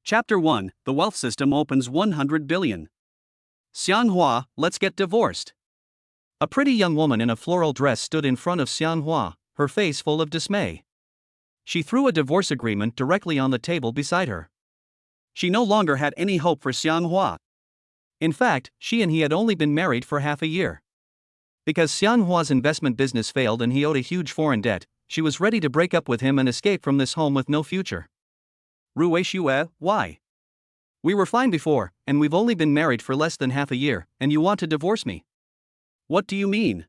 Chapter 1, The Wealth System Opens 100 Billion. Xianghua, let's get divorced. A pretty young woman in a floral dress stood in front of Xianghua, her face full of dismay. She threw a divorce agreement directly on the table beside her. She no longer had any hope for Xianghua. In fact, she and he had only been married for half a year. Because Xianghua's investment business failed and he owed a huge foreign debt, she was ready to break up with him and escape from this home with no future. Ruixue, why? We were fine before, and we've only been married for less than half a year, and you want to divorce me? What do you mean?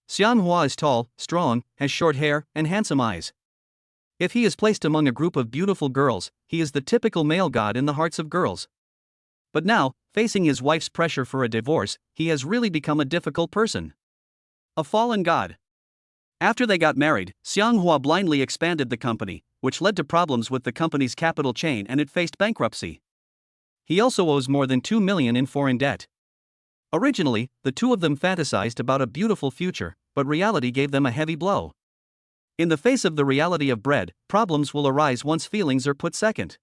Xianghua is tall, strong, has short hair, and handsome eyes. If he is placed among a group of beautiful girls, he is the typical male god in the hearts of girls. But now, facing his wife's pressure for a divorce, he has really become a difficult person. A fallen god. After they got married, Xianghua blindly expanded the company, which led to problems with the company's capital chain and it faced bankruptcy. He also owes more than 2 million in foreign debt. Originally, the two of them fantasized about a beautiful future, but reality gave them a heavy blow. In the face of the reality of bread, problems will arise once feelings are put second.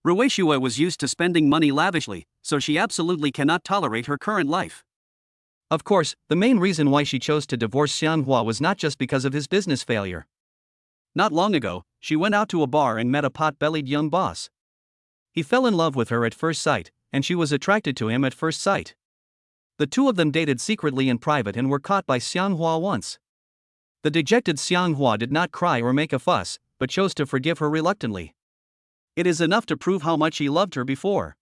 Ruixue was used to spending money lavishly, so she absolutely cannot tolerate her current life. Of course, the main reason why she chose to divorce Xianghua was not just because of his business failure. Not long ago, she went out to a bar and met a pot-bellied young boss. He fell in love with her at first sight, and she was attracted to him at first sight. The two of them dated secretly in private and were caught by Xianghua once. The dejected Xianghua did not cry or make a fuss, but chose to forgive her reluctantly. It is enough to prove how much he loved her before.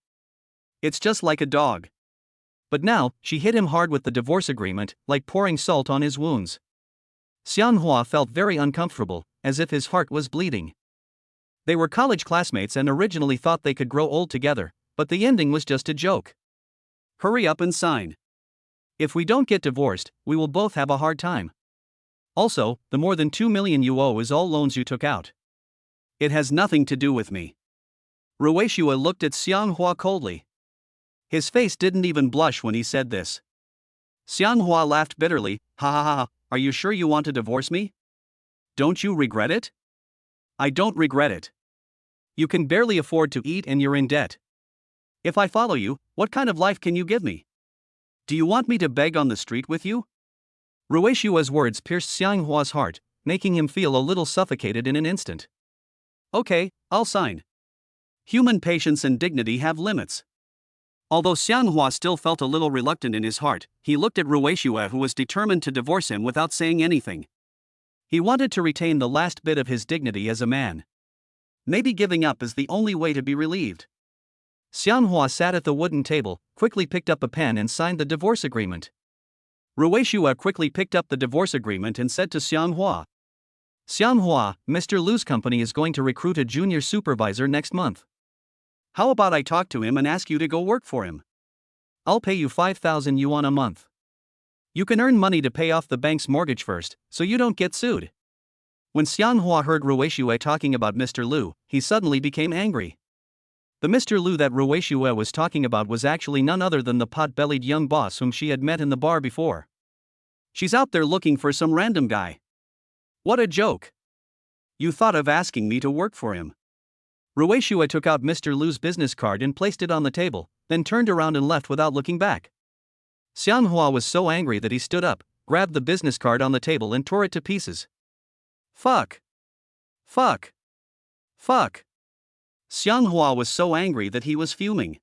It's just like a dog. But now, she hit him hard with the divorce agreement, like pouring salt on his wounds. Xianghua felt very uncomfortable, as if his heart was bleeding. They were college classmates and originally thought they could grow old together, but the ending was just a joke. Hurry up and sign. If we don't get divorced, we will both have a hard time. Also, the more than 2 million you owe is all loans you took out. It has nothing to do with me. Ruixue looked at Xianghua coldly. His face didn't even blush when he said this. Xianghua laughed bitterly. Ha ha ha, are you sure you want to divorce me? Don't you regret it? I don't regret it. You can barely afford to eat and you're in debt. If I follow you, what kind of life can you give me? Do you want me to beg on the street with you? Ruixue's words pierced Xianghua's heart, making him feel a little suffocated in an instant. Okay, I'll sign. Human patience and dignity have limits. Although Xianghua still felt a little reluctant in his heart, he looked at Ruixue, who was determined to divorce him without saying anything. He wanted to retain the last bit of his dignity as a man. Maybe giving up is the only way to be relieved. Xianghua sat at the wooden table, quickly picked up a pen and signed the divorce agreement. Ruixue quickly picked up the divorce agreement and said to Xianghua, Xianghua, Mr. Lu's company is going to recruit a junior supervisor next month. How about I talk to him and ask you to go work for him? I'll pay you 5,000 yuan a month. You can earn money to pay off the bank's mortgage first, so you don't get sued. When Xianghua heard Ruixue talking about Mr. Lu, he suddenly became angry. The Mr. Lu that Ruixue was talking about was actually none other than the pot-bellied young boss whom she had met in the bar before. She's out there looking for some random guy. What a joke. You thought of asking me to work for him. Ruixue took out Mr. Lu's business card and placed it on the table, then turned around and left without looking back. Xianghua was so angry that he stood up, grabbed the business card on the table and tore it to pieces. Fuck. Fuck. Fuck. Xianghua was so angry that he was fuming.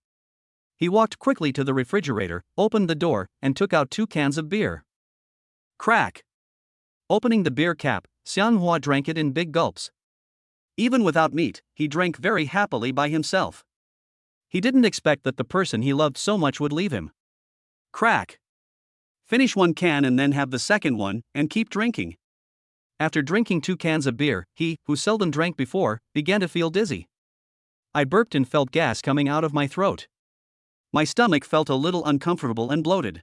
He walked quickly to the refrigerator, opened the door, and took out 2 cans of beer. Crack. Opening the beer cap, Xianghua drank it in big gulps. Even without meat, he drank very happily by himself. He didn't expect that the person he loved so much would leave him. Crack. Finish 1 can and then have the second one, and keep drinking. After drinking 2 cans of beer, he, who seldom drank before, began to feel dizzy. I burped and felt gas coming out of my throat. My stomach felt a little uncomfortable and bloated.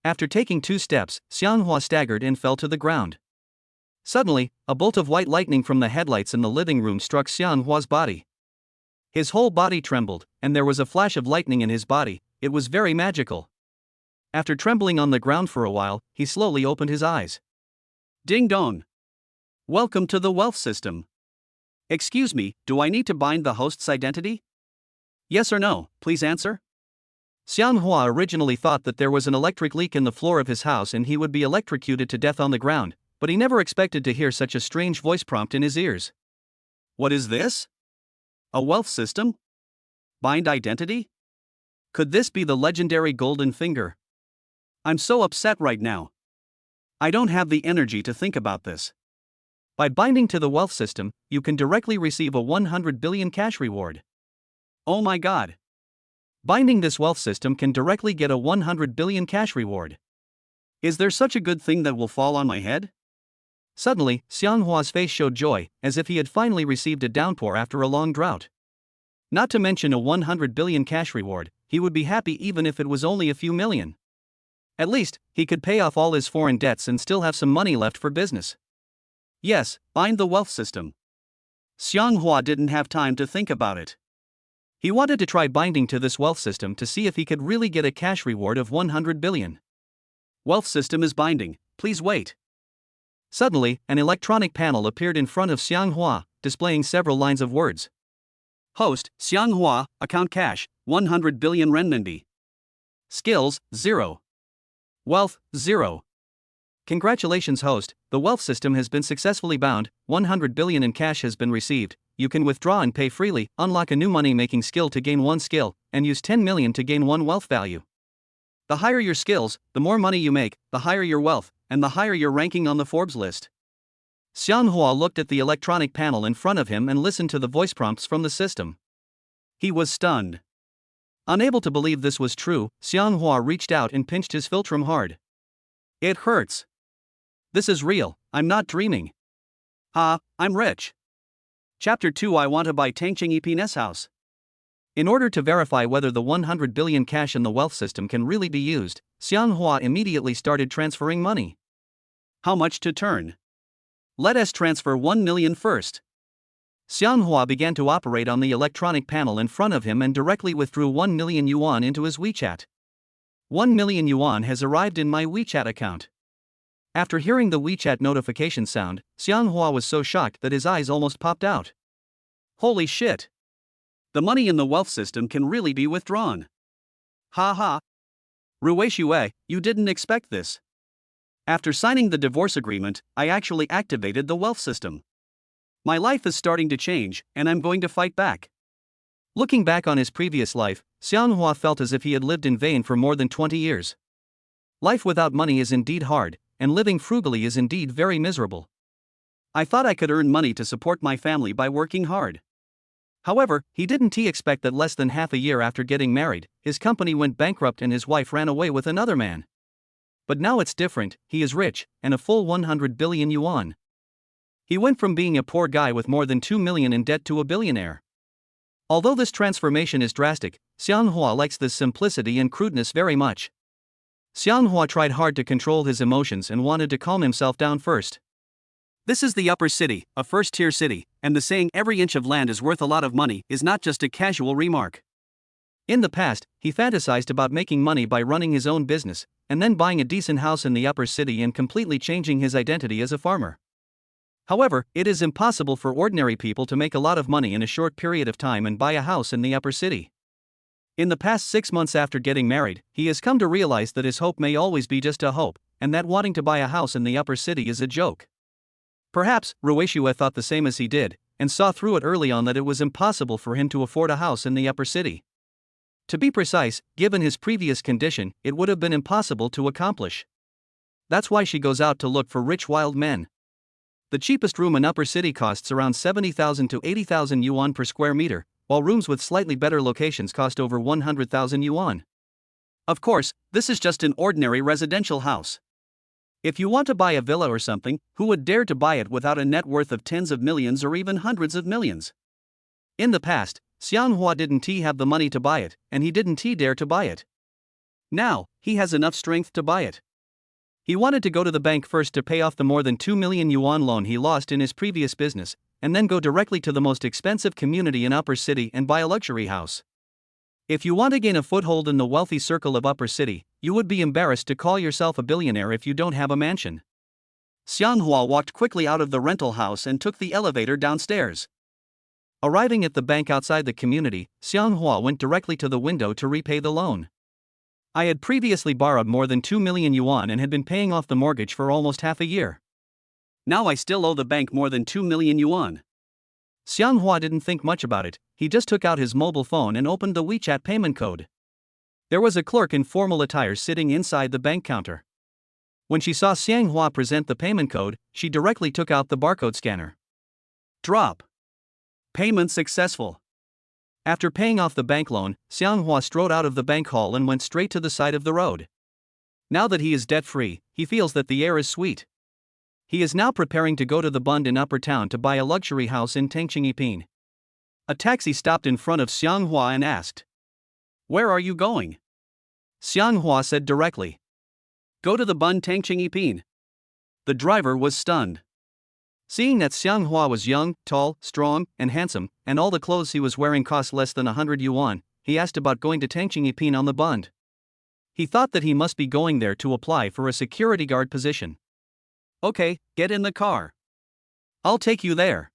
After taking 2 steps, Xianghua staggered and fell to the ground. Suddenly, a bolt of white lightning from the headlights in the living room struck Xianghua's body. His whole body trembled, and there was a flash of lightning in his body. It was very magical. After trembling on the ground for a while, he slowly opened his eyes. Ding dong. Welcome to the wealth system. Excuse me, do I need to bind the host's identity? Yes or no, please answer. Xianghua originally thought that there was an electric leak in the floor of his house and he would be electrocuted to death on the ground, but he never expected to hear such a strange voice prompt in his ears. What is this? A wealth system? Bind identity? Could this be the legendary golden finger? I'm so upset right now. I don't have the energy to think about this. By binding to the wealth system, you can directly receive a 100 billion cash reward. Oh my god. Binding this wealth system can directly get a 100 billion cash reward. Is there such a good thing that will fall on my head? Suddenly, Xianghua's face showed joy, as if he had finally received a downpour after a long drought. Not to mention a 100 billion cash reward, he would be happy even if it was only a few million. At least, he could pay off all his foreign debts and still have some money left for business. Yes, bind the wealth system. Xianghua didn't have time to think about it. He wanted to try binding to this wealth system to see if he could really get a cash reward of 100 billion. Wealth system is binding, please wait. Suddenly, an electronic panel appeared in front of Xianghua, displaying several lines of words. Host, Xianghua, account cash, 100 billion renminbi. Skills, 0. Wealth, 0. Congratulations host, the wealth system has been successfully bound, 100 billion in cash has been received, you can withdraw and pay freely, unlock a new money-making skill to gain 1 skill, and use 10 million to gain 1 wealth value. The higher your skills, the more money you make, the higher your wealth, and the higher your ranking on the Forbes list. Xianghua looked at the electronic panel in front of him and listened to the voice prompts from the system. He was stunned. Unable to believe this was true, Xianghua reached out and pinched his philtrum hard. It hurts. This is real, I'm not dreaming. I'm rich. Chapter 2 I want to buy Tangching Epin's house. In order to verify whether the 100 billion cash in the wealth system can really be used, Xianghua immediately started transferring money. How much to turn? Let us transfer 1 million first. Xianghua began to operate on the electronic panel in front of him and directly withdrew 1 million yuan into his WeChat. 1 million yuan has arrived in my WeChat account. After hearing the WeChat notification sound, Xianghua was so shocked that his eyes almost popped out. Holy shit! The money in the wealth system can really be withdrawn. Ruixue, you didn't expect this. After signing the divorce agreement, I actually activated the wealth system. My life is starting to change, and I'm going to fight back. Looking back on his previous life, Xianghua felt as if he had lived in vain for more than 20 years. Life without money is indeed hard, and living frugally is indeed very miserable. I thought I could earn money to support my family by working hard. However, he didn't expect that less than half a year after getting married, his company went bankrupt and his wife ran away with another man. But now it's different, he is rich, and a full 100 billion yuan. He went from being a poor guy with more than 2 million in debt to a billionaire. Although this transformation is drastic, Xianghua likes this simplicity and crudeness very much. Xianghua tried hard to control his emotions and wanted to calm himself down first. This is the upper city, a first-tier city, and the saying every inch of land is worth a lot of money is not just a casual remark. In the past, he fantasized about making money by running his own business, and then buying a decent house in the upper city and completely changing his identity as a farmer. However, it is impossible for ordinary people to make a lot of money in a short period of time and buy a house in the upper city. In the past 6 months after getting married, he has come to realize that his hope may always be just a hope, and that wanting to buy a house in the upper city is a joke. Perhaps, Ruixue thought the same as he did, and saw through it early on that it was impossible for him to afford a house in the upper city. To be precise, given his previous condition, it would have been impossible to accomplish. That's why she goes out to look for rich wild men. The cheapest room in upper city costs around 70,000 to 80,000 yuan per square meter, while rooms with slightly better locations cost over 100,000 yuan. Of course, this is just an ordinary residential house. If you want to buy a villa or something, who would dare to buy it without a net worth of tens of millions or even hundreds of millions? In the past, Xianghua didn't have the money to buy it, and he didn't dare to buy it. Now, he has enough strength to buy it. He wanted to go to the bank first to pay off the more than 2 million yuan loan he lost in his previous business, and then go directly to the most expensive community in upper city and buy a luxury house. If you want to gain a foothold in the wealthy circle of upper city, you would be embarrassed to call yourself a billionaire if you don't have a mansion. Xianghua walked quickly out of the rental house and took the elevator downstairs. Arriving at the bank outside the community, Xianghua went directly to the window to repay the loan. I had previously borrowed more than 2 million yuan and had been paying off the mortgage for almost half a year. Now I still owe the bank more than 2 million yuan. Xianghua didn't think much about it, he just took out his mobile phone and opened the WeChat payment code. There was a clerk in formal attire sitting inside the bank counter. When she saw Xianghua present the payment code, she directly took out the barcode scanner. Drop. Payment successful. After paying off the bank loan, Xianghua strode out of the bank hall and went straight to the side of the road. Now that he is debt-free, he feels that the air is sweet. He is now preparing to go to the Bund in Upper Town to buy a luxury house in Tangqing. A taxi stopped in front of Xianghua and asked, "Where are you going?" Xianghua said directly, "Go to the Bund Tangqing." The driver was stunned. Seeing that Xianghua was young, tall, strong, and handsome, and all the clothes he was wearing cost less than 100 yuan, he asked about going to Tangqing on the Bund. He thought that he must be going there to apply for a security guard position. "Okay, get in the car. I'll take you there."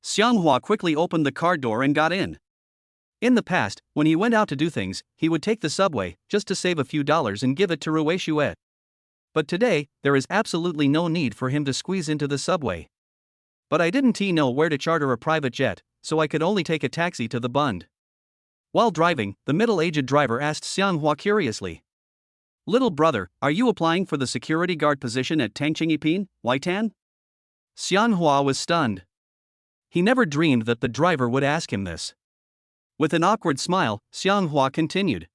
Xianghua quickly opened the car door and got in. In the past, when he went out to do things, he would take the subway, just to save a few dollars and give it to Rueishuet. But today, there is absolutely no need for him to squeeze into the subway. But I didn't know where to charter a private jet, so I could only take a taxi to the Bund. While driving, the middle-aged driver asked Xianghua curiously, "Little brother, are you applying for the security guard position at Tangqing, Waitan?" Xianghua was stunned. He never dreamed that the driver would ask him this. With an awkward smile, Xianghua continued,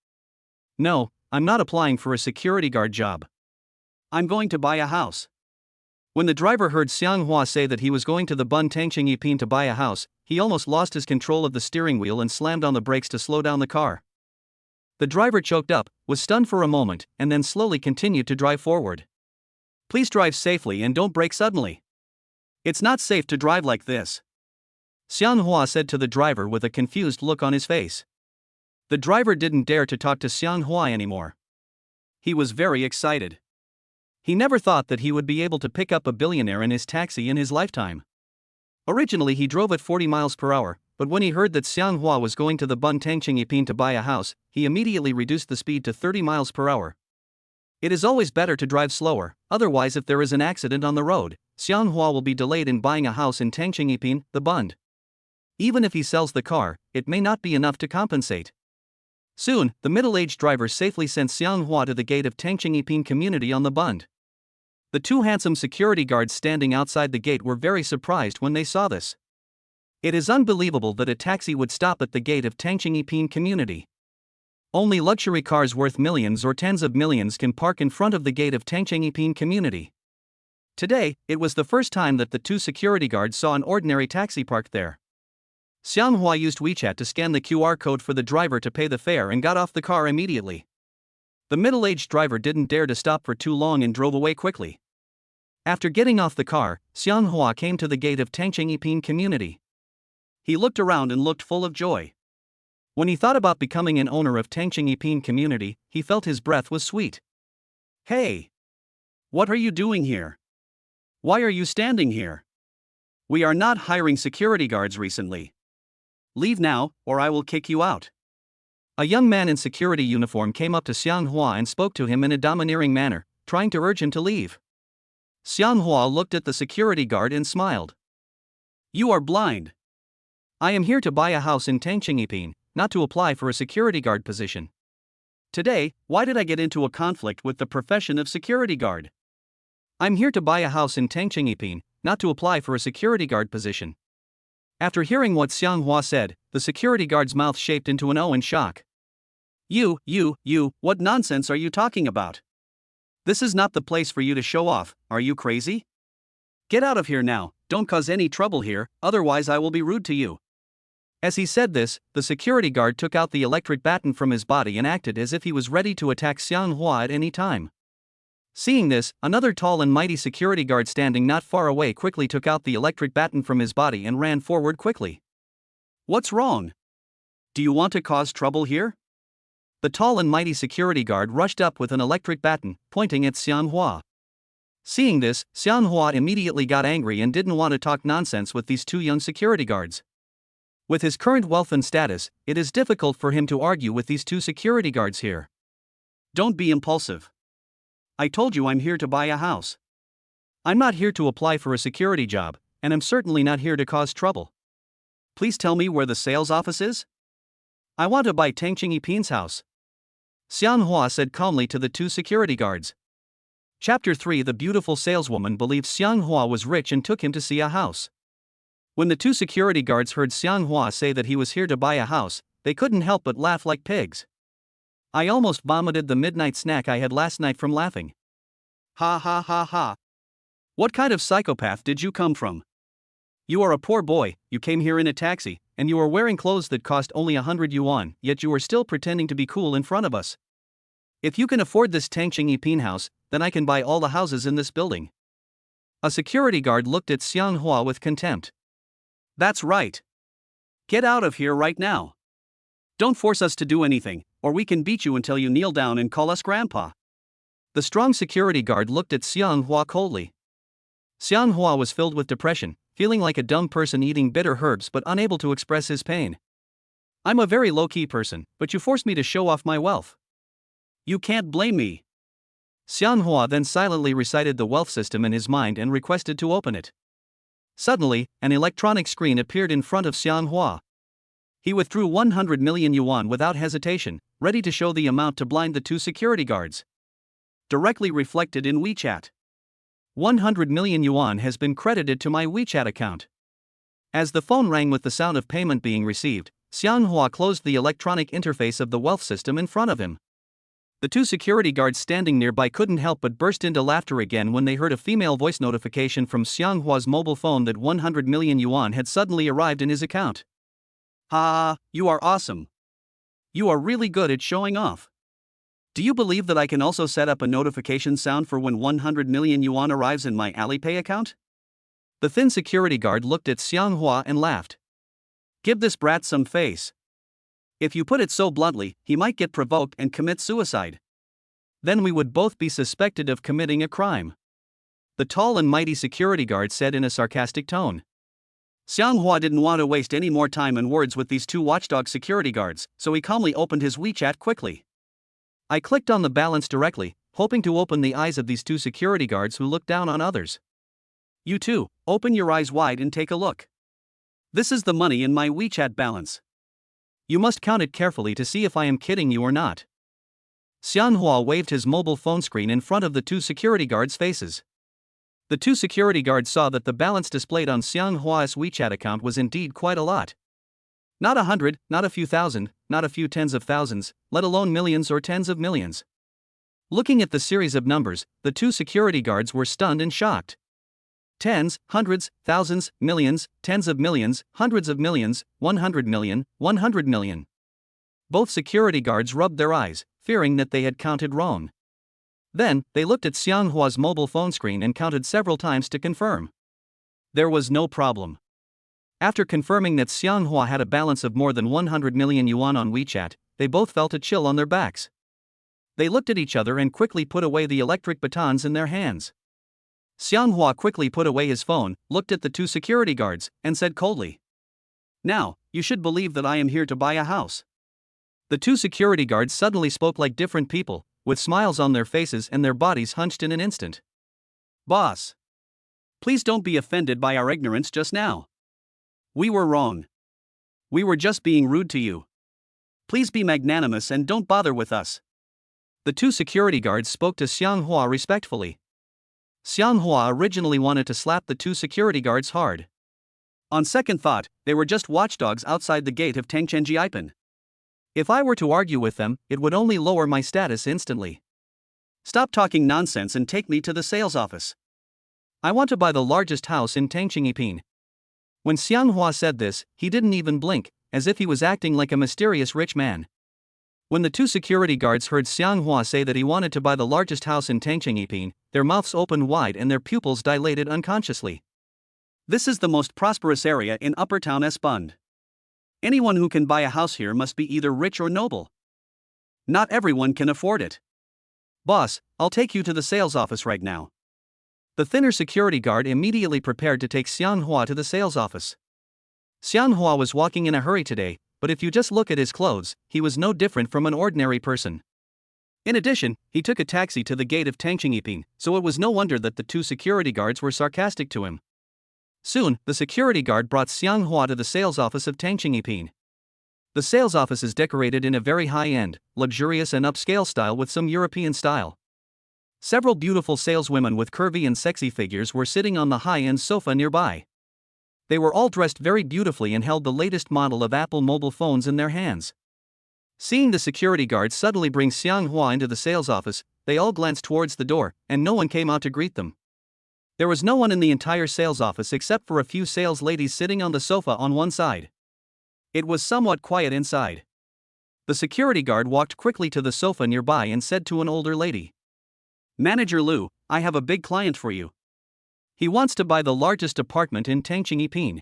"No, I'm not applying for a security guard job. I'm going to buy a house." When the driver heard Xianghua say that he was going to the Bund Tangqing to buy a house, he almost lost his control of the steering wheel and slammed on the brakes to slow down the car. The driver choked up, was stunned for a moment, and then slowly continued to drive forward. "Please drive safely and don't brake suddenly. It's not safe to drive like this," Xianghua said to the driver with a confused look on his face. The driver didn't dare to talk to Xianghua anymore. He was very excited. He never thought that he would be able to pick up a billionaire in his taxi in his lifetime. Originally he drove at 40 miles per hour, but when he heard that Xianghua was going to the Bund Tangqing to buy a house, he immediately reduced the speed to 30 miles per hour. It is always better to drive slower, otherwise if there is an accident on the road, Xianghua will be delayed in buying a house in Tangqing, the Bund. Even if he sells the car, it may not be enough to compensate. Soon, the middle-aged driver safely sent Xianghua to the gate of Tangqing community on the Bund. The two handsome security guards standing outside the gate were very surprised when they saw this. It is unbelievable that a taxi would stop at the gate of Tangqing community. Only luxury cars worth millions or tens of millions can park in front of the gate of Tangqing community. Today, it was the first time that the two security guards saw an ordinary taxi parked there. Xianghua used WeChat to scan the QR code for the driver to pay the fare and got off the car immediately. The middle-aged driver didn't dare to stop for too long and drove away quickly. After getting off the car, Xianghua came to the gate of Tangqing community. He looked around and looked full of joy. When he thought about becoming an owner of Tangqing community, he felt his breath was sweet. "Hey! What are you doing here? Why are you standing here? We are not hiring security guards recently. Leave now, or I will kick you out." A young man in security uniform came up to Xianghua and spoke to him in a domineering manner, trying to urge him to leave. Xianghua looked at the security guard and smiled. "You are blind. I am here to buy a house in Tangqing, not to apply for a security guard position. Today, why did I get into a conflict with the profession of security guard? I'm here to buy a house in Tangqing, not to apply for a security guard position." After hearing what Xianghua said, the security guard's mouth shaped into an O in shock. You, what nonsense are you talking about? This is not the place for you to show off, are you crazy? Get out of here now, don't cause any trouble here, otherwise I will be rude to you. As he said this, the security guard took out the electric baton from his body and acted as if he was ready to attack Xianghua at any time. Seeing this, another tall and mighty security guard standing not far away quickly took out the electric baton from his body and ran forward quickly. What's wrong? Do you want to cause trouble here? The tall and mighty security guard rushed up with an electric baton, pointing at Xianghua. Seeing this, Xianghua immediately got angry and didn't want to talk nonsense with these two young security guards. With his current wealth and status, it is difficult for him to argue with these two security guards here. Don't be impulsive. I told you I'm here to buy a house. I'm not here to apply for a security job, and I'm certainly not here to cause trouble. Please tell me where the sales office is? I want to buy Tang Yipin's house, Xianghua said calmly to the two security guards. Chapter 3. The beautiful saleswoman believed Xianghua was rich and took him to see a house. When the two security guards heard Xianghua say that he was here to buy a house, they couldn't help but laugh like pigs. I almost vomited the midnight snack I had last night from laughing. Ha ha ha ha. What kind of psychopath did you come from? You are a poor boy, you came here in a taxi, and you are wearing clothes that cost only 100 yuan, yet you are still pretending to be cool in front of us. If you can afford this Tang Yipin house, then I can buy all the houses in this building. A security guard looked at Xianghua with contempt. That's right. Get out of here right now. Don't force us to do anything, or we can beat you until you kneel down and call us grandpa. The strong security guard looked at Xianghua coldly. Xianghua was filled with depression, feeling like a dumb person eating bitter herbs but unable to express his pain. I'm a very low-key person, but you forced me to show off my wealth. You can't blame me. Xianghua then silently recited the wealth system in his mind and requested to open it. Suddenly, an electronic screen appeared in front of Xianghua. He withdrew 100 million yuan without hesitation, ready to show the amount to blind the two security guards. Directly reflected in WeChat. 100 million yuan has been credited to my WeChat account. As the phone rang with the sound of payment being received, Xianghua closed the electronic interface of the wealth system in front of him. The two security guards standing nearby couldn't help but burst into laughter again when they heard a female voice notification from Xianghua's mobile phone that 100 million yuan had suddenly arrived in his account. Ha, you are awesome. You are really good at showing off. Do you believe that I can also set up a notification sound for when 100 million yuan arrives in my Alipay account? The thin security guard looked at Xianghua and laughed. Give this brat some face. If you put it so bluntly, he might get provoked and commit suicide. Then we would both be suspected of committing a crime, the tall and mighty security guard said in a sarcastic tone. Xianghua didn't want to waste any more time and words with these two watchdog security guards, so he calmly opened his WeChat quickly. I clicked on the balance directly, hoping to open the eyes of these two security guards who look down on others. You too, open your eyes wide and take a look. This is the money in my WeChat balance. You must count it carefully to see if I am kidding you or not. Xianghua waved his mobile phone screen in front of the two security guards' faces. The two security guards saw that the balance displayed on Xianghua's WeChat account was indeed quite a lot. Not 100, not a few thousand, not a few tens of thousands, let alone millions or tens of millions. Looking at the series of numbers, the two security guards were stunned and shocked. Tens, hundreds, thousands, millions, tens of millions, hundreds of millions, 100 million, 100 million. Both security guards rubbed their eyes, fearing that they had counted wrong. Then, they looked at Xianghua's mobile phone screen and counted several times to confirm. There was no problem. After confirming that Xianghua had a balance of more than 100 million yuan on WeChat, they both felt a chill on their backs. They looked at each other and quickly put away the electric batons in their hands. Xianghua quickly put away his phone, looked at the two security guards, and said coldly, "Now, you should believe that I am here to buy a house." The two security guards suddenly spoke like different people, with smiles on their faces and their bodies hunched in an instant. "Boss, please don't be offended by our ignorance just now. We were wrong. We were just being rude to you. Please be magnanimous and don't bother with us." The two security guards spoke to Xianghua respectfully. Xianghua originally wanted to slap the two security guards hard. On second thought, they were just watchdogs outside the gate of Tang Yipin. If I were to argue with them, it would only lower my status instantly. Stop talking nonsense and take me to the sales office. I want to buy the largest house in Tang Yipin. When Xianghua said this, he didn't even blink, as if he was acting like a mysterious rich man. When the two security guards heard Xianghua say that he wanted to buy the largest house in Tang Yipin, their mouths opened wide and their pupils dilated unconsciously. This is the most prosperous area in Upper Town Espund. Anyone who can buy a house here must be either rich or noble. Not everyone can afford it. Boss, I'll take you to the sales office right now. The thinner security guard immediately prepared to take Xianghua to the sales office. Xianghua was walking in a hurry today, but if you just look at his clothes, he was no different from an ordinary person. In addition, he took a taxi to the gate of Tangqingyiping, so it was no wonder that the two security guards were sarcastic to him. Soon, the security guard brought Xianghua to the sales office of Tangqingyiping. The sales office is decorated in a very high-end, luxurious and upscale style with some European style. Several beautiful saleswomen with curvy and sexy figures were sitting on the high-end sofa nearby. They were all dressed very beautifully and held the latest model of Apple mobile phones in their hands. Seeing the security guard suddenly bring Xianghua into the sales office, they all glanced towards the door, and no one came out to greet them. There was no one in the entire sales office except for a few sales ladies sitting on the sofa on one side. It was somewhat quiet inside. The security guard walked quickly to the sofa nearby and said to an older lady, "Manager Lu, I have a big client for you. He wants to buy the largest apartment in Tangqingyiping."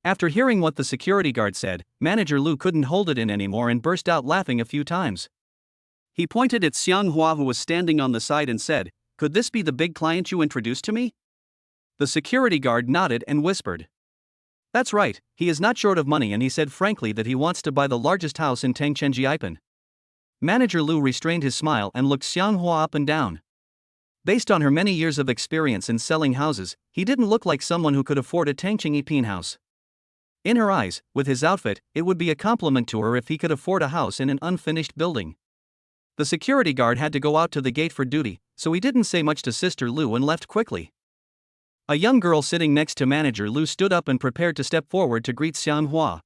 After hearing what the security guard said, Manager Lu couldn't hold it in anymore and burst out laughing a few times. He pointed at Xianghua, who was standing on the side, and said, "Could this be the big client you introduced to me?" The security guard nodded and whispered, "That's right, he is not short of money, and he said frankly that he wants to buy the largest house in Tangqingyiping." Manager Lu restrained his smile and looked Xianghua up and down. Based on her many years of experience in selling houses, he didn't look like someone who could afford a Tangqingyiping house. In her eyes, with his outfit, it would be a compliment to her if he could afford a house in an unfinished building. The security guard had to go out to the gate for duty, so he didn't say much to Sister Lu and left quickly. A young girl sitting next to Manager Lu stood up and prepared to step forward to greet Xianghua.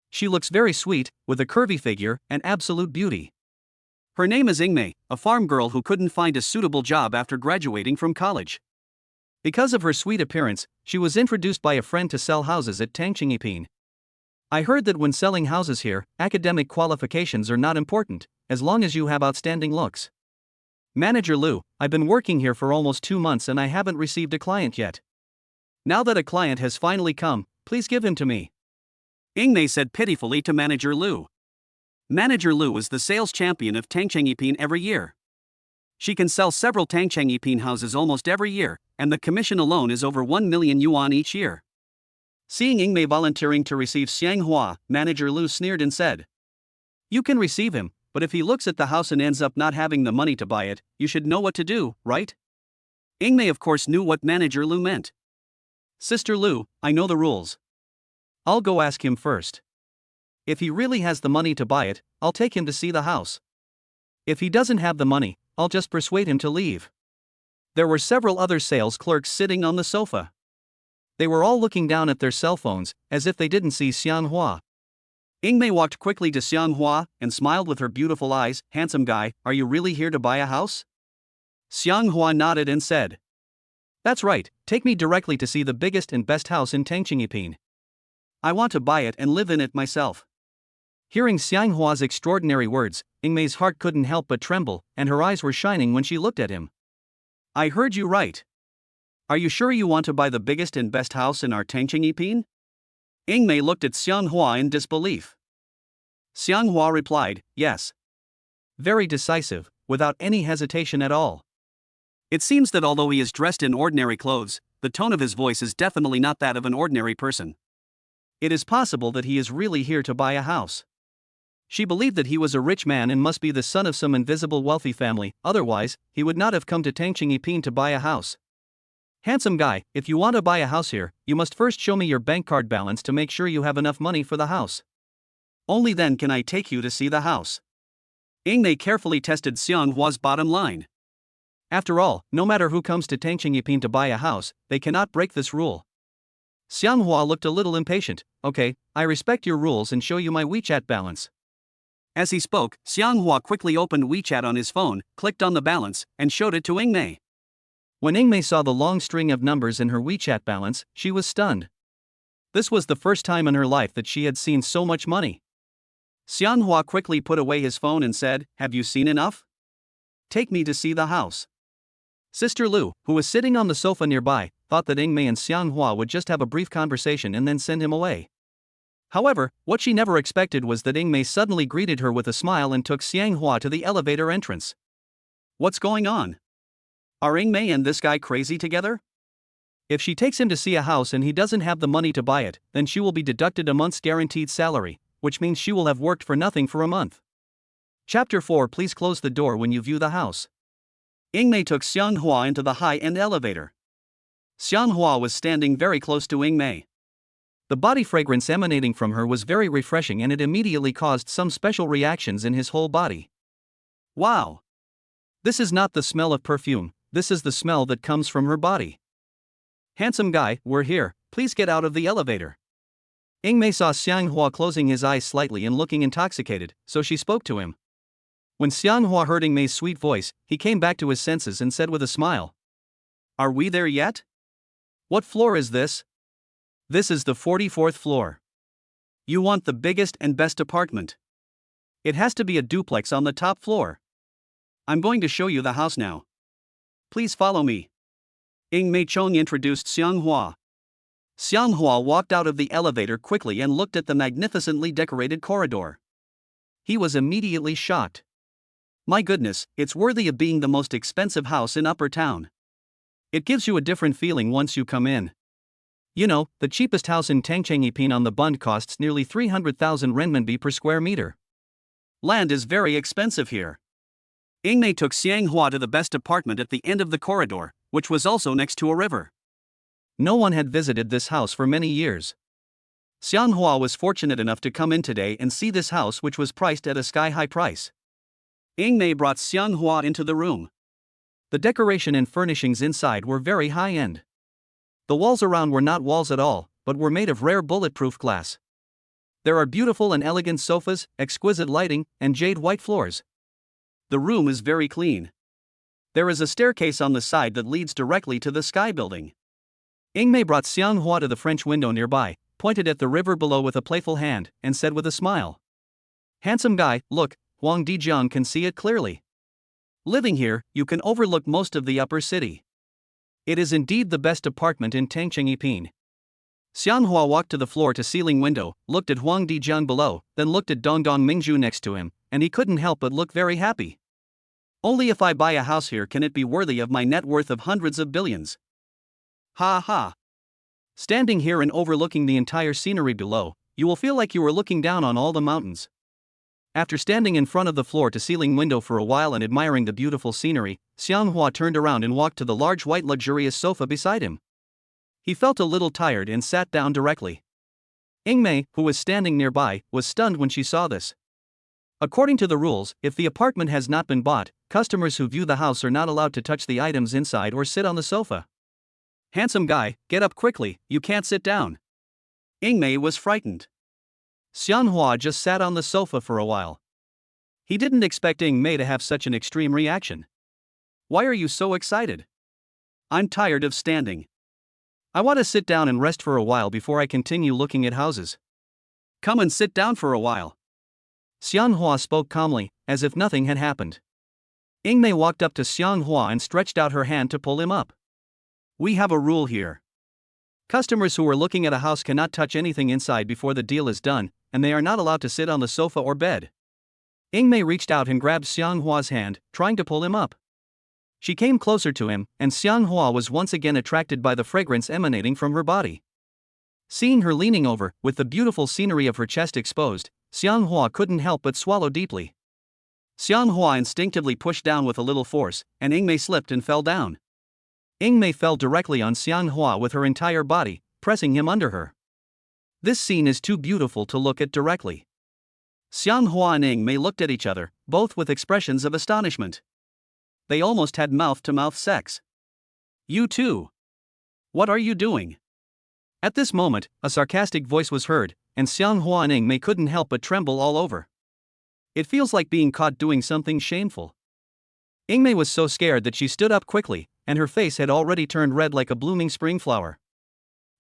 She looks very sweet, with a curvy figure and absolute beauty. Her name is Ingmei, a farm girl who couldn't find a suitable job after graduating from college. Because of her sweet appearance, she was introduced by a friend to sell houses at Tangqingyiping. "I heard that when selling houses here, academic qualifications are not important, as long as you have outstanding looks. Manager Lu, I've been working here for almost 2 months and I haven't received a client yet. Now that a client has finally come, please give him to me," Ingmei said pitifully to Manager Lu. Manager Lu is the sales champion of Tangqingyiping every year. She can sell several Tangqingyiping houses almost every year, and the commission alone is over 1 million yuan each year. Seeing Ingmei volunteering to receive Xianghua, Manager Lu sneered and said, "You can receive him, but if he looks at the house and ends up not having the money to buy it, you should know what to do, right?" Ingmei of course knew what Manager Lu meant. "Sister Lu, I know the rules. I'll go ask him first. If he really has the money to buy it, I'll take him to see the house. If he doesn't have the money, I'll just persuade him to leave." There were several other sales clerks sitting on the sofa. They were all looking down at their cell phones, as if they didn't see Xianghua. Ingmei walked quickly to Xianghua and smiled with her beautiful eyes. "Handsome guy, are you really here to buy a house?" Xianghua nodded and said, "That's right, take me directly to see the biggest and best house in Tangqingyiping. I want to buy it and live in it myself." Hearing Xianghua's extraordinary words, Ingmei's heart couldn't help but tremble, and her eyes were shining when she looked at him. "I heard you right. Are you sure you want to buy the biggest and best house in our Tangqingyiping?" Ingmei looked at Xianghua in disbelief. Xianghua replied, "Yes." Very decisive, without any hesitation at all. It seems that although he is dressed in ordinary clothes, the tone of his voice is definitely not that of an ordinary person. It is possible that he is really here to buy a house. She believed that he was a rich man and must be the son of some invisible wealthy family, otherwise, he would not have come to Tangqingyiping to buy a house. "Handsome guy, if you want to buy a house here, you must first show me your bank card balance to make sure you have enough money for the house. Only then can I take you to see the house." Ingmei carefully tested Xianghua's bottom line. After all, no matter who comes to Tangqingyiping to buy a house, they cannot break this rule. Xianghua looked a little impatient. "Okay, I respect your rules and show you my WeChat balance." As he spoke, Xianghua quickly opened WeChat on his phone, clicked on the balance, and showed it to Ingmei. When Ingmei saw the long string of numbers in her WeChat balance, she was stunned. This was the first time in her life that she had seen so much money. Xianghua quickly put away his phone and said, "Have you seen enough? Take me to see the house." Sister Lu, who was sitting on the sofa nearby, thought that Ingmei and Xianghua would just have a brief conversation and then send him away. However, what she never expected was that Ingmei suddenly greeted her with a smile and took Xianghua to the elevator entrance. What's going on? Are Ingmei and this guy crazy together? If she takes him to see a house and he doesn't have the money to buy it, then she will be deducted a month's guaranteed salary, which means she will have worked for nothing for a month. Chapter 4. Please close the door when you view the house. Ingmei took Xianghua into the high-end elevator. Xianghua was standing very close to Ingmei. The body fragrance emanating from her was very refreshing and it immediately caused some special reactions in his whole body. Wow! This is not the smell of perfume, this is the smell that comes from her body. Handsome guy, we're here, please get out of the elevator. Ingmei saw Xianghua closing his eyes slightly and looking intoxicated, so she spoke to him. When Xianghua heard Ingmei's sweet voice, he came back to his senses and said with a smile, "Are we there yet? What floor is this?" This is the 44th floor. You want the biggest and best apartment. It has to be a duplex on the top floor. I'm going to show you the house now. Please follow me. Ingmei Chong introduced Xianghua. Xianghua walked out of the elevator quickly and looked at the magnificently decorated corridor. He was immediately shocked. My goodness, it's worthy of being the most expensive house in Upper Town. It gives you a different feeling once you come in. You know, the cheapest house in Tangchengipin on the Bund costs nearly 300,000 renminbi per square meter. Land is very expensive here. Ingmei took Xianghua to the best apartment at the end of the corridor, which was also next to a river. No one had visited this house for many years. Xianghua was fortunate enough to come in today and see this house, which was priced at a sky-high price. Ingmei brought Xianghua into the room. The decoration and furnishings inside were very high-end. The walls around were not walls at all, but were made of rare bulletproof glass. There are beautiful and elegant sofas, exquisite lighting, and jade white floors. The room is very clean. There is a staircase on the side that leads directly to the Sky Building. Ingmei brought Xianghua to the French window nearby, pointed at the river below with a playful hand, and said with a smile, "Handsome guy, look, Huang Dijiang can see it clearly. Living here, you can overlook most of the upper city. It is indeed the best apartment in Tangchengipin." Xianghua walked to the floor-to-ceiling window, looked at Huang Dijiang below, then looked at Dongdong Mingzhu next to him, and he couldn't help but look very happy. Only if I buy a house here can it be worthy of my net worth of hundreds of billions. Ha ha. Standing here and overlooking the entire scenery below, you will feel like you are looking down on all the mountains. After standing in front of the floor-to-ceiling window for a while and admiring the beautiful scenery, Xianghua turned around and walked to the large white luxurious sofa beside him. He felt a little tired and sat down directly. Ingmei, who was standing nearby, was stunned when she saw this. According to the rules, if the apartment has not been bought, customers who view the house are not allowed to touch the items inside or sit on the sofa. Handsome guy, get up quickly, you can't sit down. Ingmei was frightened. Xianghua just sat on the sofa for a while. He didn't expect Ingmei to have such an extreme reaction. Why are you so excited? I'm tired of standing. I want to sit down and rest for a while before I continue looking at houses. Come and sit down for a while. Xianghua spoke calmly, as if nothing had happened. Ingmei walked up to Xianghua and stretched out her hand to pull him up. We have a rule here. Customers who are looking at a house cannot touch anything inside before the deal is done, and they are not allowed to sit on the sofa or bed. Ingmei reached out and grabbed Xianghua's hand, trying to pull him up. She came closer to him, and Xianghua was once again attracted by the fragrance emanating from her body. Seeing her leaning over, with the beautiful scenery of her chest exposed, Xianghua couldn't help but swallow deeply. Xianghua instinctively pushed down with a little force, and Ingmei slipped and fell down. Ingmei fell directly on Xianghua with her entire body, pressing him under her. This scene is too beautiful to look at directly. Xianghua and Ingmei looked at each other, both with expressions of astonishment. They almost had mouth-to-mouth sex. You too. What are you doing? At this moment, a sarcastic voice was heard, and Xianghua and Ingmei couldn't help but tremble all over. It feels like being caught doing something shameful. Ingmei was so scared that she stood up quickly, and her face had already turned red like a blooming spring flower.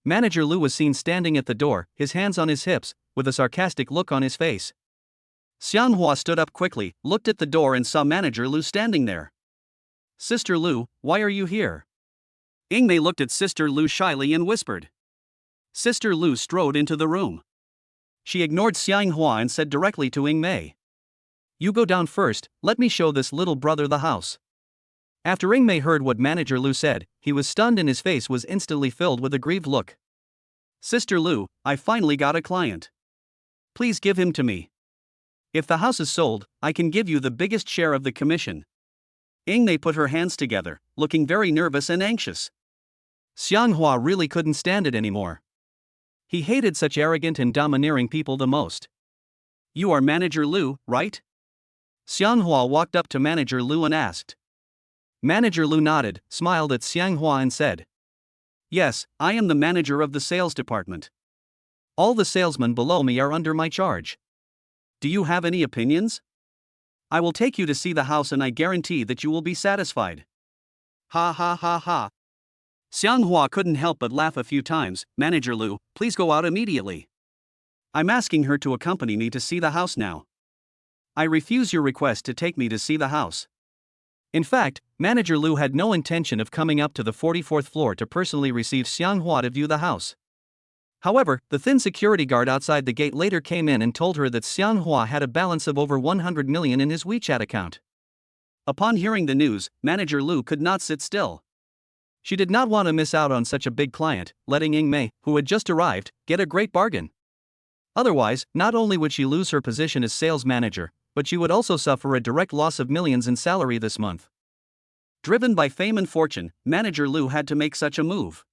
Manager Lu was seen standing at the door, his hands on his hips, with a sarcastic look on his face. Xianghua stood up quickly, looked at the door and saw Manager Lu standing there. Sister Lu, why are you here? Ingmei looked at Sister Lu shyly and whispered. Sister Lu strode into the room. She ignored Xianghua and said directly to Ingmei. You go down first, let me show this little brother the house. After Ingmei heard what Manager Lu said, he was stunned and his face was instantly filled with a grieved look. Sister Lu, I finally got a client. Please give him to me. If the house is sold, I can give you the biggest share of the commission. Ingmei put her hands together, looking very nervous and anxious. Xianghua really couldn't stand it anymore. He hated such arrogant and domineering people the most. You are Manager Lu, right? Xianghua walked up to Manager Lu and asked. Manager Lu nodded, smiled at Xianghua and said, Yes, I am the manager of the sales department. All the salesmen below me are under my charge. Do you have any opinions? I will take you to see the house and I guarantee that you will be satisfied. Ha ha ha ha. Xianghua couldn't help but laugh a few times. Manager Lu, please go out immediately. I'm asking her to accompany me to see the house now. I refuse your request to take me to see the house. In fact, Manager Lu had no intention of coming up to the 44th floor to personally receive Xianghua to view the house. However, the thin security guard outside the gate later came in and told her that Xianghua had a balance of over 100 million in his WeChat account. Upon hearing the news, Manager Lu could not sit still. She did not want to miss out on such a big client, letting Ingmei, who had just arrived, get a great bargain. Otherwise, not only would she lose her position as sales manager, but she would also suffer a direct loss of millions in salary this month. Driven by fame and fortune, Manager Lu had to make such a move.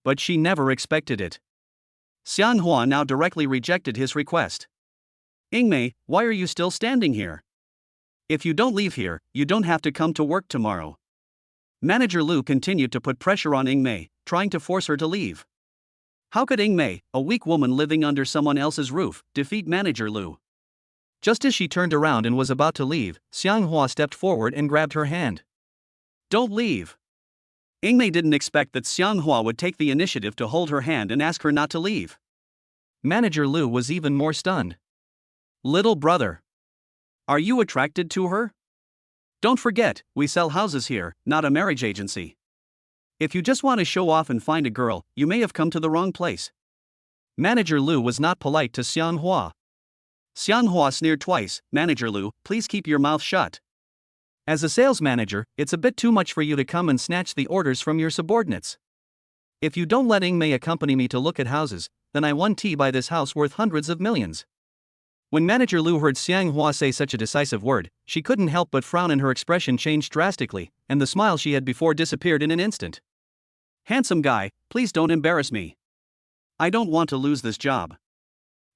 But she never expected it. Xianghua now directly rejected his request. Ingmei, why are you still standing here? If you don't leave here, you don't have to come to work tomorrow. Manager Lu continued to put pressure on Ingmei, trying to force her to leave. How could Ingmei, a weak woman living under someone else's roof, defeat Manager Lu? Just as she turned around and was about to leave, Xianghua stepped forward and grabbed her hand. Don't leave. Ingmei didn't expect that Xianghua would take the initiative to hold her hand and ask her not to leave. Manager Lu was even more stunned. Little brother. Are you attracted to her? Don't forget, we sell houses here, not a marriage agency. If you just want to show off and find a girl, you may have come to the wrong place. Manager Lu was not polite to Xianghua. Xianghua sneered twice. Manager Lu, please keep your mouth shut. As a sales manager, it's a bit too much for you to come and snatch the orders from your subordinates. If you don't let Ingmei accompany me to look at houses, then I won tea by this house worth hundreds of millions. When Manager Lu heard Xianghua say such a decisive word, she couldn't help but frown and her expression changed drastically, and the smile she had before disappeared in an instant. Handsome guy, please don't embarrass me. I don't want to lose this job.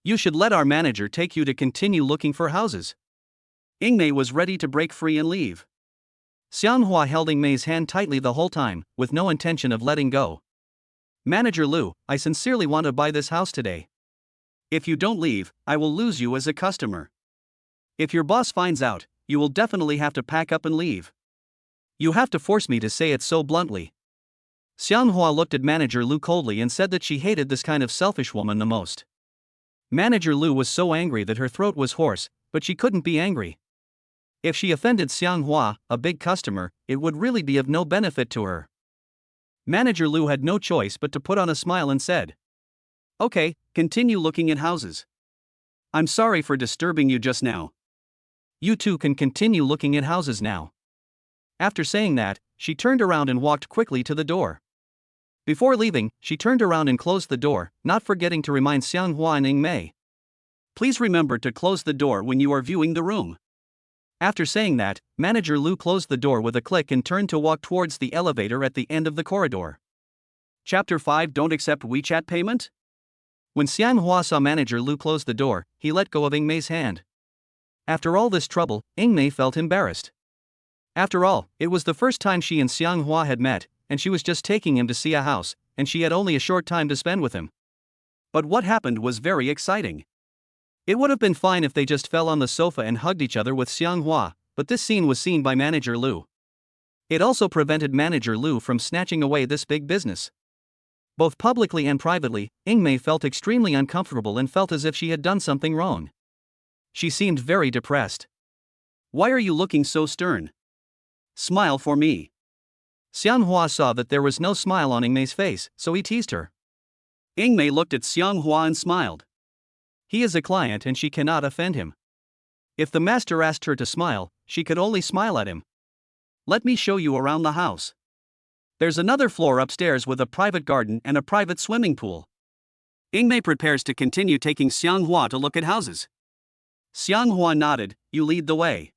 You should let our manager take you to continue looking for houses. Ingmei was ready to break free and leave. Xianghua held Ingmei's hand tightly the whole time, with no intention of letting go. Manager Lu, I sincerely want to buy this house today. If you don't leave, I will lose you as a customer. If your boss finds out, you will definitely have to pack up and leave. You have to force me to say it so bluntly. Xianghua looked at Manager Lu coldly and said that she hated this kind of selfish woman the most. Manager Lu was so angry that her throat was hoarse, but she couldn't be angry. If she offended Xianghua, a big customer, it would really be of no benefit to her. Manager Lu had no choice but to put on a smile and said, Okay, continue looking at houses. I'm sorry for disturbing you just now. You two can continue looking at houses now. After saying that, she turned around and walked quickly to the door. Before leaving, she turned around and closed the door, not forgetting to remind Xianghua and Ingmei. Please remember to close the door when you are viewing the room. After saying that, Manager Lu closed the door with a click and turned to walk towards the elevator at the end of the corridor. Chapter 5 Don't accept WeChat payment? When Xianghua saw Manager Lu close the door, he let go of Ingmei's hand. After all this trouble, Ingmei felt embarrassed. After all, it was the first time she and Xianghua had met, and she was just taking him to see a house, and she had only a short time to spend with him. But what happened was very exciting. It would have been fine if they just fell on the sofa and hugged each other with Xianghua, but this scene was seen by Manager Lu. It also prevented Manager Lu from snatching away this big business. Both publicly and privately, Ingmei felt extremely uncomfortable and felt as if she had done something wrong. She seemed very depressed. Why are you looking so stern? Smile for me. Xianghua saw that there was no smile on Ingmei's face, so he teased her. Ingmei looked at Xianghua and smiled. He is a client and she cannot offend him. If the master asked her to smile, she could only smile at him. Let me show you around the house. There's another floor upstairs with a private garden and a private swimming pool. Ingmei prepares to continue taking Xianghua to look at houses. Xianghua nodded, you lead the way.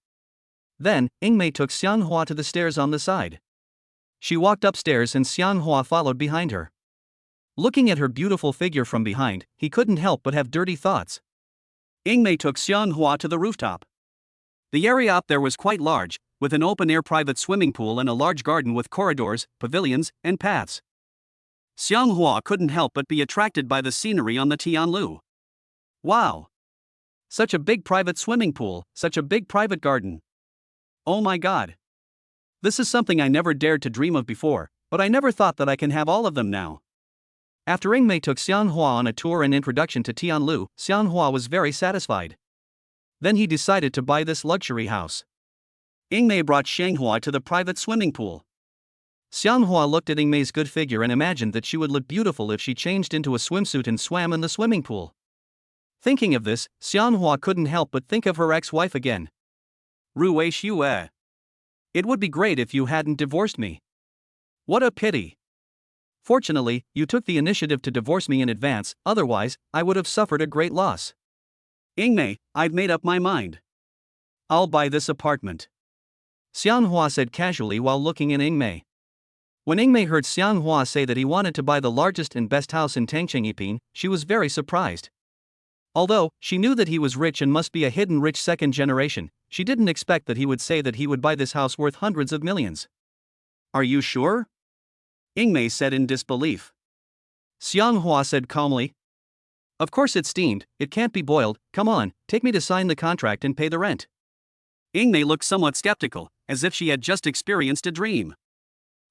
Then, Ingmei took Xianghua to the stairs on the side. She walked upstairs and Xianghua followed behind her. Looking at her beautiful figure from behind, he couldn't help but have dirty thoughts. Ingmei took Xianghua to the rooftop. The area up there was quite large, with an open-air private swimming pool and a large garden with corridors, pavilions, and paths. Xianghua couldn't help but be attracted by the scenery on the Tianlu. Wow! Such a big private swimming pool, such a big private garden. Oh my god! This is something I never dared to dream of before, but I never thought that I can have all of them now. After Ingmei took Xianghua on a tour and introduction to Tianlu, Xianghua was very satisfied. Then he decided to buy this luxury house. Ingmei brought Xianghua to the private swimming pool. Xianghua looked at Ingmei's good figure and imagined that she would look beautiful if she changed into a swimsuit and swam in the swimming pool. Thinking of this, Xianghua couldn't help but think of her ex-wife again. Ruixue. It would be great if you hadn't divorced me. What a pity. Fortunately, you took the initiative to divorce me in advance, otherwise, I would have suffered a great loss. Ingmei, I've made up my mind. I'll buy this apartment. Xianghua said casually while looking at Ingmei. When Ingmei heard Xianghua say that he wanted to buy the largest and best house in Tangchengiping, she was very surprised. Although, she knew that he was rich and must be a hidden rich second generation, she didn't expect that he would say that he would buy this house worth hundreds of millions. Are you sure? Ingmei said in disbelief. Xianghua said calmly. Of course it's steamed, it can't be boiled, come on, take me to sign the contract and pay the rent. Ingmei looked somewhat skeptical, as if she had just experienced a dream.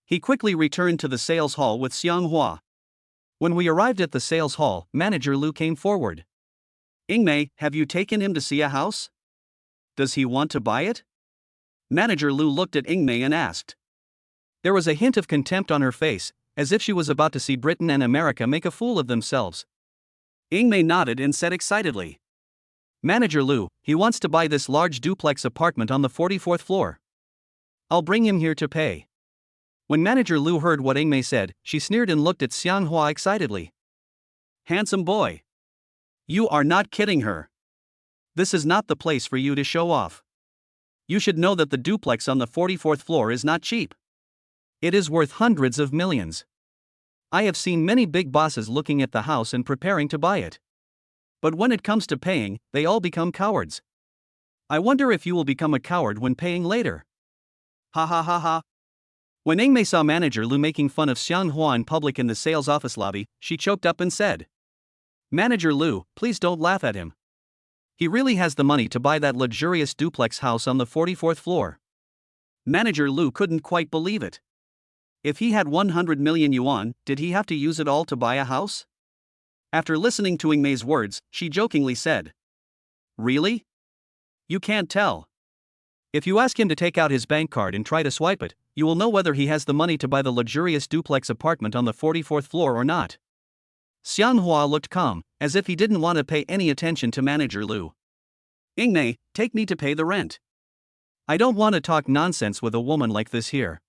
He quickly returned to the sales hall with Xianghua. When we arrived at the sales hall, Manager Lu came forward. Ingmei, have you taken him to see a house? Does he want to buy it? Manager Lu looked at Ingmei and asked. There was a hint of contempt on her face, as if she was about to see Britain and America make a fool of themselves. Ingmei nodded and said excitedly. Manager Lu, he wants to buy this large duplex apartment on the 44th floor. I'll bring him here to pay. When Manager Lu heard what Ingmei said, she sneered and looked at Xianghua excitedly. Handsome boy. You are not kidding her. This is not the place for you to show off. You should know that the duplex on the 44th floor is not cheap. It is worth hundreds of millions. I have seen many big bosses looking at the house and preparing to buy it. But when it comes to paying, they all become cowards. I wonder if you will become a coward when paying later. Ha ha ha ha. When Ingmei saw Manager Lu making fun of Xianghua in public in the sales office lobby, she choked up and said, Manager Lu, please don't laugh at him. He really has the money to buy that luxurious duplex house on the 44th floor. Manager Lu couldn't quite believe it. If he had 100 million yuan, did he have to use it all to buy a house? After listening to Ingmei's words, she jokingly said, Really? You can't tell. If you ask him to take out his bank card and try to swipe it, you will know whether he has the money to buy the luxurious duplex apartment on the 44th floor or not. Xianghua looked calm, as if he didn't want to pay any attention to Manager Lu. Ingmei, take me to pay the rent. I don't want to talk nonsense with a woman like this here.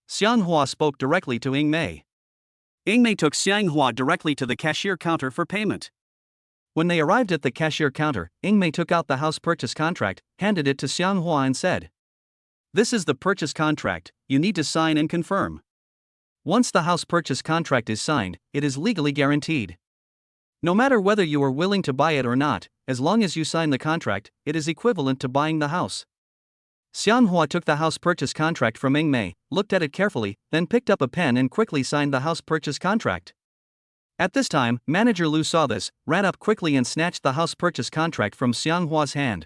Xianghua spoke directly to Ingmei. Ingmei took Xianghua directly to the cashier counter for payment. When they arrived at the cashier counter, Ingmei took out the house purchase contract, handed it to Xianghua and said, This is the purchase contract, you need to sign and confirm. Once the house purchase contract is signed, it is legally guaranteed. No matter whether you are willing to buy it or not, as long as you sign the contract, it is equivalent to buying the house. Xianghua took the house purchase contract from Ingmei, looked at it carefully, then picked up a pen and quickly signed the house purchase contract. At this time, Manager Lu saw this, ran up quickly and snatched the house purchase contract from Xianghua's hand.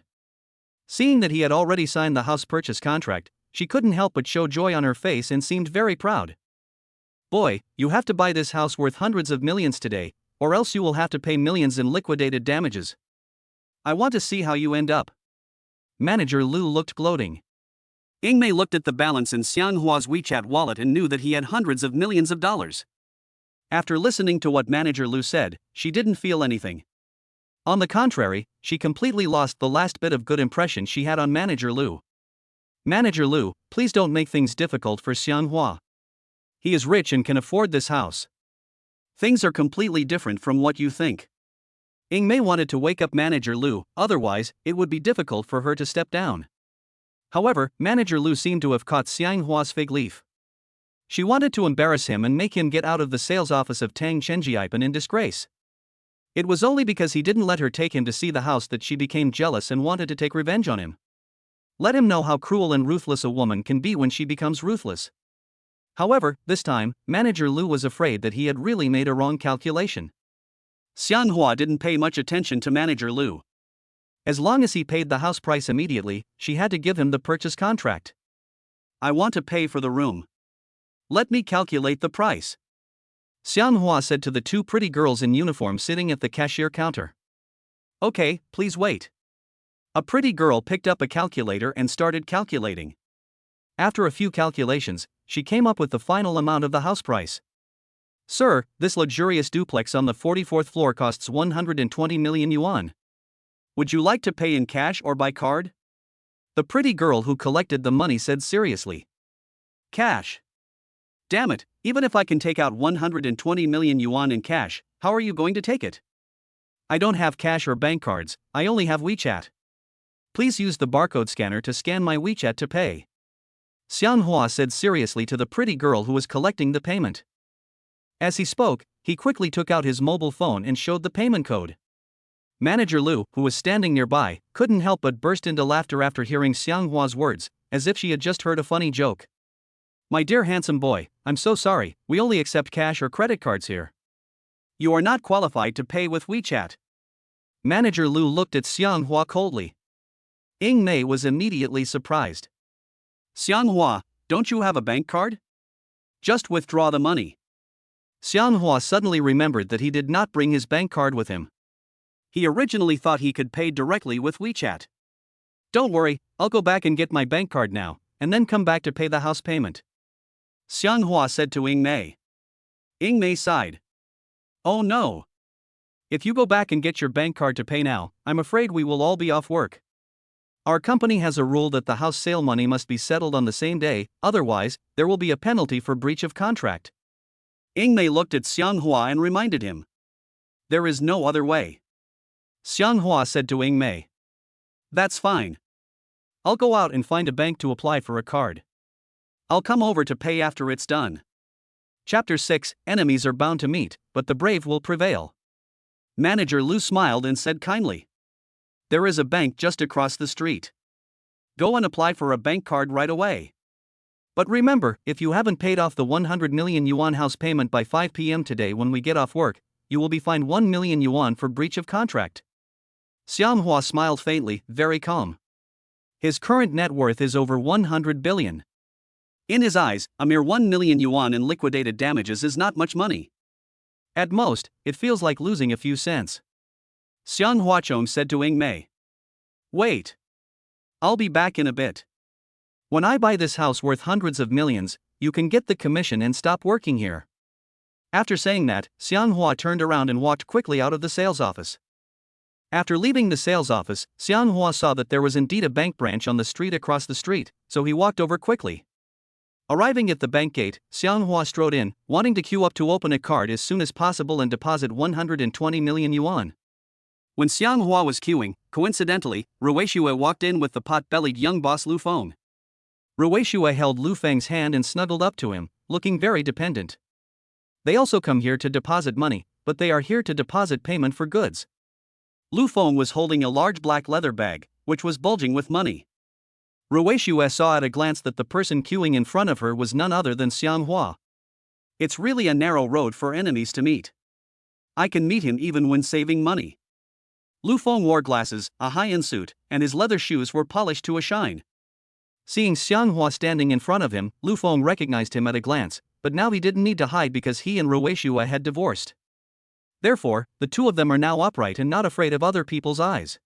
Seeing that he had already signed the house purchase contract, she couldn't help but show joy on her face and seemed very proud. Boy, you have to buy this house worth hundreds of millions today, or else you will have to pay millions in liquidated damages. I want to see how you end up. Manager Lu looked gloating. Ingmei looked at the balance in Xianghua's WeChat wallet and knew that he had hundreds of millions of dollars. After listening to what Manager Lu said, she didn't feel anything. On the contrary, she completely lost the last bit of good impression she had on Manager Lu. Manager Lu, please don't make things difficult for Xianghua. He is rich and can afford this house. Things are completely different from what you think. Ying Mei wanted to wake up Manager Lu, otherwise, it would be difficult for her to step down. However, Manager Lu seemed to have caught Xianghua's fig leaf. She wanted to embarrass him and make him get out of the sales office of Tang Chenjiaipan in disgrace. It was only because he didn't let her take him to see the house that she became jealous and wanted to take revenge on him. Let him know how cruel and ruthless a woman can be when she becomes ruthless. However, this time, Manager Lu was afraid that he had really made a wrong calculation. Xianghua didn't pay much attention to Manager Lu. As long as he paid the house price immediately, she had to give him the purchase contract. I want to pay for the room. Let me calculate the price, Xianghua said to the two pretty girls in uniform sitting at the cashier counter. Okay, please wait. A pretty girl picked up a calculator and started calculating. After a few calculations, she came up with the final amount of the house price. Sir, this luxurious duplex on the 44th floor costs 120 million yuan. Would you like to pay in cash or by card? The pretty girl who collected the money said seriously. Cash. Damn it, even if I can take out 120 million yuan in cash, how are you going to take it? I don't have cash or bank cards, I only have WeChat. Please use the barcode scanner to scan my WeChat to pay. Xianghua said seriously to the pretty girl who was collecting the payment. As he spoke, he quickly took out his mobile phone and showed the payment code. Manager Lu, who was standing nearby, couldn't help but burst into laughter after hearing Xianghua's words, as if she had just heard a funny joke. My dear handsome boy, I'm so sorry, we only accept cash or credit cards here. You are not qualified to pay with WeChat. Manager Lu looked at Xianghua coldly. Ying Mei was immediately surprised. Xianghua, don't you have a bank card? Just withdraw the money. Xianghua suddenly remembered that he did not bring his bank card with him. He originally thought he could pay directly with WeChat. Don't worry, I'll go back and get my bank card now, and then come back to pay the house payment, Xianghua said to Ying Mei. Ying Mei sighed. Oh no. If you go back and get your bank card to pay now, I'm afraid we will all be off work. Our company has a rule that the house sale money must be settled on the same day, otherwise, there will be a penalty for breach of contract. Ying Mei looked at Xianghua and reminded him. There is no other way. Xianghua said to Ying Mei. That's fine. I'll go out and find a bank to apply for a card. I'll come over to pay after it's done. Chapter 6, Enemies are bound to meet, but the brave will prevail. Manager Lu smiled and said kindly. There is a bank just across the street. Go and apply for a bank card right away. But remember, if you haven't paid off the 100 million yuan house payment by 5 p.m. today when we get off work, you will be fined 1 million yuan for breach of contract. Xianghua smiled faintly, very calm. His current net worth is over 100 billion. In his eyes, a mere 1 million yuan in liquidated damages is not much money. At most, it feels like losing a few cents. Xianghua Chong said to Ying Mei. Wait. I'll be back in a bit. When I buy this house worth hundreds of millions, you can get the commission and stop working here. After saying that, Xianghua turned around and walked quickly out of the sales office. After leaving the sales office, Xianghua saw that there was indeed a bank branch on the street across the street, so he walked over quickly. Arriving at the bank gate, Xianghua strode in, wanting to queue up to open a card as soon as possible and deposit 120 million yuan. When Xianghua was queuing, coincidentally, Ruishue walked in with the pot-bellied young boss Lu Feng. Ruishue held Lu Feng's hand and snuggled up to him, looking very dependent. They also come here to deposit money, but they are here to deposit payment for goods. Lu Feng was holding a large black leather bag, which was bulging with money. Ruishue saw at a glance that the person queuing in front of her was none other than Xianghua. It's really a narrow road for enemies to meet. I can meet him even when saving money. Lu Feng wore glasses, a high-end suit, and his leather shoes were polished to a shine. Seeing Xianghua standing in front of him, Lu Feng recognized him at a glance, but now he didn't need to hide because he and Ruishue had divorced. Therefore, the two of them are now upright and not afraid of other people's eyes.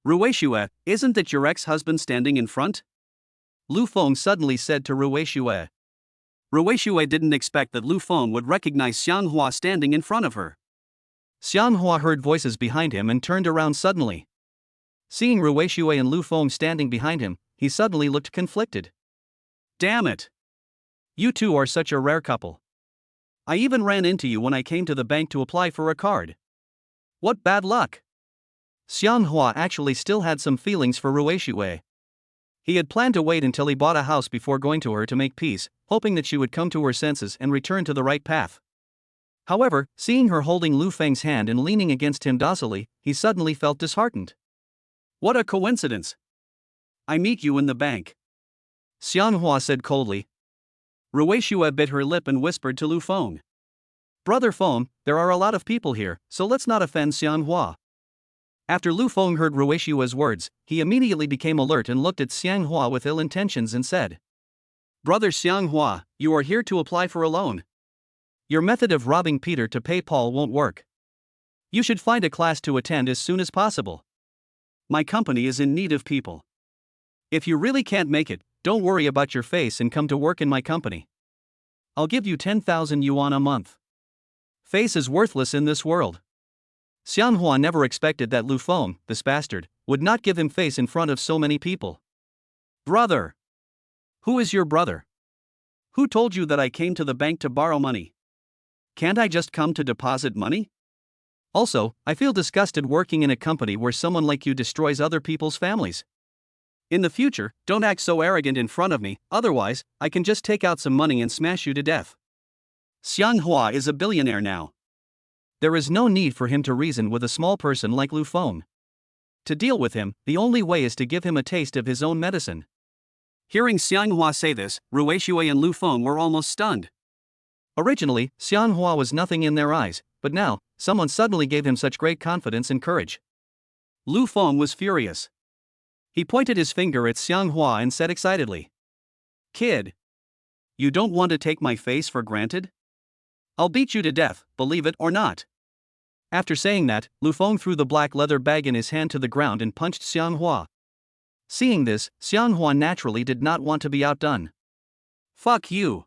Ruishue, isn't that your ex-husband standing in front? Lu Feng suddenly said to Ruishue. Ruishue didn't expect that Lu Feng would recognize Xianghua standing in front of her. Xianghua heard voices behind him and turned around suddenly. Seeing Ruishue and Lu Feng standing behind him, he suddenly looked conflicted. Damn it! You two are such a rare couple. I even ran into you when I came to the bank to apply for a card. What bad luck! Xianghua actually still had some feelings for Rueishue. He had planned to wait until he bought a house before going to her to make peace, hoping that she would come to her senses and return to the right path. However, seeing her holding Lu Feng's hand and leaning against him docilely, he suddenly felt disheartened. What a coincidence! I meet you in the bank, Xianghua said coldly. Rueishue bit her lip and whispered to Lu Feng. Brother Feng, there are a lot of people here, so let's not offend Xianghua. After Lu Feng heard Rueishue's words, he immediately became alert and looked at Xianghua with ill intentions and said, Brother Xianghua, you are here to apply for a loan. Your method of robbing Peter to pay Paul won't work. You should find a class to attend as soon as possible. My company is in need of people. If you really can't make it, don't worry about your face and come to work in my company. I'll give you 10,000 yuan a month. Face is worthless in this world. Xianghua never expected that Lu Feng, this bastard, would not give him face in front of so many people. Brother! Who is your brother? Who told you that I came to the bank to borrow money? Can't I just come to deposit money? Also, I feel disgusted working in a company where someone like you destroys other people's families. In the future, don't act so arrogant in front of me, otherwise, I can just take out some money and smash you to death. Xianghua is a billionaire now. There is no need for him to reason with a small person like Lu Feng. To deal with him, the only way is to give him a taste of his own medicine. Hearing Xianghua say this, Rueishue and Lu Feng were almost stunned. Originally, Xianghua was nothing in their eyes, but now, someone suddenly gave him such great confidence and courage. Lu Feng was furious. He pointed his finger at Xianghua and said excitedly, Kid! You don't want to take my face for granted? I'll beat you to death, believe it or not. After saying that, Lu Feng threw the black leather bag in his hand to the ground and punched Xianghua. Seeing this, Xianghua naturally did not want to be outdone. Fuck you!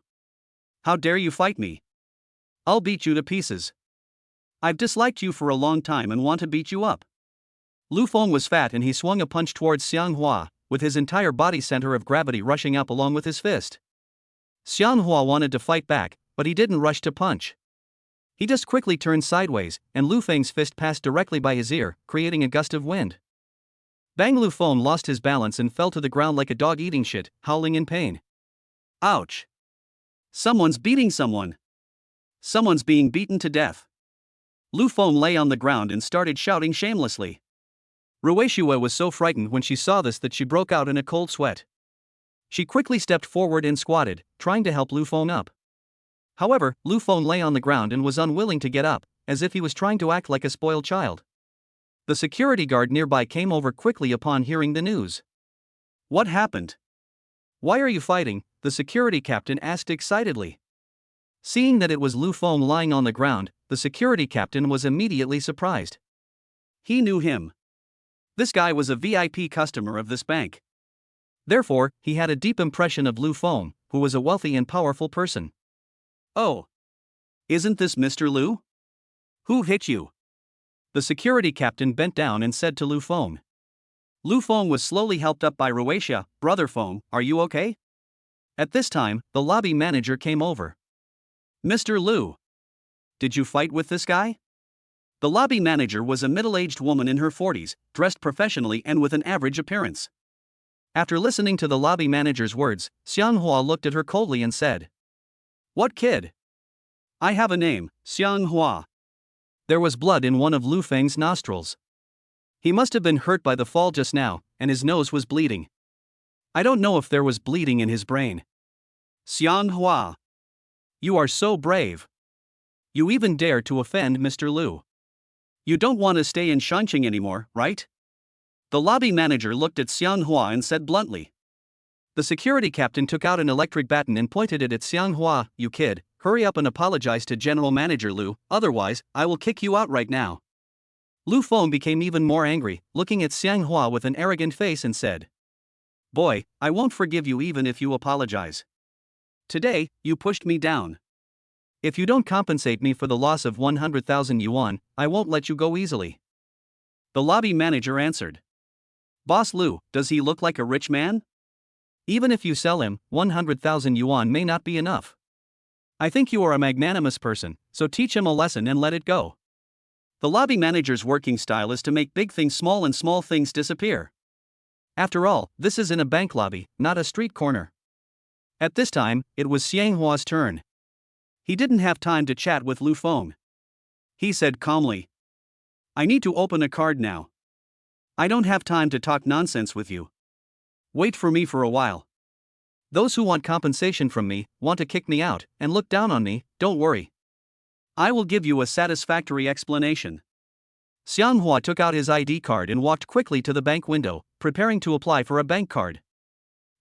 How dare you fight me? I'll beat you to pieces. I've disliked you for a long time and want to beat you up. Lu Feng was fat and he swung a punch towards Xianghua, with his entire body center of gravity rushing up along with his fist. Xianghua wanted to fight back, but he didn't rush to punch. He just quickly turned sideways, and Lu Feng's fist passed directly by his ear, creating a gust of wind. Bang! Lu Feng lost his balance and fell to the ground like a dog eating shit, howling in pain. Ouch! Someone's beating someone. Someone's being beaten to death. Lu Feng lay on the ground and started shouting shamelessly. Rueishue was so frightened when she saw this that she broke out in a cold sweat. She quickly stepped forward and squatted, trying to help Lu Feng up. However, Lu Feng lay on the ground and was unwilling to get up, as if he was trying to act like a spoiled child. The security guard nearby came over quickly upon hearing the news. What happened? Why are you fighting? The security captain asked excitedly. Seeing that it was Lu Feng lying on the ground, the security captain was immediately surprised. He knew him. This guy was a VIP customer of this bank. Therefore, he had a deep impression of Lu Feng, who was a wealthy and powerful person. Oh. Isn't this Mr. Lu? Who hit you? The security captain bent down and said to Lu Feng. Lu Feng was slowly helped up by Rueishue. Brother Feng, are you okay? At this time, the lobby manager came over. Mr. Lu. Did you fight with this guy? The lobby manager was a middle-aged woman in her 40s, dressed professionally and with an average appearance. After listening to the lobby manager's words, Xianghua looked at her coldly and said, What kid? I have a name, Xianghua. There was blood in one of Lu Feng's nostrils. He must have been hurt by the fall just now, and his nose was bleeding. I don't know if there was bleeding in his brain. Xianghua. You are so brave. You even dare to offend Mr. Lu. You don't want to stay in Shanqing anymore, right? The lobby manager looked at Xianghua and said bluntly. The security captain took out an electric baton and pointed it at Xianghua. You kid, hurry up and apologize to General Manager Lu, otherwise, I will kick you out right now. Lu Feng became even more angry, looking at Xianghua with an arrogant face and said, Boy, I won't forgive you even if you apologize. Today, you pushed me down. If you don't compensate me for the loss of 100,000 yuan, I won't let you go easily. The lobby manager answered. Boss Lu, does he look like a rich man? Even if you sell him, 100,000 yuan may not be enough. I think you are a magnanimous person, so teach him a lesson and let it go. The lobby manager's working style is to make big things small and small things disappear. After all, this is in a bank lobby, not a street corner. At this time, it was Xianghua's turn. He didn't have time to chat with Lu Feng. He said calmly, "I need to open a card now. I don't have time to talk nonsense with you. Wait for me for a while. Those who want compensation from me, want to kick me out, and look down on me, don't worry. I will give you a satisfactory explanation." Xianghua took out his ID card and walked quickly to the bank window, preparing to apply for a bank card.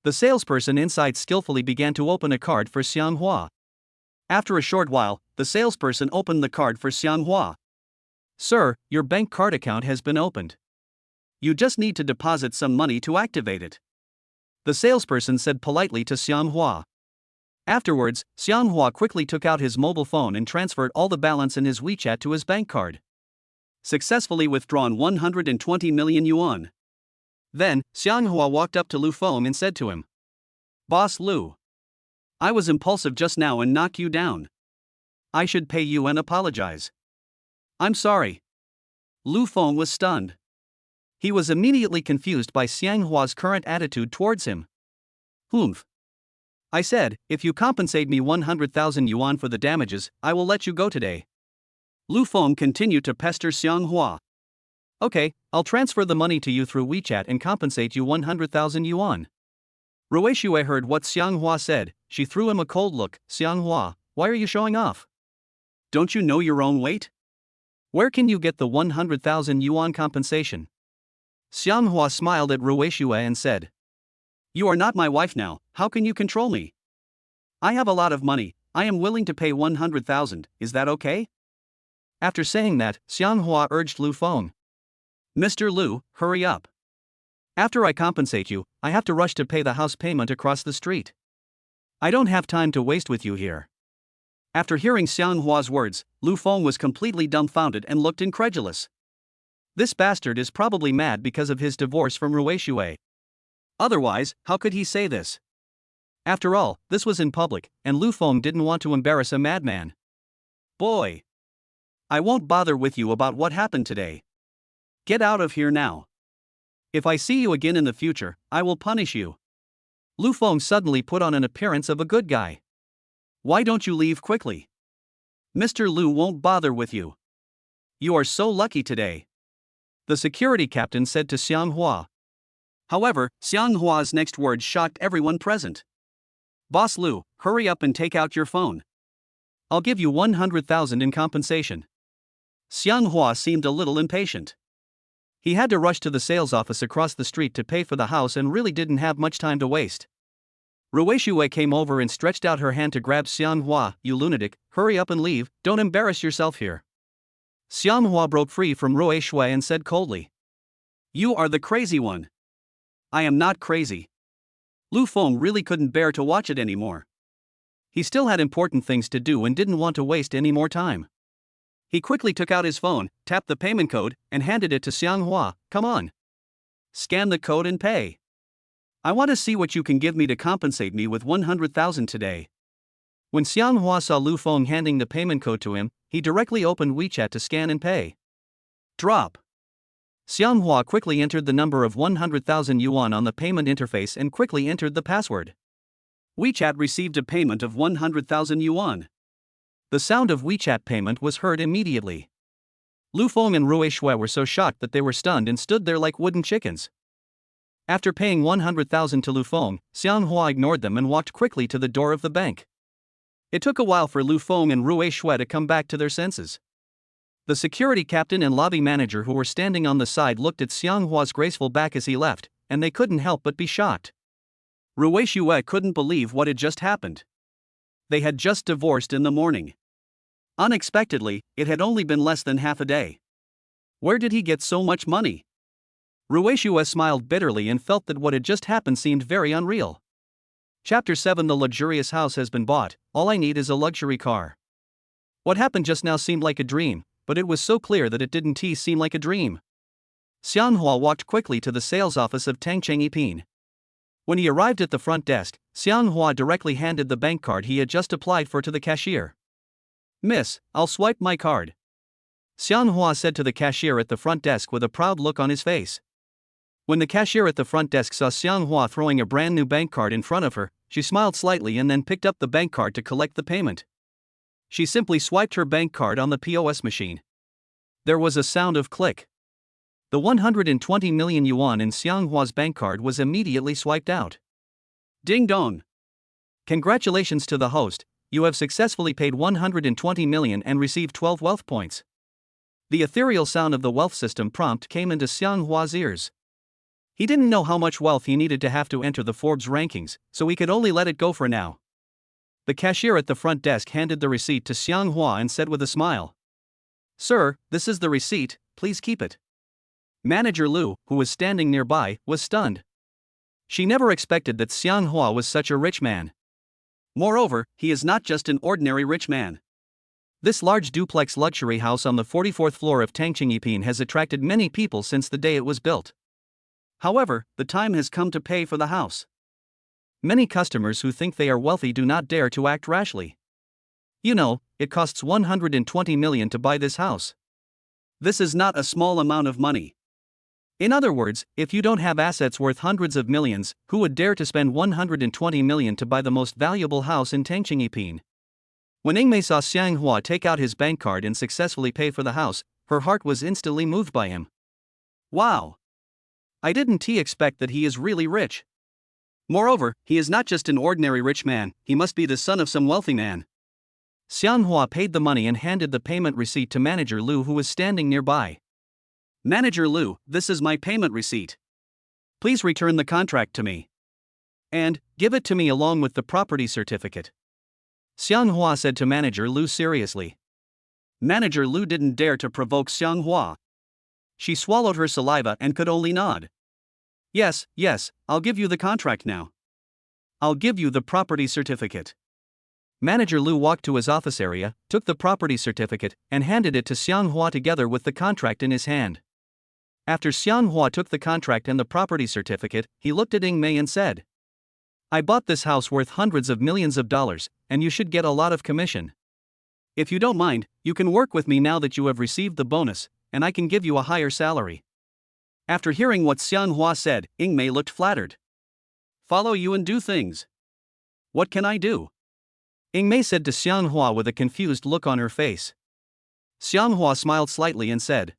The salesperson inside skillfully began to open a card for Xianghua. After a short while, the salesperson opened the card for Xianghua. "Sir, your bank card account has been opened. You just need to deposit some money to activate it," the salesperson said politely to Xianghua. Afterwards, Xianghua quickly took out his mobile phone and transferred all the balance in his WeChat to his bank card. Successfully withdrawn 120 million yuan. Then, Xianghua walked up to Lu Feng and said to him, "Boss Lu, I was impulsive just now and knocked you down. I should pay you and apologize. I'm sorry." Lu Feng was stunned. He was immediately confused by Xianghua's current attitude towards him. "Humph. I said, if you compensate me 100,000 yuan for the damages, I will let you go today." Lu Feng continued to pester Xianghua. "Okay, I'll transfer the money to you through WeChat and compensate you 100,000 yuan. Ruixue heard what Xianghua said. She threw him a cold look. "Xianghua, why are you showing off? Don't you know your own weight? Where can you get the 100,000 yuan compensation?" Xianghua smiled at Ruixue and said, "You are not my wife now, how can you control me? I have a lot of money, I am willing to pay 100,000, is that okay?" After saying that, Xianghua urged Lu Feng, "Mr. Lu, hurry up. After I compensate you, I have to rush to pay the house payment across the street. I don't have time to waste with you here." After hearing Xianghua's words, Lu Feng was completely dumbfounded and looked incredulous. This bastard is probably mad because of his divorce from Ruixue. Otherwise, how could he say this? After all, this was in public, and Lu Feng didn't want to embarrass a madman. "Boy, I won't bother with you about what happened today. Get out of here now. If I see you again in the future, I will punish you." Lu Feng suddenly put on an appearance of a good guy. "Why don't you leave quickly? Mr. Lu won't bother with you. You are so lucky today," the security captain said to Xianghua. However, Xianghua's next words shocked everyone present. "Boss Lu, hurry up and take out your phone. I'll give you 100,000 in compensation." Xianghua seemed a little impatient. He had to rush to the sales office across the street to pay for the house and really didn't have much time to waste. Ruixue came over and stretched out her hand to grab Xianghua. "You lunatic, hurry up and leave, don't embarrass yourself here." Xianghua broke free from Ruixue and said coldly, "You are the crazy one." "I am not crazy." Lu Feng really couldn't bear to watch it anymore. He still had important things to do and didn't want to waste any more time. He quickly took out his phone, tapped the payment code, and handed it to Xianghua. "Come on. Scan the code and pay. I want to see what you can give me to compensate me with 100,000 today." When Xianghua saw Lu Feng handing the payment code to him, he directly opened WeChat to scan and pay. Drop. Xianghua quickly entered the number of 100,000 yuan on the payment interface and quickly entered the password. WeChat received a payment of 100,000 yuan. The sound of WeChat payment was heard immediately. Lu Feng and Ruixue were so shocked that they were stunned and stood there like wooden chickens. After paying 100,000 to Lu Feng, Xianghua ignored them and walked quickly to the door of the bank. It took a while for Lu Feng and Ruixue to come back to their senses. The security captain and lobby manager who were standing on the side looked at Xianghua's graceful back as he left, and they couldn't help but be shocked. Ruixue couldn't believe what had just happened. They had just divorced in the morning. Unexpectedly, it had only been less than half a day. Where did he get so much money? Ruixue smiled bitterly and felt that what had just happened seemed very unreal. Chapter 7. The luxurious house has been bought, all I need is a luxury car. What happened just now seemed like a dream, but it was so clear that it didn't seem like a dream. Xianghua walked quickly to the sales office of Tangcheng Yipin. When he arrived at the front desk, Xianghua directly handed the bank card he had just applied for to the cashier. Miss, I'll swipe my card, Xianghua said to the cashier at the front desk with a proud look on his face. When the cashier at the front desk saw Xianghua throwing a brand new bank card in front of her, she smiled slightly and then picked up the bank card to collect the payment. She simply swiped her bank card on the POS machine. There was a sound of click. The 120 million yuan in Xianghua's bank card was immediately swiped out. Ding dong. Congratulations to the host, you have successfully paid 120 million and received 12 wealth points. The ethereal sound of the wealth system prompt came into Xianghua's ears. He didn't know how much wealth he needed to have to enter the Forbes rankings, so he could only let it go for now. The cashier at the front desk handed the receipt to Xianghua and said with a smile, "Sir, this is the receipt, please keep it." Manager Lu, who was standing nearby, was stunned. She never expected that Xianghua was such a rich man. Moreover, he is not just an ordinary rich man. This large duplex luxury house on the 44th floor of Tangqingyipin has attracted many people since the day it was built. However, the time has come to pay for the house. Many customers who think they are wealthy do not dare to act rashly. You know, it costs 120 million to buy this house. This is not a small amount of money. In other words, if you don't have assets worth hundreds of millions, who would dare to spend 120 million to buy the most valuable house in Tangqingyipin? When Yingmei saw Xianghua take out his bank card and successfully pay for the house, her heart was instantly moved by him. Wow! I didn't expect that he is really rich. Moreover, he is not just an ordinary rich man, he must be the son of some wealthy man. Xianghua paid the money and handed the payment receipt to Manager Lu, who was standing nearby. Manager Lu, this is my payment receipt. Please return the contract to me. And, give it to me along with the property certificate. Xianghua said to Manager Lu seriously. Manager Lu didn't dare to provoke Xianghua. She swallowed her saliva and could only nod. Yes, I'll give you the contract now. I'll give you the property certificate. Manager Lu walked to his office area, took the property certificate, and handed it to Xianghua together with the contract in his hand. After Xianghua took the contract and the property certificate, he looked at Yingmei and said, "I bought this house worth hundreds of millions of dollars, and you should get a lot of commission. If you don't mind, you can work with me now that you have received the bonus, and I can give you a higher salary." After hearing what Xianghua said, Yingmei looked flattered. Follow you and do things. What can I do? Yingmei said to Xianghua with a confused look on her face. Xianghua smiled slightly and said,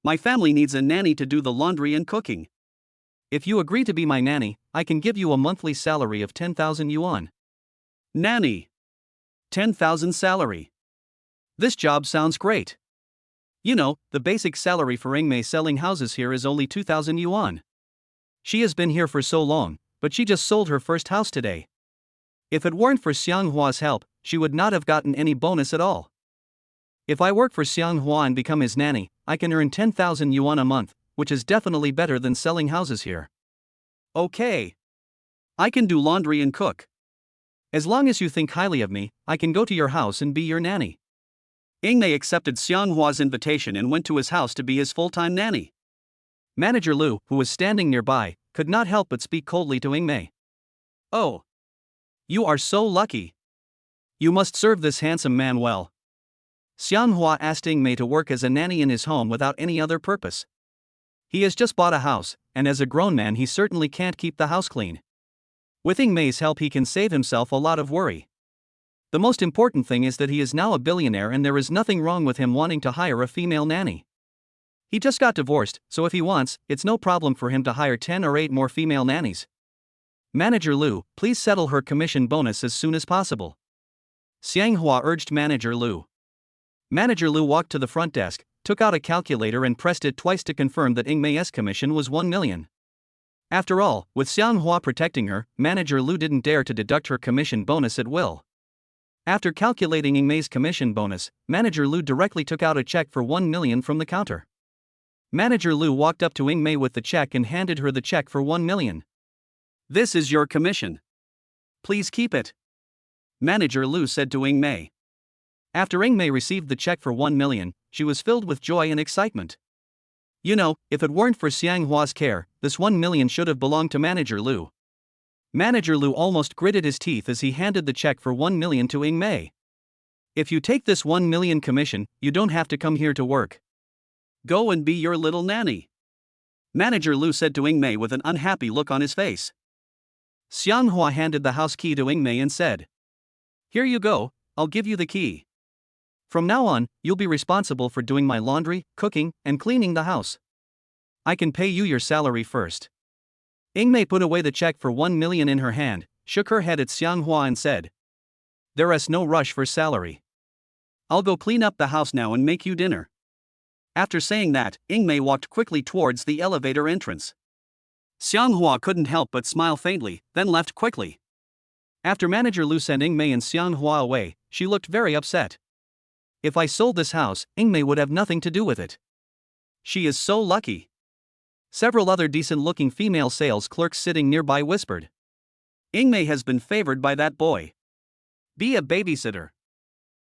My family needs a nanny to do the laundry and cooking. If you agree to be my nanny, I can give you a monthly salary of 10,000 yuan. Nanny. 10,000 salary. This job sounds great. You know, the basic salary for Yingmei selling houses here is only 2,000 yuan. She has been here for so long, but she just sold her first house today. If it weren't for Xianghua's help, she would not have gotten any bonus at all. If I work for Xianghua and become his nanny, I can earn 10,000 yuan a month, which is definitely better than selling houses here. Okay. I can do laundry and cook. As long as you think highly of me, I can go to your house and be your nanny. Yingmei accepted Xianghua's invitation and went to his house to be his full-time nanny. Manager Lu, who was standing nearby, could not help but speak coldly to Yingmei. Oh. You are so lucky. You must serve this handsome man well. Xianghua asked Yingmei to work as a nanny in his home without any other purpose. He has just bought a house, and as a grown man he certainly can't keep the house clean. With Yingmei's help he can save himself a lot of worry. The most important thing is that he is now a billionaire and there is nothing wrong with him wanting to hire a female nanny. He just got divorced, so if he wants, it's no problem for him to hire 10 or 8 more female nannies. Manager Lu, please settle her commission bonus as soon as possible. Xianghua urged Manager Lu. Manager Lu walked to the front desk, took out a calculator and pressed it twice to confirm that Yingmei's commission was 1 million. After all, with Xianghua protecting her, Manager Lu didn't dare to deduct her commission bonus at will. After calculating Yingmei's commission bonus, Manager Lu directly took out a check for 1 million from the counter. Manager Lu walked up to Yingmei with the check and handed her the check for 1 million. This is your commission. Please keep it. Manager Lu said to Yingmei. After Yingmei received the check for 1 million, she was filled with joy and excitement. You know, if it weren't for Xianghua's care, this 1 million should have belonged to Manager Lu. Manager Lu almost gritted his teeth as he handed the check for 1 million to Ing Mei. If you take this 1 million commission, you don't have to come here to work. Go and be your little nanny. Manager Lu said to Ing Mei with an unhappy look on his face. Xianghua handed the house key to Ing Mei and said, "Here you go, I'll give you the key. From now on, you'll be responsible for doing my laundry, cooking, and cleaning the house. I can pay you your salary first." Ing Mei put away the check for 1 million in her hand, shook her head at Xianghua and said, "There is no rush for salary. I'll go clean up the house now and make you dinner." After saying that, Ing Mei walked quickly towards the elevator entrance. Xianghua couldn't help but smile faintly, then left quickly. After Manager Lu sent Ing Mei and Xianghua away, she looked very upset. If I sold this house, Ing Mei would have nothing to do with it. She is so lucky. Several other decent-looking female sales clerks sitting nearby whispered. Ing Mei has been favored by that boy. Be a babysitter.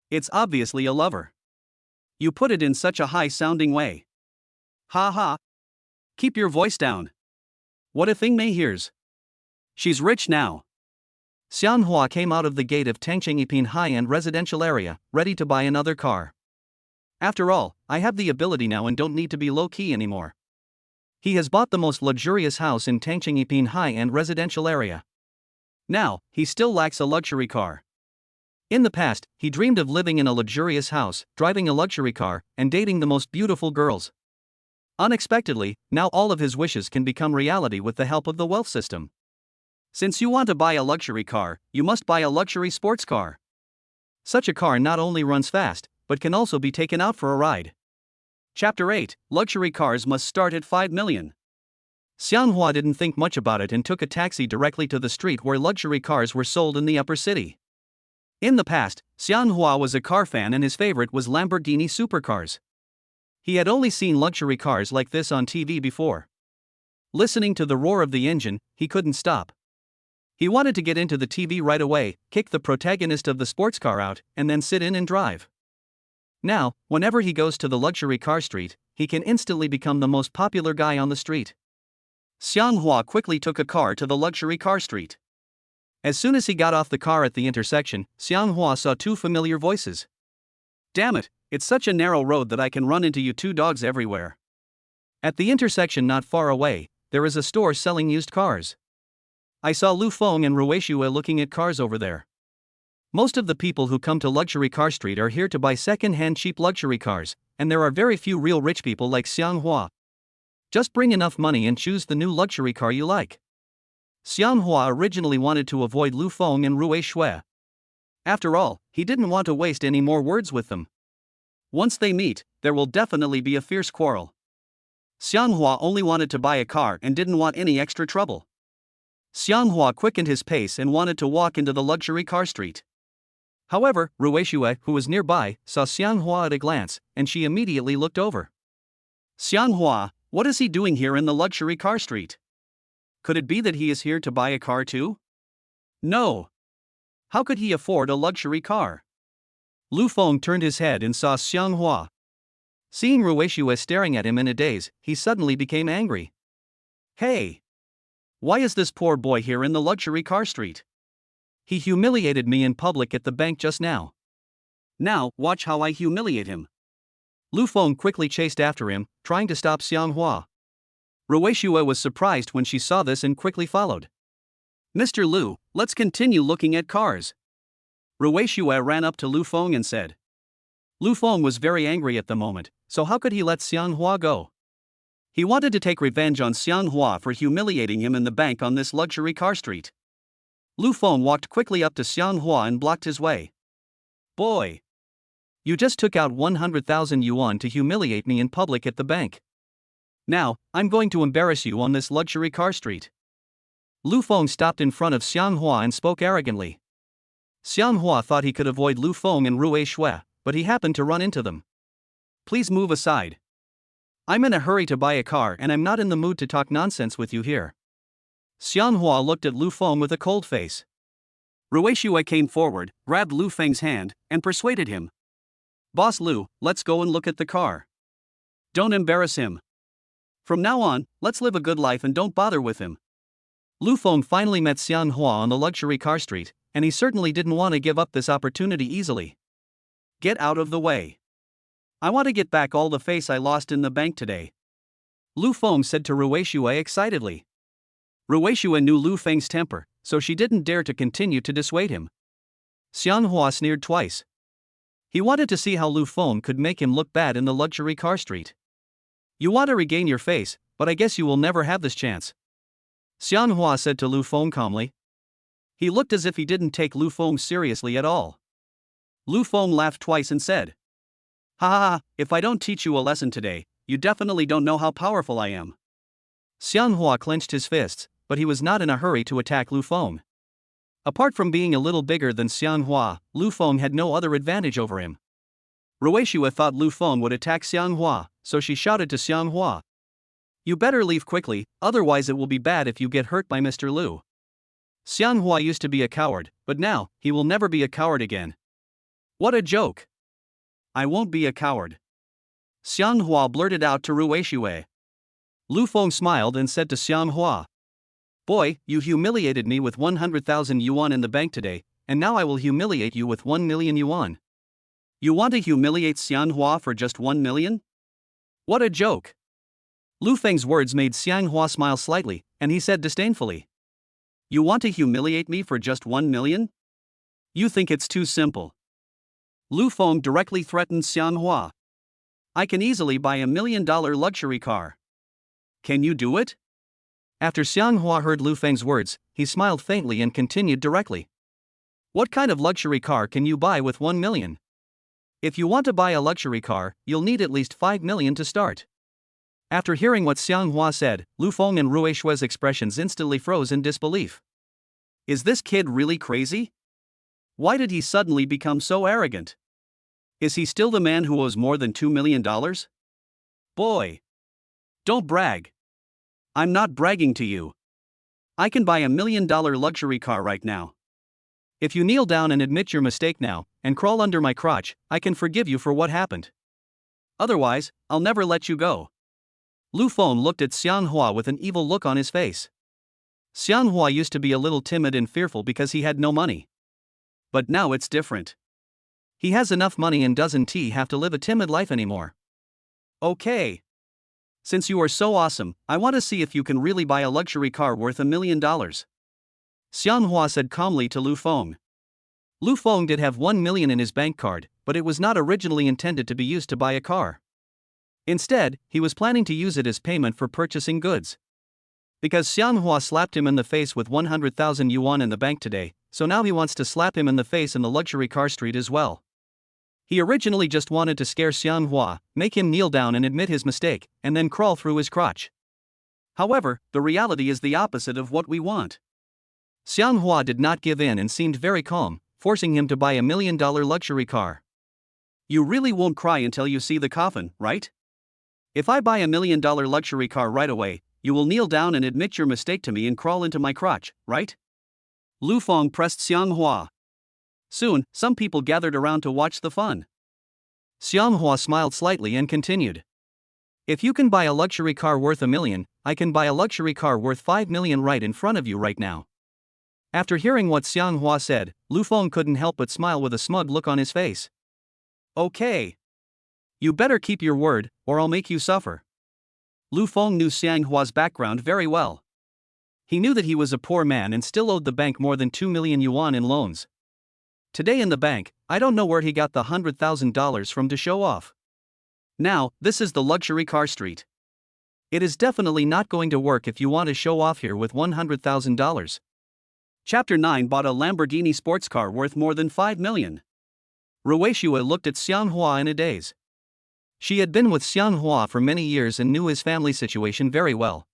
It's obviously a lover. You put it in such a high-sounding way. Ha ha. Keep your voice down. What if Ing Mei hears? She's rich now. Xianghua came out of the gate of Tangqing high-end residential area, ready to buy another car. After all, I have the ability now and don't need to be low-key anymore. He has bought the most luxurious house in Tangqing high-end residential area. Now, he still lacks a luxury car. In the past, he dreamed of living in a luxurious house, driving a luxury car, and dating the most beautiful girls. Unexpectedly, now all of his wishes can become reality with the help of the wealth system. Since you want to buy a luxury car, you must buy a luxury sports car. Such a car not only runs fast, but can also be taken out for a ride. Chapter 8, Luxury Cars Must Start at 5 million. Xianghua didn't think much about it and took a taxi directly to the street where luxury cars were sold in the upper city. In the past, Xianghua was a car fan and his favorite was Lamborghini supercars. He had only seen luxury cars like this on TV before. Listening to the roar of the engine, he couldn't stop. He wanted to get into the TV right away, kick the protagonist of the sports car out, and then sit in and drive. Now, whenever he goes to the luxury car street, he can instantly become the most popular guy on the street. Xianghua quickly took a car to the luxury car street. As soon as he got off the car at the intersection, Xianghua saw two familiar voices. Damn it, it's such a narrow road that I can run into you two dogs everywhere. At the intersection not far away, there is a store selling used cars. I saw Lu Feng and Ruishue looking at cars over there. Most of the people who come to Luxury Car Street are here to buy second-hand cheap luxury cars, and there are very few real rich people like Xianghua. Just bring enough money and choose the new luxury car you like. Xianghua originally wanted to avoid Lu Feng and Ruishue. After all, he didn't want to waste any more words with them. Once they meet, there will definitely be a fierce quarrel. Xianghua only wanted to buy a car and didn't want any extra trouble. Xianghua quickened his pace and wanted to walk into the luxury car street. However, Ruishue, who was nearby, saw Xianghua at a glance, and she immediately looked over. Xianghua, what is he doing here in the luxury car street? Could it be that he is here to buy a car too? No. How could he afford a luxury car? Lu Feng turned his head and saw Xianghua. Seeing Ruishue staring at him in a daze, he suddenly became angry. Hey! Why is this poor boy here in the luxury car street? He humiliated me in public at the bank just now. Now, watch how I humiliate him. Lu Feng quickly chased after him, trying to stop Xianghua. Ruishue was surprised when she saw this and quickly followed. Mr. Lu, let's continue looking at cars. Ruishue ran up to Lu Feng and said. Lu Feng was very angry at the moment, so how could he let Xianghua go? He wanted to take revenge on Xianghua for humiliating him in the bank on this luxury car street. Lu Feng walked quickly up to Xianghua and blocked his way. Boy! You just took out 100,000 yuan to humiliate me in public at the bank. Now, I'm going to embarrass you on this luxury car street. Lu Feng stopped in front of Xianghua and spoke arrogantly. Xianghua thought he could avoid Lu Feng and Ruishue, but he happened to run into them. Please move aside. I'm in a hurry to buy a car and I'm not in the mood to talk nonsense with you here. Xianghua looked at Lu Feng with a cold face. Ruishue came forward, grabbed Lu Feng's hand, and persuaded him. Boss Lu, let's go and look at the car. Don't embarrass him. From now on, let's live a good life and don't bother with him. Lu Feng finally met Xiang Hua on the luxury car street, and he certainly didn't want to give up this opportunity easily. Get out of the way. I want to get back all the face I lost in the bank today, Lu Feng said to Rueishue excitedly. Rueishue knew Lu Feng's temper, so she didn't dare to continue to dissuade him. Xiang Hua sneered twice. He wanted to see how Lu Feng could make him look bad in the luxury car street. You want to regain your face, but I guess you will never have this chance, Xiang Hua said to Lu Feng calmly. He looked as if he didn't take Lu Feng seriously at all. Lu Feng laughed twice and said, "Ha ha ha, if I don't teach you a lesson today, you definitely don't know how powerful I am." Xiang Hua clenched his fists, but he was not in a hurry to attack Lu Feng. Apart from being a little bigger than Xiang Hua, Lu Feng had no other advantage over him. Rueishue thought Lu Feng would attack Xiang Hua, so she shouted to Xiang Hua, "You better leave quickly, otherwise it will be bad if you get hurt by Mr. Lu." Xiang Hua used to be a coward, but now, he will never be a coward again. What a joke! I won't be a coward, Xiang Hua blurted out to Rueishue. Lu Feng smiled and said to Xiang Hua, "Boy, you humiliated me with 100,000 yuan in the bank today, and now I will humiliate you with 1 million yuan. You want to humiliate Xiang Hua for just 1 million? What a joke!" Lu Feng's words made Xiang Hua smile slightly, and he said disdainfully, "You want to humiliate me for just 1 million? You think it's too simple." Lu Feng directly threatened Xiang Hua. "I can easily buy $1 million luxury car. Can you do it?" After Xiang Hua heard Lu Feng's words, he smiled faintly and continued directly. "What kind of luxury car can you buy with 1 million? If you want to buy a luxury car, you'll need at least 5 million to start." After hearing what Xiang Hua said, Lu Feng and Rueishue's expressions instantly froze in disbelief. Is this kid really crazy? Why did he suddenly become so arrogant? Is he still the man who owes more than $2 million? Boy! Don't brag. I'm not bragging to you. I can buy $1 million luxury car right now. If you kneel down and admit your mistake now, and crawl under my crotch, I can forgive you for what happened. Otherwise, I'll never let you go. Lu Feng looked at Xiang Hua with an evil look on his face. Xiang Hua used to be a little timid and fearful because he had no money. But now it's different. He has enough money and doesn't have to live a timid life anymore. Okay. Since you are so awesome, I want to see if you can really buy a luxury car worth $1 million. Xiang Hua said calmly to Lu Feng. Lu Feng did have 1 million in his bank card, but it was not originally intended to be used to buy a car. Instead, he was planning to use it as payment for purchasing goods. Because Xiang Hua slapped him in the face with 100,000 yuan in the bank today, so now he wants to slap him in the face in the luxury car street as well. He originally just wanted to scare Xiang Hua, make him kneel down and admit his mistake, and then crawl through his crotch. However, the reality is the opposite of what we want. Xiang Hua did not give in and seemed very calm, forcing him to buy $1 million luxury car. You really won't cry until you see the coffin, right? If I buy $1 million luxury car right away, you will kneel down and admit your mistake to me and crawl into my crotch, right? Lu Feng pressed Xiang Hua. Soon, some people gathered around to watch the fun. Xiang Hua smiled slightly and continued. If you can buy a luxury car worth $1 million, I can buy a luxury car worth 5 million right in front of you right now. After hearing what Xiang Hua said, Lu Feng couldn't help but smile with a smug look on his face. Okay. You better keep your word, or I'll make you suffer. Lu Feng knew Xiang Hua's background very well. He knew that he was a poor man and still owed the bank more than 2 million yuan in loans. Today in the bank, I don't know where he got the $100,000 from to show off. Now, this is the luxury car street. It is definitely not going to work if you want to show off here with $100,000. Chapter 9 bought a Lamborghini sports car worth more than 5 million. Rueishue looked at Xiang Hua in a daze. She had been with Xiang Hua for many years and knew his family situation very well.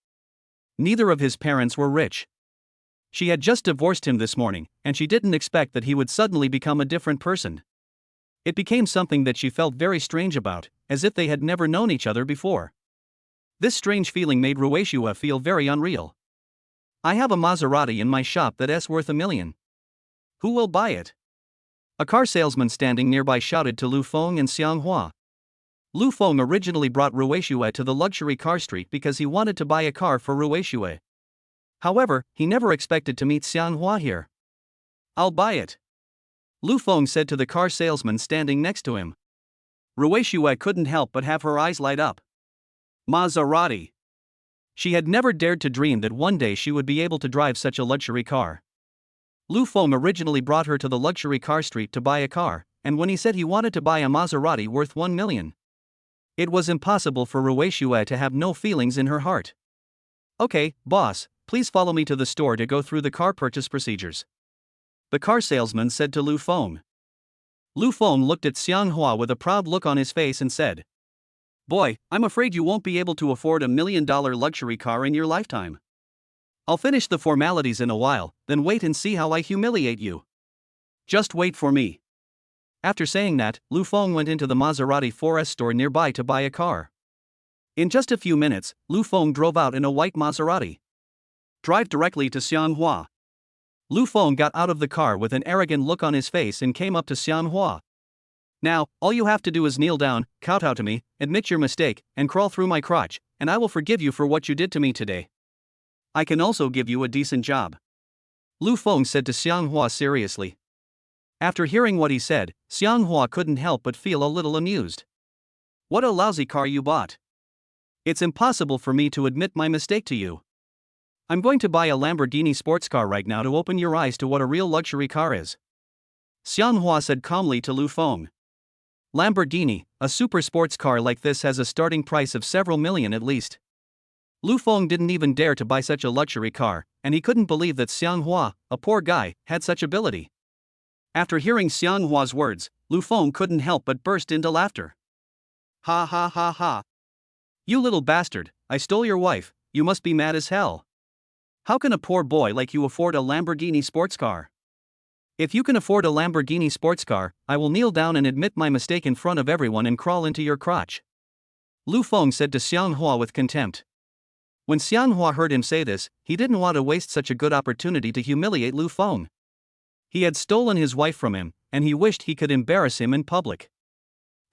Neither of his parents were rich. She had just divorced him this morning, and she didn't expect that he would suddenly become a different person. It became something that she felt very strange about, as if they had never known each other before. This strange feeling made Rueishue feel very unreal. I have a Maserati in my shop that's worth $1 million. Who will buy it? A car salesman standing nearby shouted to Lu Feng and Xiang Hua. Lu Feng originally brought Rueishue to the luxury car street because he wanted to buy a car for Rueishue. However, he never expected to meet Xianghua here. I'll buy it, Lu Feng said to the car salesman standing next to him. Rueishue couldn't help but have her eyes light up. Maserati. She had never dared to dream that one day she would be able to drive such a luxury car. Lu Feng originally brought her to the luxury car street to buy a car, and when he said he wanted to buy a Maserati worth 1 million, it was impossible for Rueishue to have no feelings in her heart. Okay, boss, please follow me to the store to go through the car purchase procedures, the car salesman said to Lu Feng. Lu Feng looked at Xianghua with a proud look on his face and said, Boy, I'm afraid you won't be able to afford a $1 million luxury car in your lifetime. I'll finish the formalities in a while, then wait and see how I humiliate you. Just wait for me. After saying that, Lu Feng went into the Maserati 4S store nearby to buy a car. In just a few minutes, Lu Feng drove out in a white Maserati. Drive directly to Xianghua. Lu Feng got out of the car with an arrogant look on his face and came up to Xianghua. Now, all you have to do is kneel down, kowtow to me, admit your mistake, and crawl through my crotch, and I will forgive you for what you did to me today. I can also give you a decent job, Lu Feng said to Xianghua seriously. After hearing what he said, Xianghua couldn't help but feel a little amused. What a lousy car you bought. It's impossible for me to admit my mistake to you. I'm going to buy a Lamborghini sports car right now to open your eyes to what a real luxury car is, Xianghua said calmly to Lu Feng. Lamborghini, a super sports car like this has a starting price of several million at least. Lu Feng didn't even dare to buy such a luxury car, and he couldn't believe that Xianghua, a poor guy, had such ability. After hearing Xianghua's words, Lu Feng couldn't help but burst into laughter. Ha ha ha ha. You little bastard, I stole your wife, you must be mad as hell. How can a poor boy like you afford a Lamborghini sports car? If you can afford a Lamborghini sports car, I will kneel down and admit my mistake in front of everyone and crawl into your crotch, Lu Feng said to Xianghua with contempt. When Xianghua heard him say this, he didn't want to waste such a good opportunity to humiliate Lu Feng. He had stolen his wife from him, and he wished he could embarrass him in public.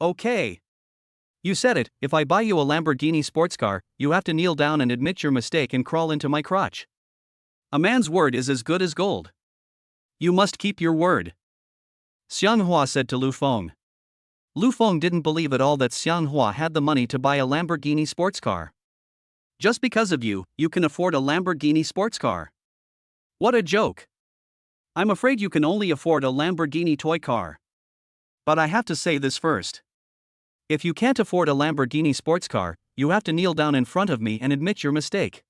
Okay. You said it, if I buy you a Lamborghini sports car, you have to kneel down and admit your mistake and crawl into my crotch. A man's word is as good as gold. You must keep your word, Xianghua said to Lu Feng. Lu Feng didn't believe at all that Xianghua had the money to buy a Lamborghini sports car. Just because of you, you can afford a Lamborghini sports car. What a joke. I'm afraid you can only afford a Lamborghini toy car. But I have to say this first. If you can't afford a Lamborghini sports car, you have to kneel down in front of me and admit your mistake.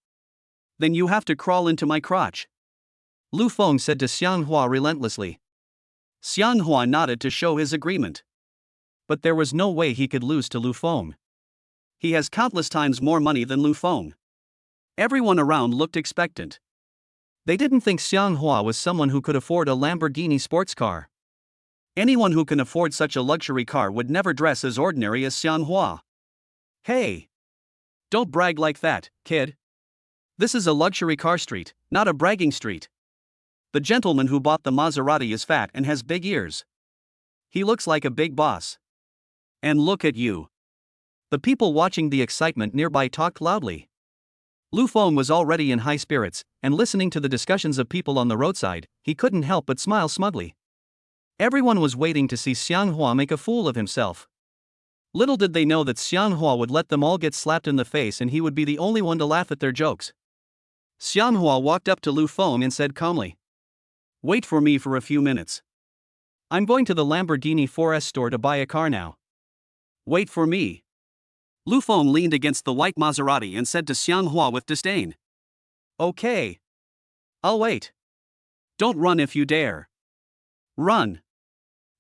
Then you have to crawl into my crotch, Lu Feng said to Xianghua relentlessly. Xianghua nodded to show his agreement. But there was no way he could lose to Lu Feng. He has countless times more money than Lu Feng. Everyone around looked expectant. They didn't think Xianghua was someone who could afford a Lamborghini sports car. Anyone who can afford such a luxury car would never dress as ordinary as Xianghua. Hey! Don't brag like that, kid. This is a luxury car street, not a bragging street. The gentleman who bought the Maserati is fat and has big ears. He looks like a big boss. And look at you. The people watching the excitement nearby talked loudly. Lu Feng was already in high spirits, and listening to the discussions of people on the roadside, he couldn't help but smile smugly. Everyone was waiting to see Xianghua make a fool of himself. Little did they know that Xianghua would let them all get slapped in the face and he would be the only one to laugh at their jokes. Xianghua walked up to Lu Feng and said calmly, "Wait for me for a few minutes. I'm going to the Lamborghini 4S store to buy a car now." "Wait for me." Lu Feng leaned against the white Maserati and said to Xianghua with disdain, "Okay. I'll wait." "Don't run if you dare. Run."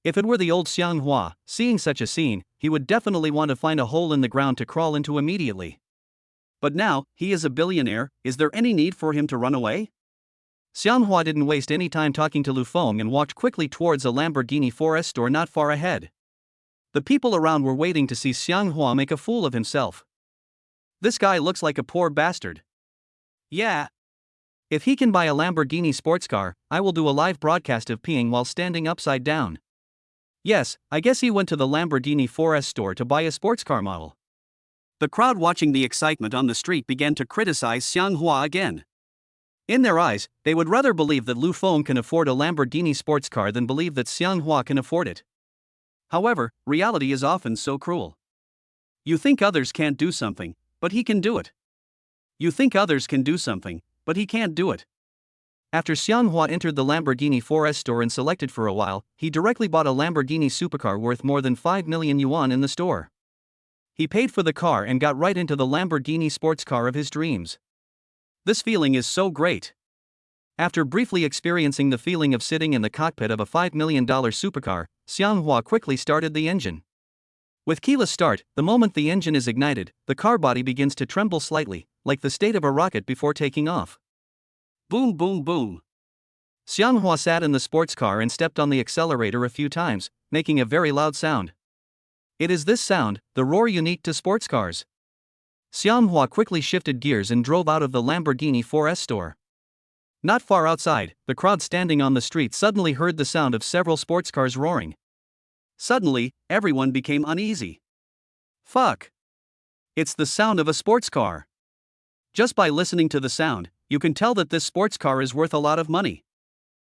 If it were the old Xianghua, seeing such a scene, he would definitely want to find a hole in the ground to crawl into immediately. But now, he is a billionaire, is there any need for him to run away? Xianghua didn't waste any time talking to Lu Feng and walked quickly towards a Lamborghini 4S store not far ahead. The people around were waiting to see Xianghua make a fool of himself. This guy looks like a poor bastard. Yeah. If he can buy a Lamborghini sports car, I will do a live broadcast of peeing while standing upside down. Yes, I guess he went to the Lamborghini 4S store to buy a sports car model. The crowd watching the excitement on the street began to criticize Xianghua again. In their eyes, they would rather believe that Lu Feng can afford a Lamborghini sports car than believe that Xiang Hua can afford it. However, reality is often so cruel. You think others can't do something, but he can do it. You think others can do something, but he can't do it. After Xiang Hua entered the Lamborghini 4S store and selected for a while, he directly bought a Lamborghini supercar worth more than 5 million yuan in the store. He paid for the car and got right into the Lamborghini sports car of his dreams. This feeling is so great. After briefly experiencing the feeling of sitting in the cockpit of a $5 million supercar, Xiang Hua quickly started the engine. With keyless start, the moment the engine is ignited, the car body begins to tremble slightly, like the state of a rocket before taking off. Boom, boom, boom. Xiang Hua sat in the sports car and stepped on the accelerator a few times, making a very loud sound. It is this sound, the roar unique to sports cars. Xiang Hua quickly shifted gears and drove out of the Lamborghini 4S store. Not far outside, the crowd standing on the street suddenly heard the sound of several sports cars roaring. Suddenly, everyone became uneasy. Fuck! It's the sound of a sports car. Just by listening to the sound, you can tell that this sports car is worth a lot of money.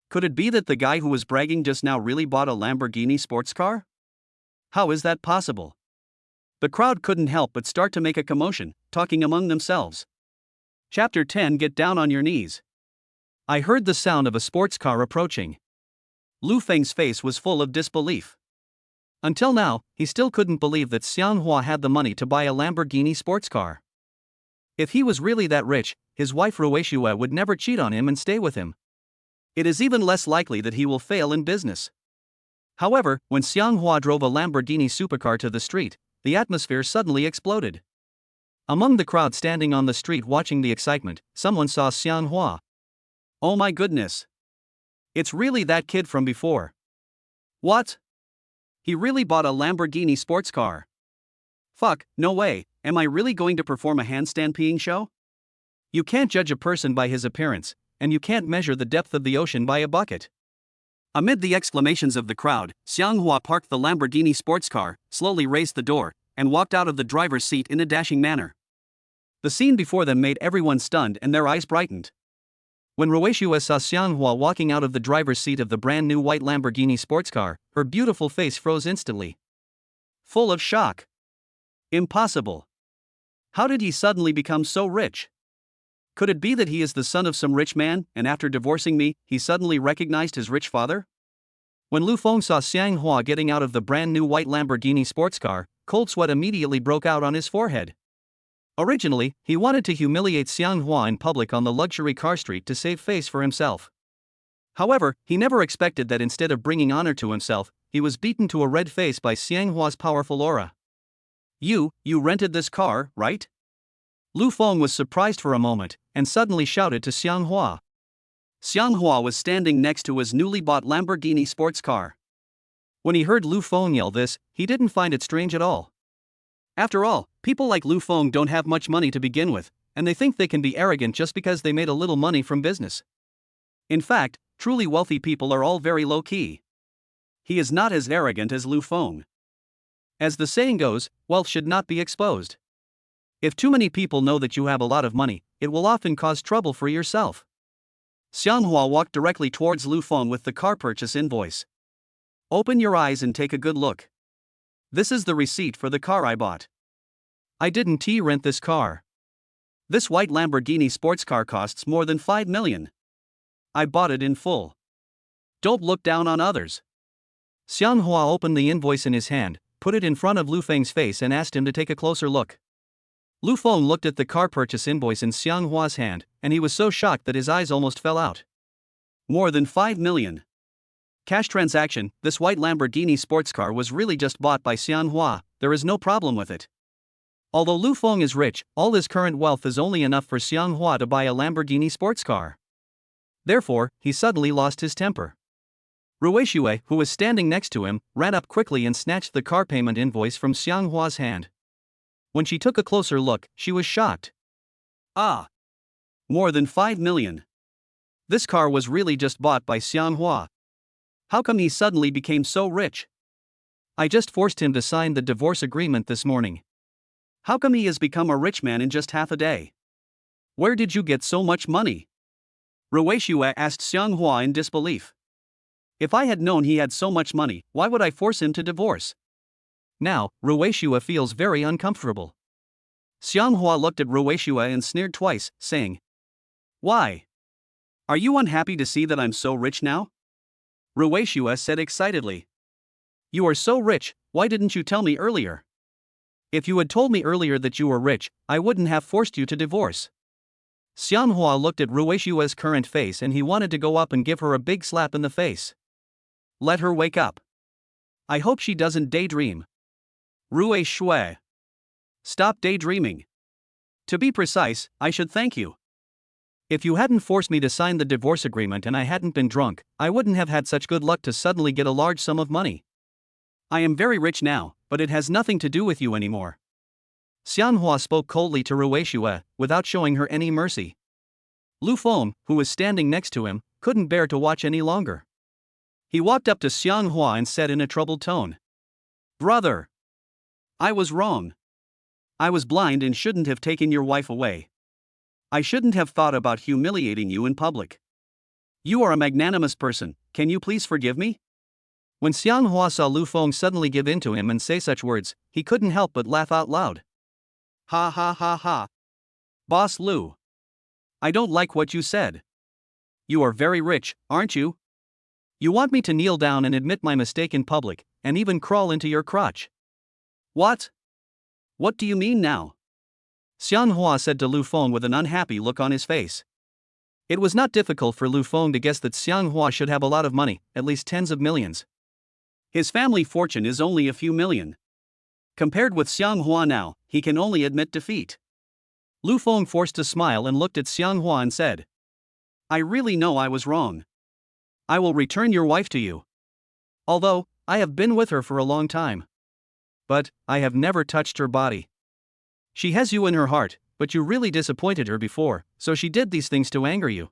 Could it be that the guy who was bragging just now really bought a Lamborghini sports car? How is that possible? The crowd couldn't help but start to make a commotion, talking among themselves. Chapter 10. Get down on your knees. I heard the sound of a sports car approaching. Lu Feng's face was full of disbelief. Until now, he still couldn't believe that Xiang Hua had the money to buy a Lamborghini sports car. If he was really that rich, his wife Ruishue would never cheat on him and stay with him. It is even less likely that he will fail in business. However, when Xiang Hua drove a Lamborghini supercar to the street, the atmosphere suddenly exploded. Among the crowd standing on the street watching the excitement, someone saw Xiang Hua. Oh my goodness! It's really that kid from before. What? He really bought a Lamborghini sports car. Fuck, no way, am I really going to perform a handstand peeing show? You can't judge a person by his appearance, and you can't measure the depth of the ocean by a bucket. Amid the exclamations of the crowd, Xiang Hua parked the Lamborghini sports car, slowly raised the door, and walked out of the driver's seat in a dashing manner. The scene before them made everyone stunned and their eyes brightened. When Ruishue saw Xiang Hua walking out of the driver's seat of the brand new white Lamborghini sports car, her beautiful face froze instantly. Full of shock. Impossible. How did he suddenly become so rich? Could it be that he is the son of some rich man, and after divorcing me, he suddenly recognized his rich father? When Lu Feng saw Xiang Hua getting out of the brand new white Lamborghini sports car, cold sweat immediately broke out on his forehead. Originally, he wanted to humiliate Xiang Hua in public on the luxury car street to save face for himself. However, he never expected that instead of bringing honor to himself, he was beaten to a red face by Xiang Hua's powerful aura. You rented this car, right? Lu Feng was surprised for a moment, and suddenly shouted to Xiang Hua. Xiang Hua was standing next to his newly bought Lamborghini sports car. When he heard Lu Feng yell this, he didn't find it strange at all. After all, people like Lu Feng don't have much money to begin with, and they think they can be arrogant just because they made a little money from business. In fact, truly wealthy people are all very low-key. He is not as arrogant as Lu Feng. As the saying goes, wealth should not be exposed. If too many people know that you have a lot of money, it will often cause trouble for yourself. Xiang Hua walked directly towards Lu Feng with the car purchase invoice. Open your eyes and take a good look. This is the receipt for the car I bought. I didn't rent this car. This white Lamborghini sports car costs more than 5 million. I bought it in full. Don't look down on others. Xiang Hua opened the invoice in his hand, put it in front of Lu Feng's face and asked him to take a closer look. Lu Feng looked at the car purchase invoice in Xiang Hua's hand, and he was so shocked that his eyes almost fell out. More than 5 million. Cash transaction. This white Lamborghini sports car was really just bought by Xiang Hua, there is no problem with it. Although Lu Feng is rich, all his current wealth is only enough for Xiang Hua to buy a Lamborghini sports car. Therefore, he suddenly lost his temper. Ruishue, who was standing next to him, ran up quickly and snatched the car payment invoice from Xiang Hua's hand. When she took a closer look, she was shocked. Ah! More than 5 million. This car was really just bought by Xiang Hua. How come he suddenly became so rich? I just forced him to sign the divorce agreement this morning. How come he has become a rich man in just half a day? Where did you get so much money? Ruishua asked Xianghua in disbelief. If I had known he had so much money, why would I force him to divorce? Now, Ruishua feels very uncomfortable. Xianghua looked at Ruishua and sneered twice, saying, "Why? Are you unhappy to see that I'm so rich now?" Ruishua said excitedly. "You are so rich, why didn't you tell me earlier? If you had told me earlier that you were rich, I wouldn't have forced you to divorce." Xianghua looked at Ruishua's current face and he wanted to go up and give her a big slap in the face. Let her wake up. I hope she doesn't daydream. Ruishua. Stop daydreaming. To be precise, I should thank you. If you hadn't forced me to sign the divorce agreement and I hadn't been drunk, I wouldn't have had such good luck to suddenly get a large sum of money. I am very rich now, but it has nothing to do with you anymore. Xianghua spoke coldly to Ruishua, without showing her any mercy. Lu Feng, who was standing next to him, couldn't bear to watch any longer. He walked up to Xianghua and said in a troubled tone, "Brother, I was wrong. I was blind and shouldn't have taken your wife away. I shouldn't have thought about humiliating you in public. You are a magnanimous person, can you please forgive me?" When Xianghua saw Lu Feng suddenly give in to him and say such words, he couldn't help but laugh out loud. Ha ha ha ha. Boss Lu. I don't like what you said. You are very rich, aren't you? You want me to kneel down and admit my mistake in public, and even crawl into your crotch. What? What do you mean now? Xianghua said to Lu Feng with an unhappy look on his face. It was not difficult for Lu Feng to guess that Xianghua should have a lot of money, at least tens of millions. His family fortune is only a few million. Compared with Xianghua now, he can only admit defeat. Lu Feng forced a smile and looked at Xianghua and said, "I really know I was wrong. I will return your wife to you. Although, I have been with her for a long time. But, I have never touched her body. She has you in her heart, but you really disappointed her before, so she did these things to anger you."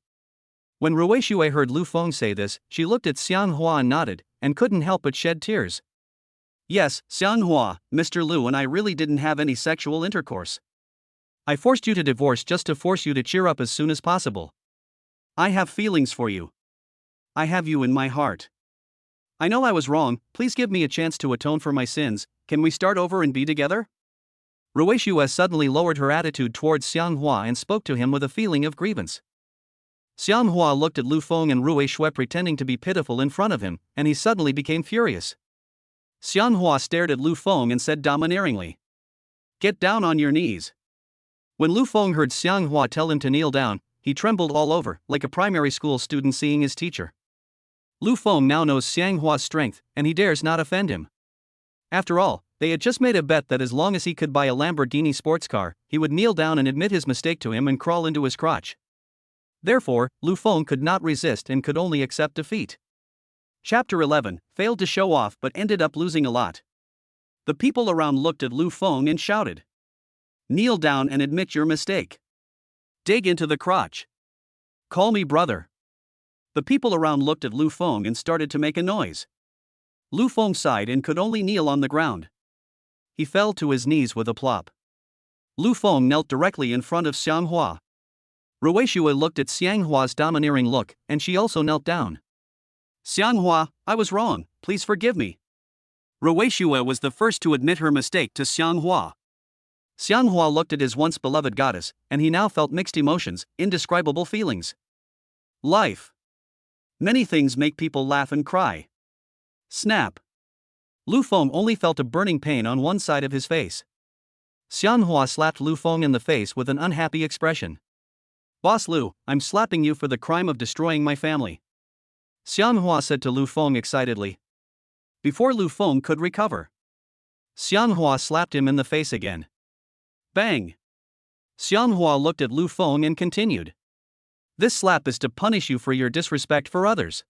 When Ruishua heard Lu Feng say this, she looked at Xianghua and nodded, and couldn't help but shed tears. "Yes, Xianghua, Mr. Lu and I really didn't have any sexual intercourse. I forced you to divorce just to force you to cheer up as soon as possible. I have feelings for you. I have you in my heart. I know I was wrong, please give me a chance to atone for my sins, can we start over and be together?" Ruishua suddenly lowered her attitude towards Xianghua and spoke to him with a feeling of grievance. Xianghua looked at Lu Feng and Ruishua pretending to be pitiful in front of him, and he suddenly became furious. Xianghua stared at Lu Feng and said domineeringly, "Get down on your knees." When Lu Feng heard Xianghua tell him to kneel down, he trembled all over, like a primary school student seeing his teacher. Lu Feng now knows Xianghua's strength, and he dares not offend him. After all, they had just made a bet that as long as he could buy a Lamborghini sports car, he would kneel down and admit his mistake to him and crawl into his crotch. Therefore, Lu Feng could not resist and could only accept defeat. Chapter 11, failed to show off but ended up losing a lot. The people around looked at Lu Feng and shouted, "Kneel down and admit your mistake. Dig into the crotch. Call me brother." The people around looked at Lu Feng and started to make a noise. Lu Feng sighed and could only kneel on the ground. He fell to his knees with a plop. Lu Feng knelt directly in front of Xianghua. Ruishua looked at Xianghua's domineering look, and she also knelt down. "Xianghua, I was wrong, please forgive me." Ruishua was the first to admit her mistake to Xianghua. Xianghua looked at his once beloved goddess, and he now felt mixed emotions, indescribable feelings. Life. Many things make people laugh and cry. Snap. Lu Feng only felt a burning pain on one side of his face. Xianghua slapped Lu Feng in the face with an unhappy expression. "Boss Lu, I'm slapping you for the crime of destroying my family," Xianghua said to Lu Feng excitedly. Before Lu Feng could recover, Xianghua slapped him in the face again. Bang! Xianghua looked at Lu Feng and continued. "This slap is to punish you for your disrespect for others."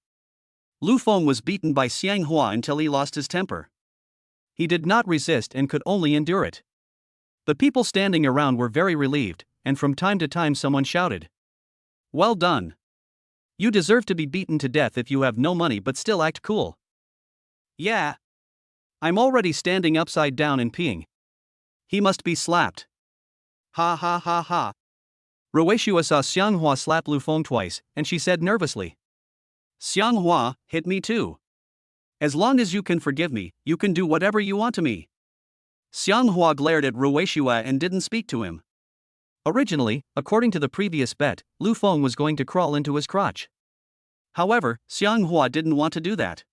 Lu Feng was beaten by Xianghua until he lost his temper. He did not resist and could only endure it. The people standing around were very relieved, and from time to time someone shouted, "Well done. You deserve to be beaten to death if you have no money but still act cool." "Yeah. I'm already standing upside down and peeing. He must be slapped." Ha ha ha ha. Ruishua saw Xianghua slap Lu Feng twice, and she said nervously, Xianghua, hit me too. As long as you can forgive me, you can do whatever you want to me. Xianghua glared at Ruishua and didn't speak to him. Originally, according to the previous bet, Lu Feng was going to crawl into his crotch. However, Xianghua didn't want to do that.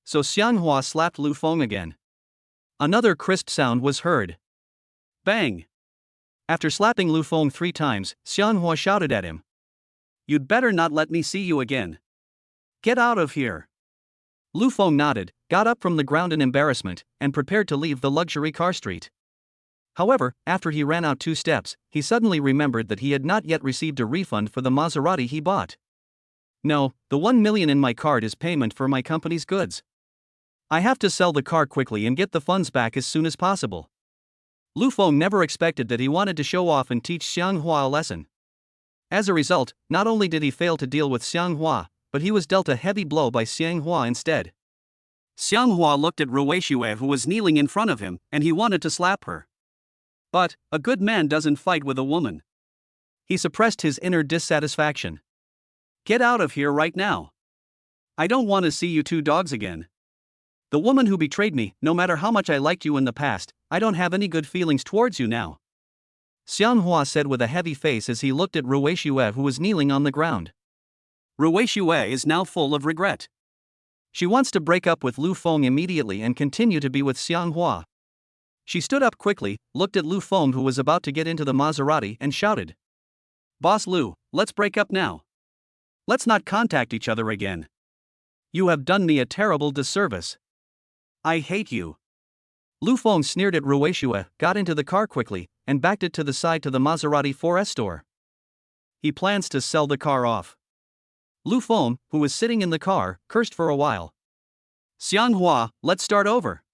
So Xianghua slapped Lu Feng again. Another crisp sound was heard. Bang! After slapping Lu Feng 3 times, Xianghua shouted at him, You'd better not let me see you again. Get out of here. Lu Feng nodded, got up from the ground in embarrassment, and prepared to leave the luxury car street. However, after he ran out 2 steps, he suddenly remembered that he had not yet received a refund for the Maserati he bought. No, the 1 million in my card is payment for my company's goods. I have to sell the car quickly and get the funds back as soon as possible. Lu Feng never expected that he wanted to show off and teach Xianghua a lesson. As a result, not only did he fail to deal with Xianghua, but he was dealt a heavy blow by Xianghua instead. Xianghua looked at Ruishua, who was kneeling in front of him, and he wanted to slap her. But a good man doesn't fight with a woman. He suppressed his inner dissatisfaction. Get out of here right now. I don't want to see you 2 dogs again. The woman who betrayed me, no matter how much I liked you in the past, I don't have any good feelings towards you now. Xianghua said with a heavy face as he looked at Ruishua, who was kneeling on the ground. Ruishua is now full of regret. She wants to break up with Lu Feng immediately and continue to be with Xianghua. She stood up quickly, looked at Lu Feng, who was about to get into the Maserati, and shouted, Boss Lu, let's break up now. Let's not contact each other again. You have done me a terrible disservice. I hate you. Lu Feng sneered at Ruishua, got into the car quickly, and backed it to the side to the Maserati 4S store. He plans to sell the car off. Lu Feng, who was sitting in the car, cursed for a while. Xianghua, let's start over.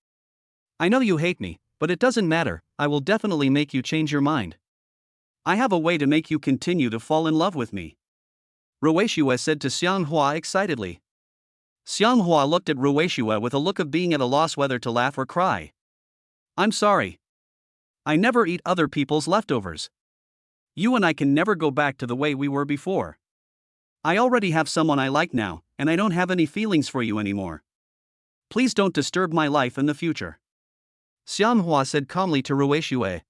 I know you hate me, but it doesn't matter, I will definitely make you change your mind. I have a way to make you continue to fall in love with me. Ruishua said to Xianghua excitedly. Xianghua looked at Ruishua with a look of being at a loss whether to laugh or cry. I'm sorry. I never eat other people's leftovers. You and I can never go back to the way we were before. I already have someone I like now, and I don't have any feelings for you anymore. Please don't disturb my life in the future. Xianghua said calmly to Ruishua.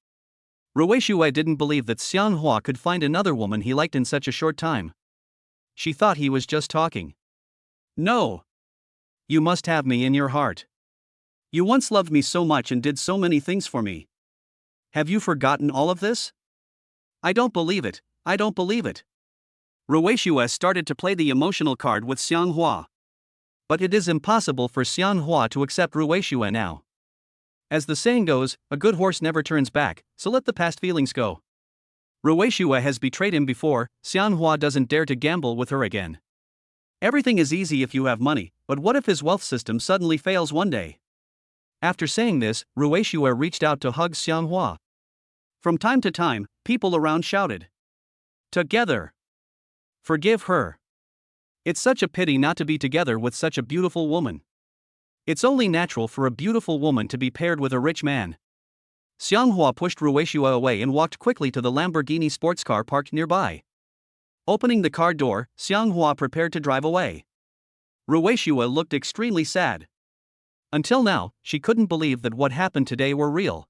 Ruishua didn't believe that Xianghua could find another woman he liked in such a short time. She thought he was just talking. No. You must have me in your heart. You once loved me so much and did so many things for me. Have you forgotten all of this? I don't believe it, I don't believe it. Ruishua started to play the emotional card with Xianghua. But it is impossible for Xianghua to accept Ruishua now. As the saying goes, a good horse never turns back, so let the past feelings go. Ruishua has betrayed him before, Xianghua doesn't dare to gamble with her again. Everything is easy if you have money, but what if his wealth system suddenly fails one day? After saying this, Ruishua reached out to hug Xianghua. From time to time, people around shouted, Together! Forgive her. It's such a pity not to be together with such a beautiful woman. It's only natural for a beautiful woman to be paired with a rich man. Xianghua pushed Ruishua away and walked quickly to the Lamborghini sports car parked nearby. Opening the car door, Xianghua prepared to drive away. Ruishua looked extremely sad. Until now, she couldn't believe that what happened today were real.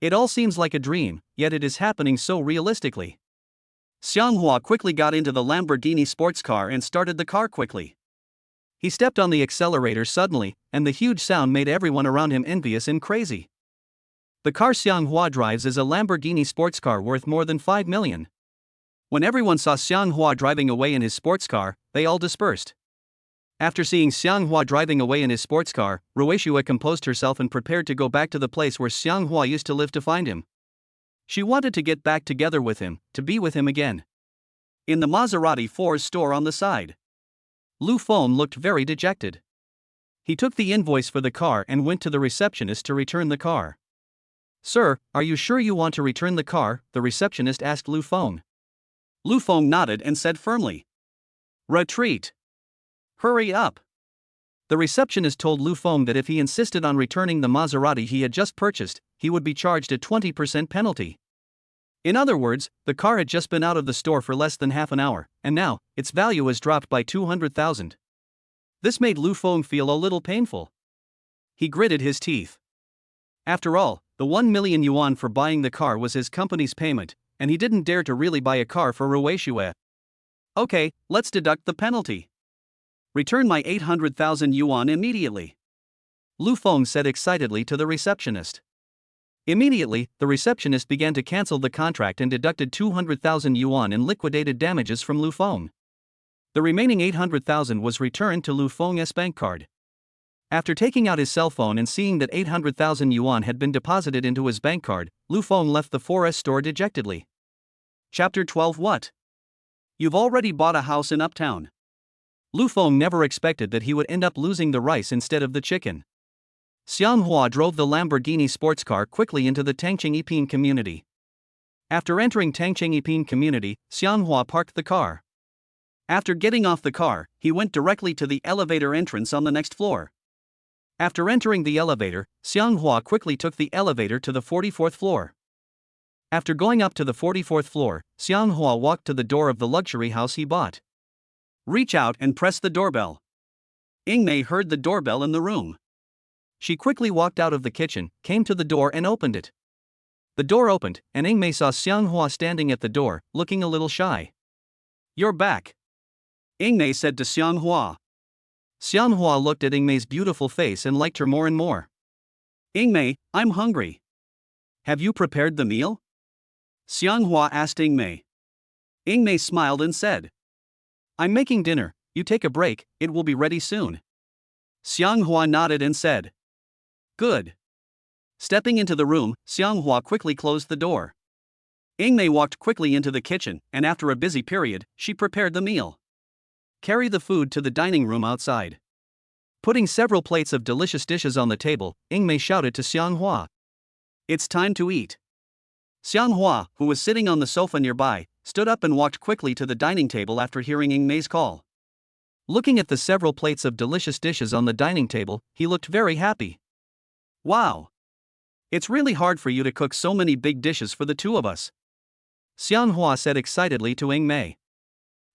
It all seems like a dream, yet it is happening so realistically. Xianghua quickly got into the Lamborghini sports car and started the car quickly. He stepped on the accelerator suddenly, and the huge sound made everyone around him envious and crazy. The car Xianghua drives is a Lamborghini sports car worth more than 5 million. When everyone saw Xianghua driving away in his sports car, they all dispersed. After seeing Xianghua driving away in his sports car, Ruishua composed herself and prepared to go back to the place where Xianghua used to live to find him. She wanted to get back together with him, to be with him again. In the Maserati 4's store on the side, Lu Feng looked very dejected. He took the invoice for the car and went to the receptionist to return the car. Sir, are you sure you want to return the car? The receptionist asked Lu Feng. Lu Feng nodded and said firmly, Retreat. Hurry up. The receptionist told Lu Feng that if he insisted on returning the Maserati he had just purchased, he would be charged a 20% penalty. In other words, the car had just been out of the store for less than half an hour, and now, its value has dropped by 200,000. This made Lu Feng feel a little painful. He gritted his teeth. After all, the 1 million yuan for buying the car was his company's payment, and he didn't dare to really buy a car for Ruishue. Okay, let's deduct the penalty. Return my 800,000 yuan immediately, Lu Feng said excitedly to the receptionist. Immediately, the receptionist began to cancel the contract and deducted 200,000 yuan in liquidated damages from Lu Feng. The remaining 800,000 was returned to Lu Feng's bank card. After taking out his cell phone and seeing that 800,000 yuan had been deposited into his bank card, Lu Feng left the 4S store dejectedly. Chapter 12. What? You've already bought a house in Uptown. Lu Feng never expected that he would end up losing the rice instead of the chicken. Xianghua drove the Lamborghini sports car quickly into the Tangcheng Yiping community. After entering Tangcheng Yiping community, Xianghua parked the car. After getting off the car, he went directly to the elevator entrance on the next floor. After entering the elevator, Xianghua quickly took the elevator to the 44th floor. After going up to the 44th floor, Xianghua walked to the door of the luxury house he bought. Reach out and press the doorbell. Yingmei heard the doorbell in the room. She quickly walked out of the kitchen, came to the door and opened it. The door opened, and Yingmei saw Xianghua standing at the door, looking a little shy. You're back, Yingmei said to Xianghua. Xianghua looked at Yingmei's beautiful face and liked her more and more. Yingmei, I'm hungry. Have you prepared the meal? Xianghua asked Yingmei. Yingmei smiled and said, I'm making dinner, you take a break, it will be ready soon. Xianghua nodded and said, Good. Stepping into the room, Xianghua quickly closed the door. Yingmei walked quickly into the kitchen, and after a busy period, she prepared the meal. Carry the food to the dining room outside. Putting several plates of delicious dishes on the table, Yingmei shouted to Xianghua. It's time to eat. Xianghua, who was sitting on the sofa nearby, stood up and walked quickly to the dining table after hearing Yingmei's call. Looking at the several plates of delicious dishes on the dining table, he looked very happy. Wow! It's really hard for you to cook so many big dishes for the two of us, Xianghua said excitedly to Yingmei.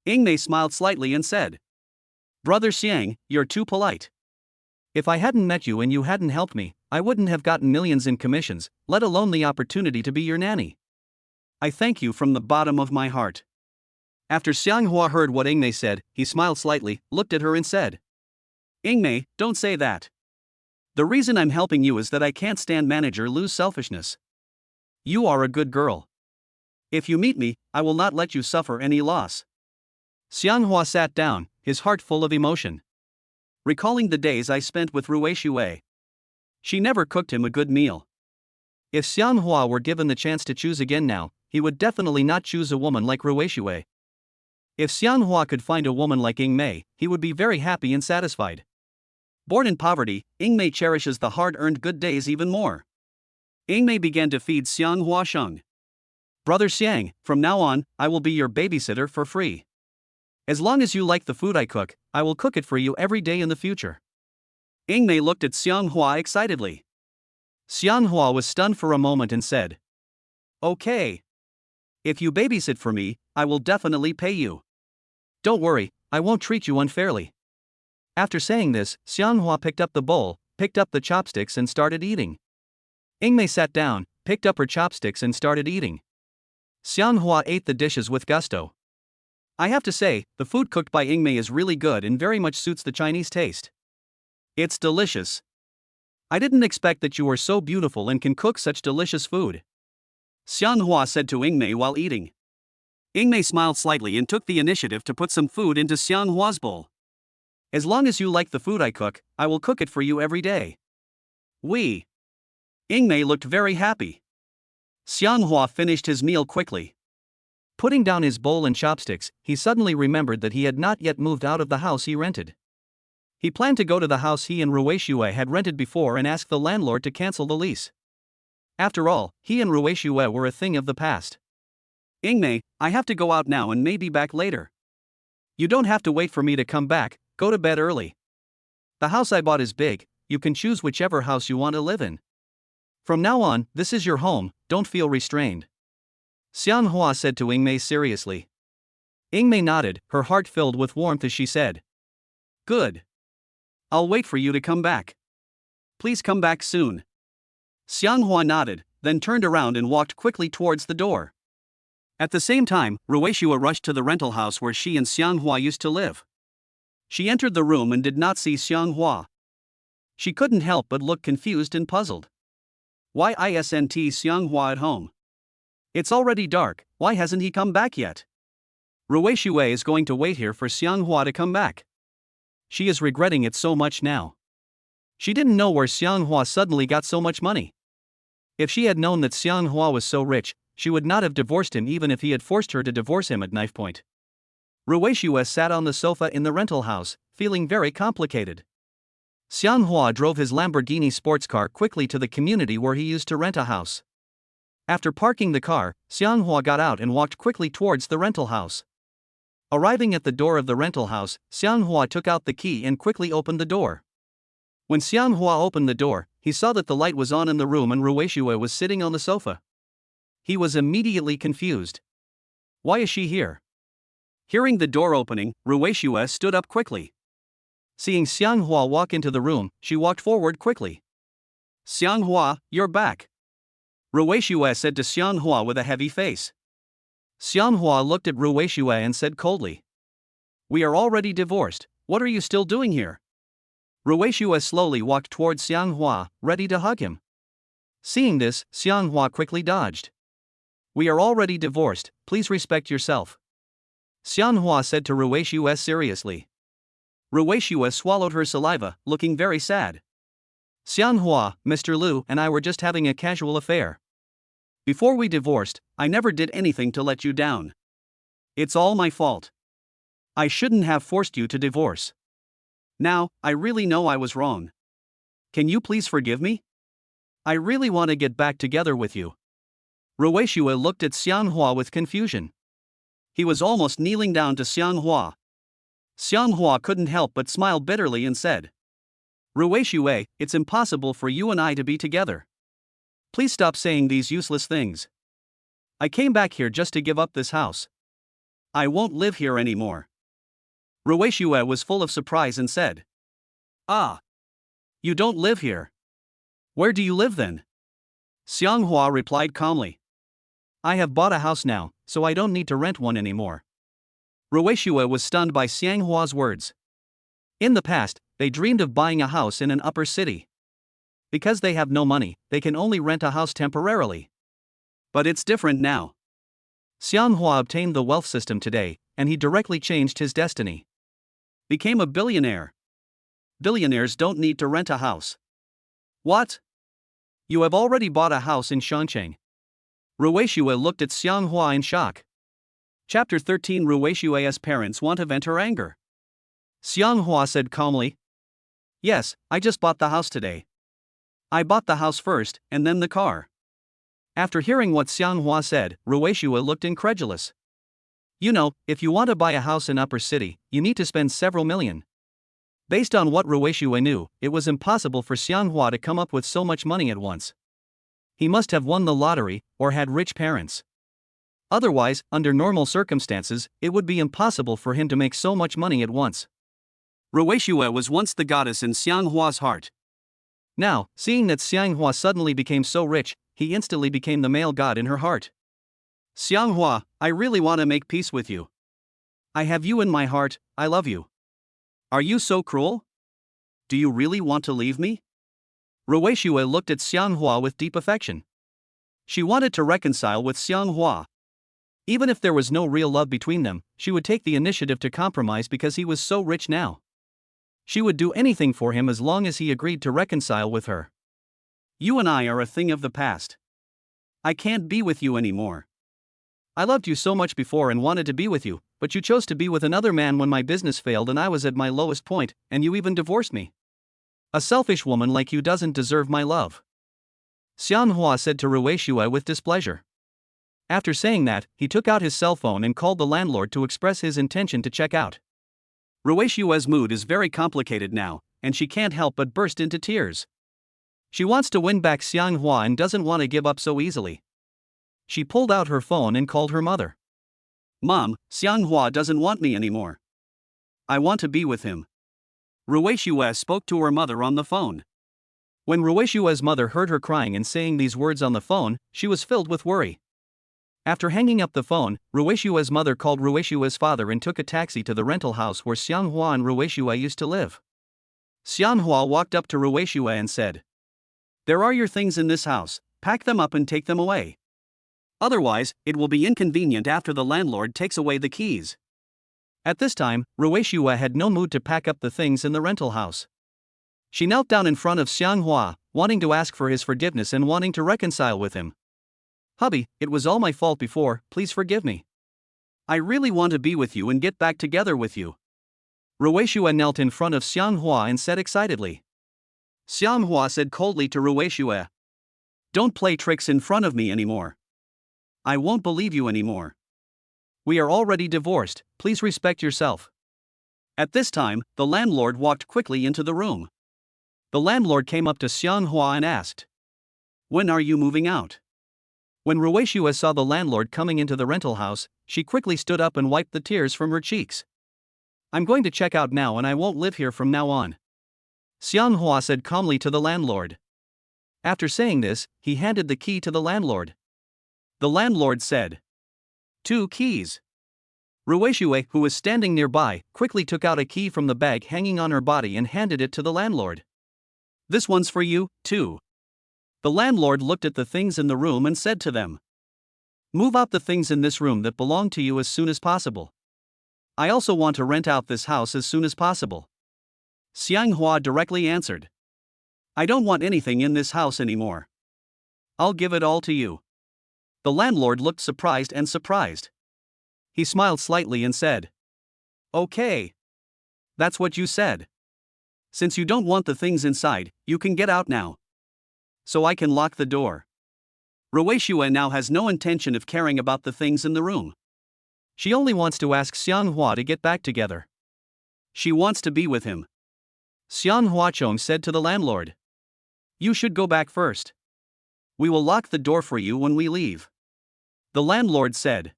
Yingmei smiled slightly and said, Brother Xiang, you're too polite. If I hadn't met you and you hadn't helped me, I wouldn't have gotten millions in commissions, let alone the opportunity to be your nanny. I thank you from the bottom of my heart. After Xianghua heard what Yingmei said, he smiled slightly, looked at her and said, Yingmei, don't say that. The reason I'm helping you is that I can't stand manager Lu's selfishness. You are a good girl. If you meet me, I will not let you suffer any loss. Xianghua sat down, his heart full of emotion. Recalling the days I spent with Ruishue. She never cooked him a good meal. If Xianghua were given the chance to choose again now, he would definitely not choose a woman like Ruishue. If Xianghua could find a woman like Yingmei, he would be very happy and satisfied. Born in poverty, Yingmei cherishes the hard-earned good days even more. Yingmei began to feed Xianghua Sheng. Brother Xiang, from now on, I will be your babysitter for free. As long as you like the food I cook, I will cook it for you every day in the future. Yingmei looked at Xianghua excitedly. Xianghua was stunned for a moment and said, Okay. If you babysit for me, I will definitely pay you. Don't worry, I won't treat you unfairly. After saying this, Xianghua picked up the bowl, picked up the chopsticks and started eating. Yingmei sat down, picked up her chopsticks and started eating. Xianghua ate the dishes with gusto. I have to say, the food cooked by Yingmei is really good and very much suits the Chinese taste. It's delicious. I didn't expect that you were so beautiful and can cook such delicious food, Xianghua said to Yingmei while eating. Yingmei smiled slightly and took the initiative to put some food into Xianghua's bowl. As long as you like the food I cook, I will cook it for you every day. Oui. Yingmei looked very happy. Xianghua finished his meal quickly. Putting down his bowl and chopsticks, he suddenly remembered that he had not yet moved out of the house he rented. He planned to go to the house he and Ruishue had rented before and ask the landlord to cancel the lease. After all, he and Ruishue were a thing of the past. Yingmei, I have to go out now and may be back later. You don't have to wait for me to come back, go to bed early. The house I bought is big, you can choose whichever house you want to live in. From now on, this is your home, don't feel restrained. Xianghua said to Ingmei seriously. Ingmei nodded, her heart filled with warmth as she said. Good. I'll wait for you to come back. Please come back soon. Xianghua nodded, then turned around and walked quickly towards the door. At the same time, Ruishua rushed to the rental house where she and Xianghua used to live. She entered the room and did not see Xianghua. She couldn't help but look confused and puzzled. Why isn't Xianghua at home? It's already dark, why hasn't he come back yet? Ruishua is going to wait here for Xianghua to come back. She is regretting it so much now. She didn't know where Xianghua suddenly got so much money. If she had known that Xianghua was so rich, she would not have divorced him even if he had forced her to divorce him at knife point. Ruishua sat on the sofa in the rental house, feeling very complicated. Xianghua drove his Lamborghini sports car quickly to the community where he used to rent a house. After parking the car, Xianghua got out and walked quickly towards the rental house. Arriving at the door of the rental house, Xianghua took out the key and quickly opened the door. When Xianghua opened the door, he saw that the light was on in the room and Ruishua was sitting on the sofa. He was immediately confused. Why is she here? Hearing the door opening, Ruishua stood up quickly. Seeing Xianghua walk into the room, she walked forward quickly. Xianghua, you're back. Ruishua said to Xianghua with a heavy face. Xianghua looked at Ruishua and said coldly. We are already divorced, what are you still doing here? Ruishua slowly walked towards Xianghua, ready to hug him. Seeing this, Xianghua quickly dodged. We are already divorced, please respect yourself. Xianghua said to Ruishua seriously. Ruishua swallowed her saliva, looking very sad. Xianghua, Mr. Lu and I were just having a casual affair. Before we divorced, I never did anything to let you down. It's all my fault. I shouldn't have forced you to divorce. Now, I really know I was wrong. Can you please forgive me? I really want to get back together with you. Ruishua looked at Xianghua with confusion. He was almost kneeling down to Xianghua. Xianghua couldn't help but smile bitterly and said, Ruishua, it's impossible for you and I to be together. Please stop saying these useless things. I came back here just to give up this house. I won't live here anymore. Ruishua was full of surprise and said, Ah. You don't live here. Where do you live then? Xianghua replied calmly. I have bought a house now, so I don't need to rent one anymore. Ruishua was stunned by Xianghua's words. In the past, they dreamed of buying a house in an upper city. Because they have no money, they can only rent a house temporarily. But it's different now. Xianghua obtained the wealth system today, and he directly changed his destiny. Became a billionaire. Billionaires don't need to rent a house. What? You have already bought a house in Shangcheng. Ruishua looked at Xianghua in shock. Chapter 13 Ruishua's parents want to vent her anger. Xianghua said calmly. Yes, I just bought the house today. I bought the house first, and then the car. After hearing what Xianghua said, Ruishua looked incredulous. You know, if you want to buy a house in upper city, you need to spend several million. Based on what Ruishua knew, it was impossible for Xianghua to come up with so much money at once. He must have won the lottery, or had rich parents. Otherwise, under normal circumstances, it would be impossible for him to make so much money at once. Ruishua was once the goddess in Xianghua's heart. Now, seeing that Xianghua suddenly became so rich, he instantly became the male god in her heart. Xianghua, I really want to make peace with you. I have you in my heart, I love you. Are you so cruel? Do you really want to leave me? Ruishua looked at Xianghua with deep affection. She wanted to reconcile with Xianghua. Even if there was no real love between them, she would take the initiative to compromise because he was so rich now. She would do anything for him as long as he agreed to reconcile with her. You and I are a thing of the past. I can't be with you anymore. I loved you so much before and wanted to be with you, but you chose to be with another man when my business failed and I was at my lowest point, and you even divorced me. A selfish woman like you doesn't deserve my love. Xianghua said to Ruishua with displeasure. After saying that, he took out his cell phone and called the landlord to express his intention to check out. Ruishua's mood is very complicated now, and she can't help but burst into tears. She wants to win back Xianghua and doesn't want to give up so easily. She pulled out her phone and called her mother. Mom, Xianghua doesn't want me anymore. I want to be with him. Ruixue spoke to her mother on the phone. When Ruixue's mother heard her crying and saying these words on the phone, she was filled with worry. After hanging up the phone, Ruixue's mother called Ruixue's father and took a taxi to the rental house where Xianghua and Ruixue used to live. Xianghua walked up to Ruixue and said, "There are your things in this house, pack them up and take them away. Otherwise, it will be inconvenient after the landlord takes away the keys." At this time, Ruixue had no mood to pack up the things in the rental house. She knelt down in front of Xianghua, wanting to ask for his forgiveness and wanting to reconcile with him. "Hubby, it was all my fault before, please forgive me. I really want to be with you and get back together with you." Ruixue knelt in front of Xianghua and said excitedly. Xianghua said coldly to Ruixue, "Don't play tricks in front of me anymore. I won't believe you anymore. We are already divorced, please respect yourself." At this time, the landlord walked quickly into the room. The landlord came up to Xianghua and asked, "When are you moving out?" When Ruixue saw the landlord coming into the rental house, she quickly stood up and wiped the tears from her cheeks. "I'm going to check out now and I won't live here from now on," Xianghua said calmly to the landlord. After saying this, he handed the key to the landlord. The landlord said, "2 keys." Ruixue, who was standing nearby, quickly took out a key from the bag hanging on her body and handed it to the landlord. "This one's for you, too." The landlord looked at the things in the room and said to them, "Move out the things in this room that belong to you as soon as possible. I also want to rent out this house as soon as possible." Xianghua directly answered, "I don't want anything in this house anymore. I'll give it all to you." The landlord looked surprised and surprised. He smiled slightly and said, "Okay. That's what you said. Since you don't want the things inside, you can get out now. So I can lock the door." Ruixue now has no intention of caring about the things in the room. She only wants to ask Xianghua to get back together. She wants to be with him. Xianghua Chong said to the landlord, "You should go back first. We will lock the door for you when we leave." The landlord said,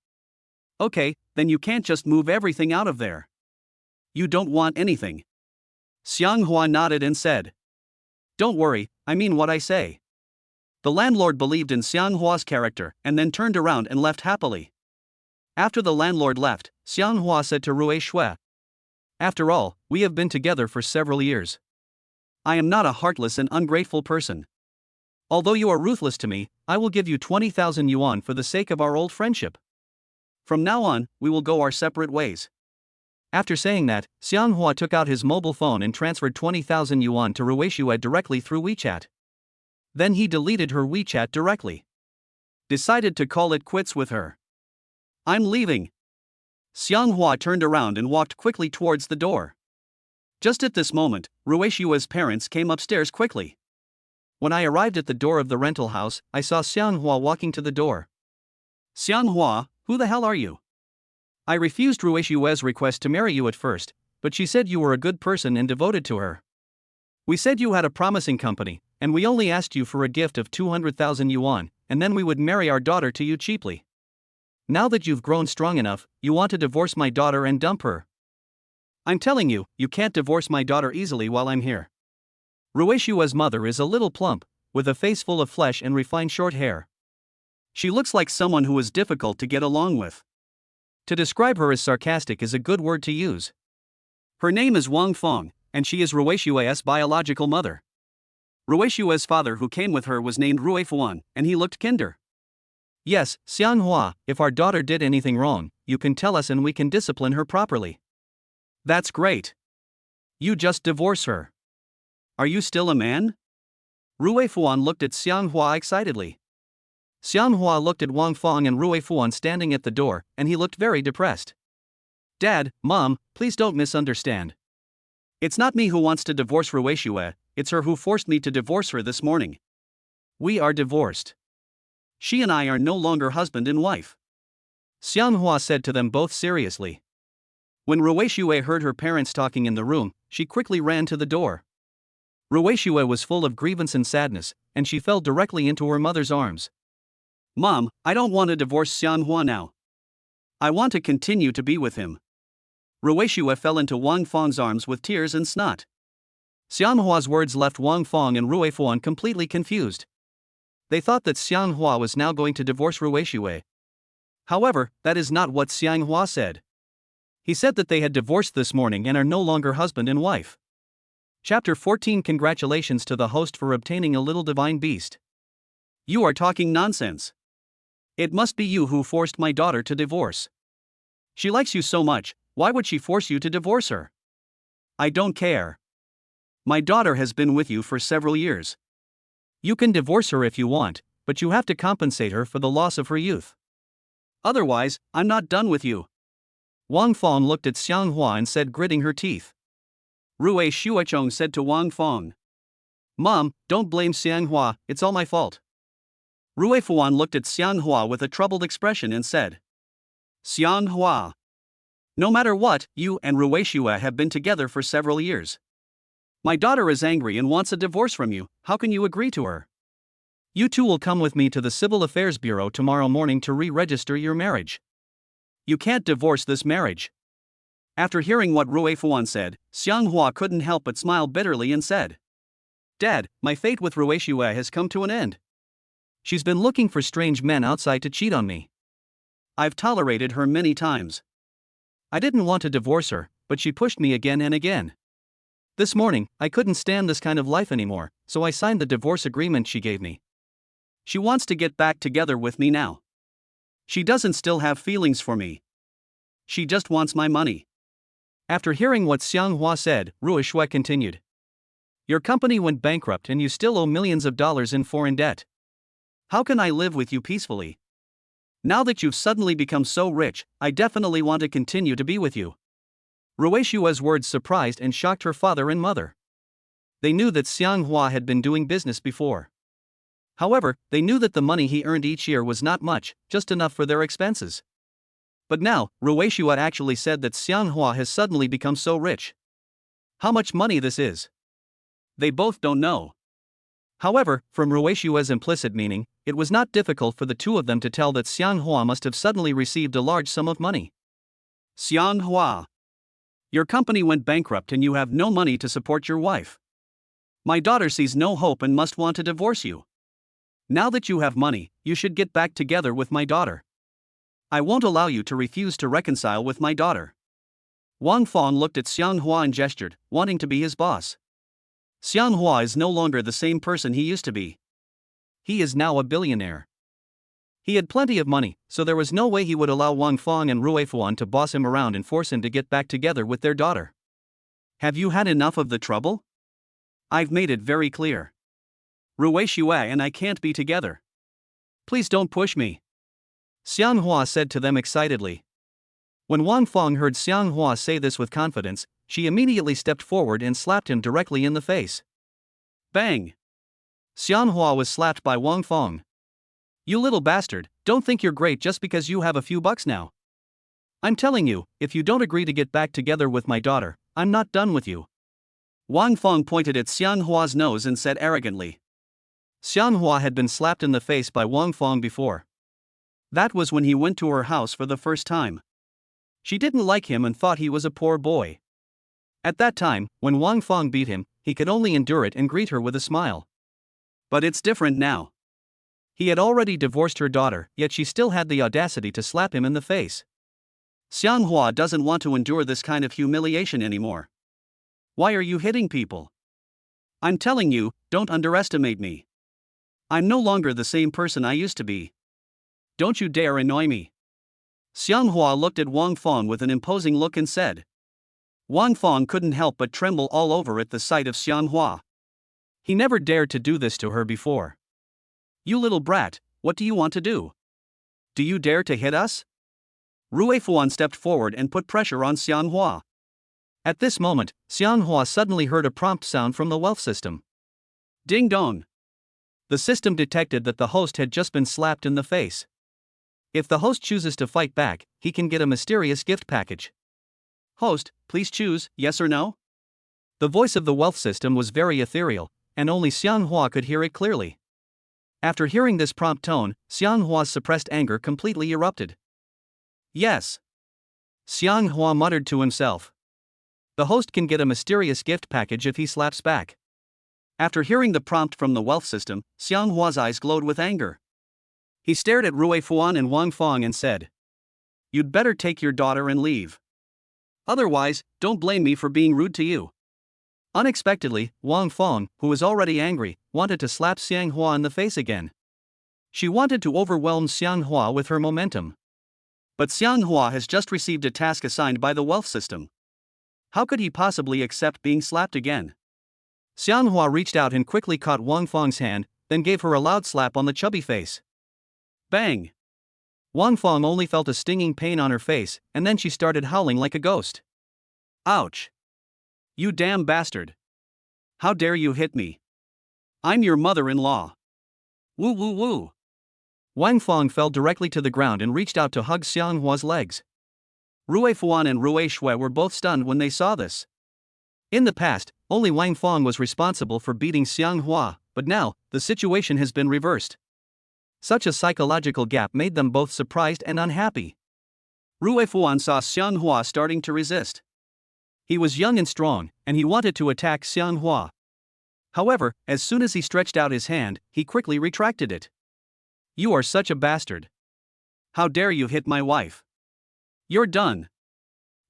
"Okay, then you can't just move everything out of there. You don't want anything." Xianghua nodded and said, "Don't worry, I mean what I say." The landlord believed in Xianghua's character and then turned around and left happily. After the landlord left, Xianghua said to Ruixue, "After all, we have been together for several years. I am not a heartless and ungrateful person. Although you are ruthless to me, I will give you 20,000 yuan for the sake of our old friendship. From now on, we will go our separate ways." After saying that, Xianghua took out his mobile phone and transferred 20,000 yuan to Ruixue directly through WeChat. Then he deleted her WeChat directly. Decided to call it quits with her. "I'm leaving." Xianghua turned around and walked quickly towards the door. Just at this moment, Ruixue's parents came upstairs quickly. When I arrived at the door of the rental house, I saw Xianghua walking to the door. "Xianghua, who the hell are you?" "I refused Ruixue's request to marry you at first, but she said you were a good person and devoted to her. We said you had a promising company, and we only asked you for a gift of 200,000 yuan, and then we would marry our daughter to you cheaply. Now that you've grown strong enough, you want to divorce my daughter and dump her. I'm telling you, you can't divorce my daughter easily while I'm here." Ruixue's mother is a little plump, with a face full of flesh and refined short hair. She looks like someone who is difficult to get along with. To describe her as sarcastic is a good word to use. Her name is Wang Feng, and she is Ruixue's biological mother. Ruixue's father who came with her was named Ruifuan, and he looked kinder. "Yes, Xianghua, if our daughter did anything wrong, you can tell us and we can discipline her properly." "That's great. You just divorce her. Are you still a man?" Ruifuan looked at Xianghua excitedly. Xianghua looked at Wang Feng and Ruifuan standing at the door, and he looked very depressed. "Dad, Mom, please don't misunderstand. It's not me who wants to divorce Ruixue, it's her who forced me to divorce her this morning. We are divorced. She and I are no longer husband and wife," Xianghua said to them both seriously. When Ruixue heard her parents talking in the room, she quickly ran to the door. Ruixue was full of grievance and sadness, and she fell directly into her mother's arms. Mom, I don't want to divorce Xianghua now. I want to continue to be with him. Ruishue fell into Wang Feng's arms with tears and snot. Xianghua's words left Wang Feng and Ruifuan completely confused. They thought that Xianghua was now going to divorce Ruishue. However, that is not what Xianghua said. He said that they had divorced this morning and are no longer husband and wife. Chapter 14. Congratulations to the host for obtaining a little divine beast. You are talking nonsense. It must be you who forced my daughter to divorce. She likes you so much, why would she force you to divorce her? I don't care. My daughter has been with you for several years. You can divorce her if you want, but you have to compensate her for the loss of her youth. Otherwise, I'm not done with you. Wang Feng looked at Xianghua and said, gritting her teeth. Rui Shuachong said to Wang Feng, Mom, don't blame Xianghua, it's all my fault. Rui Fuan looked at Xianghua with a troubled expression and said, Xianghua, no matter what, you and Ruishue have been together for several years. My daughter is angry and wants a divorce from you, how can you agree to her? You two will come with me to the Civil Affairs Bureau tomorrow morning to re-register your marriage. You can't divorce this marriage. After hearing what Rui Fuan said, Xianghua couldn't help but smile bitterly and said, Dad, my fate with Ruishue has come to an end. She's been looking for strange men outside to cheat on me. I've tolerated her many times. I didn't want to divorce her, but she pushed me again and again. This morning, I couldn't stand this kind of life anymore, so I signed the divorce agreement she gave me. She wants to get back together with me now. She doesn't still have feelings for me. She just wants my money. After hearing what Xianghua said, Ruishue continued. Your company went bankrupt and you still owe millions of dollars in foreign debt. How can I live with you peacefully? Now that you've suddenly become so rich, I definitely want to continue to be with you. Ruishue's words surprised and shocked her father and mother. They knew that Xianghua had been doing business before. However, they knew that the money he earned each year was not much, just enough for their expenses. But now, Ruishue actually said that Xianghua has suddenly become so rich. How much money this is? They both don't know. However, from Ruishue's implicit meaning, it was not difficult for the two of them to tell that Xianghua must have suddenly received a large sum of money. Xianghua, your company went bankrupt and you have no money to support your wife. My daughter sees no hope and must want to divorce you. Now that you have money, you should get back together with my daughter. I won't allow you to refuse to reconcile with my daughter. Wang Feng looked at Xianghua and gestured, wanting to be his boss. Xianghua is no longer the same person he used to be. He is now a billionaire. He had plenty of money, so there was no way he would allow Wang Feng and Ruifuan to boss him around and force him to get back together with their daughter. Have you had enough of the trouble? I've made it very clear. Ruishue and I can't be together. Please don't push me. Xianghua said to them excitedly. When Wang Feng heard Xianghua say this with confidence, she immediately stepped forward and slapped him directly in the face. Bang! Xianghua was slapped by Wang Feng. You little bastard, don't think you're great just because you have a few bucks now. I'm telling you, if you don't agree to get back together with my daughter, I'm not done with you. Wang Feng pointed at Xianghua's nose and said arrogantly. Xianghua had been slapped in the face by Wang Feng before. That was when he went to her house for the first time. She didn't like him and thought he was a poor boy. At that time, when Wang Feng beat him, he could only endure it and greet her with a smile. But it's different now. He had already divorced her daughter, yet she still had the audacity to slap him in the face. Xianghua doesn't want to endure this kind of humiliation anymore. Why are you hitting people? I'm telling you, don't underestimate me. I'm no longer the same person I used to be. Don't you dare annoy me. Xianghua looked at Wang Feng with an imposing look and said. Wang Feng couldn't help but tremble all over at the sight of Xianghua. He never dared to do this to her before. You little brat, what do you want to do? Do you dare to hit us? Ruifuan stepped forward and put pressure on Xianghua. At this moment, Xianghua suddenly heard a prompt sound from the wealth system. Ding dong. The system detected that the host had just been slapped in the face. If the host chooses to fight back, he can get a mysterious gift package. Host, please choose, yes or no? The voice of the wealth system was very ethereal, and only Xianghua could hear it clearly. After hearing this prompt tone, Xiang Hua's suppressed anger completely erupted. Yes. Xiang Hua muttered to himself. The host can get a mysterious gift package if he slaps back. After hearing the prompt from the wealth system, Xiang Hua's eyes glowed with anger. He stared at Rui Fuan and Wang Fong and said, "You'd better take your daughter and leave. Otherwise, don't blame me for being rude to you." Unexpectedly, Wang Fong, who was already angry, wanted to slap Xiang Hua in the face again. She wanted to overwhelm Xiang Hua with her momentum. But Xiang Hua has just received a task assigned by the wealth system. How could he possibly accept being slapped again? Xiang Hua reached out and quickly caught Wang Fong's hand, then gave her a loud slap on the chubby face. Bang! Wang Fong only felt a stinging pain on her face, and then she started howling like a ghost. Ouch! You damn bastard! How dare you hit me? I'm your mother-in-law. Woo woo woo! Wang Fong fell directly to the ground and reached out to hug Xiang Hua's legs. Rui Fuan and Rui Shui were both stunned when they saw this. In the past, only Wang Fong was responsible for beating Xiang Hua, but now, the situation has been reversed. Such a psychological gap made them both surprised and unhappy. Rui Fuan saw Xiang Hua starting to resist. He was young and strong, and he wanted to attack Xiang Hua. However, as soon as he stretched out his hand, he quickly retracted it. You are such a bastard. How dare you hit my wife? You're done.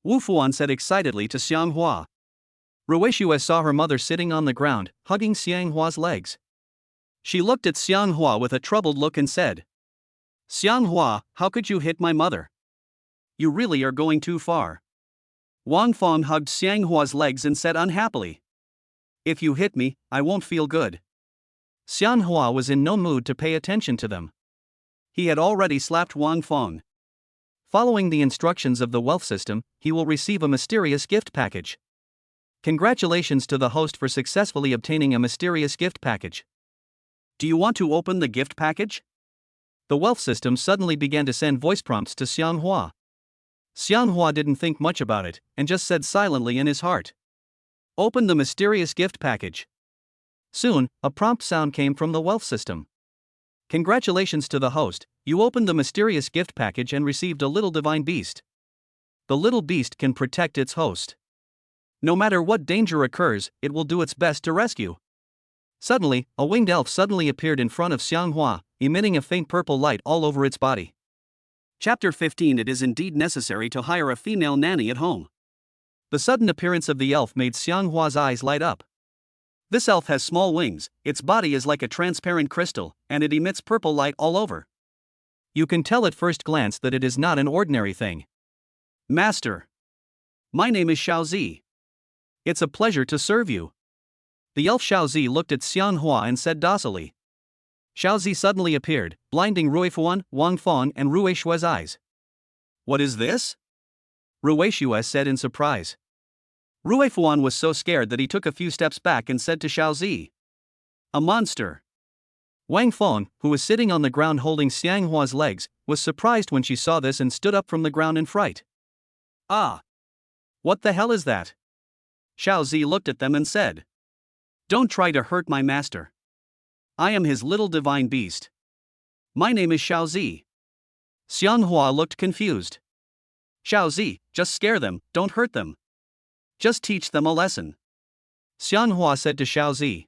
Wu Fuan said excitedly to Xiang Hua. Rui Shui saw her mother sitting on the ground, hugging Xiang Hua's legs. She looked at Xiang Hua with a troubled look and said, "Xiang Hua, how could you hit my mother? You really are going too far." Wang Fong hugged Xiang Hua's legs and said unhappily, "If you hit me, I won't feel good." Xiang Hua was in no mood to pay attention to them. He had already slapped Wang Fong. Following the instructions of the wealth system, he will receive a mysterious gift package. Congratulations to the host for successfully obtaining a mysterious gift package. Do you want to open the gift package? The wealth system suddenly began to send voice prompts to Xiang Hua. Xiang Hua didn't think much about it, and just said silently in his heart, "Open the mysterious gift package." Soon, a prompt sound came from the wealth system. Congratulations to the host, you opened the mysterious gift package and received a little divine beast. The little beast can protect its host. No matter what danger occurs, it will do its best to rescue. Suddenly, a winged elf suddenly appeared in front of Xiang Hua, emitting a faint purple light all over its body. Chapter 15. It is indeed necessary to hire a female nanny at home. The sudden appearance of the elf made Xiang Hua's eyes light up. This elf has small wings, its body is like a transparent crystal, and it emits purple light all over. You can tell at first glance that it is not an ordinary thing. Master, my name is Xiaozi. It's a pleasure to serve you. The elf Xiaozi looked at Xiang Hua and said docilely. Xiaozi suddenly appeared, blinding Rui Fuan, Wang Fong, and Rui Shui's eyes. What is this? Rui Shui said in surprise. Rui Fuan was so scared that he took a few steps back and said to Xiaozi, "A monster." Wang Fong, who was sitting on the ground holding Xiang Hua's legs, was surprised when she saw this and stood up from the ground in fright. "Ah! What the hell is that?" Xiaozi looked at them and said, "Don't try to hurt my master. I am his little divine beast. My name is Xiaozi." Xiang Hua looked confused. "Xiaozi, just scare them, don't hurt them. Just teach them a lesson," Xiang Hua said to Xiaozi.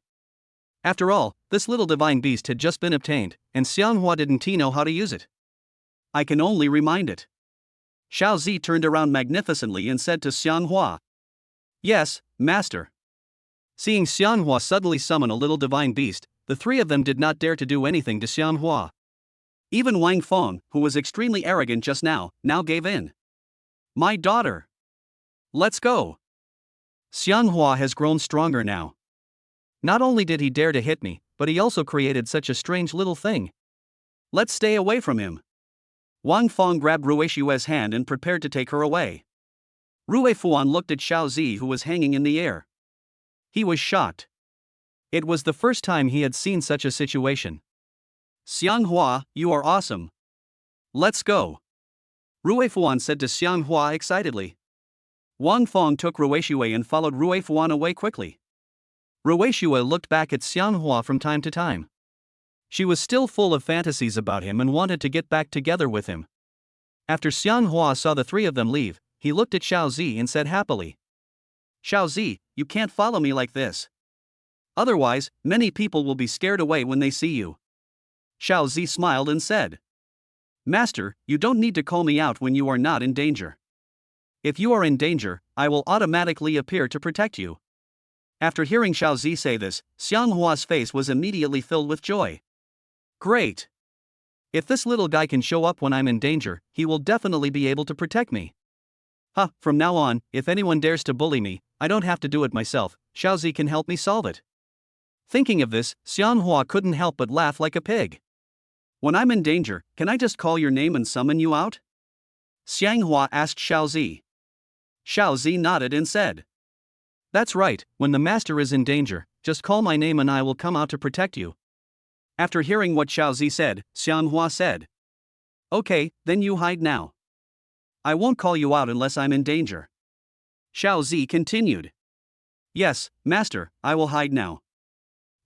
After all, this little divine beast had just been obtained, and Xiang Hua didn't know how to use it. "I can only remind it." Xiaozi turned around magnificently and said to Xiang Hua, "Yes, master." Seeing Xiang Hua suddenly summon a little divine beast, the three of them did not dare to do anything to Xiang Hua. Even Wang Fong, who was extremely arrogant just now gave in. "My daughter. Let's go." Xiang Hua has grown stronger now. Not only did he dare to hit me, but he also created such a strange little thing. Let's stay away from him. Wang Fong grabbed Rui Shui's hand and prepared to take her away. Rui Fuan looked at Xiaozi, who was hanging in the air. He was shocked. It was the first time he had seen such a situation. "Xiang Hua, you are awesome. Let's go," Rui Fuan said to Xiang Hua excitedly. Wang Fong took Rui Shui and followed Rui Fuan away quickly. Rui Shui looked back at Xiang Hua from time to time. She was still full of fantasies about him and wanted to get back together with him. After Xiang Hua saw the three of them leave, he looked at Xiao Zi and said happily, Xiao Zi, you can't follow me like this. Otherwise, many people will be scared away when they see you. Xiao Zi smiled and said, Master, you don't need to call me out when you are not in danger. If you are in danger, I will automatically appear to protect you. After hearing Xiao Zi say this, Xiang Hua's face was immediately filled with joy. Great! If this little guy can show up when I'm in danger, he will definitely be able to protect me. From now on, if anyone dares to bully me, I don't have to do it myself, Xiao Zi can help me solve it. Thinking of this, Xiang Hua couldn't help but laugh like a pig. When I'm in danger, can I just call your name and summon you out? Xiang Hua asked Xiao Zi. Xiao Zi nodded and said, That's right, when the master is in danger, just call my name and I will come out to protect you. After hearing what Xiao Zi said, Xiang Hua said, Okay, then you hide now. I won't call you out unless I'm in danger. Xiao Zi continued. Yes, master, I will hide now.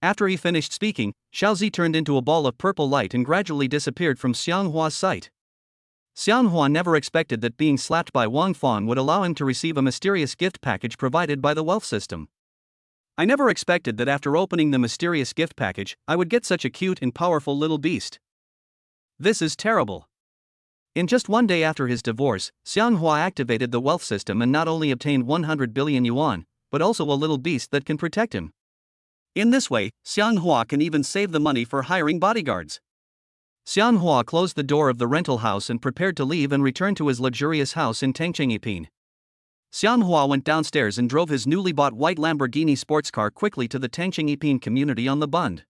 After he finished speaking, Xiao Zi turned into a ball of purple light and gradually disappeared from Xiang Hua's sight. Xiang Hua never expected that being slapped by Wang Fan would allow him to receive a mysterious gift package provided by the wealth system. I never expected that after opening the mysterious gift package, I would get such a cute and powerful little beast. This is terrible. In just one day after his divorce, Xiang Hua activated the wealth system and not only obtained 100 billion yuan, but also a little beast that can protect him. In this way, Xiang Hua can even save the money for hiring bodyguards. Xiang Hua closed the door of the rental house and prepared to leave and return to his luxurious house in Tangchengipin. Xiang Hua went downstairs and drove his newly bought white Lamborghini sports car quickly to the Tangchengipin community on the Bund.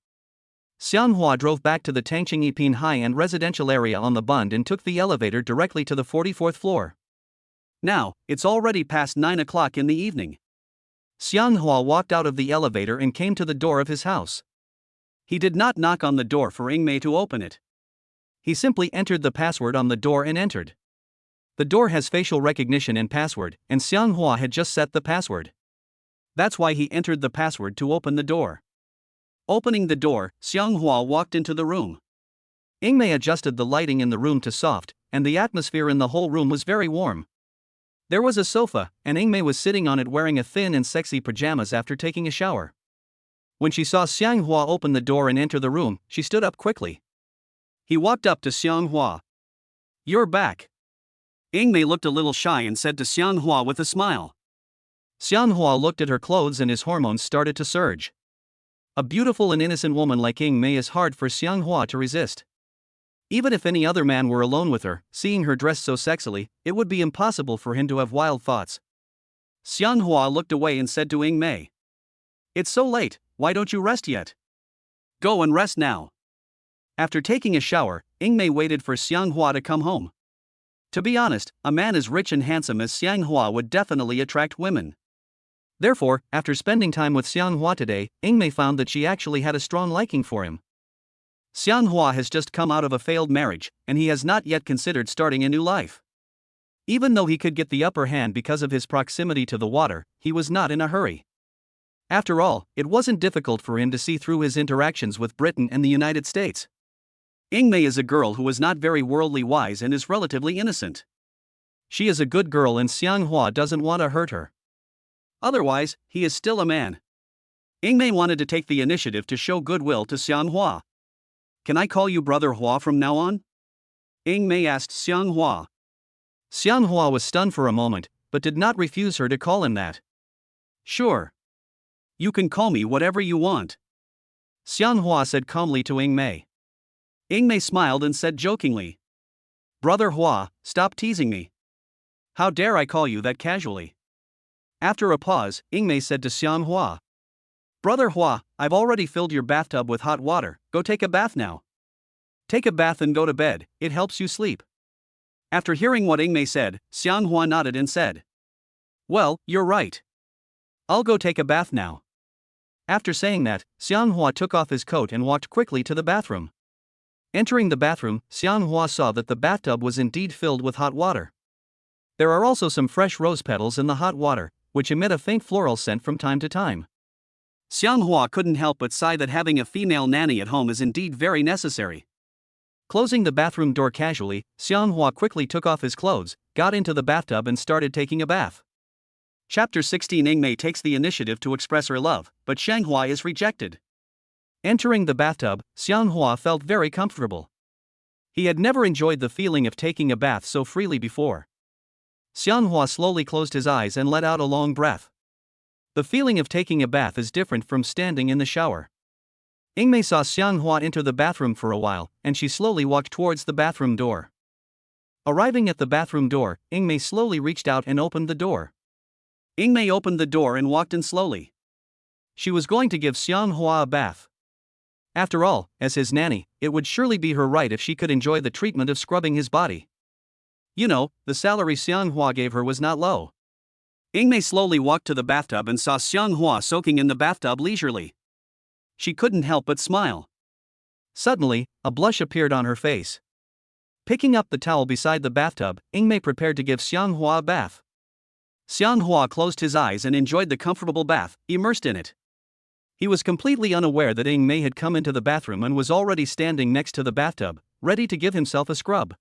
Xiang Hua drove back to the Tangchengipin high-end residential area on the Bund and took the elevator directly to the 44th floor. Now, it's already past 9 o'clock in the evening. Xiang Hua walked out of the elevator and came to the door of his house. He did not knock on the door for Yingmei to open it. He simply entered the password on the door and entered. The door has facial recognition and password, and Xiang Hua had just set the password. That's why he entered the password to open the door. Opening the door, Xiang Hua walked into the room. Yingmei adjusted the lighting in the room to soft, and the atmosphere in the whole room was very warm. There was a sofa, and Yingmei was sitting on it wearing a thin and sexy pajamas after taking a shower. When she saw Xiang Hua open the door and enter the room, she stood up quickly. He walked up to Xiang Hua. You're back. Yingmei looked a little shy and said to Xiang Hua with a smile. Xiang Hua looked at her clothes and his hormones started to surge. A beautiful and innocent woman like Yingmei is hard for Xiang Hua to resist. Even if any other man were alone with her, seeing her dressed so sexily, it would be impossible for him to have wild thoughts. Xiang Hua looked away and said to Yingmei, It's so late, why don't you rest yet? Go and rest now. After taking a shower, Yingmei waited for Xiang Hua to come home. To be honest, a man as rich and handsome as Xiang Hua would definitely attract women. Therefore, after spending time with Xiang Hua today, Yingmei found that she actually had a strong liking for him. Xiang Hua has just come out of a failed marriage, and he has not yet considered starting a new life. Even though he could get the upper hand because of his proximity to the water, he was not in a hurry. After all, it wasn't difficult for him to see through his interactions with Britain and the United States. Yingmei is a girl who is not very worldly wise and is relatively innocent. She is a good girl and Xiang Hua doesn't want to hurt her. Otherwise, he is still a man. Yingmei wanted to take the initiative to show goodwill to Xiang Hua. Can I call you Brother Hua from now on? Yingmei asked Xiang Hua. Xiang Hua was stunned for a moment, but did not refuse her to call him that. Sure. You can call me whatever you want. Xiang Hua said calmly to Yingmei. Yingmei smiled and said jokingly, Brother Hua, stop teasing me. How dare I call you that casually? After a pause, Yingmei said to Xiang Hua, Brother Hua, I've already filled your bathtub with hot water, go take a bath now. Take a bath and go to bed, it helps you sleep. After hearing what Yingmei said, Xiang Hua nodded and said, Well, you're right. I'll go take a bath now. After saying that, Xiang Hua took off his coat and walked quickly to the bathroom. Entering the bathroom, Xiang Hua saw that the bathtub was indeed filled with hot water. There are also some fresh rose petals in the hot water, which emit a faint floral scent from time to time. Xianghua couldn't help but sigh that having a female nanny at home is indeed very necessary. Closing the bathroom door casually, Xianghua quickly took off his clothes, got into the bathtub and started taking a bath. Chapter 16. Ingmei takes the initiative to express her love, but Xianghua is rejected. Entering the bathtub, Xianghua felt very comfortable. He had never enjoyed the feeling of taking a bath so freely before. Xianghua slowly closed his eyes and let out a long breath. The feeling of taking a bath is different from standing in the shower. Ingmei saw Xianghua enter the bathroom for a while, and she slowly walked towards the bathroom door. Arriving at the bathroom door, Ingmei slowly reached out and opened the door. Ingmei opened the door and walked in slowly. She was going to give Xianghua a bath. After all, as his nanny, it would surely be her right if she could enjoy the treatment of scrubbing his body. You know, the salary Xianghua gave her was not low. Ingmei slowly walked to the bathtub and saw Xianghua soaking in the bathtub leisurely. She couldn't help but smile. Suddenly, a blush appeared on her face. Picking up the towel beside the bathtub, Ingmei prepared to give Xianghua a bath. Xianghua closed his eyes and enjoyed the comfortable bath, immersed in it. He was completely unaware that Ingmei had come into the bathroom and was already standing next to the bathtub, ready to give himself a scrub.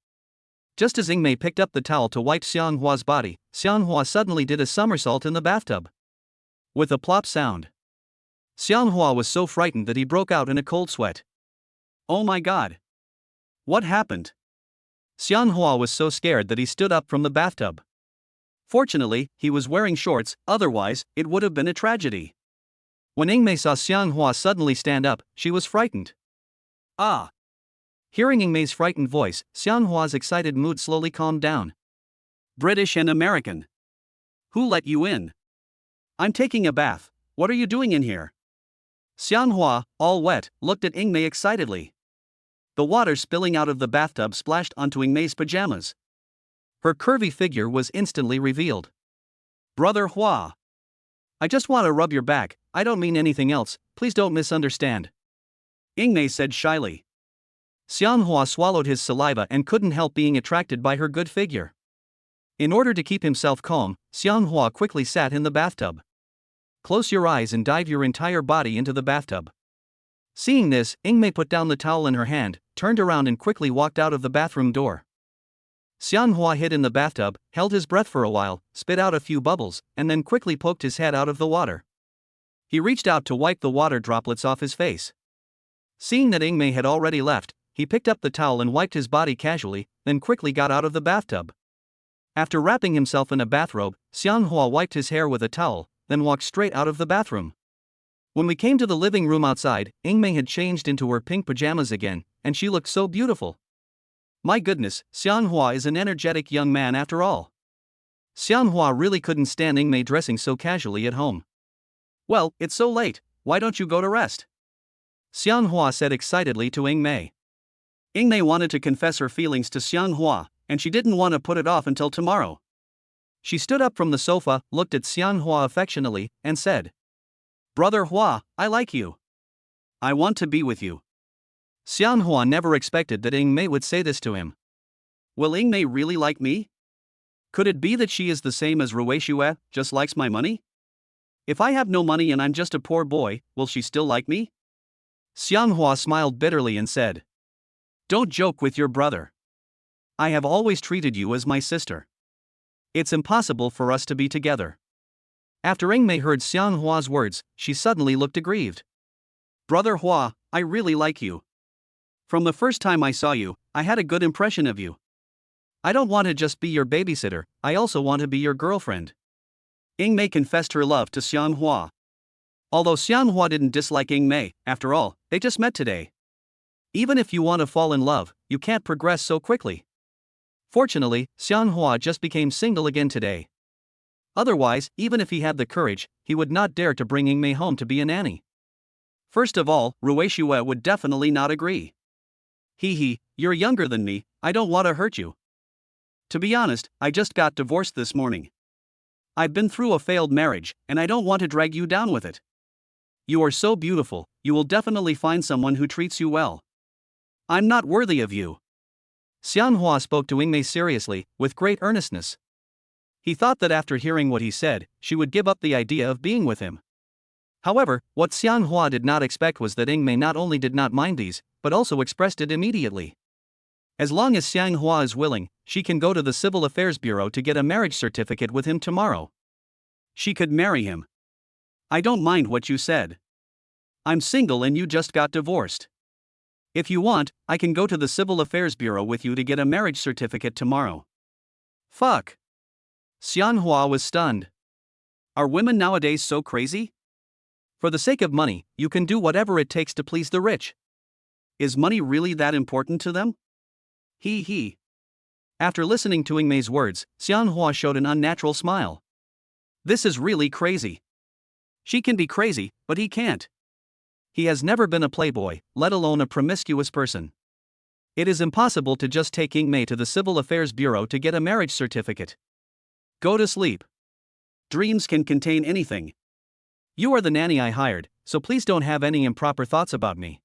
Just as Ingmei picked up the towel to wipe Xianghua's body, Xianghua suddenly did a somersault in the bathtub. With a plop sound, Xianghua was so frightened that he broke out in a cold sweat. Oh my god! What happened? Xianghua was so scared that he stood up from the bathtub. Fortunately, he was wearing shorts, otherwise, it would have been a tragedy. When Ingmei saw Xianghua suddenly stand up, she was frightened. Ah! Hearing Ingmei's frightened voice, Xianghua's excited mood slowly calmed down. British and American. Who let you in? I'm taking a bath. What are you doing in here? Xianghua, all wet, looked at Ingmei excitedly. The water spilling out of the bathtub splashed onto Ingmei's pajamas. Her curvy figure was instantly revealed. Brother Hua. I just want to rub your back, I don't mean anything else, please don't misunderstand. Ingmei said shyly. Xianghua swallowed his saliva and couldn't help being attracted by her good figure. In order to keep himself calm, Xianghua quickly sat in the bathtub. Close your eyes and dive your entire body into the bathtub. Seeing this, Ingmei put down the towel in her hand, turned around and quickly walked out of the bathroom door. Xianghua hid in the bathtub, held his breath for a while, spit out a few bubbles, and then quickly poked his head out of the water. He reached out to wipe the water droplets off his face. Seeing that Ingmei had already left, he picked up the towel and wiped his body casually, then quickly got out of the bathtub. After wrapping himself in a bathrobe, Xianghua wiped his hair with a towel, then walked straight out of the bathroom. When we came to the living room outside, Ingmei had changed into her pink pajamas again, and she looked so beautiful. My goodness, Xianghua is an energetic young man after all. Xianghua really couldn't stand Ingmei dressing so casually at home. Well, it's so late, why don't you go to rest? Xianghua said excitedly to Ingmei. Ingmei wanted to confess her feelings to Xianghua, and she didn't want to put it off until tomorrow. She stood up from the sofa, looked at Xianghua affectionately, and said, Brother Hua, I like you. I want to be with you. Xianghua never expected that Ingmei would say this to him. Will Ingmei really like me? Could it be that she is the same as Rueishue, just likes my money? If I have no money and I'm just a poor boy, will she still like me? Xianghua smiled bitterly and said, Don't joke with your brother. I have always treated you as my sister. It's impossible for us to be together. After Ingmei heard Xianghua's words, she suddenly looked aggrieved. Brother Hua, I really like you. From the first time I saw you, I had a good impression of you. I don't want to just be your babysitter, I also want to be your girlfriend. Ingmei confessed her love to Xianghua. Although Xianghua didn't dislike Ingmei, after all, they just met today. Even if you want to fall in love, you can't progress so quickly. Fortunately, Xianghua just became single again today. Otherwise, even if he had the courage, he would not dare to bring Ingmei home to be a nanny. First of all, Rueishue would definitely not agree. You're younger than me, I don't want to hurt you. To be honest, I just got divorced this morning. I've been through a failed marriage, and I don't want to drag you down with it. You are so beautiful, you will definitely find someone who treats you well. I'm not worthy of you. Xianghua spoke to Ingmei seriously, with great earnestness. He thought that after hearing what he said, she would give up the idea of being with him. However, what Xianghua did not expect was that Ingmei not only did not mind these, but also expressed it immediately. As long as Xianghua is willing, she can go to the Civil Affairs Bureau to get a marriage certificate with him tomorrow. She could marry him. I don't mind what you said. I'm single and you just got divorced. If you want, I can go to the Civil Affairs Bureau with you to get a marriage certificate tomorrow. Fuck. Xianghua was stunned. Are women nowadays so crazy? For the sake of money, you can do whatever it takes to please the rich. Is money really that important to them? He. After listening to Ingmei's words, Xianghua showed an unnatural smile. This is really crazy. She can be crazy, but he can't. He has never been a playboy, let alone a promiscuous person. It is impossible to just take Ingmei to the Civil Affairs Bureau to get a marriage certificate. Go to sleep. Dreams can contain anything. You are the nanny I hired, so please don't have any improper thoughts about me.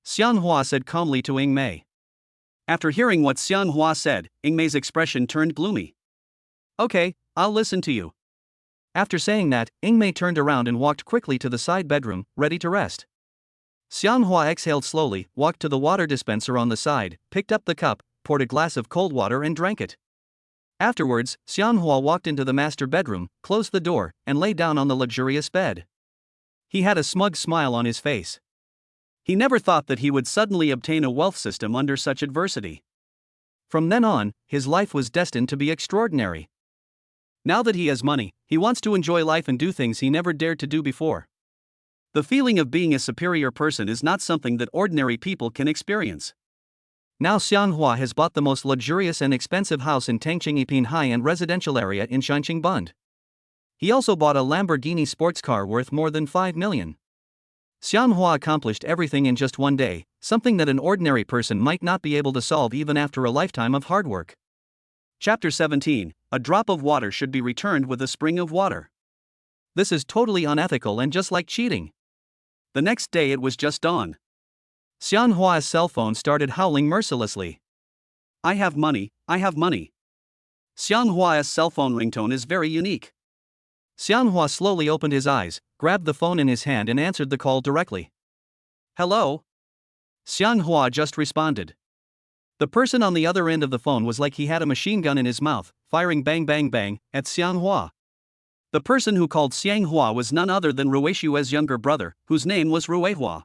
Xianghua said calmly to Ingmei. After hearing what Xianghua said, Ingmei's expression turned gloomy. Okay, I'll listen to you. After saying that, Ingmei turned around and walked quickly to the side bedroom, ready to rest. Xianghua exhaled slowly, walked to the water dispenser on the side, picked up the cup, poured a glass of cold water and drank it. Afterwards, Xianghua walked into the master bedroom, closed the door, and lay down on the luxurious bed. He had a smug smile on his face. He never thought that he would suddenly obtain a wealth system under such adversity. From then on, his life was destined to be extraordinary. Now that he has money, he wants to enjoy life and do things he never dared to do before. The feeling of being a superior person is not something that ordinary people can experience. Now Xianghua has bought the most luxurious and expensive house in Tangqing Yiping high-end residential area in Shanqingbund. He also bought a Lamborghini sports car worth more than 5 million. Xianghua accomplished everything in just one day, something that an ordinary person might not be able to solve even after a lifetime of hard work. Chapter 17. A drop of water should be returned with a spring of water. This is totally unethical and just like cheating. The next day it was just dawn. Xianhua's cell phone started howling mercilessly. I have money, I have money. Xianhua's cell phone ringtone is very unique. Xianhua slowly opened his eyes, grabbed the phone in his hand and answered the call directly. Hello? Xianhua just responded. The person on the other end of the phone was like he had a machine gun in his mouth, firing bang bang bang at Xianhua. The person who called Xianghua was none other than Rueishue's younger brother, whose name was Rueihua.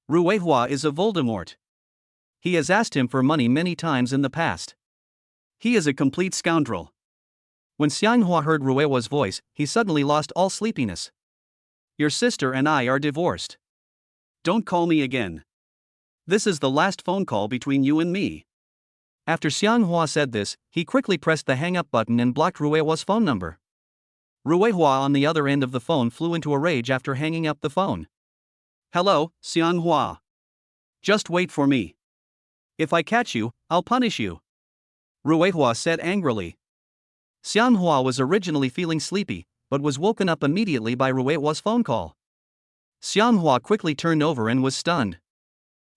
Rueihua is a Voldemort. He has asked him for money many times in the past. He is a complete scoundrel. When Xianghua heard Rueihua's voice, he suddenly lost all sleepiness. Your sister and I are divorced. Don't call me again. This is the last phone call between you and me. After Xianghua said this, he quickly pressed the hang-up button and blocked Rueihua's phone number. Rueihua on the other end of the phone flew into a rage after hanging up the phone. Hello, Xianghua. Just wait for me. If I catch you, I'll punish you. Rueihua said angrily. Xianhua was originally feeling sleepy, but was woken up immediately by Rueihua's phone call. Xianhua quickly turned over and was stunned.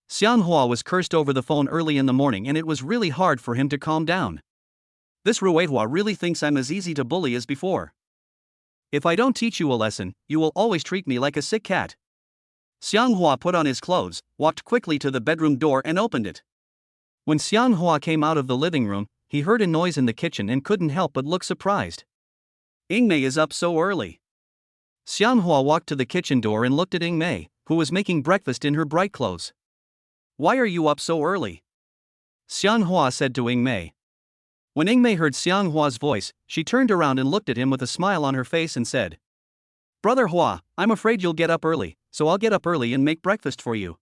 Xianhua was cursed over the phone early in the morning and it was really hard for him to calm down. This Rueihua really thinks I'm as easy to bully as before. If I don't teach you a lesson, you will always treat me like a sick cat. Xianghua put on his clothes, walked quickly to the bedroom door and opened it. When Xianhua came out of the living room, he heard a noise in the kitchen and couldn't help but look surprised. Ingmei is up so early. Xianhua walked to the kitchen door and looked at Ingmei, who was making breakfast in her bright clothes. Why are you up so early? Xianhua said to Ingmei. When Ingmei heard Xianghua's voice, she turned around and looked at him with a smile on her face and said, Brother Hua, I'm afraid you'll get up early, so I'll get up early and make breakfast for you.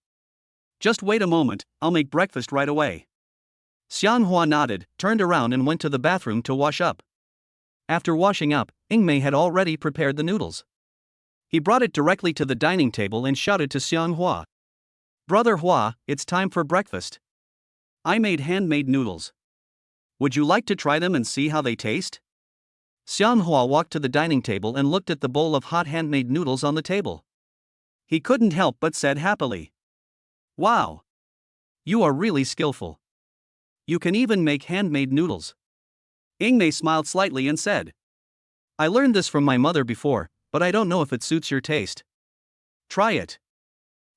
Just wait a moment, I'll make breakfast right away. Xianhua nodded, turned around and went to the bathroom to wash up. After washing up, Ingmei had already prepared the noodles. He brought it directly to the dining table and shouted to Xianghua. Brother Hua, it's time for breakfast. I made handmade noodles. Would you like to try them and see how they taste? Xianhua walked to the dining table and looked at the bowl of hot handmade noodles on the table. He couldn't help but said happily, Wow! You are really skillful. You can even make handmade noodles. Ingmei smiled slightly and said, I learned this from my mother before, but I don't know if it suits your taste. Try it.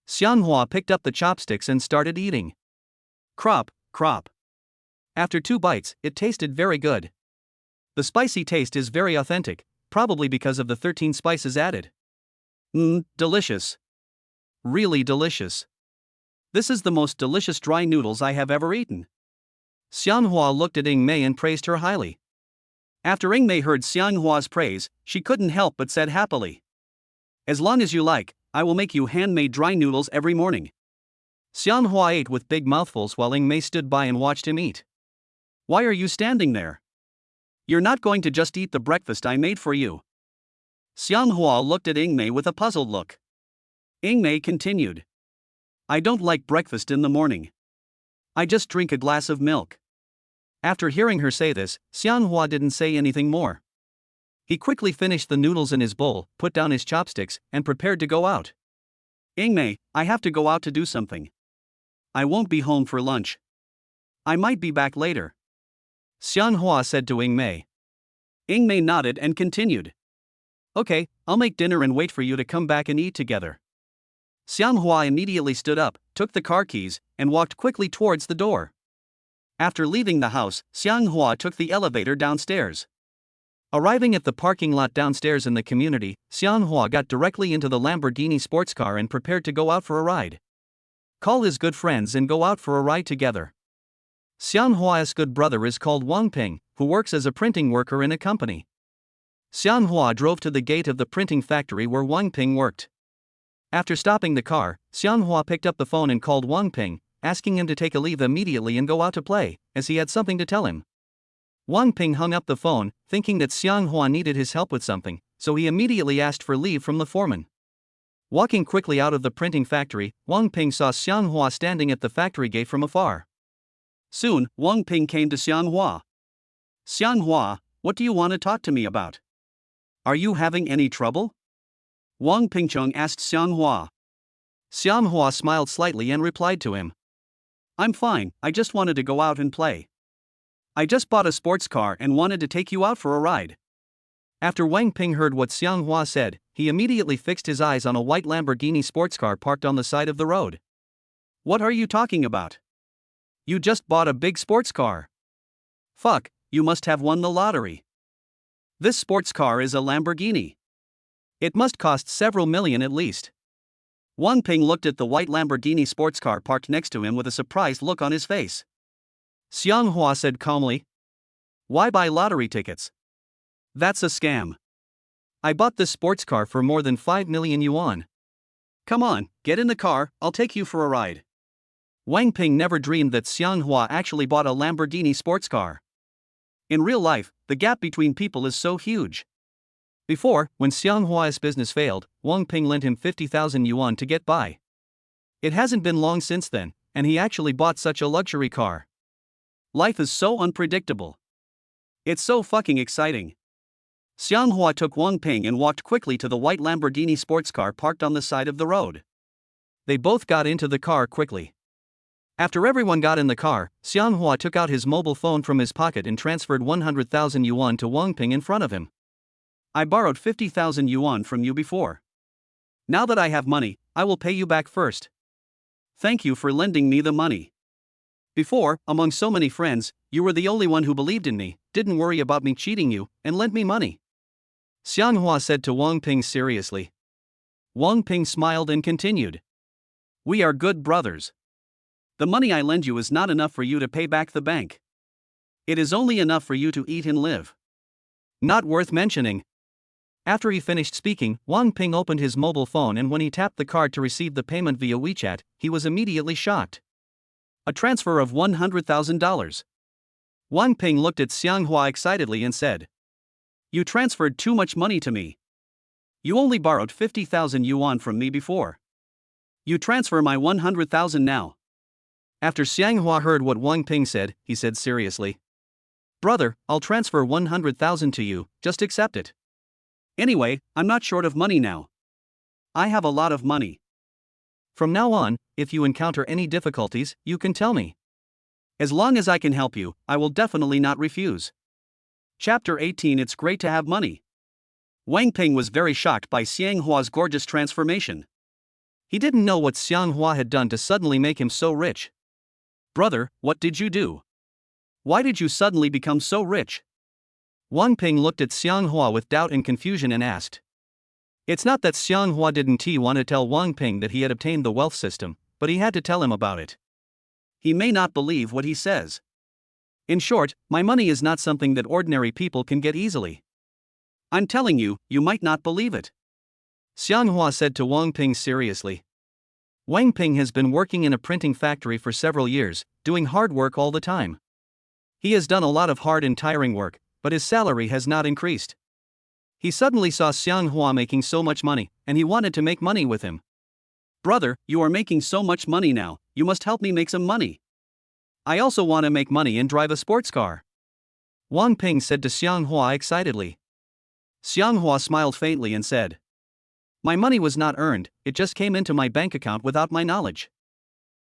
Xianghua picked up the chopsticks and started eating. Crop, crop. After 2 bites, it tasted very good. The spicy taste is very authentic, probably because of the 13 spices added. Delicious. Really delicious. This is the most delicious dry noodles I have ever eaten. Xianghua looked at Yingmei and praised her highly. After Yingmei heard Xianghua's praise, she couldn't help but said happily, "As long as you like, I will make you handmade dry noodles every morning." Xianghua ate with big mouthfuls while Yingmei stood by and watched him eat. "Why are you standing there? You're not going to just eat the breakfast I made for you." Xianghua looked at Yingmei with a puzzled look. Yingmei continued, "I don't like breakfast in the morning. I just drink a glass of milk." After hearing her say this, Xianghua didn't say anything more. He quickly finished the noodles in his bowl, put down his chopsticks, and prepared to go out. "Yingmei, I have to go out to do something. I won't be home for lunch. I might be back later," Xianghua said to Yingmei. Yingmei nodded and continued, "Okay, I'll make dinner and wait for you to come back and eat together." Xianghua immediately stood up, took the car keys, and walked quickly towards the door. After leaving the house, Xianghua took the elevator downstairs. Arriving at the parking lot downstairs in the community, Xianghua got directly into the Lamborghini sports car and prepared to go out for a ride. Call his good friends and go out for a ride together. Xianhua's good brother is called Wang Ping, who works as a printing worker in a company. Xianghua drove to the gate of the printing factory where Wang Ping worked. After stopping the car, Xianghua picked up the phone and called Wang Ping, asking him to take a leave immediately and go out to play, as he had something to tell him. Wang Ping hung up the phone, thinking that Xianghua needed his help with something, so he immediately asked for leave from the foreman. Walking quickly out of the printing factory, Wang Ping saw Xianghua standing at the factory gate from afar. Soon, Wang Ping came to Xianghua. "Xianghua, what do you want to talk to me about? Are you having any trouble?" Wang Pingcheng asked Xianghua. Xianghua smiled slightly and replied to him, "I'm fine, I just wanted to go out and play. I just bought a sports car and wanted to take you out for a ride." After Wang Ping heard what Xianghua said, he immediately fixed his eyes on a white Lamborghini sports car parked on the side of the road. "What are you talking about? You just bought a big sports car. Fuck, you must have won the lottery. This sports car is a Lamborghini. It must cost several million at least." Wang Ping looked at the white Lamborghini sports car parked next to him with a surprised look on his face. Xianghua said calmly, "Why buy lottery tickets? That's a scam. I bought this sports car for more than 5 million yuan. Come on, get in the car, I'll take you for a ride." Wang Ping never dreamed that Xianghua actually bought a Lamborghini sports car. In real life, the gap between people is so huge. Before, when Xianghua's business failed, Wang Ping lent him 50,000 yuan to get by. It hasn't been long since then, and he actually bought such a luxury car. Life is so unpredictable. It's so fucking exciting. Xianghua took Wang Ping and walked quickly to the white Lamborghini sports car parked on the side of the road. They both got into the car quickly. After everyone got in the car, Xianghua took out his mobile phone from his pocket and transferred 100,000 yuan to Wang Ping in front of him. "I borrowed 50,000 yuan from you before. Now that I have money, I will pay you back first. Thank you for lending me the money. Before, among so many friends, you were the only one who believed in me, didn't worry about me cheating you, and lent me money," Xianghua said to Wang Ping seriously. Wang Ping smiled and continued, "We are good brothers. The money I lend you is not enough for you to pay back the bank. It is only enough for you to eat and live. Not worth mentioning." After he finished speaking, Wang Ping opened his mobile phone, and when he tapped the card to receive the payment via WeChat, he was immediately shocked. A transfer of $100,000. Wang Ping looked at Xianghua excitedly and said, "You transferred too much money to me. You only borrowed 50,000 yuan from me before. You transfer my 100,000 now." After Xianghua heard what Wang Ping said, he said seriously, "Brother, I'll transfer 100,000 to you, just accept it. Anyway, I'm not short of money now. I have a lot of money. From now on, if you encounter any difficulties, you can tell me. As long as I can help you, I will definitely not refuse." Chapter 18. It's great to have money. Wang Ping was very shocked by Xianghua's gorgeous transformation. He didn't know what Xiang Hua had done to suddenly make him so rich. Brother, what did you do? Why did you suddenly become so rich? Wang Ping looked at Xiang Hua with doubt and confusion and asked. It's not that Xiang Hua didn't want to tell Wang Ping that he had obtained the wealth system, but he had to tell him about it. He may not believe what he says. In short, my money is not something that ordinary people can get easily. I'm telling you, you might not believe it. Xiang Hua said to Wang Ping seriously. Wang Ping has been working in a printing factory for several years, doing hard work all the time. He has done a lot of hard and tiring work, but his salary has not increased. He suddenly saw Xiang Hua making so much money, and he wanted to make money with him. Brother, you are making so much money now, you must help me make some money. I also want to make money and drive a sports car. Wang Ping said to Xiang Hua excitedly. Xiang Hua smiled faintly and said, My money was not earned, it just came into my bank account without my knowledge.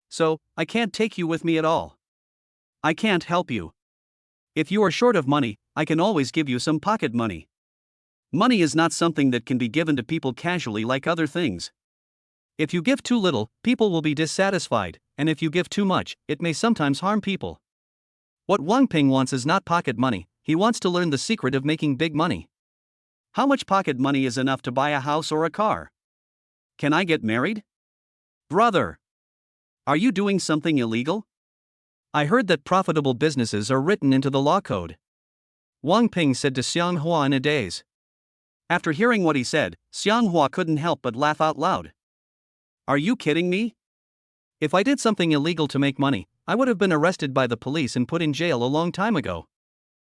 So, I can't take you with me at all. I can't help you. If you are short of money, I can always give you some pocket money. Money is not something that can be given to people casually like other things. If you give too little, people will be dissatisfied, and if you give too much, it may sometimes harm people. What Wang Ping wants is not pocket money, he wants to learn the secret of making big money. How much pocket money is enough to buy a house or a car? Can I get married? Brother, are you doing something illegal? I heard that profitable businesses are written into the law code. Wang Ping said to Xiang Hua in a daze. After hearing what he said, Xiang Hua couldn't help but laugh out loud. Are you kidding me? If I did something illegal to make money, I would have been arrested by the police and put in jail a long time ago.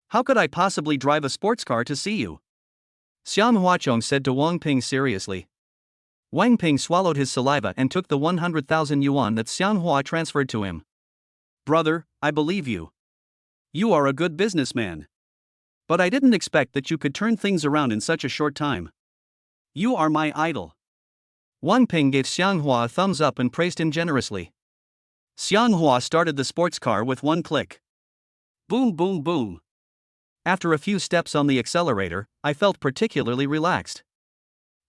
How could I possibly drive a sports car to see you? Xian Huachong said to Wang Ping seriously. Wang Ping swallowed his saliva and took the 100,000 yuan that Xian Hua transferred to him. Brother, I believe you. You are a good businessman. But I didn't expect that you could turn things around in such a short time. You are my idol. Wang Ping gave Xiang Hua a thumbs up and praised him generously. Xiang Hua started the sports car with one click. Boom, boom, boom. After a few steps on the accelerator, I felt particularly relaxed.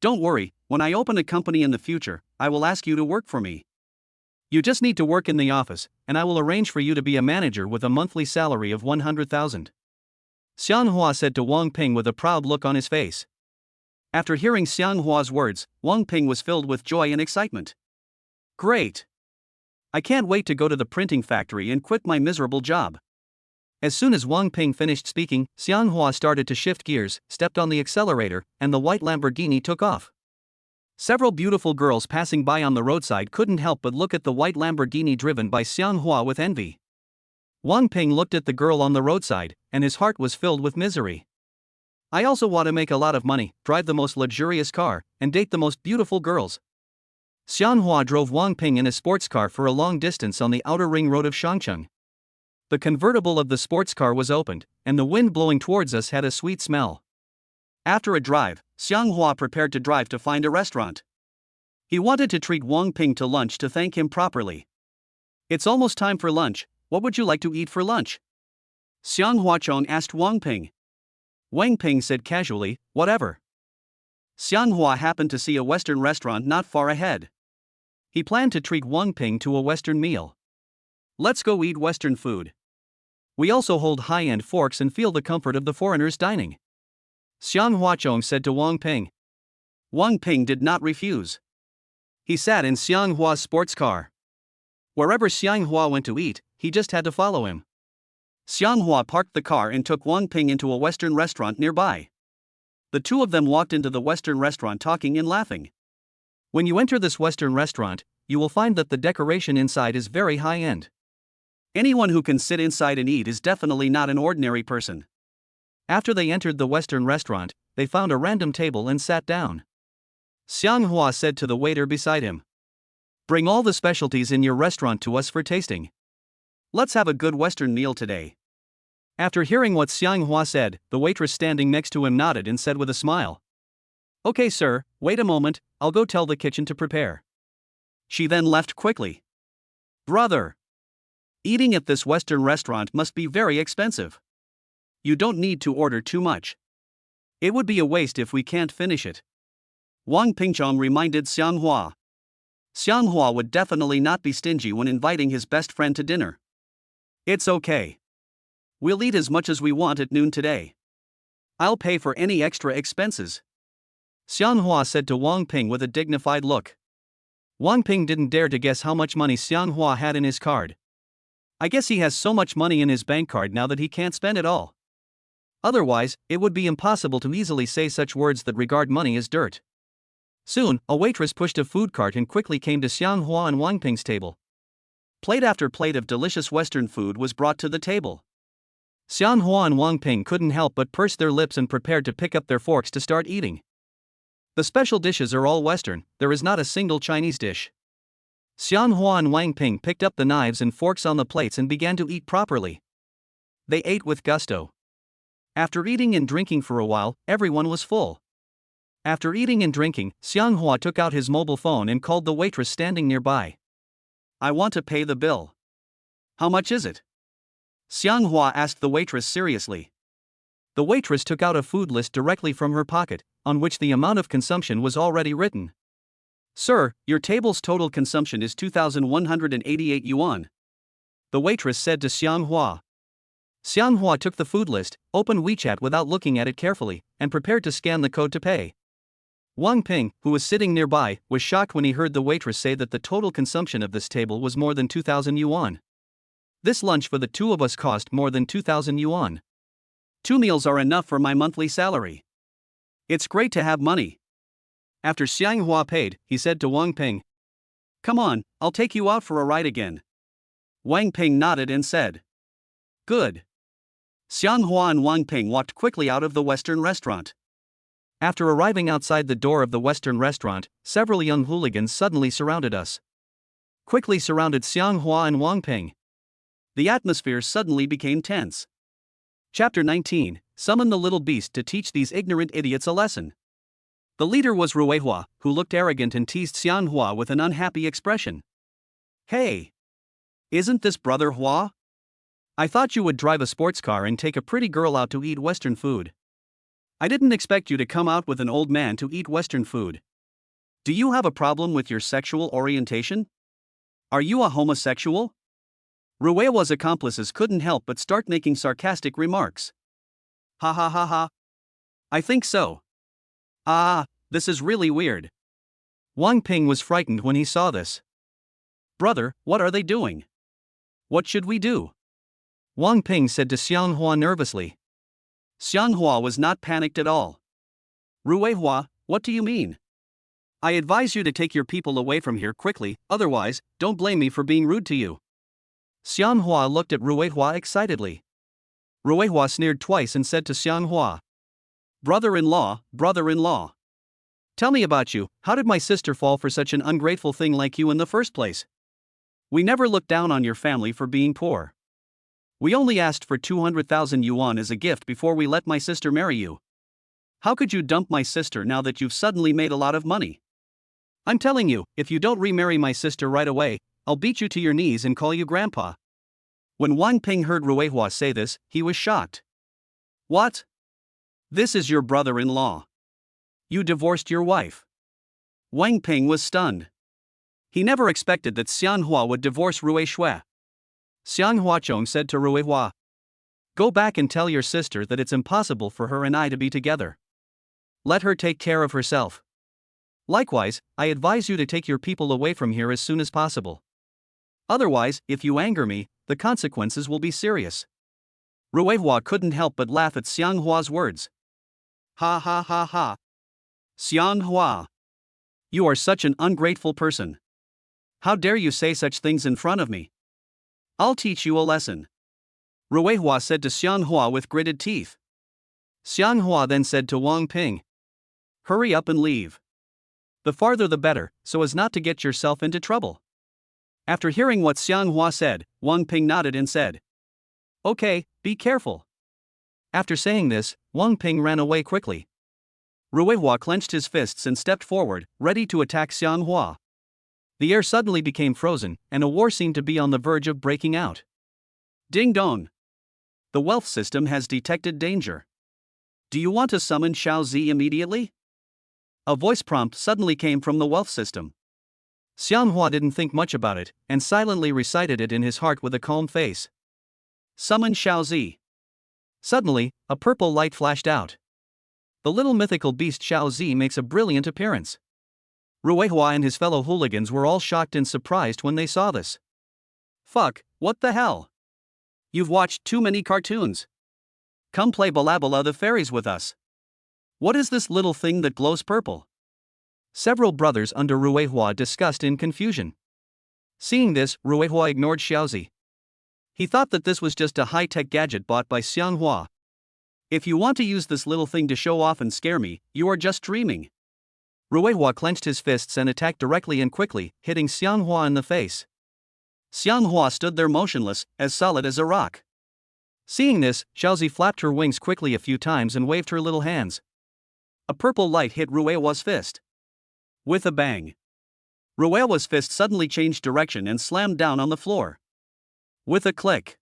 Don't worry, when I open a company in the future, I will ask you to work for me. You just need to work in the office, and I will arrange for you to be a manager with a monthly salary of 100,000. Xiang Hua said to Wang Ping with a proud look on his face. After hearing Xiang Hua's words, Wang Ping was filled with joy and excitement. Great! I can't wait to go to the printing factory and quit my miserable job. As soon as Wang Ping finished speaking, Xiang Hua started to shift gears, stepped on the accelerator, and the white Lamborghini took off. Several beautiful girls passing by on the roadside couldn't help but look at the white Lamborghini driven by Xiang Hua with envy. Wang Ping looked at the girl on the roadside, and his heart was filled with misery. I also want to make a lot of money, drive the most luxurious car, and date the most beautiful girls. Xian Hua drove Wang Ping in a sports car for a long distance on the outer ring road of Shangcheng. The convertible of the sports car was opened, and the wind blowing towards us had a sweet smell. After a drive, Xiang Hua prepared to drive to find a restaurant. He wanted to treat Wang Ping to lunch to thank him properly. It's almost time for lunch, what would you like to eat for lunch? Xiang Huachong asked Wang Ping. Wang Ping said casually, whatever. Xiang Hua happened to see a Western restaurant not far ahead. He planned to treat Wang Ping to a Western meal. Let's go eat Western food. We also hold high-end forks and feel the comfort of the foreigners dining. Xiang Huachong said to Wang Ping. Wang Ping did not refuse. He sat in Xiang Hua's sports car. Wherever Xiang Hua went to eat, he just had to follow him. Xiang Hua parked the car and took Wang Ping into a Western restaurant nearby. The two of them walked into the Western restaurant talking and laughing. When you enter this Western restaurant, you will find that the decoration inside is very high-end. Anyone who can sit inside and eat is definitely not an ordinary person. After they entered the Western restaurant, they found a random table and sat down. Xiang Hua said to the waiter beside him, "Bring all the specialties in your restaurant to us for tasting. Let's have a good Western meal today." After hearing what Xiang Hua said, the waitress standing next to him nodded and said with a smile, "Okay, sir, wait a moment, I'll go tell the kitchen to prepare." She then left quickly. Brother, eating at this Western restaurant must be very expensive. You don't need to order too much. It would be a waste if we can't finish it. Wang Pingchong reminded Xiang Hua. Xianghua would definitely not be stingy when inviting his best friend to dinner. It's okay. We'll eat as much as we want at noon today. I'll pay for any extra expenses, Xianghua said to Wang Ping with a dignified look. Wang Ping didn't dare to guess how much money Xianghua had in his card. I guess he has so much money in his bank card now that he can't spend it all. Otherwise, it would be impossible to easily say such words that regard money as dirt. Soon, a waitress pushed a food cart and quickly came to Xianghua and Wang Ping's table. Plate after plate of delicious Western food was brought to the table. Xianghua and Wang Ping couldn't help but purse their lips and prepared to pick up their forks to start eating. The special dishes are all Western, there is not a single Chinese dish. Xianghua and Wang Ping picked up the knives and forks on the plates and began to eat properly. They ate with gusto. After eating and drinking for a while, everyone was full. After eating and drinking, Xianghua took out his mobile phone and called the waitress standing nearby. I want to pay the bill. How much is it? Xianghua asked the waitress seriously. The waitress took out a food list directly from her pocket, on which the amount of consumption was already written. Sir, your table's total consumption is 2,188 yuan, the waitress said to Xianghua. Xianghua took the food list, opened WeChat without looking at it carefully, and prepared to scan the code to pay. Wang Ping, who was sitting nearby, was shocked when he heard the waitress say that the total consumption of this table was more than 2,000 yuan. This lunch for the two of us cost more than 2,000 yuan. 2 meals are enough for my monthly salary. It's great to have money. After Xianghua paid, he said to Wang Ping, Come on, I'll take you out for a ride again. Wang Ping nodded and said, Good. Xianghua and Wang Ping walked quickly out of the Western restaurant. After arriving outside the door of the Western restaurant, several young hooligans suddenly surrounded us. Quickly surrounded Xianghua and Wang Ping. The atmosphere suddenly became tense. Chapter 19, Summon the Little Beast to teach these ignorant idiots a lesson. The leader was Ruihua, who looked arrogant and teased Xianghua with an unhappy expression. Hey! Isn't this Brother Hua? I thought you would drive a sports car and take a pretty girl out to eat Western food. I didn't expect you to come out with an old man to eat Western food. Do you have a problem with your sexual orientation? Are you a homosexual? Ruihua's accomplices couldn't help but start making sarcastic remarks. Ha ha ha ha. I think so. Ah, this is really weird. Wang Ping was frightened when he saw this. Brother, what are they doing? What should we do? Wang Ping said to Xianghua nervously. Xianghua was not panicked at all. Ruihua, what do you mean? I advise you to take your people away from here quickly, otherwise, don't blame me for being rude to you. Xianghua looked at Ruihua excitedly. Ruihua sneered twice and said to Xianghua, Brother-in-law, brother-in-law. Tell me about you, how did my sister fall for such an ungrateful thing like you in the first place? We never looked down on your family for being poor. We only asked for 200,000 yuan as a gift before we let my sister marry you. How could you dump my sister now that you've suddenly made a lot of money? I'm telling you, if you don't remarry my sister right away, I'll beat you to your knees and call you grandpa. When Wang Ping heard Ruihua say this, he was shocked. What? This is your brother-in-law. You divorced your wife. Wang Ping was stunned. He never expected that Xianghua would divorce Ruihua. Xianghua Chong said to Ruihua, Go back and tell your sister that it's impossible for her and I to be together. Let her take care of herself. Likewise, I advise you to take your people away from here as soon as possible. Otherwise, if you anger me, the consequences will be serious. Ruihua couldn't help but laugh at Xianghua's words. Ha ha ha ha. Xianghua. You are such an ungrateful person. How dare you say such things in front of me? I'll teach you a lesson. Ruihua said to Xianghua with gritted teeth. Xianghua then said to Wang Ping, Hurry up and leave. The farther the better, so as not to get yourself into trouble. After hearing what Xianghua said, Wang Ping nodded and said, Okay, be careful. After saying this, Wang Ping ran away quickly. Ruihua clenched his fists and stepped forward, ready to attack Xianghua. The air suddenly became frozen, and a war seemed to be on the verge of breaking out. Ding dong! The wealth system has detected danger. Do you want to summon Xiao Zi immediately? A voice prompt suddenly came from the wealth system. Xianghua didn't think much about it, and silently recited it in his heart with a calm face. Summon Xiaozi. Suddenly, a purple light flashed out. The little mythical beast Xiaozi makes a brilliant appearance. Ruihua and his fellow hooligans were all shocked and surprised when they saw this. Fuck, what the hell? You've watched too many cartoons. Come play Balabala the Fairies with us. What is this little thing that glows purple? Several brothers under Ruihua discussed in confusion. Seeing this, Ruihua ignored Xiaozi. He thought that this was just a high-tech gadget bought by Xianghua. If you want to use this little thing to show off and scare me, you are just dreaming. Ruihua clenched his fists and attacked directly and quickly, hitting Xianghua in the face. Xianghua stood there motionless, as solid as a rock. Seeing this, Xiaozi flapped her wings quickly a few times and waved her little hands. A purple light hit Ruihua's fist. With a bang. Ruihua's fist suddenly changed direction and slammed down on the floor. With a click.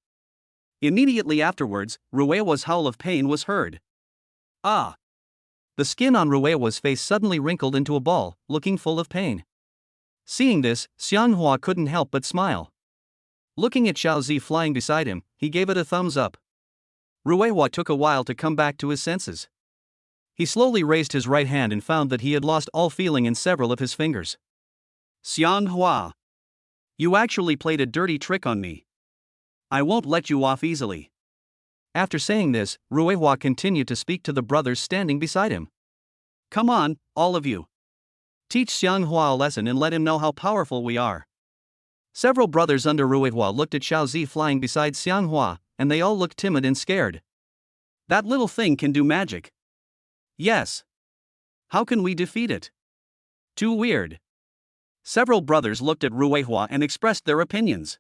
Immediately afterwards, Ruihua's howl of pain was heard. Ah! The skin on Ruihua's face suddenly wrinkled into a ball, looking full of pain. Seeing this, Xianghua couldn't help but smile. Looking at Xiaozi flying beside him, he gave it a thumbs up. Ruihua took a while to come back to his senses. He slowly raised his right hand and found that he had lost all feeling in several of his fingers. Xianghua! You actually played a dirty trick on me. I won't let you off easily. After saying this, Ruihua continued to speak to the brothers standing beside him. Come on, all of you. Teach Xianghua a lesson and let him know how powerful we are. Several brothers under Ruihua looked at Xiaozi flying beside Xianghua, and they all looked timid and scared. That little thing can do magic. Yes. How can we defeat it? Too weird. Several brothers looked at Ruihua and expressed their opinions.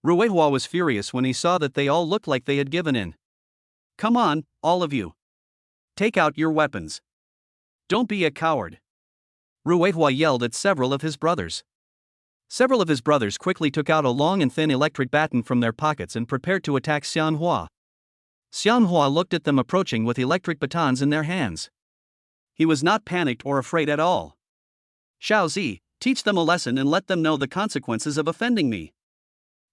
Ruihua was furious when he saw that they all looked like they had given in. Come on, all of you. Take out your weapons. Don't be a coward. Ruihua yelled at several of his brothers. Several of his brothers quickly took out a long and thin electric baton from their pockets and prepared to attack Xianghua. Xianghua looked at them approaching with electric batons in their hands. He was not panicked or afraid at all. Xiaozi, teach them a lesson and let them know the consequences of offending me.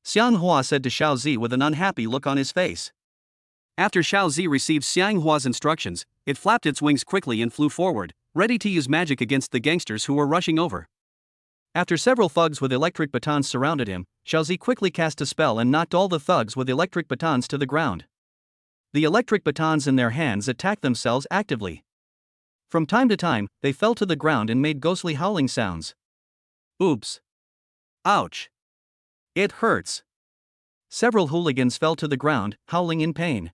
Xianghua said to Xiaozi with an unhappy look on his face. After Xiaozi received Xianghua's instructions, it flapped its wings quickly and flew forward, ready to use magic against the gangsters who were rushing over. After several thugs with electric batons surrounded him, Xiaozi quickly cast a spell and knocked all the thugs with electric batons to the ground. The electric batons in their hands attacked themselves actively. From time to time, they fell to the ground and made ghostly howling sounds. Oops. Ouch. It hurts. Several hooligans fell to the ground, howling in pain.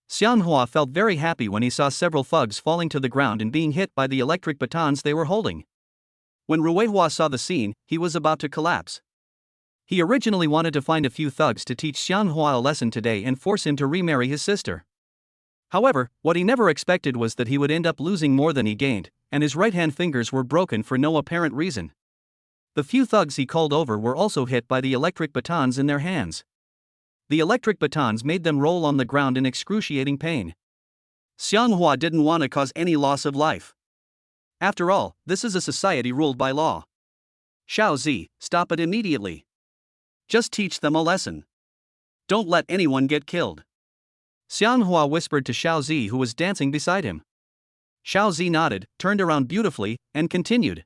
Xianghua felt very happy when he saw several thugs falling to the ground and being hit by the electric batons they were holding. When Ruihua saw the scene, he was about to collapse. He originally wanted to find a few thugs to teach Xianghua a lesson today and force him to remarry his sister. However, what he never expected was that he would end up losing more than he gained, and his right-hand fingers were broken for no apparent reason. The few thugs he called over were also hit by the electric batons in their hands. The electric batons made them roll on the ground in excruciating pain. Xianghua didn't want to cause any loss of life. After all, this is a society ruled by law. Xiaozi, stop it immediately. Just teach them a lesson. Don't let anyone get killed. Xianghua whispered to Xiaozi, who was dancing beside him. Xiaozi nodded, turned around beautifully, and continued.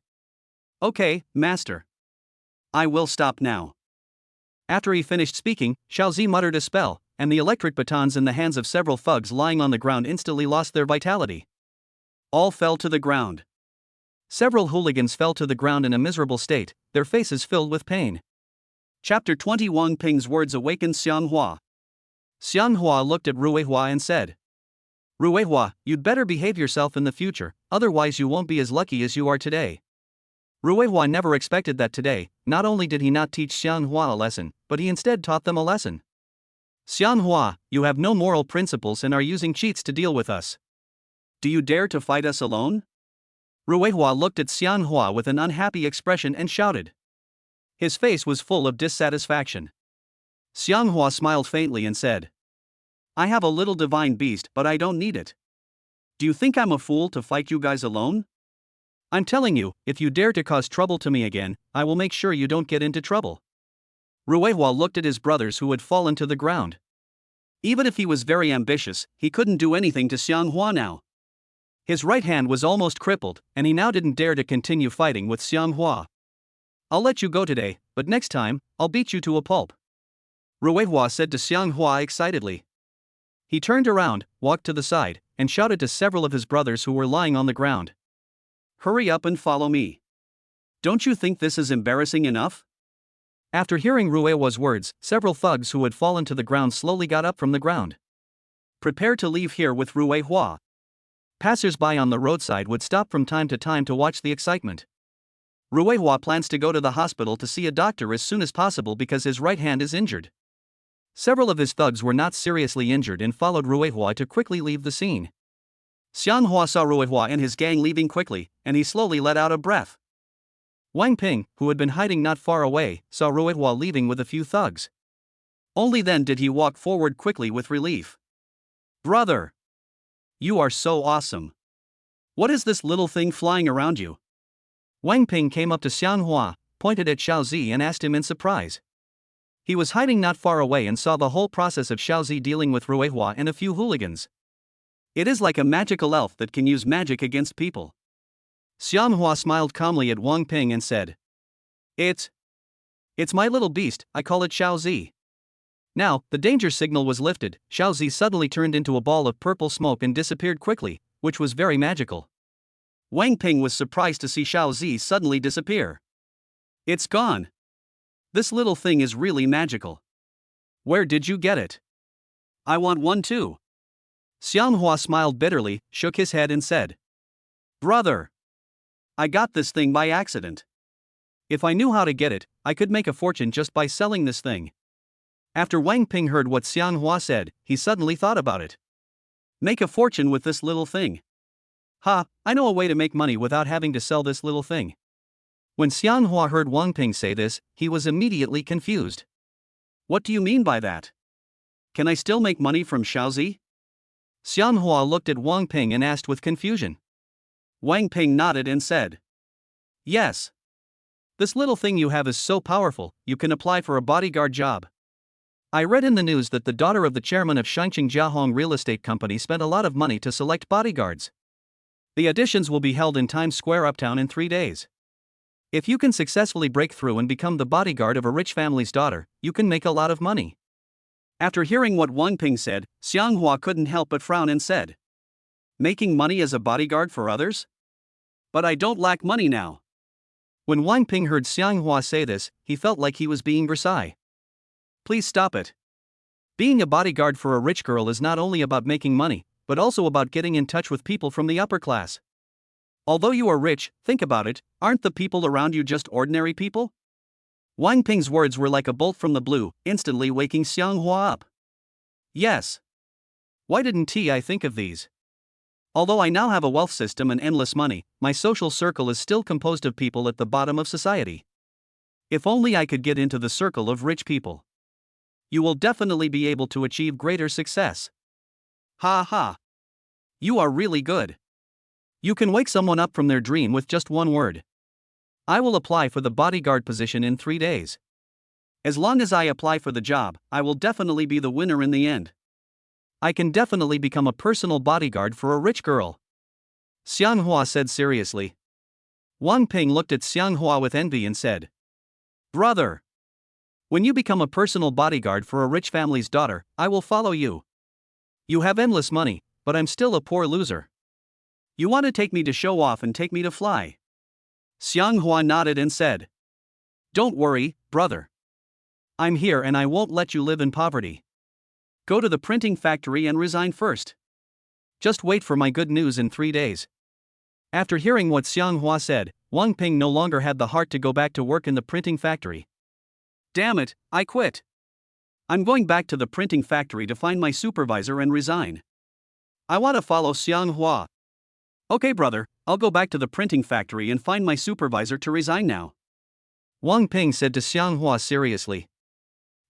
Okay, master. I will stop now. After he finished speaking, Xiaozi muttered a spell, and the electric batons in the hands of several thugs lying on the ground instantly lost their vitality. All fell to the ground. Several hooligans fell to the ground in a miserable state, their faces filled with pain. Chapter 21. Ping's words awakened Xianghua. Xianghua looked at Ruihua and said, Ruihua, you'd better behave yourself in the future, otherwise you won't be as lucky as you are today. Ruihua never expected that today. Not only did he not teach Xianghua a lesson, but he instead taught them a lesson. Xianghua, you have no moral principles and are using cheats to deal with us. Do you dare to fight us alone? Ruihua looked at Xianghua with an unhappy expression and shouted. His face was full of dissatisfaction. Xianghua smiled faintly and said, I have a little divine beast, but I don't need it. Do you think I'm a fool to fight you guys alone? I'm telling you, if you dare to cause trouble to me again, I will make sure you don't get into trouble. Ruehua looked at his brothers who had fallen to the ground. Even if he was very ambitious, he couldn't do anything to Xianghua now. His right hand was almost crippled, and he now didn't dare to continue fighting with Xianghua. I'll let you go today, but next time, I'll beat you to a pulp, Ruehua said to Xianghua excitedly. He turned around, walked to the side, and shouted to several of his brothers who were lying on the ground. Hurry up and follow me. Don't you think this is embarrassing enough? After hearing Ruehua's words, several thugs who had fallen to the ground slowly got up from the ground. Prepare to leave here with Ruehua. Passers-by on the roadside would stop from time to watch the excitement. Ruehua plans to go to the hospital to see a doctor as soon as possible because his right hand is injured. Several of his thugs were not seriously injured and followed Ruehua to quickly leave the scene. Xianghua saw Ruehua and his gang leaving quickly, and he slowly let out a breath. Wang Ping, who had been hiding not far away, saw Ruehua leaving with a few thugs. Only then did he walk forward quickly with relief. Brother! You are so awesome. What is this little thing flying around you? Wang Ping came up to Xianghua, pointed at Xiaozi and asked him in surprise. He was hiding not far away and saw the whole process of Xiaozi dealing with Ruehua and a few hooligans. It is like a magical elf that can use magic against people. Xianghua smiled calmly at Wang Ping and said, It's my little beast, I call it Xiaozi. Now, the danger signal was lifted. Xiaozi suddenly turned into a ball of purple smoke and disappeared quickly, which was very magical. Wang Ping was surprised to see Xiaozi suddenly disappear. It's gone. This little thing is really magical. Where did you get it? I want one too. Xianghua smiled bitterly, shook his head and said, Brother! I got this thing by accident. If I knew how to get it, I could make a fortune just by selling this thing. After Wang Ping heard what Xianghua said, he suddenly thought about it. Make a fortune with this little thing. Ha, I know a way to make money without having to sell this little thing. When Xianghua heard Wang Ping say this, he was immediately confused. What do you mean by that? Can I still make money from Xiaozi? Xianghua looked at Wang Ping and asked with confusion. Wang Ping nodded and said, Yes. This little thing you have is so powerful, you can apply for a bodyguard job. I read in the news that the daughter of the chairman of Shangqing Jiahong Real Estate Company spent a lot of money to select bodyguards. The auditions will be held in Times Square uptown in 3 days. If you can successfully break through and become the bodyguard of a rich family's daughter, you can make a lot of money. After hearing what Wang Ping said, Xianghua couldn't help but frown and said, Making money as a bodyguard for others? But I don't lack money now. When Wang Ping heard Xianghua say this, he felt like he was being Versailles. Please stop it. Being a bodyguard for a rich girl is not only about making money, but also about getting in touch with people from the upper class. Although you are rich, think about it, aren't the people around you just ordinary people? Wang Ping's words were like a bolt from the blue, instantly waking Xianghua up. Yes. Why didn't I think of these? Although I now have a wealth system and endless money, my social circle is still composed of people at the bottom of society. If only I could get into the circle of rich people. You will definitely be able to achieve greater success. Ha ha. You are really good. You can wake someone up from their dream with just one word. I will apply for the bodyguard position in 3 days. As long as I apply for the job, I will definitely be the winner in the end. I can definitely become a personal bodyguard for a rich girl. Xianghua said seriously. Wang Ping looked at Xianghua with envy and said, Brother! When you become a personal bodyguard for a rich family's daughter, I will follow you. You have endless money, but I'm still a poor loser. You want to take me to show off and take me to fly? Xianghua nodded and said, Don't worry, brother. I'm here and I won't let you live in poverty. Go to the printing factory and resign first. Just wait for my good news in 3 days. After hearing what Xianghua said, Wang Ping no longer had the heart to go back to work in the printing factory. Damn it, I quit. I'm going back to the printing factory to find my supervisor and resign. I want to follow Xianghua. Okay, brother, I'll go back to the printing factory and find my supervisor to resign now. Wang Ping said to Xianghua seriously.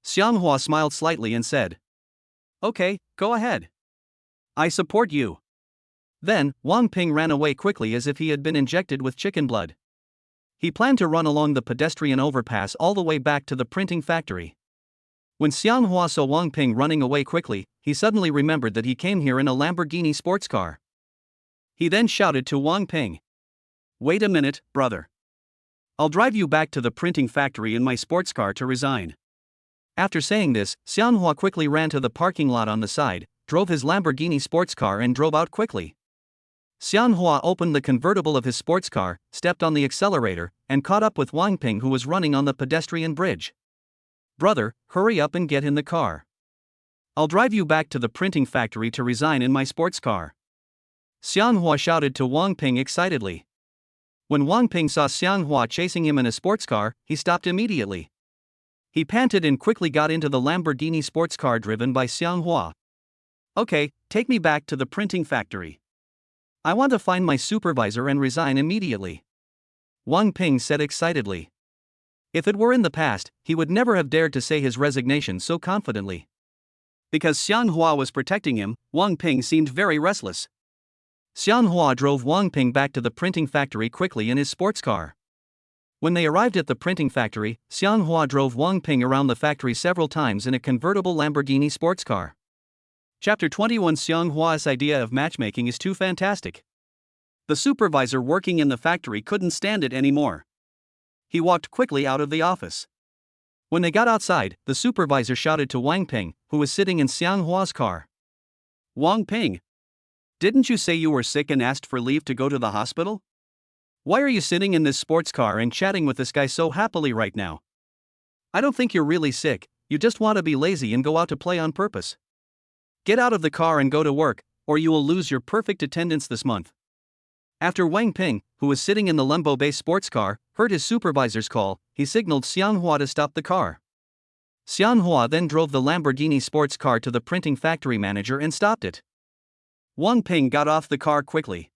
Xianghua smiled slightly and said, Okay, go ahead. I support you. Then, Wang Ping ran away quickly as if he had been injected with chicken blood. He planned to run along the pedestrian overpass all the way back to the printing factory. When Xianghua saw Wang Ping running away quickly, he suddenly remembered that he came here in a Lamborghini sports car. He then shouted to Wang Ping, "Wait a minute, brother. I'll drive you back to the printing factory in my sports car to resign." After saying this, Xianghua quickly ran to the parking lot on the side, drove his Lamborghini sports car and drove out quickly. Xianghua opened the convertible of his sports car, stepped on the accelerator, and caught up with Wang Ping, who was running on the pedestrian bridge. "Brother, hurry up and get in the car. I'll drive you back to the printing factory to resign in my sports car," Xianghua shouted to Wang Ping excitedly. When Wang Ping saw Xianghua chasing him in a sports car, he stopped immediately. He panted and quickly got into the Lamborghini sports car driven by Xianghua. "Okay, take me back to the printing factory. I want to find my supervisor and resign immediately," Wang Ping said excitedly. If it were in the past, he would never have dared to say his resignation so confidently. Because Xianghua was protecting him, Wang Ping seemed very restless. Xianghua drove Wang Ping back to the printing factory quickly in his sports car. When they arrived at the printing factory, Xianghua drove Wang Ping around the factory several times in a convertible Lamborghini sports car. Chapter 21. Xianghua's idea of matchmaking is too fantastic. The supervisor working in the factory couldn't stand it anymore. He walked quickly out of the office. When they got outside, the supervisor shouted to Wang Ping, who was sitting in Xianghua's car. "Wang Ping, didn't you say you were sick and asked for leave to go to the hospital? Why are you sitting in this sports car and chatting with this guy so happily right now? I don't think you're really sick, you just want to be lazy and go out to play on purpose. Get out of the car and go to work, or you will lose your perfect attendance this month." After Wang Ping, who was sitting in the Lambo-based sports car, heard his supervisor's call, he signaled Xianghua to stop the car. Xianghua then drove the Lamborghini sports car to the printing factory manager and stopped it. Wang Ping got off the car quickly.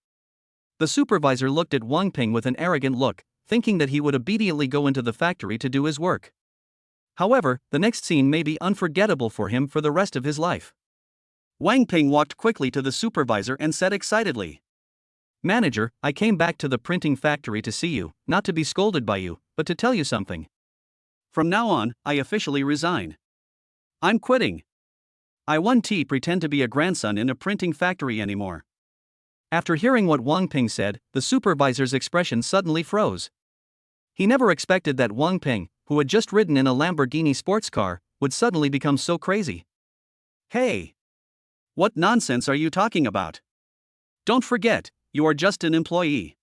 The supervisor looked at Wang Ping with an arrogant look, thinking that he would obediently go into the factory to do his work. However, the next scene may be unforgettable for him for the rest of his life. Wang Ping walked quickly to the supervisor and said excitedly, "Manager, I came back to the printing factory to see you, not to be scolded by you, but to tell you something. From now on, I officially resign. I'm quitting. I won't pretend to be a grandson in a printing factory anymore." After hearing what Wang Ping said, the supervisor's expression suddenly froze. He never expected that Wang Ping, who had just ridden in a Lamborghini sports car, would suddenly become so crazy. "Hey! What nonsense are you talking about? Don't forget, you are just an employee.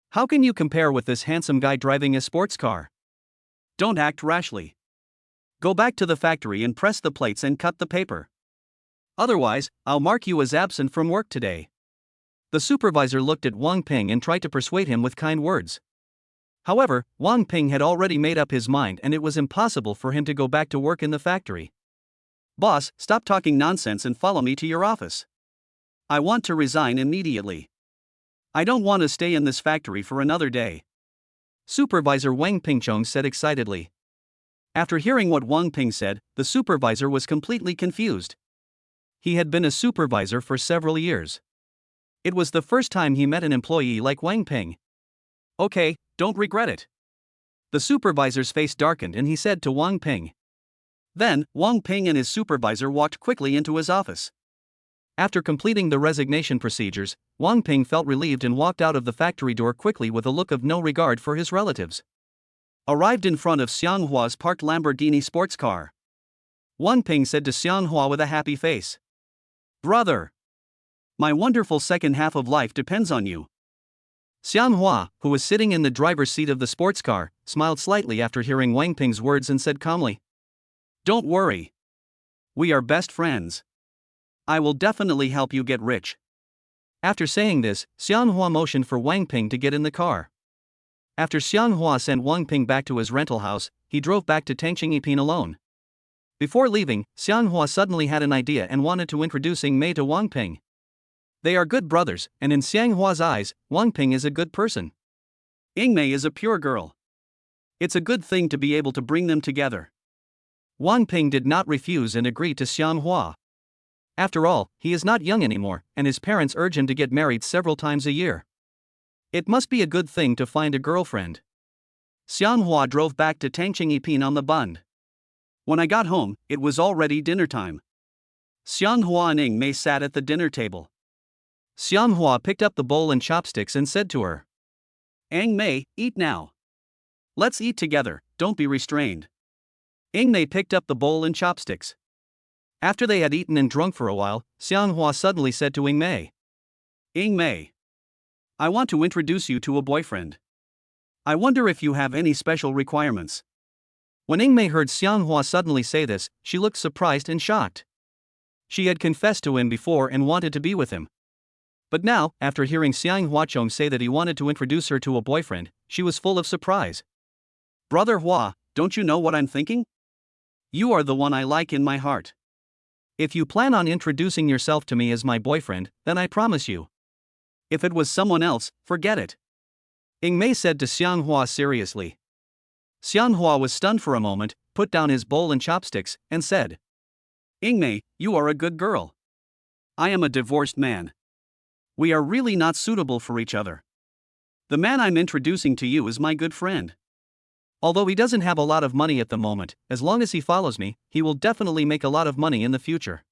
How can you compare with this handsome guy driving a sports car? Don't act rashly. Go back to the factory and press the plates and cut the paper. Otherwise, I'll mark you as absent from work today." The supervisor looked at Wang Ping and tried to persuade him with kind words. However, Wang Ping had already made up his mind and it was impossible for him to go back to work in the factory. "Boss, stop talking nonsense and follow me to your office. I want to resign immediately. I don't want to stay in this factory for another day," Supervisor Wang Pingchong said excitedly. After hearing what Wang Ping said, the supervisor was completely confused. He had been a supervisor for several years. It was the first time he met an employee like Wang Ping. "Okay, don't regret it." The supervisor's face darkened and he said to Wang Ping. Then, Wang Ping and his supervisor walked quickly into his office. After completing the resignation procedures, Wang Ping felt relieved and walked out of the factory door quickly with a look of no regard for his relatives. Arrived in front of Xianghua's parked Lamborghini sports car. Wang Ping said to Xianghua with a happy face, "Brother, my wonderful second half of life depends on you." Xianghua, who was sitting in the driver's seat of the sports car, smiled slightly after hearing Wang Ping's words and said calmly, "Don't worry. We are best friends. I will definitely help you get rich." After saying this, Xianghua motioned for Wang Ping to get in the car. After Xianghua sent Wang Ping back to his rental house, he drove back to Tangqing alone. Before leaving, Xianghua suddenly had an idea and wanted to introduce Mei to Wang Ping. They are good brothers, and in Xianghua's eyes, Wang Ping is a good person. Mei is a pure girl. It's a good thing to be able to bring them together. Wang Ping did not refuse and agreed to Xianghua. After all, he is not young anymore, and his parents urge him to get married several times a year. It must be a good thing to find a girlfriend. Xianghua drove back to Tangqing on the Bund. When I got home, it was already dinner time. Xianghua and Ing Mei sat at the dinner table. Xianghua picked up the bowl and chopsticks and said to her, Ing Mei, eat now. Let's eat together, don't be restrained. Ing Mei picked up the bowl and chopsticks. After they had eaten and drunk for a while, Xianghua suddenly said to Ing Mei, Ing Mei, I want to introduce you to a boyfriend. I wonder if you have any special requirements. When Ing Mei heard Xianghua suddenly say this, she looked surprised and shocked. She had confessed to him before and wanted to be with him. But now, after hearing Xianghua Chong say that he wanted to introduce her to a boyfriend, she was full of surprise. Brother Hua, don't you know what I'm thinking? You are the one I like in my heart. If you plan on introducing yourself to me as my boyfriend, then I promise you. If it was someone else, forget it. Ing Mei said to Xianghua seriously. Xianghua was stunned for a moment, put down his bowl and chopsticks, and said, Ing Mei, you are a good girl. I am a divorced man. We are really not suitable for each other. The man I'm introducing to you is my good friend. Although he doesn't have a lot of money at the moment, as long as he follows me, he will definitely make a lot of money in the future.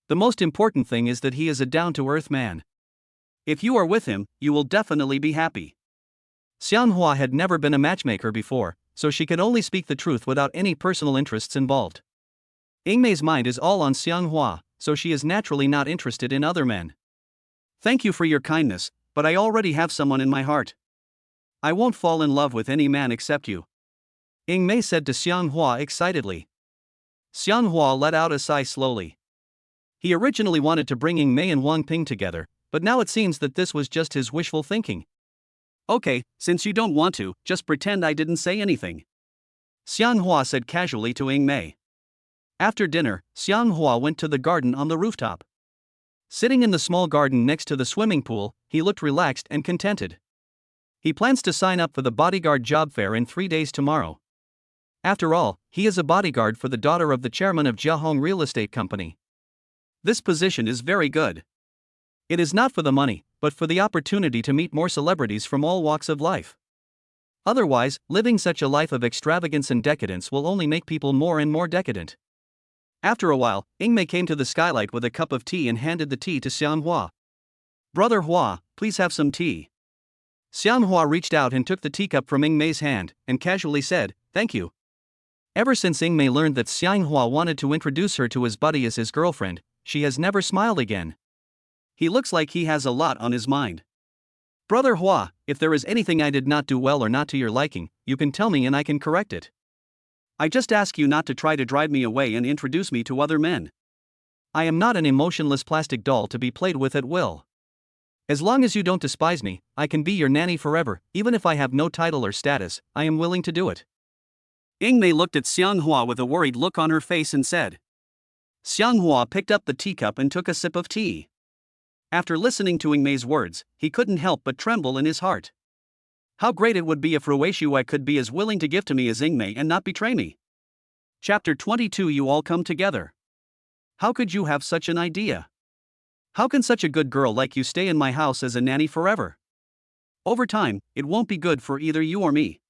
The most important thing is that he is a down-to-earth man. If you are with him, you will definitely be happy. Xianghua had never been a matchmaker before, so she could only speak the truth without any personal interests involved. Ing Mei's mind is all on Xianghua, so she is naturally not interested in other men. Thank you for your kindness, but I already have someone in my heart. I won't fall in love with any man except you. Ing Mei said to Xianghua excitedly. Xianghua let out a sigh slowly. He originally wanted to bring Ing Mei and Wang Ping together, but now it seems that this was just his wishful thinking. Okay, since you don't want to, just pretend I didn't say anything. Xianghua said casually to Ing Mei. After dinner, Xianghua went to the garden on the rooftop. Sitting in the small garden next to the swimming pool, he looked relaxed and contented. He plans to sign up for the bodyguard job fair in 3 days tomorrow. After all, he is a bodyguard for the daughter of the chairman of Jiahong Real Estate Company. This position is very good. It is not for the money, but for the opportunity to meet more celebrities from all walks of life. Otherwise, living such a life of extravagance and decadence will only make people more and more decadent. After a while, Ing Mei came to the skylight with a cup of tea and handed the tea to Xianghua. Brother Hua, please have some tea. Xianghua reached out and took the teacup from Ing Mei's hand, and casually said, thank you. Ever since Ing Mei learned that Xianghua wanted to introduce her to his buddy as his girlfriend, she has never smiled again. He looks like he has a lot on his mind. Brother Hua, if there is anything I did not do well or not to your liking, you can tell me and I can correct it. I just ask you not to try to drive me away and introduce me to other men. I am not an emotionless plastic doll to be played with at will. As long as you don't despise me, I can be your nanny forever, even if I have no title or status, I am willing to do it. Ing Mei looked at Xianghua with a worried look on her face and said. Xianghua picked up the teacup and took a sip of tea. After listening to Ing Mei's words, he couldn't help but tremble in his heart. How great it would be if Ruishui could be as willing to give to me as Ing Mei and not betray me. Chapter 22. You all come together. How could you have such an idea? How can such a good girl like you stay in my house as a nanny forever? Over time, it won't be good for either you or me.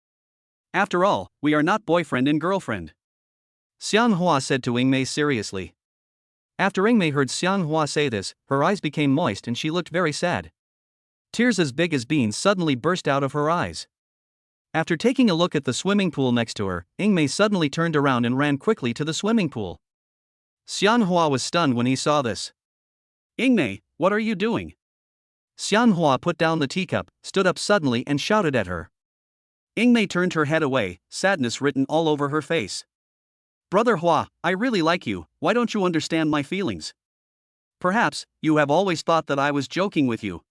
After all, we are not boyfriend and girlfriend. Xianghua said to Ing Mei seriously. After Ing Mei heard Xianghua say this, her eyes became moist and she looked very sad. Tears as big as beans suddenly burst out of her eyes. After taking a look at the swimming pool next to her, Ing Mei suddenly turned around and ran quickly to the swimming pool. Xianghua was stunned when he saw this. Ing Mei, what are you doing? Xianghua put down the teacup, stood up suddenly and shouted at her. Ing Mei turned her head away, sadness written all over her face. Brother Hua, I really like you, why don't you understand my feelings? Perhaps, you have always thought that I was joking with you.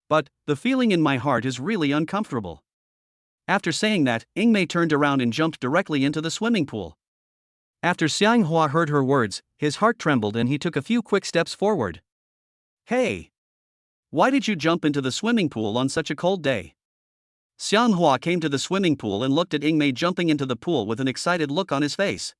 But, the feeling in my heart is really uncomfortable. After saying that, Ing Mei turned around and jumped directly into the swimming pool. After Xianghua heard her words, his heart trembled and he took a few quick steps forward. Hey! Why did you jump into the swimming pool on such a cold day? Xianghua came to the swimming pool and looked at Ing Mei jumping into the pool with an excited look on his face.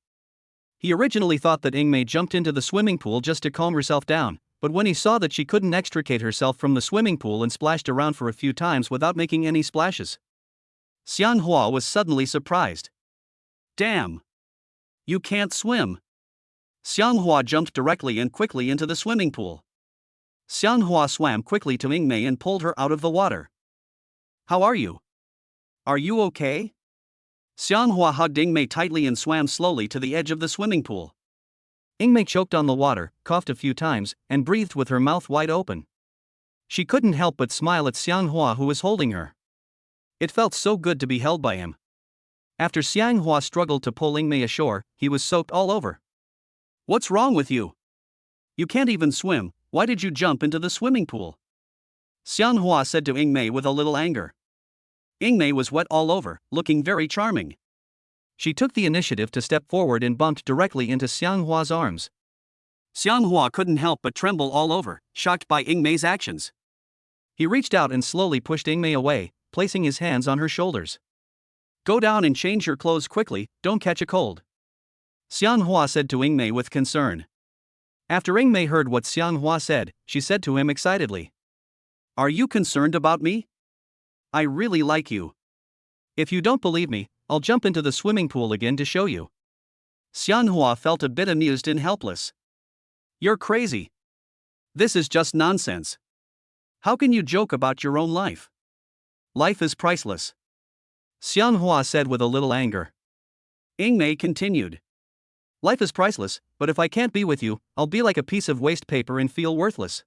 He originally thought that Ingmei jumped into the swimming pool just to calm herself down, but when he saw that she couldn't extricate herself from the swimming pool and splashed around for a few times without making any splashes, Xianghua was suddenly surprised. Damn! You can't swim! Xianghua jumped directly and quickly into the swimming pool. Xianghua swam quickly to Ingmei and pulled her out of the water. How are you? Are you okay? Xianghua hugged Ingmei tightly and swam slowly to the edge of the swimming pool. Ingmei choked on the water, coughed a few times, and breathed with her mouth wide open. She couldn't help but smile at Xianghua, who was holding her. It felt so good to be held by him. After Xianghua struggled to pull Ingmei ashore, he was soaked all over. What's wrong with you? You can't even swim, why did you jump into the swimming pool? Xianghua said to Ingmei with a little anger. Ingmei was wet all over, looking very charming. She took the initiative to step forward and bumped directly into Xianghua's arms. Xianghua couldn't help but tremble all over, shocked by Ingmei's actions. He reached out and slowly pushed Ingmei away, placing his hands on her shoulders. Go down and change your clothes quickly, don't catch a cold, Xianghua said to Ingmei with concern. After Ingmei heard what Xianghua said, she said to him excitedly, Are you concerned about me? I really like you. If you don't believe me, I'll jump into the swimming pool again to show you. Xianghua felt a bit amused and helpless. You're crazy. This is just nonsense. How can you joke about your own life? Life is priceless, Xianghua said with a little anger. Ingmei continued. Life is priceless, but if I can't be with you, I'll be like a piece of waste paper and feel worthless.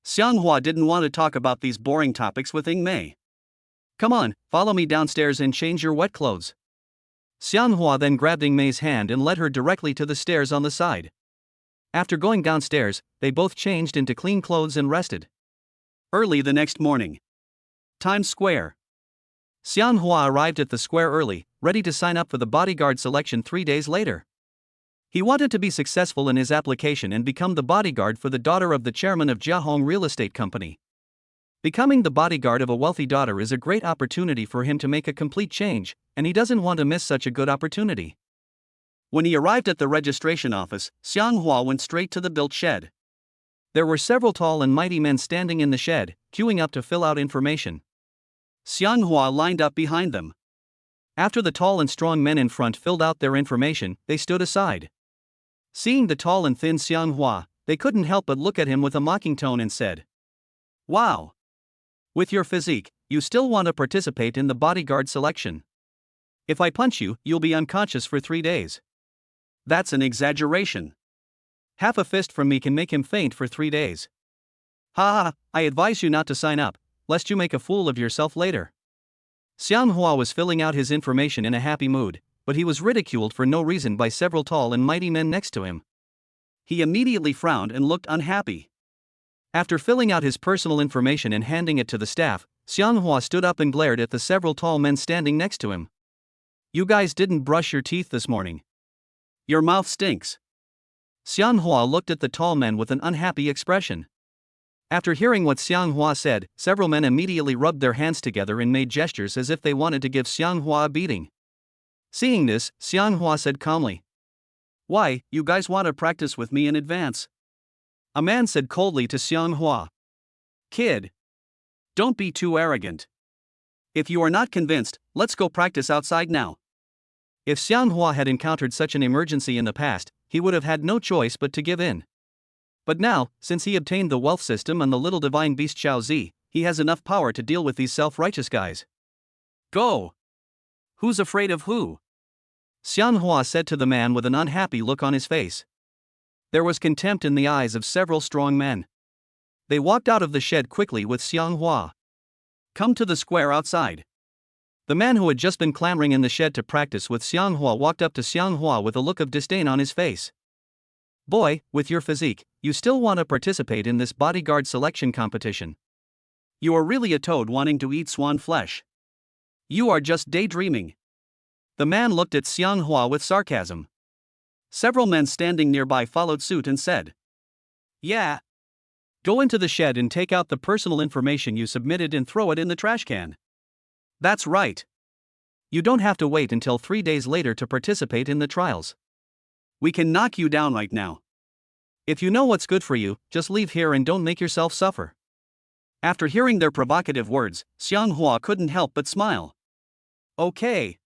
Xianghua didn't want to talk about these boring topics with Ingmei. Come on, follow me downstairs and change your wet clothes. Xianghua then grabbed Ingmei's hand and led her directly to the stairs on the side. After going downstairs, they both changed into clean clothes and rested. Early the next morning. Times Square. Xianghua arrived at the square early, ready to sign up for the bodyguard selection 3 days later. He wanted to be successful in his application and become the bodyguard for the daughter of the chairman of Jiahong Real Estate Company. Becoming the bodyguard of a wealthy daughter is a great opportunity for him to make a complete change, and he doesn't want to miss such a good opportunity. When he arrived at the registration office, Xianghua went straight to the built shed. There were several tall and mighty men standing in the shed, queuing up to fill out information. Xianghua lined up behind them. After the tall and strong men in front filled out their information, they stood aside. Seeing the tall and thin Xianghua, they couldn't help but look at him with a mocking tone and said, Wow! With your physique, you still want to participate in the bodyguard selection. If I punch you, you'll be unconscious for 3 days. That's an exaggeration. Half a fist from me can make him faint for 3 days. Ha ha, I advise you not to sign up, lest you make a fool of yourself later. Xianghua was filling out his information in a happy mood, but he was ridiculed for no reason by several tall and mighty men next to him. He immediately frowned and looked unhappy. After filling out his personal information and handing it to the staff, Xianghua stood up and glared at the several tall men standing next to him. You guys didn't brush your teeth this morning. Your mouth stinks. Xianghua looked at the tall men with an unhappy expression. After hearing what Xianghua said, several men immediately rubbed their hands together and made gestures as if they wanted to give Xianghua a beating. Seeing this, Xianghua said calmly, Why, you guys want to practice with me in advance? A man said coldly to Xianghua. Kid, don't be too arrogant. If you are not convinced, let's go practice outside now. If Xianghua had encountered such an emergency in the past, he would have had no choice but to give in. But now, since he obtained the wealth system and the little divine beast Xiaozi, he has enough power to deal with these self-righteous guys. Go! Who's afraid of who? Xianghua said to the man with an unhappy look on his face. There was contempt in the eyes of several strong men. They walked out of the shed quickly with Xianghua. Come to the square outside. The man who had just been clamoring in the shed to practice with Xianghua walked up to Xianghua with a look of disdain on his face. Boy, with your physique, you still want to participate in this bodyguard selection competition. You are really a toad wanting to eat swan flesh. You are just daydreaming. The man looked at Xianghua with sarcasm. Several men standing nearby followed suit and said, Yeah. Go into the shed and take out the personal information you submitted and throw it in the trash can. That's right. You don't have to wait until 3 days later to participate in the trials. We can knock you down right now. If you know what's good for you, just leave here and don't make yourself suffer. After hearing their provocative words, Xianghua couldn't help but smile. Okay.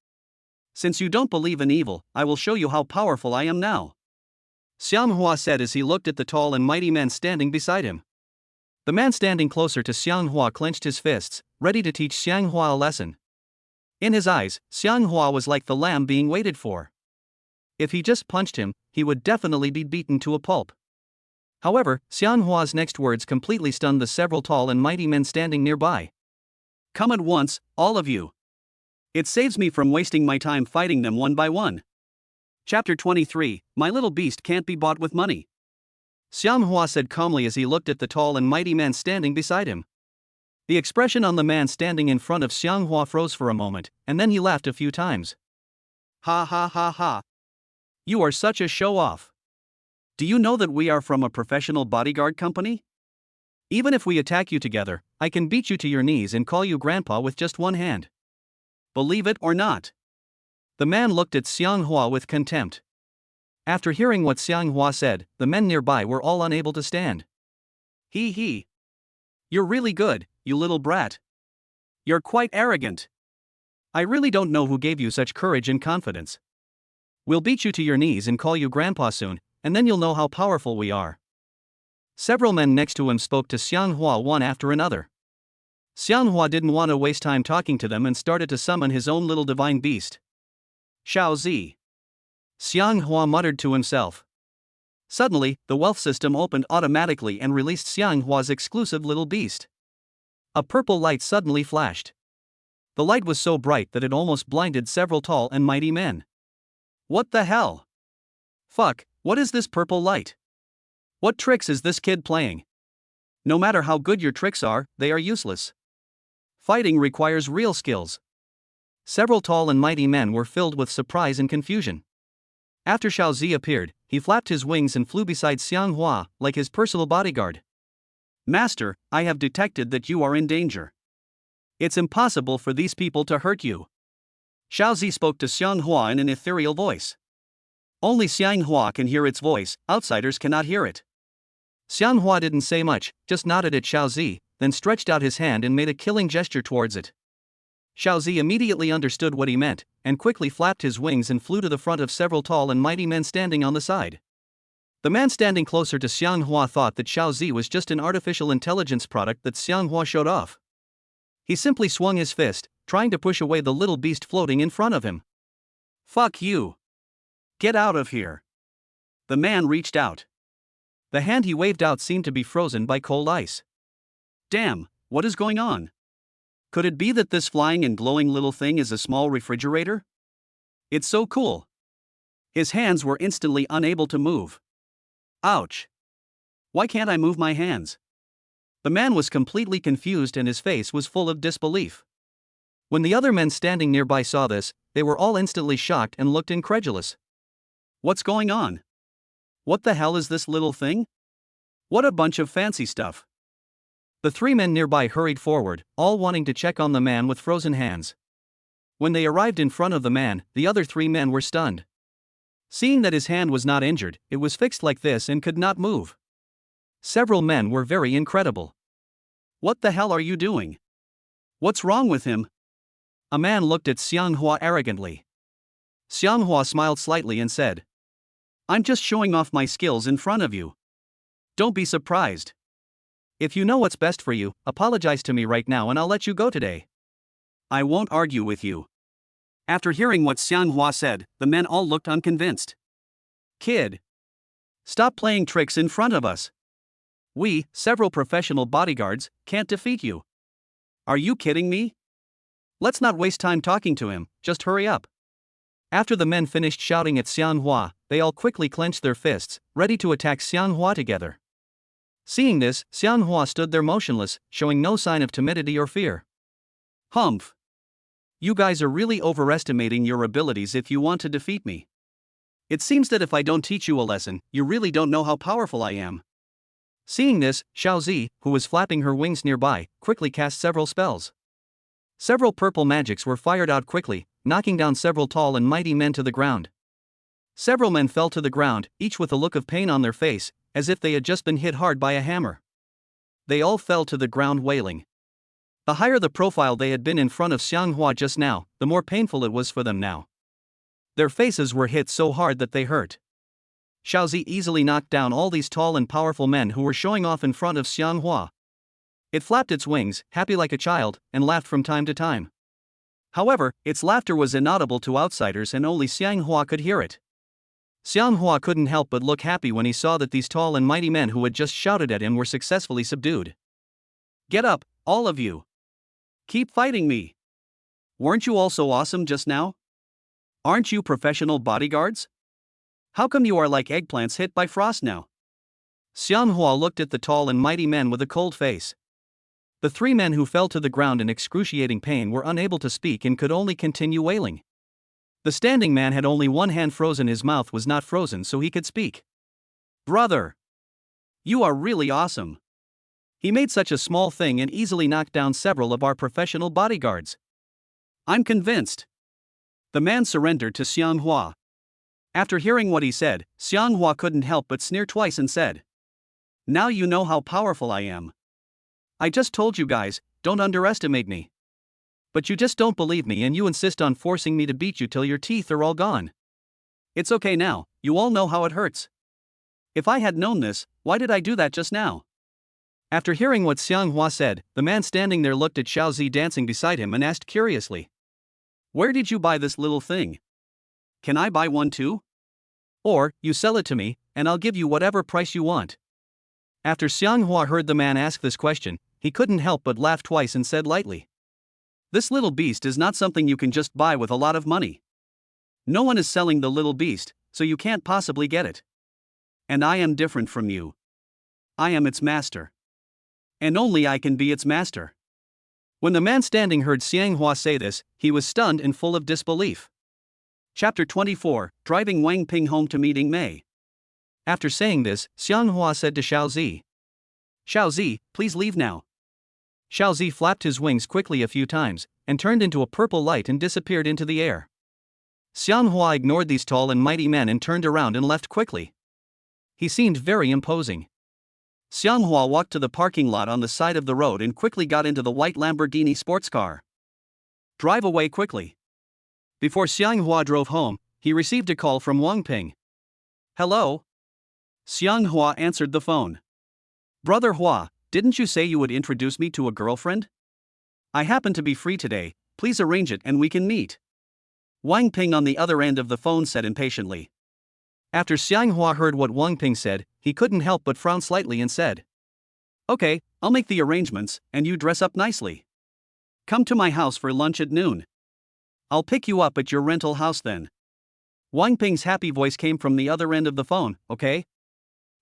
Since you don't believe in evil, I will show you how powerful I am now, Xianghua said as he looked at the tall and mighty man standing beside him. The man standing closer to Xianghua clenched his fists, ready to teach Xianghua a lesson. In his eyes, Xianghua was like the lamb being waited for. If he just punched him, he would definitely be beaten to a pulp. However, Xianghua's next words completely stunned the several tall and mighty men standing nearby. Come at once, all of you. It saves me from wasting my time fighting them one by one. Chapter 23, My little beast can't be bought with money. Xianghua said calmly as he looked at the tall and mighty man standing beside him. The expression on the man standing in front of Xianghua froze for a moment, and then he laughed a few times. Ha ha ha ha. You are such a show-off. Do you know that we are from a professional bodyguard company? Even if we attack you together, I can beat you to your knees and call you grandpa with just one hand. Believe it or not. The man looked at Xianghua with contempt. After hearing what Xianghua said, the men nearby were all unable to stand. Hee. You're really good, you little brat. You're quite arrogant. I really don't know who gave you such courage and confidence. We'll beat you to your knees and call you grandpa soon, and then you'll know how powerful we are. Several men next to him spoke to Xianghua one after another. Xianghua didn't want to waste time talking to them and started to summon his own little divine beast. Shao Zi. Xianghua muttered to himself. Suddenly, the wealth system opened automatically and released Xianghua's exclusive little beast. A purple light suddenly flashed. The light was so bright that it almost blinded several tall and mighty men. What the hell? Fuck, what is this purple light? What tricks is this kid playing? No matter how good your tricks are, they are useless. Fighting requires real skills. Several tall and mighty men were filled with surprise and confusion. After Shao Zi appeared, he flapped his wings and flew beside Xianghua, like his personal bodyguard. Master, I have detected that you are in danger. It's impossible for these people to hurt you. Shao Zi spoke to Xianghua in an ethereal voice. Only Xianghua can hear its voice, outsiders cannot hear it. Xianghua didn't say much, just nodded at Shao Zi, then stretched out his hand and made a killing gesture towards it. Shao Zi immediately understood what he meant, and quickly flapped his wings and flew to the front of several tall and mighty men standing on the side. The man standing closer to Xianghua thought that Shao Zi was just an artificial intelligence product that Xianghua showed off. He simply swung his fist, trying to push away the little beast floating in front of him. Fuck you. Get out of here. The man reached out. The hand he waved out seemed to be frozen by cold ice. Damn, what is going on? Could it be that this flying and glowing little thing is a small refrigerator? It's so cool. His hands were instantly unable to move. Ouch. Why can't I move my hands? The man was completely confused and his face was full of disbelief. When the other men standing nearby saw this, they were all instantly shocked and looked incredulous. What's going on? What the hell is this little thing? What a bunch of fancy stuff. The three men nearby hurried forward, all wanting to check on the man with frozen hands. When they arrived in front of the man, the other three men were stunned. Seeing that his hand was not injured, it was fixed like this and could not move. Several men were very incredible. What the hell are you doing? What's wrong with him? A man looked at Xianghua arrogantly. Xianghua smiled slightly and said, I'm just showing off my skills in front of you. Don't be surprised. If you know what's best for you, apologize to me right now and I'll let you go today. I won't argue with you. After hearing what Xianghua said, the men all looked unconvinced. Kid. Stop playing tricks in front of us. We, several professional bodyguards, can't defeat you. Are you kidding me? Let's not waste time talking to him, just hurry up. After the men finished shouting at Xianghua, they all quickly clenched their fists, ready to attack Xianghua together. Seeing this, Xianghua stood there motionless, showing no sign of timidity or fear. Humph. You guys are really overestimating your abilities if you want to defeat me. It seems that if I don't teach you a lesson, you really don't know how powerful I am. Seeing this, Shao Zi, who was flapping her wings nearby, quickly cast several spells. Several purple magics were fired out quickly, knocking down several tall and mighty men to the ground. Several men fell to the ground, each with a look of pain on their face, as if they had just been hit hard by a hammer. They all fell to the ground wailing. The higher the profile they had been in front of Xianghua just now, the more painful it was for them now. Their faces were hit so hard that they hurt. Xiaozi easily knocked down all these tall and powerful men who were showing off in front of Xianghua. It flapped its wings, happy like a child, and laughed from time to time. However, its laughter was inaudible to outsiders and only Xianghua could hear it. Xianghua couldn't help but look happy when he saw that these tall and mighty men who had just shouted at him were successfully subdued. Get up, all of you. Keep fighting me. Weren't you all so awesome just now? Aren't you professional bodyguards? How come you are like eggplants hit by frost now? Xianghua looked at the tall and mighty men with a cold face. The three men who fell to the ground in excruciating pain were unable to speak and could only continue wailing. The standing man had only one hand frozen, his mouth was not frozen so he could speak. Brother! You are really awesome. He made such a small thing and easily knocked down several of our professional bodyguards. I'm convinced. The man surrendered to Xianghua. After hearing what he said, Xianghua couldn't help but sneer twice and said, "Now you know how powerful I am. I just told you guys, don't underestimate me. But you just don't believe me and you insist on forcing me to beat you till your teeth are all gone. It's okay now, you all know how it hurts. If I had known this, why did I do that just now?" After hearing what Xianghua said, the man standing there looked at Xiaozi dancing beside him and asked curiously, "Where did you buy this little thing? Can I buy one too? Or, you sell it to me, and I'll give you whatever price you want." After Xianghua heard the man ask this question, he couldn't help but laugh twice and said lightly, "This little beast is not something you can just buy with a lot of money. No one is selling the little beast, so you can't possibly get it. And I am different from you. I am its master. And only I can be its master." When the man standing heard Xianghua say this, he was stunned and full of disbelief. Chapter 24, Driving Wang Ping home to meet Mei. After saying this, Xianghua said to Xiaozi, "Xiaozi, please leave now." Xiaozi flapped his wings quickly a few times, and turned into a purple light and disappeared into the air. Xianghua ignored these tall and mighty men and turned around and left quickly. He seemed very imposing. Xianghua walked to the parking lot on the side of the road and quickly got into the white Lamborghini sports car. "Drive away quickly." Before Xianghua drove home, he received a call from Wang Ping. "Hello?" Xianghua answered the phone. "Brother Hua, didn't you say you would introduce me to a girlfriend? I happen to be free today, please arrange it and we can meet." Wang Ping on the other end of the phone said impatiently. After Xianghua heard what Wang Ping said, he couldn't help but frown slightly and said, "Okay, I'll make the arrangements, and you dress up nicely. Come to my house for lunch at noon. I'll pick you up at your rental house then." Wang Ping's happy voice came from the other end of the phone, "Okay?"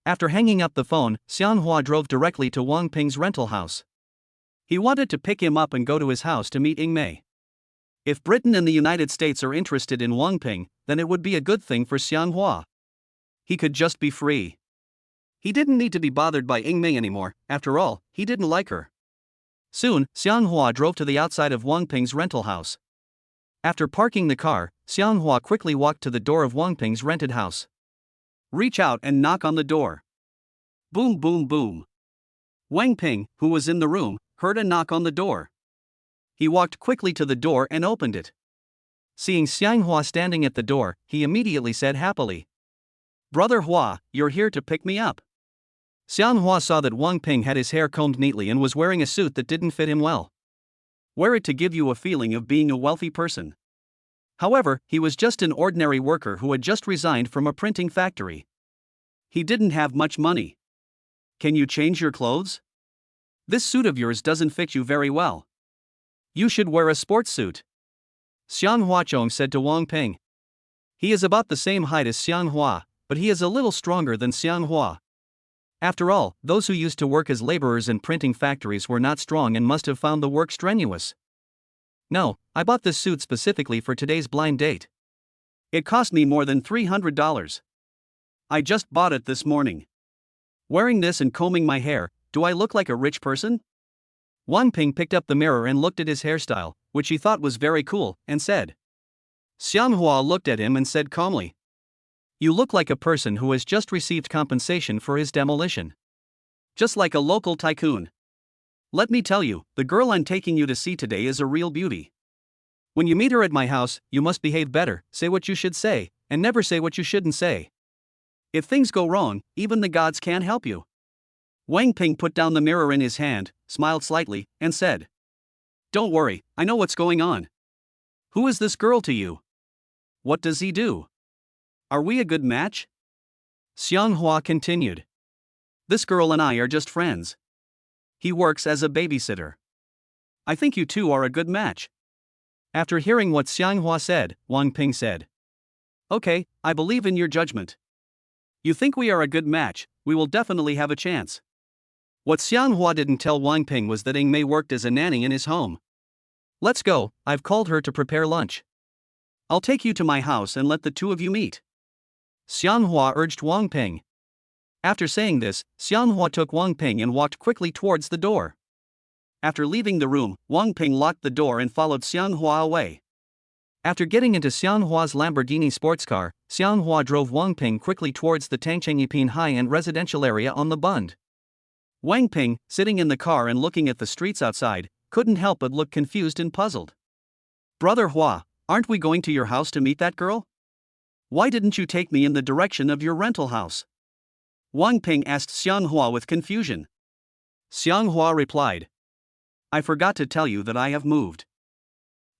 After hanging up the phone, Xianghua drove directly to Wang Ping's rental house. He wanted to pick him up and go to his house to meet Mei. If Britain and the United States are interested in Wang Ping, then it would be a good thing for Xianghua. He could just be free. He didn't need to be bothered by Mei anymore, after all, he didn't like her. Soon, Xianghua drove to the outside of Wang Ping's rental house. After parking the car, Xianghua quickly walked to the door of Wang Ping's rented house. "Reach out and knock on the door." Boom boom boom. Wang Ping, who was in the room, heard a knock on the door. He walked quickly to the door and opened it. Seeing Xianghua standing at the door, he immediately said happily, "Brother Hua, you're here to pick me up." Xianghua saw that Wang Ping had his hair combed neatly and was wearing a suit that didn't fit him well. Wear it to give you a feeling of being a wealthy person. However, he was just an ordinary worker who had just resigned from a printing factory. He didn't have much money. "Can you change your clothes? This suit of yours doesn't fit you very well. You should wear a sports suit." Xianghua Chong said to Wang Ping. He is about the same height as Xianghua, but he is a little stronger than Xianghua. After all, those who used to work as laborers in printing factories were not strong and must have found the work strenuous. "No, I bought this suit specifically for today's blind date. It cost me more than $300. I just bought it this morning. Wearing this and combing my hair, do I look like a rich person?" Wang Ping picked up the mirror and looked at his hairstyle, which he thought was very cool, and said. Xianghua looked at him and said calmly, You look like a person who has just received compensation for his demolition. Just like a local tycoon. Let me tell you, the girl I'm taking you to see today is a real beauty. When you meet her at my house, you must behave better, say what you should say, and never say what you shouldn't say. If things go wrong, even the gods can't help you. Wang Ping put down the mirror in his hand, smiled slightly, and said, "Don't worry, I know what's going on. Who is this girl to you? What does he do? Are we a good match?" Xiang Hua continued. "This girl and I are just friends. He works as a babysitter. I think you two are a good match." After hearing what Xiang Hua said, Wang Ping said, "Okay, I believe in your judgment. You think we are a good match, we will definitely have a chance." What Xiang Hua didn't tell Wang Ping was that Mei worked as a nanny in his home. "Let's go, I've called her to prepare lunch." "I'll take you to my house and let the two of you meet," Xiang Hua urged Wang Ping. After saying this, Xiang Hua took Wang Ping and walked quickly towards the door. After leaving the room, Wang Ping locked the door and followed Xiang Hua away. After getting into Xiang Hua's Lamborghini sports car, Xiang Hua drove Wang Ping quickly towards the Tangchengyipin high-end residential area on the Bund. Wang Ping, sitting in the car and looking at the streets outside, couldn't help but look confused and puzzled. "Brother Hua, aren't we going to your house to meet that girl? Why didn't you take me in the direction of your rental house?" Wang Ping asked Xiang Hua with confusion. Xiang Hua replied, "I forgot to tell you that I have moved.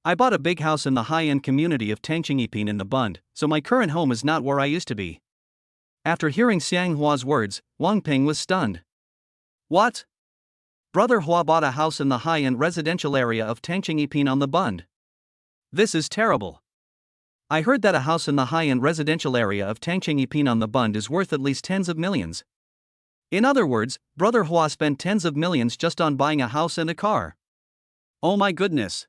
I bought a big house in the high-end community of Tangchengyipin in the Bund, so my current home is not where I used to be." After hearing Xiang Hua's words, Wang Ping was stunned. "What? Brother Hua bought a house in the high-end residential area of Tangchengyipin on the Bund. This is terrible. I heard that a house in the high-end residential area of Tangchengyipin on the Bund is worth at least tens of millions. In other words, Brother Hua spent tens of millions just on buying a house and a car. Oh my goodness.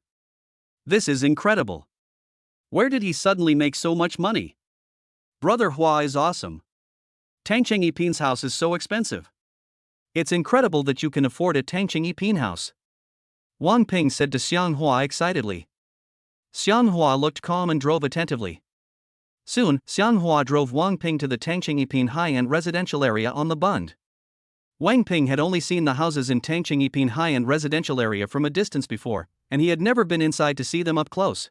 This is incredible. Where did he suddenly make so much money? Brother Hua is awesome. Tangchengyipin's house is so expensive. It's incredible that you can afford a Tangchengyipin house," Wang Ping said to Xiang Hua excitedly. Xiang Hua looked calm and drove attentively. Soon, Xiang Hua drove Wang Ping to the Tangchengyipin high-end residential area on the Bund. Wang Ping had only seen the houses in Tangchengyipin high-end residential area from a distance before, and he had never been inside to see them up close.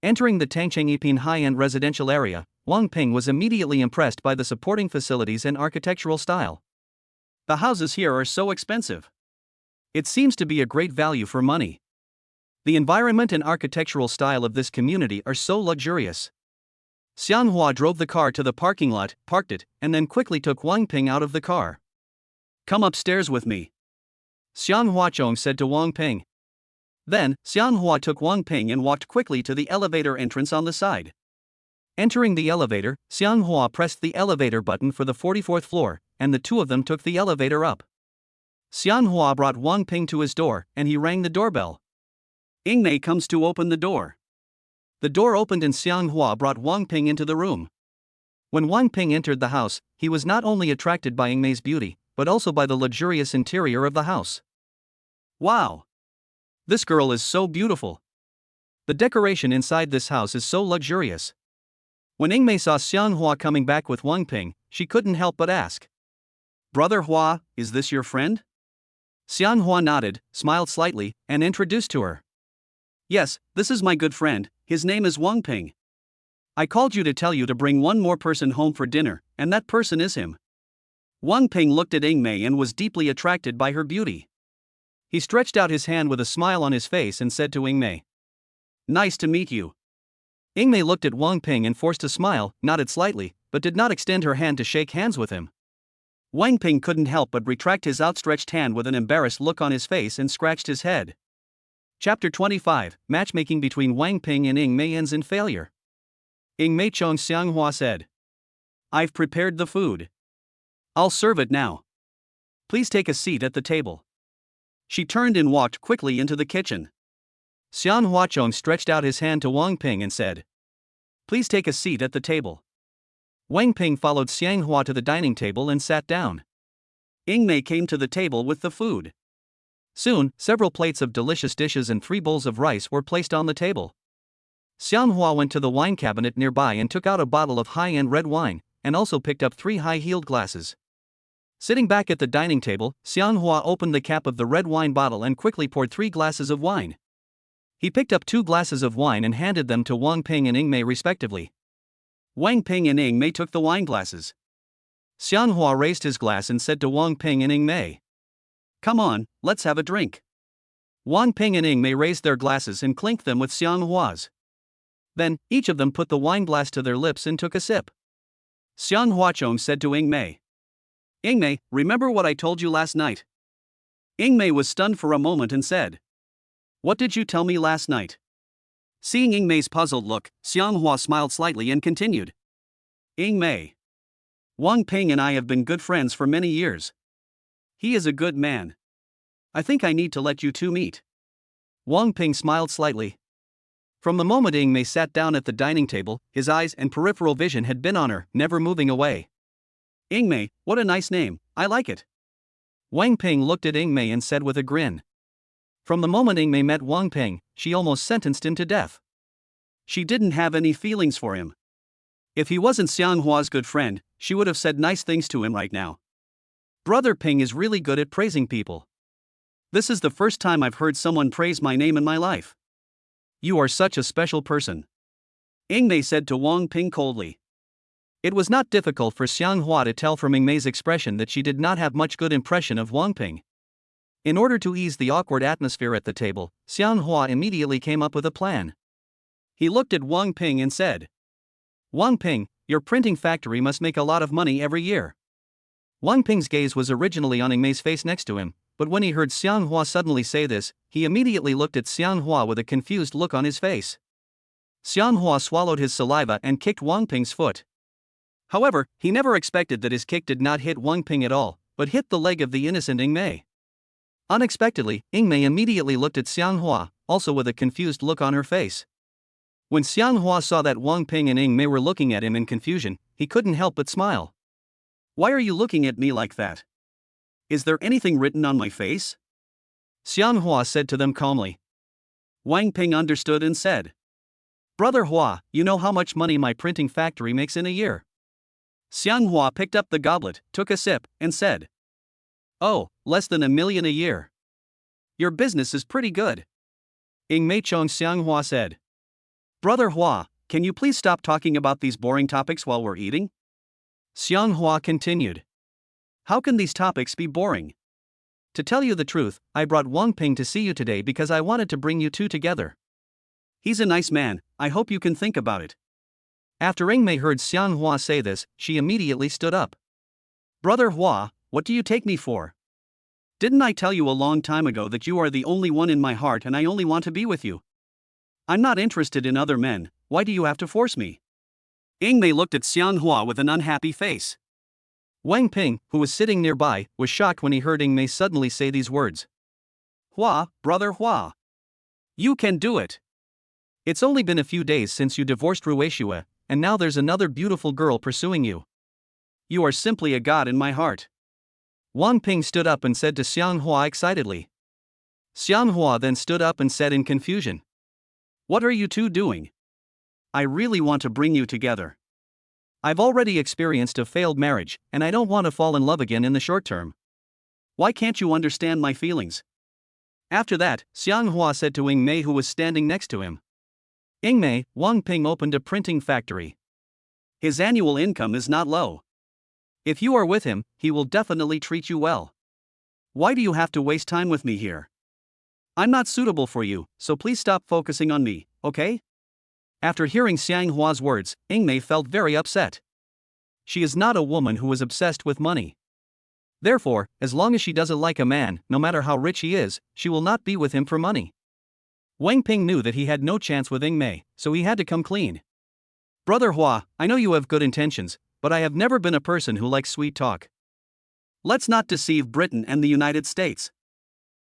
Entering the Tangchengyipin high-end residential area, Wang Ping was immediately impressed by the supporting facilities and architectural style. The houses here are so expensive. It seems to be a great value for money. The environment and architectural style of this community are so luxurious. Xiang Hua drove the car to the parking lot, parked it, and then quickly took Wang Ping out of the car. "Come upstairs with me," Xiang Huachong said to Wang Ping. Then, Xiang Hua took Wang Ping and walked quickly to the elevator entrance on the side. Entering the elevator, Xiang Hua pressed the elevator button for the 44th floor, and the two of them took the elevator up. Xiang Hua brought Wang Ping to his door, and he rang the doorbell. Mei comes to open the door. The door opened and Xiang Hua brought Wang Ping into the room. When Wang Ping entered the house, he was not only attracted by Mei's beauty, but also by the luxurious interior of the house. "Wow! This girl is so beautiful. The decoration inside this house is so luxurious." When Mei saw Xiang Hua coming back with Wang Ping, she couldn't help but ask, "Brother Hua, is this your friend?" Xiang Hua nodded, smiled slightly, and introduced to her. "Yes, this is my good friend, his name is Wang Ping. I called you to tell you to bring one more person home for dinner, and that person is him." Wang Ping looked at Mei and was deeply attracted by her beauty. He stretched out his hand with a smile on his face and said to Mei, "Nice to meet you." Mei looked at Wang Ping and forced a smile, nodded slightly, but did not extend her hand to shake hands with him. Wang Ping couldn't help but retract his outstretched hand with an embarrassed look on his face and scratched his head. Chapter 25, Matchmaking between Wang Ping and Mei ends in failure. Mei Chong Xiang Hua said, "I've prepared the food. I'll serve it now. Please take a seat at the table." She turned and walked quickly into the kitchen. Xiang Huachong stretched out his hand to Wang Ping and said, "Please take a seat at the table." Wang Ping followed Xiang Hua to the dining table and sat down. Mei came to the table with the food. Soon, several plates of delicious dishes and 3 bowls of rice were placed on the table. Xianghua went to the wine cabinet nearby and took out a bottle of high-end red wine, and also picked up 3 high-heeled glasses. Sitting back at the dining table, Xianghua opened the cap of the red wine bottle and quickly poured 3 glasses of wine. He picked up 2 glasses of wine and handed them to Wang Ping and Ying Mei respectively. Wang Ping and Ying Mei took the wine glasses. Xianghua raised his glass and said to Wang Ping and Ying Mei, "Come on, let's have a drink." Wang Ping and Ying Mei raised their glasses and clinked them with Xianghua's. Then, each of them put the wine glass to their lips and took a sip. Xianghua Chong said to Ying Mei, "Ying Mei, remember what I told you last night?" Ying Mei was stunned for a moment and said, "What did you tell me last night?" Seeing Ying Mei's puzzled look, Xianghua smiled slightly and continued, "Ying Mei, Wang Ping and I have been good friends for many years. He is a good man. I think I need to let you two meet." Wang Ping smiled slightly. From the moment Ying Mei sat down at the dining table, his eyes and peripheral vision had been on her, never moving away. "Ying Mei, what a nice name, I like it." Wang Ping looked at Ying Mei and said with a grin. From the moment Ying Mei met Wang Ping, she almost sentenced him to death. She didn't have any feelings for him. If he wasn't Xianghua's good friend, she would have said nice things to him right now. Brother Ping is really good at praising people. This is the first time I've heard someone praise my name in my life. You are such a special person, Ying Mei said to Wang Ping coldly. It was not difficult for Xianghua to tell from Ying Mei's expression that she did not have much good impression of Wang Ping. In order to ease the awkward atmosphere at the table, Xianghua immediately came up with a plan. He looked at Wang Ping and said, "Wang Ping, your printing factory must make a lot of money every year." Wang Ping's gaze was originally on Ying Mei's face next to him, but when he heard Xianghua suddenly say this, he immediately looked at Xianghua with a confused look on his face. Xianghua swallowed his saliva and kicked Wang Ping's foot. However, he never expected that his kick did not hit Wang Ping at all, but hit the leg of the innocent Ying Mei. Unexpectedly, Ying Mei immediately looked at Xianghua, also with a confused look on her face. When Xianghua saw that Wang Ping and Ying Mei were looking at him in confusion, he couldn't help but smile. "Why are you looking at me like that? Is there anything written on my face?" Xianghua said to them calmly. Wang Ping understood and said, "Brother Hua, you know how much money my printing factory makes in a year?" Xianghua picked up the goblet, took a sip, and said, "Oh, less than $1 million a year." "Your business is pretty good." Ying Mei Chong Xianghua said. "Brother Hua, can you please stop talking about these boring topics while we're eating?" Xianghua continued. "How can these topics be boring?" "To tell you the truth, I brought Wang Ping to see you today because I wanted to bring you two together." "He's a nice man, I hope you can think about it." After Ying Mei heard Xianghua say this, she immediately stood up. "Brother Hua, what do you take me for? Didn't I tell you a long time ago that you are the only one in my heart and I only want to be with you? I'm not interested in other men, why do you have to force me?" Ying Mei looked at Xianghua with an unhappy face. Wang Ping, who was sitting nearby, was shocked when he heard Ying Mei suddenly say these words. "Hua, brother Hua. You can do it. It's only been a few days since you divorced Ruishua, and now there's another beautiful girl pursuing you. You are simply a god in my heart." Wang Ping stood up and said to Xianghua excitedly. Xianghua then stood up and said in confusion, "What are you two doing? I really want to bring you together. I've already experienced a failed marriage, and I don't want to fall in love again in the short term. Why can't you understand my feelings?" After that, Xianghua said to Ying Mei, who was standing next to him. "Ying Mei, Wang Ping opened a printing factory. His annual income is not low. If you are with him, he will definitely treat you well. Why do you have to waste time with me here? I'm not suitable for you, so please stop focusing on me, okay?" After hearing Xianghua's words, Ying Mei felt very upset. She is not a woman who is obsessed with money. Therefore, as long as she doesn't like a man, no matter how rich he is, she will not be with him for money. Wang Ping knew that he had no chance with Ying Mei, so he had to come clean. "Brother Hua, I know you have good intentions, but I have never been a person who likes sweet talk. Let's not deceive Britain and the United States.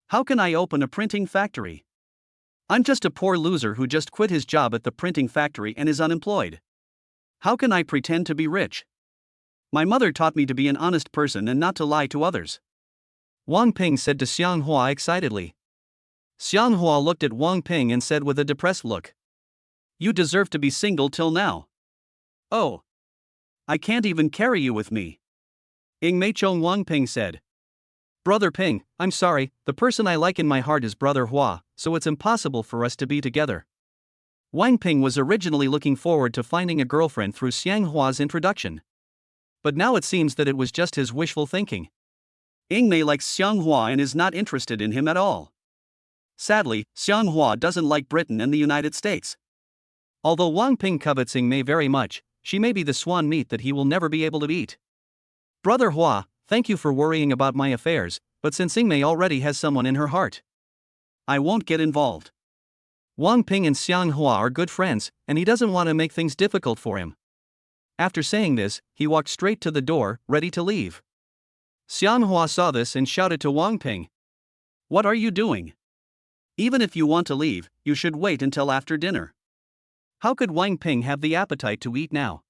How can I open a printing factory? I'm just a poor loser who just quit his job at the printing factory and is unemployed. How can I pretend to be rich? My mother taught me to be an honest person and not to lie to others." Wang Ping said to Xianghua excitedly. Xianghua looked at Wang Ping and said with a depressed look, You deserve to be single till now. Oh. I can't even carry you with me. Ing Mei Chong Wang Ping said. Brother Ping, I'm sorry, the person I like in my heart is Brother Hua, so it's impossible for us to be together. Wang Ping was originally looking forward to finding a girlfriend through Xiang Hua's introduction. But now it seems that it was just his wishful thinking. Ing Mei likes Xiang Hua and is not interested in him at all. Sadly, Xiang Hua doesn't like Britain and the United States. Although Wang Ping covets Ing Mei very much, she may be the swan meat that he will never be able to eat. Brother Hua, thank you for worrying about my affairs, but since Ing Mei already has someone in her heart, I won't get involved. Wang Ping and Xiang Hua are good friends, and he doesn't want to make things difficult for him. After saying this, he walked straight to the door, ready to leave. Xiang Hua saw this and shouted to Wang Ping. What are you doing? Even if you want to leave, you should wait until after dinner. How could Wang Ping have the appetite to eat now?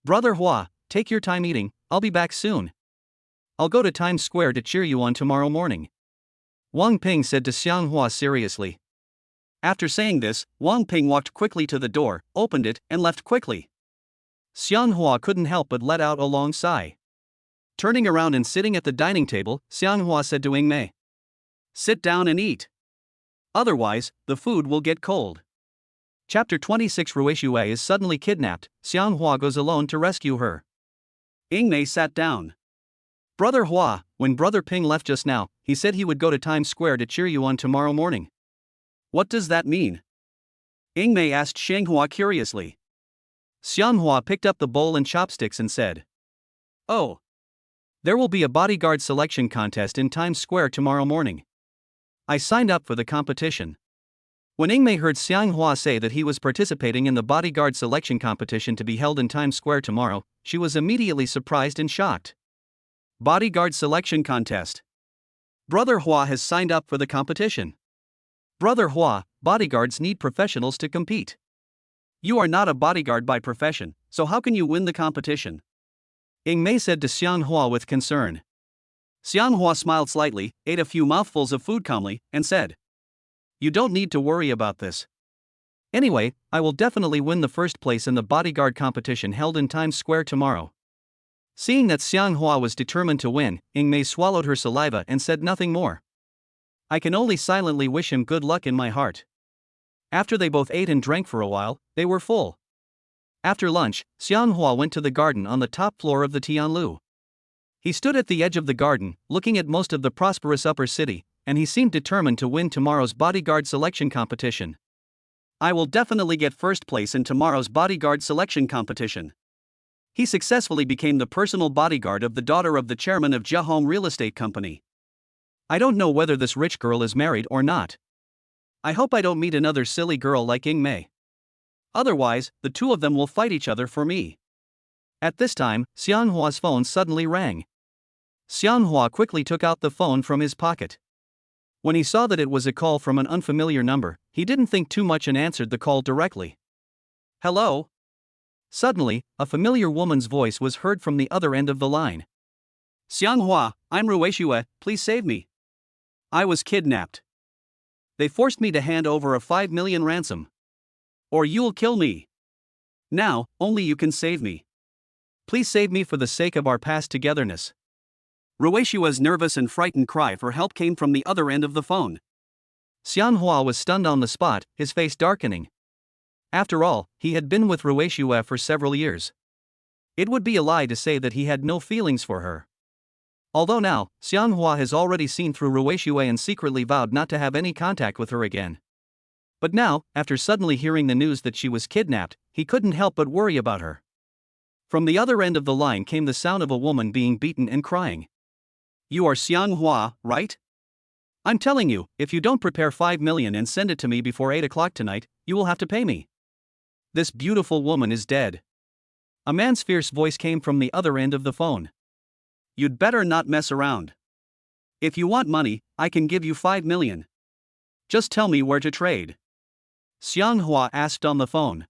Brother Hua, take your time eating, I'll be back soon. I'll go to Times Square to cheer you on tomorrow morning. Wang Ping said to Xiang Hua seriously. After saying this, Wang Ping walked quickly to the door, opened it, and left quickly. Xiang Hua couldn't help but let out a long sigh. Turning around and sitting at the dining table, Xiang Hua said to Ing Mei, sit down and eat. Otherwise, the food will get cold. Chapter 26 Ruixue is suddenly kidnapped, Xiang Hua goes alone to rescue her. Ing Mei sat down. Brother Hua, when Brother Ping left just now, he said he would go to Times Square to cheer you on tomorrow morning. What does that mean? Ing Mei asked Xiang Hua curiously. Xiang Hua picked up the bowl and chopsticks and said, oh. There will be a bodyguard selection contest in Times Square tomorrow morning. I signed up for the competition. When Ing Mei heard Xiang Hua say that he was participating in the bodyguard selection competition to be held in Times Square tomorrow, she was immediately surprised and shocked. Bodyguard selection contest. Brother Hua has signed up for the competition. Brother Hua, bodyguards need professionals to compete. You are not a bodyguard by profession, so how can you win the competition? Ing Mei said to Xiang Hua with concern. Xiang Hua smiled slightly, ate a few mouthfuls of food calmly, and said, you don't need to worry about this. Anyway, I will definitely win the first place in the bodyguard competition held in Times Square tomorrow. Seeing that Xiang Hua was determined to win, Ing Mei swallowed her saliva and said nothing more. I can only silently wish him good luck in my heart. After they both ate and drank for a while, they were full. After lunch, Xiang Hua went to the garden on the top floor of the Tianlu. He stood at the edge of the garden, looking at most of the prosperous upper city, and he seemed determined to win tomorrow's bodyguard selection competition. I will definitely get first place in tomorrow's bodyguard selection competition. He successfully became the personal bodyguard of the daughter of the chairman of Jia Home Real Estate Company. I don't know whether this rich girl is married or not. I hope I don't meet another silly girl like Ing Mei. Otherwise, the two of them will fight each other for me. At this time, Xiang Hua's phone suddenly rang. Xiang Hua quickly took out the phone from his pocket. When he saw that it was a call from an unfamiliar number, he didn't think too much and answered the call directly. Hello? Suddenly, a familiar woman's voice was heard from the other end of the line. Xiang Hua, I'm Ruixue, please save me. I was kidnapped. They forced me to hand over a 5 million ransom. Or you'll kill me. Now, only you can save me. Please save me for the sake of our past togetherness. Ruixue's nervous and frightened cry for help came from the other end of the phone. Xiang Hua was stunned on the spot, his face darkening. After all, he had been with Ruixue for several years. It would be a lie to say that he had no feelings for her. Although now, Xiang Hua has already seen through Ruixue and secretly vowed not to have any contact with her again. But now, after suddenly hearing the news that she was kidnapped, he couldn't help but worry about her. From the other end of the line came the sound of a woman being beaten and crying. You are Xiang Hua, right? I'm telling you, if you don't prepare 5 million and send it to me before 8 o'clock tonight, you will have to pay me. This beautiful woman is dead. A man's fierce voice came from the other end of the phone. You'd better not mess around. If you want money, I can give you 5 million. Just tell me where to trade. Xiang Hua asked on the phone.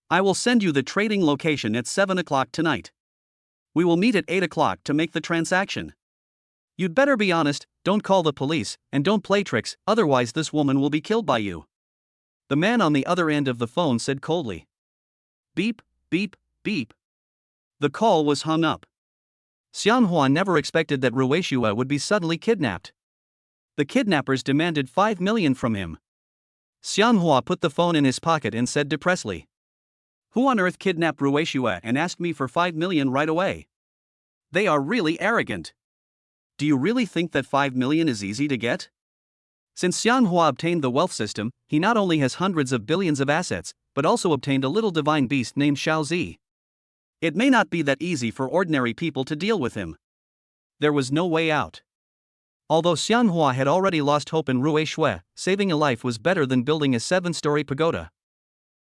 I will send you the trading location at 7 o'clock tonight. We will meet at 8 o'clock to make the transaction. You'd better be honest, don't call the police, and don't play tricks, otherwise this woman will be killed by you. The man on the other end of the phone said coldly. Beep, beep, beep. The call was hung up. Xianghua never expected that Ruishua would be suddenly kidnapped. The kidnappers demanded 5 million from him. Xianghua put the phone in his pocket and said depressedly. Who on earth kidnapped Ruishua and asked me for 5 million right away? They are really arrogant. Do you really think that 5 million is easy to get? Since Xianghua obtained the wealth system, he not only has hundreds of billions of assets, but also obtained a little divine beast named Xiaozi. It may not be that easy for ordinary people to deal with him. There was no way out. Although Xianghua had already lost hope in Ruishua, saving a life was better than building a 7-story pagoda.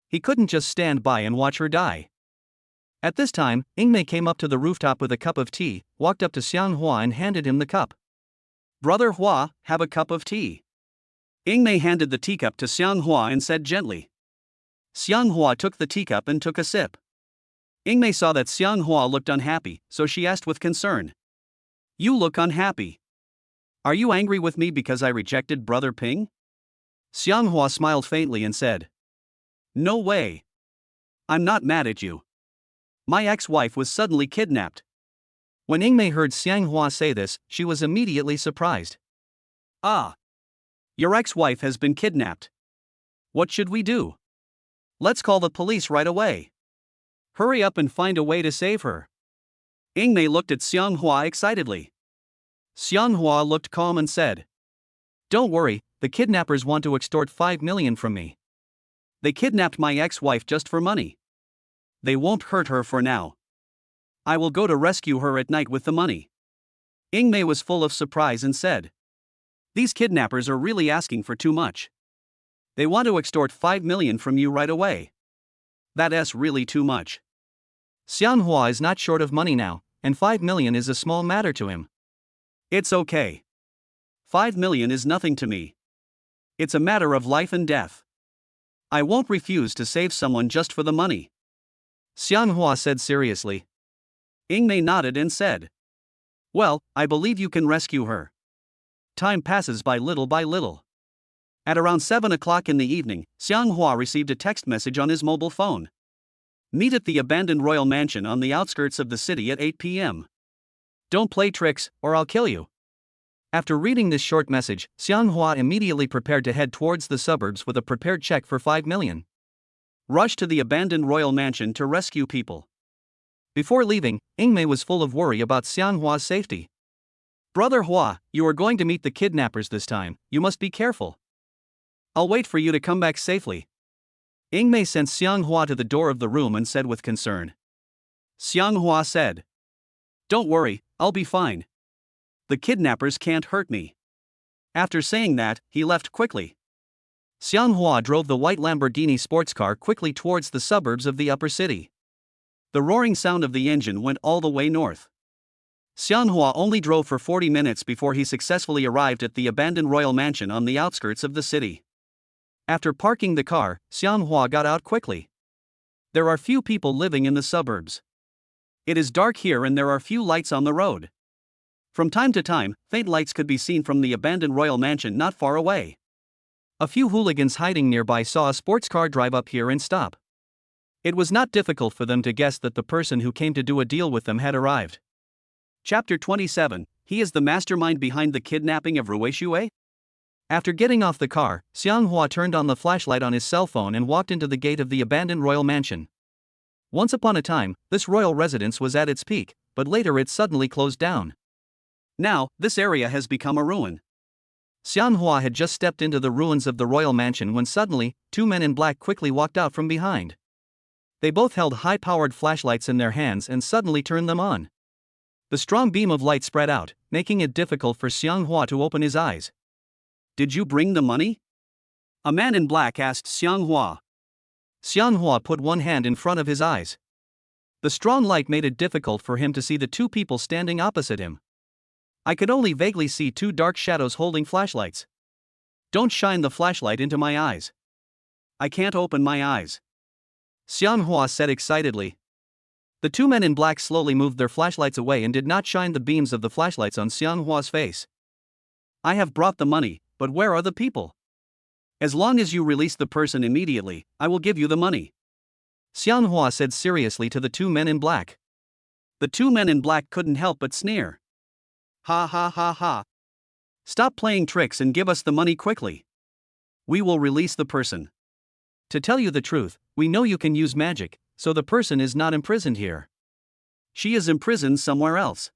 He couldn't just stand by and watch her die. At this time, Ingmei came up to the rooftop with a cup of tea, walked up to Xianghua and handed him the cup. Brother Hua, have a cup of tea. Ingmei handed the teacup to Xianghua and said gently. Xianghua took the teacup and took a sip. Ingmei saw that Xianghua looked unhappy, so she asked with concern. You look unhappy. Are you angry with me because I rejected Brother Ping? Xianghua smiled faintly and said. No way. I'm not mad at you. My ex-wife was suddenly kidnapped. When Ingmei heard Xianghua say this, she was immediately surprised. Ah. Your ex-wife has been kidnapped. What should we do? Let's call the police right away. Hurry up and find a way to save her. Ingmei looked at Xianghua excitedly. Xianghua looked calm and said. Don't worry, the kidnappers want to extort 5 million from me. They kidnapped my ex-wife just for money. They won't hurt her for now. I will go to rescue her at night with the money. Ingmei was full of surprise and said. These kidnappers are really asking for too much. They want to extort 5 million from you right away. That's really too much. Xianghua is not short of money now, and 5 million is a small matter to him. It's okay. 5 million is nothing to me. It's a matter of life and death. I won't refuse to save someone just for the money. Xianghua said seriously. Ingmei nodded and said. Well, I believe you can rescue her. Time passes by little. At around 7 o'clock in the evening, Xianghua received a text message on his mobile phone. Meet at the abandoned royal mansion on the outskirts of the city at 8 p.m. Don't play tricks, or I'll kill you. After reading this short message, Xianghua immediately prepared to head towards the suburbs with a prepared check for 5 million. Rush to the abandoned royal mansion to rescue people. Before leaving, Ingmei was full of worry about Xianghua's safety. Brother Hua, you are going to meet the kidnappers this time, you must be careful. I'll wait for you to come back safely. Ingmei sent Xianghua to the door of the room and said with concern. Xianghua said. Don't worry, I'll be fine. The kidnappers can't hurt me. After saying that, he left quickly. Xianghua drove the white Lamborghini sports car quickly towards the suburbs of the upper city. The roaring sound of the engine went all the way north. Xianghua only drove for 40 minutes before he successfully arrived at the abandoned royal mansion on the outskirts of the city. After parking the car, Xianghua got out quickly. There are few people living in the suburbs. It is dark here and there are few lights on the road. From time to time, faint lights could be seen from the abandoned royal mansion not far away. A few hooligans hiding nearby saw a sports car drive up here and stop. It was not difficult for them to guess that the person who came to do a deal with them had arrived. Chapter 27, He is the mastermind behind the kidnapping of Ruishua? After getting off the car, Xianghua turned on the flashlight on his cell phone and walked into the gate of the abandoned royal mansion. Once upon a time, this royal residence was at its peak, but later it suddenly closed down. Now, this area has become a ruin. Xianghua had just stepped into the ruins of the royal mansion when suddenly, 2 men in black quickly walked out from behind. They both held high-powered flashlights in their hands and suddenly turned them on. The strong beam of light spread out, making it difficult for Xianghua to open his eyes. Did you bring the money? A man in black asked Xianghua. Xianghua put one hand in front of his eyes. The strong light made it difficult for him to see the two people standing opposite him. I could only vaguely see two dark shadows holding flashlights. Don't shine the flashlight into my eyes. I can't open my eyes, Xianghua said excitedly. The 2 men in black slowly moved their flashlights away and did not shine the beams of the flashlights on Xianghua's face. I have brought the money, but where are the people? As long as you release the person immediately, I will give you the money, Xianghua said seriously to the two men in black. The two men in black couldn't help but sneer. Ha ha ha ha. Stop playing tricks and give us the money quickly. We will release the person. To tell you the truth, we know you can use magic, so the person is not imprisoned here. She is imprisoned somewhere else.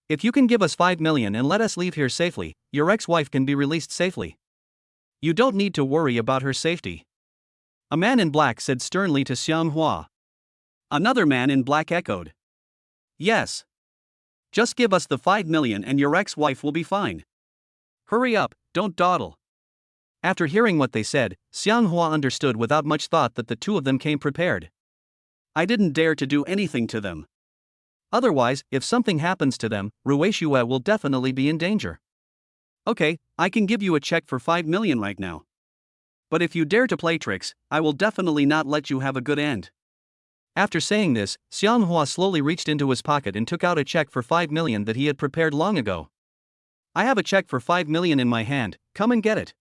If you can give us 5 million and let us leave here safely, your ex-wife can be released safely. You don't need to worry about her safety, a man in black said sternly to Xianghua. Another man in black echoed. Yes. Just give us the 5 million and your ex-wife will be fine. Hurry up, don't dawdle. After hearing what they said, Xianghua understood without much thought that the two of them came prepared. I didn't dare to do anything to them. Otherwise, if something happens to them, Ruishue will definitely be in danger. Okay, I can give you a check for 5 million right now. But if you dare to play tricks, I will definitely not let you have a good end. After saying this, Xianghua slowly reached into his pocket and took out a check for 5 million that he had prepared long ago. I have a check for 5 million in my hand, come and get it.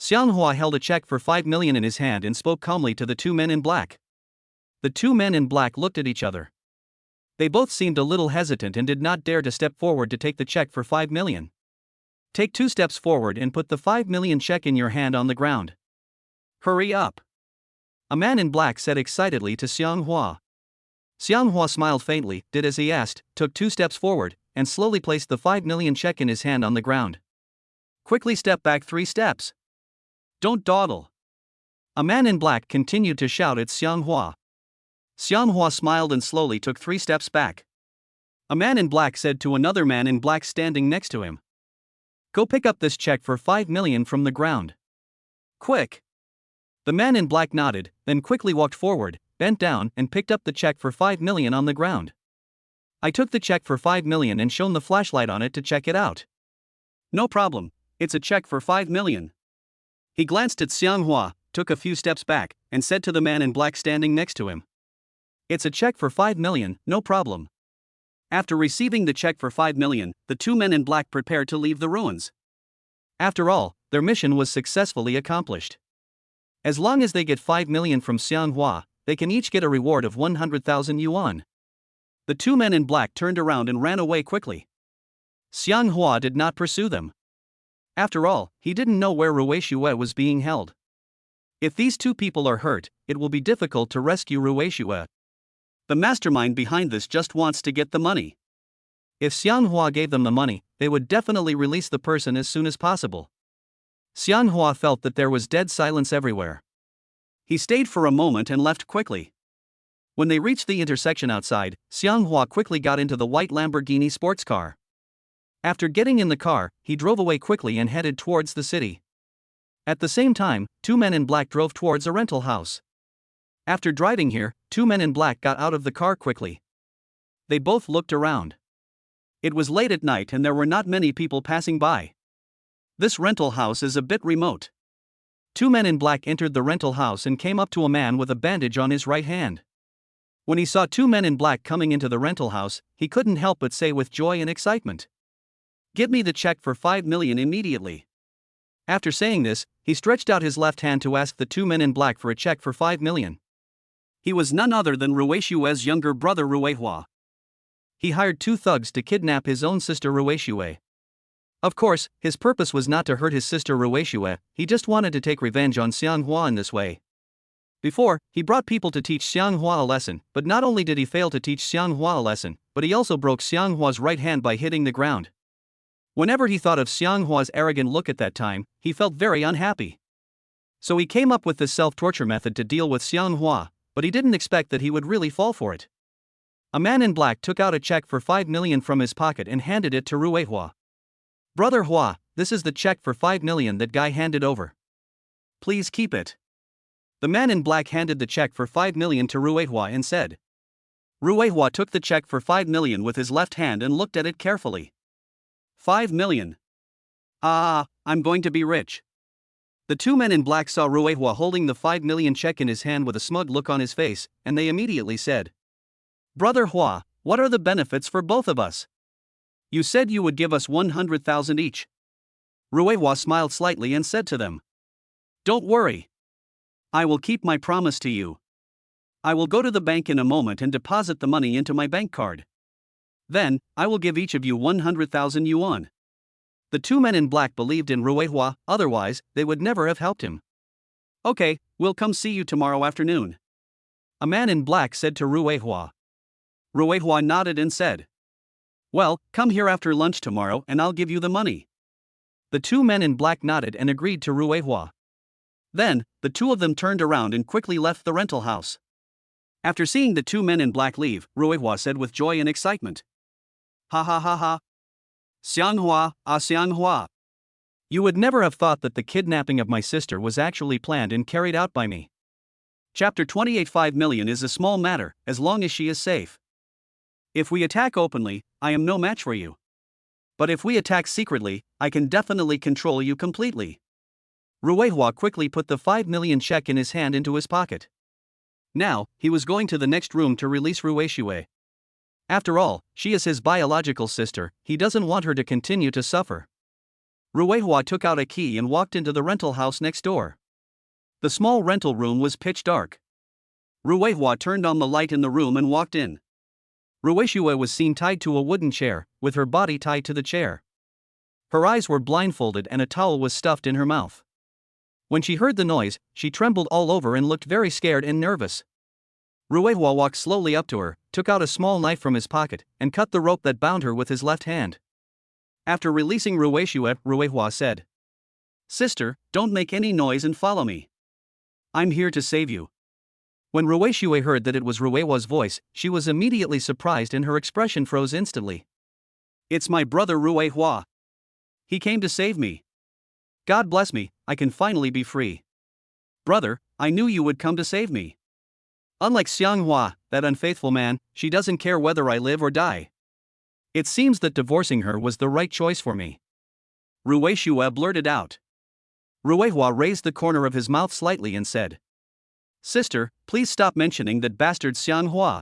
Xianghua held a check for 5 million in his hand and spoke calmly to the two men in black. The two men in black looked at each other. They both seemed a little hesitant and did not dare to step forward to take the check for 5 million. Take 2 steps forward and put the 5 million check in your hand on the ground. Hurry up, a man in black said excitedly to Xianghua. Xianghua smiled faintly, did as he asked, took 2 steps forward, and slowly placed the 5 million check in his hand on the ground. Quickly step back 3 steps. Don't dawdle, a man in black continued to shout at Xianghua. Xianghua smiled and slowly took 3 steps back. A man in black said to another man in black standing next to him. Go pick up this check for 5 million from the ground. Quick. The man in black nodded, then quickly walked forward, bent down, and picked up the check for 5 million on the ground. I took the check for 5 million and shone the flashlight on it to check it out. No problem, it's a check for 5 million. He glanced at Xianghua, took a few steps back, and said to the man in black standing next to him. It's a check for 5 million, no problem. After receiving the check for 5 million, the two men in black prepared to leave the ruins. After all, their mission was successfully accomplished. As long as they get 5 million from Xianghua, they can each get a reward of 100,000 yuan. The two men in black turned around and ran away quickly. Xianghua did not pursue them. After all, he didn't know where Ruishue was being held. If these two people are hurt, it will be difficult to rescue Ruishue. The mastermind behind this just wants to get the money. If Xianghua gave them the money, they would definitely release the person as soon as possible. Xianghua felt that there was dead silence everywhere. He stayed for a moment and left quickly. When they reached the intersection outside, Xianghua quickly got into the white Lamborghini sports car. After getting in the car, he drove away quickly and headed towards the city. At the same time, two men in black drove towards a rental house. After driving here, two men in black got out of the car quickly. They both looked around. It was late at night and there were not many people passing by. This rental house is a bit remote. Two men in black entered the rental house and came up to a man with a bandage on his right hand. When he saw two men in black coming into the rental house, he couldn't help but say with joy and excitement, "Give me the check for 5 million immediately." After saying this, he stretched out his left hand to ask the two men in black for a check for 5 million. He was none other than Ruishue's younger brother Ruihua. He hired two thugs to kidnap his own sister Ruishue. Of course, his purpose was not to hurt his sister Ruishue, he just wanted to take revenge on Xianghua in this way. Before, he brought people to teach Xianghua a lesson, but not only did he fail to teach Xianghua a lesson, but he also broke Xianghua's right hand by hitting the ground. Whenever he thought of Xianghua's arrogant look at that time, he felt very unhappy. So he came up with this self-torture method to deal with Xianghua, but he didn't expect that he would really fall for it. A man in black took out a check for 5 million from his pocket and handed it to Ruihua. "Brother Hua, this is the check for 5 million that guy handed over. Please keep it." The man in black handed the check for 5 million to Ruihua and said. Ruihua took the check for 5 million with his left hand and looked at it carefully. 5 million. I'm going to be rich. The two men in black saw Ruihua holding the 5 million check in his hand with a smug look on his face, and they immediately said, "Brother Hua, what are the benefits for both of us? You said you would give us 100,000 each." Ruihua smiled slightly and said to them, Don't worry. I will keep my promise to you. I will go to the bank in a moment and deposit the money into my bank card. Then, I will give each of you 100,000 yuan. The two men in black believed in Ruihua, otherwise, they would never have helped him. Okay, we'll come see you tomorrow afternoon. A man in black said to Ruihua. Ruihua nodded and said, Well, come here after lunch tomorrow and I'll give you the money. The two men in black nodded and agreed to Ruihua. Then, the two of them turned around and quickly left the rental house. After seeing the two men in black leave, Ruihua said with joy and excitement, Ha ha ha ha. Xianghua, Xianghua. You would never have thought that the kidnapping of my sister was actually planned and carried out by me. Chapter 28. 5 million is a small matter, as long as she is safe. If we attack openly, I am no match for you. But if we attack secretly, I can definitely control you completely. Ruihua quickly put the 5 million check in his hand into his pocket. Now, he was going to the next room to release Ruishue. After all, she is his biological sister, he doesn't want her to continue to suffer. Ruihua took out a key and walked into the rental house next door. The small rental room was pitch dark. Ruihua turned on the light in the room and walked in. Ruishue was seen tied to a wooden chair, with her body tied to the chair. Her eyes were blindfolded and a towel was stuffed in her mouth. When she heard the noise, she trembled all over and looked very scared and nervous. Ruihua walked slowly up to her, took out a small knife from his pocket, and cut the rope that bound her with his left hand. After releasing Ruishue, Ruihua said, Sister, don't make any noise and follow me. I'm here to save you. When Ruishue heard that it was Ruihua's voice, she was immediately surprised and her expression froze instantly. It's my brother Ruihua. He came to save me. God bless me, I can finally be free. Brother, I knew you would come to save me. Unlike Xianghua, that unfaithful man, she doesn't care whether I live or die. It seems that divorcing her was the right choice for me. Ruishue blurted out. Ruihua raised the corner of his mouth slightly and said, Sister, please stop mentioning that bastard Xianghua.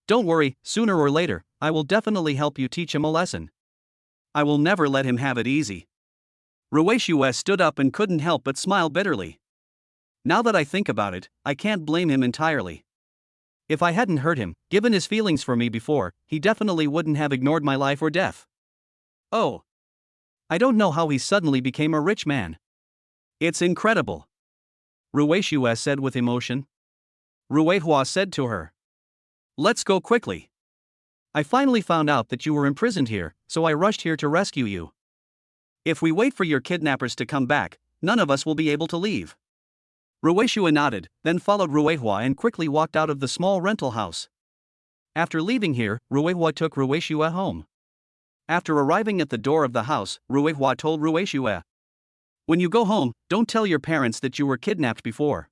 Don't worry, sooner or later, I will definitely help you teach him a lesson. I will never let him have it easy. Ruishue stood up and couldn't help but smile bitterly. Now that I think about it, I can't blame him entirely. If I hadn't hurt him, given his feelings for me before, he definitely wouldn't have ignored my life or death. Oh. I don't know how he suddenly became a rich man. It's incredible. Ruishue said with emotion. Ruihua said to her, Let's go quickly. I finally found out that you were imprisoned here, so I rushed here to rescue you. If we wait for your kidnappers to come back, none of us will be able to leave. Ruishue nodded, then followed Ruihua and quickly walked out of the small rental house. After leaving here, Ruihua took Ruishue home. After arriving at the door of the house, Ruihua told Ruishue, When you go home, don't tell your parents that you were kidnapped before.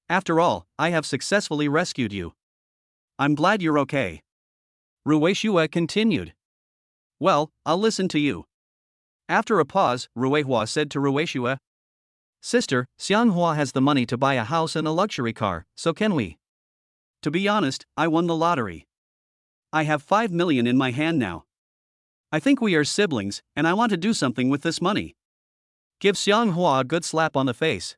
After all, I have successfully rescued you. I'm glad you're okay. Ruishue continued. Well, I'll listen to you. After a pause, Ruihua said to Ruishue, Sister, Xianghua has the money to buy a house and a luxury car, so can we? To be honest, I won the lottery. I have 5 million in my hand now. I think we are siblings, and I want to do something with this money. Give Xianghua a good slap on the face.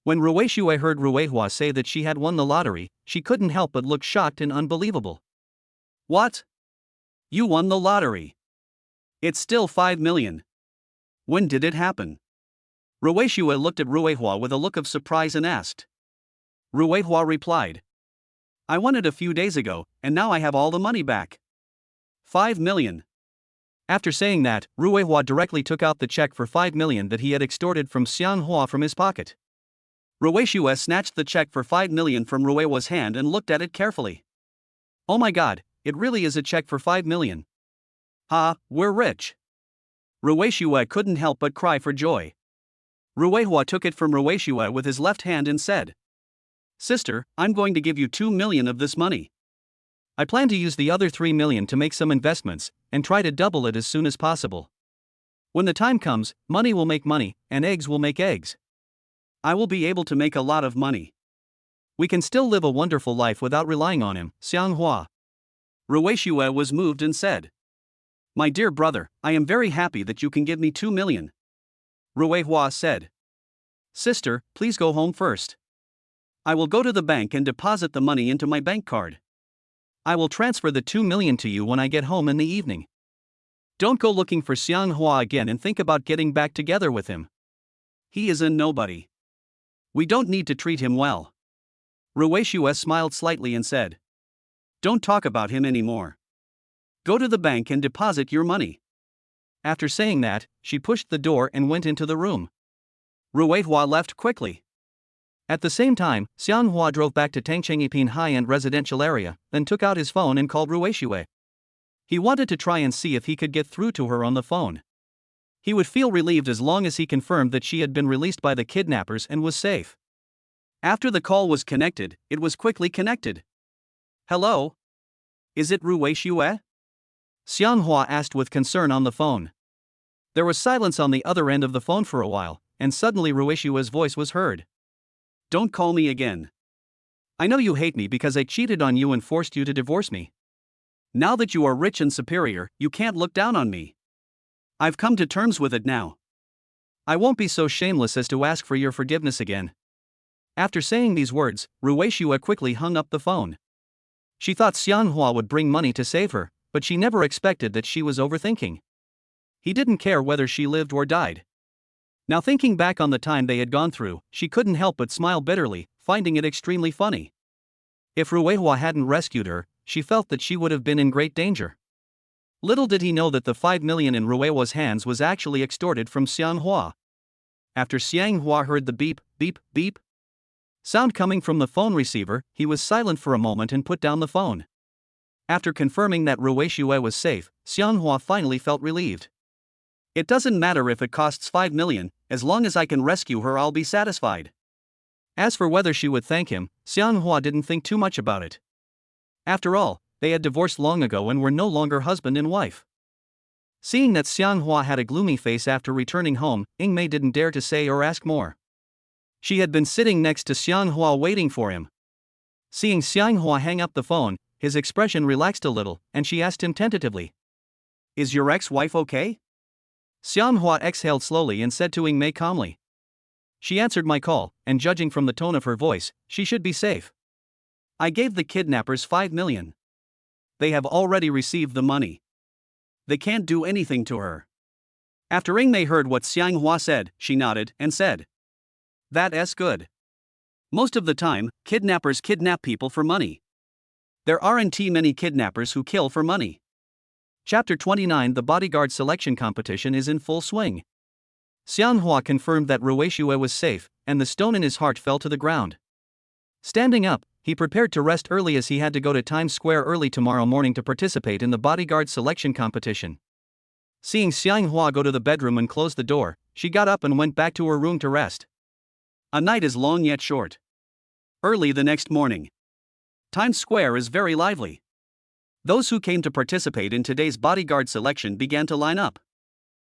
When Ruishue heard Ruihua say that she had won the lottery, she couldn't help but look shocked and unbelievable. What? You won the lottery? It's still 5 million. When did it happen? Ruishue looked at Ruihua with a look of surprise and asked. Ruihua replied. I won it a few days ago, and now I have all the money back. 5 million. After saying that, Ruihua directly took out the check for 5 million that he had extorted from Xianghua from his pocket. Ruishue snatched the check for 5 million from Ruihua's hand and looked at it carefully. Oh my god, it really is a check for 5 million. Ha, we're rich. Ruishue couldn't help but cry for joy. Ruihua took it from Ruishue with his left hand and said, Sister, I'm going to give you 2 million of this money. I plan to use the other 3 million to make some investments, and try to double it as soon as possible. When the time comes, money will make money, and eggs will make eggs. I will be able to make a lot of money. We can still live a wonderful life without relying on him, Xianghua. Ruishue was moved and said, My dear brother, I am very happy that you can give me 2 million. Ruihua said, Sister, please go home first. I will go to the bank and deposit the money into my bank card. I will transfer the 2 million to you when I get home in the evening. Don't go looking for Xianghua again and think about getting back together with him. He is a nobody. We don't need to treat him well. Ruishue smiled slightly and said, Don't talk about him anymore. Go to the bank and deposit your money. After saying that, she pushed the door and went into the room. Ruihua left quickly. At the same time, Xianghua drove back to Tangchengipin high-end residential area, then took out his phone and called Ruishue. He wanted to try and see if he could get through to her on the phone. He would feel relieved as long as he confirmed that she had been released by the kidnappers and was safe. After the call was connected, it was quickly connected. Hello? Is it Ruishue? Xianghua asked with concern on the phone. There was silence on the other end of the phone for a while, and suddenly Ruishue's voice was heard. Don't call me again. I know you hate me because I cheated on you and forced you to divorce me. Now that you are rich and superior, you can't look down on me. I've come to terms with it now. I won't be so shameless as to ask for your forgiveness again. After saying these words, Ruishue quickly hung up the phone. She thought Xianghua would bring money to save her, but she never expected that she was overthinking. He didn't care whether she lived or died. Now thinking back on the time they had gone through, she couldn't help but smile bitterly, finding it extremely funny. If Ruihua hadn't rescued her, she felt that she would have been in great danger. Little did he know that the 5 million in Ruihua's hands was actually extorted from Xianghua. After Xianghua heard the beep, beep, beep sound coming from the phone receiver, he was silent for a moment and put down the phone. After confirming that Ruishue was safe, Xianghua finally felt relieved. It doesn't matter if it costs 5 million, as long as I can rescue her I'll be satisfied. As for whether she would thank him, Xianghua didn't think too much about it. After all, they had divorced long ago and were no longer husband and wife. Seeing that Xianghua had a gloomy face after returning home, Yingmei didn't dare to say or ask more. She had been sitting next to Xianghua waiting for him. Seeing Xianghua hang up the phone, his expression relaxed a little, and she asked him tentatively, Is your ex-wife okay? Xianghua exhaled slowly and said to Yingmei calmly, She answered my call, and judging from the tone of her voice, she should be safe. I gave the kidnappers 5 million. They have already received the money. They can't do anything to her. After Yingmei heard what Xianghua said, she nodded and said, That's good. Most of the time, kidnappers kidnap people for money. There aren't many kidnappers who kill for money. Chapter 29 The bodyguard selection competition is in full swing. Xianghua confirmed that Ruishue was safe, and the stone in his heart fell to the ground. Standing up, he prepared to rest early as he had to go to Times Square early tomorrow morning to participate in the bodyguard selection competition. Seeing Xianghua go to the bedroom and close the door, she got up and went back to her room to rest. A night is long yet short. Early the next morning, Times Square is very lively. Those who came to participate in today's bodyguard selection began to line up.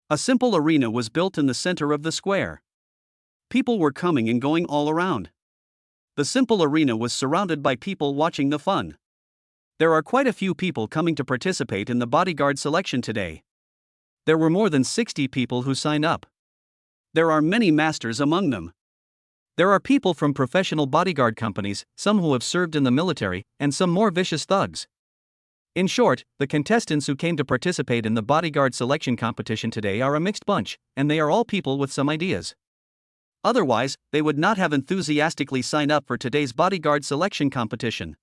A simple arena was built in the center of the square. People were coming and going all around. The simple arena was surrounded by people watching the fun. There are quite a few people coming to participate in the bodyguard selection today. There were more than 60 people who signed up. There are many masters among them. There are people from professional bodyguard companies, some who have served in the military, and some more vicious thugs. In short, the contestants who came to participate in the bodyguard selection competition today are a mixed bunch, and they are all people with some ideas. Otherwise, they would not have enthusiastically signed up for today's bodyguard selection competition.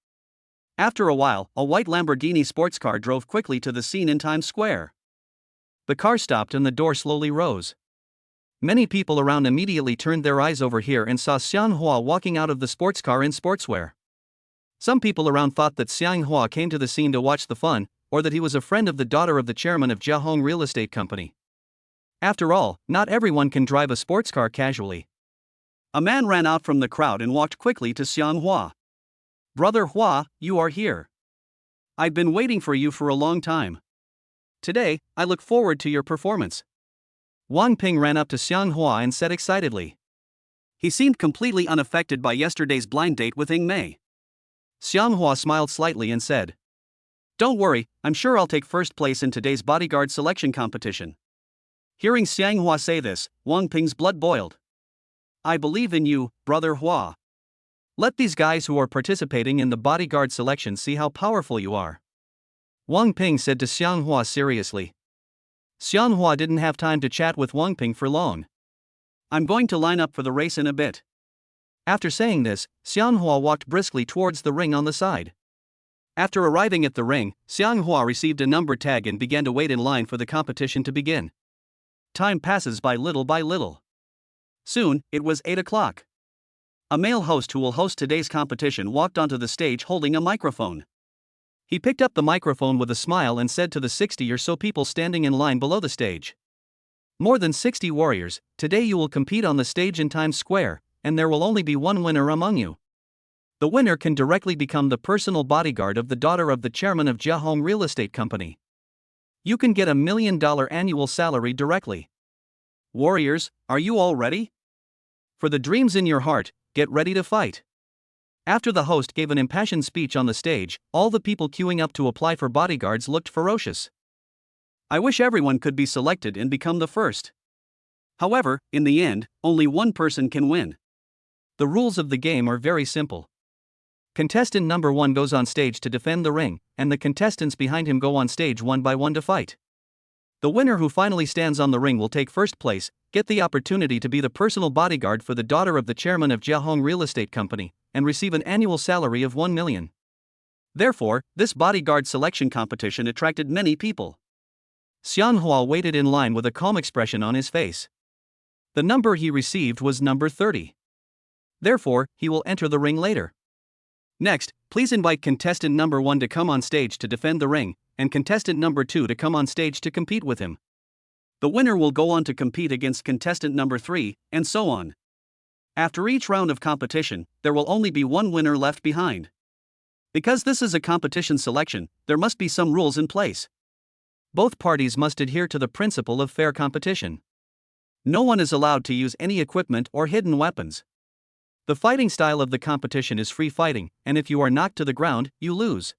After a while, a white Lamborghini sports car drove quickly to the scene in Times Square. The car stopped and the door slowly rose. Many people around immediately turned their eyes over here and saw Xianghua walking out of the sports car in sportswear. Some people around thought that Xianghua came to the scene to watch the fun, or that he was a friend of the daughter of the chairman of Jiahong Real Estate Company. After all, not everyone can drive a sports car casually. A man ran out from the crowd and walked quickly to Xianghua. Brother Hua, you are here. I've been waiting for you for a long time. Today, I look forward to your performance. Wang Ping ran up to Xianghua and said excitedly. He seemed completely unaffected by yesterday's blind date with Yingmei. Xianghua smiled slightly and said, Don't worry, I'm sure I'll take first place in today's bodyguard selection competition. Hearing Xianghua say this, Wang Ping's blood boiled. I believe in you, Brother Hua. Let these guys who are participating in the bodyguard selection see how powerful you are. Wang Ping said to Xiang Hua seriously. Xiang Hua didn't have time to chat with Wang Ping for long. I'm going to line up for the race in a bit. After saying this, Xiang Hua walked briskly towards the ring on the side. After arriving at the ring, Xiang Hua received a number tag and began to wait in line for the competition to begin. Time passes by little. Soon, it was 8 o'clock. A male host who will host today's competition walked onto the stage holding a microphone. He picked up the microphone with a smile and said to the 60 or so people standing in line below the stage. More than 60 warriors, today you will compete on the stage in Times Square, and there will only be one winner among you. The winner can directly become the personal bodyguard of the daughter of the chairman of Jiahong Real Estate Company. You can get $1 million annual salary directly. Warriors, are you all ready? For the dreams in your heart, get ready to fight. After the host gave an impassioned speech on the stage, all the people queuing up to apply for bodyguards looked ferocious. I wish everyone could be selected and become the first. However, in the end, only one person can win. The rules of the game are very simple. Contestant number 1 goes on stage to defend the ring, and the contestants behind him go on stage one by one to fight. The winner who finally stands on the ring will take first place, get the opportunity to be the personal bodyguard for the daughter of the chairman of Jiahong Real Estate Company, and receive an annual salary of 1 million. Therefore, this bodyguard selection competition attracted many people. Xiang Hua waited in line with a calm expression on his face. The number he received was number 30. Therefore, he will enter the ring later. Next, please invite contestant number 1 to come on stage to defend the ring, and contestant number 2 to come on stage to compete with him. The winner will go on to compete against contestant number 3, and so on. After each round of competition, there will only be one winner left behind. Because this is a competition selection, there must be some rules in place. Both parties must adhere to the principle of fair competition. No one is allowed to use any equipment or hidden weapons. The fighting style of the competition is free fighting, and if you are knocked to the ground, you lose.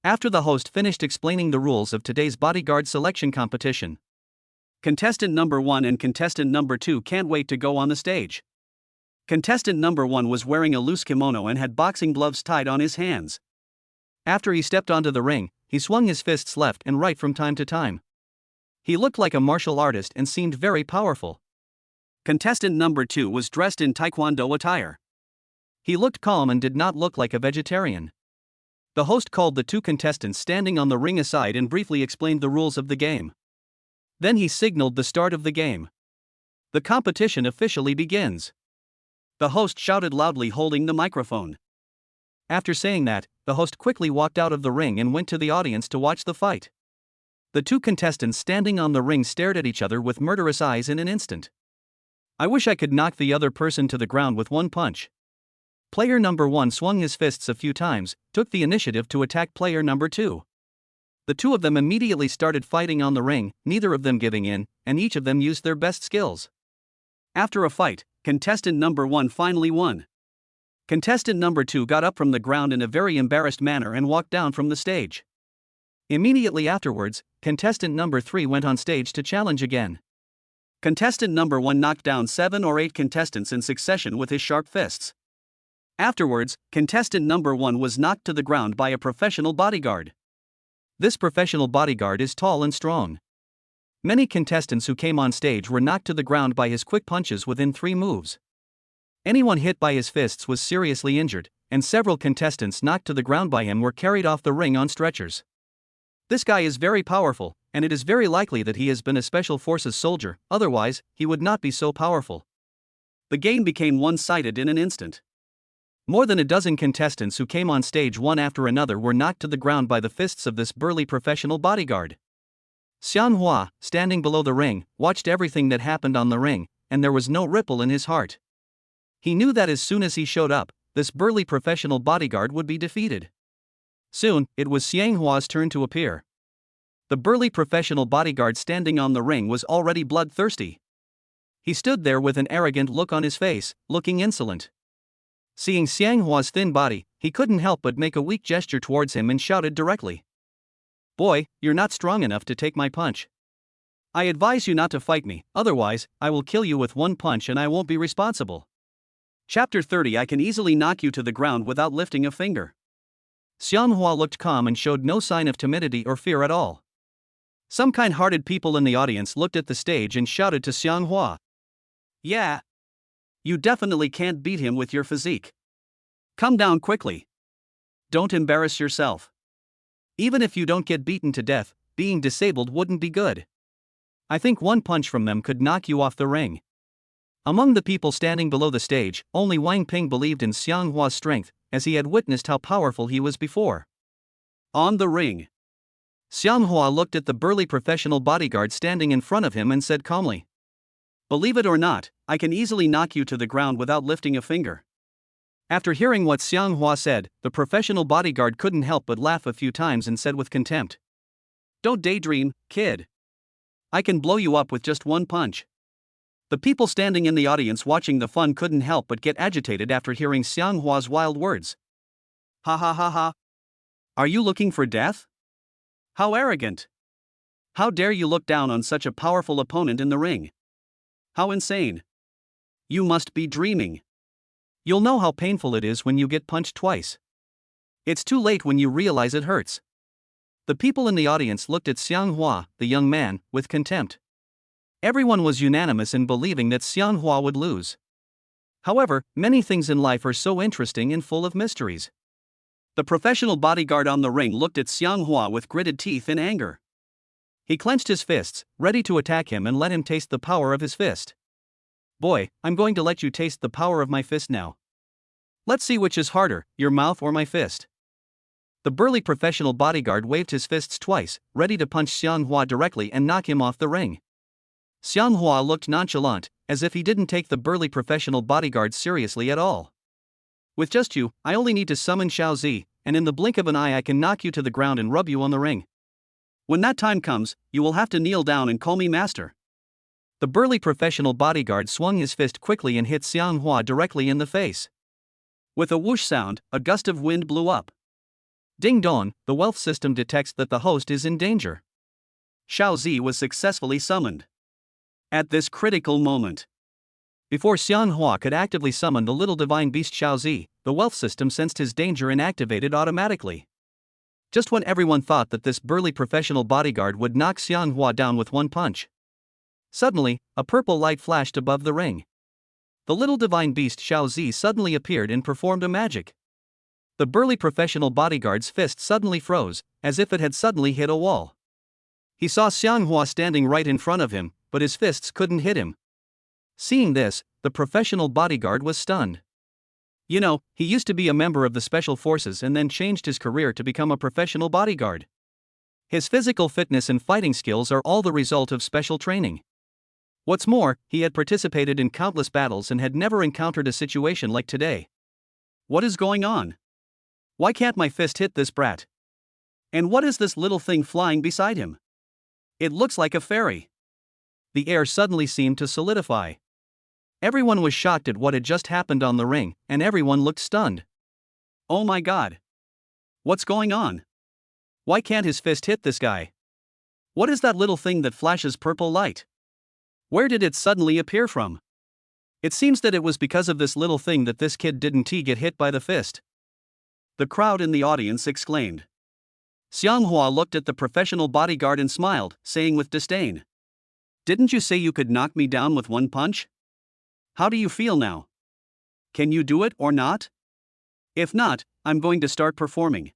After the host finished explaining the rules of today's bodyguard selection competition, contestant number 1 and contestant number 2 can't wait to go on the stage. Contestant number 1 was wearing a loose kimono and had boxing gloves tied on his hands. After he stepped onto the ring, he swung his fists left and right from time to time. He looked like a martial artist and seemed very powerful. Contestant number 2 was dressed in taekwondo attire. He looked calm and did not look like a vegetarian. The host called the 2 contestants standing on the ring aside and briefly explained the rules of the game. Then he signaled the start of the game. The competition officially begins. The host shouted loudly holding the microphone. After saying that, the host quickly walked out of the ring and went to the audience to watch the fight. The 2 contestants standing on the ring stared at each other with murderous eyes in an instant. I wish I could knock the other person to the ground with one punch. Player number 1 swung his fists a few times, took the initiative to attack player number 2. The 2 of them immediately started fighting on the ring, neither of them giving in, and each of them used their best skills. After a fight, contestant number 1 finally won. Contestant number 2 got up from the ground in a very embarrassed manner and walked down from the stage. Immediately afterwards, contestant number 3 went on stage to challenge again. Contestant number 1 knocked down 7 or 8 contestants in succession with his sharp fists. Afterwards, contestant number 1 was knocked to the ground by a professional bodyguard. This professional bodyguard is tall and strong. Many contestants who came on stage were knocked to the ground by his quick punches within 3 moves. Anyone hit by his fists was seriously injured, and several contestants knocked to the ground by him were carried off the ring on stretchers. This guy is very powerful, and it is very likely that he has been a special forces soldier, otherwise, he would not be so powerful. The game became one-sided in an instant. More than a dozen contestants who came on stage one after another were knocked to the ground by the fists of this burly professional bodyguard. Xiang Hua, standing below the ring, watched everything that happened on the ring, and there was no ripple in his heart. He knew that as soon as he showed up, this burly professional bodyguard would be defeated. Soon, it was Xiang Hua's turn to appear. The burly professional bodyguard standing on the ring was already bloodthirsty. He stood there with an arrogant look on his face, looking insolent. Seeing Xiang Hua's thin body, he couldn't help but make a weak gesture towards him and shouted directly. "Boy, you're not strong enough to take my punch." I advise you not to fight me, otherwise, I will kill you with one punch and I won't be responsible. Chapter 30. I can easily knock you to the ground without lifting a finger. Xianghua looked calm and showed no sign of timidity or fear at all. Some kind-hearted people in the audience looked at the stage and shouted to Xianghua. Yeah. You definitely can't beat him with your physique. Come down quickly. Don't embarrass yourself. Even if you don't get beaten to death, being disabled wouldn't be good. I think one punch from them could knock you off the ring. Among the people standing below the stage, only Wang Ping believed in Xianghua's strength, as he had witnessed how powerful he was before. On the ring. Xianghua looked at the burly professional bodyguard standing in front of him and said calmly. Believe it or not, I can easily knock you to the ground without lifting a finger. After hearing what Xianghua said, the professional bodyguard couldn't help but laugh a few times and said with contempt. Don't daydream, kid. I can blow you up with just one punch. The people standing in the audience watching the fun couldn't help but get agitated after hearing Xianghua's wild words. Ha ha ha ha. Are you looking for death? How arrogant. How dare you look down on such a powerful opponent in the ring? How insane. You must be dreaming. You'll know how painful it is when you get punched twice. It's too late when you realize it hurts. The people in the audience looked at Xianghua, the young man, with contempt. Everyone was unanimous in believing that Xianghua would lose. However, many things in life are so interesting and full of mysteries. The professional bodyguard on the ring looked at Xianghua with gritted teeth in anger. He clenched his fists, ready to attack him and let him taste the power of his fist. Boy, I'm going to let you taste the power of my fist now. Let's see which is harder, your mouth or my fist. The burly professional bodyguard waved his fists twice, ready to punch Xianghua directly and knock him off the ring. Xianghua looked nonchalant, as if he didn't take the burly professional bodyguard seriously at all. With just you, I only need to summon Xiaozi, and in the blink of an eye I can knock you to the ground and rub you on the ring. When that time comes, you will have to kneel down and call me master. The burly professional bodyguard swung his fist quickly and hit Xianghua directly in the face. With a whoosh sound, a gust of wind blew up. Ding dong, the wealth system detects that the host is in danger. Xiaozi was successfully summoned. At this critical moment, before Xianghua could actively summon the little divine beast Xiaozi, the wealth system sensed his danger and activated automatically. Just when everyone thought that this burly professional bodyguard would knock Xianghua down with one punch, suddenly, a purple light flashed above the ring. The little divine beast Xiaozi suddenly appeared and performed a magic. The burly professional bodyguard's fist suddenly froze, as if it had suddenly hit a wall. He saw Xianghua standing right in front of him, but his fists couldn't hit him. Seeing this, the professional bodyguard was stunned. You know, he used to be a member of the Special Forces and then changed his career to become a professional bodyguard. His physical fitness and fighting skills are all the result of special training. What's more, he had participated in countless battles and had never encountered a situation like today. What is going on? Why can't my fist hit this brat? And what is this little thing flying beside him? It looks like a fairy. The air suddenly seemed to solidify. Everyone was shocked at what had just happened on the ring, and everyone looked stunned. Oh my god. What's going on? Why can't his fist hit this guy? What is that little thing that flashes purple light? Where did it suddenly appear from? It seems that it was because of this little thing that this kid didn't get hit by the fist. The crowd in the audience exclaimed. Xianghua looked at the professional bodyguard and smiled, saying with disdain. Didn't you say you could knock me down with one punch? How do you feel now? Can you do it or not? If not, I'm going to start performing.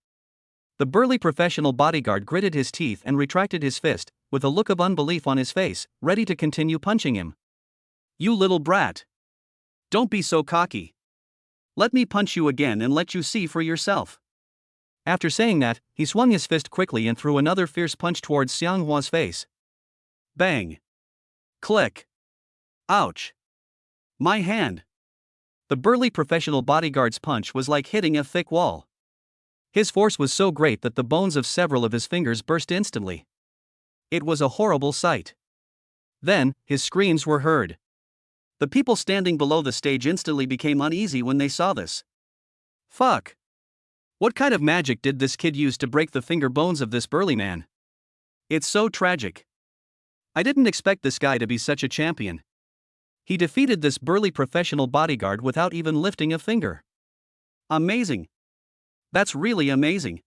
The burly professional bodyguard gritted his teeth and retracted his fist, with a look of unbelief on his face, ready to continue punching him. You little brat. Don't be so cocky. Let me punch you again and let you see for yourself. After saying that, he swung his fist quickly and threw another fierce punch towards Xianghua's face. Bang. Click. Ouch. My hand. The burly professional bodyguard's punch was like hitting a thick wall. His force was so great that the bones of several of his fingers burst instantly. It was a horrible sight. Then, his screams were heard. The people standing below the stage instantly became uneasy when they saw this. Fuck. What kind of magic did this kid use to break the finger bones of this burly man? It's so tragic. I didn't expect this guy to be such a champion. He defeated this burly professional bodyguard without even lifting a finger. Amazing. That's really amazing.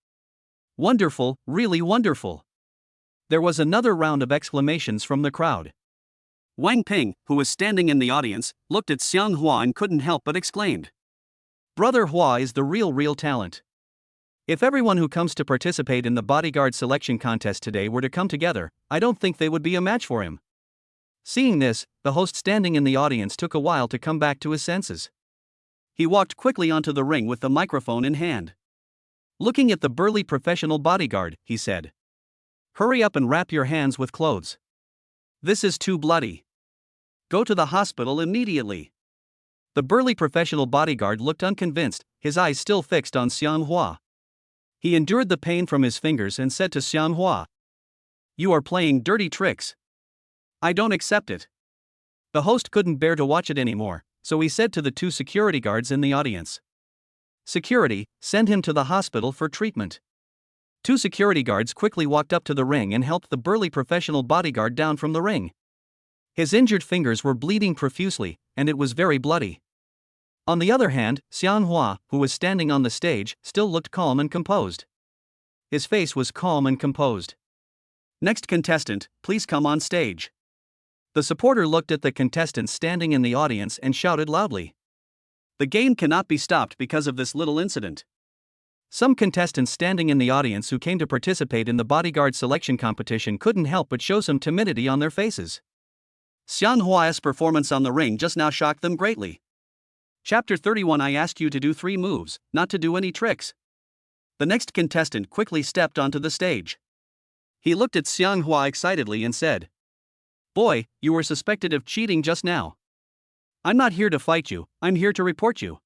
Wonderful, really wonderful. There was another round of exclamations from the crowd. Wang Ping, who was standing in the audience, looked at Xiang Hua and couldn't help but exclaimed. Brother Hua is the real talent. If everyone who comes to participate in the bodyguard selection contest today were to come together, I don't think they would be a match for him. Seeing this, the host standing in the audience took a while to come back to his senses. He walked quickly onto the ring with the microphone in hand. Looking at the burly professional bodyguard, he said, "Hurry up and wrap your hands with clothes. This is too bloody. Go to the hospital immediately." The burly professional bodyguard looked unconvinced, his eyes still fixed on Xiang Hua. He endured the pain from his fingers and said to Xiang Hua, "You are playing dirty tricks. I don't accept it." The host couldn't bear to watch it anymore, so he said to the 2 security guards in the audience, "Security, send him to the hospital for treatment." 2 security guards quickly walked up to the ring and helped the burly professional bodyguard down from the ring. His injured fingers were bleeding profusely, and it was very bloody. On the other hand, Xiang Hua, who was standing on the stage, still looked calm and composed. His face was calm and composed. "Next contestant, please come on stage." The supporter looked at the contestants standing in the audience and shouted loudly. "The game cannot be stopped because of this little incident." Some contestants standing in the audience who came to participate in the bodyguard selection competition couldn't help but show some timidity on their faces. Xiang Hua's performance on the ring just now shocked them greatly. Chapter 31. I asked you to do 3 moves, not to do any tricks. The next contestant quickly stepped onto the stage. He looked at Xiang Hua excitedly and said, "Boy, you were suspected of cheating just now. I'm not here to fight you, I'm here to report you."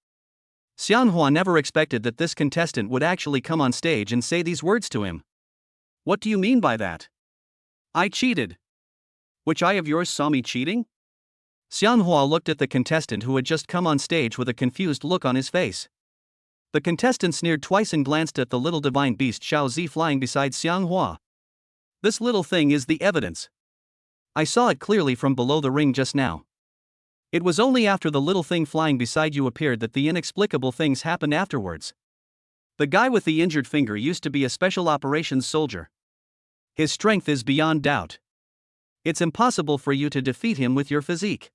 Xiang Hua never expected that this contestant would actually come on stage and say these words to him. "What do you mean by that?" "I cheated." "Which eye of yours saw me cheating?" Xiang Hua looked at the contestant who had just come on stage with a confused look on his face. The contestant sneered twice and glanced at the little divine beast Xiao Zi flying beside Xiang Hua. "This little thing is the evidence. I saw it clearly from below the ring just now. It was only after the little thing flying beside you appeared that the inexplicable things happened afterwards. The guy with the injured finger used to be a special operations soldier. His strength is beyond doubt. It's impossible for you to defeat him with your physique.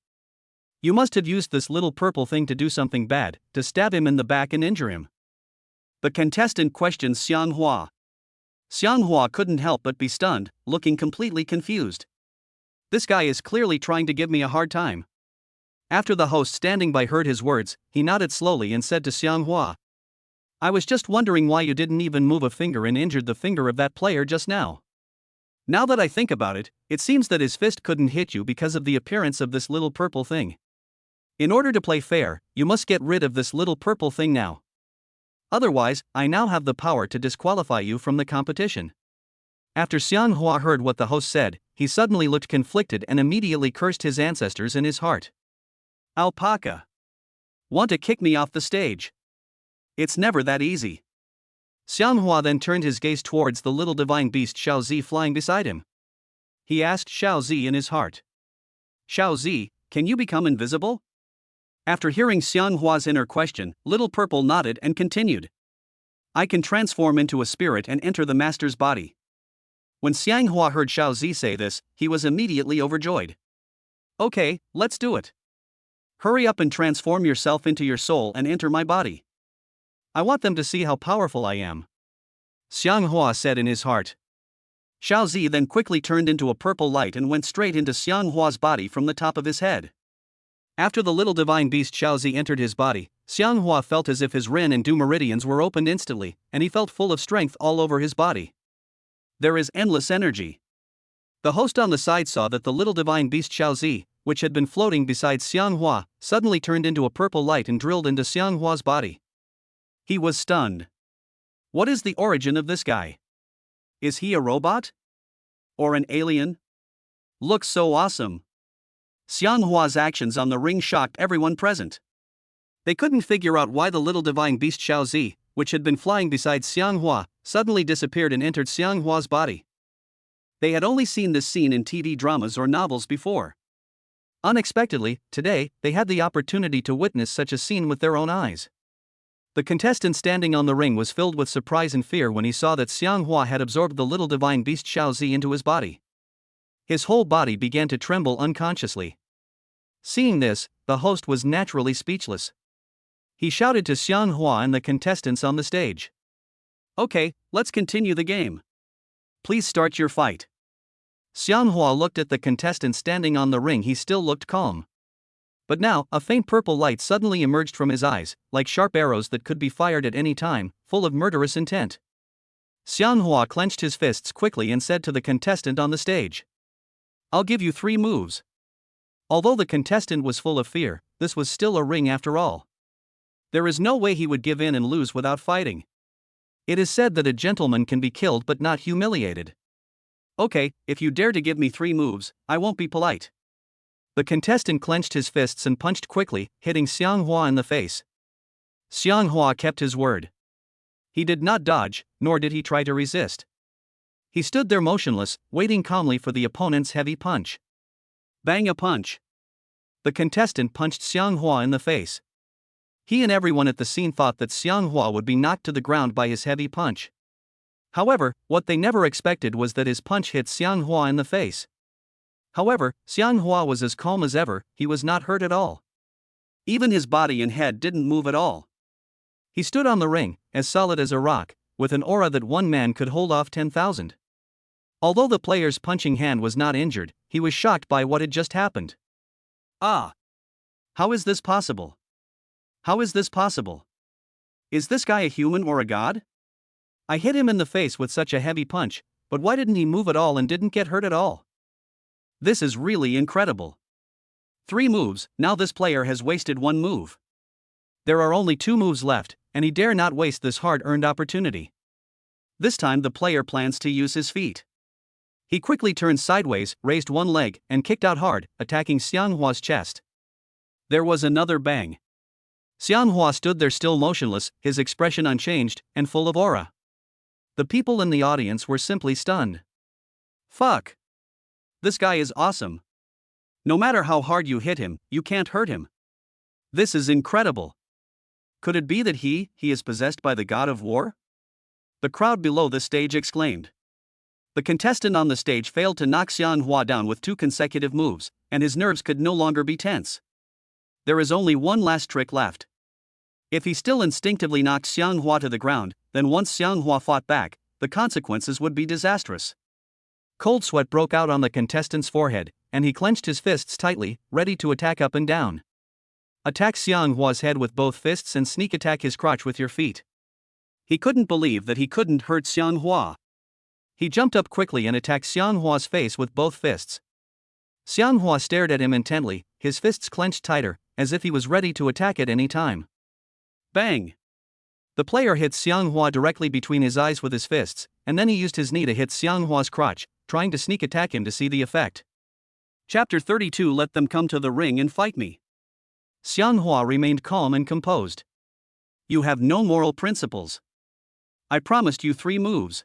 You must have used this little purple thing to do something bad, to stab him in the back and injure him." The contestant questioned Xiang Hua. Xiang Hua couldn't help but be stunned, looking completely confused. This guy is clearly trying to give me a hard time. After the host standing by heard his words, he nodded slowly and said to Xiang Hua, "I was just wondering why you didn't even move a finger and injured the finger of that player just now. Now that I think about it, it seems that his fist couldn't hit you because of the appearance of this little purple thing. In order to play fair, you must get rid of this little purple thing now. Otherwise, I now have the power to disqualify you from the competition." After Xiang Hua heard what the host said, he suddenly looked conflicted and immediately cursed his ancestors in his heart. "Alpaca. Want to kick me off the stage? It's never that easy." Xiang Hua then turned his gaze towards the little divine beast Xiao Zi flying beside him. He asked Xiao Zi in his heart, "Xiao Zi, can you become invisible?" After hearing Xiang Hua's inner question, Little Purple nodded and continued, "I can transform into a spirit and enter the master's body." When Xiang Hua heard Xiao Zi say this, he was immediately overjoyed. "Okay, let's do it. Hurry up and transform yourself into your soul and enter my body. I want them to see how powerful I am," Xiang Hua said in his heart. Xiao Zi then quickly turned into a purple light and went straight into Xiang Hua's body from the top of his head. After the little divine beast Xiao Zi entered his body, Xiang Hua felt as if his Ren and Du meridians were opened instantly, and he felt full of strength all over his body. There is endless energy. The host on the side saw that the little divine beast Xiao Zi, which had been floating beside Xiang Hua, suddenly turned into a purple light and drilled into Xiang Hua's body. He was stunned. What is the origin of this guy? Is he a robot? Or an alien? Looks so awesome. Xiang Hua's actions on the ring shocked everyone present. They couldn't figure out why the little divine beast Xiao Zi, which had been flying beside Xiang Hua, suddenly disappeared and entered Xiang Hua's body. They had only seen this scene in TV dramas or novels before. Unexpectedly, today, they had the opportunity to witness such a scene with their own eyes. The contestant standing on the ring was filled with surprise and fear when he saw that Xianghua had absorbed the little divine beast Xiaozi into his body. His whole body began to tremble unconsciously. Seeing this, the host was naturally speechless. He shouted to Xianghua and the contestants on the stage. Okay, let's continue the game. Please start your fight. Xianghua looked at the contestant standing on the ring. He still looked calm. But now, a faint purple light suddenly emerged from his eyes, like sharp arrows that could be fired at any time, full of murderous intent. Xianghua clenched his fists quickly and said to the contestant on the stage, "I'll give you 3 moves." Although the contestant was full of fear, this was still a ring after all. There is no way he would give in and lose without fighting. It is said that a gentleman can be killed but not humiliated. Okay, if you dare to give me 3 moves, I won't be polite. The contestant clenched his fists and punched quickly, hitting Xianghua in the face. Xianghua kept his word. He did not dodge, nor did he try to resist. He stood there motionless, waiting calmly for the opponent's heavy punch. Bang a punch. The contestant punched Xianghua in the face. He and everyone at the scene thought that Xianghua would be knocked to the ground by his heavy punch. However, what they never expected was that his punch hit Xianghua in the face. However, Xianghua was as calm as ever. He was not hurt at all. Even his body and head didn't move at all. He stood on the ring, as solid as a rock, with an aura that one man could hold off 10,000. Although the player's punching hand was not injured, he was shocked by what had just happened. Ah! How is this possible? How is this possible? Is this guy a human or a god? I hit him in the face with such a heavy punch, but why didn't he move at all and didn't get hurt at all? This is really incredible. 3 moves, now this player has wasted 1 move. There are only 2 moves left, and he dare not waste this hard-earned opportunity. This time the player plans to use his feet. He quickly turned sideways, raised one leg, and kicked out hard, attacking Xianghua's chest. There was another bang. Xianghua stood there still motionless, his expression unchanged, and full of aura. The people in the audience were simply stunned. Fuck! This guy is awesome. No matter how hard you hit him, you can't hurt him. This is incredible. Could it be that he is possessed by the god of war? The crowd below the stage exclaimed. The contestant on the stage failed to knock Xianghua down with 2 consecutive moves, and his nerves could no longer be tense. There is only one last trick left. If he still instinctively knocked Xianghua to the ground, then once Xianghua fought back, the consequences would be disastrous. Cold sweat broke out on the contestant's forehead, and he clenched his fists tightly, ready to attack up and down. Attack Xianghua's head with both fists and sneak attack his crotch with your feet. He couldn't believe that he couldn't hurt Xianghua. He jumped up quickly and attacked Xianghua's face with both fists. Xianghua stared at him intently, his fists clenched tighter, as if he was ready to attack at any time. Bang! The player hit Xianghua directly between his eyes with his fists, and then he used his knee to hit Xianghua's crotch, trying to sneak attack him to see the effect. Chapter 32. Let them come to the ring and fight me. Xianghua remained calm and composed. You have no moral principles. I promised you 3 moves.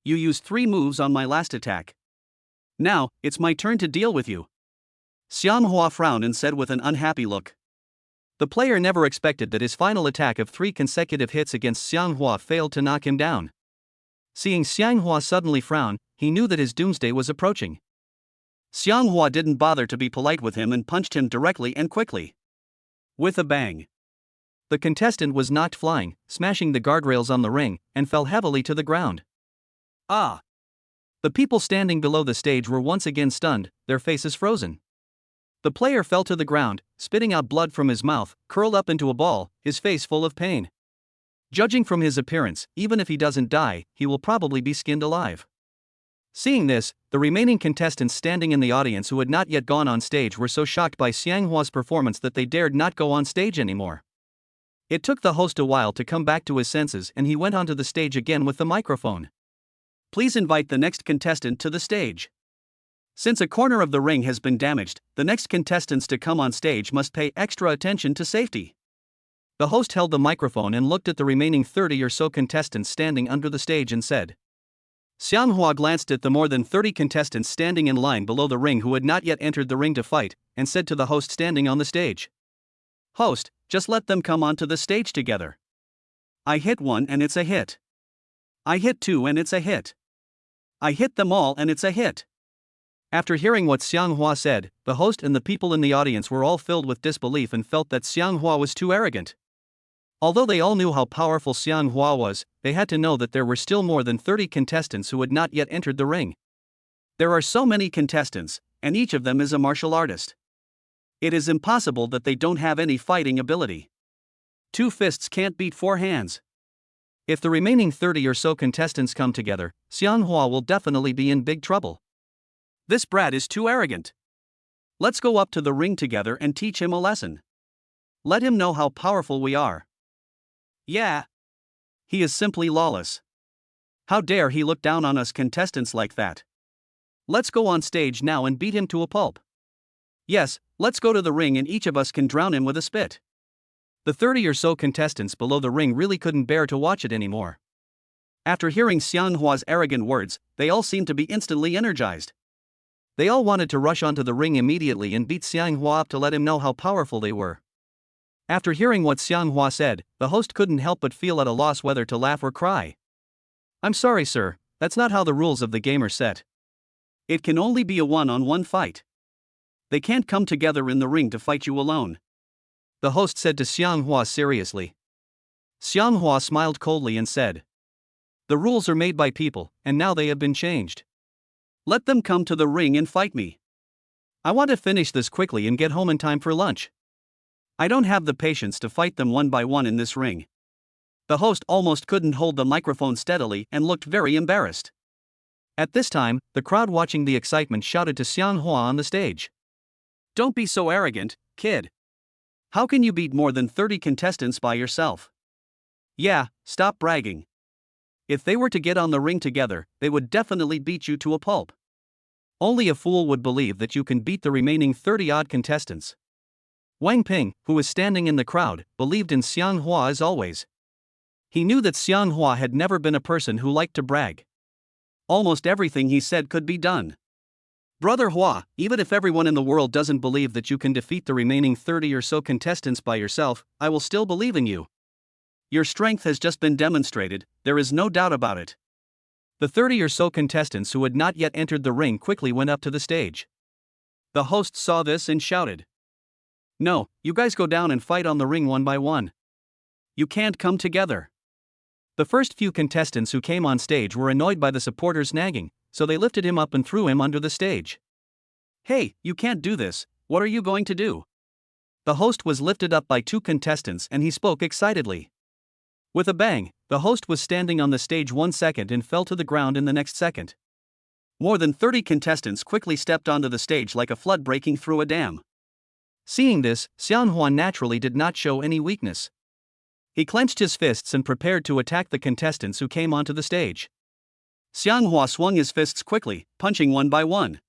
You used 3 moves on my last attack. Now, it's my turn to deal with you. Xianghua frowned and said with an unhappy look. The player never expected that his final attack of 3 consecutive hits against Xianghua failed to knock him down. Seeing Xianghua suddenly frown, he knew that his doomsday was approaching. Xianghua didn't bother to be polite with him and punched him directly and quickly. With a bang. The contestant was knocked flying, smashing the guardrails on the ring, and fell heavily to the ground. Ah! The people standing below the stage were once again stunned, their faces frozen. The player fell to the ground, spitting out blood from his mouth, curled up into a ball, his face full of pain. Judging from his appearance, even if he doesn't die, he will probably be skinned alive. Seeing this, the remaining contestants standing in the audience who had not yet gone on stage were so shocked by Xianghua's performance that they dared not go on stage anymore. It took the host a while to come back to his senses, and he went onto the stage again with the microphone. Please invite the next contestant to the stage. Since a corner of the ring has been damaged, the next contestants to come on stage must pay extra attention to safety. The host held the microphone and looked at the remaining 30 or so contestants standing under the stage and said, Xianghua glanced at the more than 30 contestants standing in line below the ring who had not yet entered the ring to fight, and said to the host standing on the stage, "Host, just let them come onto the stage together. I hit one and it's a hit. I hit two and it's a hit. I hit them all and it's a hit." After hearing what Xianghua said, the host and the people in the audience were all filled with disbelief and felt that Xianghua was too arrogant. Although they all knew how powerful Xianghua was, they had to know that there were still more than 30 contestants who had not yet entered the ring. There are so many contestants, and each of them is a martial artist. It is impossible that they don't have any fighting ability. 2 fists can't beat 4 hands. If the remaining 30 or so contestants come together, Xianghua will definitely be in big trouble. This brat is too arrogant. Let's go up to the ring together and teach him a lesson. Let him know how powerful we are. Yeah. He is simply lawless. How dare he look down on us contestants like that? Let's go on stage now and beat him to a pulp. Yes, let's go to the ring and each of us can drown him with a spit. The 30 or so contestants below the ring really couldn't bear to watch it anymore. After hearing Xianghua's arrogant words, they all seemed to be instantly energized. They all wanted to rush onto the ring immediately and beat Xianghua up to let him know how powerful they were. After hearing what Xianghua said, the host couldn't help but feel at a loss whether to laugh or cry. "I'm sorry, sir, that's not how the rules of the game are set. It can only be a one-on-one fight. They can't come together in the ring to fight you alone," the host said to Xianghua seriously. Xianghua smiled coldly and said, "The rules are made by people, and now they have been changed. Let them come to the ring and fight me. I want to finish this quickly and get home in time for lunch. I don't have the patience to fight them one by one in this ring." The host almost couldn't hold the microphone steadily and looked very embarrassed. At this time, the crowd watching the excitement shouted to Xianghua on the stage, "Don't be so arrogant, kid. How can you beat more than 30 contestants by yourself? Yeah, stop bragging. If they were to get on the ring together, they would definitely beat you to a pulp. Only a fool would believe that you can beat the remaining 30-odd contestants." Wang Ping, who was standing in the crowd, believed in Xianghua as always. He knew that Xianghua had never been a person who liked to brag. Almost everything he said could be done. "Brother Hua, even if everyone in the world doesn't believe that you can defeat the remaining 30 or so contestants by yourself, I will still believe in you. Your strength has just been demonstrated, there is no doubt about it." The 30 or so contestants who had not yet entered the ring quickly went up to the stage. The host saw this and shouted, "No, you guys go down and fight on the ring one by one. You can't come together." The first few contestants who came on stage were annoyed by the supporters nagging, so they lifted him up and threw him under the stage. "Hey, you can't do this, what are you going to do?" The host was lifted up by 2 contestants and he spoke excitedly. With a bang, the host was standing on the stage 1 second and fell to the ground in the next second. More than 30 contestants quickly stepped onto the stage like a flood breaking through a dam. Seeing this, Xianghua naturally did not show any weakness. He clenched his fists and prepared to attack the contestants who came onto the stage. Xianghua swung his fists quickly, punching one by one.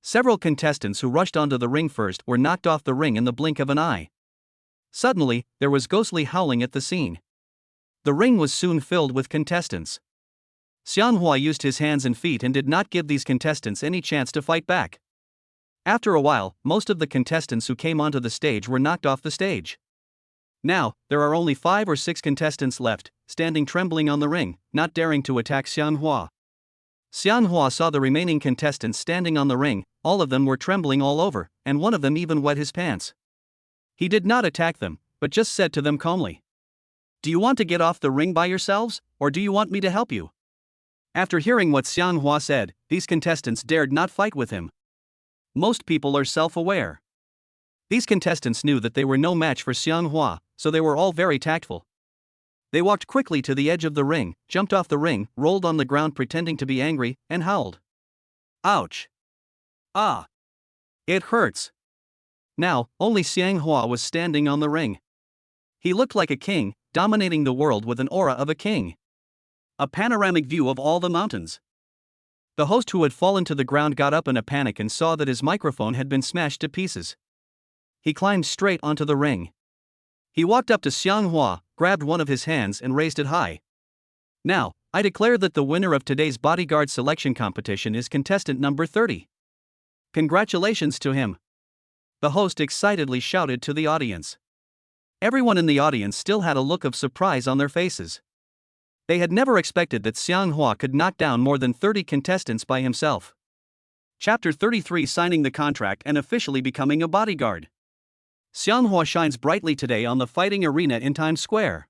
Several contestants who rushed onto the ring first were knocked off the ring in the blink of an eye. Suddenly, there was ghostly howling at the scene. The ring was soon filled with contestants. Xianghua used his hands and feet and did not give these contestants any chance to fight back. After a while, most of the contestants who came onto the stage were knocked off the stage. Now, there are only 5 or 6 contestants left, standing trembling on the ring, not daring to attack Xianghua. Xianghua saw the remaining contestants standing on the ring, all of them were trembling all over, and one of them even wet his pants. He did not attack them, but just said to them calmly, "Do you want to get off the ring by yourselves, or do you want me to help you?" After hearing what Xianghua said, these contestants dared not fight with him. Most people are self-aware. These contestants knew that they were no match for Xianghua, so they were all very tactful. They walked quickly to the edge of the ring, jumped off the ring, rolled on the ground pretending to be angry, and howled. "Ouch! Ah! It hurts!" Now, only Xianghua was standing on the ring. He looked like a king, dominating the world with an aura of a king. A panoramic view of all the mountains. The host who had fallen to the ground got up in a panic and saw that his microphone had been smashed to pieces. He climbed straight onto the ring. He walked up to Xianghua, grabbed one of his hands and raised it high. "Now, I declare that the winner of today's bodyguard selection competition is contestant number 30. Congratulations to him. The host excitedly shouted to the audience. Everyone in the audience still had a look of surprise on their faces. They had never expected that Xianghua could knock down more than 30 contestants by himself. Chapter 33: Signing the Contract and Officially Becoming a Bodyguard. Xianghua shines brightly today on the fighting arena in Times Square.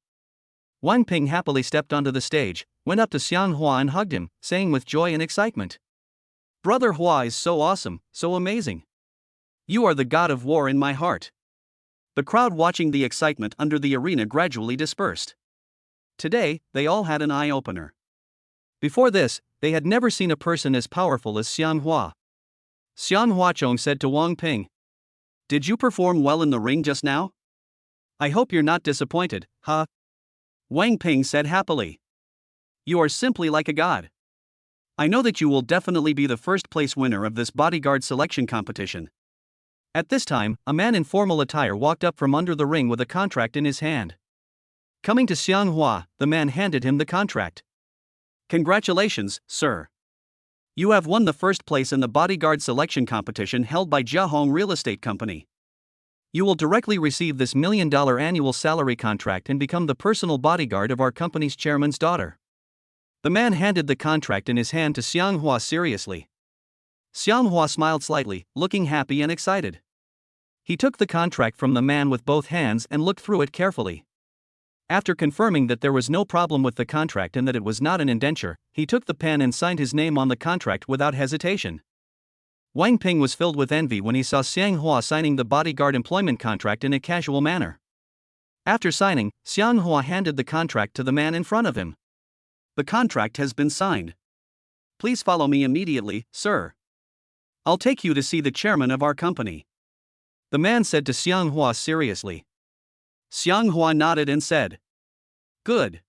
Wang Ping happily stepped onto the stage, went up to Xianghua and hugged him, saying with joy and excitement, "Brother Hua is so awesome, so amazing. You are the god of war in my heart." The crowd watching the excitement under the arena gradually dispersed. Today, they all had an eye-opener. Before this, they had never seen a person as powerful as Xianghua. Xianghua Chong said to Wang Ping, "Did you perform well in the ring just now? I hope you're not disappointed, huh?" Wang Ping said happily, "You are simply like a god. I know that you will definitely be the first place winner of this bodyguard selection competition." At this time, a man in formal attire walked up from under the ring with a contract in his hand. Coming to Xianghua, the man handed him the contract. "Congratulations, sir. You have won the first place in the bodyguard selection competition held by Jiahong Real Estate Company. You will directly receive this $1 million annual salary contract and become the personal bodyguard of our company's chairman's daughter." The man handed the contract in his hand to Xianghua seriously. Xianghua smiled slightly, looking happy and excited. He took the contract from the man with both hands and looked through it carefully. After confirming that there was no problem with the contract and that it was not an indenture, he took the pen and signed his name on the contract without hesitation. Wang Ping was filled with envy when he saw Xianghua signing the bodyguard employment contract in a casual manner. After signing, Xianghua handed the contract to the man in front of him. "The contract has been signed. Please follow me immediately, sir. I'll take you to see the chairman of our company," the man said to Xianghua seriously. Xianghua nodded and said, "Good."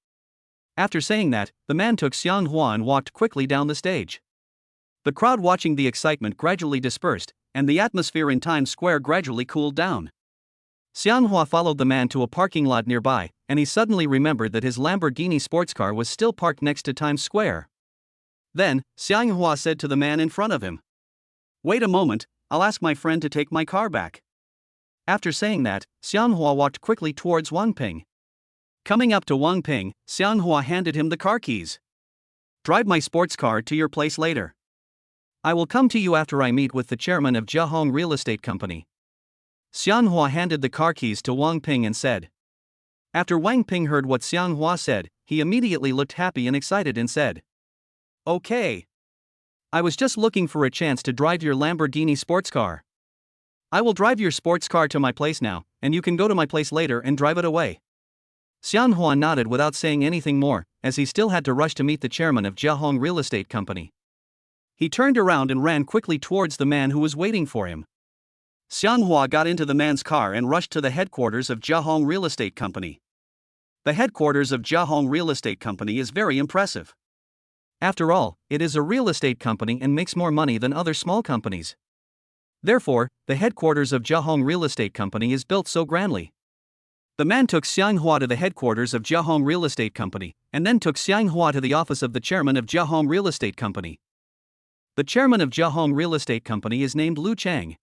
After saying that, the man took Xianghua and walked quickly down the stage. The crowd watching the excitement gradually dispersed, and the atmosphere in Times Square gradually cooled down. Xianghua followed the man to a parking lot nearby, and he suddenly remembered that his Lamborghini sports car was still parked next to Times Square. Then, Xianghua said to the man in front of him, "Wait a moment, I'll ask my friend to take my car back." After saying that, Xianghua walked quickly towards Wang Ping. Coming up to Wang Ping, Xianghua handed him the car keys. "Drive my sports car to your place later. I will come to you after I meet with the chairman of Jiahong Real Estate Company." Xianghua handed the car keys to Wang Ping and said. After Wang Ping heard what Xianghua said, he immediately looked happy and excited and said, "Okay. I was just looking for a chance to drive your Lamborghini sports car. I will drive your sports car to my place now, and you can go to my place later and drive it away." Xianghua nodded without saying anything more, as he still had to rush to meet the chairman of Jiahong Real Estate Company. He turned around and ran quickly towards the man who was waiting for him. Xianghua got into the man's car and rushed to the headquarters of Jiahong Real Estate Company. The headquarters of Jiahong Real Estate Company is very impressive. After all, it is a real estate company and makes more money than other small companies. Therefore, the headquarters of Jiahong Real Estate Company is built so grandly. The man took Xianghua to the headquarters of Jiahong Real Estate Company, and then took Xianghua to the office of the chairman of Jiahong Real Estate Company. The chairman of Jiahong Real Estate Company is named Lu Chang.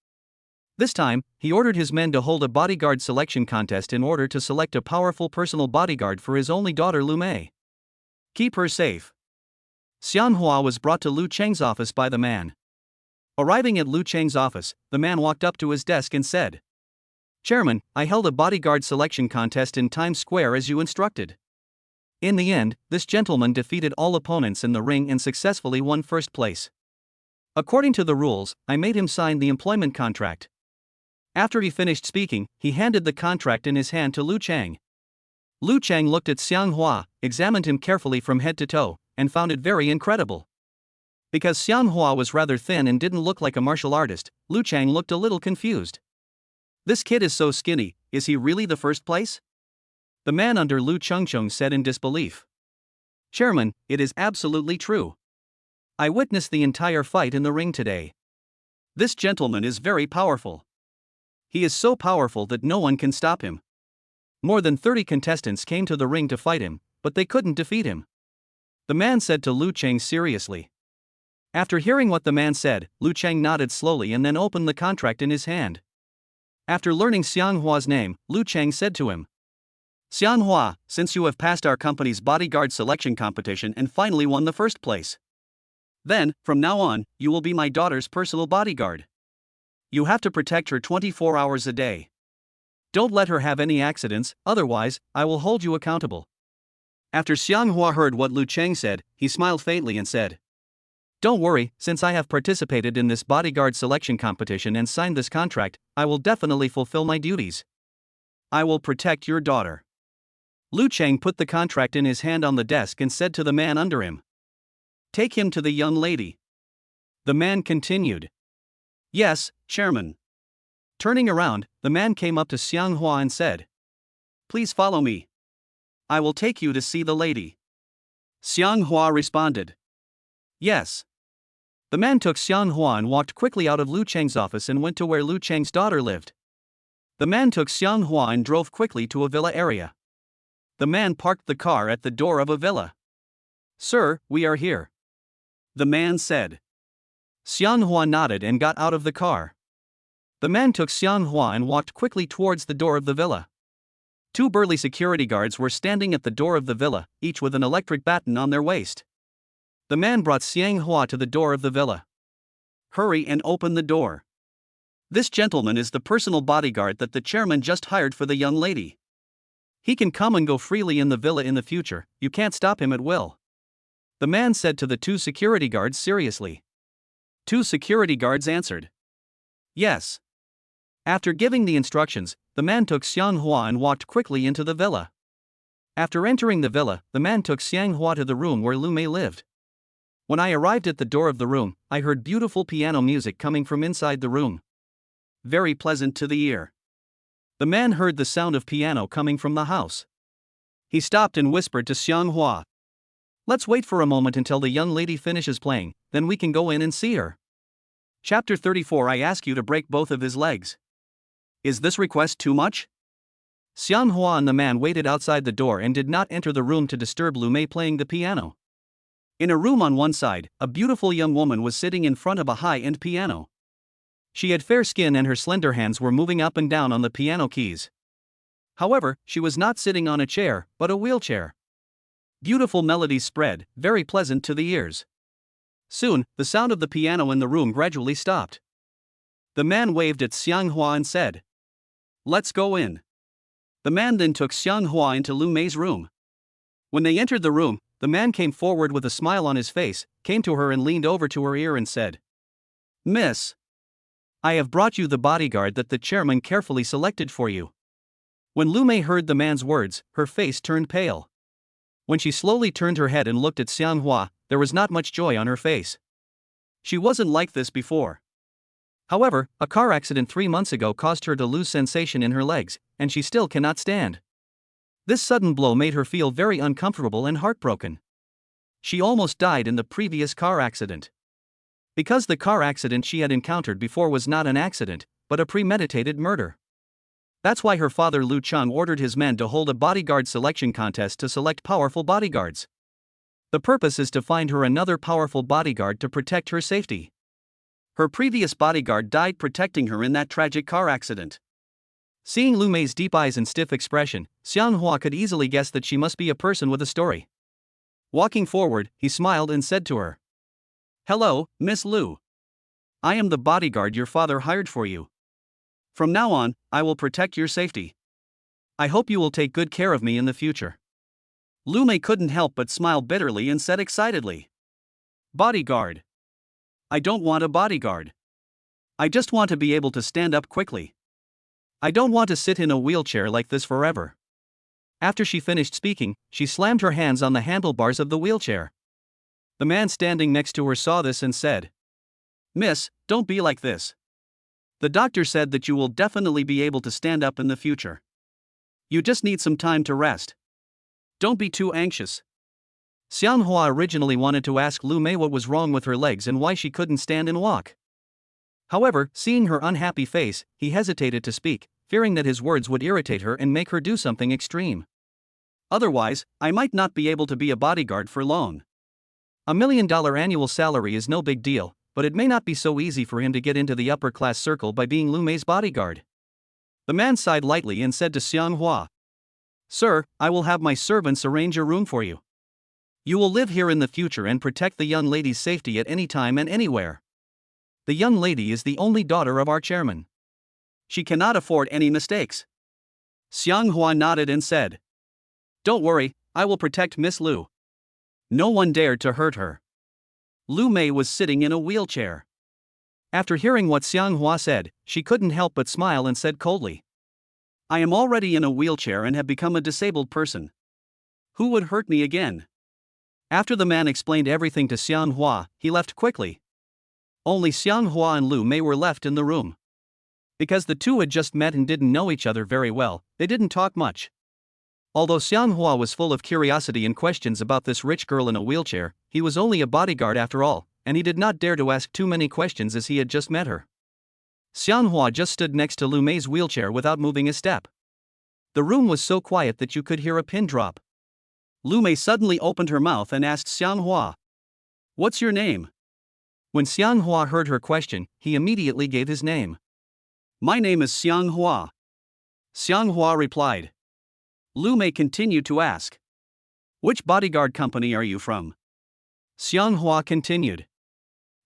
This time, he ordered his men to hold a bodyguard selection contest in order to select a powerful personal bodyguard for his only daughter Lu Mei. Keep her safe. Xianghua was brought to Lu Chang's office by the man. Arriving at Lu Chang's office, the man walked up to his desk and said, "Chairman, I held a bodyguard selection contest in Times Square as you instructed. In the end, this gentleman defeated all opponents in the ring and successfully won first place. According to the rules, I made him sign the employment contract." After he finished speaking, he handed the contract in his hand to Lu Chang. Lu Chang looked at Xianghua, examined him carefully from head to toe, and found it very incredible. Because Xianghua was rather thin and didn't look like a martial artist, Lu Chang looked a little confused. "This kid is so skinny, is he really the first place?" The man under Lu Chengcheng said in disbelief. "Chairman, it is absolutely true. I witnessed the entire fight in the ring today. This gentleman is very powerful. He is so powerful that no one can stop him. More than 30 contestants came to the ring to fight him, but they couldn't defeat him. the man said to Lu Cheng seriously. After hearing what the man said, Lu Cheng nodded slowly and then opened the contract in his hand. After learning Xianghua's name, Lu Cheng said to him, "Xianghua, since you have passed our company's bodyguard selection competition and finally won the first place, then, from now on, you will be my daughter's personal bodyguard. You have to protect her 24 hours a day. Don't let her have any accidents, otherwise, I will hold you accountable." After Xianghua heard what Lu Cheng said, he smiled faintly and said, "Don't worry, since I have participated in this bodyguard selection competition and signed this contract, I will definitely fulfill my duties. I will protect your daughter." Lu Cheng put the contract in his hand on the desk and said to the man under him, "Take him to the young lady." The man continued, "Yes, Chairman." Turning around, the man came up to Xianghua and said, "Please follow me. I will take you to see the lady." Xianghua responded, "Yes." The man took Xianghua and walked quickly out of Lu Cheng's office and went to where Lu Cheng's daughter lived. The man took Xianghua and drove quickly to a villa area. The man parked the car at the door of a villa. "Sir, we are here," the man said. Xianghua nodded and got out of the car. The man took Xianghua and walked quickly towards the door of the villa. Two burly security guards were standing at the door of the villa, each with an electric baton on their waist. The man brought Xianghua to the door of the villa. "Hurry and open the door. This gentleman is the personal bodyguard that the chairman just hired for the young lady. He can come and go freely in the villa in the future, you can't stop him at will," the man said to the two security guards seriously. Two security guards answered, "Yes." After giving the instructions, the man took Xianghua and walked quickly into the villa. After entering the villa, the man took Xianghua to the room where Lu Mei lived. When I arrived at the door of the room, I heard beautiful piano music coming from inside the room. Very pleasant to the ear. The man heard the sound of piano coming from the house. He stopped and whispered to Xianghua, "Let's wait for a moment until the young lady finishes playing, then we can go in and see her." Chapter 34. I ask you to break both of his legs. Is this request too much? Xianghua and the man waited outside the door and did not enter the room to disturb Lu Mei playing the piano. In a room on one side, a beautiful young woman was sitting in front of a high-end piano. She had fair skin and her slender hands were moving up and down on the piano keys. However, she was not sitting on a chair, but a wheelchair. Beautiful melodies spread, very pleasant to the ears. Soon, the sound of the piano in the room gradually stopped. The man waved at Xianghua and said, "Let's go in." The man then took Xianghua into Lu Mei's room. When they entered the room, the man came forward with a smile on his face, came to her and leaned over to her ear and said, "Miss, I have brought you the bodyguard that the chairman carefully selected for you." When Lu Mei heard the man's words, her face turned pale. When she slowly turned her head and looked at Xianghua, there was not much joy on her face. She wasn't like this before. However, a car accident 3 months ago caused her to lose sensation in her legs, and she still cannot stand. This sudden blow made her feel very uncomfortable and heartbroken. She almost died in the previous car accident. Because the car accident she had encountered before was not an accident, but a premeditated murder. That's why her father Lu Cheng ordered his men to hold a bodyguard selection contest to select powerful bodyguards. The purpose is to find her another powerful bodyguard to protect her safety. Her previous bodyguard died protecting her in that tragic car accident. Seeing Lu Mei's deep eyes and stiff expression, Xianghua could easily guess that she must be a person with a story. Walking forward, he smiled and said to her, "Hello, Miss Lu. I am the bodyguard your father hired for you. From now on, I will protect your safety. I hope you will take good care of me in the future." Lu Mei couldn't help but smile bitterly and said excitedly, "Bodyguard? I don't want a bodyguard. I just want to be able to stand up quickly. I don't want to sit in a wheelchair like this forever." After she finished speaking, she slammed her hands on the handlebars of the wheelchair. The man standing next to her saw this and said, "Miss, don't be like this. The doctor said that you will definitely be able to stand up in the future. You just need some time to rest. Don't be too anxious." Xianghua originally wanted to ask Lu Mei what was wrong with her legs and why she couldn't stand and walk. However, seeing her unhappy face, he hesitated to speak, fearing that his words would irritate her and make her do something extreme. "Otherwise, I might not be able to be a bodyguard for long. $1 million annual salary is no big deal, but it may not be so easy for him to get into the upper-class circle by being Lu Mei's bodyguard. The man sighed lightly and said to Xianghua, "Sir, I will have my servants arrange a room for you. You will live here in the future and protect the young lady's safety at any time and anywhere. The young lady is the only daughter of our chairman. She cannot afford any mistakes." Xianghua nodded and said, "Don't worry, I will protect Miss Lu." No one dared to hurt her. Lu Mei was sitting in a wheelchair. After hearing what Xianghua said, she couldn't help but smile and said coldly, "I am already in a wheelchair and have become a disabled person. Who would hurt me again?" After the man explained everything to Xianghua, he left quickly. Only Xianghua and Lu Mei were left in the room. Because the two had just met and didn't know each other very well, they didn't talk much. Although Xianghua was full of curiosity and questions about this rich girl in a wheelchair, he was only a bodyguard after all, and he did not dare to ask too many questions as he had just met her. Xianghua just stood next to Lu Mei's wheelchair without moving a step. The room was so quiet that you could hear a pin drop. Lu Mei suddenly opened her mouth and asked Xianghua, "What's your name?" When Xianghua heard her question, he immediately gave his name. "My name is Xianghua." Xianghua replied. Lu Mei continued to ask, "Which bodyguard company are you from?" Xianghua continued,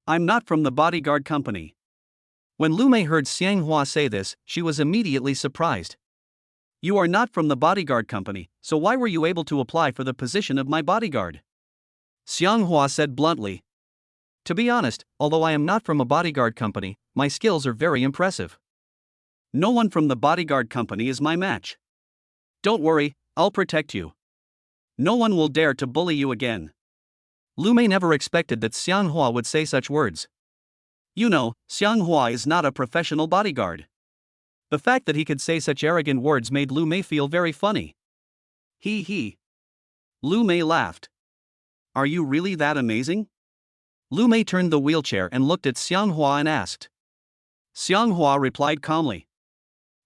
"I'm not from the bodyguard company." When Lu Mei heard Xianghua say this, she was immediately surprised. "You are not from the bodyguard company, so why were you able to apply for the position of my bodyguard?" Xianghua said bluntly, "To be honest, although I am not from a bodyguard company, my skills are very impressive." "No one from the bodyguard company is my match. Don't worry, I'll protect you. No one will dare to bully you again." Lu Mei never expected that Xianghua would say such words. You know, Xianghua is not a professional bodyguard. The fact that he could say such arrogant words made Lu Mei feel very funny. He. Lu Mei laughed. "Are you really that amazing?" Lu Mei turned the wheelchair and looked at Xianghua and asked. Xianghua replied calmly,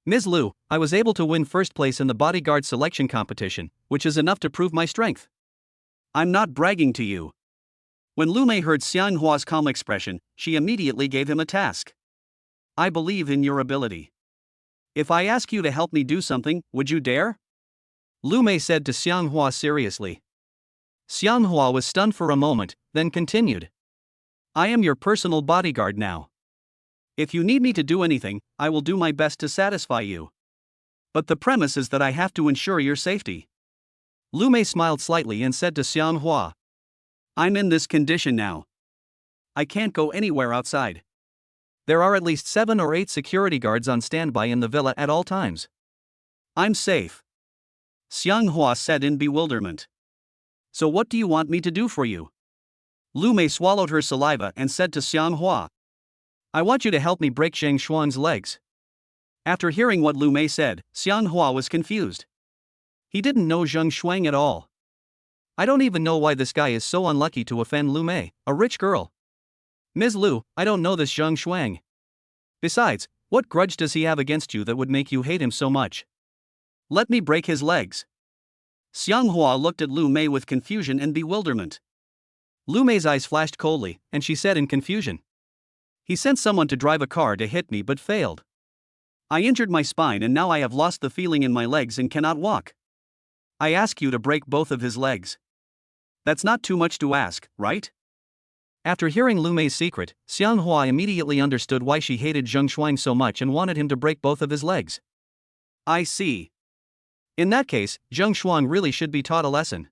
"Ms. Lu, I was able to win first place in the bodyguard selection competition, which is enough to prove my strength." "I'm not bragging to you." When Lu Mei heard Xianghua's calm expression, she immediately gave him a task. "I believe in your ability. If I ask you to help me do something, would you dare?" Lu Mei said to Xianghua seriously. Xianghua was stunned for a moment, then continued, "I am your personal bodyguard now. If you need me to do anything, I will do my best to satisfy you. But the premise is that I have to ensure your safety." Lu Mei smiled slightly and said to Xianghua, "I'm in this condition now. I can't go anywhere outside. There are at least 7 or 8 security guards on standby in the villa at all times. I'm safe." Xianghua said in bewilderment. "So what do you want me to do for you?" Lu Mei swallowed her saliva and said to Xianghua, "I want you to help me break Zhang Xuan's legs." After hearing what Lu Mei said, Xianghua was confused. He didn't know Zhang Xuan at all. I don't even know why this guy is so unlucky to offend Lu Mei, a rich girl. Ms. Lu, I don't know this Zhang Xuan. Besides, what grudge does he have against you that would make you hate him so much? Let me break his legs." Xianghua looked at Lu Mei with confusion and bewilderment. Lu Mei's eyes flashed coldly, and she said in confusion, "He sent someone to drive a car to hit me but failed. I injured my spine and now I have lost the feeling in my legs and cannot walk. I ask you to break both of his legs. That's not too much to ask, right?" After hearing Lu Mei's secret, Xianghua immediately understood why she hated Zhang Xuan so much and wanted him to break both of his legs. "I see. In that case, Zhang Xuan really should be taught a lesson,"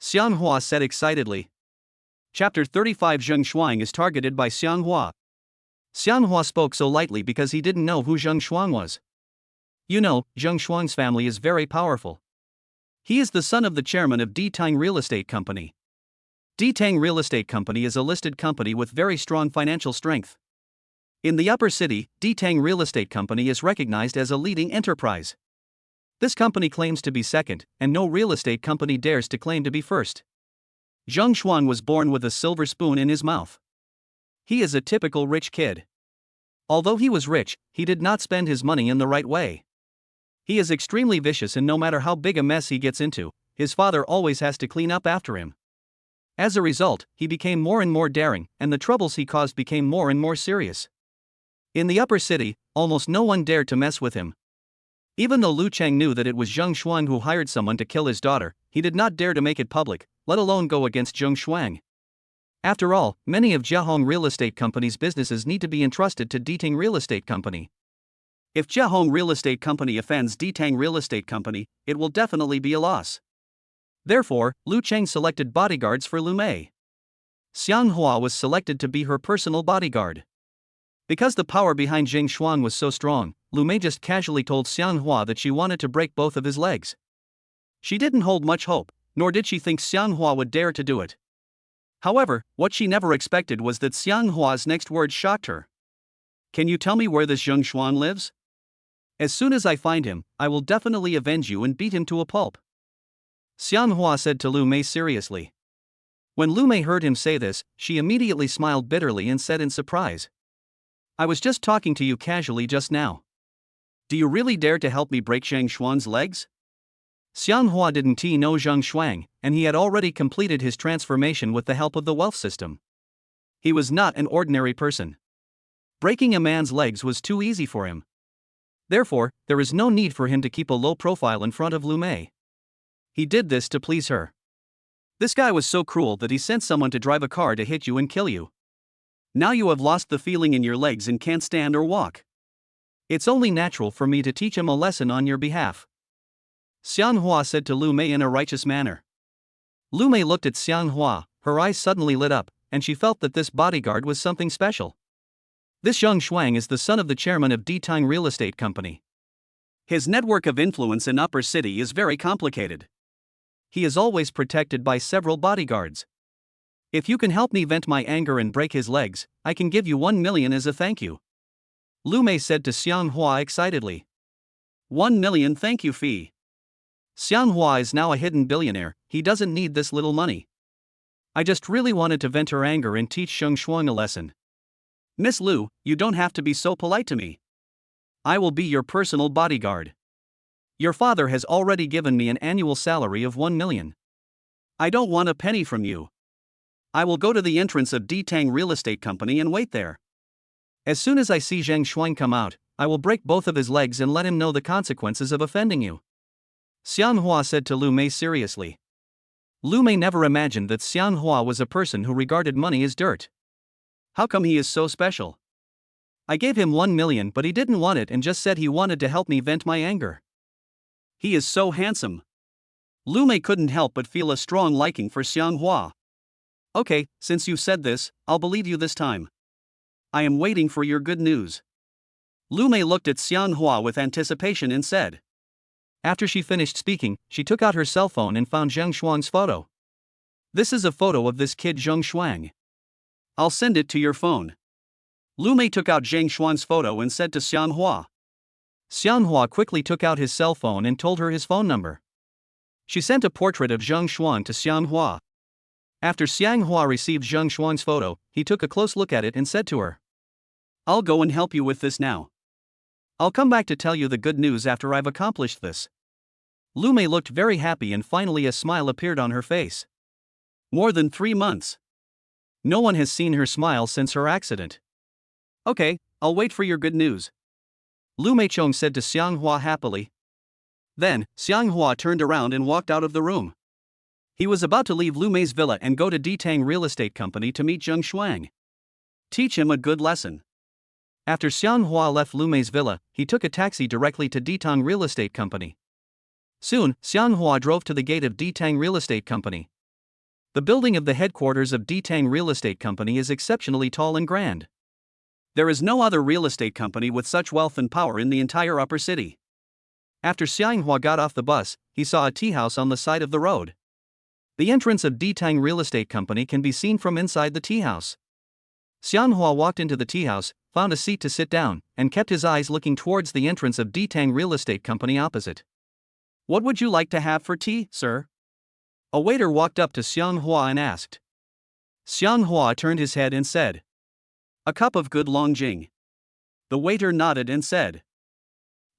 Xianghua said excitedly. Chapter 35 Zhang Xuan is targeted by Xianghua. Xianghua spoke so lightly because he didn't know who Zhang Xuan was. You know, Zhang Xuan's family is very powerful. He is the son of the chairman of Ditang Real Estate Company. Ditang Real Estate Company is a listed company with very strong financial strength. In the upper city, Ditang Real Estate Company is recognized as a leading enterprise. This company claims to be second, and no real estate company dares to claim to be first. Zhang Xuan was born with a silver spoon in his mouth. He is a typical rich kid. Although he was rich, he did not spend his money in the right way. He is extremely vicious and no matter how big a mess he gets into, his father always has to clean up after him. As a result, he became more and more daring, and the troubles he caused became more and more serious. In the upper city, almost no one dared to mess with him. Even though Lu Cheng knew that it was Zheng Shuang who hired someone to kill his daughter, he did not dare to make it public, let alone go against Zheng Shuang. After all, many of Jiahong Real Estate Company's businesses need to be entrusted to Ditang Real Estate Company. If Jiahong Real Estate Company offends Ditang Real Estate Company, it will definitely be a loss. Therefore, Lu Cheng selected bodyguards for Lu Mei. Xiang Hua was selected to be her personal bodyguard. Because the power behind Zheng Shuang was so strong, Lu Mei just casually told Xiang Hua that she wanted to break both of his legs. She didn't hold much hope, nor did she think Xiang Hua would dare to do it. However, what she never expected was that Xiang Hua's next words shocked her. Can you tell me where this Zheng Shuang lives? As soon as I find him, I will definitely avenge you and beat him to a pulp. Xiang Hua said to Lu Mei seriously. When Lu Mei heard him say this, she immediately smiled bitterly and said in surprise, I was just talking to you casually just now. Do you really dare to help me break Zheng Shuang's legs? Xiang Hua didn't know Zheng Shuang, and he had already completed his transformation with the help of the wealth system. He was not an ordinary person. Breaking a man's legs was too easy for him. Therefore, there is no need for him to keep a low profile in front of Lu Mei. He did this to please her. This guy was so cruel that he sent someone to drive a car to hit you and kill you. Now you have lost the feeling in your legs and can't stand or walk. It's only natural for me to teach him a lesson on your behalf. Xiang Hua said to Lu Mei in a righteous manner. Lu Mei looked at Xiang Hua, her eyes suddenly lit up, and she felt that this bodyguard was something special. This Zheng Shuang is the son of the chairman of Ditang Real Estate Company. His network of influence in Upper City is very complicated. He is always protected by several bodyguards. If you can help me vent my anger and break his legs, I can give you 1 million as a thank you. Lu Mei said to Xiang Hua excitedly. 1 million thank you fee. Xiang Hua is now a hidden billionaire, he doesn't need this little money. I just really wanted to vent her anger and teach Zheng Shuang a lesson. Miss Lu, you don't have to be so polite to me. I will be your personal bodyguard. Your father has already given me an annual salary of 1 million. I don't want a penny from you. I will go to the entrance of Ditang Real Estate Company and wait there. As soon as I see Zheng Shuang come out, I will break both of his legs and let him know the consequences of offending you. Xiang Hua said to Lu Mei seriously. Lu Mei never imagined that Xiang Hua was a person who regarded money as dirt. How come he is so special? I gave him 1 million but he didn't want it and just said he wanted to help me vent my anger. He is so handsome. Lu Mei couldn't help but feel a strong liking for Xiang Hua. Okay, since you said this, I'll believe you this time. I am waiting for your good news. Lu Mei looked at Xiang Hua with anticipation and said. After she finished speaking, she took out her cell phone and found Zheng Shuang's photo. This is a photo of this kid Zheng Shuang. I'll send it to your phone. Lu Mei took out Zheng Shuang's photo and said to Xiang Hua. Xiang Hua quickly took out his cell phone and told her his phone number. She sent a portrait of Zheng Shuang to Xiang Hua. After Xiang Hua received Zheng Shuang's photo, he took a close look at it and said to her. I'll go and help you with this now. I'll come back to tell you the good news after I've accomplished this. Lu Mei looked very happy and finally a smile appeared on her face. More than 3 months. No one has seen her smile since her accident. Okay, I'll wait for your good news. Lu Meichong said to Xiang Hua happily. Then, Xiang Hua turned around and walked out of the room. He was about to leave Lu Mei's villa and go to Ditang Real Estate Company to meet Zheng Shuang. Teach him a good lesson. After Xiang Hua left Lu Mei's villa, he took a taxi directly to Ditang Real Estate Company. Soon, Xiang Hua drove to the gate of Ditang Real Estate Company. The building of the headquarters of Ditang Real Estate Company is exceptionally tall and grand. There is no other real estate company with such wealth and power in the entire upper city. After Xiang Hua got off the bus, he saw a tea house on the side of the road. The entrance of Ditang Real Estate Company can be seen from inside the tea house. Xiang Hua walked into the tea house, found a seat to sit down, and kept his eyes looking towards the entrance of Ditang Real Estate Company opposite. What would you like to have for tea, sir? A waiter walked up to Xiang Hua and asked. Xiang Hua turned his head and said, A cup of good Longjing. The waiter nodded and said,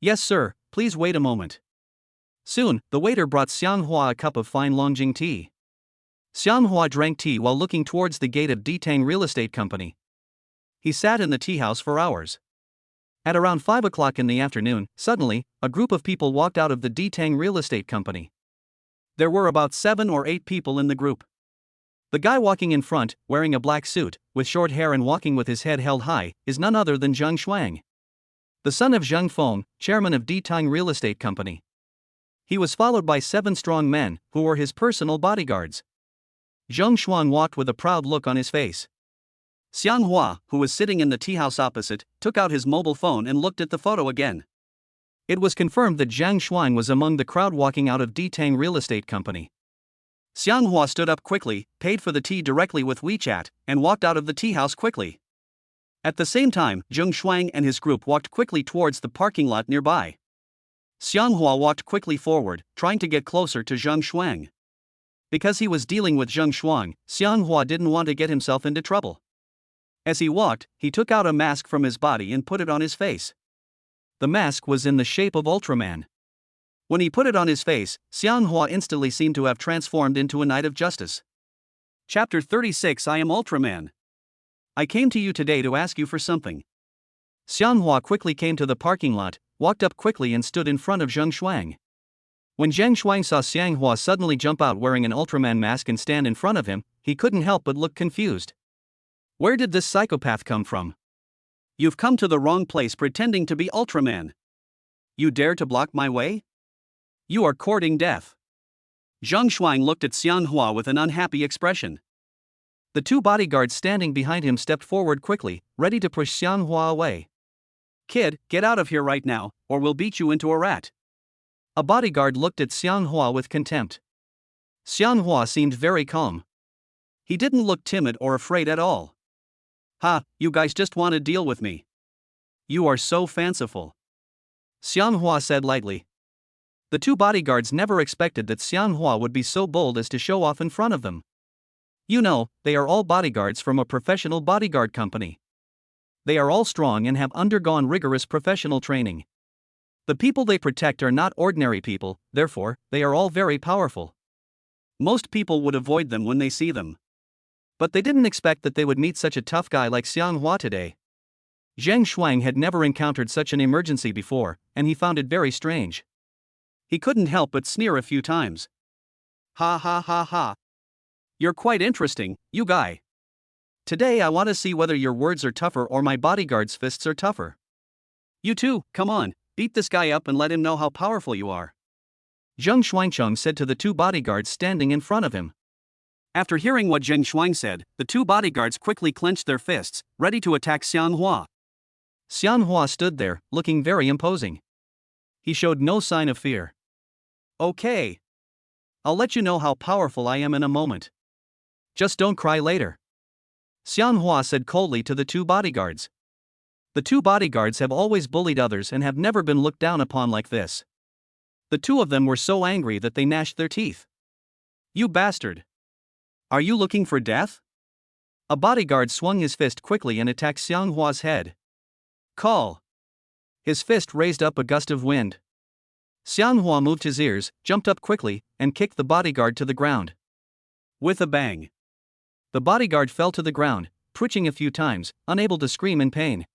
Yes sir, please wait a moment. Soon, the waiter brought Xiang Hua a cup of fine Longjing tea. Xianghua drank tea while looking towards the gate of Ditang Real Estate Company. He sat in the tea house for hours. At around 5 o'clock in the afternoon, suddenly, a group of people walked out of the Ditang Real Estate Company. There were about 7 or 8 people in the group. The guy walking in front, wearing a black suit, with short hair and walking with his head held high, is none other than Zheng Shuang, the son of Zheng Feng, chairman of Ditang Real Estate Company. He was followed by 7 strong men, who were his personal bodyguards. Zheng Shuang walked with a proud look on his face. Xianghua, who was sitting in the tea house opposite, took out his mobile phone and looked at the photo again. It was confirmed that Zheng Shuang was among the crowd walking out of Ditang Real Estate Company. Xianghua stood up quickly, paid for the tea directly with WeChat, and walked out of the tea house quickly. At the same time, Zheng Shuang and his group walked quickly towards the parking lot nearby. Xianghua walked quickly forward, trying to get closer to Zheng Shuang. Because he was dealing with Zheng Shuang, Xianghua didn't want to get himself into trouble. As he walked, he took out a mask from his body and put it on his face. The mask was in the shape of Ultraman. When he put it on his face, Xianghua instantly seemed to have transformed into a knight of justice. Chapter 36 I am Ultraman. I came to you today to ask you for something. Xianghua quickly came to the parking lot, walked up quickly and stood in front of Zheng Shuang. When Zheng Shuang saw Xianghua suddenly jump out wearing an Ultraman mask and stand in front of him, he couldn't help but look confused. Where did this psychopath come from? You've come to the wrong place pretending to be Ultraman. You dare to block my way? You are courting death. Zheng Shuang looked at Xianghua with an unhappy expression. The 2 bodyguards standing behind him stepped forward quickly, ready to push Xianghua away. Kid, get out of here right now, or we'll beat you into a rat. A bodyguard looked at Xianghua with contempt. Xianghua seemed very calm. He didn't look timid or afraid at all. Ha, you guys just want to deal with me. You are so fanciful. Xianghua said lightly. The 2 bodyguards never expected that Xianghua would be so bold as to show off in front of them. You know, they are all bodyguards from a professional bodyguard company. They are all strong and have undergone rigorous professional training. The people they protect are not ordinary people, therefore, they are all very powerful. Most people would avoid them when they see them. But they didn't expect that they would meet such a tough guy like Xianghua today. Zheng Shuang had never encountered such an emergency before, and he found it very strange. He couldn't help but sneer a few times. Ha ha ha ha. You're quite interesting, you guy. Today I want to see whether your words are tougher or my bodyguard's fists are tougher. You two, come on, beat this guy up and let him know how powerful you are. Zheng Shuangcheng said to the 2 bodyguards standing in front of him. After hearing what Zheng Shuang said, the 2 bodyguards quickly clenched their fists, ready to attack Xianghua. Xianghua stood there, looking very imposing. He showed no sign of fear. Okay. I'll let you know how powerful I am in a moment. Just don't cry later. Xianghua said coldly to the 2 bodyguards. The 2 bodyguards have always bullied others and have never been looked down upon like this. The 2 of them were so angry that they gnashed their teeth. You bastard! Are you looking for death? A bodyguard swung his fist quickly and attacked Xianghua's head. Call! His fist raised up a gust of wind. Xianghua moved his ears, jumped up quickly, and kicked the bodyguard to the ground. With a bang. The bodyguard fell to the ground, twitching a few times, unable to scream in pain.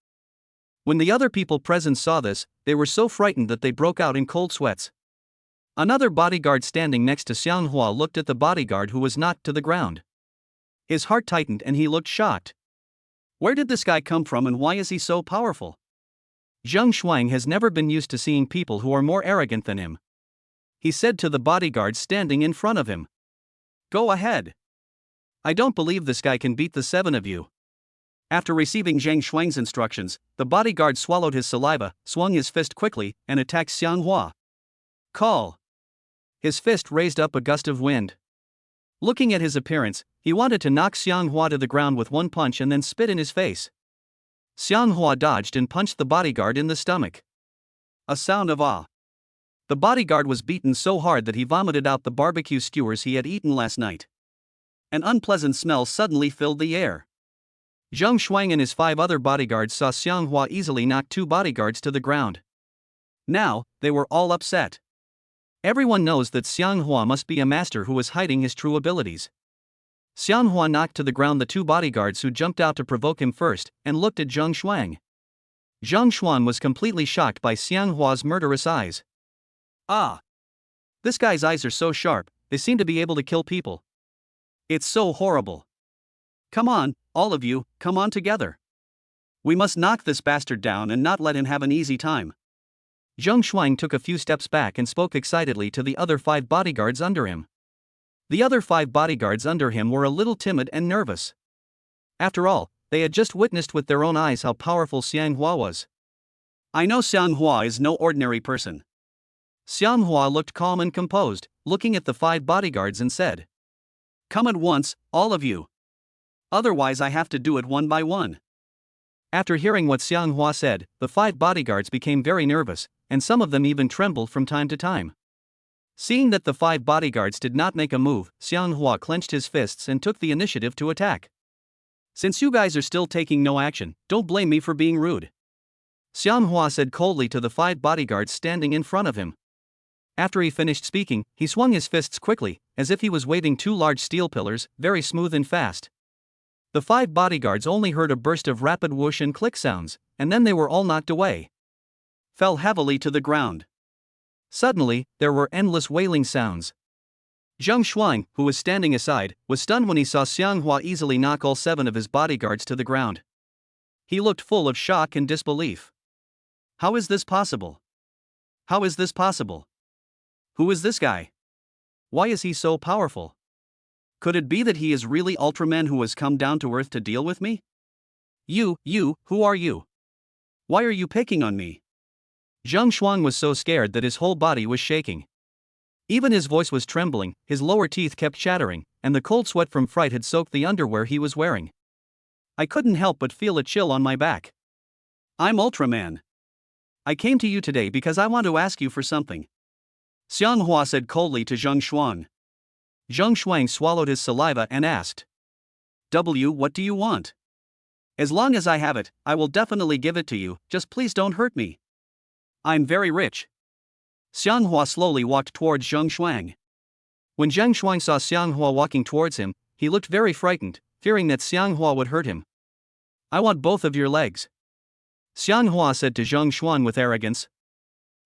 When the other people present saw this, they were so frightened that they broke out in cold sweats. Another bodyguard standing next to Xianghua looked at the bodyguard who was knocked to the ground. His heart tightened and he looked shocked. Where did this guy come from and why is he so powerful? Zheng Shuang has never been used to seeing people who are more arrogant than him. He said to the bodyguard standing in front of him. Go ahead. I don't believe this guy can beat the 7 of you. After receiving Zheng Shuang's instructions, the bodyguard swallowed his saliva, swung his fist quickly, and attacked Xianghua. Call! His fist raised up a gust of wind. Looking at his appearance, he wanted to knock Xianghua to the ground with one punch and then spit in his face. Xianghua dodged and punched the bodyguard in the stomach. A sound of awe. The bodyguard was beaten so hard that he vomited out the barbecue skewers he had eaten last night. An unpleasant smell suddenly filled the air. Zheng Shuang and his 5 other bodyguards saw Xianghua easily knock 2 bodyguards to the ground. Now, they were all upset. Everyone knows that Xianghua must be a master who is hiding his true abilities. Xianghua knocked to the ground the two bodyguards who jumped out to provoke him first, and looked at Zheng Shuang. Zheng Shuang was completely shocked by Xianghua's murderous eyes. Ah! This guy's eyes are so sharp, they seem to be able to kill people. It's so horrible. Come on, all of you, come on together. We must knock this bastard down and not let him have an easy time. Zheng Shuang took a few steps back and spoke excitedly to the other 5 bodyguards under him. The other 5 bodyguards under him were a little timid and nervous. After all, they had just witnessed with their own eyes how powerful Xianghua was. I know Xianghua is no ordinary person. Xianghua looked calm and composed, looking at the 5 bodyguards and said, Come at once, all of you. Otherwise I have to do it one by one. After hearing what Xianghua said, the 5 bodyguards became very nervous, and some of them even trembled from time to time. Seeing that the 5 bodyguards did not make a move, Xianghua clenched his fists and took the initiative to attack. Since you guys are still taking no action, don't blame me for being rude. Xianghua said coldly to the 5 bodyguards standing in front of him. After he finished speaking, he swung his fists quickly, as if he was waving 2 large steel pillars, very smooth and fast. The 5 bodyguards only heard a burst of rapid whoosh and click sounds, and then they were all knocked away. Fell heavily to the ground. Suddenly, there were endless wailing sounds. Zheng Shuang, who was standing aside, was stunned when he saw Xianghua easily knock all 7 of his bodyguards to the ground. He looked full of shock and disbelief. How is this possible? How is this possible? Who is this guy? Why is he so powerful? Could it be that he is really Ultraman who has come down to Earth to deal with me? You, who are you? Why are you picking on me? Zheng Shuang was so scared that his whole body was shaking. Even his voice was trembling, his lower teeth kept chattering, and the cold sweat from fright had soaked the underwear he was wearing. I couldn't help but feel a chill on my back. I'm Ultraman. I came to you today because I want to ask you for something. Xianghua said coldly to Zheng Shuang. Zheng Shuang swallowed his saliva and asked, What do you want? As long as I have it, I will definitely give it to you, just please don't hurt me. I'm very rich. Xianghua slowly walked towards Zheng Shuang. When Zheng Shuang saw Xianghua walking towards him, he looked very frightened, fearing that Xianghua would hurt him. I want both of your legs, Xianghua said to Zheng Shuang with arrogance.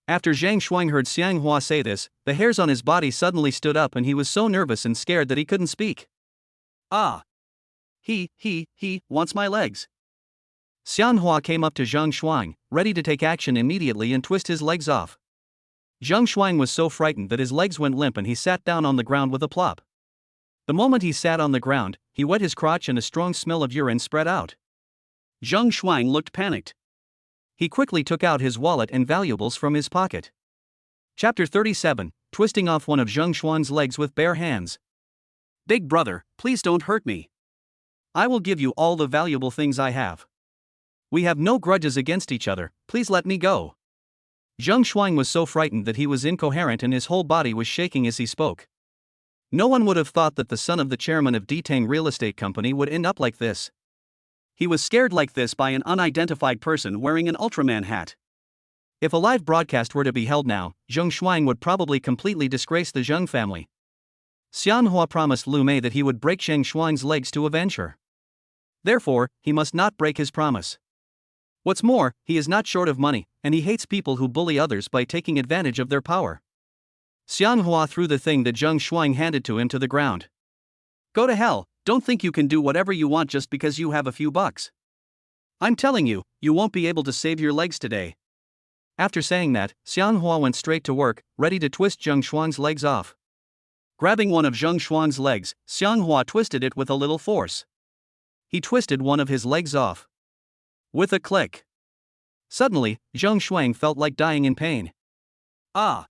After Zheng Shuang heard Xianghua say this, the hairs on his body suddenly stood up and he was so nervous and scared that he couldn't speak. Ah! He wants my legs. Xianghua came up to Zheng Shuang, ready to take action immediately and twist his legs off. Zheng Shuang was so frightened that his legs went limp and he sat down on the ground with a plop. The moment he sat on the ground, he wet his crotch and a strong smell of urine spread out. Zheng Shuang looked panicked. He quickly took out his wallet and valuables from his pocket. Chapter 37, Twisting off one of Zheng Shuang's legs with bare hands. Big brother, please don't hurt me. I will give you all the valuable things I have. We have no grudges against each other, please let me go. Zheng Shuang was so frightened that he was incoherent and his whole body was shaking as he spoke. No one would have thought that the son of the chairman of Detang Real Estate Company would end up like this. He was scared like this by an unidentified person wearing an Ultraman hat. If a live broadcast were to be held now, Zheng Shuang would probably completely disgrace the Zheng family. Xianhua promised Lu Mei that he would break Zheng Shuang's legs to avenge her. Therefore, he must not break his promise. What's more, he is not short of money, and he hates people who bully others by taking advantage of their power. Xianhua threw the thing that Zheng Shuang handed to him to the ground. Go to hell, don't think you can do whatever you want just because you have a few bucks. I'm telling you, you won't be able to save your legs today. After saying that, Xianhua went straight to work, ready to twist Zheng Shuang's legs off. Grabbing one of Zheng Shuang's legs, Xianhua twisted it with a little force. He twisted one of his legs off. With a click. Suddenly, Zheng Shuang felt like dying in pain. Ah!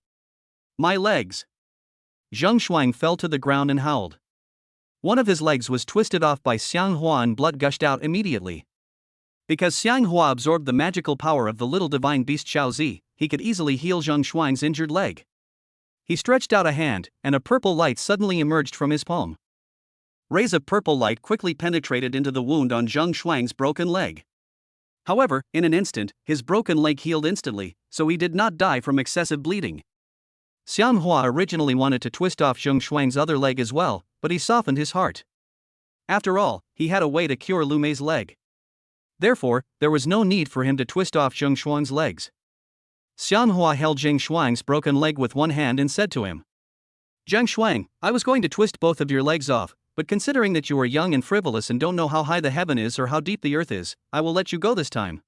My legs! Zheng Shuang fell to the ground and howled. One of his legs was twisted off by Xianghua and blood gushed out immediately. Because Xianghua absorbed the magical power of the little divine beast Xiaozi, he could easily heal Zheng Shuang's injured leg. He stretched out a hand, and a purple light suddenly emerged from his palm. Rays of purple light quickly penetrated into the wound on Zheng Shuang's broken leg. However, in an instant, his broken leg healed instantly, so he did not die from excessive bleeding. Xianhua originally wanted to twist off Zheng Shuang's other leg as well, but he softened his heart. After all, he had a way to cure Lu Mei's leg. Therefore, there was no need for him to twist off Zheng Shuang's legs. Xianghua held Zheng Shuang's broken leg with one hand and said to him, "Zheng Shuang, I was going to twist both of your legs off, but considering that you are young and frivolous and don't know how high the heaven is or how deep the earth is, I will let you go this time.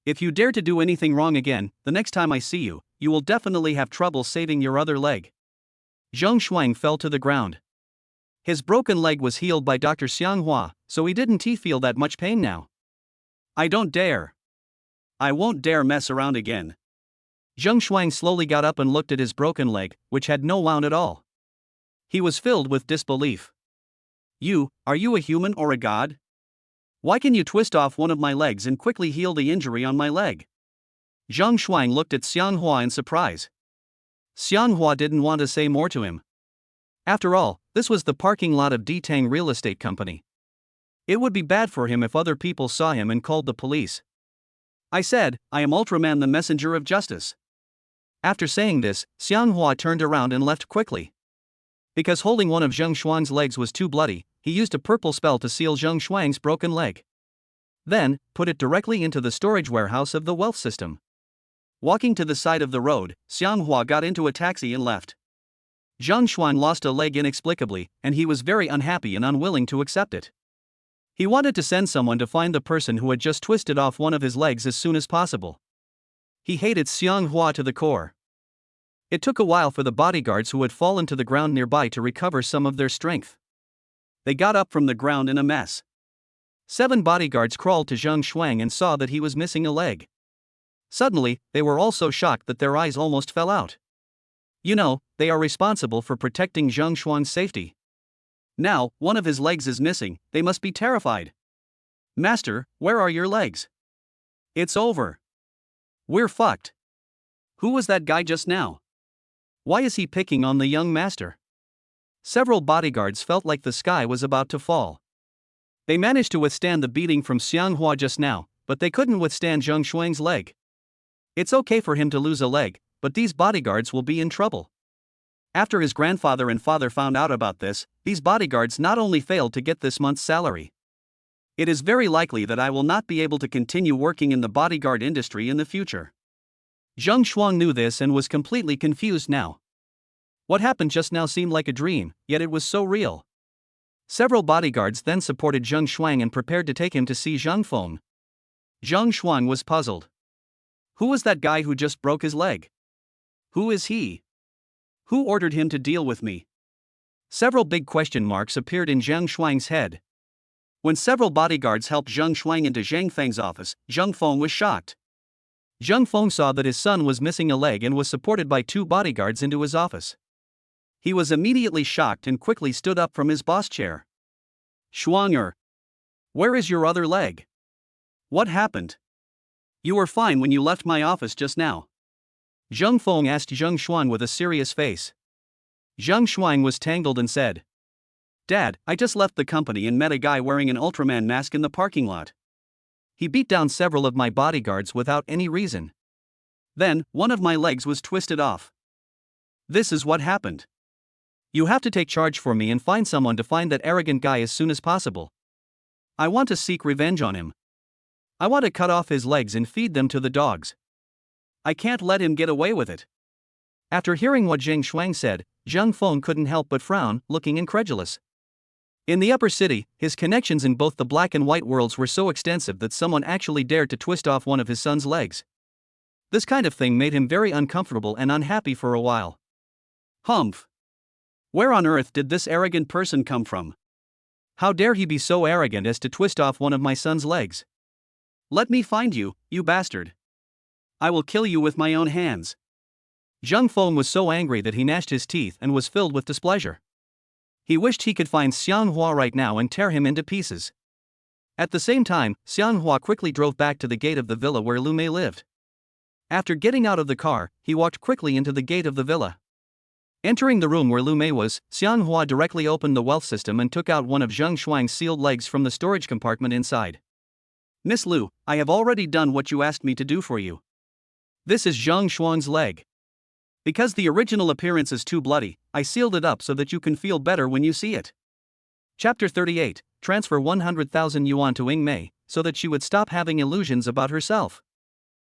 If you dare to do anything wrong again, the next time I see you, you will definitely have trouble saving your other leg." Zheng Shuang fell to the ground. His broken leg was healed by Dr. Xianghua, so he didn't feel that much pain now. "I don't dare. I won't dare mess around again." Zheng Shuang slowly got up and looked at his broken leg, which had no wound at all. He was filled with disbelief. Are you a human or a god? Why can you twist off one of my legs and quickly heal the injury on my leg?" Zheng Shuang looked at Xianghua in surprise. Xianghua didn't want to say more to him. After all, this was the parking lot of Ditang Real Estate Company. It would be bad for him if other people saw him and called the police. "I said, I am Ultraman, the messenger of justice." After saying this, Xianghua turned around and left quickly. Because holding one of Zheng Shuang's legs was too bloody, he used a purple spell to seal Zheng Shuang's broken leg. Then, put it directly into the storage warehouse of the wealth system. Walking to the side of the road, Xianghua got into a taxi and left. Zheng Shuang lost a leg inexplicably, and he was very unhappy and unwilling to accept it. He wanted to send someone to find the person who had just twisted off one of his legs as soon as possible. He hated Xianghua to the core. It took a while for the bodyguards who had fallen to the ground nearby to recover some of their strength. They got up from the ground in a mess. 7 bodyguards crawled to Zheng Shuang and saw that he was missing a leg. Suddenly, they were all so shocked that their eyes almost fell out. They are responsible for protecting Zheng Shuang's safety. Now, one of his legs is missing, they must be terrified. "Master, where are your legs? It's over. We're fucked. Who was that guy just now? Why is he picking on the young master?" Several bodyguards felt like the sky was about to fall. They managed to withstand the beating from Xianghua just now, but they couldn't withstand Zheng Shuang's leg. It's okay for him to lose a leg, but these bodyguards will be in trouble. After his grandfather and father found out about this, these bodyguards not only failed to get this month's salary. It is very likely that I will not be able to continue working in the bodyguard industry in the future. Zheng Shuang knew this and was completely confused now. What happened just now seemed like a dream, yet it was so real. Several bodyguards then supported Zheng Shuang and prepared to take him to see Zheng Feng. Zheng Shuang was puzzled. Who was that guy who just broke his leg? Who is he? Who ordered him to deal with me? Several big question marks appeared in Zheng Shuang's head. When several bodyguards helped Zheng Shuang into Zheng Feng's office, Zheng Feng was shocked. Zheng Feng saw that his son was missing a leg and was supported by 2 bodyguards into his office. He was immediately shocked and quickly stood up from his boss chair. "Shuanger, where is your other leg? What happened? You were fine when you left my office just now." Zheng Feng asked Zheng Shuang with a serious face. Zheng Shuang was tangled and said, "Dad, I just left the company and met a guy wearing an Ultraman mask in the parking lot. He beat down several of my bodyguards without any reason. Then, one of my legs was twisted off. This is what happened. You have to take charge for me and find someone to find that arrogant guy as soon as possible. I want to seek revenge on him. I want to cut off his legs and feed them to the dogs. I can't let him get away with it." After hearing what Zheng Shuang said, Zheng Feng couldn't help but frown, looking incredulous. In the upper city, his connections in both the black and white worlds were so extensive that someone actually dared to twist off one of his son's legs. This kind of thing made him very uncomfortable and unhappy for a while. Humph! Where on earth did this arrogant person come from? How dare he be so arrogant as to twist off one of my son's legs? Let me find you, you bastard. I will kill you with my own hands. Zheng Feng was so angry that he gnashed his teeth and was filled with displeasure. He wished he could find Xianghua right now and tear him into pieces. At the same time, Xianghua quickly drove back to the gate of the villa where Lu Mei lived. After getting out of the car, he walked quickly into the gate of the villa. Entering the room where Lu Mei was, Xianghua directly opened the wealth system and took out one of Zheng Shuang's sealed legs from the storage compartment inside. "Miss Lu, I have already done what you asked me to do for you. This is Zheng Shuang's leg. Because the original appearance is too bloody, I sealed it up so that you can feel better when you see it." Chapter 38, Transfer 100,000 yuan to Ying Mei, so that she would stop having illusions about herself.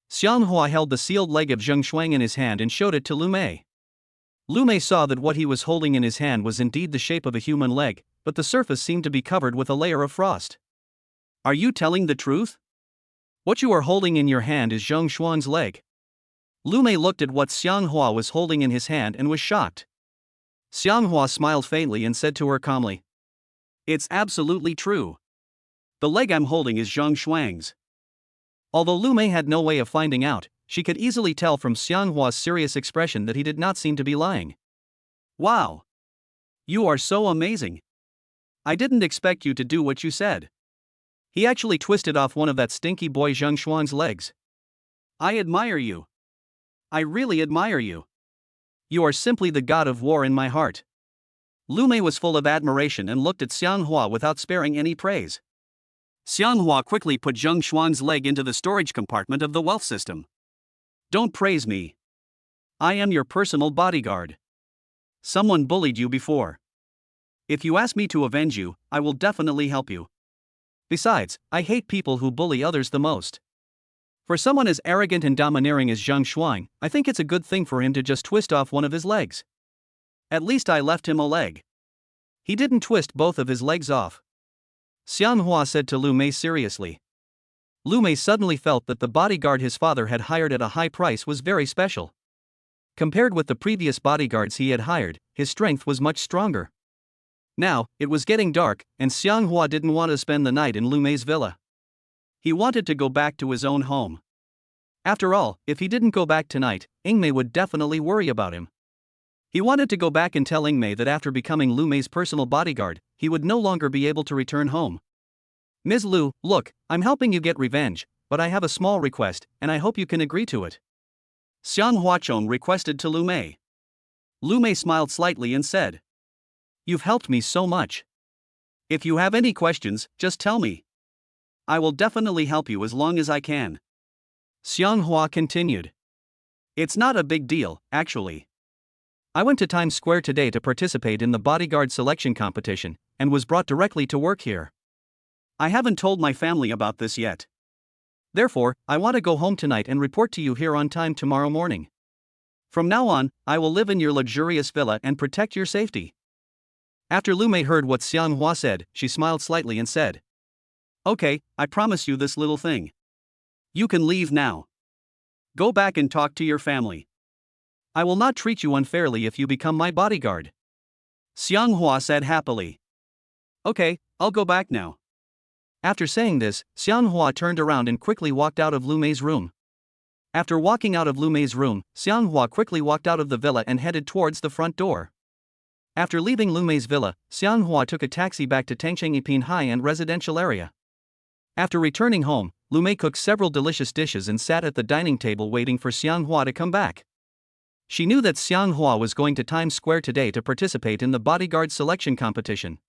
Xianghua held the sealed leg of Zheng Shuang in his hand and showed it to Lu Mei. Lu Mei saw that what he was holding in his hand was indeed the shape of a human leg, but the surface seemed to be covered with a layer of frost. Are you telling the truth? What you are holding in your hand is Zheng Shuang's leg. Lu Mei looked at what Xianghua was holding in his hand and was shocked. Xianghua smiled faintly and said to her calmly, "It's absolutely true. The leg I'm holding is Zheng Shuang's." Although Lu Mei had no way of finding out, she could easily tell from Xianghua's serious expression that he did not seem to be lying. "Wow! You are so amazing. I didn't expect you to do what you said." He actually twisted off one of that stinky boy Zheng Shuang's legs. "I admire you. I really admire you. You are simply the god of war in my heart." Lu Mei was full of admiration and looked at Xianghua without sparing any praise. Xianghua quickly put Zheng Shuang's leg into the storage compartment of the wealth system. "Don't praise me. I am your personal bodyguard. Someone bullied you before. If you ask me to avenge you, I will definitely help you. Besides, I hate people who bully others the most. For someone as arrogant and domineering as Zheng Shuang, I think it's a good thing for him to just twist off one of his legs. At least I left him a leg." He didn't twist both of his legs off. Xianghua said to Lu Mei seriously. Lu Mei suddenly felt that the bodyguard his father had hired at a high price was very special. Compared with the previous bodyguards he had hired, his strength was much stronger. Now, it was getting dark, and Xianghua didn't want to spend the night in Lu Mei's villa. He wanted to go back to his own home. After all, if he didn't go back tonight, Ying Mei would definitely worry about him. He wanted to go back and tell Ying Mei that after becoming Lu Mei's personal bodyguard, he would no longer be able to return home. "Ms. Lu, look, I'm helping you get revenge, but I have a small request, and I hope you can agree to it," Xianghua Chong requested to Lu Mei. Lu Mei smiled slightly and said, "You've helped me so much. If you have any questions, just tell me. I will definitely help you as long as I can." Xianghua continued. "It's not a big deal, actually. I went to Times Square today to participate in the bodyguard selection competition, and was brought directly to work here. I haven't told my family about this yet. Therefore, I want to go home tonight and report to you here on time tomorrow morning. From now on, I will live in your luxurious villa and protect your safety." After Lu Mei heard what Xianghua said, she smiled slightly and said, "Okay, I promise you this little thing. You can leave now. Go back and talk to your family. I will not treat you unfairly if you become my bodyguard," Xianghua said happily. "Okay, I'll go back now." After saying this, Xianghua turned around and quickly walked out of Lu Mei's room. After walking out of Lu Mei's room, Xianghua quickly walked out of the villa and headed towards the front door. After leaving Lu Mei's villa, Xianghua took a taxi back to Tangcheng Yipin high-end residential area. After returning home, Lu Mei cooked several delicious dishes and sat at the dining table waiting for Xianghua to come back. She knew that Xianghua was going to Times Square today to participate in the bodyguard selection competition.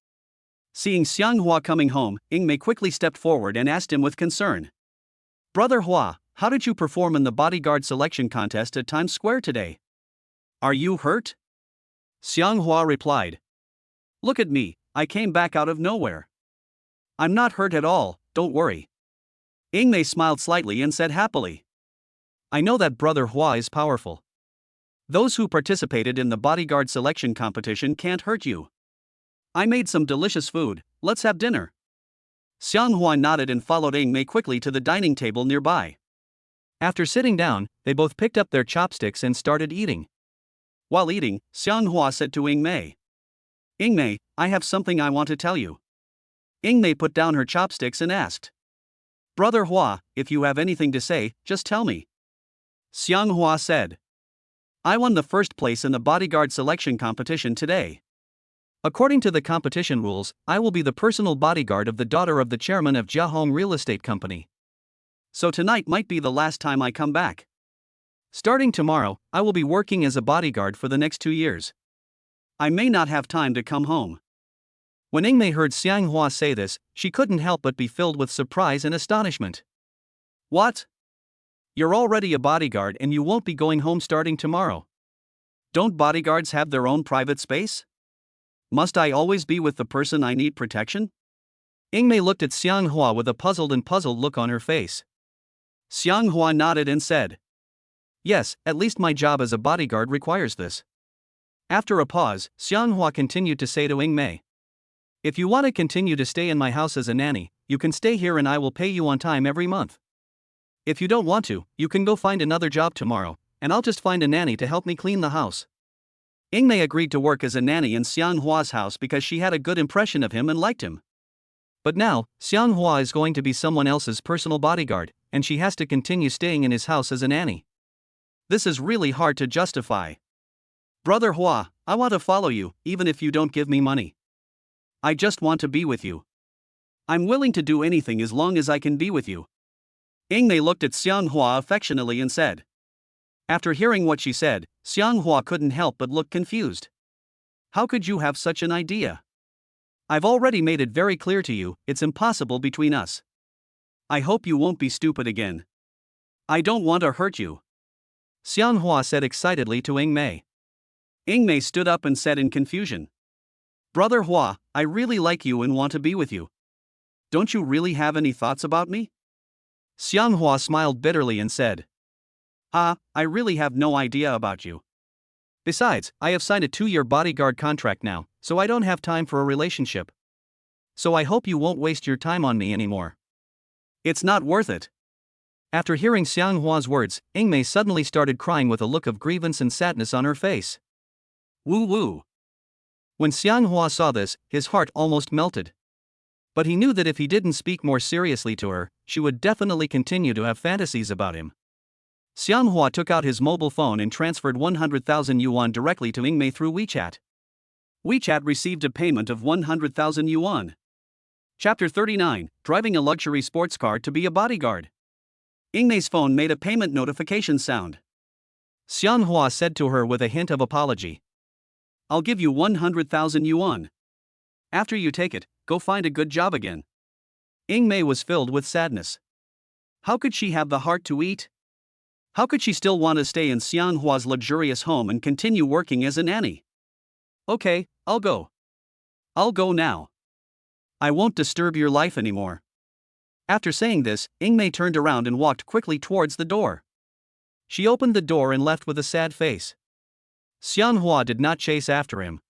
Seeing Xianghua coming home, Ying Mei quickly stepped forward and asked him with concern, "Brother Hua, how did you perform in the bodyguard selection contest at Times Square today? Are you hurt?" Xianghua replied, "Look at me, I came back out of nowhere. I'm not hurt at all, don't worry." Ying Mei smiled slightly and said happily, "I know that Brother Hua is powerful. Those who participated in the bodyguard selection competition can't hurt you. I made some delicious food, let's have dinner." Xianghua nodded and followed Ying Mei quickly to the dining table nearby. After sitting down, they both picked up their chopsticks and started eating. While eating, Xianghua said to Ying Mei, "Ying Mei, I have something I want to tell you." Ying Mei put down her chopsticks and asked, "Brother Hua, if you have anything to say, just tell me." Xianghua said, "I won the first place in the bodyguard selection competition today. According to the competition rules, I will be the personal bodyguard of the daughter of the chairman of Jiahong Real Estate Company. So tonight might be the last time I come back. Starting tomorrow, I will be working as a bodyguard for the next 2 years. I may not have time to come home." When Ying Mei heard Xianghua say this, she couldn't help but be filled with surprise and astonishment. "What? You're already a bodyguard and you won't be going home starting tomorrow. Don't bodyguards have their own private space?" Must I always be with the person I need protection? Ingmei looked at Xianghua with a puzzled look on her face. Xianghua nodded and said, Yes, at least my job as a bodyguard requires this. After a pause, Xianghua continued to say to Ingmei, If you want to continue to stay in my house as a nanny, you can stay here and I will pay you on time every month. If you don't want to, you can go find another job tomorrow, and I'll just find a nanny to help me clean the house. Ingmei agreed to work as a nanny in Xianghua's house because she had a good impression of him and liked him. But now, Xianghua is going to be someone else's personal bodyguard, and she has to continue staying in his house as a nanny. This is really hard to justify. Brother Hua, I want to follow you, even if you don't give me money. I just want to be with you. I'm willing to do anything as long as I can be with you. Ingmei looked at Xianghua affectionately and said. After hearing what she said, Xianghua couldn't help but look confused. How could you have such an idea? I've already made it very clear to you, it's impossible between us. I hope you won't be stupid again. I don't want to hurt you, Xianghua said excitedly to Ingmei. Ingmei stood up and said in confusion. Brother Hua, I really like you and want to be with you. Don't you really have any thoughts about me? Xianghua smiled bitterly and said. I really have no idea about you. Besides, I have signed a 2-year bodyguard contract now, so I don't have time for a relationship. So I hope you won't waste your time on me anymore. It's not worth it. After hearing Xianghua's words, Ingmei suddenly started crying with a look of grievance and sadness on her face. Woo woo. When Xianghua saw this, his heart almost melted. But he knew that if he didn't speak more seriously to her, she would definitely continue to have fantasies about him. Xianghua took out his mobile phone and transferred 100,000 yuan directly to Ingmei through WeChat. WeChat received a payment of 100,000 yuan. Chapter 39, Driving a Luxury Sports Car to be a Bodyguard. Ingmei's phone made a payment notification sound. Xianghua said to her with a hint of apology. I'll give you 100,000 yuan. After you take it, go find a good job again. Ingmei was filled with sadness. How could she have the heart to eat? How could she still want to stay in Xianghua's luxurious home and continue working as a nanny? Okay, I'll go. I'll go now. I won't disturb your life anymore. After saying this, Ingmei turned around and walked quickly towards the door. She opened the door and left with a sad face. Xianghua did not chase after him.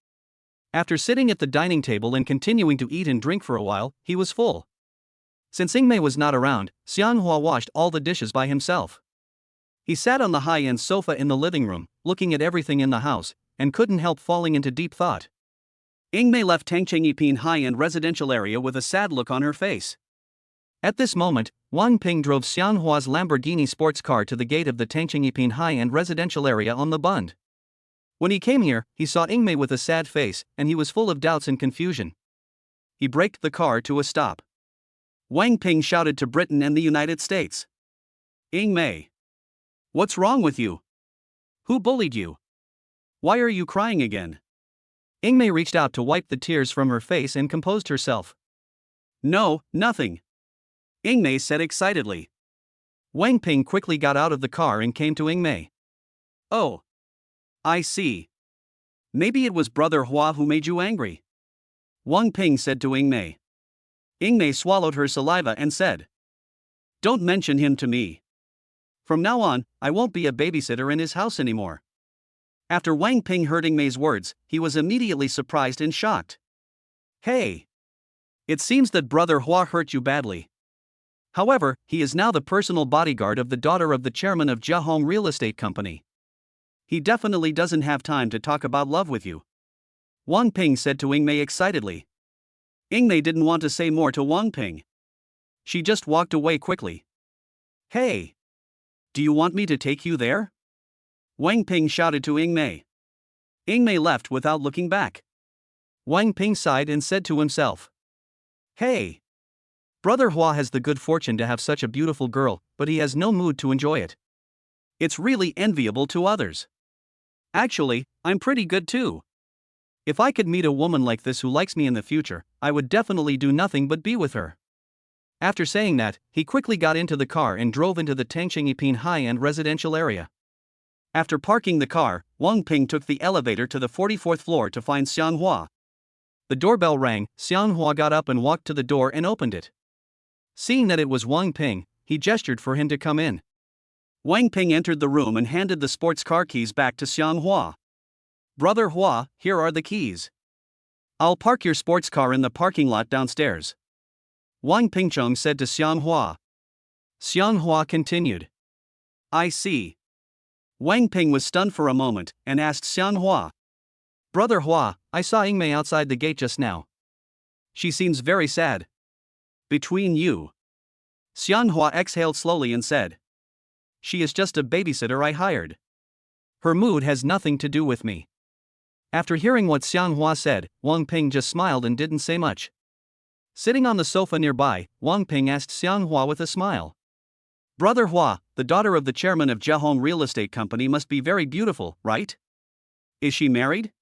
After sitting at the dining table and continuing to eat and drink for a while, he was full. Since Ingmei was not around, Xianghua washed all the dishes by himself. He sat on the high-end sofa in the living room, looking at everything in the house, and couldn't help falling into deep thought. Ingmei left Tangchengyiping high-end residential area with a sad look on her face. At this moment, Wang Ping drove Xianghua's Lamborghini sports car to the gate of the Tangchengyiping high-end residential area on the Bund. When he came here, he saw Ingmei with a sad face, and he was full of doubts and confusion. He braked the car to a stop. Wang Ping shouted to Britain and the United States. Ingmei. What's wrong with you? Who bullied you? Why are you crying again? Ingmei reached out to wipe the tears from her face and composed herself. No, nothing, Ingmei said excitedly. Wang Ping quickly got out of the car and came to Ingmei. Oh. I see. Maybe it was Brother Hua who made you angry, Wang Ping said to Ingmei. Ingmei swallowed her saliva and said. Don't mention him to me. From now on, I won't be a babysitter in his house anymore. After Wang Ping heard Ingmei's words, he was immediately surprised and shocked. Hey! It seems that Brother Hua hurt you badly. However, he is now the personal bodyguard of the daughter of the chairman of Jiahong Real Estate Company. He definitely doesn't have time to talk about love with you, Wang Ping said to Ingmei excitedly. Ingmei didn't want to say more to Wang Ping. She just walked away quickly. Hey! Do you want me to take you there? Wang Ping shouted to Ingmei. Ingmei left without looking back. Wang Ping sighed and said to himself. Hey! Brother Hua has the good fortune to have such a beautiful girl, but he has no mood to enjoy it. It's really enviable to others. Actually, I'm pretty good too. If I could meet a woman like this who likes me in the future, I would definitely do nothing but be with her. After saying that, he quickly got into the car and drove into the Tangchengyiping high-end residential area. After parking the car, Wang Ping took the elevator to the 44th floor to find Xianghua. The doorbell rang. Xianghua got up and walked to the door and opened it. Seeing that it was Wang Ping, he gestured for him to come in. Wang Ping entered the room and handed the sports car keys back to Xianghua. "Brother Hua, here are the keys. I'll park your sports car in the parking lot downstairs," Wang Pingcheng said to Xianghua. Xianghua continued. "I see." Wang Ping was stunned for a moment and asked Xianghua, "Brother Hua, I saw Yingmei outside the gate just now. "She seems very sad." "Between you," Xianghua exhaled slowly and said, "she is just a babysitter I hired. Her mood has nothing to do with me." After hearing what Xianghua said, Wang Ping just smiled and didn't say much. Sitting on the sofa nearby, Wang Ping asked Xianghua with a smile, "Brother Hua, the daughter of the chairman of Jiahong Real Estate Company must be very beautiful, right? Is she married?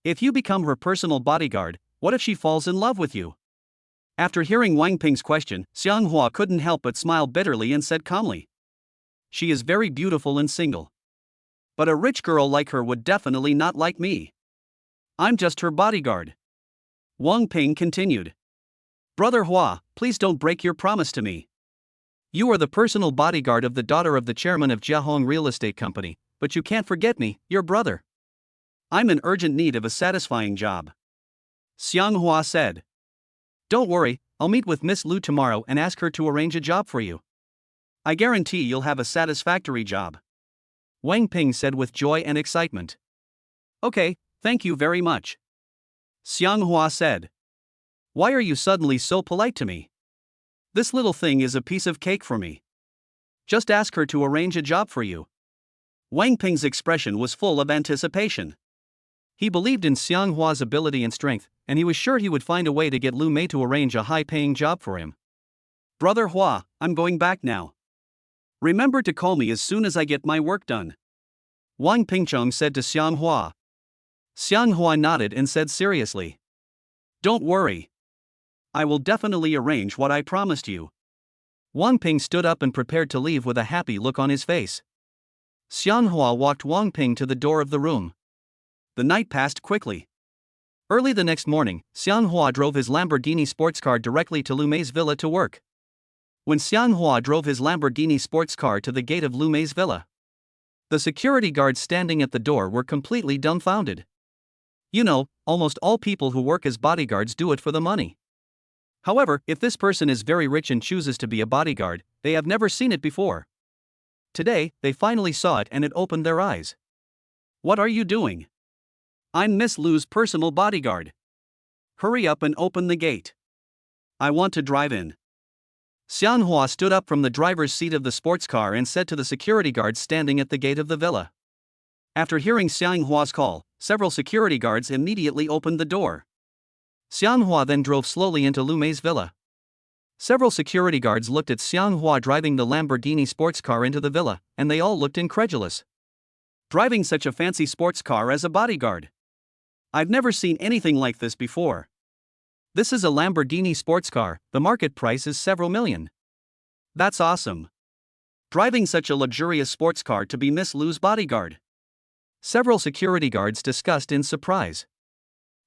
If you become her personal bodyguard, what if she falls in love with you?" After hearing Wang Ping's question, Xianghua couldn't help but smile bitterly and said calmly, "She is very beautiful and single. But a rich girl like her would definitely not like me. I'm just her bodyguard." Wang Ping continued, "Brother Hua, please don't break your promise to me. You are the personal bodyguard of the daughter of the chairman of Jiahong Real Estate Company, but you can't forget me, your brother." "I'm in urgent need of a satisfying job," Xianghua said. "Don't worry, I'll meet with Miss Lu tomorrow and ask her to arrange a job for you. I guarantee you'll have a satisfactory job," Wang Ping said with joy and excitement. "Okay, thank you very much," Xianghua said. "Why are you suddenly so polite to me? This little thing is a piece of cake for me. Just ask her to arrange a job for you." Wang Ping's expression was full of anticipation. He believed in Xianghua's ability and strength, and he was sure he would find a way to get Lu Mei to arrange a high-paying job for him. "Brother Hua, I'm going back now. Remember to call me as soon as I get my work done," Wang Pingcheng said to Xianghua. Xianghua nodded and said seriously, "Don't worry. I will definitely arrange what I promised you." Wang Ping stood up and prepared to leave with a happy look on his face. Xianghua walked Wang Ping to the door of the room. The night passed quickly. Early the next morning, Xianghua drove his Lamborghini sports car directly to Lu Mei's villa to work. When Xianghua drove his Lamborghini sports car to the gate of Lu Mei's villa, the security guards standing at the door were completely dumbfounded. You know, almost all people who work as bodyguards do it for the money. However, if this person is very rich and chooses to be a bodyguard, they have never seen it before. Today, they finally saw it and it opened their eyes. "What are you doing?" "I'm Miss Lu's personal bodyguard. Hurry up and open the gate. I want to drive in." Xianghua stood up from the driver's seat of the sports car and said to the security guards standing at the gate of the villa. After hearing Xianghua's call, several security guards immediately opened the door. Xianghua then drove slowly into Lu Mei's villa. Several security guards looked at Xianghua driving the Lamborghini sports car into the villa, and they all looked incredulous. "Driving such a fancy sports car as a bodyguard? I've never seen anything like this before." "This is a Lamborghini sports car, the market price is several million." "That's awesome. Driving such a luxurious sports car to be Miss Lu's bodyguard." Several security guards discussed in surprise.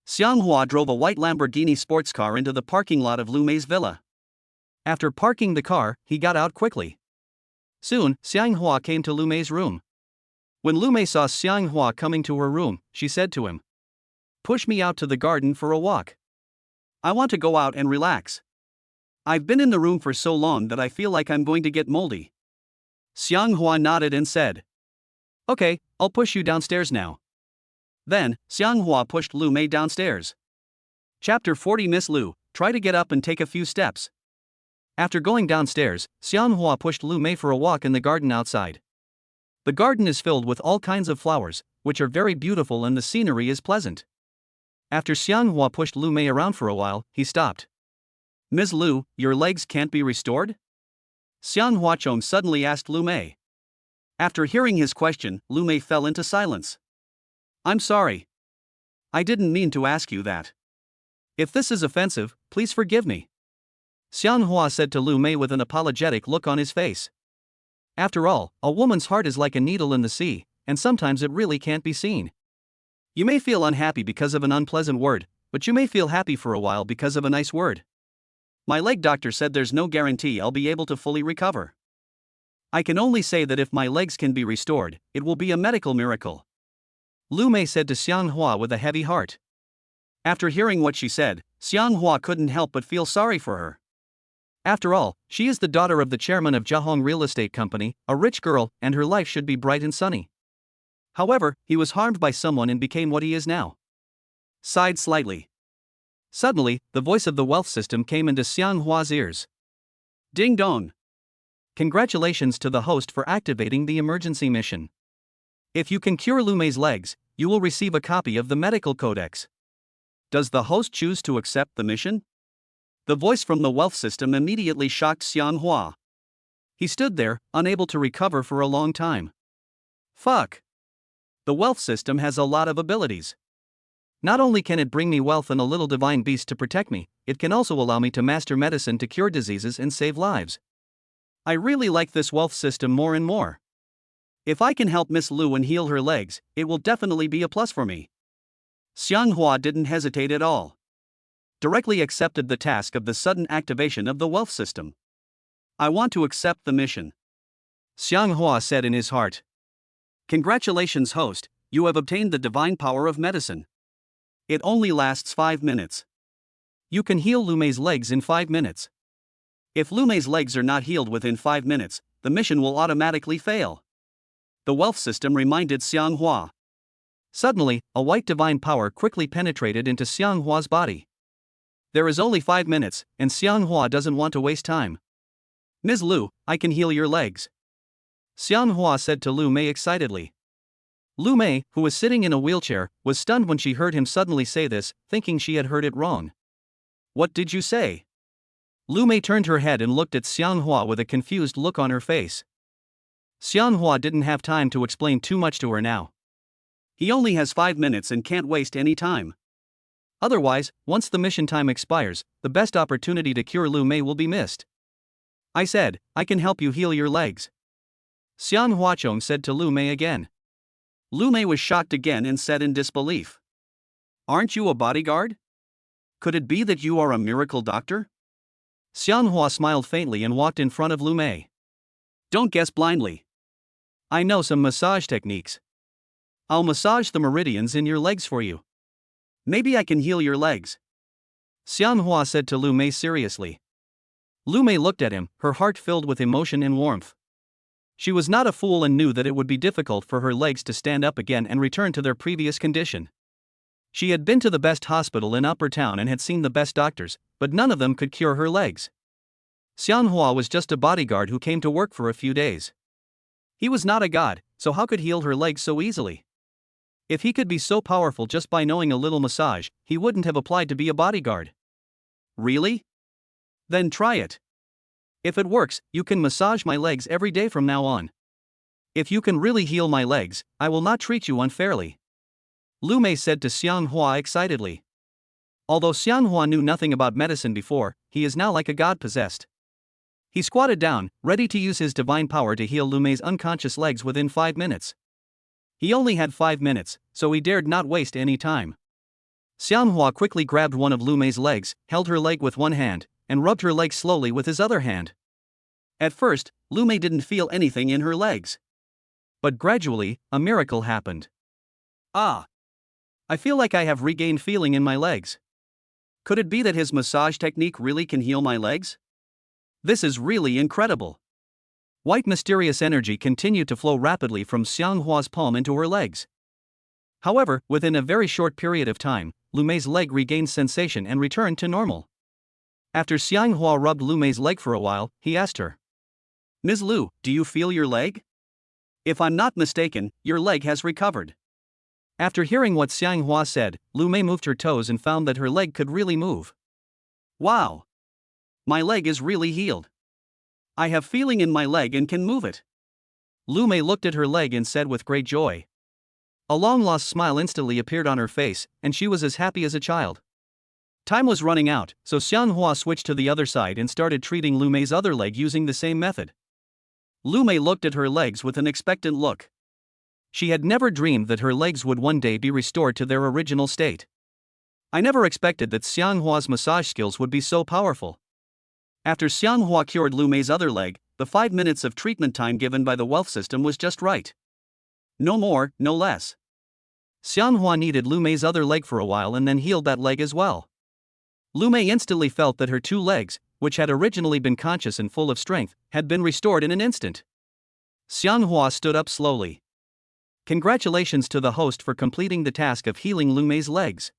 Xianghua drove a white Lamborghini sports car into the parking lot of Lu Mei's villa. After parking the car, he got out quickly. Soon, Xianghua came to Lu Mei's room. When Lu Mei saw Xianghua coming to her room, she said to him, "Push me out to the garden for a walk. I want to go out and relax. I've been in the room for so long that I feel like I'm going to get moldy." Xianghua nodded and said, "Okay, I'll push you downstairs now." Then, Xianghua pushed Lu Mei downstairs. Chapter 40 Miss Lu, try to get up and take a few steps. After going downstairs, Xianghua pushed Lu Mei for a walk in the garden outside. The garden is filled with all kinds of flowers, which are very beautiful and the scenery is pleasant. After Xianghua pushed Lu Mei around for a while, he stopped. "Ms. Lu, your legs can't be restored?" Xianghua Chong suddenly asked Lu Mei. After hearing his question, Lu Mei fell into silence. "I'm sorry. I didn't mean to ask you that. If this is offensive, please forgive me," Xianghua said to Lu Mei with an apologetic look on his face. After all, a woman's heart is like a needle in the sea, and sometimes it really can't be seen. You may feel unhappy because of an unpleasant word, but you may feel happy for a while because of a nice word. My leg doctor said there's no guarantee I'll be able to fully recover. I can only say that if my legs can be restored, it will be a medical miracle. Lu Mei said to Xianghua with a heavy heart. After hearing what she said, Xianghua couldn't help but feel sorry for her. After all, she is the daughter of the chairman of Jiahong Real Estate Company, a rich girl, and her life should be bright and sunny. However, he was harmed by someone and became what he is now. Sighed slightly. Suddenly, the voice of the wealth system came into Xianghua's ears. Ding dong. Congratulations to the host for activating the emergency mission. If you can cure Lu Mei's legs, you will receive a copy of the medical codex. Does the host choose to accept the mission? The voice from the wealth system immediately shocked Xianghua. He stood there, unable to recover for a long time. Fuck. The wealth system has a lot of abilities. Not only can it bring me wealth and a little divine beast to protect me, it can also allow me to master medicine to cure diseases and save lives. I really like this wealth system more and more. If I can help Miss Lu and heal her legs, it will definitely be a plus for me. Xianghua didn't hesitate at all. Directly accepted the task of the sudden activation of the wealth system. I want to accept the mission. Xianghua said in his heart. Congratulations, host, you have obtained the divine power of medicine. It only lasts 5 minutes. You can heal Lu Mei's legs in 5 minutes. If Lu Mei's legs are not healed within 5 minutes, the mission will automatically fail. The wealth system reminded Xianghua. Suddenly, a white divine power quickly penetrated into Xianghua's body. There is only 5 minutes, and Xianghua doesn't want to waste time. Ms. Lu, I can heal your legs. Xianghua said to Lu Mei excitedly. Lu Mei, who was sitting in a wheelchair, was stunned when she heard him suddenly say this, thinking she had heard it wrong. What did you say? Lu Mei turned her head and looked at Xianghua with a confused look on her face. Xianghua didn't have time to explain too much to her now. He only has 5 minutes and can't waste any time. Otherwise, once the mission time expires, the best opportunity to cure Lu Mei will be missed. I said, I can help you heal your legs. Xianhua Chong said to Lu Mei again. Lu Mei was shocked again and said in disbelief. Aren't you a bodyguard? Could it be that you are a miracle doctor? Xianhua smiled faintly and walked in front of Lu Mei. Don't guess blindly. I know some massage techniques. I'll massage the meridians in your legs for you. Maybe I can heal your legs. Xianhua said to Lu Mei seriously. Lu Mei looked at him, her heart filled with emotion and warmth. She was not a fool and knew that it would be difficult for her legs to stand up again and return to their previous condition. She had been to the best hospital in Upper Town and had seen the best doctors, but none of them could cure her legs. Xianhua was just a bodyguard who came to work for a few days. He was not a god, so how could he heal her legs so easily? If he could be so powerful just by knowing a little massage, he wouldn't have applied to be a bodyguard. Really? Then try it. If it works, you can massage my legs every day from now on. If you can really heal my legs, I will not treat you unfairly. Lu Mei said to Xianhua excitedly. Although Xianhua knew nothing about medicine before, he is now like a god possessed. He squatted down, ready to use his divine power to heal Lu Mei's unconscious legs within 5 minutes. He only had 5 minutes, so he dared not waste any time. Xianhua quickly grabbed one of Lu Mei's legs, held her leg with one hand, and rubbed her leg slowly with his other hand. At first, Lu Mei didn't feel anything in her legs. But gradually, a miracle happened. Ah! I feel like I have regained feeling in my legs. Could it be that his massage technique really can heal my legs? This is really incredible. White mysterious energy continued to flow rapidly from Xianghua's palm into her legs. However, within a very short period of time, Lu Mei's leg regained sensation and returned to normal. After Xianghua rubbed Lu Mei's leg for a while, he asked her. Ms. Lu, do you feel your leg? If I'm not mistaken, your leg has recovered. After hearing what Xianghua said, Lu Mei moved her toes and found that her leg could really move. Wow! My leg is really healed. I have feeling in my leg and can move it. Lu Mei looked at her leg and said with great joy. A long-lost smile instantly appeared on her face, and she was as happy as a child. Time was running out, so Xianhua switched to the other side and started treating Lu Mei's other leg using the same method. Lu Mei looked at her legs with an expectant look. She had never dreamed that her legs would one day be restored to their original state. I never expected that Xianghua's massage skills would be so powerful. After Xianghua cured Lu Mei's other leg, the 5 minutes of treatment time given by the wealth system was just right. No more, no less. Xianghua needed Lu Mei's other leg for a while and then healed that leg as well. Lu Mei instantly felt that her 2 legs, which had originally been conscious and full of strength, had been restored in an instant. Xianghua stood up slowly. Congratulations to the host for completing the task of healing Lu Mei's legs.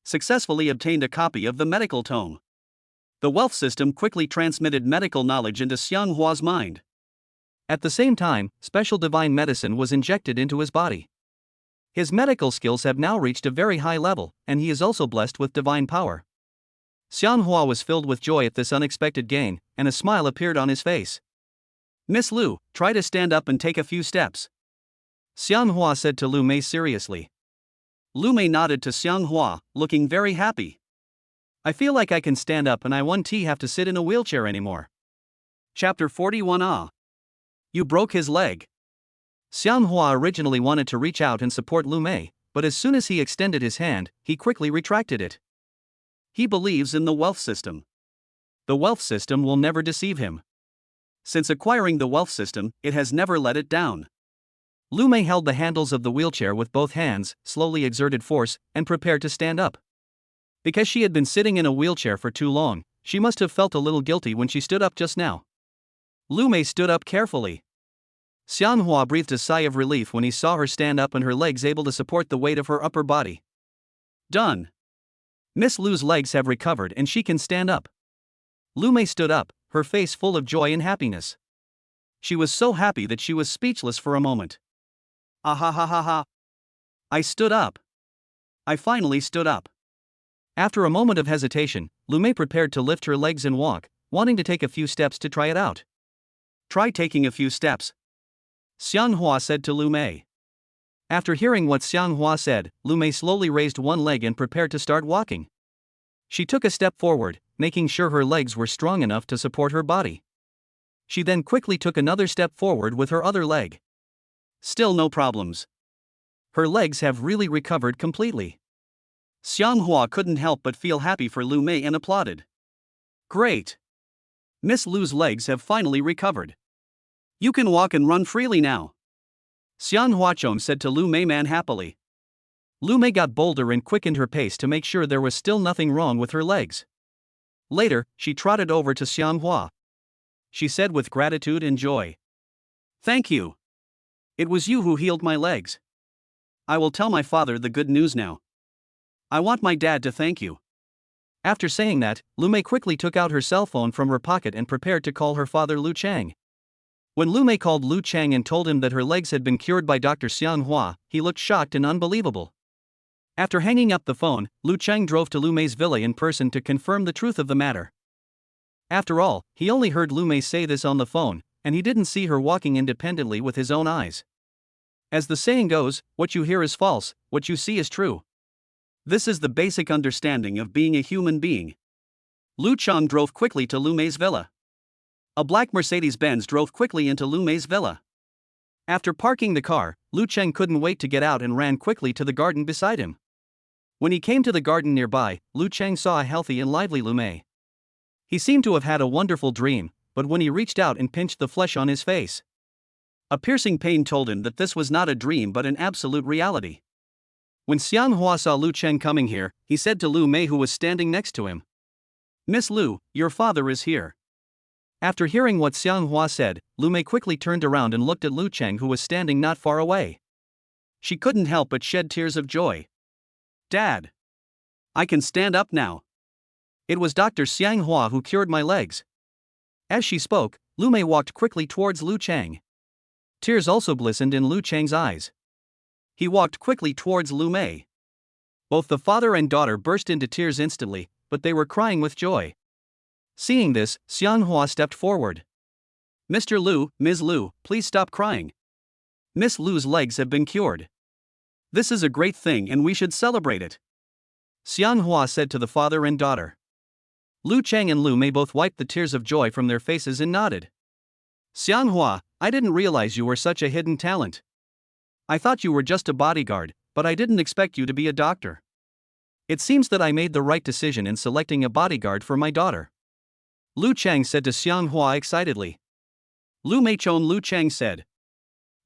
Successfully obtained a copy of the medical tome. The wealth system quickly transmitted medical knowledge into Xianghua's mind. At the same time, special divine medicine was injected into his body. His medical skills have now reached a very high level, and he is also blessed with divine power. Xianghua was filled with joy at this unexpected gain, and a smile appeared on his face. Miss Lu, try to stand up and take a few steps. Xianghua said to Lu Mei seriously. Lu Mei nodded to Xianghua, looking very happy. I feel like I can stand up and I won't have to sit in a wheelchair anymore. Chapter 41. You broke his leg. Xianghua originally wanted to reach out and support Lu Mei, but as soon as he extended his hand, he quickly retracted it. He believes in the wealth system. The wealth system will never deceive him. Since acquiring the wealth system, it has never let it down. Lu Mei held the handles of the wheelchair with both hands, slowly exerted force, and prepared to stand up. Because she had been sitting in a wheelchair for too long, she must have felt a little guilty when she stood up just now. Lu Mei stood up carefully. Xianghua breathed a sigh of relief when he saw her stand up and her legs able to support the weight of her upper body. Done. Miss Lu's legs have recovered and she can stand up. Lu Mei stood up, her face full of joy and happiness. She was so happy that she was speechless for a moment. Ah ha ha ha ha. I stood up. I finally stood up. After a moment of hesitation, Lu Mei prepared to lift her legs and walk, wanting to take a few steps to try it out. Try taking a few steps. Xianghua said to Lu Mei. After hearing what Xianghua said, Lu Mei slowly raised one leg and prepared to start walking. She took a step forward, making sure her legs were strong enough to support her body. She then quickly took another step forward with her other leg. Still no problems. Her legs have really recovered completely. Xianghua couldn't help but feel happy for Lu Mei and applauded. Great! Miss Lu's legs have finally recovered. You can walk and run freely now. Xianhuachong said to Lu Mei man happily. Lu Mei got bolder and quickened her pace to make sure there was still nothing wrong with her legs. Later, she trotted over to Xianghua. She said with gratitude and joy. Thank you. It was you who healed my legs. I will tell my father the good news now. I want my dad to thank you. After saying that, Lu Mei quickly took out her cell phone from her pocket and prepared to call her father Lu Chang. When Lu Mei called Lu Chang and told him that her legs had been cured by Dr. Xianghua, he looked shocked and unbelievable. After hanging up the phone, Lu Chang drove to Lu Mei's villa in person to confirm the truth of the matter. After all, he only heard Lu Mei say this on the phone, and he didn't see her walking independently with his own eyes. As the saying goes, what you hear is false, what you see is true. This is the basic understanding of being a human being. Lu Chang drove quickly to Lu Mei's villa. A black Mercedes-Benz drove quickly into Lu Mei's villa. After parking the car, Lu Chang couldn't wait to get out and ran quickly to the garden beside him. When he came to the garden nearby, Lu Chang saw a healthy and lively Lu Mei. He seemed to have had a wonderful dream, but when he reached out and pinched the flesh on his face, a piercing pain told him that this was not a dream but an absolute reality. When Xianghua saw Lu Chang coming here, he said to Lu Mei who was standing next to him. Miss Lu, your father is here. After hearing what Xianghua said, Lu Mei quickly turned around and looked at Lu Chang who was standing not far away. She couldn't help but shed tears of joy. Dad! I can stand up now. It was Dr. Xianghua who cured my legs. As she spoke, Lu Mei walked quickly towards Lu Chang. Tears also glistened in Lu Chang's eyes. He walked quickly towards Lu Mei. Both the father and daughter burst into tears instantly, but they were crying with joy. Seeing this, Xianghua stepped forward. Mr. Lu, Ms. Lu, please stop crying. Miss Lu's legs have been cured. This is a great thing and we should celebrate it. Xianghua said to the father and daughter. Lu Chang and Lu Mei both wiped the tears of joy from their faces and nodded. Xianghua, I didn't realize you were such a hidden talent. I thought you were just a bodyguard, but I didn't expect you to be a doctor. It seems that I made the right decision in selecting a bodyguard for my daughter. Lu Chang said to Xianghua excitedly. Lu Meichon. Lu Chang said.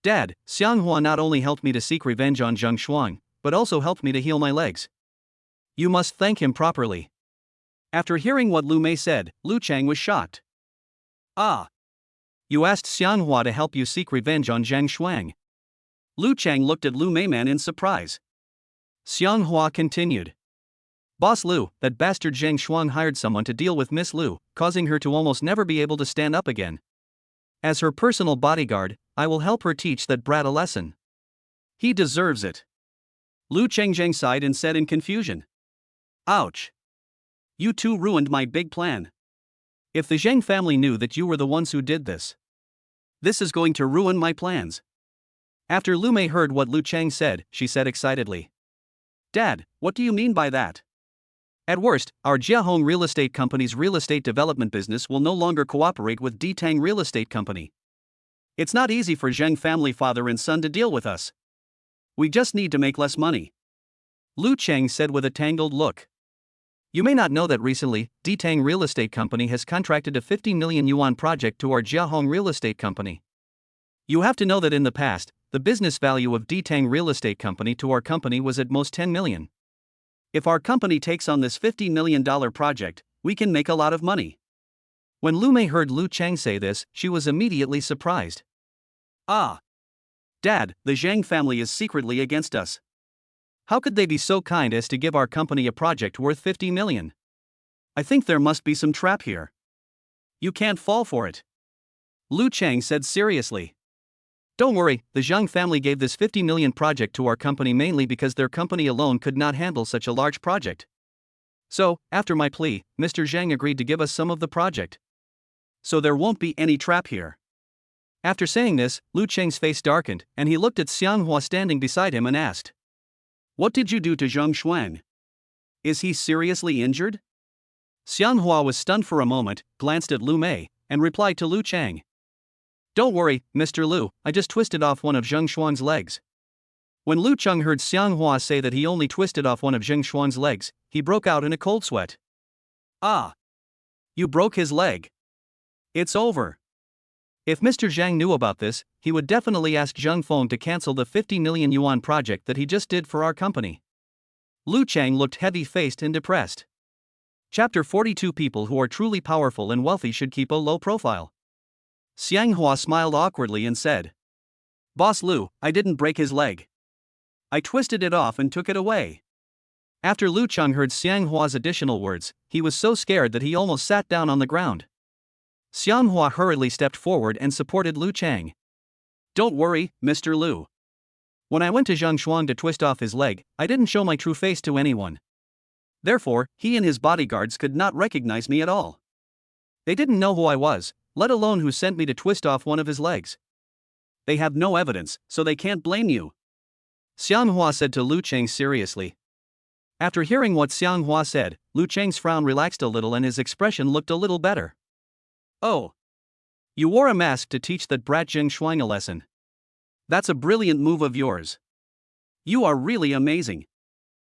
Dad, Xianghua not only helped me to seek revenge on Zheng Shuang, but also helped me to heal my legs. You must thank him properly. After hearing what Lu Mei said, Lu Chang was shocked. Ah! You asked Xianghua to help you seek revenge on Zheng Shuang. Lu Chang looked at Lu Meiman in surprise. Xianghua continued. Boss Lu, that bastard Zheng Shuang hired someone to deal with Miss Lu, causing her to almost never be able to stand up again. As her personal bodyguard, I will help her teach that brat a lesson. He deserves it. Lu Chengzheng sighed and said in confusion. Ouch. You two ruined my big plan. If the Zheng family knew that you were the ones who did this is going to ruin my plans. After Lu Mei heard what Lu Chang said, she said excitedly. Dad, what do you mean by that? At worst, our Jiahong Real Estate Company's real estate development business will no longer cooperate with Ditang Real Estate Company. It's not easy for Zheng family father and son to deal with us. We just need to make less money. Lu Cheng said with a tangled look. You may not know that recently, Ditang Real Estate Company has contracted a 50 million yuan project to our Jiahong Real Estate Company. You have to know that in the past, the business value of Ditang Real Estate Company to our company was at most 10 million. If our company takes on this $50 million project, we can make a lot of money. When Lu Mei heard Lu Cheng say this, she was immediately surprised. Ah! Dad, the Zhang family is secretly against us. How could they be so kind as to give our company a project worth 50 million? I think there must be some trap here. You can't fall for it. Lu Cheng said seriously. Don't worry, the Zhang family gave this 50 million project to our company mainly because their company alone could not handle such a large project. So, after my plea, Mr. Zhang agreed to give us some of the project. So there won't be any trap here. After saying this, Lu Cheng's face darkened, and he looked at Xianghua standing beside him and asked. What did you do to Zheng Shuang? Is he seriously injured? Xianghua was stunned for a moment, glanced at Lu Mei, and replied to Lu Cheng. Don't worry, Mr. Lu, I just twisted off one of Zheng Shuang's legs. When Lu Cheng heard Xianghua say that he only twisted off one of Zheng Shuang's legs, he broke out in a cold sweat. Ah! You broke his leg. It's over. If Mr. Zhang knew about this, he would definitely ask Zheng Feng to cancel the 50 million yuan project that he just did for our company. Lu Cheng looked heavy-faced and depressed. Chapter 42. People who are truly powerful and wealthy should keep a low profile. Xianghua smiled awkwardly and said. Boss Lu, I didn't break his leg. I twisted it off and took it away. After Lu Cheng heard Xianghua's additional words, he was so scared that he almost sat down on the ground. Xianghua hurriedly stepped forward and supported Lu Cheng. Don't worry, Mr. Lu. When I went to Zheng Shuang to twist off his leg, I didn't show my true face to anyone. Therefore, he and his bodyguards could not recognize me at all. They didn't know who I was, let alone who sent me to twist off one of his legs. They have no evidence, so they can't blame you. Xianghua said to Lu Cheng seriously. After hearing what Xianghua said, Lu Cheng's frown relaxed a little and his expression looked a little better. Oh. You wore a mask to teach that brat Zheng Shuang a lesson. That's a brilliant move of yours. You are really amazing.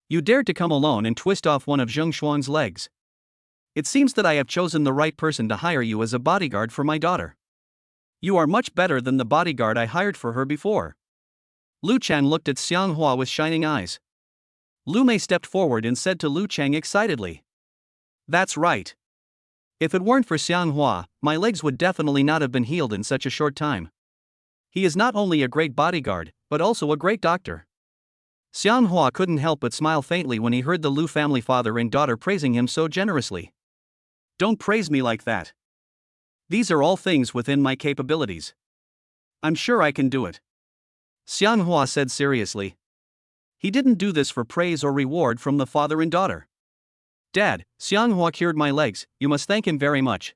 You dared to come alone and twist off one of Zheng Shuang's legs. It seems that I have chosen the right person to hire you as a bodyguard for my daughter. You are much better than the bodyguard I hired for her before. Lu Cheng looked at Xianghua with shining eyes. Lu Mei stepped forward and said to Lu Cheng excitedly. That's right. If it weren't for Xianghua, my legs would definitely not have been healed in such a short time. He is not only a great bodyguard, but also a great doctor. Xianghua couldn't help but smile faintly when he heard the Lu family father and daughter praising him so generously. Don't praise me like that. These are all things within my capabilities. I'm sure I can do it. Xianghua said seriously. He didn't do this for praise or reward from the father and daughter. Dad, Xianghua cured my legs, you must thank him very much.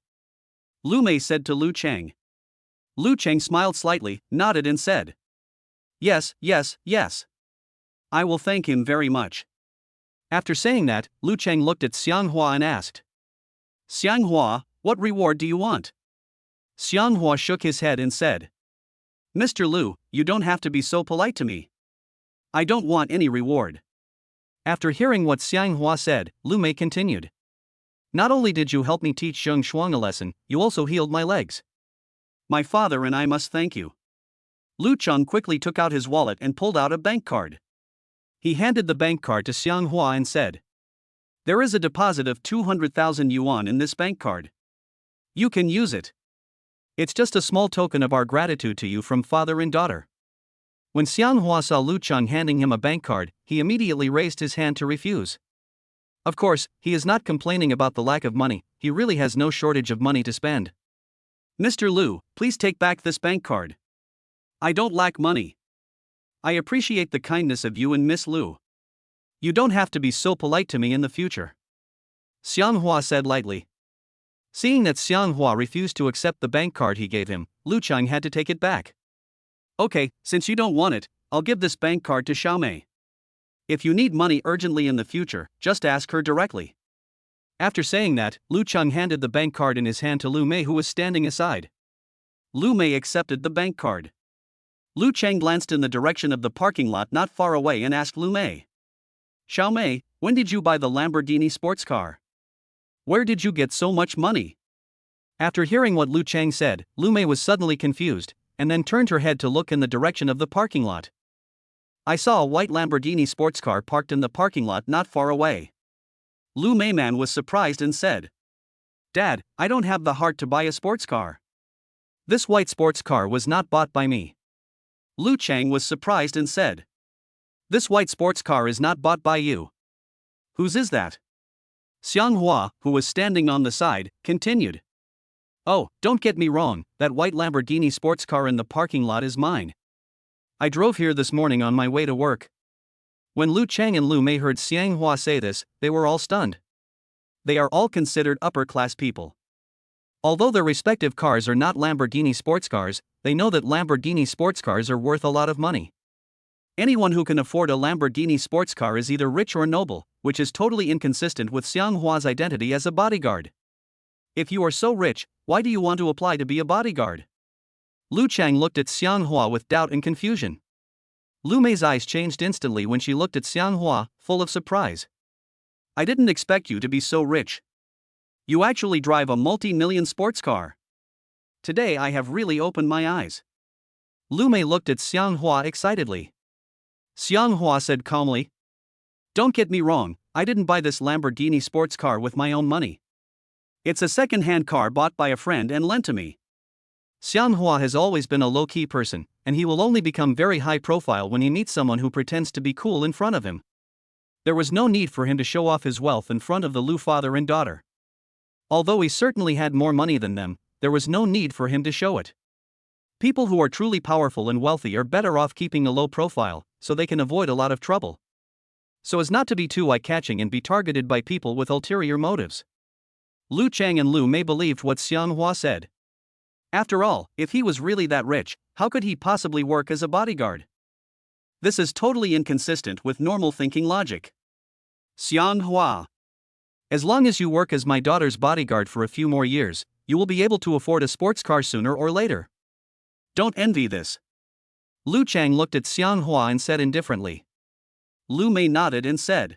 Lu Mei said to Lu Cheng. Lu Cheng smiled slightly, nodded and said. Yes, yes, yes. I will thank him very much. After saying that, Lu Cheng looked at Xianghua and asked. Xianghua, what reward do you want? Xianghua shook his head and said. Mr. Lu, you don't have to be so polite to me. I don't want any reward. After hearing what Xianghua said, Lu Mei continued. Not only did you help me teach Zheng Shuang a lesson, you also healed my legs. My father and I must thank you. Lu Cheng quickly took out his wallet and pulled out a bank card. He handed the bank card to Xianghua and said, There is a deposit of 200,000 yuan in this bank card. You can use it. It's just a small token of our gratitude to you from father and daughter. When Xianghua saw Lu Cheng handing him a bank card, he immediately raised his hand to refuse. Of course, he is not complaining about the lack of money, he really has no shortage of money to spend. Mr. Lu, please take back this bank card. I don't lack money. I appreciate the kindness of you and Miss Lu. You don't have to be so polite to me in the future. Xianghua said lightly. Seeing that Xianghua refused to accept the bank card he gave him, Lu Cheng had to take it back. Okay, since you don't want it, I'll give this bank card to Xiaomei. If you need money urgently in the future, just ask her directly. After saying that, Lu Cheng handed the bank card in his hand to Lu Mei, who was standing aside. Lu Mei accepted the bank card. Lu Cheng glanced in the direction of the parking lot not far away and asked Lu Mei, Xiaomei, when did you buy the Lamborghini sports car? Where did you get so much money? After hearing what Lu Cheng said, Lu Mei was suddenly confused, and then turned her head to look in the direction of the parking lot. I saw a white Lamborghini sports car parked in the parking lot not far away. Lu Mei man was surprised and said, Dad, I don't have the heart to buy a sports car. This white sports car was not bought by me. Lu Cheng was surprised and said, This white sports car is not bought by you. Whose is that? Xianghua, who was standing on the side, continued. Oh, don't get me wrong, that white Lamborghini sports car in the parking lot is mine. I drove here this morning on my way to work. When Lu Cheng and Lu Mei heard Xianghua say this, they were all stunned. They are all considered upper-class people. Although their respective cars are not Lamborghini sports cars, they know that Lamborghini sports cars are worth a lot of money. Anyone who can afford a Lamborghini sports car is either rich or noble, which is totally inconsistent with Xianghua's identity as a bodyguard. If you are so rich, why do you want to apply to be a bodyguard? Lu Cheng looked at Xianghua with doubt and confusion. Lu Mei's eyes changed instantly when she looked at Xianghua, full of surprise. I didn't expect you to be so rich. You actually drive a multi-million sports car. Today I have really opened my eyes. Lu Mei looked at Xianghua excitedly. Xianghua said calmly, Don't get me wrong, I didn't buy this Lamborghini sports car with my own money. It's a second-hand car bought by a friend and lent to me. Xianghua has always been a low-key person, and he will only become very high-profile when he meets someone who pretends to be cool in front of him. There was no need for him to show off his wealth in front of the Lu father and daughter. Although he certainly had more money than them, there was no need for him to show it. People who are truly powerful and wealthy are better off keeping a low profile, so they can avoid a lot of trouble. So as not to be too eye-catching and be targeted by people with ulterior motives. Lu Cheng and Lu Mei believed what Xianghua said. After all, if he was really that rich, how could he possibly work as a bodyguard? This is totally inconsistent with normal thinking logic. Xianghua. As long as you work as my daughter's bodyguard for a few more years, you will be able to afford a sports car sooner or later. Don't envy this. Lu Cheng looked at Xianghua and said indifferently. Lu Mei nodded and said,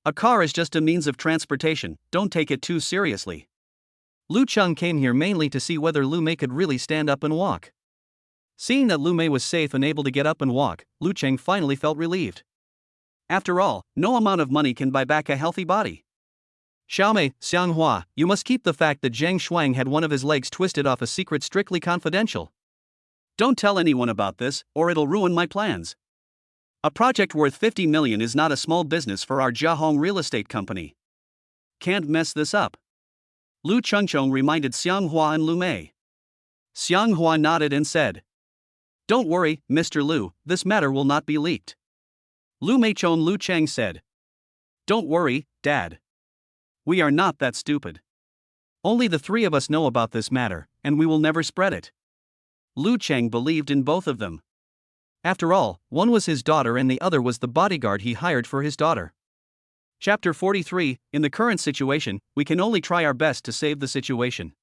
A car is just a means of transportation, don't take it too seriously. Lu Cheng came here mainly to see whether Lu Mei could really stand up and walk. Seeing that Lu Mei was safe and able to get up and walk, Lu Cheng finally felt relieved. After all, no amount of money can buy back a healthy body. Xiaomei, Xianghua, you must keep the fact that Zheng Shuang had one of his legs twisted off a secret strictly confidential. Don't tell anyone about this, or it'll ruin my plans. A project worth 50 million is not a small business for our Jiahong real estate company. Can't mess this up. Lu Chengchong reminded Xianghua and Lu Mei. Xianghua nodded and said, Don't worry, Mr. Lu, this matter will not be leaked. Lu Meichong Lu Cheng said, Don't worry, Dad. We are not that stupid. Only the three of us know about this matter, and we will never spread it. Lu Cheng believed in both of them. After all, one was his daughter and the other was the bodyguard he hired for his daughter. Chapter 43, In the current situation, we can only try our best to save the situation.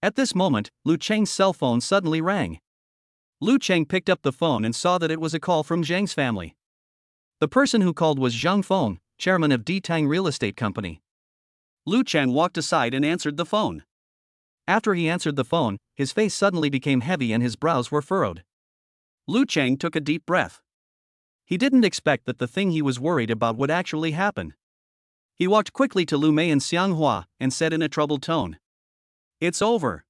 At this moment, Lu Cheng's cell phone suddenly rang. Lu Cheng picked up the phone and saw that it was a call from Zhang's family. The person who called was Zhang Feng, chairman of Ditang Real Estate Company. Lu Chang walked aside and answered the phone. After he answered the phone, his face suddenly became heavy and his brows were furrowed. Lu Chang took a deep breath. He didn't expect that the thing he was worried about would actually happen. He walked quickly to Lu Mei and Xiang Hua and said in a troubled tone, "It's over.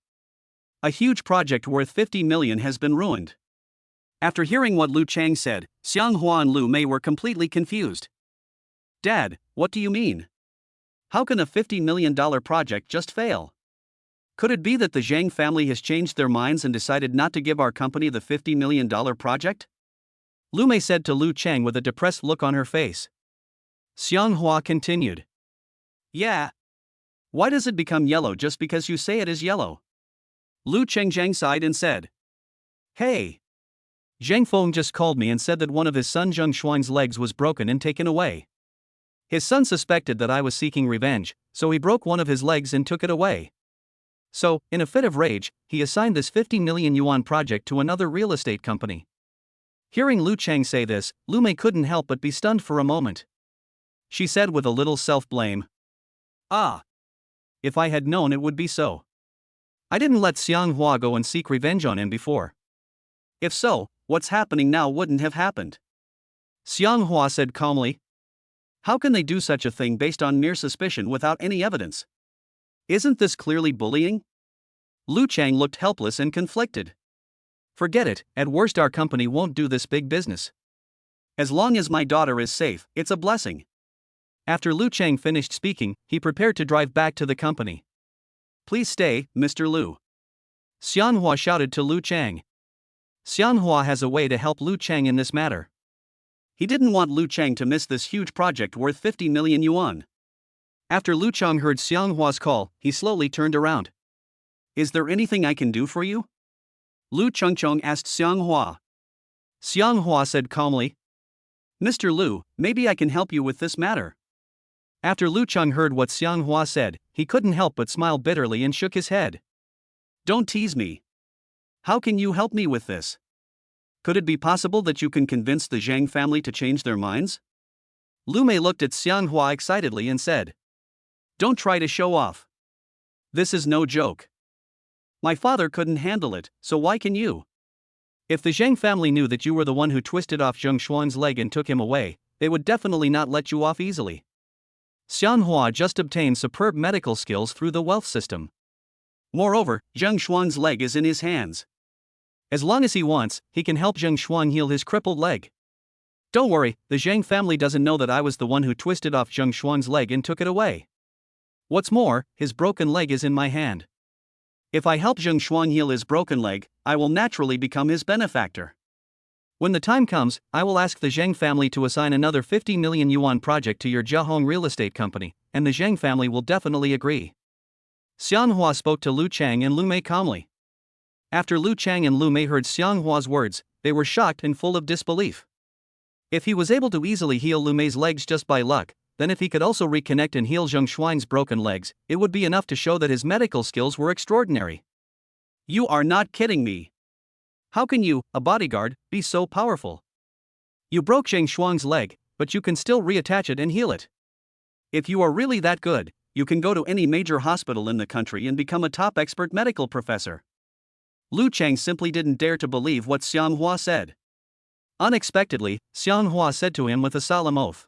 A huge project worth 50 million has been ruined." After hearing what Lu Chang said, Xiang Hua and Lu Mei were completely confused. "Dad, what do you mean? How can a $50 million project just fail? Could it be that the Zhang family has changed their minds and decided not to give our company the $50 million project?" Lu Mei said to Lu Chang with a depressed look on her face. Xiang Hua continued, "Yeah. Why does it become yellow just because you say it is yellow?" Lu Chengjiang sighed and said, "Hey. Zhang Feng just called me and said that one of his son Zheng Shuang's legs was broken and taken away. His son suspected that I was seeking revenge, so he broke one of his legs and took it away. So, in a fit of rage, he assigned this 50 million yuan project to another real estate company." Hearing Lu Chang say this, Lu Mei couldn't help but be stunned for a moment. She said with a little self-blame, "Ah. If I had known it would be so. I didn't let Xiang Hua go and seek revenge on him before. If so, what's happening now wouldn't have happened." Xiang Hua said calmly. "How can they do such a thing based on mere suspicion without any evidence? Isn't this clearly bullying?" Lu Chang looked helpless and conflicted. "Forget it, at worst our company won't do this big business. As long as my daughter is safe, it's a blessing." After Lu Chang finished speaking, he prepared to drive back to the company. "Please stay, Mr. Lu," Xian Hua shouted to Lu Chang. Xian Hua has a way to help Lu Chang in this matter. He didn't want Lu Chang to miss this huge project worth 50 million yuan. After Lu Chang heard Xiang Hua's call, he slowly turned around. "Is there anything I can do for you?" Lu Chengchong asked Xiang Hua. Xiang Hua said calmly, "Mr. Lu, maybe I can help you with this matter." After Lu Cheng heard what Xiang Hua said, he couldn't help but smile bitterly and shook his head. "Don't tease me. How can you help me with this? Could it be possible that you can convince the Zhang family to change their minds?" Lu Mei looked at Xiang Hua excitedly and said, "Don't try to show off. This is no joke. My father couldn't handle it, so why can you?" "If the Zhang family knew that you were the one who twisted off Zheng Xuan's leg and took him away, they would definitely not let you off easily. Xian Hua just obtained superb medical skills through the wealth system. Moreover, Zheng Xuan's leg is in his hands. As long as he wants, he can help Zheng Xuan heal his crippled leg. Don't worry, the Zhang family doesn't know that I was the one who twisted off Zheng Xuan's leg and took it away. What's more, his broken leg is in my hand. If I help Zheng Xuan heal his broken leg, I will naturally become his benefactor. When the time comes, I will ask the Zhang family to assign another 50 million yuan project to your Jiahong real estate company, and the Zhang family will definitely agree." Xian Hua spoke to Lu Chang and Lu Mei calmly. After Lu Chang and Lu Mei heard Xiang Hua's words, they were shocked and full of disbelief. If he was able to easily heal Lu Mei's legs just by luck, then if he could also reconnect and heal Zheng Xuan's broken legs, it would be enough to show that his medical skills were extraordinary. "You are not kidding me. How can you, a bodyguard, be so powerful? You broke Zheng Xuan's leg, but you can still reattach it and heal it. If you are really that good, you can go to any major hospital in the country and become a top expert medical professor." Lu Chang simply didn't dare to believe what Xiang Hua said. Unexpectedly, Xiang Hua said to him with a solemn oath,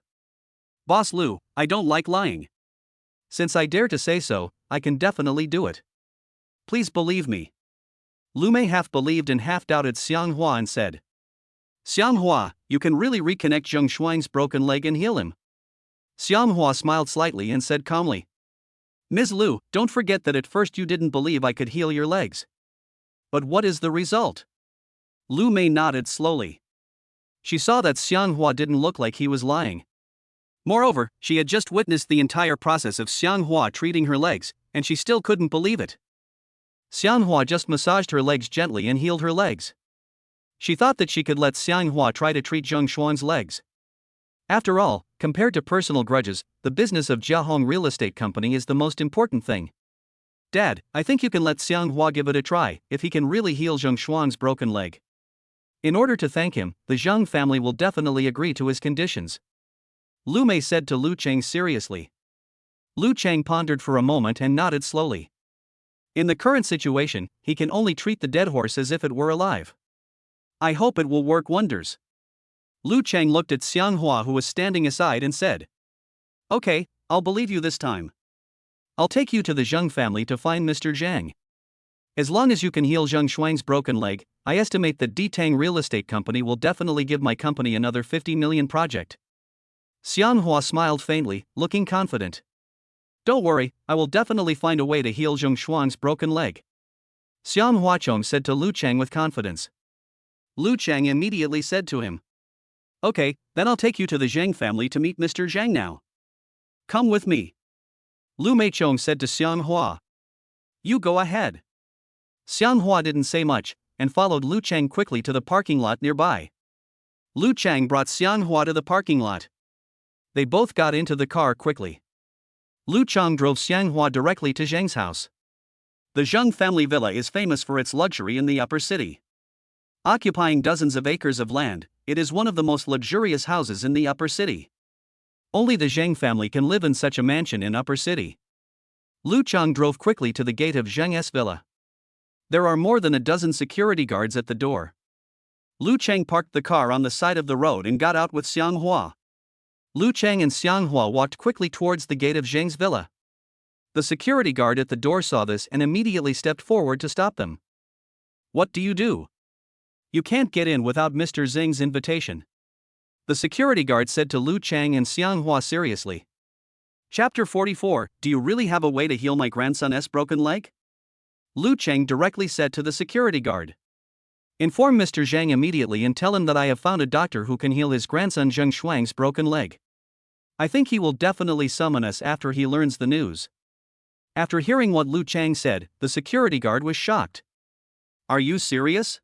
"Boss Lu, I don't like lying. Since I dare to say so, I can definitely do it. Please believe me." Lu Mei half believed and half doubted Xiang Hua and said, "Xiang Hua, you can really reconnect Zheng Xuan's broken leg and heal him." Xiang Hua smiled slightly and said calmly, "Ms. Lu, don't forget that at first you didn't believe I could heal your legs. But what is the result?" Lu Mei nodded slowly. She saw that Xiang Hua didn't look like he was lying. Moreover, she had just witnessed the entire process of Xiang Hua treating her legs, and she still couldn't believe it. Xiang Hua just massaged her legs gently and healed her legs. She thought that she could let Xiang Hua try to treat Zheng Xuan's legs. After all, compared to personal grudges, the business of Jiahong Real Estate Company is the most important thing. Dad, I think you can let Xiang Hua give it a try, if he can really heal Zheng Xuan's broken leg. In order to thank him, the Zhang family will definitely agree to his conditions. Lu Mei said to Lu Cheng seriously. Lu Cheng pondered for a moment and nodded slowly. In the current situation, he can only treat the dead horse as if it were alive. I hope it will work wonders. Lu Cheng looked at Xiang Hua, who was standing aside, and said, Okay, I'll believe you this time. I'll take you to the Zhang family to find Mr. Zhang. As long as you can heal Zheng Shuang's broken leg, I estimate that Ditang Real Estate Company will definitely give my company another 50 million project. Xiang Hua smiled faintly, looking confident. Don't worry, I will definitely find a way to heal Zheng Shuang's broken leg. Xiang Huachong said to Lu Cheng with confidence. Lu Cheng immediately said to him, Okay, then I'll take you to the Zhang family to meet Mr. Zhang now. Come with me. Lu Meichong said to Xiang Hua. You go ahead. Xiang Hua didn't say much, and followed Lu Cheng quickly to the parking lot nearby. Lu Cheng brought Xiang Hua to the parking lot. They both got into the car quickly. Lu Cheng drove Xiang Hua directly to Zhang's house. The Zhang family villa is famous for its luxury in the upper city. Occupying dozens of acres of land, it is one of the most luxurious houses in the upper city. Only the Zhang family can live in such a mansion in upper city. Lu Cheng drove quickly to the gate of Zhang's villa. There are more than a dozen security guards at the door. Lu Cheng parked the car on the side of the road and got out with Xiang Hua. Lu Cheng and Xiang Hua walked quickly towards the gate of Zhang's villa. The security guard at the door saw this and immediately stepped forward to stop them. What do? You can't get in without Mr. Zhang's invitation. The security guard said to Lu Cheng and Xiang Hua seriously. Chapter 44, Do you really have a way to heal my grandson's broken leg? Lu Cheng directly said to the security guard. Inform Mr. Zhang immediately and tell him that I have found a doctor who can heal his grandson Zheng Shuang's broken leg. I think he will definitely summon us after he learns the news. After hearing what Lu Cheng said, the security guard was shocked. Are you serious?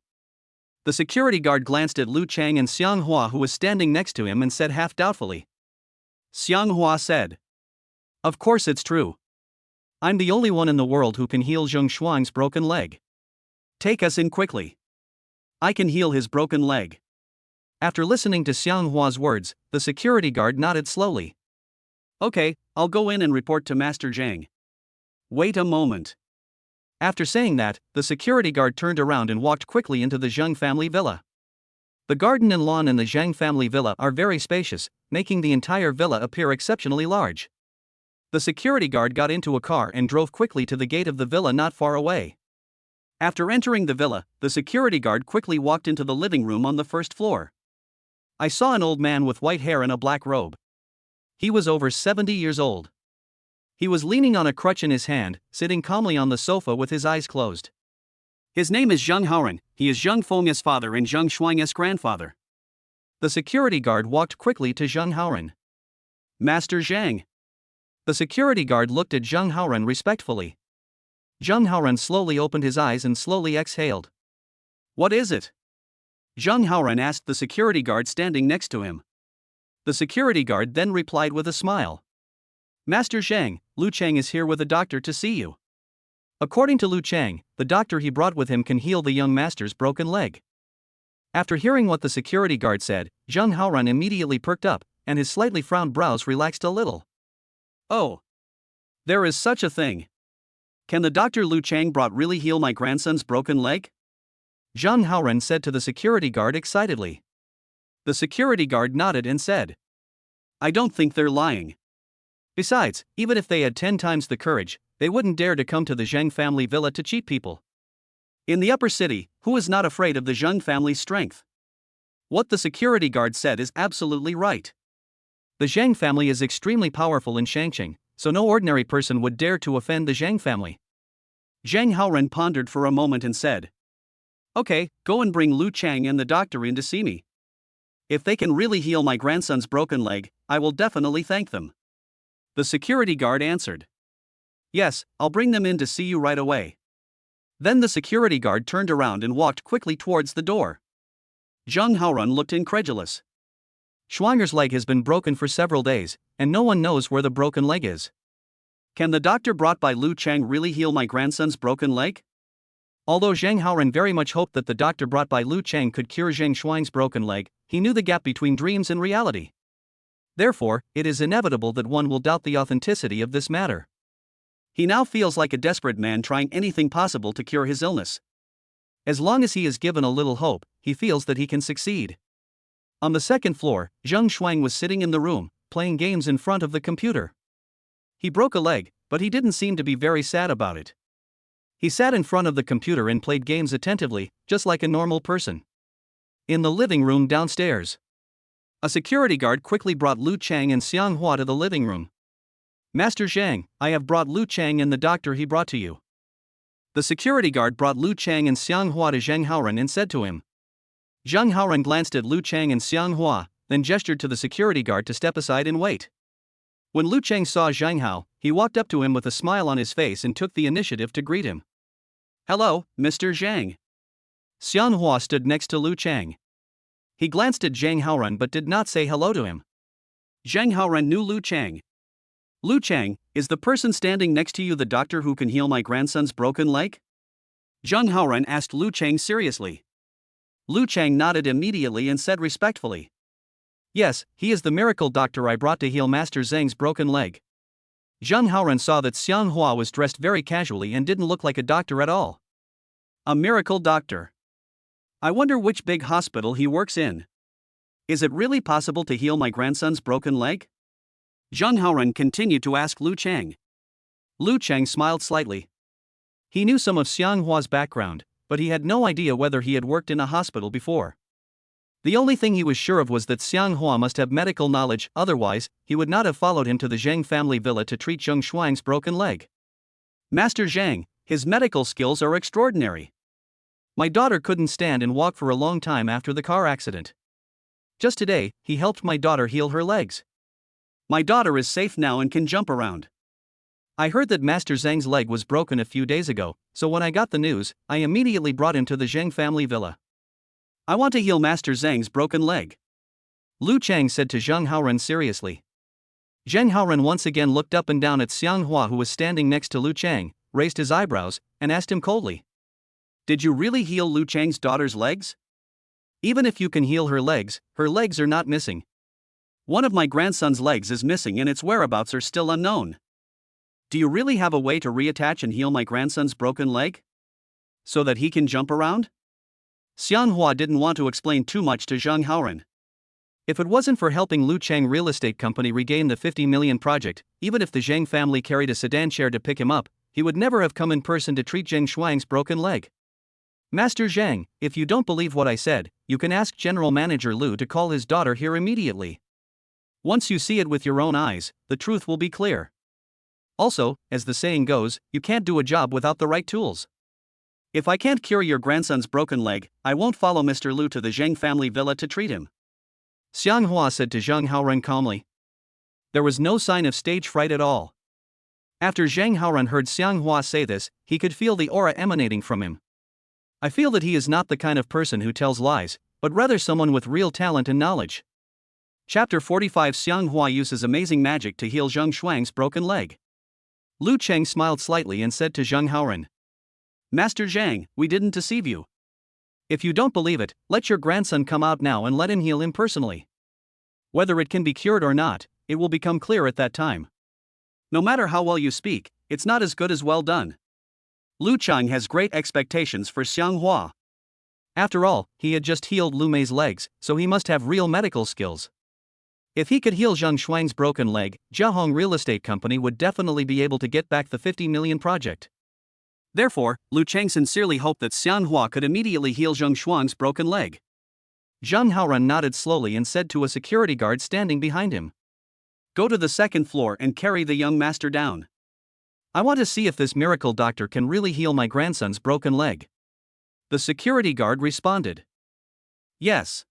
The security guard glanced at Lu Cheng and Xiang Hua, who was standing next to him, and said half doubtfully. Xiang Hua said. Of course it's true. I'm the only one in the world who can heal Zheng Shuang's broken leg. Take us in quickly. I can heal his broken leg. After listening to Xiang Hua's words, the security guard nodded slowly. Okay, I'll go in and report to Master Zhang. Wait a moment. After saying that, the security guard turned around and walked quickly into the Zhang family villa. The garden and lawn in the Zhang family villa are very spacious, making the entire villa appear exceptionally large. The security guard got into a car and drove quickly to the gate of the villa not far away. After entering the villa, the security guard quickly walked into the living room on the first floor. I saw an old man with white hair and a black robe. He was over 70 years old. He was leaning on a crutch in his hand, sitting calmly on the sofa with his eyes closed. His name is Zheng Haoren. He is Zheng Feng's father and Zheng Shuang's grandfather. The security guard walked quickly to Zheng Haoren. Master Zhang. The security guard looked at Zheng Haoren respectfully. Zheng Haoren slowly opened his eyes and slowly exhaled. What is it? Zheng Haoren asked the security guard standing next to him. The security guard then replied with a smile. Master Zhang, Lu Cheng is here with a doctor to see you. According to Lu Cheng, the doctor he brought with him can heal the young master's broken leg. After hearing what the security guard said, Zheng Haoren immediately perked up, and his slightly frowned brows relaxed a little. Oh. There is such a thing. Can the doctor Lu Cheng brought really heal my grandson's broken leg? Zheng Haoren said to the security guard excitedly. The security guard nodded and said. I don't think they're lying. Besides, even if they had 10 times the courage, they wouldn't dare to come to the Zheng family villa to cheat people. In the upper city, who is not afraid of the Zheng family's strength? What the security guard said is absolutely right. The Zheng family is extremely powerful in Shangqing, so no ordinary person would dare to offend the Zheng family. Zheng Haoren pondered for a moment and said. Okay, go and bring Lu Cheng and the doctor in to see me. If they can really heal my grandson's broken leg, I will definitely thank them. The security guard answered. Yes, I'll bring them in to see you right away. Then the security guard turned around and walked quickly towards the door. Zheng Haoren looked incredulous. Shuanger's leg has been broken for several days, and no one knows where the broken leg is. Can the doctor brought by Lu Cheng really heal my grandson's broken leg? Although Zhang Haoran very much hoped that the doctor brought by Lu Cheng could cure Zheng Shuang's broken leg, he knew the gap between dreams and reality. Therefore, it is inevitable that one will doubt the authenticity of this matter. He now feels like a desperate man trying anything possible to cure his illness. As long as he is given a little hope, he feels that he can succeed. On the second floor, Zheng Shuang was sitting in the room, playing games in front of the computer. He broke a leg, but he didn't seem to be very sad about it. He sat in front of the computer and played games attentively, just like a normal person. In the living room downstairs, a security guard quickly brought Lu Cheng and Xiang Hua to the living room. Master Zhang, I have brought Lu Cheng and the doctor he brought to you. The security guard brought Lu Cheng and Xiang Hua to Zheng Haoran and said to him. Zheng Haoran glanced at Lu Cheng and Xiang Hua, then gestured to the security guard to step aside and wait. When Lu Cheng saw Zhang Hao, he walked up to him with a smile on his face and took the initiative to greet him. Hello, Mr. Zhang. Xiang Hua stood next to Lu Cheng. He glanced at Zhang Haoran but did not say hello to him. Zhang Haoran knew Lu Cheng. Lu Cheng, is the person standing next to you the doctor who can heal my grandson's broken leg? Zhang Haoran asked Lu Cheng seriously. Lu Cheng nodded immediately and said respectfully. Yes, he is the miracle doctor I brought to heal Master Zhang's broken leg. Zhang Haoran saw that Xiang Hua was dressed very casually and didn't look like a doctor at all. A miracle doctor. I wonder which big hospital he works in. Is it really possible to heal my grandson's broken leg? Zhang Haoran continued to ask Lu Cheng. Lu Cheng smiled slightly. He knew some of Xiang Hua's background, but he had no idea whether he had worked in a hospital before. The only thing he was sure of was that Xiang Hua must have medical knowledge, otherwise, he would not have followed him to the Zhang family villa to treat Zheng Shuang's broken leg. Master Zhang, his medical skills are extraordinary. My daughter couldn't stand and walk for a long time after the car accident. Just today, he helped my daughter heal her legs. My daughter is safe now and can jump around. I heard that Master Zhang's leg was broken a few days ago, so when I got the news, I immediately brought him to the Zhang family villa. I want to heal Master Zhang's broken leg. Lu Cheng said to Zheng Haoran seriously. Zheng Haoran once again looked up and down at Xiang Hua, who was standing next to Lu Cheng, raised his eyebrows, and asked him coldly. Did you really heal Lu Cheng's daughter's legs? Even if you can heal her legs are not missing. One of my grandson's legs is missing and its whereabouts are still unknown. Do you really have a way to reattach and heal my grandson's broken leg? So that he can jump around? Xiang Hua didn't want to explain too much to Zheng Haoran. If it wasn't for helping Lu Cheng real estate company regain the 50 million project, even if the Zhang family carried a sedan chair to pick him up, he would never have come in person to treat Zheng Shuang's broken leg. Master Zhang, if you don't believe what I said, you can ask General Manager Lu to call his daughter here immediately. Once you see it with your own eyes, the truth will be clear. Also, as the saying goes, you can't do a job without the right tools. If I can't cure your grandson's broken leg, I won't follow Mr. Lu to the Zhang family villa to treat him. Xiang Hua said to Zheng Haoran calmly. There was no sign of stage fright at all. After Zheng Haoran heard Xiang Hua say this, he could feel the aura emanating from him. I feel that he is not the kind of person who tells lies, but rather someone with real talent and knowledge. Chapter 45. Xiang Hua uses amazing magic to heal Zheng Shuang's broken leg. Lu Cheng smiled slightly and said to Zheng Haoran. Master Zhang, we didn't deceive you. If you don't believe it, let your grandson come out now and let him heal him personally. Whether it can be cured or not, it will become clear at that time. No matter how well you speak, it's not as good as well done. Lu Cheng has great expectations for Xiang Hua. After all, he had just healed Lu Mei's legs, so he must have real medical skills. If he could heal Zheng Shuang's broken leg, Jiahong Real Estate Company would definitely be able to get back the 50 million project. Therefore, Lu Cheng sincerely hoped that Xiang Hua could immediately heal Zheng Shuang's broken leg. Zheng Haoran nodded slowly and said to a security guard standing behind him. Go to the second floor and carry the young master down. I want to see if this miracle doctor can really heal my grandson's broken leg. The security guard responded. Yes.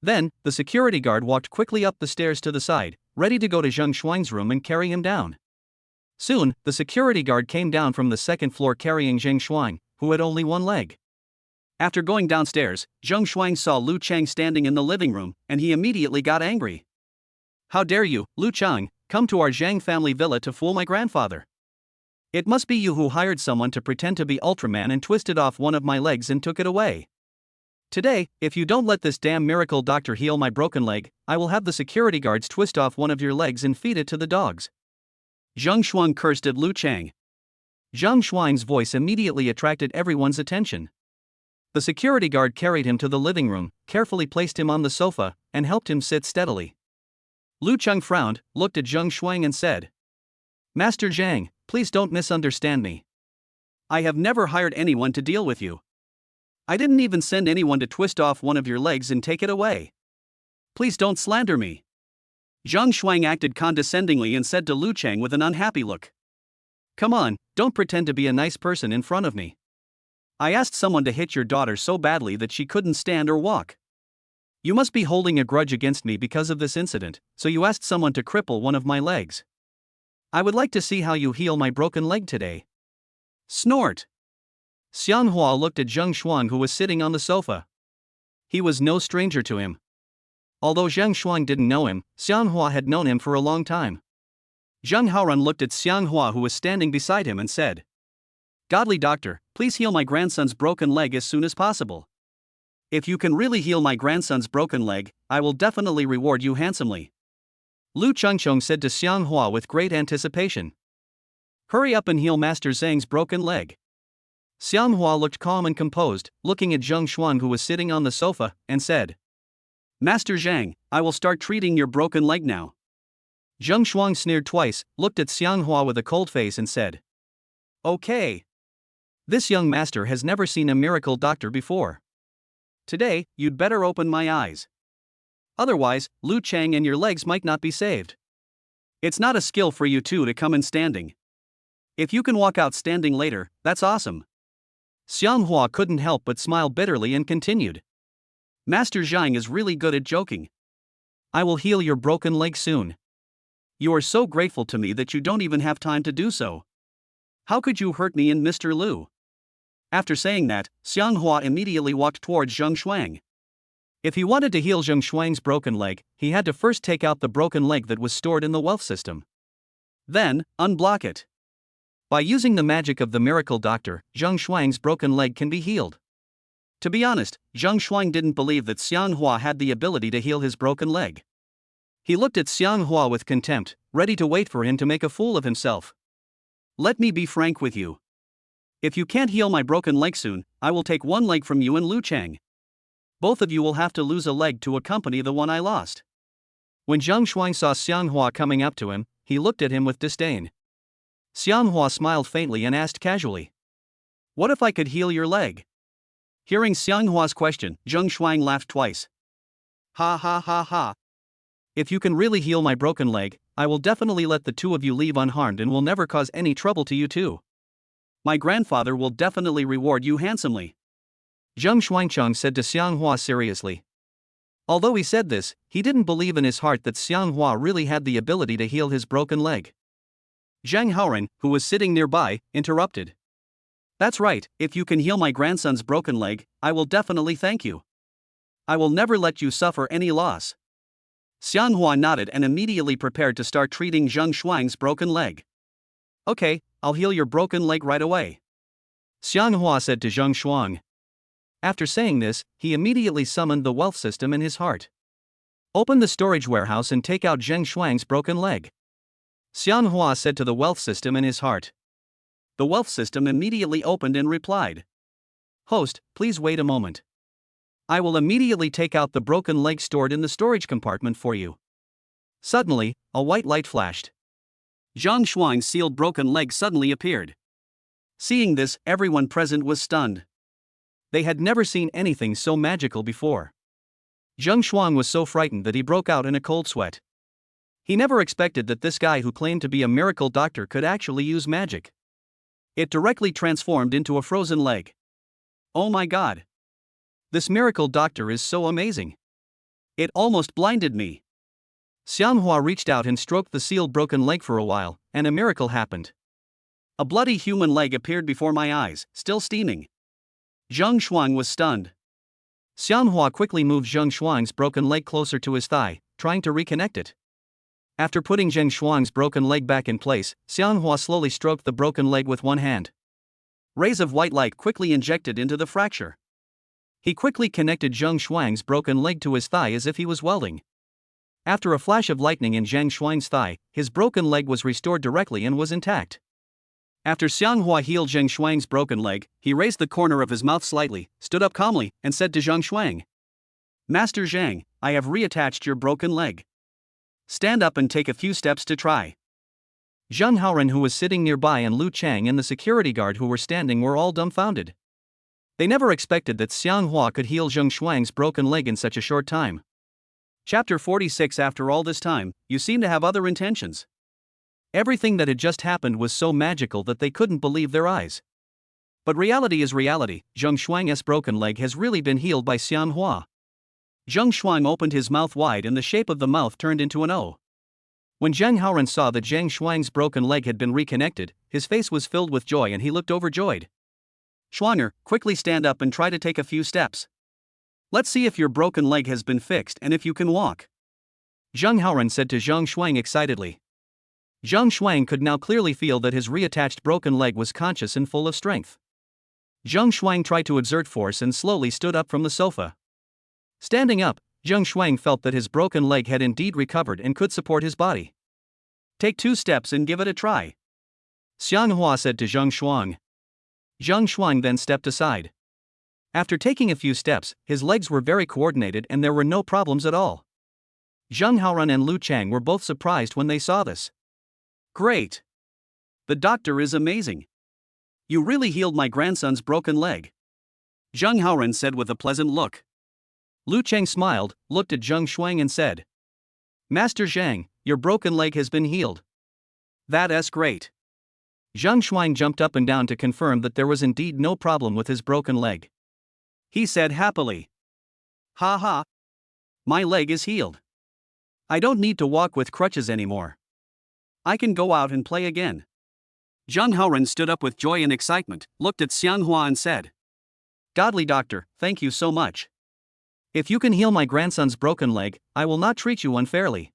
Then, the security guard walked quickly up the stairs to the side, ready to go to Zheng Shuang's room and carry him down. Soon, the security guard came down from the second floor carrying Zheng Shuang, who had only one leg. After going downstairs, Zheng Shuang saw Lu Cheng standing in the living room, and he immediately got angry. How dare you, Lu Cheng, come to our Zhang family villa to fool my grandfather? It must be you who hired someone to pretend to be Ultraman and twisted off one of my legs and took it away. Today, if you don't let this damn miracle doctor heal my broken leg, I will have the security guards twist off one of your legs and feed it to the dogs." Zheng Shuang cursed at Lu Chang. Zhang Shuang's voice immediately attracted everyone's attention. The security guard carried him to the living room, carefully placed him on the sofa, and helped him sit steadily. Lu Cheng frowned, looked at Zheng Shuang and said, "Master Zhang, please don't misunderstand me. I have never hired anyone to deal with you. I didn't even send anyone to twist off one of your legs and take it away. Please don't slander me." Zhang Shuang acted condescendingly and said to Lu Cheng with an unhappy look, "Come on, don't pretend to be a nice person in front of me. I asked someone to hit your daughter so badly that she couldn't stand or walk. You must be holding a grudge against me because of this incident, so you asked someone to cripple one of my legs. I would like to see how you heal my broken leg today." Snort. Xianghua looked at Zheng Shuang, who was sitting on the sofa. He was no stranger to him. Although Zheng Shuang didn't know him, Xianghua had known him for a long time. Zheng Haoran looked at Xianghua, who was standing beside him, and said, "Godly doctor, please heal my grandson's broken leg as soon as possible. If you can really heal my grandson's broken leg, I will definitely reward you handsomely." Lu Chengchong said to Xianghua with great anticipation, "Hurry up and heal Master Zhang's broken leg." Xianghua looked calm and composed, looking at Zheng Shuang, who was sitting on the sofa, and said, "Master Zhang, I will start treating your broken leg now." Zheng Shuang sneered twice, looked at Xianghua with a cold face and said, "Okay. This young master has never seen a miracle doctor before. Today, you'd better open my eyes. Otherwise, Lu Chang and your legs might not be saved. It's not a skill for you two to come in standing. If you can walk out standing later, that's awesome." Xianghua couldn't help but smile bitterly and continued, "Master Zhang is really good at joking. I will heal your broken leg soon. You are so grateful to me that you don't even have time to do so. How could you hurt me and Mr. Lu?" After saying that, Xianghua immediately walked towards Zheng Shuang. If he wanted to heal Zheng Shuang's broken leg, he had to first take out the broken leg that was stored in the wealth system. Then, unblock it. By using the magic of the miracle doctor, Zheng Shuang's broken leg can be healed. To be honest, Zheng Shuang didn't believe that Xianghua had the ability to heal his broken leg. He looked at Xianghua with contempt, ready to wait for him to make a fool of himself. "Let me be frank with you. If you can't heal my broken leg soon, I will take one leg from you and Lu Chang. Both of you will have to lose a leg to accompany the one I lost." When Zheng Shuang saw Xianghua coming up to him, he looked at him with disdain. Xianghua smiled faintly and asked casually, "What if I could heal your leg?" Hearing Xianghua's question, Zheng Shuang laughed twice. "Ha ha ha ha. If you can really heal my broken leg, I will definitely let the two of you leave unharmed and will never cause any trouble to you two. My grandfather will definitely reward you handsomely," Zheng Shuangcheng said to Xianghua seriously. Although he said this, he didn't believe in his heart that Xianghua really had the ability to heal his broken leg. Zhang Haoran, who was sitting nearby, interrupted. "That's right, if you can heal my grandson's broken leg, I will definitely thank you. I will never let you suffer any loss." Xianghua nodded and immediately prepared to start treating Zheng Shuang's broken leg. "Okay, I'll heal your broken leg right away," Xianghua said to Zheng Shuang. After saying this, he immediately summoned the wealth system in his heart. "Open the storage warehouse and take out Zheng Shuang's broken leg," Xianghua said to the wealth system in his heart. The wealth system immediately opened and replied, "Host, please wait a moment. I will immediately take out the broken leg stored in the storage compartment for you." Suddenly, a white light flashed. Zheng Shuang's sealed broken leg suddenly appeared. Seeing this, everyone present was stunned. They had never seen anything so magical before. Zheng Shuang was so frightened that he broke out in a cold sweat. He never expected that this guy who claimed to be a miracle doctor could actually use magic. It directly transformed into a frozen leg. "Oh my god. This miracle doctor is so amazing. It almost blinded me." Xianghua reached out and stroked the sealed broken leg for a while, and a miracle happened. A bloody human leg appeared before my eyes, still steaming. Zheng Shuang was stunned. Xianghua quickly moved Zheng Shuang's broken leg closer to his thigh, trying to reconnect it. After putting Zheng Shuang's broken leg back in place, Xianghua slowly stroked the broken leg with one hand. Rays of white light quickly injected into the fracture. He quickly connected Zheng Shuang's broken leg to his thigh as if he was welding. After a flash of lightning in Zheng Shuang's thigh, his broken leg was restored directly and was intact. After Xianghua healed Zheng Shuang's broken leg, he raised the corner of his mouth slightly, stood up calmly, and said to Zheng Shuang, "Master Zhang, I have reattached your broken leg. Stand up and take a few steps to try." Zheng Haoren, who was sitting nearby, and Lu Chang and the security guard who were standing were all dumbfounded. They never expected that Xianghua could heal Zheng Shuang's broken leg in such a short time. Chapter 46. After all this time, you seem to have other intentions. Everything that had just happened was so magical that they couldn't believe their eyes. But reality is reality. Zheng Shuang's broken leg has really been healed by Xianghua. Zheng Shuang opened his mouth wide and the shape of the mouth turned into an O. When Zheng Haoren saw that Zheng Shuang's broken leg had been reconnected, his face was filled with joy and he looked overjoyed. "Shuanger, quickly stand up and try to take a few steps. Let's see if your broken leg has been fixed and if you can walk," Zheng Haoren said to Zheng Shuang excitedly. Zheng Shuang could now clearly feel that his reattached broken leg was conscious and full of strength. Zheng Shuang tried to exert force and slowly stood up from the sofa. Standing up, Zheng Shuang felt that his broken leg had indeed recovered and could support his body. "Take 2 steps and give it a try," Xianghua said to Zheng Shuang. Zheng Shuang then stepped aside. After taking a few steps, his legs were very coordinated and there were no problems at all. Zheng Haoren and Lu Chang were both surprised when they saw this. "Great! The doctor is amazing. You really healed my grandson's broken leg," Zheng Haoren said with a pleasant look. Lu Chang smiled, looked at Zheng Shuang and said, "Master Zhang, your broken leg has been healed." "That's great." Zheng Shuang jumped up and down to confirm that there was indeed no problem with his broken leg. He said happily, "Ha ha! My leg is healed. I don't need to walk with crutches anymore. I can go out and play again." Zheng Haoren stood up with joy and excitement, looked at Xianghua and said, "Godly doctor, thank you so much. If you can heal my grandson's broken leg, I will not treat you unfairly."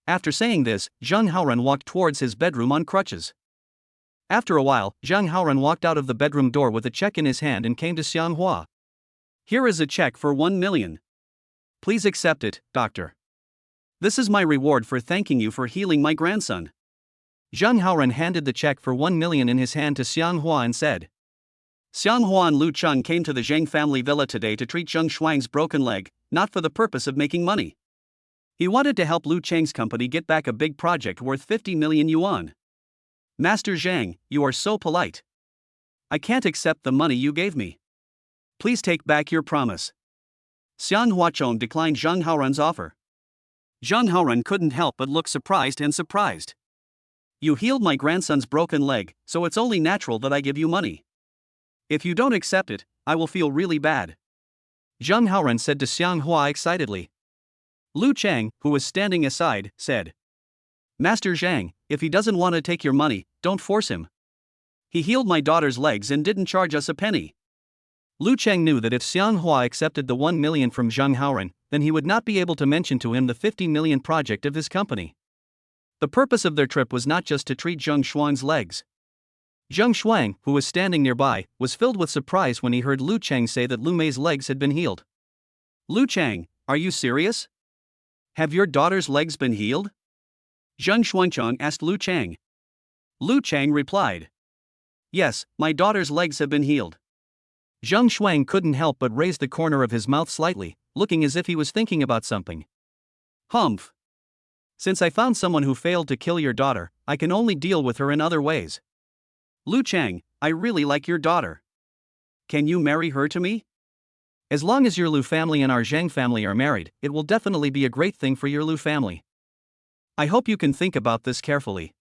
After saying this, Zheng Haoren walked towards his bedroom on crutches. After a while, Zheng Haoren walked out of the bedroom door with a check in his hand and came to Xianghua. "Here is a check for 1 million. Please accept it, doctor. This is my reward for thanking you for healing my grandson." Zheng Haoren handed the check for 1 million in his hand to Xianghua and said, "Xianghua and Lu Cheng came to the Zhang family villa today to treat Zheng Shuang's broken leg, not for the purpose of making money. He wanted to help Lu Cheng's company get back a big project worth 50 million yuan. Master Zhang, you are so polite. I can't accept the money you gave me. Please take back your promise." Xian Huachong declined Zheng Haoren's offer. Zheng Haoren couldn't help but look surprised. "You healed my grandson's broken leg, so it's only natural that I give you money. If you don't accept it, I will feel really bad," Zheng Haoren said to Xianghua excitedly. Lu Chang, who was standing aside, said, "Master Zhang, if he doesn't want to take your money, don't force him. He healed my daughter's legs and didn't charge us a penny." Lu Chang knew that if Xianghua accepted the 1 million from Zheng Haoren, then he would not be able to mention to him the 50 million project of his company. The purpose of their trip was not just to treat Zheng Shuang's legs. Zheng Shuang, who was standing nearby, was filled with surprise when he heard Lu Chang say that Lu Mei's legs had been healed. "Lu Chang, are you serious? Have your daughter's legs been healed?" Zheng Shuangchong asked Lu Chang. Lu Chang replied, "Yes, my daughter's legs have been healed." Zheng Shuang couldn't help but raise the corner of his mouth slightly, looking as if he was thinking about something. "Humph. Since I found someone who failed to kill your daughter, I can only deal with her in other ways." "Lu Chang, I really like your daughter. Can you marry her to me?" "As long as your Lu family and our Zhang family are married, it will definitely be a great thing for your Lu family. I hope you can think about this carefully.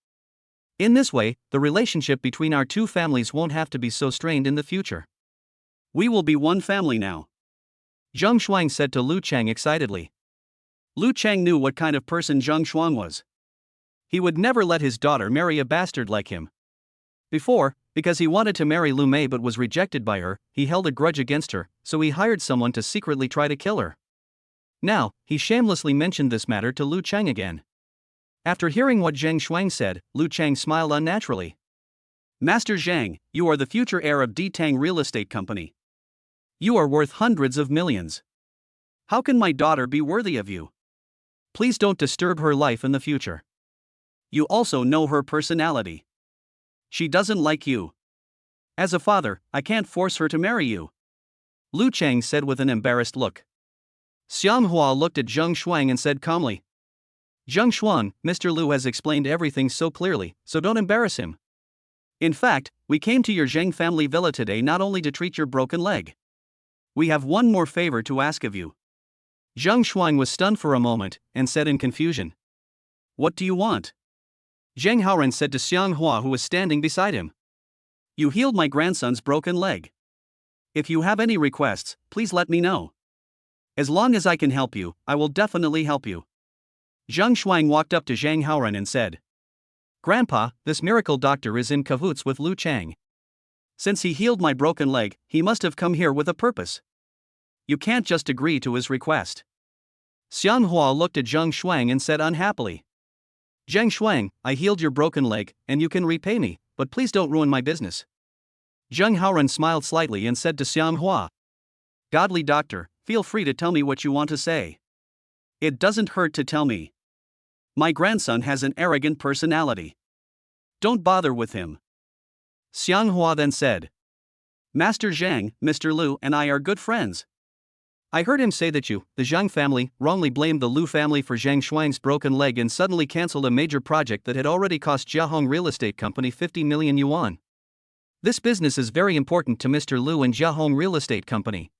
In this way, the relationship between our two families won't have to be so strained in the future. We will be one family now," Zheng Shuang said to Lu Chang excitedly. Lu Chang knew what kind of person Zheng Shuang was. He would never let his daughter marry a bastard like him. Before, because he wanted to marry Lu Mei but was rejected by her, he held a grudge against her, so he hired someone to secretly try to kill her. Now, he shamelessly mentioned this matter to Lu Chang again. After hearing what Zheng Shuang said, Lu Chang smiled unnaturally. Master Zhang, you are the future heir of Ditang Real Estate Company. You are worth hundreds of millions. How can my daughter be worthy of you? Please don't disturb her life in the future. You also know her personality. She doesn't like you. As a father, I can't force her to marry you. Lu Chang said with an embarrassed look. Xiang Hua looked at Zheng Shuang and said calmly. Zheng Shuang, Mr. Lu has explained everything so clearly, so don't embarrass him. In fact, we came to your Zheng family villa today not only to treat your broken leg. We have one more favor to ask of you. Zheng Shuang was stunned for a moment, and said in confusion. What do you want? Zheng Haoran said to Xiang Hua, who was standing beside him. You healed my grandson's broken leg. If you have any requests, please let me know. As long as I can help you, I will definitely help you. Zheng Shuang walked up to Zheng Haoran and said. Grandpa, this miracle doctor is in cahoots with Lu Chang. Since he healed my broken leg, he must have come here with a purpose. You can't just agree to his request. Xiang Hua looked at Zheng Shuang and said unhappily. Zheng Shuang, I healed your broken leg, and you can repay me, but please don't ruin my business. Zheng Haoran smiled slightly and said to Xiang Hua. Godly doctor, feel free to tell me what you want to say. It doesn't hurt to tell me. My grandson has an arrogant personality. Don't bother with him. Xiang Hua then said. Master Zhang, Mr. Lu and I are good friends. I heard him say that you, the Zhang family, wrongly blamed the Lu family for Zheng Shuang's broken leg and suddenly cancelled a major project that had already cost Jiahong Real Estate Company 50 million yuan. This business is very important to Mr. Lu and Jiahong Real Estate Company.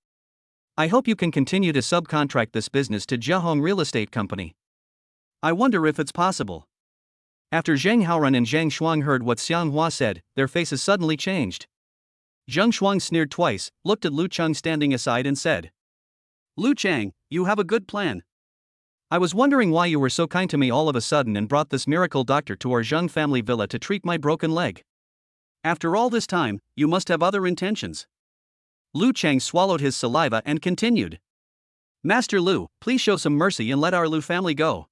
I hope you can continue to subcontract this business to Jiahong Real Estate Company. I wonder if it's possible. After Zheng Haoran and Zheng Shuang heard what Xiang Hua said, their faces suddenly changed. Zheng Shuang sneered twice, looked at Lu Chang standing aside and said. Lu Chang, you have a good plan. I was wondering why you were so kind to me all of a sudden and brought this miracle doctor to our Zheng family villa to treat my broken leg. After all this time, you must have other intentions. Lu Chang swallowed his saliva and continued. Master Lu, please show some mercy and let our Lu family go.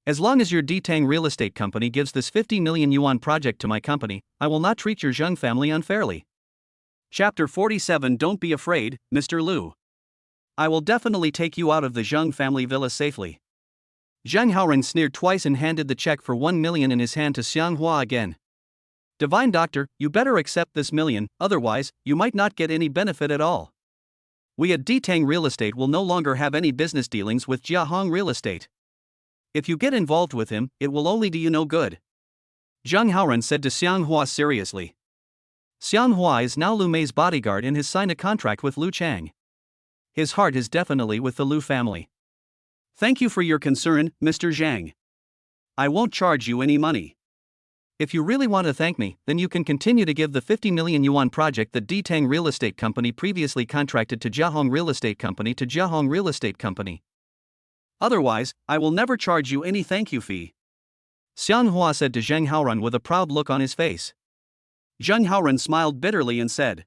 As long as your Ditang Real Estate Company gives this 50 million yuan project to my company, I will not treat your Zheng family unfairly. Chapter 47 Don't be afraid, Mr. Lu. I will definitely take you out of the Zheng family villa safely. Zheng Haoran sneered twice and handed the check for 1 million in his hand to Xiang Hua again. Divine Doctor, you better accept this million, otherwise, you might not get any benefit at all. We at Ditang Real Estate will no longer have any business dealings with Jiahong Real Estate. If you get involved with him, it will only do you no good. Zheng Haoran said to Xiang Hua seriously. Xiang Hua is now Lu Mei's bodyguard and has signed a contract with Lu Chang. His heart is definitely with the Lu family. Thank you for your concern, Mr. Zhang. I won't charge you any money. If you really want to thank me, then you can continue to give the 50 million yuan project that Ditang Real Estate Company previously contracted to Jiahong Real Estate Company to Jiahong Real Estate Company. Otherwise, I will never charge you any thank you fee. Xiang Hua said to Zheng Haoran with a proud look on his face. Zheng Haoran smiled bitterly and said.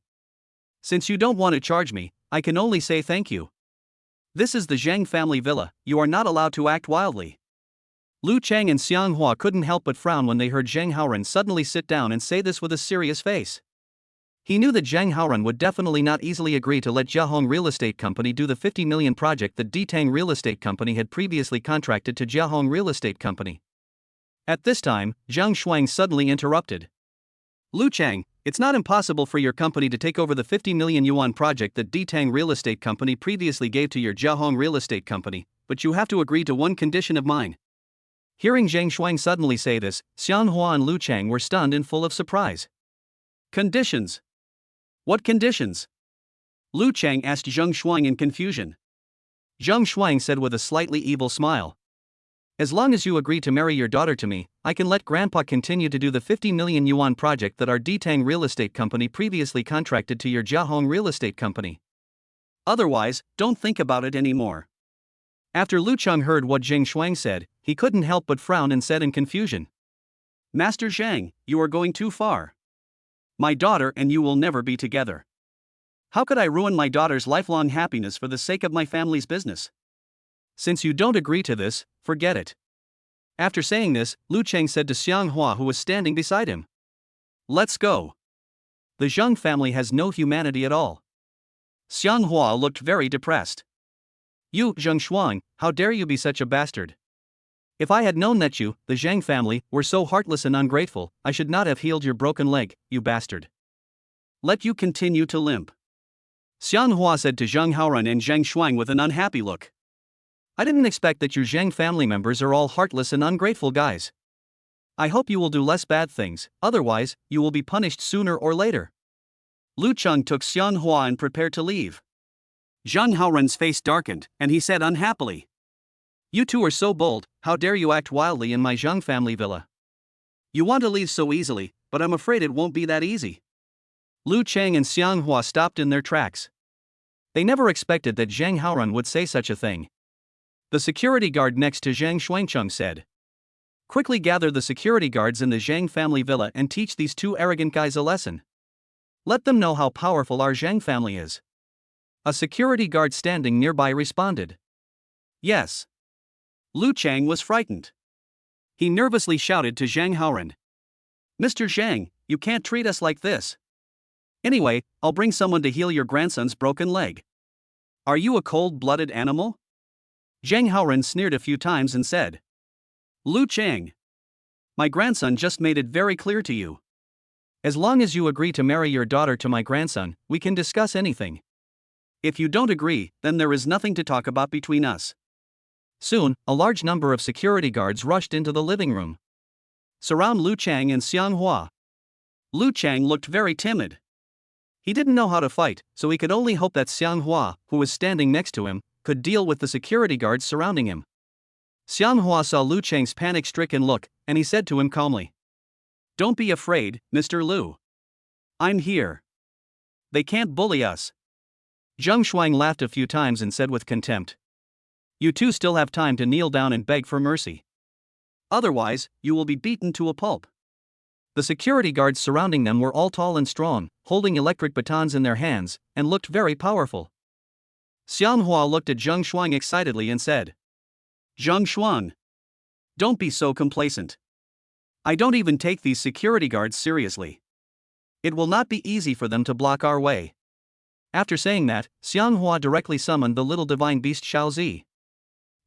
Since you don't want to charge me, I can only say thank you. This is the Zheng family villa, you are not allowed to act wildly. Lu Chang and Xiang Hua couldn't help but frown when they heard Zheng Haoran suddenly sit down and say this with a serious face. He knew that Zheng Haoran would definitely not easily agree to let Jiahong Real Estate Company do the 50 million project that Ditang Real Estate Company had previously contracted to Jiahong Real Estate Company. At this time, Zheng Shuang suddenly interrupted. Lu Chang, it's not impossible for your company to take over the 50 million yuan project that Ditang Real Estate Company previously gave to your Jiahong Real Estate Company, but you have to agree to one condition of mine. Hearing Zheng Shuang suddenly say this, Xiang Hua and Lu Chang were stunned and full of surprise. Conditions? What conditions? Lu Chang asked Zheng Shuang in confusion. Zheng Shuang said with a slightly evil smile. As long as you agree to marry your daughter to me, I can let Grandpa continue to do the 50 million yuan project that our Ditang Real Estate Company previously contracted to your Jiahong Real Estate Company. Otherwise, don't think about it anymore. After Lu Chang heard what Zheng Shuang said, he couldn't help but frown and said in confusion. Master Zhang, you are going too far. My daughter and you will never be together. How could I ruin my daughter's lifelong happiness for the sake of my family's business? Since you don't agree to this, forget it. After saying this, Lu Cheng said to Xiang Hua, who was standing beside him, "Let's go. The Zheng family has no humanity at all." Xiang Hua looked very depressed. "You, Zheng Shuang, how dare you be such a bastard? If I had known that you, the Zhang family, were so heartless and ungrateful, I should not have healed your broken leg, you bastard. Let you continue to limp." Xiang Hua said to Zheng Haoran and Zheng Shuang with an unhappy look. "I didn't expect that your Zhang family members are all heartless and ungrateful guys. I hope you will do less bad things, otherwise, you will be punished sooner or later." Lu Cheng took Xiang Hua and prepared to leave. Zheng Haoran's face darkened, and he said unhappily, "You two are so bold, how dare you act wildly in my Zheng family villa? You want to leave so easily, but I'm afraid it won't be that easy." Lu Cheng and Xiang Hua stopped in their tracks. They never expected that Zheng Haoran would say such a thing. The security guard next to Zhang Xuancheng said, "Quickly gather the security guards in the Zhang family villa and teach these two arrogant guys a lesson. Let them know how powerful our Zhang family is." A security guard standing nearby responded, "Yes." Lu Cheng was frightened. He nervously shouted to Zhang Haoran, "Mr. Zhang, you can't treat us like this. Anyway, I'll bring someone to heal your grandson's broken leg. Are you a cold-blooded animal?" Zhang Haoran sneered a few times and said, "Lu Cheng, my grandson just made it very clear to you. As long as you agree to marry your daughter to my grandson, we can discuss anything. If you don't agree, then there is nothing to talk about between us." Soon, a large number of security guards rushed into the living room. Surround Lu Cheng and Xiang Hua. Lu Cheng looked very timid. He didn't know how to fight, so he could only hope that Xiang Hua, who was standing next to him, could deal with the security guards surrounding him. Xiang Hua saw Lu Cheng's panic-stricken look, and he said to him calmly, "Don't be afraid, Mr. Lu. I'm here. They can't bully us." Zheng Shuang laughed a few times and said with contempt, "You two still have time to kneel down and beg for mercy. Otherwise, you will be beaten to a pulp." The security guards surrounding them were all tall and strong, holding electric batons in their hands, and looked very powerful. Xiang Hua looked at Zheng Shuang excitedly and said, "Zheng Shuang, don't be so complacent. I don't even take these security guards seriously. It will not be easy for them to block our way." After saying that, Xiang Hua directly summoned the little divine beast Xiaozi.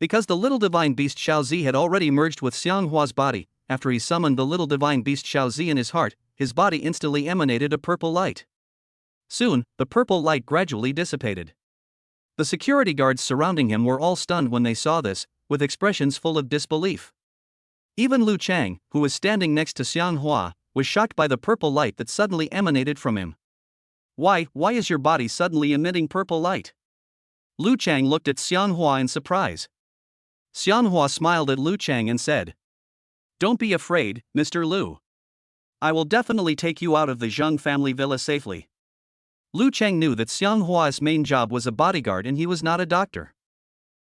Because the little divine beast Xiaozi had already merged with Xiang Hua's body, after he summoned the little divine beast Xiaozi in his heart, his body instantly emanated a purple light. Soon, the purple light gradually dissipated. The security guards surrounding him were all stunned when they saw this, with expressions full of disbelief. Even Lu Cheng, who was standing next to Xiang Hua, was shocked by the purple light that suddenly emanated from him. Why is your body suddenly emitting purple light?" Lu Cheng looked at Xiang Hua in surprise. Xiang Hua smiled at Lu Cheng and said, "Don't be afraid, Mr. Lu. I will definitely take you out of the Zheng family villa safely." Lu Cheng knew that Xiang Hua's main job was a bodyguard and he was not a doctor.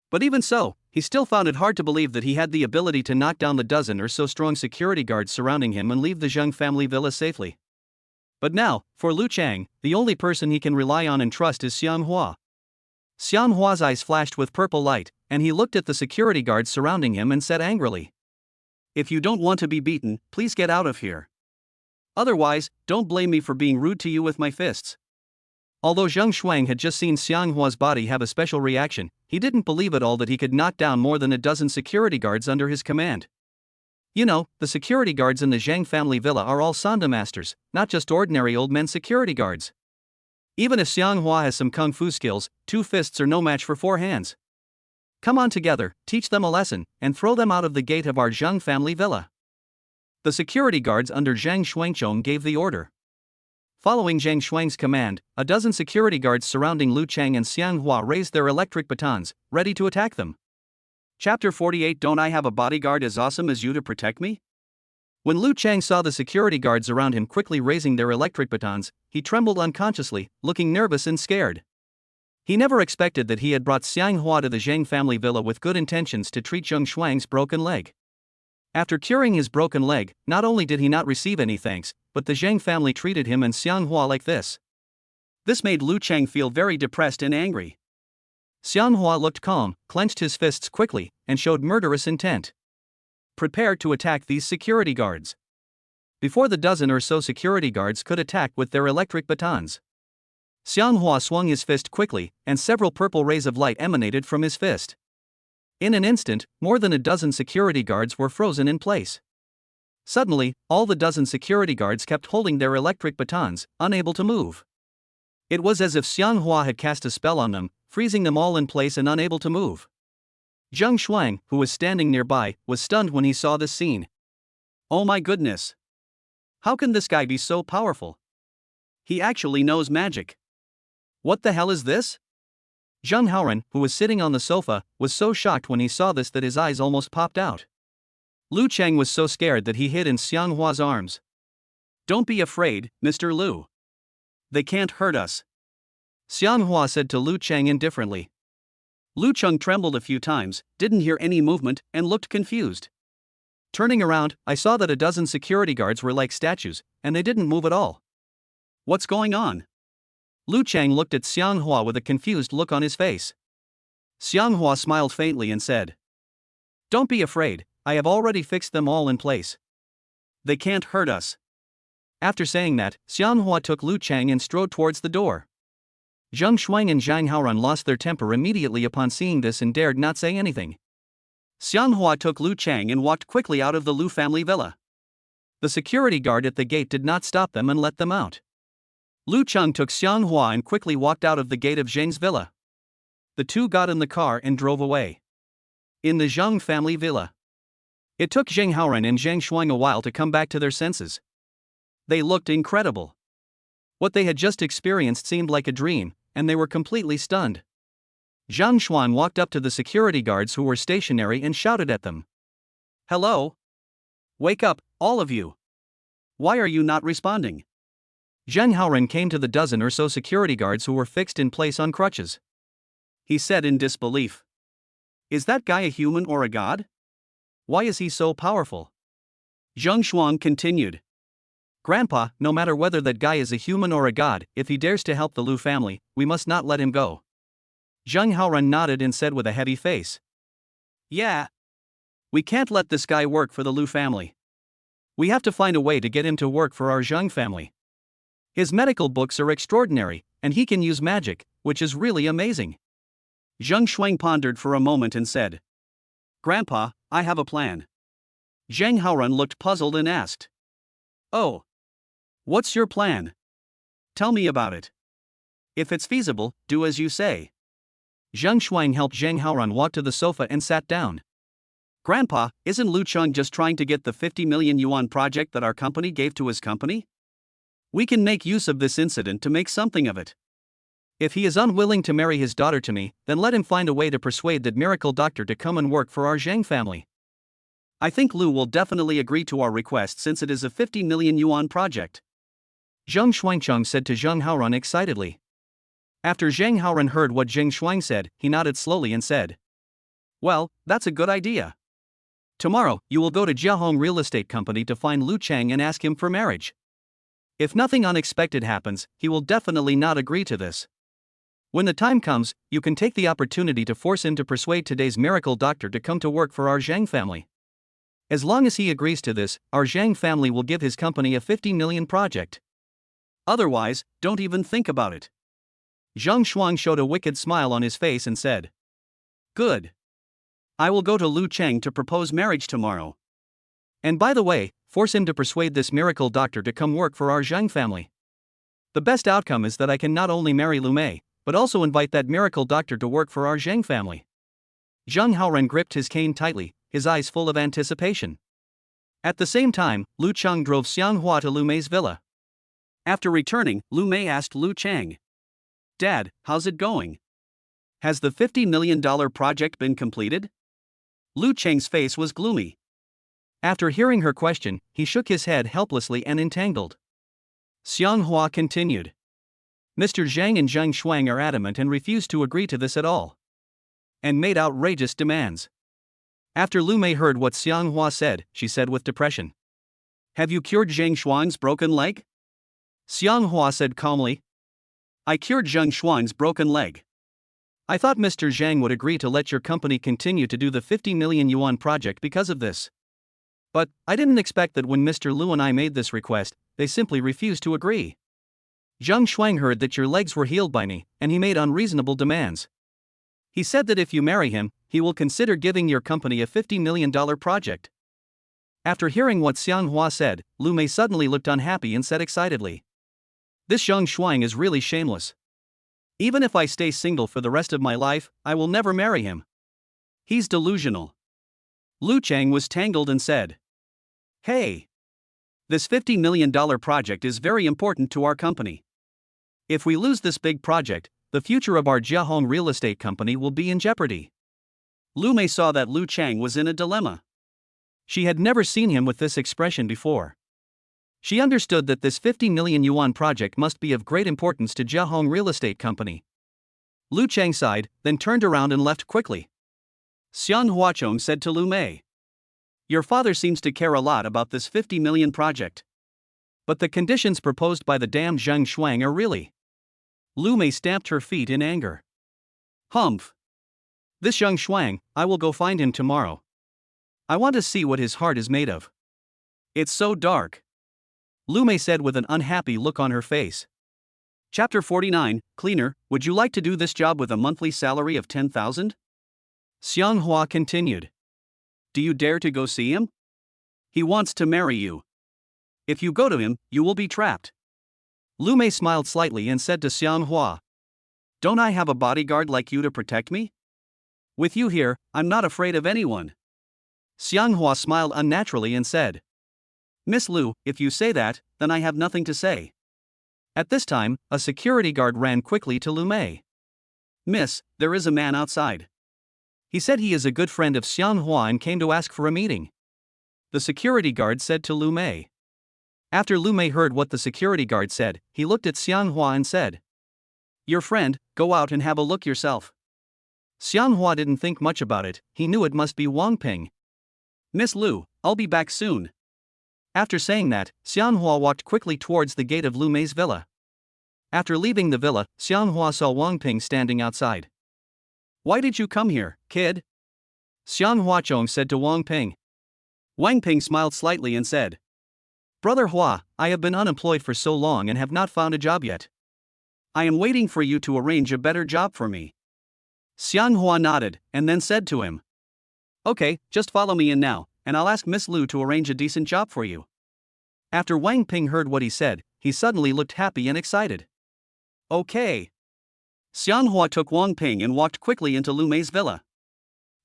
But even so, he still found it hard to believe that he had the ability to knock down the dozen or so strong security guards surrounding him and leave the Zheng family villa safely. But now, for Lu Cheng, the only person he can rely on and trust is Xiang Hua. Xiang Hua's eyes flashed with purple light, and he looked at the security guards surrounding him and said angrily, "If you don't want to be beaten, please get out of here. Otherwise, don't blame me for being rude to you with my fists." Although Zheng Shuang had just seen Xiang Hua's body have a special reaction, he didn't believe at all that he could knock down more than a dozen security guards under his command. You know, the security guards in the Zhang family villa are all Sanda masters, not just ordinary old men security guards. Even if Xiang Hua has some kung fu skills, 2 fists are no match for 4 hands. Come on together, teach them a lesson, and throw them out of the gate of our Zheng family villa. The security guards under Zhang Xuanchong gave the order. Following Zhang Shuang's command, a dozen security guards surrounding Lu Cheng and Xiang Hua raised their electric batons, ready to attack them. Chapter 48. Don't I have a bodyguard as awesome as you to protect me? When Lu Cheng saw the security guards around him quickly raising their electric batons, he trembled unconsciously, looking nervous and scared. He never expected that he had brought Xiang Hua to the Zhang family villa with good intentions to treat Zheng Shuang's broken leg. After curing his broken leg, not only did he not receive any thanks, but the Zhang family treated him and Xiang Hua like this. This made Lu Cheng feel very depressed and angry. Xiang Hua looked calm, clenched his fists quickly, and showed murderous intent. prepared to attack these security guards. Before the dozen or so security guards could attack with their electric batons, Xianghua swung his fist quickly, and several purple rays of light emanated from his fist. In an instant, more than a dozen security guards were frozen in place. Suddenly, all the dozen security guards kept holding their electric batons, unable to move. It was as if Xianghua had cast a spell on them, freezing them all in place and unable to move. Zheng Shuang, who was standing nearby, was stunned when he saw this scene. Oh my goodness! How can this guy be so powerful? He actually knows magic. What the hell is this? Zheng Haoran, who was sitting on the sofa, was so shocked when he saw this that his eyes almost popped out. Lu Cheng was so scared that he hid in Xianghua's arms. Don't be afraid, Mr. Lu. They can't hurt us, Xianghua said to Lu Cheng indifferently. Lu Cheng trembled a few times, didn't hear any movement, and looked confused. Turning around, I saw that a dozen security guards were like statues, and they didn't move at all. What's going on? Lu Cheng looked at Xianghua with a confused look on his face. Xianghua smiled faintly and said, Don't be afraid, I have already fixed them all in place. They can't hurt us. After saying that, Xianghua took Lu Cheng and strode towards the door. Zheng Shuang and Zhang Haoran lost their temper immediately upon seeing this and dared not say anything. Xianghua took Lu Cheng and walked quickly out of the Lu family villa. The security guard at the gate did not stop them and let them out. Lu Cheng took Xianghua and quickly walked out of the gate of Zheng's villa. The two got in the car and drove away. In the Zheng family villa, it took Zheng Haoran and Zheng Shuang a while to come back to their senses. They looked incredible. What they had just experienced seemed like a dream, and they were completely stunned. Zhang Xuan walked up to the security guards who were stationary and shouted at them. Hello? Wake up, all of you. Why are you not responding? Zheng Haoran came to the dozen or so security guards who were fixed in place on crutches. He said in disbelief. Is that guy a human or a god? Why is he so powerful? Zheng Shuang continued. Grandpa, no matter whether that guy is a human or a god, if he dares to help the Lu family, we must not let him go. Zheng Haoran nodded and said with a heavy face. Yeah. We can't let this guy work for the Lu family. We have to find a way to get him to work for our Zheng family. His medical books are extraordinary, and he can use magic, which is really amazing. Zheng Shuang pondered for a moment and said, Grandpa, I have a plan. Zheng Haoran looked puzzled and asked. Oh. What's your plan? Tell me about it. If it's feasible, do as you say. Zheng Shuang helped Zheng Haoran walk to the sofa and sat down. Grandpa, isn't Lu Cheng just trying to get the 50 million yuan project that our company gave to his company? We can make use of this incident to make something of it. If he is unwilling to marry his daughter to me, then let him find a way to persuade that miracle doctor to come and work for our Zheng family. I think Lu will definitely agree to our request since it is a 50 million yuan project. Zheng Shuangcheng said to Zheng Haoran excitedly. After Zheng Haoran heard what Zheng Shuang said, he nodded slowly and said, Well, that's a good idea. Tomorrow, you will go to Jiahong Real Estate Company to find Lu Cheng and ask him for marriage. If nothing unexpected happens, he will definitely not agree to this. When the time comes, you can take the opportunity to force him to persuade today's miracle doctor to come to work for our Zheng family. As long as he agrees to this, our Zheng family will give his company a 50 million project. Otherwise, don't even think about it. Zheng Shuang showed a wicked smile on his face and said, Good. I will go to Lu Cheng to propose marriage tomorrow. And by the way, force him to persuade this miracle doctor to come work for our Zheng family. The best outcome is that I can not only marry Lu Mei, but also invite that miracle doctor to work for our Zheng family. Zheng Haoran gripped his cane tightly, his eyes full of anticipation. At the same time, Lu Cheng drove Xianghua to Lu Mei's villa. After returning, Lu Mei asked Lu Cheng, Dad, how's it going? Has the $50 million project been completed? Lu Cheng's face was gloomy. After hearing her question, he shook his head helplessly and entangled. Xianghua continued. Mr. Zhang and Zheng Shuang are adamant and refuse to agree to this at all, and made outrageous demands. After Lu Mei heard what Xianghua said, she said with depression, Have you cured Zheng Shuang's broken leg? Xianghua said calmly, I cured Zheng Shuang's broken leg. I thought Mr. Zhang would agree to let your company continue to do the 50 million yuan project because of this. But I didn't expect that when Mr. Lu and I made this request, they simply refused to agree. Zhang Shuang heard that your legs were healed by me, and he made unreasonable demands. He said that if you marry him, he will consider giving your company a $50 million project. After hearing what Xiang Hua said, Lu Mei suddenly looked unhappy and said excitedly, "This Zhang Shuang is really shameless. Even if I stay single for the rest of my life, I will never marry him. He's delusional." Lu Chang was tangled and said, "Hey! This $50 million project is very important to our company. If we lose this big project, the future of our Jiahong real estate company will be in jeopardy." Lu Mei saw that Lu Chang was in a dilemma. She had never seen him with this expression before. She understood that this 50 million yuan project must be of great importance to Jiahong real estate company. Lu Chang sighed, then turned around and left quickly. Xian Huachong said to Lu Mei, "Your father seems to care a lot about this 50 million project. But the conditions proposed by the damned Zhang Shuang are really..." Lu Mei stamped her feet in anger. "Humph! This Zhang Shuang, I will go find him tomorrow. I want to see what his heart is made of. It's so dark," Lu Mei said with an unhappy look on her face. Chapter 49, Cleaner, would you like to do this job with a monthly salary of 10,000? Xiang Hua continued. Do you dare to go see him? He wants to marry you. If you go to him, you will be trapped. Lu Mei smiled slightly and said to Xiang Hua, "Don't I have a bodyguard like you to protect me? With you here, I'm not afraid of anyone." Xiang Hua smiled unnaturally and said, "Miss Lu, if you say that, then I have nothing to say." At this time, a security guard ran quickly to Lu Mei. "Miss, there is a man outside. He said he is a good friend of Xiang Hua and came to ask for a meeting," the security guard said to Lu Mei. After Lu Mei heard what the security guard said, he looked at Xiang Hua and said, "Your friend, go out and have a look yourself." Xiang Hua didn't think much about it, he knew it must be Wang Ping. "Miss Lu, I'll be back soon." After saying that, Xiang Hua walked quickly towards the gate of Lu Mei's villa. After leaving the villa, Xiang Hua saw Wang Ping standing outside. "Why did you come here, kid?" Xiang Huachong said to Wang Ping. Wang Ping smiled slightly and said, "Brother Hua, I have been unemployed for so long and have not found a job yet. I am waiting for you to arrange a better job for me." Xiang Hua nodded, and then said to him, "Okay, just follow me in now, and I'll ask Miss Lu to arrange a decent job for you." After Wang Ping heard what he said, he suddenly looked happy and excited. "Okay." Xiang Hua took Wang Ping and walked quickly into Lu Mei's villa.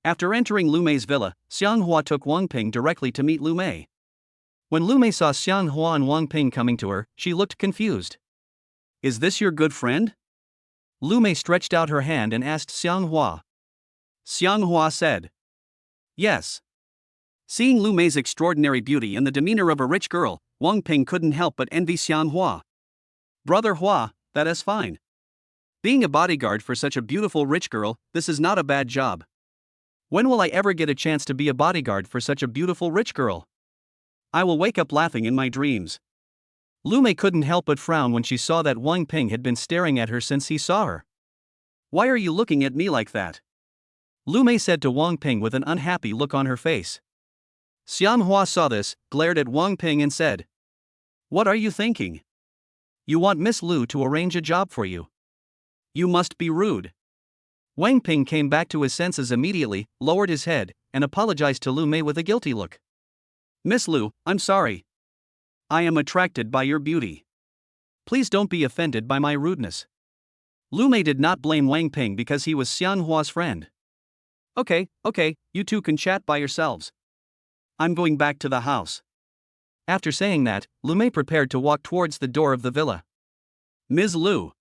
After entering Lu Mei's villa, Xiang Hua took Wang Ping directly to meet Lu Mei. When Lu Mei saw Xiang Hua and Wang Ping coming to her, she looked confused. "Is this your good friend?" Lu Mei stretched out her hand and asked Xiang Hua. Xiang Hua said, "Yes." Seeing Lu Mei's extraordinary beauty and the demeanor of a rich girl, Wang Ping couldn't help but envy Xiang Hua. "Brother Hua, that is fine. Being a bodyguard for such a beautiful rich girl, this is not a bad job. When will I ever get a chance to be a bodyguard for such a beautiful rich girl? I will wake up laughing in my dreams." Lu Mei couldn't help but frown when she saw that Wang Ping had been staring at her since he saw her. "Why are you looking at me like that?" Lu Mei said to Wang Ping with an unhappy look on her face. Xiang Hua saw this, glared at Wang Ping and said, "What are you thinking? You want Miss Lu to arrange a job for you? You must be rude." Wang Ping came back to his senses immediately, lowered his head, and apologized to Lu Mei with a guilty look. "Miss Lu, I'm sorry. I am attracted by your beauty. Please don't be offended by my rudeness." Lu Mei did not blame Wang Ping because he was Xiang Hua's friend. Okay, you two can chat by yourselves. I'm going back to the house." After saying that, Lu Mei prepared to walk towards the door of the villa. "Ms. Lu."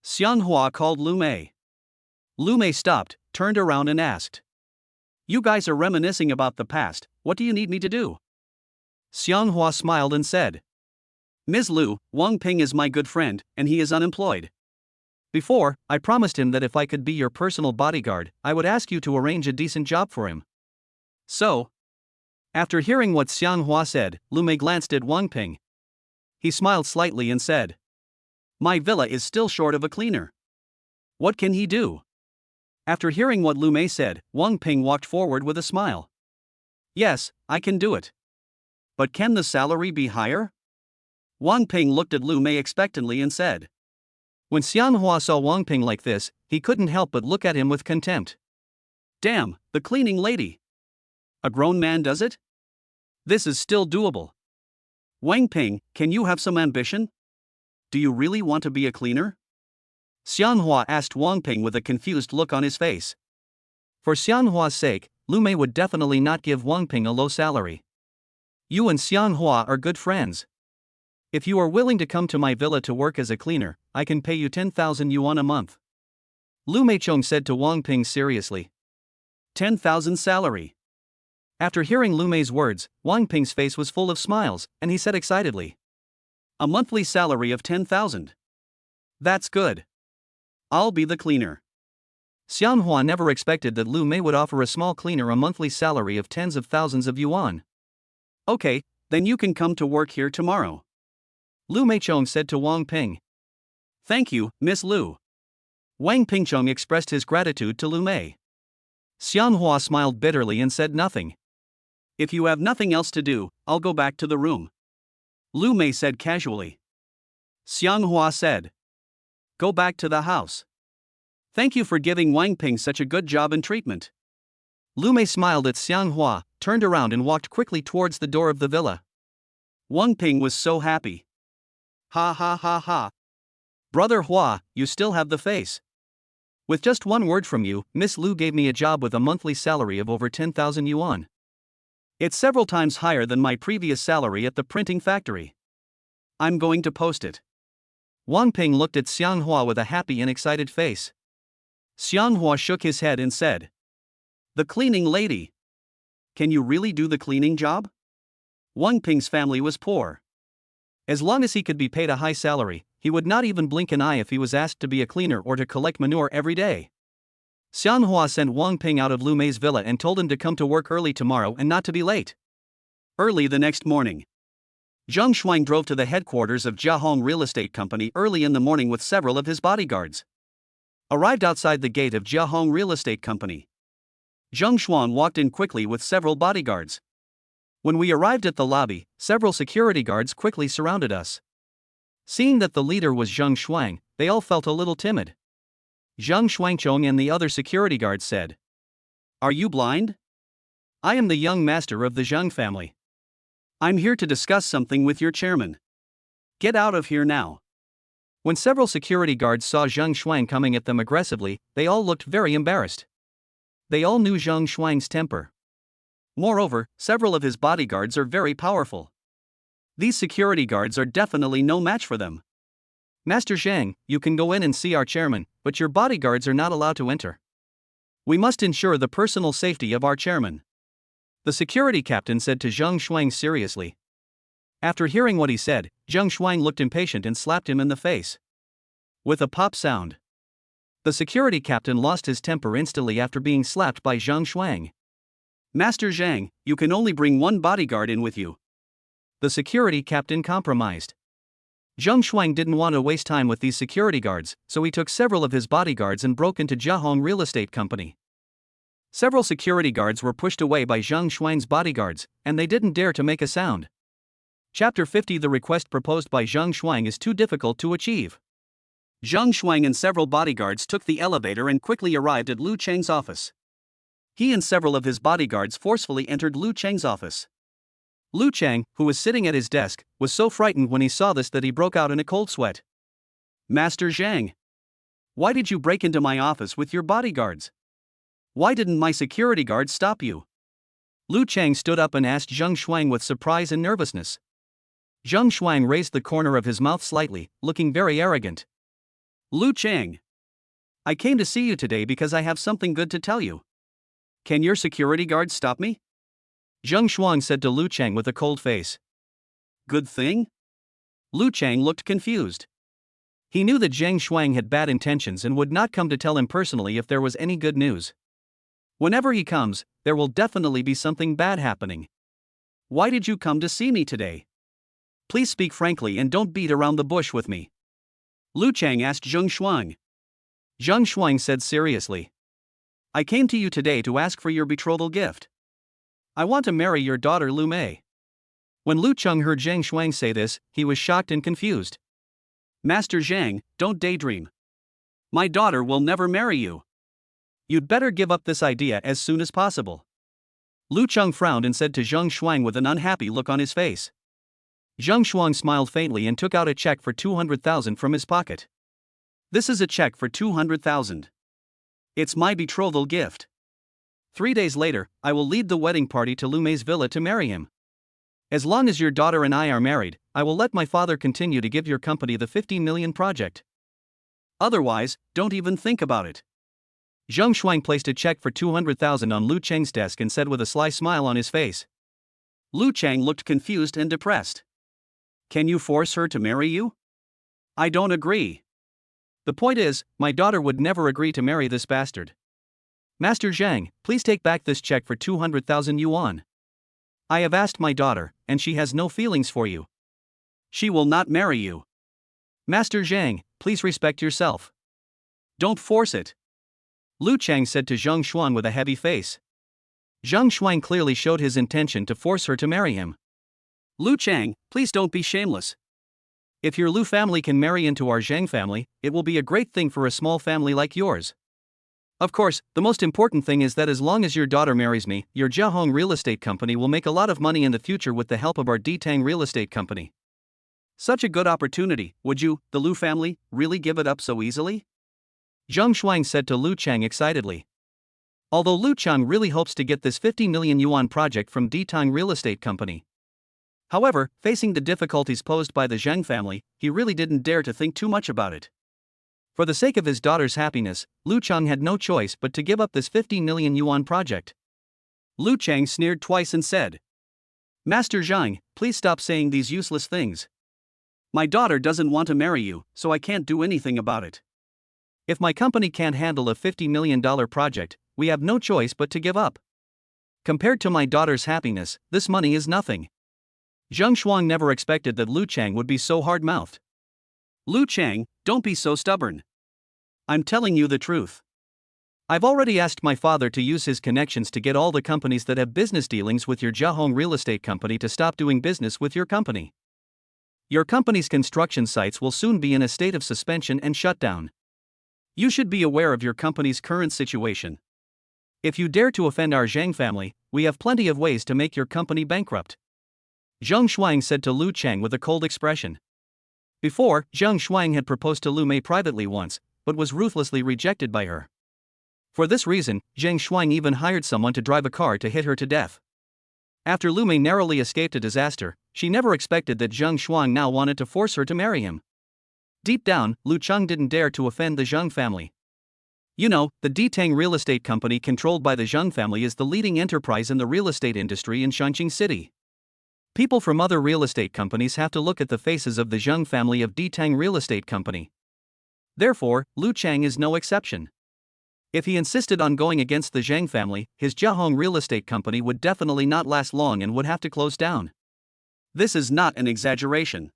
Xiang Hua called Lu Mei. Lu Mei stopped, turned around and asked, "You guys are reminiscing about the past, what do you need me to do?" Xiang Hua smiled and said, "Ms. Lu, Wang Ping is my good friend, and he is unemployed. Before, I promised him that if I could be your personal bodyguard, I would ask you to arrange a decent job for him. So..." After hearing what Xiang Hua said, Lu Mei glanced at Wang Ping. He smiled slightly and said, "My villa is still short of a cleaner. What can he do?" After hearing what Lu Mei said, Wang Ping walked forward with a smile. "Yes, I can do it. But can the salary be higher? Wang Ping looked at Lu Mei expectantly and said. When Xianghua saw Wang Ping like this, he couldn't help but look at him with contempt. Damn, the cleaning lady. A grown man does it? This is still doable. Wang Ping, can you have some ambition? Do you really want to be a cleaner? Xianghua asked Wang Ping with a confused look on his face. For Xianghua's sake, Lu Mei would definitely not give Wang Ping a low salary. You and Xianghua are good friends. If you are willing to come to my villa to work as a cleaner, I can pay you 10,000 yuan a month. Lu Meichong said to Wang Ping seriously. 10,000 salary. After hearing Lu Mei's words, Wang Ping's face was full of smiles, and he said excitedly. A monthly salary of 10,000. That's good. I'll be the cleaner. Xianghua never expected that Lu Mei would offer a small cleaner a monthly salary of tens of thousands of yuan. Okay, then you can come to work here tomorrow. Lu Meichong said to Wang Ping. Thank you, Miss Lu. Wang Pingchong expressed his gratitude to Lu Mei. Xianghua smiled bitterly and said nothing. If you have nothing else to do, I'll go back to the room. Lu Mei said casually. Xianghua said. Go back to the house. Thank you for giving Wang Ping such a good job and treatment. Lu Mei smiled at Xianghua, turned around and walked quickly towards the door of the villa. Wang Ping was so happy. Ha ha ha ha. Brother Hua, you still have the face. With just one word from you, Miss Lu gave me a job with a monthly salary of over 10,000 yuan. It's several times higher than my previous salary at the printing factory. I'm going to post it. Wang Ping looked at Xianghua with a happy and excited face. Xianghua shook his head and said. The cleaning lady. Can you really do the cleaning job? Wang Ping's family was poor. As long as he could be paid a high salary, he would not even blink an eye if he was asked to be a cleaner or to collect manure every day. Xianghua sent Wang Ping out of Lu Mei's villa and told him to come to work early tomorrow and not to be late. Early the next morning, Zheng Shuang drove to the headquarters of Jiahong Real Estate Company early in the morning with several of his bodyguards. Arrived outside the gate of Jiahong Real Estate Company, Zheng Shuang walked in quickly with several bodyguards. When we arrived at the lobby, several security guards quickly surrounded us. Seeing that the leader was Zheng Shuang, they all felt a little timid. Zheng Shuangchong and the other security guards said, Are you blind? I am the young master of the Zheng family. I'm here to discuss something with your chairman. Get out of here now. When several security guards saw Zheng Shuang coming at them aggressively, they all looked very embarrassed. They all knew Zheng Shuang's temper. Moreover, several of his bodyguards are very powerful. These security guards are definitely no match for them. Master Zhang, you can go in and see our chairman, but your bodyguards are not allowed to enter. We must ensure the personal safety of our chairman. The security captain said to Zheng Shuang seriously. After hearing what he said, Zheng Shuang looked impatient and slapped him in the face. With a pop sound. The security captain lost his temper instantly after being slapped by Zheng Shuang. Master Zhang, you can only bring one bodyguard in with you. The security captain compromised. Zheng Shuang didn't want to waste time with these security guards, so he took several of his bodyguards and broke into Jiahong Real Estate Company. Several security guards were pushed away by Zheng Shuang's bodyguards, and they didn't dare to make a sound. Chapter 50. The request proposed by Zheng Shuang is too difficult to achieve. Zheng Shuang and several bodyguards took the elevator and quickly arrived at Lu Cheng's office. He and several of his bodyguards forcefully entered Lu Cheng's office. Lu Cheng, who was sitting at his desk, was so frightened when he saw this that he broke out in a cold sweat. Master Zhang, why did you break into my office with your bodyguards? Why didn't my security guards stop you? Lu Cheng stood up and asked Zheng Shuang with surprise and nervousness. Zheng Shuang raised the corner of his mouth slightly, looking very arrogant. Lu Cheng, I came to see you today because I have something good to tell you. Can your security guards stop me? Zheng Shuang said to Lu Cheng with a cold face. Good thing? Lu Cheng looked confused. He knew that Zheng Shuang had bad intentions and would not come to tell him personally if there was any good news. Whenever he comes, there will definitely be something bad happening. Why did you come to see me today? Please speak frankly and don't beat around the bush with me. Lu Cheng asked Zheng Shuang. Zheng Shuang said seriously. I came to you today to ask for your betrothal gift. I want to marry your daughter Lu Mei. When Lu Cheng heard Zhang Shuang say this, he was shocked and confused. Master Zhang, don't daydream. My daughter will never marry you. You'd better give up this idea as soon as possible. Lu Cheng frowned and said to Zhang Shuang with an unhappy look on his face. Zhang Shuang smiled faintly and took out a check for 200,000 from his pocket. This is a check for 200,000. It's my betrothal gift. 3 days later, I will lead the wedding party to Lu Mei's villa to marry him. As long as your daughter and I are married, I will let my father continue to give your company the 15 million project. Otherwise, don't even think about it. Zhang Shuang placed a check for 200,000 on Lu Cheng's desk and said with a sly smile on his face. Lu Cheng looked confused and depressed. Can you force her to marry you? I don't agree. The point is, my daughter would never agree to marry this bastard. Master Zhang, please take back this check for 200,000 yuan. I have asked my daughter, and she has no feelings for you. She will not marry you. Master Zhang, please respect yourself. Don't force it. Lu Cheng said to Zhang Shuang with a heavy face. Zhang Shuang clearly showed his intention to force her to marry him. Lu Cheng, please don't be shameless. If your Lu family can marry into our Zhang family, it will be a great thing for a small family like yours. Of course, the most important thing is that as long as your daughter marries me, your Jiahong real estate company will make a lot of money in the future with the help of our Ditang real estate company. Such a good opportunity, would you, the Lu family, really give it up so easily? Zhang Shuang said to Lu Cheng excitedly. Although Lu Cheng really hopes to get this 50 million yuan project from Ditang real estate company. However, facing the difficulties posed by the Zhang family, he really didn't dare to think too much about it. For the sake of his daughter's happiness, Lu Cheng had no choice but to give up this 50 million yuan project. Lu Cheng sneered twice and said, Master Zhang, please stop saying these useless things. My daughter doesn't want to marry you, so I can't do anything about it. If my company can't handle a $50 million project, we have no choice but to give up. Compared to my daughter's happiness, this money is nothing. Zhang Shuang never expected that Lu Cheng would be so hard-mouthed. Lu Cheng, don't be so stubborn. I'm telling you the truth. I've already asked my father to use his connections to get all the companies that have business dealings with your Jiahong real estate company to stop doing business with your company. Your company's construction sites will soon be in a state of suspension and shutdown. You should be aware of your company's current situation. If you dare to offend our Zhang family, we have plenty of ways to make your company bankrupt. Zhang Shuang said to Lu Cheng with a cold expression. Before, Zhang Shuang had proposed to Lu Mei privately once, but was ruthlessly rejected by her. For this reason, Zhang Shuang even hired someone to drive a car to hit her to death. After Lu Mei narrowly escaped a disaster, she never expected that Zhang Shuang now wanted to force her to marry him. Deep down, Lu Cheng didn't dare to offend the Zhang family. You know, the Ditang real estate company controlled by the Zhang family is the leading enterprise in the real estate industry in Shanqing City. People from other real estate companies have to look at the faces of the Zhang family of Ditang real estate company. Therefore, Lu Cheng is no exception. If he insisted on going against the Zhang family, his Jiahong real estate company would definitely not last long and would have to close down. This is not an exaggeration.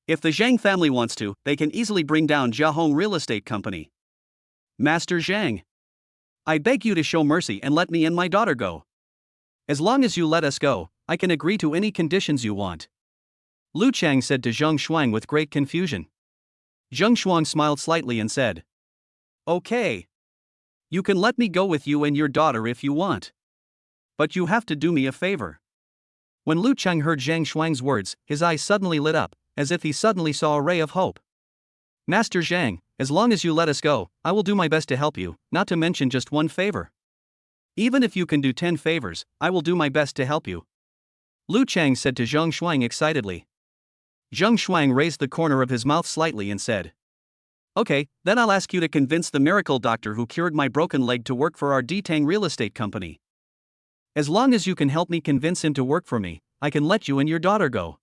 If the Zhang family wants to, they can easily bring down Jiahong real estate company. Master Zhang, I beg you to show mercy and let me and my daughter go. As long as you let us go, I can agree to any conditions you want. Lu Cheng said to Zhang Shuang with great confusion. Zhang Shuang smiled slightly and said, Okay. You can let me go with you and your daughter if you want. But you have to do me a favor. When Lu Cheng heard Zhang Shuang's words, his eyes suddenly lit up, as if he suddenly saw a ray of hope. Master Zhang, as long as you let us go, I will do my best to help you, not to mention just one favor. Even if you can do 10 favors, I will do my best to help you. Lu Cheng said to Zhang Shuang excitedly. Zhang Shuang raised the corner of his mouth slightly and said, Okay, then I'll ask you to convince the miracle doctor who cured my broken leg to work for our Ditang real estate company. As long as you can help me convince him to work for me, I can let you and your daughter go.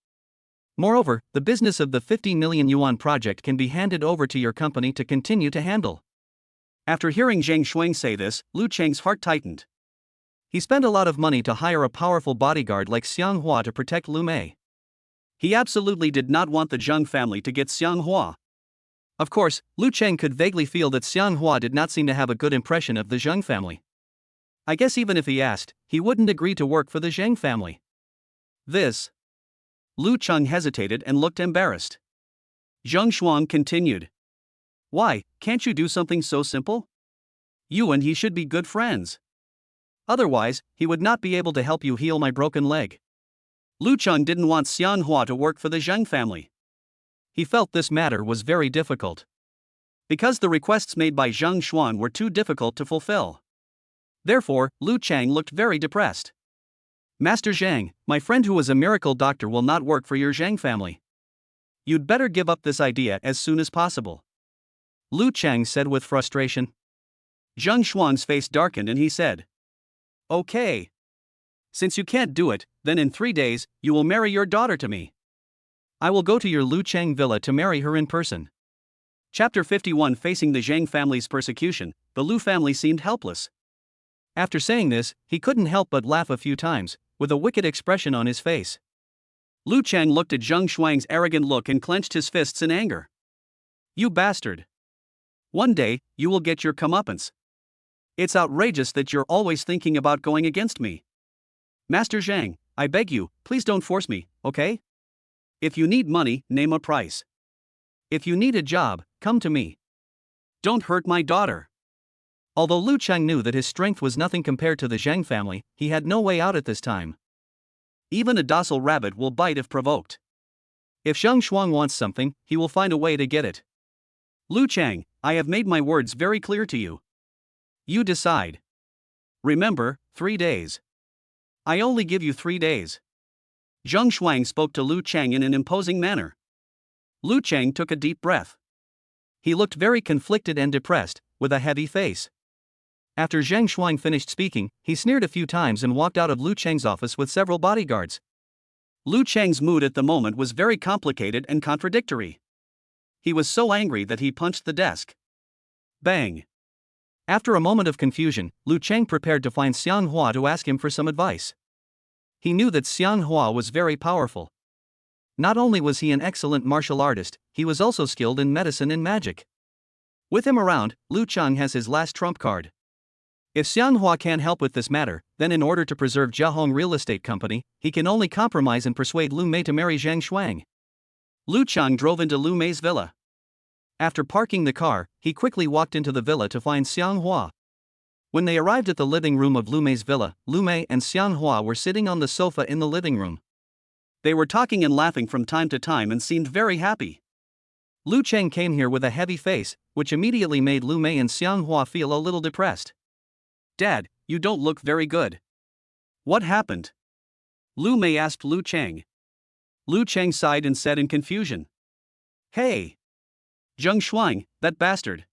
Moreover, the business of the 50 million yuan project can be handed over to your company to continue to handle. After hearing Zhang Shuang say this, Lu Cheng's heart tightened. He spent a lot of money to hire a powerful bodyguard like Xiang Hua to protect Lu Mei. He absolutely did not want the Zhang family to get Xiang Hua. Of course, Lu Cheng could vaguely feel that Xiang Hua did not seem to have a good impression of the Zhang family. I guess even if he asked, he wouldn't agree to work for the Zhang family. This Lu Cheng hesitated and looked embarrassed. Zheng Shuang continued. Why, can't you do something so simple? You and he should be good friends. Otherwise, he would not be able to help you heal my broken leg. Lu Cheng didn't want Xiang Hua to work for the Zheng family. He felt this matter was very difficult. Because the requests made by Zheng Xuan were too difficult to fulfill. Therefore, Lu Cheng looked very depressed. Master Zhang, my friend who was a miracle doctor will not work for your Zhang family. You'd better give up this idea as soon as possible. Lu Cheng said with frustration. Zheng Xuan's face darkened and he said. Okay. Since you can't do it, then in 3 days, you will marry your daughter to me. I will go to your Lu Cheng villa to marry her in person. Chapter 51. Facing the Zhang family's persecution, the Lu family seemed helpless. After saying this, he couldn't help but laugh a few times, with a wicked expression on his face. Lu Cheng looked at Zheng Shuang's arrogant look and clenched his fists in anger. You bastard! One day, you will get your comeuppance. It's outrageous that you're always thinking about going against me. Master Zhang, I beg you, please don't force me, okay? If you need money, name a price. If you need a job, come to me. Don't hurt my daughter. Although Lu Cheng knew that his strength was nothing compared to the Zhang family, he had no way out at this time. Even a docile rabbit will bite if provoked. If Zheng Shuang wants something, he will find a way to get it. Lu Cheng, I have made my words very clear to you. You decide. Remember, 3 days. I only give you 3 days. Zheng Shuang spoke to Lu Cheng in an imposing manner. Lu Cheng took a deep breath. He looked very conflicted and depressed, with a heavy face. After Zheng Shuang finished speaking, he sneered a few times and walked out of Lu Cheng's office with several bodyguards. Lu Cheng's mood at the moment was very complicated and contradictory. He was so angry that he punched the desk. Bang! After a moment of confusion, Lu Cheng prepared to find Xiang Hua to ask him for some advice. He knew that Xiang Hua was very powerful. Not only was he an excellent martial artist, he was also skilled in medicine and magic. With him around, Lu Cheng has his last trump card. If Xiang Hua can't help with this matter, then in order to preserve Jiahong Real Estate Company, he can only compromise and persuade Lu Mei to marry Zhang Shuang. Lu Cheng drove into Lu Mei's villa. After parking the car, he quickly walked into the villa to find Xiang Hua. When they arrived at the living room of Lu Mei's villa, Lu Mei and Xiang Hua were sitting on the sofa in the living room. They were talking and laughing from time to time and seemed very happy. Lu Cheng came here with a heavy face, which immediately made Lu Mei and Xiang Hua feel a little depressed. Dad, you don't look very good. What happened? Lu Mei asked Lu Cheng. Lu Cheng sighed and said in confusion. Hey! Zheng Shuang, that bastard.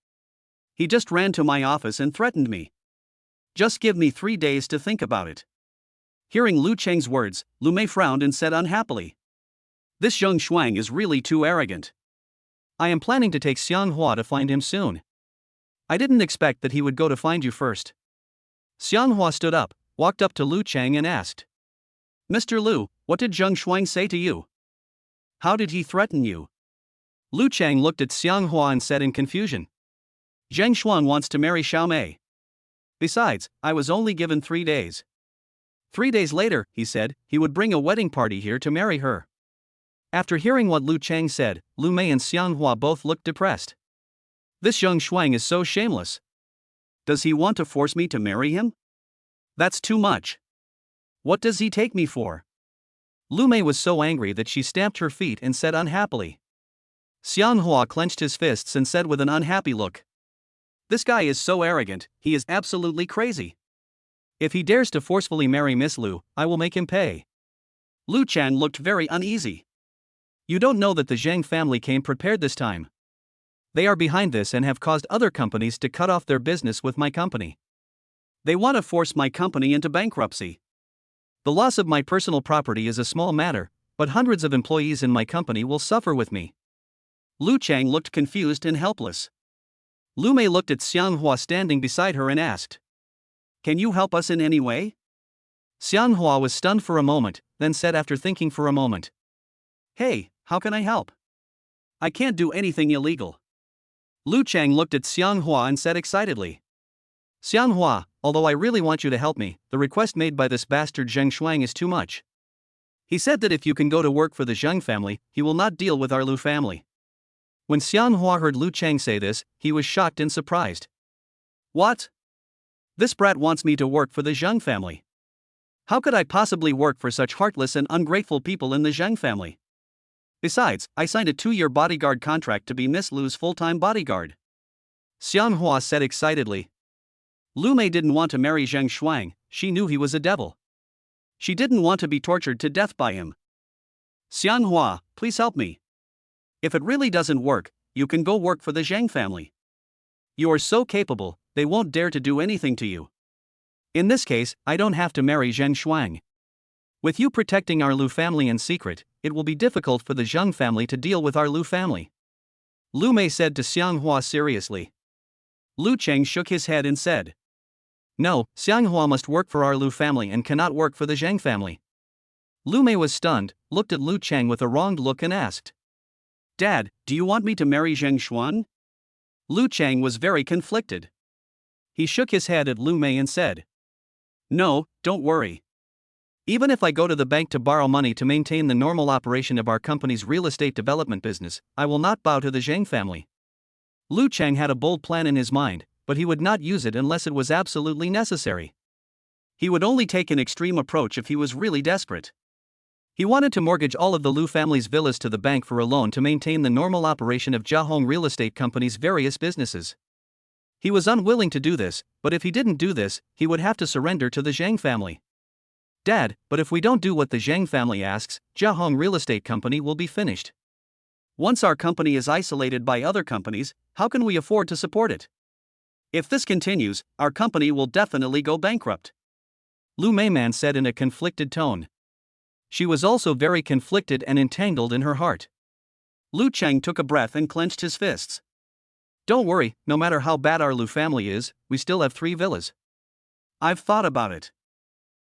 He just ran to my office and threatened me. Just give me 3 days to think about it. Hearing Lu Cheng's words, Lu Mei frowned and said unhappily. This Zheng Shuang is really too arrogant. I am planning to take Xiang Hua to find him soon. I didn't expect that he would go to find you first. Xiang Hua stood up, walked up to Lu Cheng and asked. Mr. Lu, what did Zheng Shuang say to you? How did he threaten you? Lu Cheng looked at Xiang Hua and said in confusion. Zheng Shuang wants to marry Xiao Mei. Besides, I was only given 3 days. 3 days later, he said, he would bring a wedding party here to marry her. After hearing what Lu Cheng said, Lu Mei and Xiang Hua both looked depressed. This Zheng Shuang is so shameless. Does he want to force me to marry him? That's too much. What does he take me for? Lu Mei was so angry that she stamped her feet and said unhappily. Xiang Hua clenched his fists and said with an unhappy look. This guy is so arrogant, he is absolutely crazy. If he dares to forcefully marry Miss Lu, I will make him pay. Lu Cheng looked very uneasy. You don't know that the Zhang family came prepared this time. They are behind this and have caused other companies to cut off their business with my company. They want to force my company into bankruptcy. The loss of my personal property is a small matter, but hundreds of employees in my company will suffer with me. Lu Cheng looked confused and helpless. Lu Mei looked at Xiang Hua standing beside her and asked. Can you help us in any way? Xiang Hua was stunned for a moment, then said after thinking for a moment. Hey, how can I help? I can't do anything illegal. Lu Cheng looked at Xiang Hua and said excitedly. Xiang Hua, although I really want you to help me, the request made by this bastard Zheng Shuang is too much. He said that if you can go to work for the Zheng family, he will not deal with our Lu family. When Xianghua heard Lu Chang say this, he was shocked and surprised. What? This brat wants me to work for the Zheng family. How could I possibly work for such heartless and ungrateful people in the Zheng family? Besides, I signed a 2-year bodyguard contract to be Miss Lu's full-time bodyguard. Xianghua said excitedly. Lu Mei didn't want to marry Zheng Shuang, she knew he was a devil. She didn't want to be tortured to death by him. Xianghua, please help me. If it really doesn't work, you can go work for the Zheng family. You are so capable, they won't dare to do anything to you. In this case, I don't have to marry Zheng Shuang. With you protecting our Lu family in secret, it will be difficult for the Zheng family to deal with our Lu family. Lu Mei said to Xianghua seriously. Lu Cheng shook his head and said. No, Xianghua must work for our Lu family and cannot work for the Zheng family. Lu Mei was stunned, looked at Lu Cheng with a wronged look and asked. Dad, do you want me to marry Zheng Xuan? Lu Cheng was very conflicted. He shook his head at Lu Mei and said. No, don't worry. Even if I go to the bank to borrow money to maintain the normal operation of our company's real estate development business, I will not bow to the Zheng family. Lu Cheng had a bold plan in his mind, but he would not use it unless it was absolutely necessary. He would only take an extreme approach if he was really desperate. He wanted to mortgage all of the Lu family's villas to the bank for a loan to maintain the normal operation of Jiahong Real Estate Company's various businesses. He was unwilling to do this, but if he didn't do this, he would have to surrender to the Zheng family. Dad, but if we don't do what the Zheng family asks, Jiahong Real Estate Company will be finished. Once our company is isolated by other companies, how can we afford to support it? If this continues, our company will definitely go bankrupt. Lu Meiman said in a conflicted tone. She was also very conflicted and entangled in her heart. Lu Cheng took a breath and clenched his fists. Don't worry, no matter how bad our Lu family is, we still have 3 villas. I've thought about it.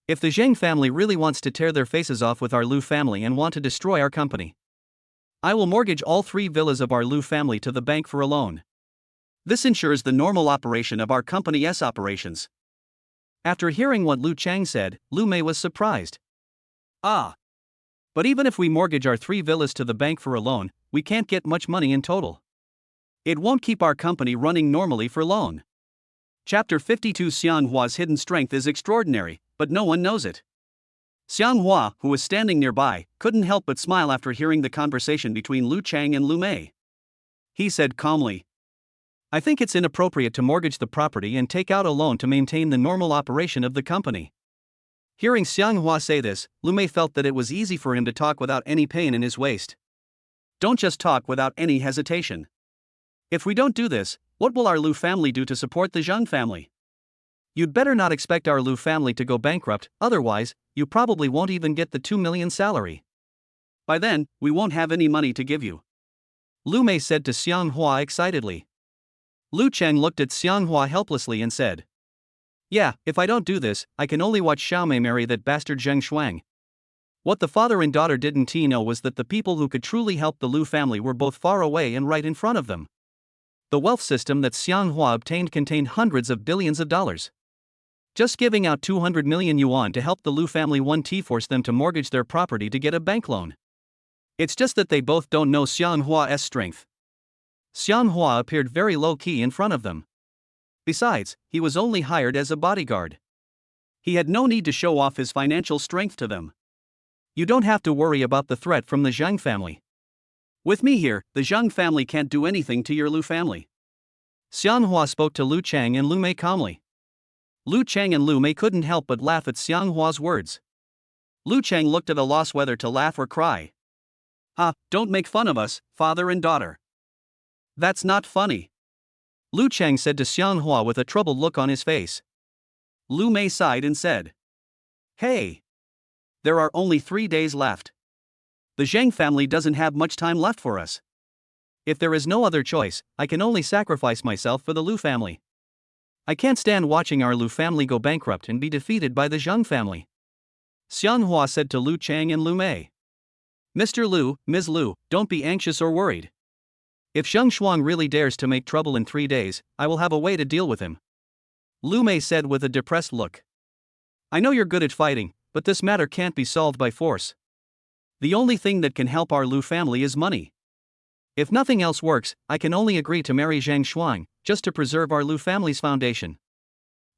If the Zheng family really wants to tear their faces off with our Lu family and want to destroy our company, I will mortgage all 3 villas of our Lu family to the bank for a loan. This ensures the normal operation of our company's operations. After hearing what Lu Chang said, Lu Mei was surprised. Ah. But even if we mortgage our 3 villas to the bank for a loan, we can't get much money in total. It won't keep our company running normally for long. Chapter 52 Xianghua's hidden strength is extraordinary, but no one knows it. Xianghua, who was standing nearby, couldn't help but smile after hearing the conversation between Lu Chang and Lu Mei. He said calmly, I think it's inappropriate to mortgage the property and take out a loan to maintain the normal operation of the company. Hearing Xianghua say this, Lu Mei felt that it was easy for him to talk without any pain in his waist. Don't just talk without any hesitation. If we don't do this, what will our Lu family do to support the Zheng family? You'd better not expect our Lu family to go bankrupt, otherwise, you probably won't even get the 2 million salary. By then, we won't have any money to give you. Lu Mei said to Xianghua excitedly. Lu Cheng looked at Xianghua helplessly and said. Yeah, if I don't do this, I can only watch Xiaomei marry that bastard Zheng Shuang. What the father and daughter didn't know was that the people who could truly help the Lu family were both far away and right in front of them. The wealth system that Xianghua obtained contained hundreds of billions of dollars. Just giving out 200 million yuan to help the Lu family 1T forced them to mortgage their property to get a bank loan. It's just that they both don't know Xianghua's strength. Xianghua appeared very low-key in front of them. Besides, he was only hired as a bodyguard. He had no need to show off his financial strength to them. You don't have to worry about the threat from the Zheng family. With me here, the Zheng family can't do anything to your Lu family. Xianghua spoke to Lu Chang and Lu Mei calmly. Lu Chang and Lu Mei couldn't help but laugh at Xianghua's words. Lu Chang looked at a loss whether to laugh or cry. Don't make fun of us, father and daughter. That's not funny. Lu Chang said to Xianghua with a troubled look on his face. Lu Mei sighed and said. Hey! There are only 3 days left. The Zheng family doesn't have much time left for us. If there is no other choice, I can only sacrifice myself for the Lu family. I can't stand watching our Lu family go bankrupt and be defeated by the Zheng family. Xianghua said to Lu Chang and Lu Mei. Mr. Lu, Ms. Lu, don't be anxious or worried. If Zheng Shuang really dares to make trouble in 3 days, I will have a way to deal with him. Lu Mei said with a depressed look. I know you're good at fighting, but this matter can't be solved by force. The only thing that can help our Lu family is money. If nothing else works, I can only agree to marry Zhang Shuang, just to preserve our Lu family's foundation.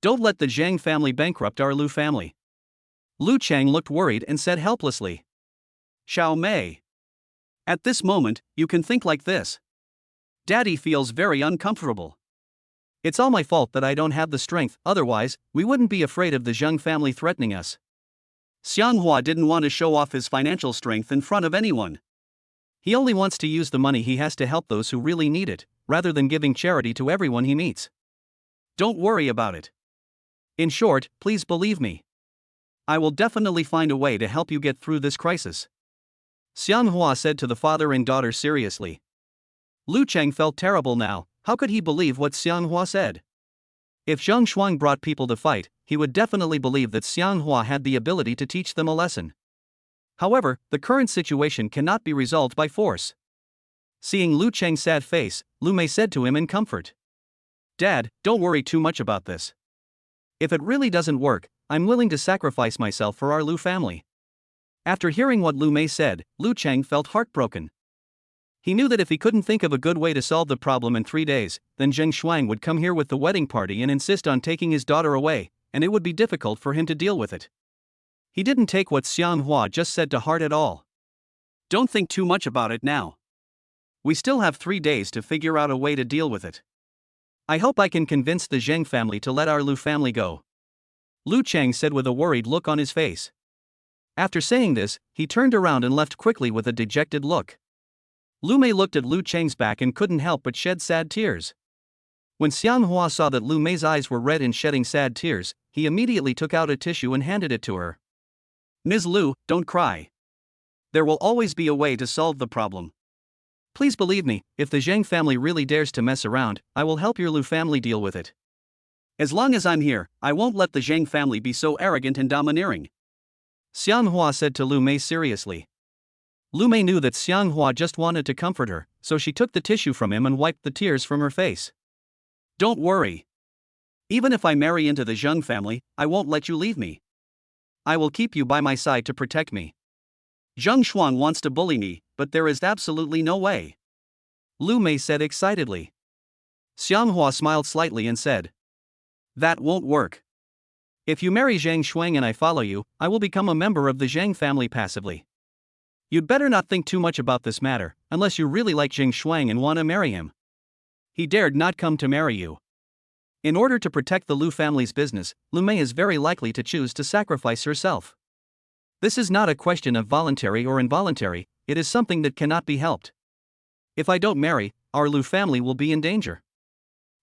Don't let the Zhang family bankrupt our Lu family. Lu Chang looked worried and said helplessly. Xiao Mei. At this moment, you can think like this. Daddy feels very uncomfortable. It's all my fault that I don't have the strength, otherwise, we wouldn't be afraid of the Zhang family threatening us. Xianghua didn't want to show off his financial strength in front of anyone. He only wants to use the money he has to help those who really need it, rather than giving charity to everyone he meets. Don't worry about it. In short, please believe me. I will definitely find a way to help you get through this crisis. Xianghua said to the father and daughter seriously. Lu Cheng felt terrible now. How could he believe what Xianghua said? If Zhang Shuang brought people to fight, he would definitely believe that Xianghua had the ability to teach them a lesson. However, the current situation cannot be resolved by force. Seeing Lu Cheng's sad face, Lu Mei said to him in comfort. Dad, don't worry too much about this. If it really doesn't work, I'm willing to sacrifice myself for our Lu family. After hearing what Lu Mei said, Lu Cheng felt heartbroken. He knew that if he couldn't think of a good way to solve the problem in 3 days, then Zheng Shuang would come here with the wedding party and insist on taking his daughter away, and it would be difficult for him to deal with it. He didn't take what Xianghua just said to heart at all. Don't think too much about it now. We still have 3 days to figure out a way to deal with it. I hope I can convince the Zheng family to let our Lu family go. Lu Cheng said with a worried look on his face. After saying this, he turned around and left quickly with a dejected look. Lu Mei looked at Lu Cheng's back and couldn't help but shed sad tears. When Xianghua saw that Lu Mei's eyes were red and shedding sad tears, he immediately took out a tissue and handed it to her. Ms. Lu, don't cry. There will always be a way to solve the problem. Please believe me, if the Zhang family really dares to mess around, I will help your Lu family deal with it. As long as I'm here, I won't let the Zhang family be so arrogant and domineering. Xianghua said to Lu Mei seriously. Lu Mei knew that Xianghua just wanted to comfort her, so she took the tissue from him and wiped the tears from her face. Don't worry. Even if I marry into the Zheng family, I won't let you leave me. I will keep you by my side to protect me. Zheng Shuang wants to bully me, but there is absolutely no way. Lu Mei said excitedly. Xianghua smiled slightly and said. That won't work. If you marry Zhang Shuang and I follow you, I will become a member of the Zhang family passively. You'd better not think too much about this matter, unless you really like Zhang Shuang and want to marry him. He dared not come to marry you. In order to protect the Lu family's business, Lu Mei is very likely to choose to sacrifice herself. This is not a question of voluntary or involuntary, it is something that cannot be helped. If I don't marry, our Lu family will be in danger.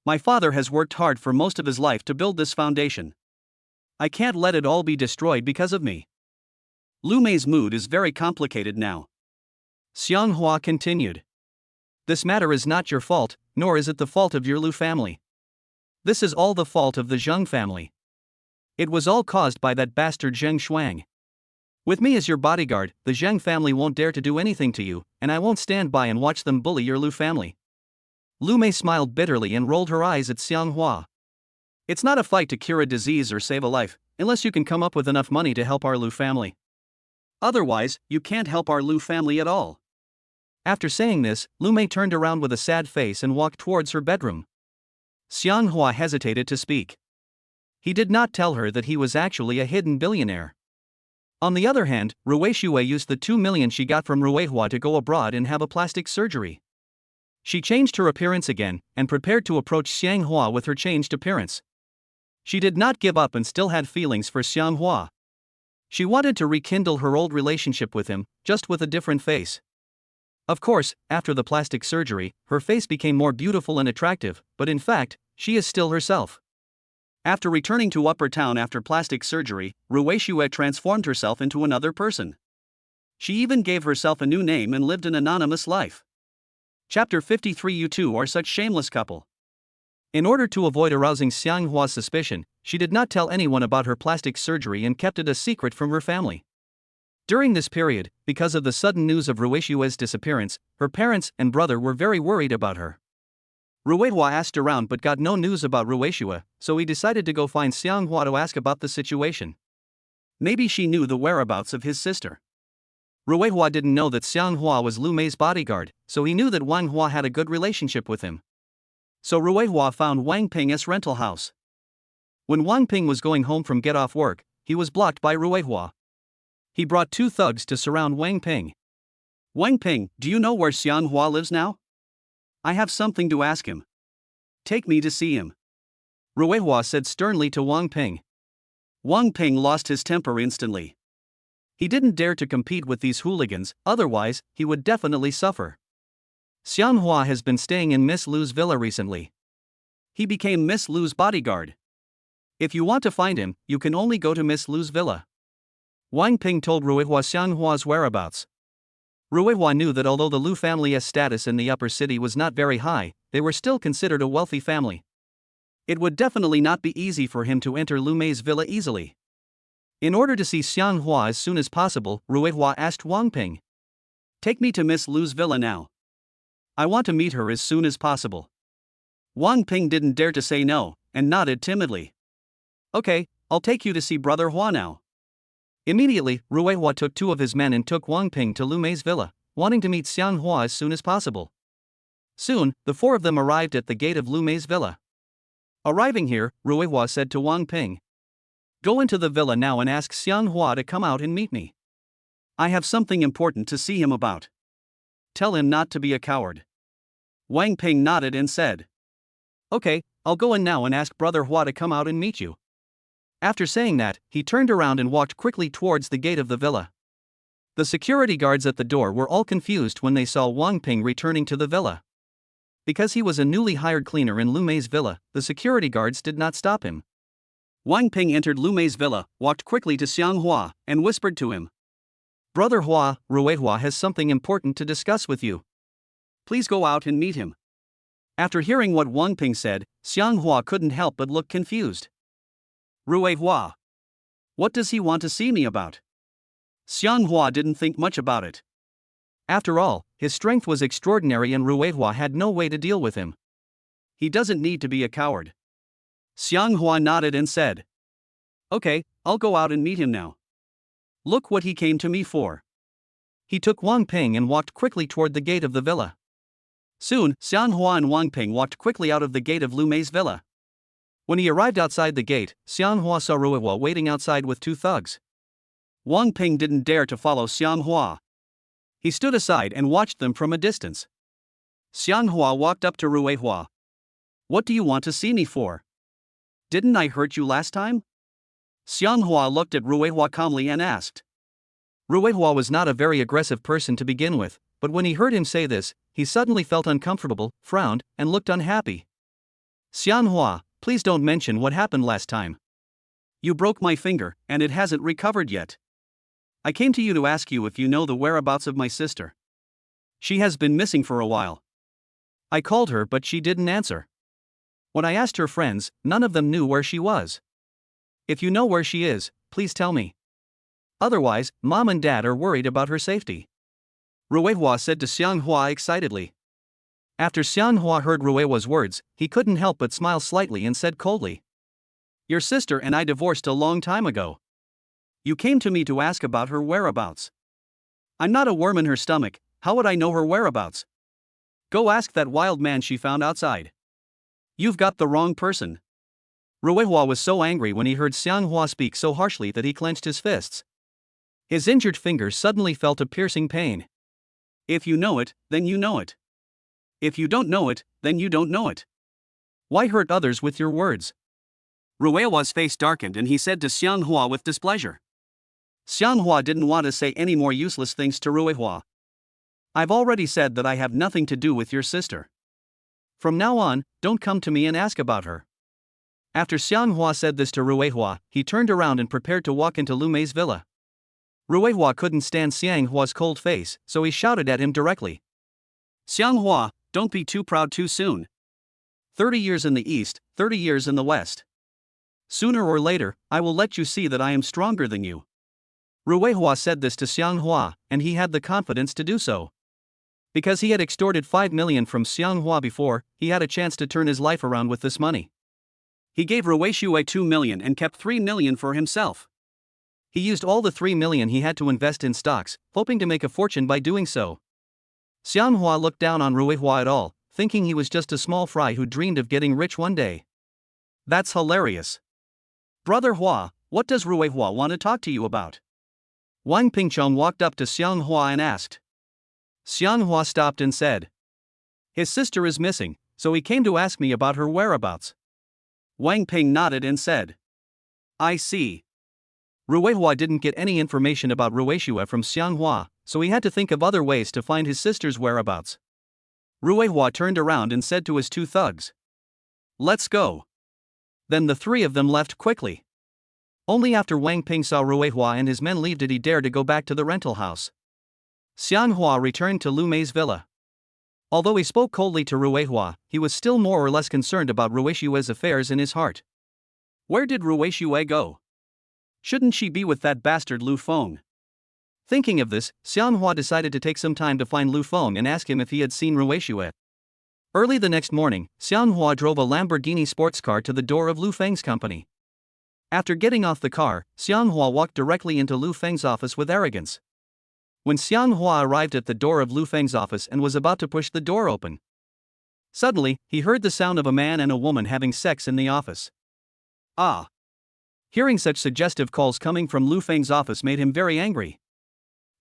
My father has worked hard for most of his life to build this foundation. I can't let it all be destroyed because of me. Lu Mei's mood is very complicated now. Xianghua continued. This matter is not your fault, nor is it the fault of your Lu family. This is all the fault of the Zheng family. It was all caused by that bastard Zheng Shuang. With me as your bodyguard, the Zheng family won't dare to do anything to you, and I won't stand by and watch them bully your Lu family. Lu Mei smiled bitterly and rolled her eyes at Xianghua. It's not a fight to cure a disease or save a life, unless you can come up with enough money to help our Lu family. Otherwise, you can't help our Lu family at all. After saying this, Lu Mei turned around with a sad face and walked towards her bedroom. Xianghua hesitated to speak. He did not tell her that he was actually a hidden billionaire. On the other hand, Rueishui used the 2 million she got from Rueihua to go abroad and have a plastic surgery. She changed her appearance again, and prepared to approach Xianghua with her changed appearance. She did not give up and still had feelings for Xianghua. She wanted to rekindle her old relationship with him, just with a different face. Of course, after the plastic surgery, her face became more beautiful and attractive, but in fact, she is still herself. After returning to Upper Town after plastic surgery, Rueishui transformed herself into another person. She even gave herself a new name and lived an anonymous life. Chapter 53. You two are such shameless couple. In order to avoid arousing Xianghua's suspicion, she did not tell anyone about her plastic surgery and kept it a secret from her family. During this period, because of the sudden news of Rueishui's disappearance, her parents and brother were very worried about her. Rueihua asked around but got no news about Rueishui, so he decided to go find Xianghua to ask about the situation. Maybe she knew the whereabouts of his sister. Ruihua didn't know that Xianghua was Lu Mei's bodyguard, so he knew that Wang Hua had a good relationship with him. So Ruihua found Wang Ping's rental house. When Wang Ping was going home from get off work, he was blocked by Ruihua. He brought 2 thugs to surround Wang Ping. Wang Ping, do you know where Xianghua lives now? I have something to ask him. Take me to see him. Ruihua said sternly to Wang Ping. Wang Ping lost his temper instantly. He didn't dare to compete with these hooligans, otherwise, he would definitely suffer. Xianghua has been staying in Miss Lu's villa recently. He became Miss Lu's bodyguard. If you want to find him, you can only go to Miss Lu's villa. Wang Ping told Ruihua Xianghua's whereabouts. Ruihua knew that although the Lu family's status in the upper city was not very high, they were still considered a wealthy family. It would definitely not be easy for him to enter Lu Mei's villa easily. In order to see Xianghua as soon as possible, Ruihua asked Wang Ping. Take me to Miss Lu's villa now. I want to meet her as soon as possible. Wang Ping didn't dare to say no, and nodded timidly. Okay, I'll take you to see Brother Hua now. Immediately, Ruihua took 2 of his men and took Wang Ping to Lu Mei's villa, wanting to meet Xianghua as soon as possible. Soon, the 4 of them arrived at the gate of Lu Mei's villa. Arriving here, Ruihua said to Wang Ping, "Go into the villa now and ask Xianghua to come out and meet me. I have something important to see him about. Tell him not to be a coward." Wang Ping nodded and said, "Okay, I'll go in now and ask Brother Hua to come out and meet you." After saying that, he turned around and walked quickly towards the gate of the villa. The security guards at the door were all confused when they saw Wang Ping returning to the villa. Because he was a newly hired cleaner in Lu Mei's villa, the security guards did not stop him. Wang Ping entered Lu Mei's villa, walked quickly to Xianghua, and whispered to him, "Brother Hua, Ruihua has something important to discuss with you. Please go out and meet him." After hearing what Wang Ping said, Xianghua couldn't help but look confused. Ruihua. What does he want to see me about? Xianghua didn't think much about it. After all, his strength was extraordinary and Ruihua had no way to deal with him. He doesn't need to be a coward. Xianghua nodded and said, "Okay, I'll go out and meet him now. Look what he came to me for." He took Wang Ping and walked quickly toward the gate of the villa. Soon, Xianghua and Wang Ping walked quickly out of the gate of Lu Mei's villa. When he arrived outside the gate, Xianghua saw Ruihua waiting outside with 2 thugs. Wang Ping didn't dare to follow Xianghua. He stood aside and watched them from a distance. Xianghua walked up to Ruihua. "What do you want to see me for? Didn't I hurt you last time?" Xianghua looked at Ruihua calmly and asked. Ruihua was not a very aggressive person to begin with, but when he heard him say this, he suddenly felt uncomfortable, frowned, and looked unhappy. "Xianghua, please don't mention what happened last time. You broke my finger, and it hasn't recovered yet. I came to you to ask you if you know the whereabouts of my sister. She has been missing for a while. I called her but she didn't answer. When I asked her friends, none of them knew where she was. If you know where she is, please tell me. Otherwise, Mom and Dad are worried about her safety," Ruihua said to Xianghua excitedly. After Xianghua heard Ruihua's words, he couldn't help but smile slightly and said coldly, "Your sister and I divorced a long time ago. You came to me to ask about her whereabouts. I'm not a worm in her stomach, how would I know her whereabouts? Go ask that wild man she found outside. You've got the wrong person." Ruihua was so angry when he heard Xianghua speak so harshly that he clenched his fists. His injured fingers suddenly felt a piercing pain. "If you know it, then you know it. If you don't know it, then you don't know it. Why hurt others with your words?" Ruihua's face darkened and he said to Xianghua with displeasure. Xianghua didn't want to say any more useless things to Ruihua. "I've already said that I have nothing to do with your sister. From now on, don't come to me and ask about her." After Xianghua said this to Ruihua, he turned around and prepared to walk into Lu Mei's villa. Ruihua couldn't stand Xianghua's cold face, so he shouted at him directly. "Xianghua, don't be too proud too soon. 30 years in the east, 30 years in the west. Sooner or later, I will let you see that I am stronger than you." Ruihua said this to Xianghua, and he had the confidence to do so. Because he had extorted 5 million from Xianghua before, he had a chance to turn his life around with this money. He gave Ruishue 2 million and kept 3 million for himself. He used all the 3 million he had to invest in stocks, hoping to make a fortune by doing so. Xianghua looked down on Ruihua at all, thinking he was just a small fry who dreamed of getting rich one day. That's hilarious. Brother Hua, what does Ruihua want to talk to you about? Wang Pingchong walked up to Xianghua and asked. Xianghua stopped and said, "His sister is missing, so he came to ask me about her whereabouts." Wang Ping nodded and said, I see. Ruihua didn't get any information about Ruishua from Xianghua, so he had to think of other ways to find his sister's whereabouts. Ruihua turned around and said to his two thugs, Let's go. Then the three of them left quickly. Only after Wang Ping saw Ruihua and his men leave did he dare to go back to the rental house. Xianghua returned to Lu Mei's villa. Although he spoke coldly to Ruihua, he was still more or less concerned about Ruishua's affairs in his heart. Where did Ruishua go? Shouldn't she be with that bastard Lu Feng? Thinking of this, Xianghua decided to take some time to find Lu Feng and ask him if he had seen Ruishua. Early the next morning, Xianghua drove a Lamborghini sports car to the door of Lu Feng's company. After getting off the car, Xianghua walked directly into Lu Feng's office with arrogance. When Xianghua arrived at the door of Lu Feng's office and was about to push the door open, suddenly, he heard the sound of a man and a woman having sex in the office. Ah! Hearing such suggestive calls coming from Lu Feng's office made him very angry.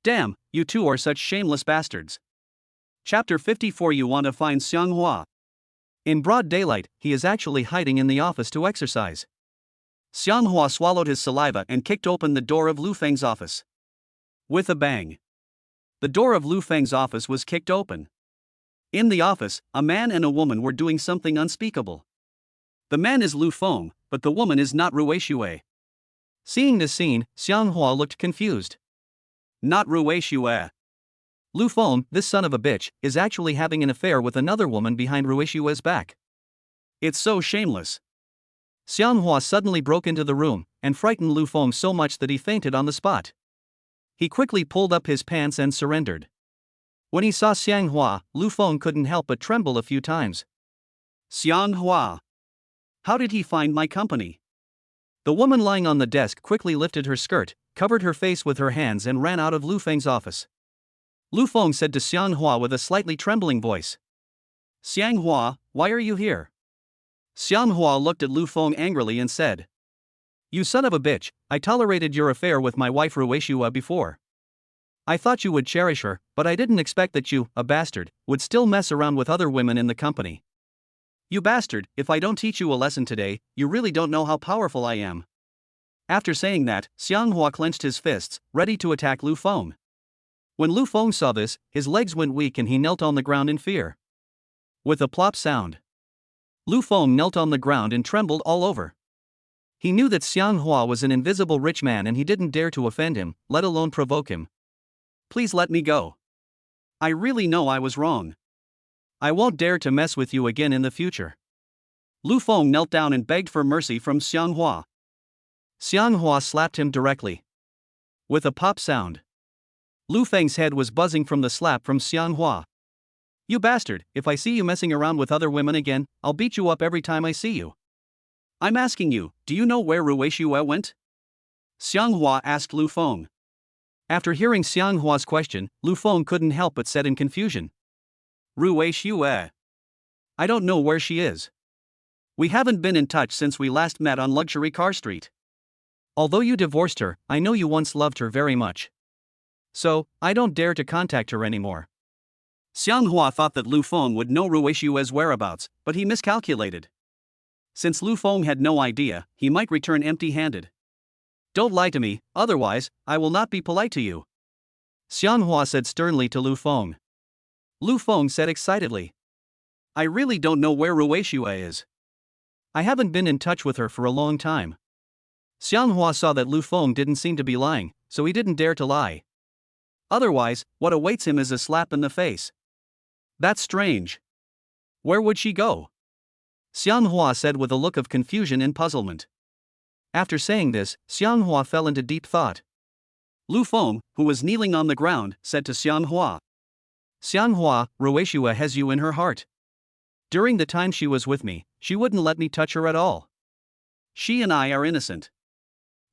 Damn, you two are such shameless bastards. Chapter 54. You want to find Xianghua. In broad daylight, he is actually hiding in the office to exercise. Xianghua swallowed his saliva and kicked open the door of Lu Feng's office. With a bang, the door of Lu Feng's office was kicked open. In the office, a man and a woman were doing something unspeakable. The man is Lu Feng, but the woman is not Ruishua. Seeing this scene, Xianghua looked confused. Not Ruishua. Lu Feng, this son of a bitch, is actually having an affair with another woman behind Ruishua's back. It's so shameless. Xianghua suddenly broke into the room and frightened Lu Feng so much that he fainted on the spot. He quickly pulled up his pants and surrendered. When he saw Xianghua, Lu Feng couldn't help but tremble a few times. Xianghua. How did he find my company? The woman lying on the desk quickly lifted her skirt, covered her face with her hands and ran out of Lu Feng's office. Lu Feng said to Xianghua with a slightly trembling voice. Xianghua, why are you here? Xianghua looked at Lu Feng angrily and said, You son of a bitch, I tolerated your affair with my wife Ruishua before. I thought you would cherish her, but I didn't expect that you, a bastard, would still mess around with other women in the company. You bastard, if I don't teach you a lesson today, you really don't know how powerful I am. After saying that, Xianghua clenched his fists, ready to attack Lu Feng. When Lu Feng saw this, his legs went weak and he knelt on the ground in fear. With a plop sound, Lu Feng knelt on the ground and trembled all over. He knew that Xianghua was an invisible rich man and he didn't dare to offend him, let alone provoke him. Please let me go. I really know I was wrong. I won't dare to mess with you again in the future. Lu Feng knelt down and begged for mercy from Xianghua. Xianghua slapped him directly. With a pop sound, Lu Feng's head was buzzing from the slap from Xianghua. You bastard, if I see you messing around with other women again, I'll beat you up every time I see you. I'm asking you, do you know where Ruishua went? Xianghua asked Lu Feng. After hearing Xianghua's question, Lu Feng couldn't help but said in confusion. Ruishua. I don't know where she is. We haven't been in touch since we last met on Luxury Car Street. Although you divorced her, I know you once loved her very much. So, I don't dare to contact her anymore. Xianghua thought that Lu Feng would know Ruishua's whereabouts, but he miscalculated. Since Lu Feng had no idea, he might return empty-handed. Don't lie to me, otherwise, I will not be polite to you. Xianghua said sternly to Lu Feng. Lu Feng said excitedly. I really don't know where Ruishua is. I haven't been in touch with her for a long time. Xianghua saw that Lu Feng didn't seem to be lying, so he didn't dare to lie. Otherwise, what awaits him is a slap in the face. That's strange. Where would she go? Xianghua said with a look of confusion and puzzlement. After saying this, Xianghua fell into deep thought. Lu Feng, who was kneeling on the ground, said to Xianghua. Xianghua, Ruishua has you in her heart. During the time she was with me, she wouldn't let me touch her at all. She and I are innocent.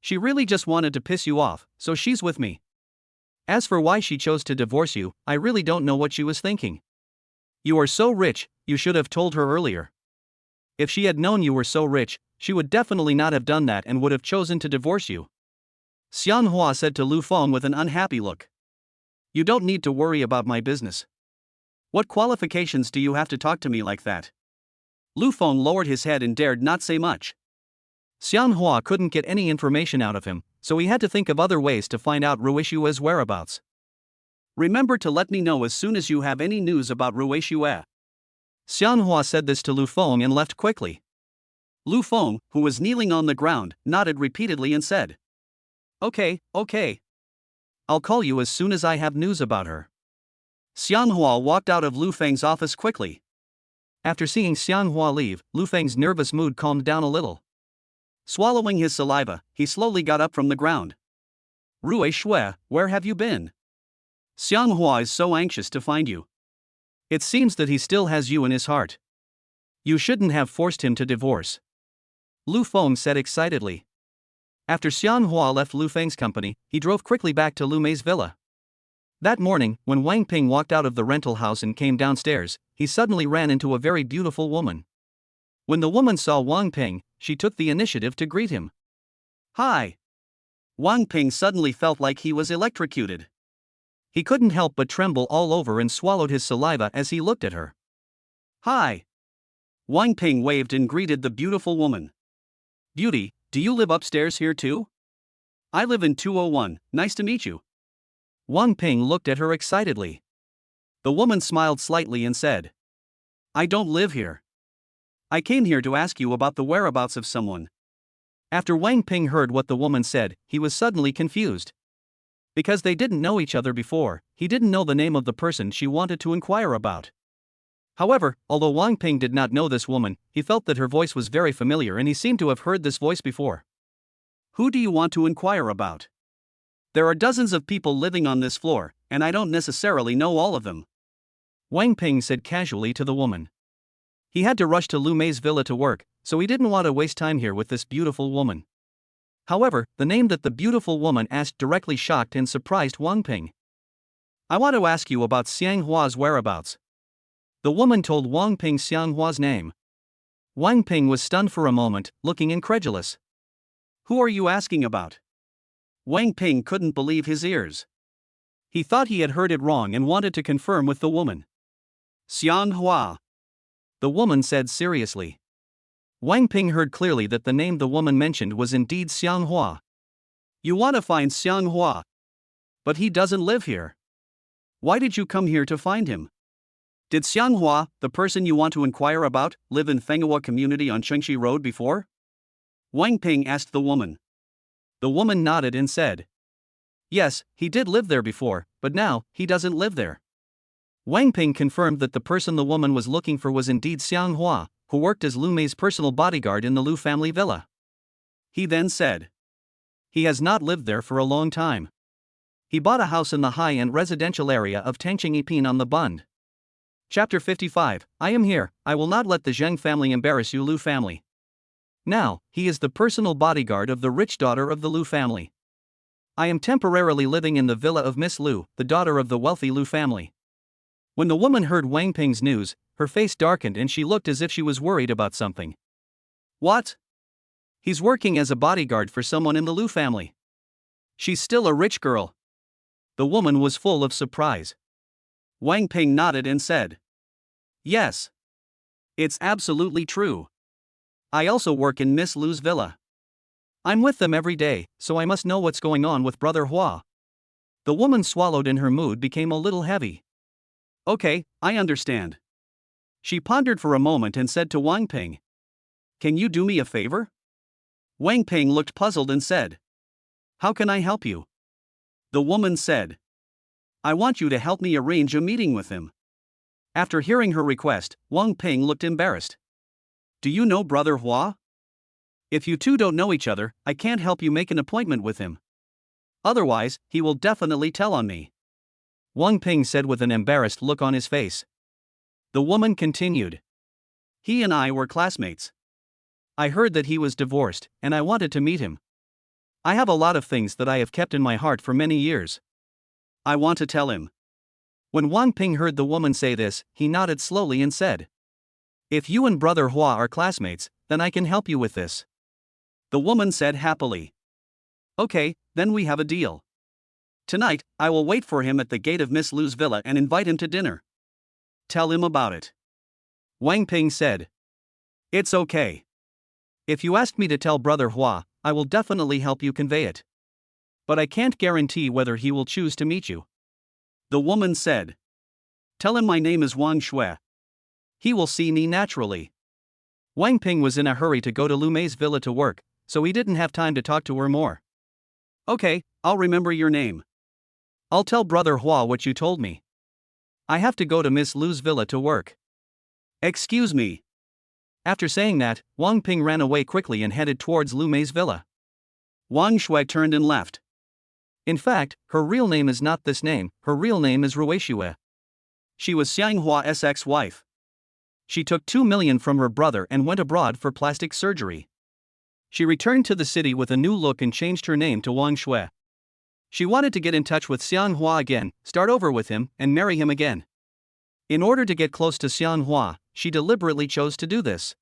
She really just wanted to piss you off, so she's with me. As for why she chose to divorce you, I really don't know what she was thinking. You are so rich, you should have told her earlier. If she had known you were so rich, she would definitely not have done that and would have chosen to divorce you. Xianghua said to Lu Feng with an unhappy look. You don't need to worry about my business. What qualifications do you have to talk to me like that? Lu Feng lowered his head and dared not say much. Xianghua couldn't get any information out of him, so he had to think of other ways to find out Ruishue's whereabouts. Remember to let me know as soon as you have any news about Ruishue. Xianghua said this to Lu Feng and left quickly. Lu Feng, who was kneeling on the ground, nodded repeatedly and said, Okay. I'll call you as soon as I have news about her. Xianghua walked out of Lu Feng's office quickly. After seeing Xianghua leave, Lu Feng's nervous mood calmed down a little. Swallowing his saliva, he slowly got up from the ground. Ruishue, where have you been? Xianghua is so anxious to find you. It seems that he still has you in his heart. You shouldn't have forced him to divorce. Lu Feng said excitedly. After Xianghua left Lu Feng's company, he drove quickly back to Lu Mei's villa. That morning, when Wang Ping walked out of the rental house and came downstairs, he suddenly ran into a very beautiful woman. When the woman saw Wang Ping, she took the initiative to greet him. Hi. Wang Ping suddenly felt like he was electrocuted. He couldn't help but tremble all over and swallowed his saliva as he looked at her. Hi. Wang Ping waved and greeted the beautiful woman. Beauty, do you live upstairs here too? I live in 201, nice to meet you. Wang Ping looked at her excitedly. The woman smiled slightly and said, I don't live here. I came here to ask you about the whereabouts of someone. After Wang Ping heard what the woman said, he was suddenly confused. Because they didn't know each other before, he didn't know the name of the person she wanted to inquire about. However, although Wang Ping did not know this woman, he felt that her voice was very familiar and he seemed to have heard this voice before. Who do you want to inquire about? There are dozens of people living on this floor, and I don't necessarily know all of them. Wang Ping said casually to the woman. He had to rush to Lu Mei's villa to work, so he didn't want to waste time here with this beautiful woman. However, the name that the beautiful woman asked directly shocked and surprised Wang Ping. I want to ask you about Xianghua's whereabouts. The woman told Wang Ping Xianghua's name. Wang Ping was stunned for a moment, looking incredulous. Who are you asking about? Wang Ping couldn't believe his ears. He thought he had heard it wrong and wanted to confirm with the woman. Xianghua. The woman said seriously. Wang Ping heard clearly that the name the woman mentioned was indeed Xianghua. You want to find Xianghua? But he doesn't live here. Why did you come here to find him? Did Xianghua, the person you want to inquire about, live in Fenghua community on Chengxi Road before? Wang Ping asked the woman. The woman nodded and said, Yes, he did live there before, but now, he doesn't live there. Wang Ping confirmed that the person the woman was looking for was indeed Xianghua, who worked as Lu Mei's personal bodyguard in the Lu family villa. He then said, He has not lived there for a long time. He bought a house in the high-end residential area of Tangqing Yipin on the Bund. Chapter 55, I am here, I will not let the Zheng family embarrass you Lu family. Now, he is the personal bodyguard of the rich daughter of the Lu family. I am temporarily living in the villa of Miss Lu, the daughter of the wealthy Lu family. When the woman heard Wang Ping's news, her face darkened and she looked as if she was worried about something. What? He's working as a bodyguard for someone in the Lu family. She's still a rich girl. The woman was full of surprise. Wang Ping nodded and said, Yes. It's absolutely true. I also work in Miss Lu's villa. I'm with them every day, so I must know what's going on with Brother Hua. The woman swallowed and her mood became a little heavy. Okay, I understand. She pondered for a moment and said to Wang Ping, Can you do me a favor? Wang Ping looked puzzled and said, How can I help you? The woman said, I want you to help me arrange a meeting with him. After hearing her request, Wang Ping looked embarrassed. Do you know Brother Hua? If you two don't know each other, I can't help you make an appointment with him. Otherwise, he will definitely tell on me. Wang Ping said with an embarrassed look on his face. The woman continued. He and I were classmates. I heard that he was divorced, and I wanted to meet him. I have a lot of things that I have kept in my heart for many years. I want to tell him. When Wang Ping heard the woman say this, he nodded slowly and said, "If you and Brother Hua are classmates, then I can help you with this." The woman said happily. Okay, then we have a deal. Tonight, I will wait for him at the gate of Miss Lu's villa and invite him to dinner. Tell him about it. Wang Ping said. It's okay. If you ask me to tell Brother Hua, I will definitely help you convey it. But I can't guarantee whether he will choose to meet you. The woman said. Tell him my name is Wang Shui. He will see me naturally. Wang Ping was in a hurry to go to Lu Mei's villa to work, so he didn't have time to talk to her more. Okay, I'll remember your name. I'll tell Brother Hua what you told me. I have to go to Miss Lu's villa to work. Excuse me. After saying that, Wang Ping ran away quickly and headed towards Lu Mei's villa. Wang Shui turned and left. In fact, her real name is not this name, her real name is Rueishue. She was Xianghua's ex-wife. She took 2 million from her brother and went abroad for plastic surgery. She returned to the city with a new look and changed her name to Wang Shui. She wanted to get in touch with Xianghua again, start over with him, and marry him again. In order to get close to Xianghua, she deliberately chose to do this.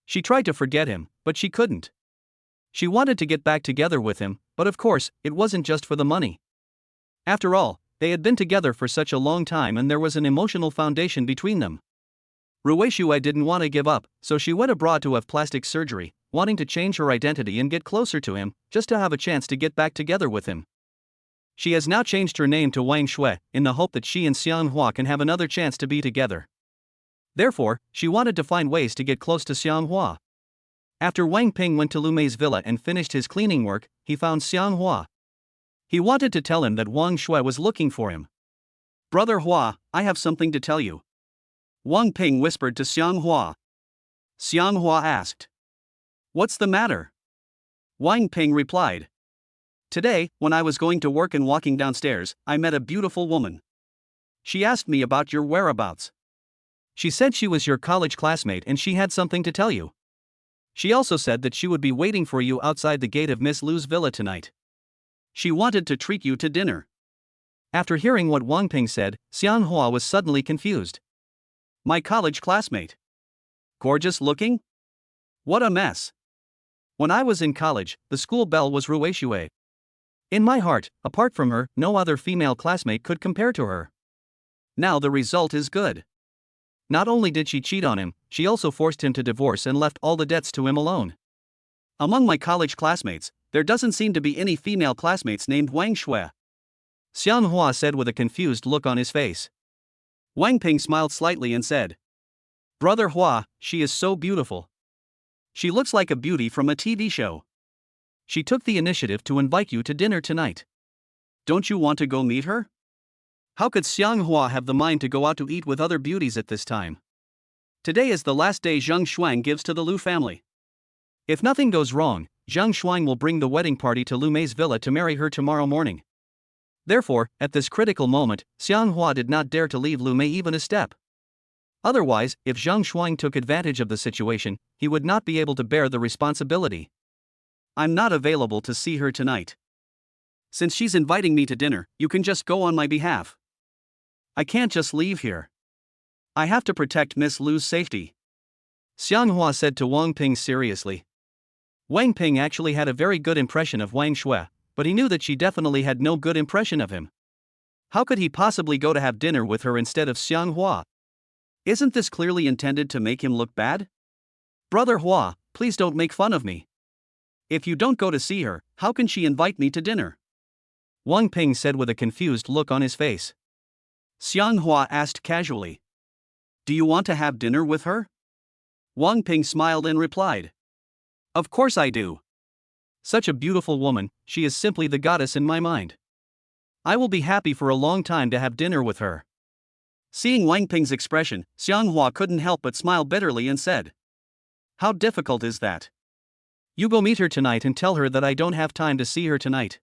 She tried to forget him, but she couldn't. She wanted to get back together with him, but of course, it wasn't just for the money. After all, they had been together for such a long time and there was an emotional foundation between them. Rueishue didn't want to give up, so she went abroad to have plastic surgery, wanting to change her identity and get closer to him, just to have a chance to get back together with him. She has now changed her name to Wang Shui, in the hope that she and Xianghua can have another chance to be together. Therefore, she wanted to find ways to get close to Xianghua. After Wang Ping went to Lu Mei's villa and finished his cleaning work, he found Xianghua. He wanted to tell him that Wang Shui was looking for him. Brother Hua, I have something to tell you. Wang Ping whispered to Xianghua. Xianghua asked. What's the matter? Wang Ping replied. Today, when I was going to work and walking downstairs, I met a beautiful woman. She asked me about your whereabouts. She said she was your college classmate and she had something to tell you. She also said that she would be waiting for you outside the gate of Miss Lu's villa tonight. She wanted to treat you to dinner. After hearing what Wang Ping said, Xianghua was suddenly confused. My college classmate. Gorgeous looking? What a mess. When I was in college, the school belle was Rueishue. In my heart, apart from her, no other female classmate could compare to her. Now the result is good. Not only did she cheat on him, she also forced him to divorce and left all the debts to him alone. Among my college classmates, there doesn't seem to be any female classmates named Wang Shui. Xianghua said with a confused look on his face. Wang Ping smiled slightly and said, Brother Hua, she is so beautiful. She looks like a beauty from a TV show. She took the initiative to invite you to dinner tonight. Don't you want to go meet her? How could Xianghua have the mind to go out to eat with other beauties at this time? Today is the last day Zhang Shuang gives to the Lu family. If nothing goes wrong, Zhang Shuang will bring the wedding party to Lu Mei's villa to marry her tomorrow morning. Therefore, at this critical moment, Xianghua did not dare to leave Lu Mei even a step. Otherwise, if Zhang Shuang took advantage of the situation, he would not be able to bear the responsibility. I'm not available to see her tonight. Since she's inviting me to dinner, you can just go on my behalf. I can't just leave here. I have to protect Miss Lu's safety. Xianghua said to Wang Ping seriously. Wang Ping actually had a very good impression of Wang Shui, but he knew that she definitely had no good impression of him. How could he possibly go to have dinner with her instead of Xianghua? Isn't this clearly intended to make him look bad? Brother Hua, please don't make fun of me. If you don't go to see her, how can she invite me to dinner? Wang Ping said with a confused look on his face. Xianghua asked casually. Do you want to have dinner with her? Wang Ping smiled and replied. Of course I do. Such a beautiful woman, she is simply the goddess in my mind. I will be happy for a long time to have dinner with her. Seeing Wang Ping's expression, Xianghua couldn't help but smile bitterly and said. How difficult is that? You go meet her tonight and tell her that I don't have time to see her tonight.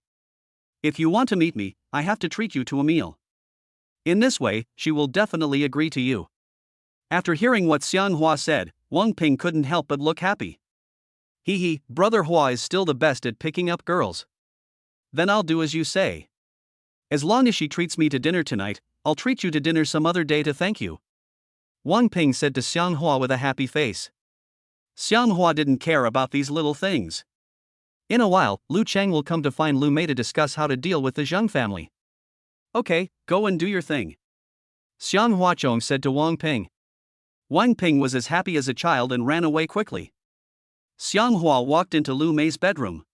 If you want to meet me, I have to treat you to a meal. In this way, she will definitely agree to you. After hearing what Xianghua said, Wang Ping couldn't help but look happy. Hee hee, Brother Hua is still the best at picking up girls. Then I'll do as you say. As long as she treats me to dinner tonight, I'll treat you to dinner some other day to thank you. Wang Ping said to Xiang Hua with a happy face. Xiang Hua didn't care about these little things. In a while, Lu Cheng will come to find Lu Mei to discuss how to deal with the Zheng family. Okay, go and do your thing. Xiang Huachong said to Wang Ping. Wang Ping was as happy as a child and ran away quickly. Xiang Hua walked into Lu Mei's bedroom.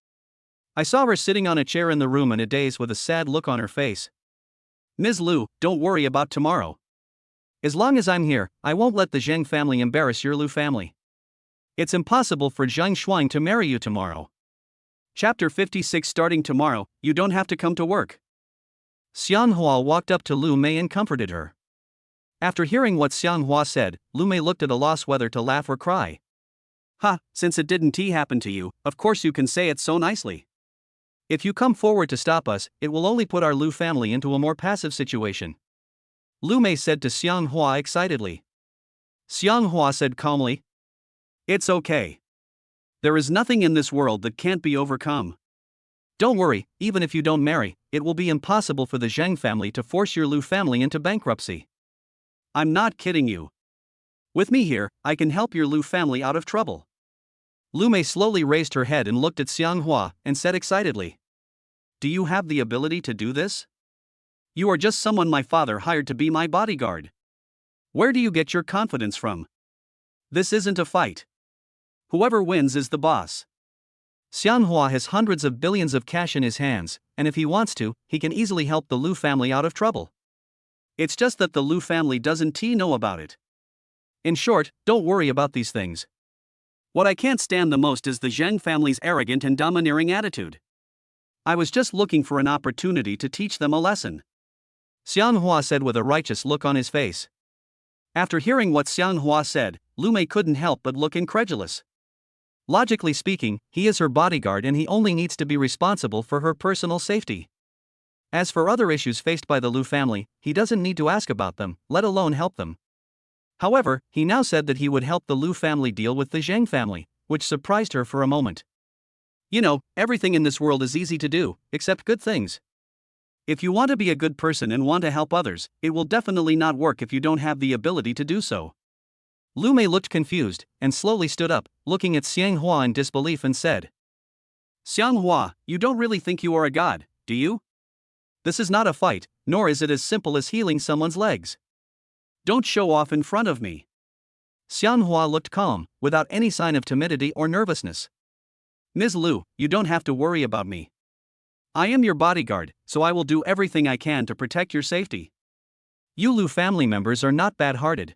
I saw her sitting on a chair in the room in a daze with a sad look on her face. Ms. Lu, don't worry about tomorrow. As long as I'm here, I won't let the Zheng family embarrass your Lu family. It's impossible for Zheng Shuang to marry you tomorrow. Chapter 56. Starting tomorrow, you don't have to come to work. Xiang Hua walked up to Lu Mei and comforted her. After hearing what Xiang Hua said, Lu Mei looked at a loss whether to laugh or cry. Ha, since it didn't happen to you, of course you can say it so nicely. If you come forward to stop us, it will only put our Lu family into a more passive situation. Lu Mei said to Xiang Hua excitedly. Xiang Hua said calmly. It's okay. There is nothing in this world that can't be overcome. Don't worry, even if you don't marry, it will be impossible for the Zheng family to force your Lu family into bankruptcy. I'm not kidding you. With me here, I can help your Lu family out of trouble. Lu Mei slowly raised her head and looked at Xiang Hua and said excitedly. Do you have the ability to do this? You are just someone my father hired to be my bodyguard. Where do you get your confidence from? This isn't a fight. Whoever wins is the boss. Xiang Hua has hundreds of billions of cash in his hands, and if he wants to, he can easily help the Lu family out of trouble. It's just that the Lu family doesn't know about it. In short, don't worry about these things. What I can't stand the most is the Zheng family's arrogant and domineering attitude. I was just looking for an opportunity to teach them a lesson. Xiang Hua said with a righteous look on his face. After hearing what Xiang Hua said, Lu Mei couldn't help but look incredulous. Logically speaking, he is her bodyguard and he only needs to be responsible for her personal safety. As for other issues faced by the Lu family, he doesn't need to ask about them, let alone help them. However, he now said that he would help the Lu family deal with the Zheng family, which surprised her for a moment. You know, everything in this world is easy to do, except good things. If you want to be a good person and want to help others, it will definitely not work if you don't have the ability to do so. Lu Mei looked confused, and slowly stood up, looking at Xiang Hua in disbelief and said. Xiang Hua, you don't really think you are a god, do you? This is not a fight, nor is it as simple as healing someone's legs. Don't show off in front of me. Xiang Hua looked calm, without any sign of timidity or nervousness. Ms. Lu, you don't have to worry about me. I am your bodyguard, so I will do everything I can to protect your safety. You Lu family members are not bad-hearted.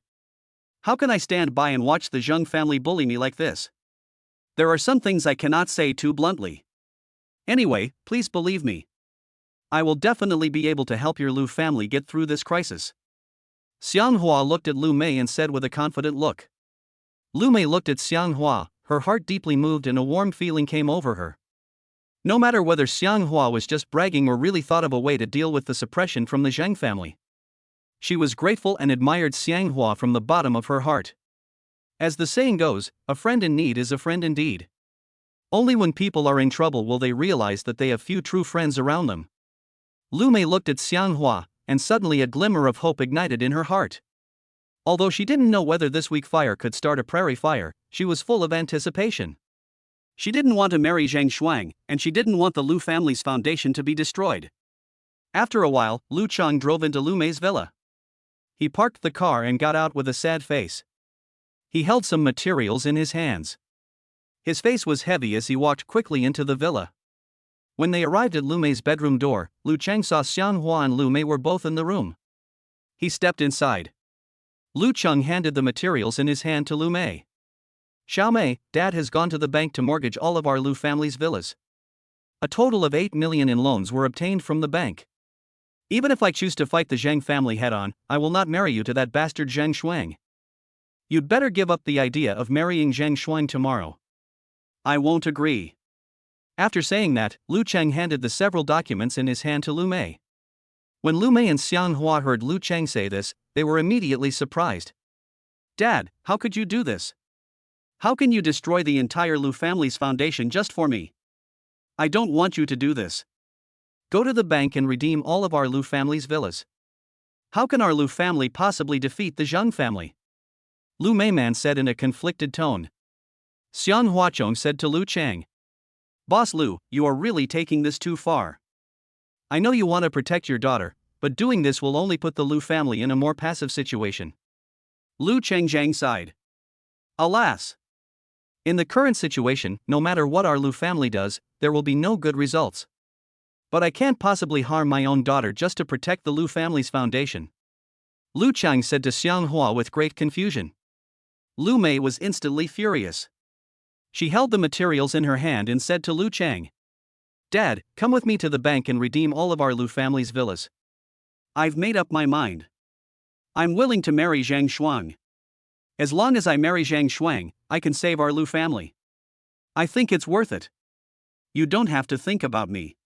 How can I stand by and watch the Zheng family bully me like this? There are some things I cannot say too bluntly. Anyway, please believe me. I will definitely be able to help your Lu family get through this crisis. Xiang Hua looked at Lu Mei and said with a confident look. Lu Mei looked at Xiang Hua, her heart deeply moved and a warm feeling came over her. No matter whether Xiang Hua was just bragging or really thought of a way to deal with the suppression from the Zheng family. She was grateful and admired Xiang Hua from the bottom of her heart. As the saying goes, a friend in need is a friend indeed. Only when people are in trouble will they realize that they have few true friends around them. Lu Mei looked at Xiang Hua, and suddenly a glimmer of hope ignited in her heart. Although she didn't know whether this weak fire could start a prairie fire, she was full of anticipation. She didn't want to marry Zheng Shuang, and she didn't want the Lu family's foundation to be destroyed. After a while, Lu Cheng drove into Lu Mei's villa. He parked the car and got out with a sad face. He held some materials in his hands. His face was heavy as he walked quickly into the villa. When they arrived at Lu Mei's bedroom door, Lu Cheng saw Xiang Hua and Lu Mei were both in the room. He stepped inside. Lu Cheng handed the materials in his hand to Lu Mei. Xiao Mei, Dad has gone to the bank to mortgage all of our Lu family's villas. A total of 8 million in loans were obtained from the bank. Even if I choose to fight the Zheng family head-on, I will not marry you to that bastard Zheng Shuang. You'd better give up the idea of marrying Zheng Shuang tomorrow. I won't agree. After saying that, Lu Cheng handed the several documents in his hand to Lu Mei. When Lu Mei and Xiang Hua heard Lu Cheng say this, they were immediately surprised. Dad, how could you do this? How can you destroy the entire Lu family's foundation just for me? I don't want you to do this. Go to the bank and redeem all of our Lu family's villas. How can our Lu family possibly defeat the Zheng family? Lu Meiman said in a conflicted tone. Xiang Huachong said to Lu Chang. Boss Lu, you are really taking this too far. I know you want to protect your daughter, but doing this will only put the Lu family in a more passive situation. Lu Changjiang sighed. Alas! In the current situation, no matter what our Lu family does, there will be no good results. But I can't possibly harm my own daughter just to protect the Lu family's foundation. Lu Chang said to Xiang Hua with great confusion. Lu Mei was instantly furious. She held the materials in her hand and said to Lu Chang, Dad, come with me to the bank and redeem all of our Lu family's villas. I've made up my mind. I'm willing to marry Zhang Shuang. As long as I marry Zhang Shuang, I can save our Lu family. I think it's worth it. You don't have to think about me.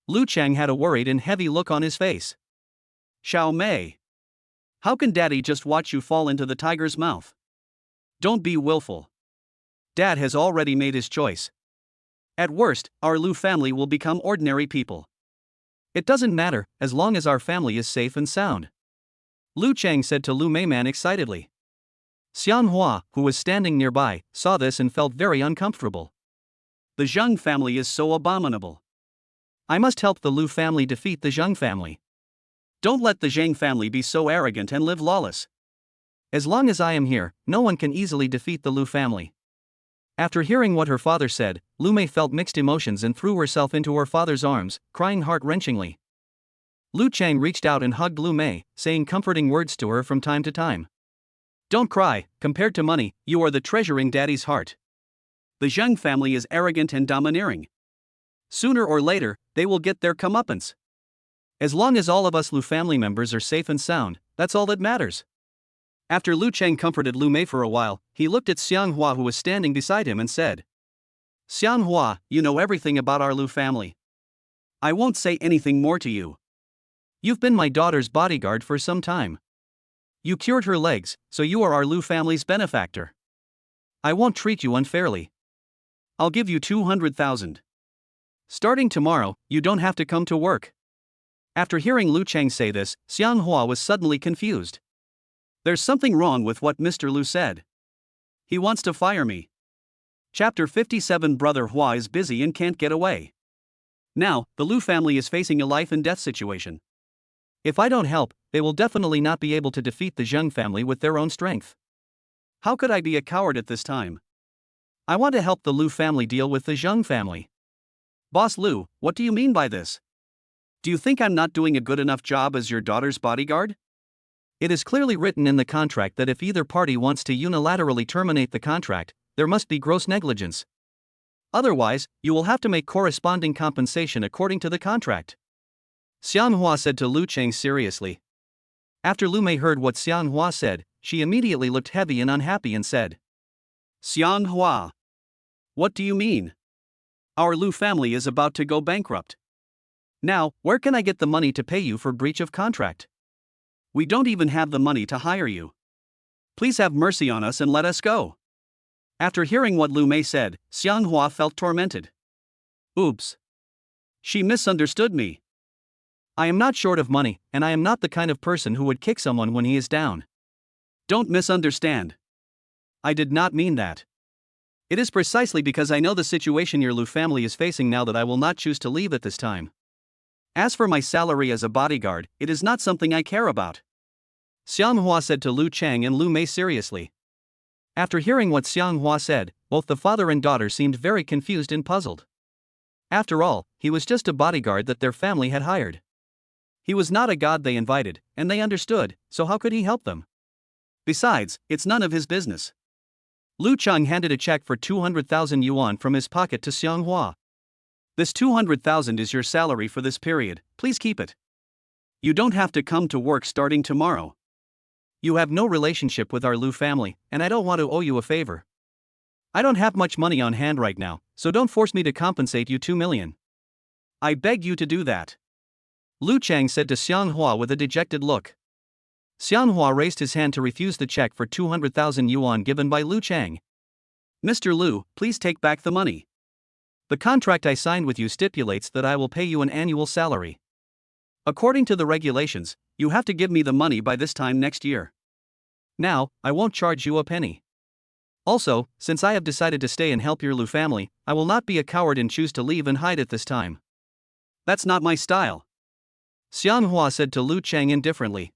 Lu Chang had a worried and heavy look on his face. Xiao Mei. How can Daddy just watch you fall into the tiger's mouth? Don't be willful. Dad has already made his choice. At worst, our Lu family will become ordinary people. It doesn't matter, as long as our family is safe and sound. Lu Chang said to Lu Meiman excitedly. Xian Hua, who was standing nearby, saw this and felt very uncomfortable. The Zheng family is so abominable. I must help the Lu family defeat the Zheng family. Don't let the Zheng family be so arrogant and live lawless. As long as I am here, no one can easily defeat the Lu family. After hearing what her father said, Lu Mei felt mixed emotions and threw herself into her father's arms, crying heart-wrenchingly. Lu Chang reached out and hugged Lu Mei, saying comforting words to her from time to time. Don't cry, compared to money, you are the treasuring Daddy's heart. The Zheng family is arrogant and domineering. Sooner or later, they will get their comeuppance. As long as all of us Lu family members are safe and sound, that's all that matters. After Lu Chang comforted Lu Mei for a while, he looked at Xiang Hua who was standing beside him and said, Xiang Hua, you know everything about our Lu family. I won't say anything more to you. You've been my daughter's bodyguard for some time. You cured her legs, so you are our Lu family's benefactor. I won't treat you unfairly. I'll give you 200,000. Starting tomorrow, you don't have to come to work. After hearing Lu Chang say this, Xiang Hua was suddenly confused. There's something wrong with what Mr. Lu said. He wants to fire me. Chapter 57. Brother Hua is busy and can't get away. Now, the Lu family is facing a life and death situation. If I don't help, they will definitely not be able to defeat the Zheng family with their own strength. How could I be a coward at this time? I want to help the Lu family deal with the Zheng family. Boss Lu, what do you mean by this? Do you think I'm not doing a good enough job as your daughter's bodyguard? It is clearly written in the contract that if either party wants to unilaterally terminate the contract, there must be gross negligence. Otherwise, you will have to make corresponding compensation according to the contract. Xiang Hua said to Lu Chang seriously. After Lu Mei heard what Xiang Hua said, she immediately looked heavy and unhappy and said, Xiang Hua, what do you mean? Our Lu family is about to go bankrupt. Now, where can I get the money to pay you for breach of contract? We don't even have the money to hire you. Please have mercy on us and let us go. After hearing what Lu Mei said, Xiang Hua felt tormented. Oops. She misunderstood me. I am not short of money, and I am not the kind of person who would kick someone when he is down. Don't misunderstand. I did not mean that. It is precisely because I know the situation your Lu family is facing now that I will not choose to leave at this time. As for my salary as a bodyguard, it is not something I care about. Xiang Hua said to Lu Chang and Lu Mei seriously. After hearing what Xiang Hua said, both the father and daughter seemed very confused and puzzled. After all, he was just a bodyguard that their family had hired. He was not a god they invited, and they understood, so how could he help them? Besides, it's none of his business. Lu Chang handed a check for 200,000 yuan from his pocket to Xiang Hua. This 200,000 is your salary for this period, please keep it. You don't have to come to work starting tomorrow. You have no relationship with our Lu family, and I don't want to owe you a favor. I don't have much money on hand right now, so don't force me to compensate you 2 million. I beg you to do that. Lu Chang said to Xiang Hua with a dejected look. Xiang Hua raised his hand to refuse the check for 200,000 yuan given by Lu Chang. Mr. Lu, please take back the money. The contract I signed with you stipulates that I will pay you an annual salary. According to the regulations, you have to give me the money by this time next year. Now, I won't charge you a penny. Also, since I have decided to stay and help your Lu family, I will not be a coward and choose to leave and hide at this time. That's not my style, Xianghua said to Lu Cheng indifferently.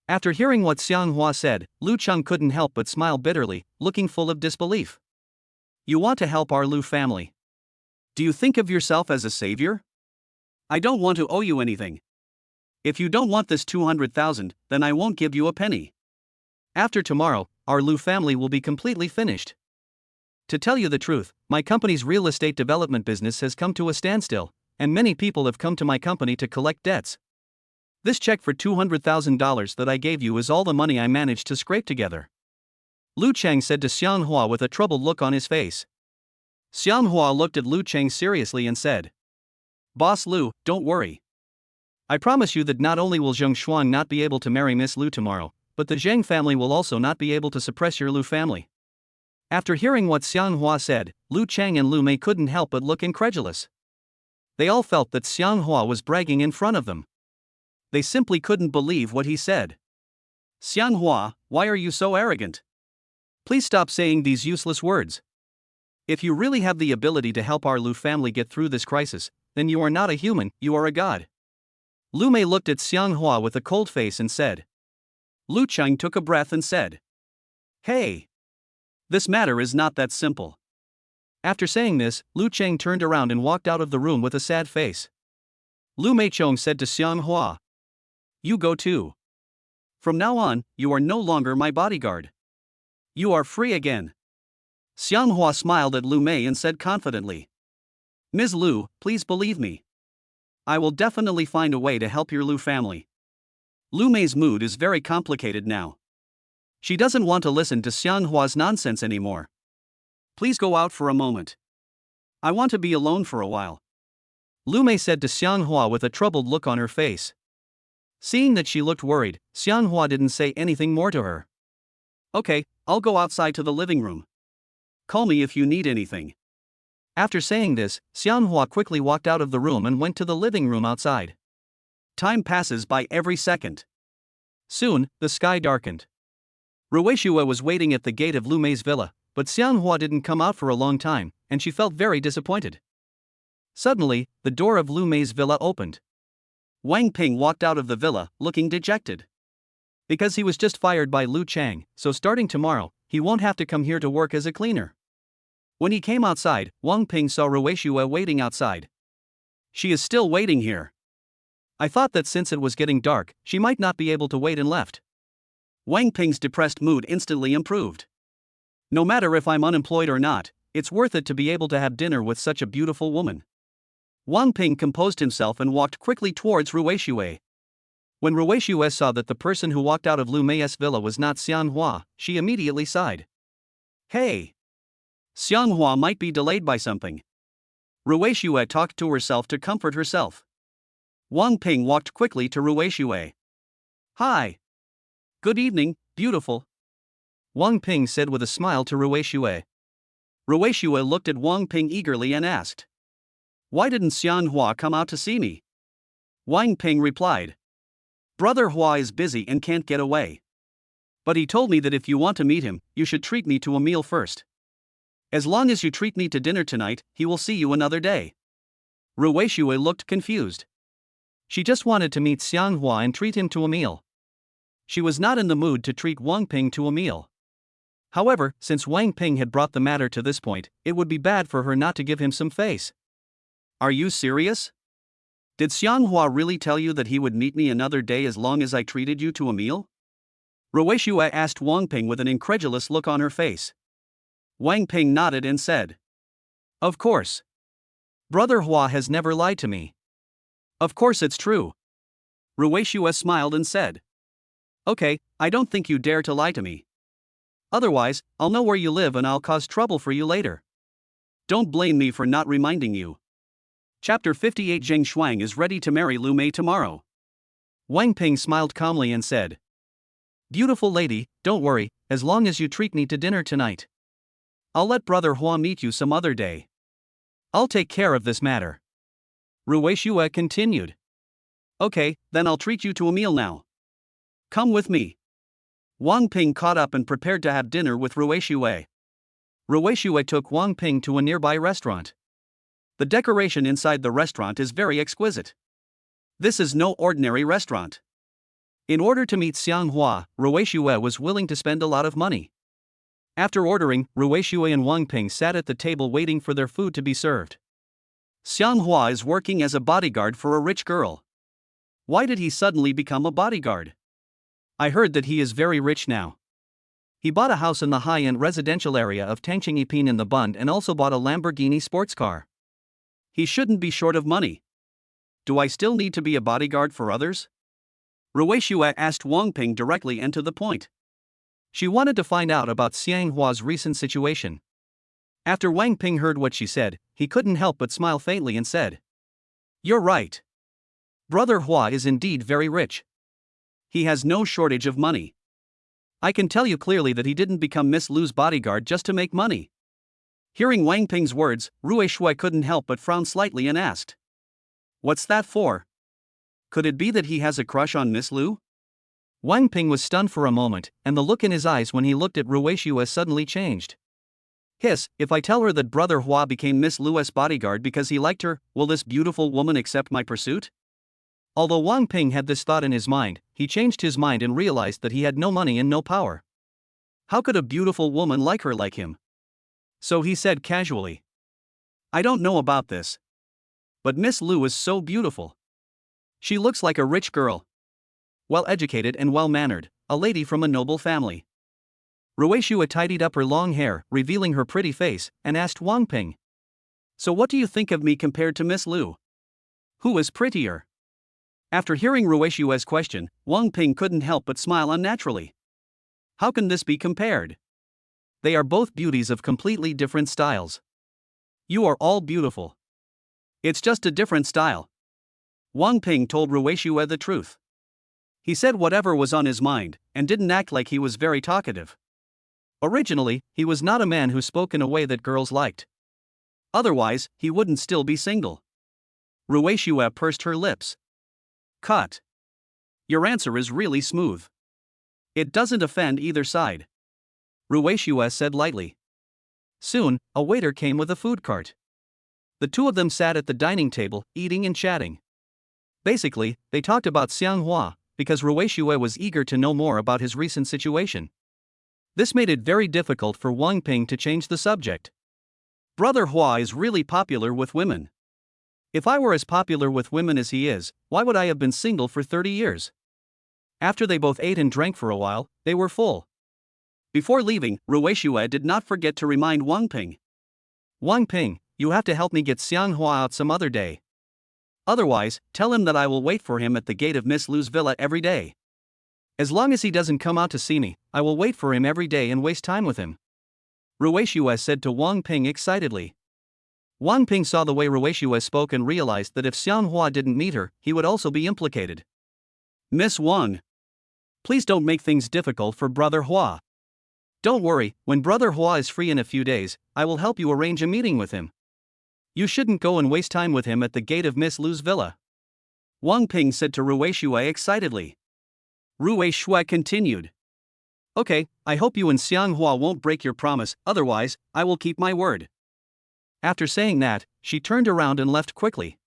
After hearing what Xianghua said, Lu Cheng couldn't help but smile bitterly, looking full of disbelief. You want to help our Lu family? Do you think of yourself as a savior? I don't want to owe you anything. If you don't want this 200,000, then I won't give you a penny. After tomorrow, our Lu family will be completely finished. To tell you the truth, my company's real estate development business has come to a standstill, and many people have come to my company to collect debts. This check for $200,000 that I gave you is all the money I managed to scrape together, Lu Cheng said to Xianghua with a troubled look on his face. Xianghua looked at Lu Cheng seriously and said, Boss Lu, don't worry. I promise you that not only will Zheng Xuan not be able to marry Miss Lu tomorrow, but the Zheng family will also not be able to suppress your Lu family. After hearing what Xianghua said, Lu Cheng and Lu Mei couldn't help but look incredulous. They all felt that Xianghua was bragging in front of them. They simply couldn't believe what he said. Xianghua, why are you so arrogant? Please stop saying these useless words. If you really have the ability to help our Lu family get through this crisis, then you are not a human, you are a god. Lu Mei looked at Xianghua with a cold face and said. Lu Cheng took a breath and said, Hey! This matter is not that simple. After saying this, Lu Cheng turned around and walked out of the room with a sad face. Lu Meichong said to Xianghua, You go too. From now on, you are no longer my bodyguard. You are free again. Xianghua smiled at Lu Mei and said confidently, Ms. Lu, please believe me. I will definitely find a way to help your Lu family. Lu Mei's mood is very complicated now. She doesn't want to listen to Xianghua's nonsense anymore. Please go out for a moment. I want to be alone for a while, Lu Mei said to Xianghua with a troubled look on her face. Seeing that she looked worried, Xianghua didn't say anything more to her. Okay, I'll go outside to the living room. Call me if you need anything. After saying this, Xianghua quickly walked out of the room and went to the living room outside. Time passes by every second. Soon, the sky darkened. Ruishua was waiting at the gate of Lu Mei's villa, but Xianghua didn't come out for a long time, and she felt very disappointed. Suddenly, the door of Lu Mei's villa opened. Wang Ping walked out of the villa, looking dejected. Because he was just fired by Lu Cheng, so starting tomorrow, he won't have to come here to work as a cleaner. When he came outside, Wang Ping saw Ruishua waiting outside. She is still waiting here. I thought that since it was getting dark, she might not be able to wait and left. Wang Ping's depressed mood instantly improved. No matter if I'm unemployed or not, it's worth it to be able to have dinner with such a beautiful woman. Wang Ping composed himself and walked quickly towards Ruishua. When Ruishua saw that the person who walked out of Lu Mei's villa was not Xianghua, she immediately sighed. Hey! Xianghua might be delayed by something. Ruishua talked to herself to comfort herself. Wang Ping walked quickly to Ruishua. Hi! Good evening, beautiful. Wang Ping said with a smile to Ruishua. Ruishua looked at Wang Ping eagerly and asked, Why didn't Xianghua come out to see me? Wang Ping replied, Brother Hua is busy and can't get away. But he told me that if you want to meet him, you should treat me to a meal first. As long as you treat me to dinner tonight, he will see you another day. Ruishua looked confused. She just wanted to meet Xianghua and treat him to a meal. She was not in the mood to treat Wang Ping to a meal. However, since Wang Ping had brought the matter to this point, it would be bad for her not to give him some face. Are you serious? Did Xianghua really tell you that he would meet me another day as long as I treated you to a meal? Ruishua asked Wang Ping with an incredulous look on her face. Wang Ping nodded and said, Of course. Brother Hua has never lied to me. Of course it's true. Ruishua smiled and said, Okay, I don't think you dare to lie to me. Otherwise, I'll know where you live and I'll cause trouble for you later. Don't blame me for not reminding you. Chapter 58 Zheng Shuang is ready to marry Lu Mei tomorrow. Wang Ping smiled calmly and said, Beautiful lady, don't worry, as long as you treat me to dinner tonight. I'll let Brother Hua meet you some other day. I'll take care of this matter. Ruishue continued. Okay, then I'll treat you to a meal now. Come with me. Wang Ping caught up and prepared to have dinner with Ruishue. Ruishue took Wang Ping to a nearby restaurant. The decoration inside the restaurant is very exquisite. This is no ordinary restaurant. In order to meet Xiang Hua, Ruishue was willing to spend a lot of money. After ordering, Ruishue and Wang Ping sat at the table waiting for their food to be served. Xiang Hua is working as a bodyguard for a rich girl. Why did he suddenly become a bodyguard? I heard that he is very rich now. He bought a house in the high-end residential area of Tangchengipin in the Bund and also bought a Lamborghini sports car. He shouldn't be short of money. Do I still need to be a bodyguard for others? Ruishue asked Wang Ping directly and to the point. She wanted to find out about Xiang Hua's recent situation. After Wang Ping heard what she said, he couldn't help but smile faintly and said, "You're right. Brother Hua is indeed very rich. He has no shortage of money. I can tell you clearly that he didn't become Miss Lu's bodyguard just to make money." Hearing Wang Ping's words, Ruishue couldn't help but frown slightly and asked, "What's that for? Could it be that he has a crush on Miss Lu?" Wang Ping was stunned for a moment, and the look in his eyes when he looked at Ruishue suddenly changed. Hiss, if I tell her that Brother Hua became Miss Lu's bodyguard because he liked her, will this beautiful woman accept my pursuit? Although Wang Ping had this thought in his mind, he changed his mind and realized that he had no money and no power. How could a beautiful woman like her like him? So he said casually, "I don't know about this. But Miss Lu is so beautiful. She looks like a rich girl. Well-educated and well-mannered, a lady from a noble family." Ruishue tidied up her long hair, revealing her pretty face, and asked Wang Ping, "So what do you think of me compared to Miss Lu? Who is prettier?" After hearing Ruishue's question, Wang Ping couldn't help but smile unnaturally. How can this be compared? They are both beauties of completely different styles. You are all beautiful. It's just a different style. Wang Ping told Ruishue the truth. He said whatever was on his mind, and didn't act like he was very talkative. Originally, he was not a man who spoke in a way that girls liked. Otherwise, he wouldn't still be single. Ruishue pursed her lips. Cut. Your answer is really smooth. It doesn't offend either side. Ruishue said lightly. Soon, a waiter came with a food cart. The two of them sat at the dining table, eating and chatting. Basically, they talked about Xiang Hua, because Ruishue was eager to know more about his recent situation. This made it very difficult for Wang Ping to change the subject. Brother Hua is really popular with women. If I were as popular with women as he is, why would I have been single for 30 years? After they both ate and drank for a while, they were full. Before leaving, Ruishue did not forget to remind Wang Ping. Wang Ping, you have to help me get Xiang Hua out some other day. Otherwise, tell him that I will wait for him at the gate of Miss Lu's villa every day. As long as he doesn't come out to see me, I will wait for him every day and waste time with him. Ruishue said to Wang Ping excitedly. Wang Ping saw the way Ruishue spoke and realized that if Xiang Hua didn't meet her, he would also be implicated. Miss Wang, please don't make things difficult for Brother Hua. Don't worry, when Brother Hua is free in a few days, I will help you arrange a meeting with him. You shouldn't go and waste time with him at the gate of Miss Lu's villa. Wang Ping said to Ruishue excitedly. Ruishue continued. Okay, I hope you and Xiang Hua won't break your promise, otherwise, I will keep my word. After saying that, she turned around and left quickly.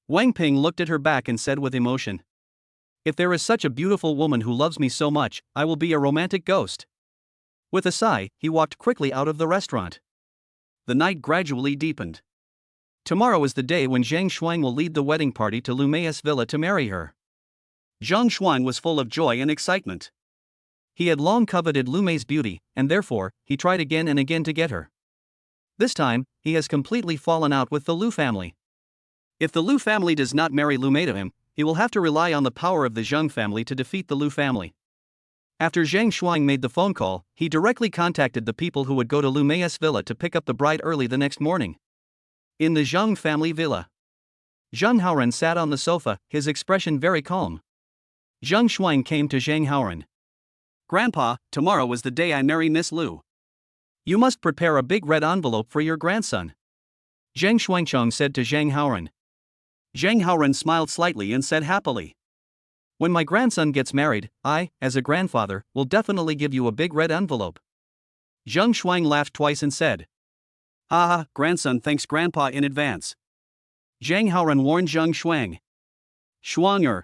Wang Ping looked at her back and said with emotion, "If there is such a beautiful woman who loves me so much, I will be a romantic ghost." With a sigh, he walked quickly out of the restaurant. The night gradually deepened. Tomorrow is the day when Zhang Shuang will lead the wedding party to Lu Mei's villa to marry her. Zhang Shuang was full of joy and excitement. He had long coveted Lu Mei's beauty, and therefore, he tried again and again to get her. This time, he has completely fallen out with the Lu family. If the Lu family does not marry Lu Mei to him, he will have to rely on the power of the Zheng family to defeat the Lu family. After Zhang Shuang made the phone call, he directly contacted the people who would go to Lu Mei's villa to pick up the bride early the next morning. In the Zheng family villa, Zheng Haoran sat on the sofa, his expression very calm. Zheng Shuang came to Zhang Haoran. Grandpa, tomorrow is the day I marry Miss Lu. You must prepare a big red envelope for your grandson, Zhang Shuangchong said to Zhang Haoran. Zhang Haoran smiled slightly and said happily, when my grandson gets married, I, as a grandfather, will definitely give you a big red envelope. Zhang Shuang laughed twice and said, haha, grandson thanks grandpa in advance. Zhang Haoran warned Zhang Shuang. Shuanger,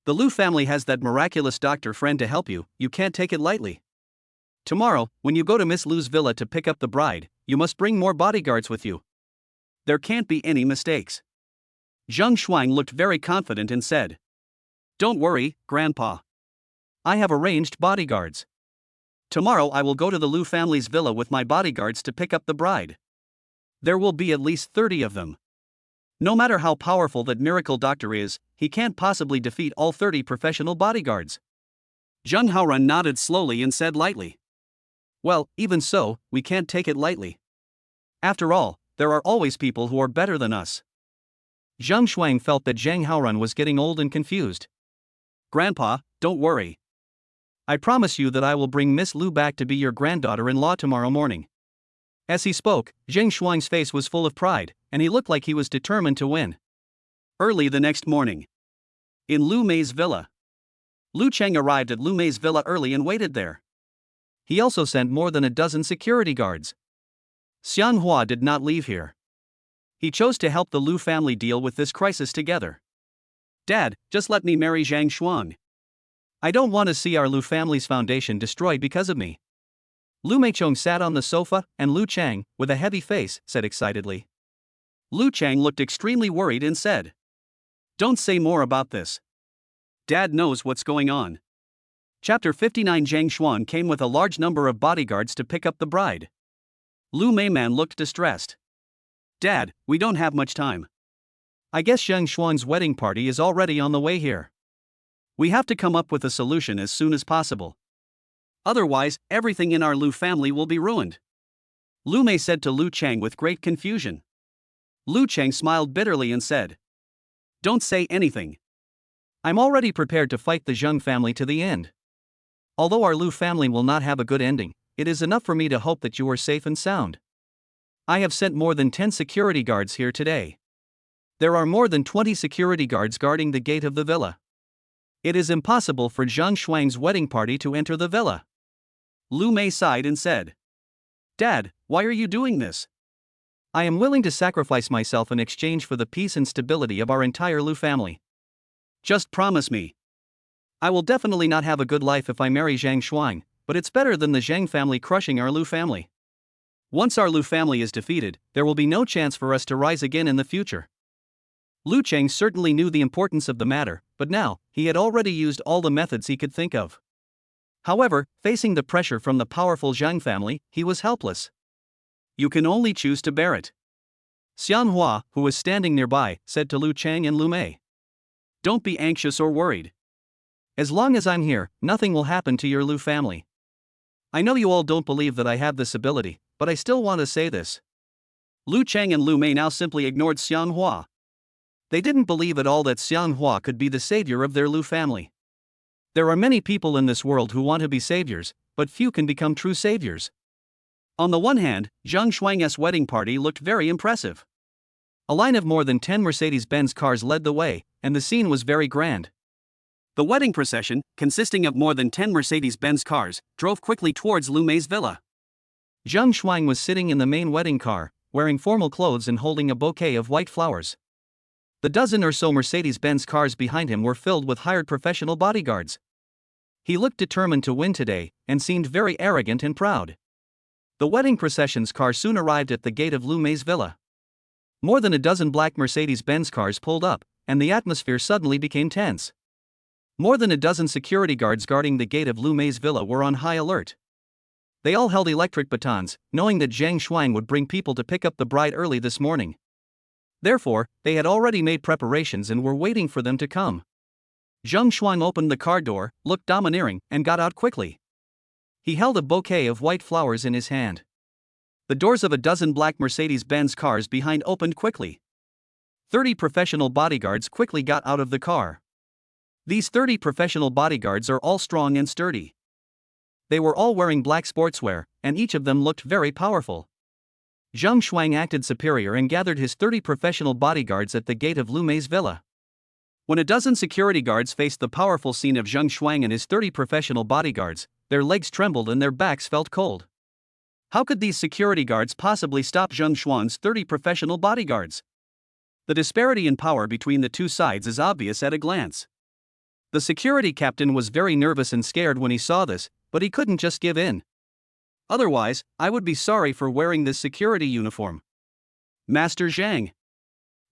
the Lu family has that miraculous doctor friend to help you, you can't take it lightly. Tomorrow, when you go to Miss Lu's villa to pick up the bride, you must bring more bodyguards with you. There can't be any mistakes. Zhang Shuang looked very confident and said, don't worry, Grandpa. I have arranged bodyguards. Tomorrow I will go to the Lu family's villa with my bodyguards to pick up the bride. There will be at least 30 of them. No matter how powerful that miracle doctor is, he can't possibly defeat all 30 professional bodyguards. Zhang Haoran nodded slowly and said lightly, well, even so, we can't take it lightly. After all, there are always people who are better than us. Zhang Shuang felt that Zhang Haoran was getting old and confused. Grandpa, don't worry. I promise you that I will bring Miss Lu back to be your granddaughter-in-law tomorrow morning. As he spoke, Zhang Shuang's face was full of pride, and he looked like he was determined to win. Early the next morning, in Lu Mei's villa, Lu Cheng arrived at Lu Mei's villa early and waited there. He also sent more than a dozen security guards. Xian Hua did not leave here. He chose to help the Lu family deal with this crisis together. Dad, just let me marry Zhang Shuang. I don't want to see our Lu family's foundation destroyed because of me. Lu Meichong sat on the sofa, and Lu Chang, with a heavy face, said excitedly. Lu Chang looked extremely worried and said, don't say more about this. Dad knows what's going on. Chapter 59. Zhang Shuang came with a large number of bodyguards to pick up the bride. Lu Meiman looked distressed. Dad, we don't have much time. I guess Zhang Shuang's wedding party is already on the way here. We have to come up with a solution as soon as possible. Otherwise, everything in our Lu family will be ruined. Lu Mei said to Lu Chang with great confusion. Lu Chang smiled bitterly and said, don't say anything. I'm already prepared to fight the Zhang family to the end. Although our Lu family will not have a good ending, it is enough for me to hope that you are safe and sound. I have sent more than 10 security guards here today. There are more than 20 security guards guarding the gate of the villa. It is impossible for Zhang Shuang's wedding party to enter the villa. Lu Mei sighed and said, Dad, why are you doing this? I am willing to sacrifice myself in exchange for the peace and stability of our entire Lu family. Just promise me. I will definitely not have a good life if I marry Zhang Shuang, but it's better than the Zhang family crushing our Lu family. Once our Lu family is defeated, there will be no chance for us to rise again in the future. Lu Cheng certainly knew the importance of the matter, but now, he had already used all the methods he could think of. However, facing the pressure from the powerful Zhang family, he was helpless. You can only choose to bear it. Xian Hua, who was standing nearby, said to Lu Cheng and Lu Mei. Don't be anxious or worried. As long as I'm here, nothing will happen to your Lu family. I know you all don't believe that I have this ability, but I still want to say this. Lu Cheng and Lu Mei now simply ignored Xian Hua. They didn't believe at all that Xian Hua could be the savior of their Lu family. There are many people in this world who want to be saviors, but few can become true saviors. On the one hand, Zhang Shuang's wedding party looked very impressive. A line of more than 10 Mercedes-Benz cars led the way, and the scene was very grand. The wedding procession, consisting of more than 10 Mercedes-Benz cars, drove quickly towards Lu Mei's villa. Zhang Shuang was sitting in the main wedding car, wearing formal clothes and holding a bouquet of white flowers. The dozen or so Mercedes-Benz cars behind him were filled with hired professional bodyguards. He looked determined to win today, and seemed very arrogant and proud. The wedding procession's car soon arrived at the gate of Lu Mei's villa. More than a dozen black Mercedes-Benz cars pulled up, and the atmosphere suddenly became tense. More than a dozen security guards guarding the gate of Lu Mei's villa were on high alert. They all held electric batons, knowing that Zhang Shuang would bring people to pick up the bride early this morning. Therefore, they had already made preparations and were waiting for them to come. Zhang Shuang opened the car door, looked domineering, and got out quickly. He held a bouquet of white flowers in his hand. The doors of a dozen black Mercedes-Benz cars behind opened quickly. 30 professional bodyguards quickly got out of the car. These 30 professional bodyguards are all strong and sturdy. They were all wearing black sportswear, and each of them looked very powerful. Zhang Shuang acted superior and gathered his 30 professional bodyguards at the gate of Lu Mei's villa. When a dozen security guards faced the powerful scene of Zhang Shuang and his 30 professional bodyguards, their legs trembled and their backs felt cold. How could these security guards possibly stop Zhang Shuang's 30 professional bodyguards? The disparity in power between the two sides is obvious at a glance. The security captain was very nervous and scared when he saw this, but he couldn't just give in. Otherwise, I would be sorry for wearing this security uniform. Master Zhang,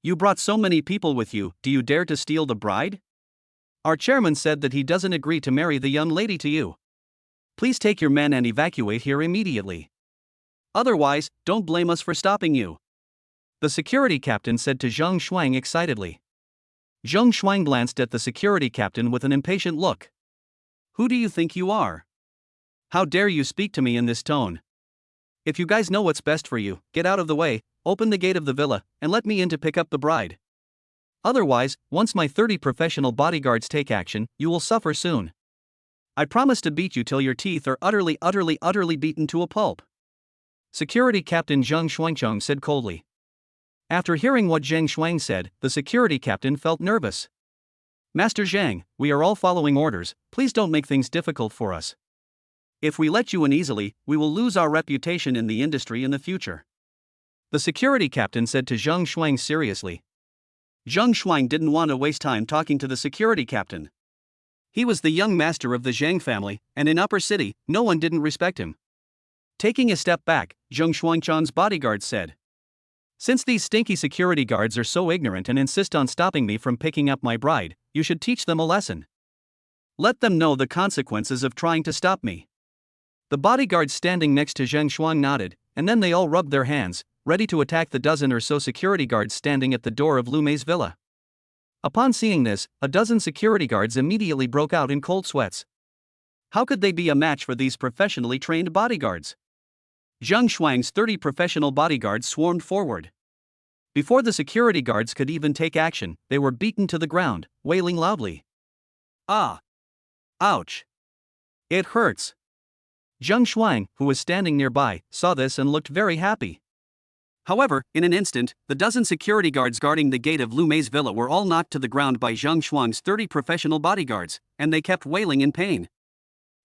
you brought so many people with you, do you dare to steal the bride? Our chairman said that he doesn't agree to marry the young lady to you. Please take your men and evacuate here immediately. Otherwise, don't blame us for stopping you. The security captain said to Zhang Shuang excitedly. Zhang Shuang glanced at the security captain with an impatient look. Who do you think you are? How dare you speak to me in this tone? If you guys know what's best for you, get out of the way, open the gate of the villa, and let me in to pick up the bride. Otherwise, once my 30 professional bodyguards take action, you will suffer soon. I promise to beat you till your teeth are utterly beaten to a pulp. Security Captain Zhang Shuangcheng said coldly. After hearing what Zhang Shuang said, the security captain felt nervous. Master Zhang, we are all following orders, please don't make things difficult for us. If we let you in easily, we will lose our reputation in the industry in the future. The security captain said to Zhang Shuang seriously. Zhang Shuang didn't want to waste time talking to the security captain. He was the young master of the Zhang family, and in Upper City, no one didn't respect him. Taking a step back, Zhang Shuangchan's bodyguards said. Since these stinky security guards are so ignorant and insist on stopping me from picking up my bride, you should teach them a lesson. Let them know the consequences of trying to stop me. The bodyguards standing next to Zhang Shuang nodded, and then they all rubbed their hands, ready to attack the dozen or so security guards standing at the door of Lu Mei's villa. Upon seeing this, a dozen security guards immediately broke out in cold sweats. How could they be a match for these professionally trained bodyguards? Zhang Shuang's 30 professional bodyguards swarmed forward. Before the security guards could even take action, they were beaten to the ground, wailing loudly. Ah! Ouch! It hurts! Zhang Shuang, who was standing nearby, saw this and looked very happy. However, in an instant, the dozen security guards guarding the gate of Lu Mei's villa were all knocked to the ground by Zhang Shuang's 30 professional bodyguards, and they kept wailing in pain.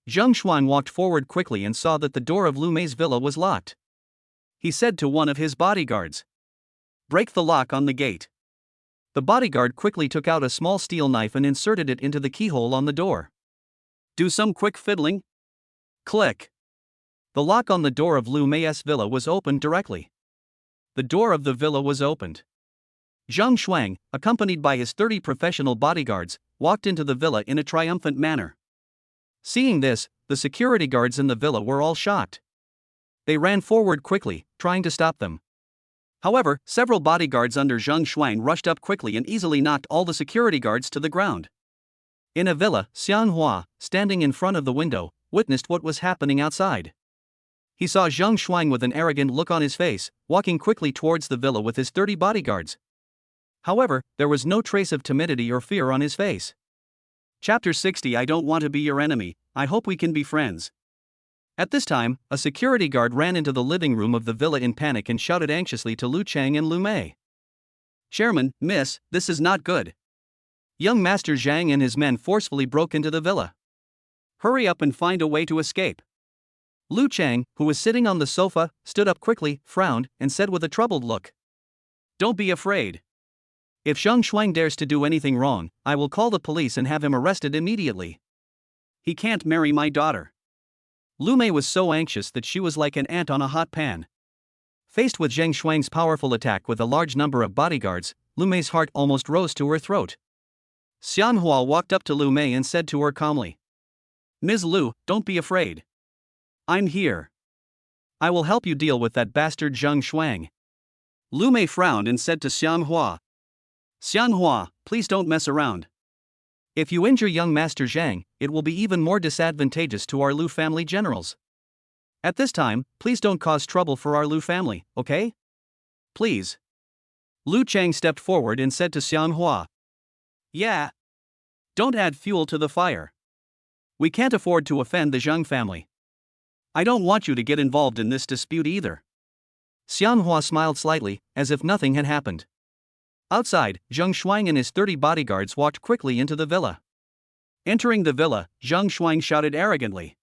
Zhang Shuang walked forward quickly and saw that the door of Lu Mei's villa was locked. He said to one of his bodyguards, "Break the lock on the gate." The bodyguard quickly took out a small steel knife and inserted it into the keyhole on the door. Do some quick fiddling. Click. The lock on the door of Lu Mei's villa was opened directly. The door of the villa was opened. Zhang Shuang, accompanied by his 30 professional bodyguards, walked into the villa in a triumphant manner. Seeing this, the security guards in the villa were all shocked. They ran forward quickly, trying to stop them. However, several bodyguards under Zhang Shuang rushed up quickly and easily knocked all the security guards to the ground. In a villa, Xianghua, standing in front of the window, witnessed what was happening outside. He saw Zhang Shuang with an arrogant look on his face, walking quickly towards the villa with his 30 bodyguards. However, there was no trace of timidity or fear on his face. Chapter 60. I don't want to be your enemy, I hope we can be friends. At this time, a security guard ran into the living room of the villa in panic and shouted anxiously to Lu Chang and Lu Mei. Chairman, miss, this is not good. Young Master Zhang and his men forcefully broke into the villa. Hurry up and find a way to escape. Lu Chang, who was sitting on the sofa, stood up quickly, frowned, and said with a troubled look. Don't be afraid. If Zhang Shuang dares to do anything wrong, I will call the police and have him arrested immediately. He can't marry my daughter. Lu Mei was so anxious that she was like an ant on a hot pan. Faced with Zhang Shuang's powerful attack with a large number of bodyguards, Lu Mei's heart almost rose to her throat. Xianhua walked up to Lu Mei and said to her calmly. Ms. Lu, don't be afraid. I'm here. I will help you deal with that bastard Zhang Shuang. Lu Mei frowned and said to Xianhua. Xianhua, please don't mess around. If you injure young Master Zhang, it will be even more disadvantageous to our Lu family generals. At this time, please don't cause trouble for our Lu family, okay? Please. Lu Chang stepped forward and said to Xianhua. Yeah. Don't add fuel to the fire. We can't afford to offend the Zhang family. I don't want you to get involved in this dispute either. Xianghua smiled slightly, as if nothing had happened. Outside, Zheng Shuang and his 30 bodyguards walked quickly into the villa. Entering the villa, Zheng Shuang shouted arrogantly,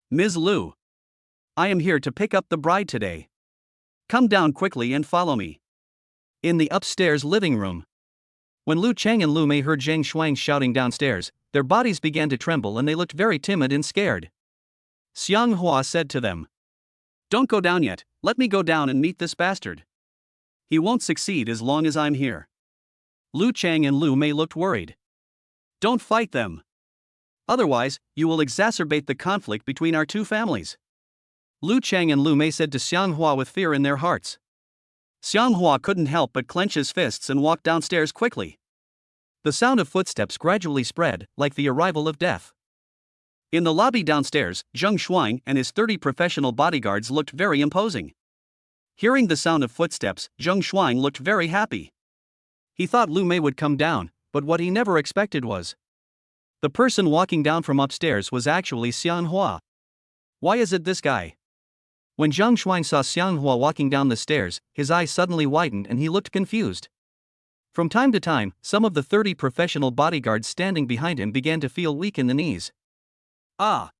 "Ms. Lu, I am here to pick up the bride today. Come down quickly and follow me." In the upstairs living room. When Lu Cheng and Lu Mei heard Zheng Shuang shouting downstairs, their bodies began to tremble and they looked very timid and scared. Xianghua said to them, "Don't go down yet, let me go down and meet this bastard. He won't succeed as long as I'm here." Lu Cheng and Lu Mei looked worried. "Don't fight them. Otherwise, you will exacerbate the conflict between our two families," Lu Cheng and Lu Mei said to Xianghua with fear in their hearts. Xianghua couldn't help but clench his fists and walk downstairs quickly. The sound of footsteps gradually spread, like the arrival of death. In the lobby downstairs, Zheng Shuang and his 30 professional bodyguards looked very imposing. Hearing the sound of footsteps, Zheng Shuang looked very happy. He thought Lu Mei would come down, but what he never expected was the person walking down from upstairs was actually Xianghua. Why is it this guy? When Zheng Shuang saw Xianghua walking down the stairs, his eyes suddenly widened and he looked confused. From time to time, some of the 30 professional bodyguards standing behind him began to feel weak in the knees. Ah!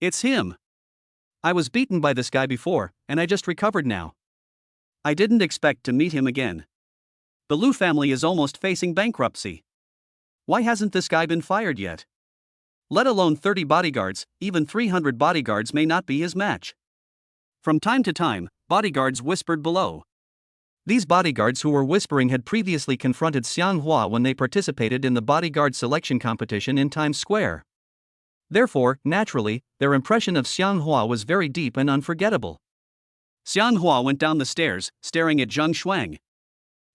It's him! I was beaten by this guy before, and I just recovered now. I didn't expect to meet him again. The Lu family is almost facing bankruptcy. Why hasn't this guy been fired yet? Let alone 30 bodyguards, even 300 bodyguards may not be his match. From time to time, bodyguards whispered below. These bodyguards who were whispering had previously confronted Xianghua when they participated in the bodyguard selection competition in Times Square. Therefore, naturally, their impression of Xianghua was very deep and unforgettable. Xianghua went down the stairs, staring at Zheng Shuang.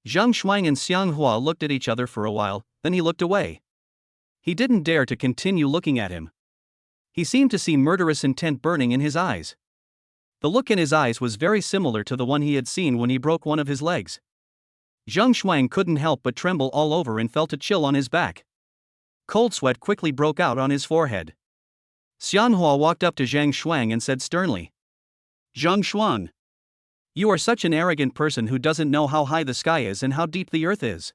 Zheng Shuang and Xianghua looked at each other for a while, then he looked away. He didn't dare to continue looking at him. He seemed to see murderous intent burning in his eyes. The look in his eyes was very similar to the one he had seen when he broke one of his legs. Zheng Shuang couldn't help but tremble all over and felt a chill on his back. Cold sweat quickly broke out on his forehead. Xianghua walked up to Zheng Shuang and said sternly, "Zheng Shuang, you are such an arrogant person who doesn't know how high the sky is and how deep the earth is.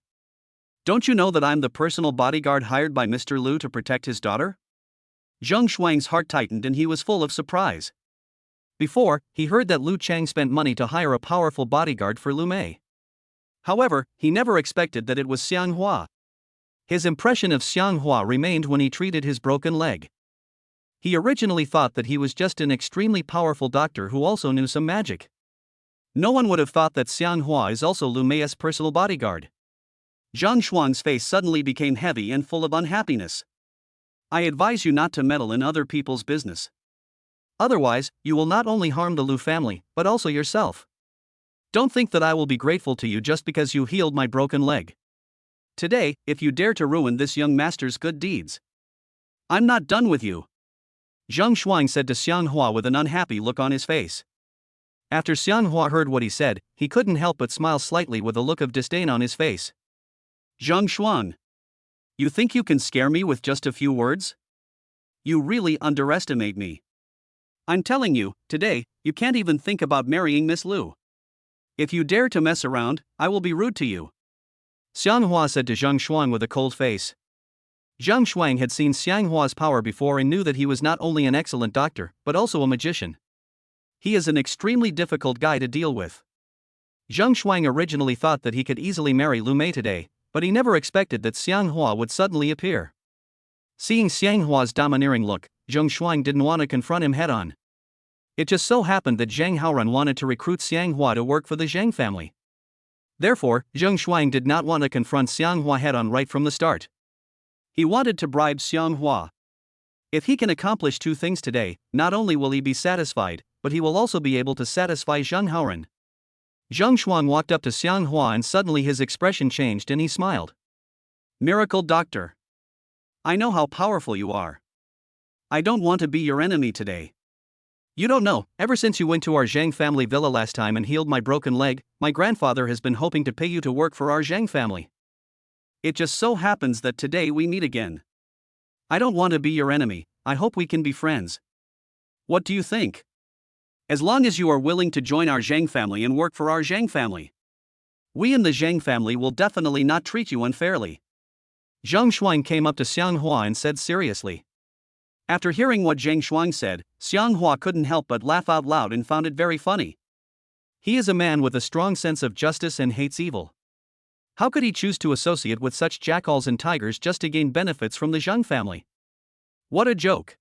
Don't you know that I'm the personal bodyguard hired by Mr. Lu to protect his daughter?" Zheng Shuang's heart tightened and he was full of surprise. Before, he heard that Lu Cheng spent money to hire a powerful bodyguard for Lu Mei. However, he never expected that it was Xianghua. His impression of Xianghua remained when he treated his broken leg. He originally thought that he was just an extremely powerful doctor who also knew some magic. No one would have thought that Xianghua is also Lu Mei's personal bodyguard. Zheng Shuang's face suddenly became heavy and full of unhappiness. "I advise you not to meddle in other people's business. Otherwise, you will not only harm the Lu family, but also yourself. Don't think that I will be grateful to you just because you healed my broken leg. Today, if you dare to ruin this young master's good deeds, I'm not done with you," Zheng Shuang said to Xianghua with an unhappy look on his face. After Xianghua heard what he said, he couldn't help but smile slightly with a look of disdain on his face. "Zheng Shuang, you think you can scare me with just a few words? You really underestimate me. I'm telling you, today, you can't even think about marrying Miss Lu. If you dare to mess around, I will be rude to you," Xianghua said to Zheng Shuang with a cold face. Zheng Shuang had seen Xianghua's power before and knew that he was not only an excellent doctor, but also a magician. He is an extremely difficult guy to deal with. Zheng Shuang originally thought that he could easily marry Lu Mei today, but he never expected that Xianghua would suddenly appear. Seeing Xianghua's domineering look, Zheng Shuang didn't want to confront him head-on. It just so happened that Zhang Haoran wanted to recruit Xianghua to work for the Zhang family. Therefore, Zheng Shuang did not want to confront Xianghua head-on right from the start. He wanted to bribe Xianghua. If he can accomplish two things today, not only will he be satisfied, but he will also be able to satisfy Zhang Haoran. Zheng Shuang walked up to Xianghua and suddenly his expression changed and he smiled. "Miracle Doctor, I know how powerful you are. I don't want to be your enemy today. You don't know, ever since you went to our Zhang family villa last time and healed my broken leg, my grandfather has been hoping to pay you to work for our Zhang family. It just so happens that today we meet again. I don't want to be your enemy, I hope we can be friends. What do you think? As long as you are willing to join our Zhang family and work for our Zhang family, we in the Zhang family will definitely not treat you unfairly. Zhang Shuang came up to Xiang Hua and said seriously. After hearing what Zhang Shuang said, Xiang Hua couldn't help but laugh out loud and found it very funny. He is a man with a strong sense of justice and hates evil. How could he choose to associate with such jackals and tigers just to gain benefits from the Zhang family? What a joke.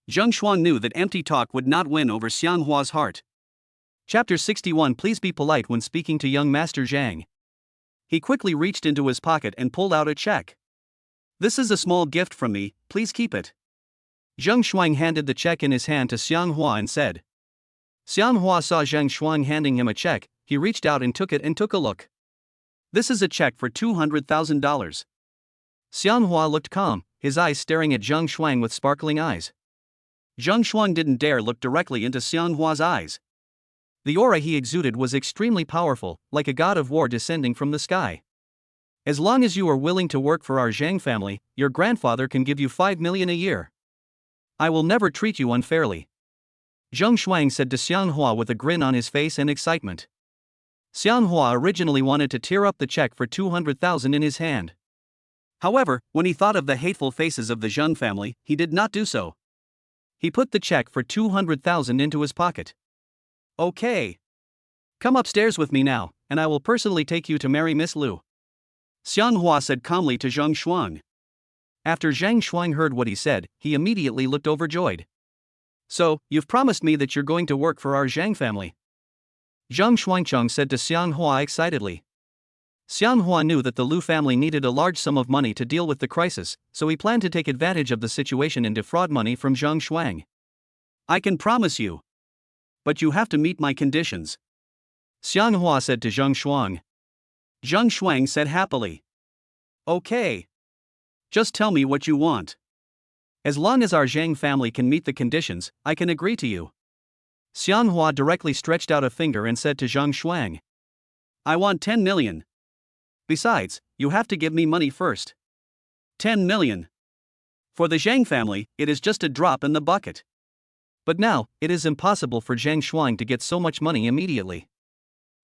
Zhang Shuang knew that empty talk would not win over Xiang Hua's heart. Chapter 61. Please be polite when speaking to young Master Zhang. He quickly reached into his pocket and pulled out a check. This is a small gift from me, please keep it. Zhang Shuang handed the check in his hand to Xiang Hua and said. Xiang Hua saw Zhang Shuang handing him a check. He reached out and took a look. This is a check for $200,000. Xiang Hua looked calm, his eyes staring at Zhang Shuang with sparkling eyes. Zhang Shuang didn't dare look directly into Xiang Hua's eyes. The aura he exuded was extremely powerful, like a god of war descending from the sky. As long as you are willing to work for our Zhang family, your grandfather can give you 5 million a year. I will never treat you unfairly. Zhang Shuang said to Xiang Hua with a grin on his face and excitement. Xiang Hua originally wanted to tear up the check for 200,000 in his hand. However, when he thought of the hateful faces of the Zhang family, he did not do so. He put the check for 200,000 into his pocket. Okay. Come upstairs with me now, and I will personally take you to marry Miss Lu. Xiang Hua said calmly to Zhang Shuang. After Zhang Shuang heard what he said, he immediately looked overjoyed. So, you've promised me that you're going to work for our Zhang family? Zhang Shuangcheng said to Xiang Hua excitedly. Xiang Hua knew that the Lu family needed a large sum of money to deal with the crisis, so he planned to take advantage of the situation and defraud money from Zhang Shuang. I can promise you. But you have to meet my conditions. Xiang Hua said to Zhang Shuang. Zhang Shuang said happily. Okay. Just tell me what you want. As long as our Zhang family can meet the conditions, I can agree to you. Xiang Hua directly stretched out a finger and said to Zhang Shuang. I want 10 million. Besides, you have to give me money first. 10 million. For the Zhang family, it is just a drop in the bucket. But now, it is impossible for Zhang Shuang to get so much money immediately.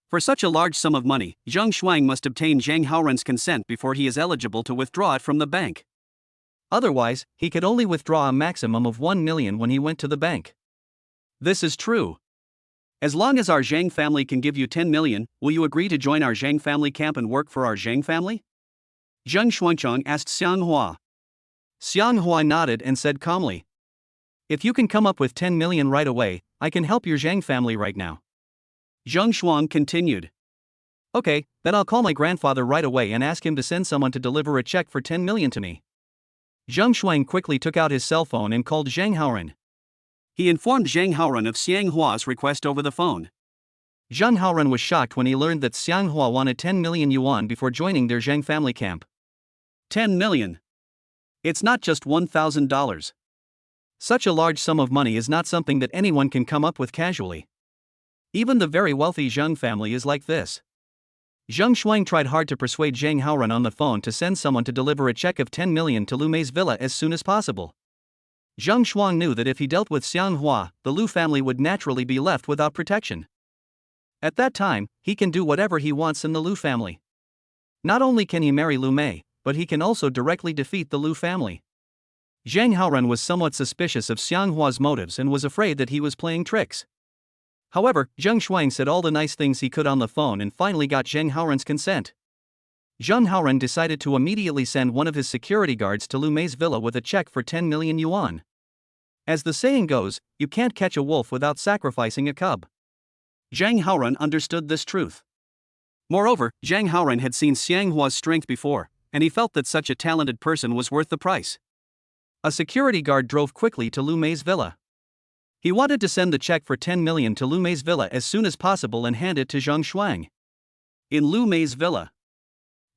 For such a large sum of money, Zhang Shuang must obtain Zhang Haoren's consent before he is eligible to withdraw it from the bank. Otherwise, he could only withdraw a maximum of 1 million when he went to the bank. This is true. As long as our Zhang family can give you 10 million, will you agree to join our Zhang family camp and work for our Zhang family? Zhang Shuangcheng asked Xiang Hua. Xiang Hua nodded and said calmly. If you can come up with 10 million right away, I can help your Zhang family right now. Zhang Shuang continued. Okay, then I'll call my grandfather right away and ask him to send someone to deliver a check for 10 million to me. Zhang Shuang quickly took out his cell phone and called Zhang Haoren. He informed Zhang Haoren of Xiang Hua's request over the phone. Zhang Haoren was shocked when he learned that Xiang Hua wanted 10 million yuan before joining their Zhang family camp. 10 million. It's not just $1,000. Such a large sum of money is not something that anyone can come up with casually. Even the very wealthy Zhang family is like this. Zhang Shuang tried hard to persuade Zhang Haoren on the phone to send someone to deliver a check of 10 million to Lu Mei's villa as soon as possible. Zhang Shuang knew that if he dealt with Xiang Hua, the Lu family would naturally be left without protection. At that time, he can do whatever he wants in the Lu family. Not only can he marry Lu Mei, but he can also directly defeat the Lu family. Zhang Haoren was somewhat suspicious of Xiang Hua's motives and was afraid that he was playing tricks. However, Zhang Shuang said all the nice things he could on the phone and finally got Zhang Haoren's consent. Zhang Haoren decided to immediately send one of his security guards to Lu Mei's villa with a check for 10 million yuan. As the saying goes, you can't catch a wolf without sacrificing a cub. Zhang Haoren understood this truth. Moreover, Zhang Haoren had seen Xiang Hua's strength before, and he felt that such a talented person was worth the price. A security guard drove quickly to Lu Mei's villa. He wanted to send the check for 10 million to Lu Mei's villa as soon as possible and hand it to Zhang Shuang. In Lu Mei's villa,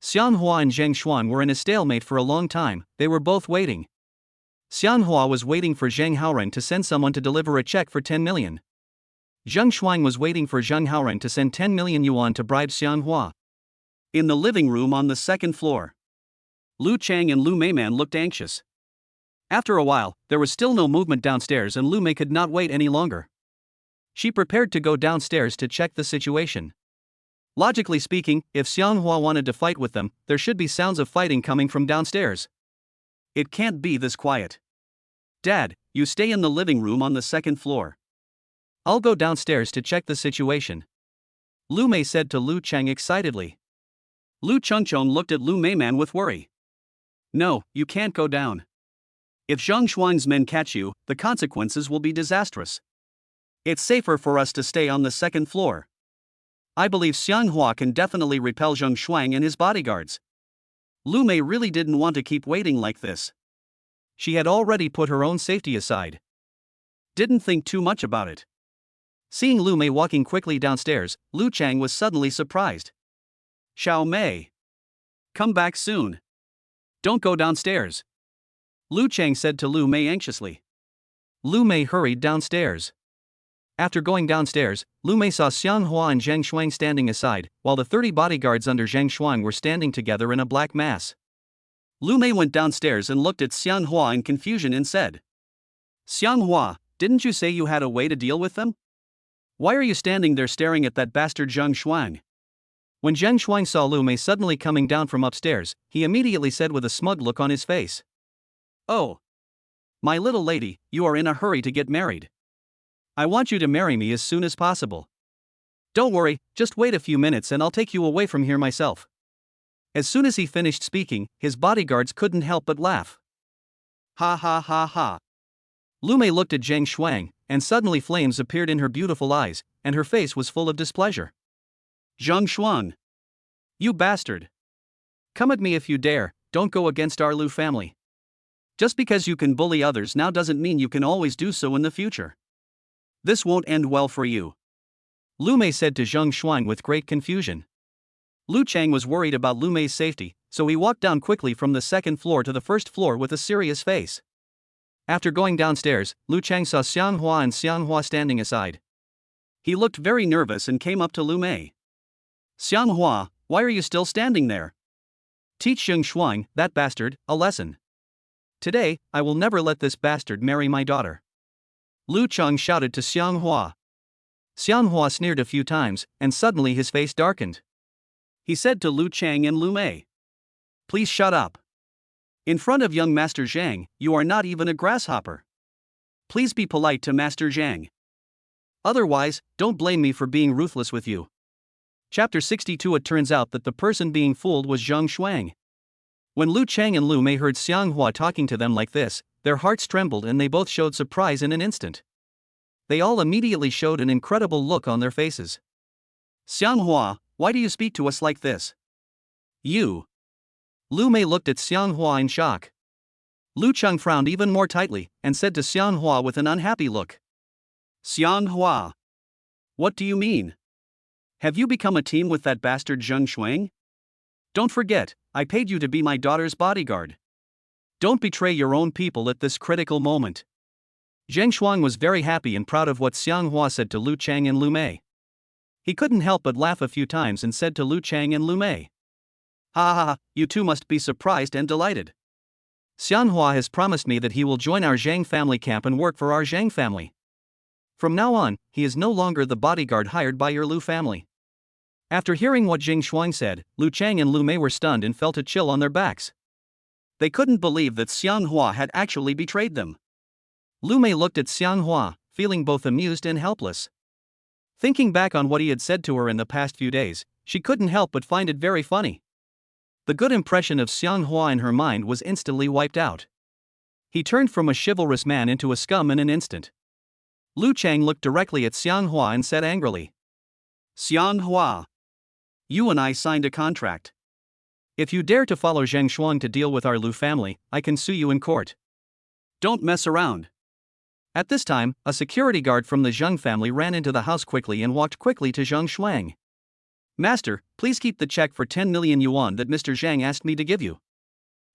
Xiang Hua and Zhang Shuang were in a stalemate for a long time. They were both waiting. Xiang Hua was waiting for Zhang Haoren to send someone to deliver a check for 10 million. Zhang Shuang was waiting for Zhang Haoren to send 10 million yuan to bribe Xiang Hua. In the living room on the second floor, Lu Chang and Lu Meiman looked anxious. After a while, there was still no movement downstairs and Lu Mei could not wait any longer. She prepared to go downstairs to check the situation. Logically speaking, if Xianghua wanted to fight with them, there should be sounds of fighting coming from downstairs. It can't be this quiet. Dad, you stay in the living room on the second floor. I'll go downstairs to check the situation, Lu Mei said to Lu Cheng excitedly. Lu Chengchong looked at Lu Meiman with worry. No, you can't go down. If Zhang Shuang's men catch you, the consequences will be disastrous. It's safer for us to stay on the second floor. I believe Xianghua can definitely repel Zhang Shuang and his bodyguards. Lu Mei really didn't want to keep waiting like this. She had already put her own safety aside. Didn't think too much about it. Seeing Lu Mei walking quickly downstairs, Lu Chang was suddenly surprised. Xiao Mei. Come back soon. Don't go downstairs, Lu Chang said to Lu Mei anxiously. Lu Mei hurried downstairs. After going downstairs, Lu Mei saw Xianghua and Zhang Shuang standing aside, while the 30 bodyguards under Zhang Shuang were standing together in a black mass. Lu Mei went downstairs and looked at Xianghua in confusion and said, Xianghua, didn't you say you had a way to deal with them? Why are you standing there staring at that bastard Zhang Shuang? When Zhang Shuang saw Lu Mei suddenly coming down from upstairs, he immediately said with a smug look on his face, Oh, my little lady, you are in a hurry to get married. I want you to marry me as soon as possible. Don't worry, just wait a few minutes and I'll take you away from here myself. As soon as he finished speaking, his bodyguards couldn't help but laugh. Ha ha ha ha. Lu Mei looked at Zhang Shuang, and suddenly flames appeared in her beautiful eyes, and her face was full of displeasure. Zhang Shuang. You bastard. Come at me if you dare, don't go against our Lu family. Just because you can bully others now doesn't mean you can always do so in the future. This won't end well for you, Lu Mei said to Zhang Shuang with great confusion. Lu Chang was worried about Lu Mei's safety, so he walked down quickly from the second floor to the first floor with a serious face. After going downstairs, Lu Chang saw Xianghua and Xianghua standing aside. He looked very nervous and came up to Lu Mei. Xianghua, why are you still standing there? Teach Zhang Shuang, that bastard, a lesson. Today, I will never let this bastard marry my daughter, Lu Cheng shouted to Xianghua. Xianghua sneered a few times, and suddenly his face darkened. He said to Lu Chang and Lu Mei, Please shut up. In front of young Master Zhang, you are not even a grasshopper. Please be polite to Master Zhang. Otherwise, don't blame me for being ruthless with you. Chapter 62. It turns out that the person being fooled was Zhang Shuang. When Lu Chang and Lu Mei heard Xianghua talking to them like this, their hearts trembled and they both showed surprise in an instant. They all immediately showed an incredible look on their faces. Xianghua, why do you speak to us like this? You. Lu Mei looked at Xianghua in shock. Lu Cheng frowned even more tightly, and said to Xianghua with an unhappy look. Xianghua. What do you mean? Have you become a team with that bastard Zhang Shuang? Don't forget, I paid you to be my daughter's bodyguard. Don't betray your own people at this critical moment. Zhang Shuang was very happy and proud of what Xianghua said to Lu Chang and Lu Mei. He couldn't help but laugh a few times and said to Lu Chang and Lu Mei, Ha ha ha, you two must be surprised and delighted. Xianghua has promised me that he will join our Zhang family camp and work for our Zhang family. From now on, he is no longer the bodyguard hired by your Lu family. After hearing what Zhang Shuang said, Lu Chang and Lu Mei were stunned and felt a chill on their backs. They couldn't believe that Xianghua had actually betrayed them. Lu Mei looked at Xianghua, feeling both amused and helpless. Thinking back on what he had said to her in the past few days, she couldn't help but find it very funny. The good impression of Xianghua in her mind was instantly wiped out. He turned from a chivalrous man into a scum in an instant. Lu Chang looked directly at Xianghua and said angrily, Xianghua, you and I signed a contract. If you dare to follow Zhang Shuang to deal with our Lu family, I can sue you in court. Don't mess around. At this time, a security guard from the Zhang family ran into the house quickly and walked quickly to Zhang Shuang. Master, please keep the check for 10 million yuan that Mr. Zhang asked me to give you.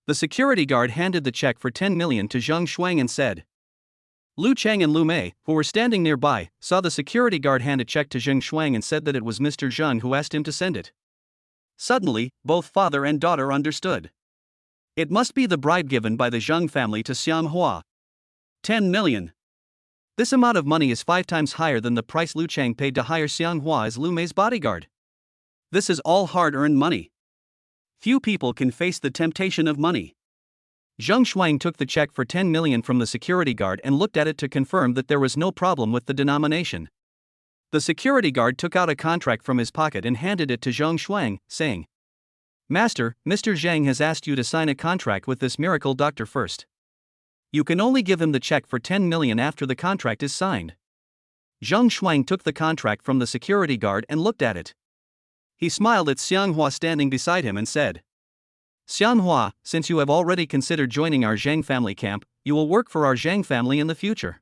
The security guard handed the check for 10 million to Zhang Shuang and said. Lu Chang and Lu Mei, who were standing nearby, saw the security guard hand a check to Zhang Shuang and said that it was Mr. Zhang who asked him to send it. Suddenly, both father and daughter understood. It must be the bribe given by the Zheng family to Xiang Hua. 10 million. This amount of money is 5 times higher than the price Lu Chang paid to hire Xiang Hua as Lu Mei's bodyguard. This is all hard-earned money. Few people can face the temptation of money. Zheng Shuang took the check for 10 million from the security guard and looked at it to confirm that there was no problem with the denomination. The security guard took out a contract from his pocket and handed it to Zheng Shuang, saying, "Master, Mr. Zhang has asked you to sign a contract with this miracle doctor first. You can only give him the check for 10 million after the contract is signed." Zheng Shuang took the contract from the security guard and looked at it. He smiled at Xiang Hua standing beside him and said, "Xiang Hua, since you have already considered joining our Zhang family camp, you will work for our Zhang family in the future.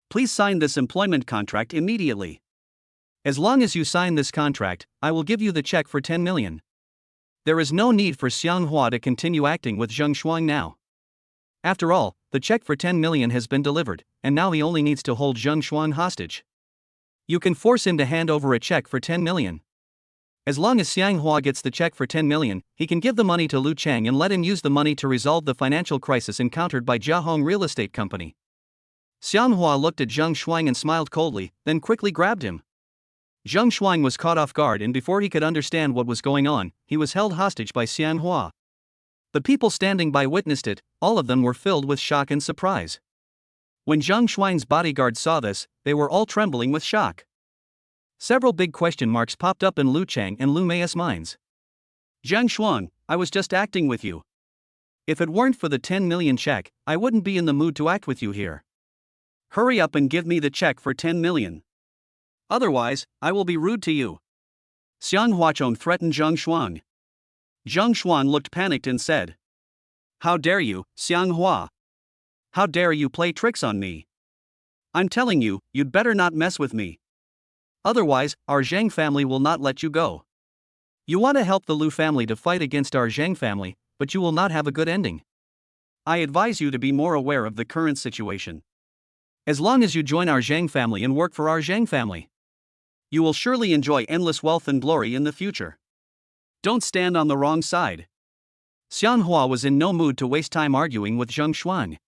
Please sign this employment contract immediately. As long as you sign this contract, I will give you the check for 10 million. There is no need for Xiang Hua to continue acting with Zheng Shuang now. After all, the check for 10 million has been delivered, and now he only needs to hold Zheng Shuang hostage. You can force him to hand over a check for 10 million. As long as Xiang Hua gets the check for 10 million, he can give the money to Lu Chang and let him use the money to resolve the financial crisis encountered by Jiahong Real Estate Company." Xiang Hua looked at Zheng Shuang and smiled coldly, then quickly grabbed him. Zheng Shuang was caught off guard, and before he could understand what was going on, he was held hostage by Xiang Hua. The people standing by witnessed it, all of them were filled with shock and surprise. When Zheng Shuang's bodyguards saw this, they were all trembling with shock. Several big question marks popped up in Lu Chang and Lu Mei's minds. "Zheng Shuang, I was just acting with you. If it weren't for the 10 million check, I wouldn't be in the mood to act with you here. Hurry up and give me the check for 10 million. Otherwise, I will be rude to you." Xiang Huachong threatened Zheng Shuang. Zheng Shuang looked panicked and said, "How dare you, Xiang Hua? How dare you play tricks on me? I'm telling you, you'd better not mess with me. Otherwise, our Zhang family will not let you go. You want to help the Lu family to fight against our Zhang family, but you will not have a good ending. I advise you to be more aware of the current situation. As long as you join our Zhang family and work for our Zhang family, you will surely enjoy endless wealth and glory in the future. Don't stand on the wrong side." Xiang Hua was in no mood to waste time arguing with Zheng Shuang.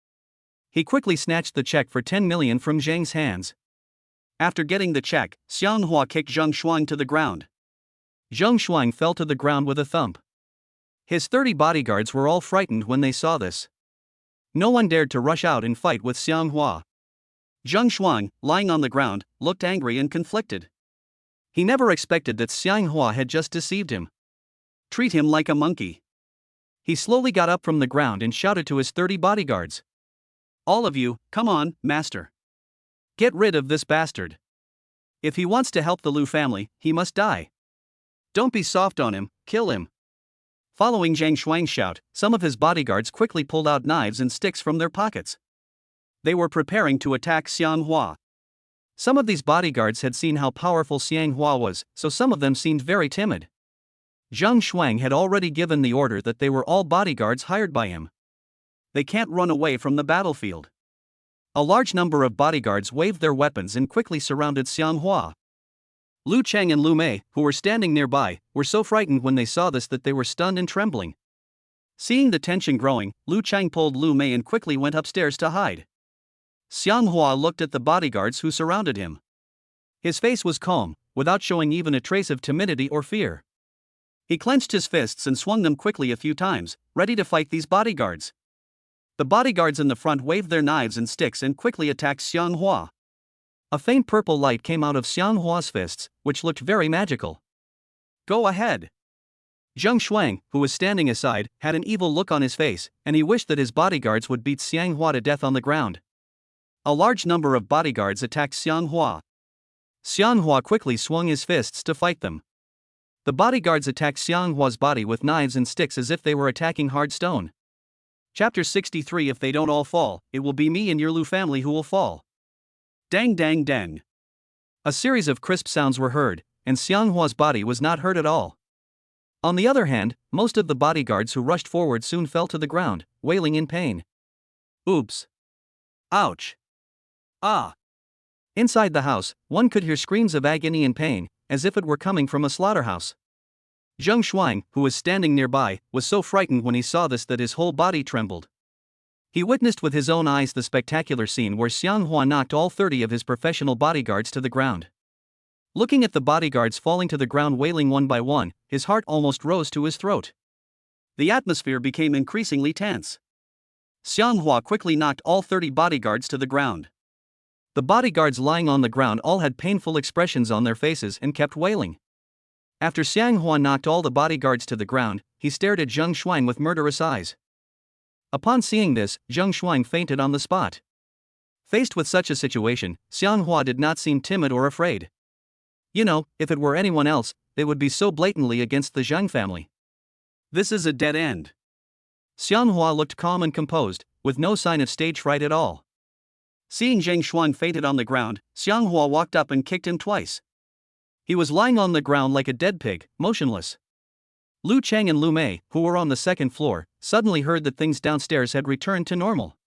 He quickly snatched the check for 10 million from Zhang's hands. After getting the check, Xiang Hua kicked Zheng Shuang to the ground. Zheng Shuang fell to the ground with a thump. His 30 bodyguards were all frightened when they saw this. No one dared to rush out and fight with Xiang Hua. Zheng Shuang, lying on the ground, looked angry and conflicted. He never expected that Xiang Hua had just deceived him. Treat him like a monkey. He slowly got up from the ground and shouted to his 30 bodyguards. "All of you, come on, master. Get rid of this bastard. If he wants to help the Lu family, he must die. Don't be soft on him, kill him." Following Zheng Shuang's shout, some of his bodyguards quickly pulled out knives and sticks from their pockets. They were preparing to attack Xiang Hua. Some of these bodyguards had seen how powerful Xiang Hua was, so some of them seemed very timid. Zheng Shuang had already given the order that they were all bodyguards hired by him. They can't run away from the battlefield. A large number of bodyguards waved their weapons and quickly surrounded Xiang Hua. Lu Chang and Lu Mei, who were standing nearby, were so frightened when they saw this that they were stunned and trembling. Seeing the tension growing, Lu Chang pulled Lu Mei and quickly went upstairs to hide. Xiang Hua looked at the bodyguards who surrounded him. His face was calm, without showing even a trace of timidity or fear. He clenched his fists and swung them quickly a few times, ready to fight these bodyguards. The bodyguards in the front waved their knives and sticks and quickly attacked Xiang Hua. A faint purple light came out of Xiang Hua's fists, which looked very magical. "Go ahead." Zheng Shuang, who was standing aside, had an evil look on his face, and he wished that his bodyguards would beat Xiang Hua to death on the ground. A large number of bodyguards attacked Xiang Hua. Xiang Hua quickly swung his fists to fight them. The bodyguards attacked Xiang Hua's body with knives and sticks as if they were attacking hard stone. Chapter 63. If they don't all fall, it will be me and your Lu family who will fall. Dang dang dang. A series of crisp sounds were heard, and Xiang Hua's body was not hurt at all. On the other hand, most of the bodyguards who rushed forward soon fell to the ground, wailing in pain. Oops. Ouch. Ah. Inside the house, one could hear screams of agony and pain, as if it were coming from a slaughterhouse. Zheng Shuang, who was standing nearby, was so frightened when he saw this that his whole body trembled. He witnessed with his own eyes the spectacular scene where Xianghua knocked all 30 of his professional bodyguards to the ground. Looking at the bodyguards falling to the ground wailing one by one, his heart almost rose to his throat. The atmosphere became increasingly tense. Xianghua quickly knocked all 30 bodyguards to the ground. The bodyguards lying on the ground all had painful expressions on their faces and kept wailing. After Xianghua knocked all the bodyguards to the ground, he stared at Zheng Shuang with murderous eyes. Upon seeing this, Zheng Shuang fainted on the spot. Faced with such a situation, Xianghua did not seem timid or afraid. You know, if it were anyone else, they would be so blatantly against the Zheng family. This is a dead end. Xianghua looked calm and composed, with no sign of stage fright at all. Seeing Zheng Shuang fainted on the ground, Xianghua walked up and kicked him twice. He was lying on the ground like a dead pig, motionless. Lu Cheng and Lu Mei, who were on the second floor, suddenly heard that things downstairs had returned to normal.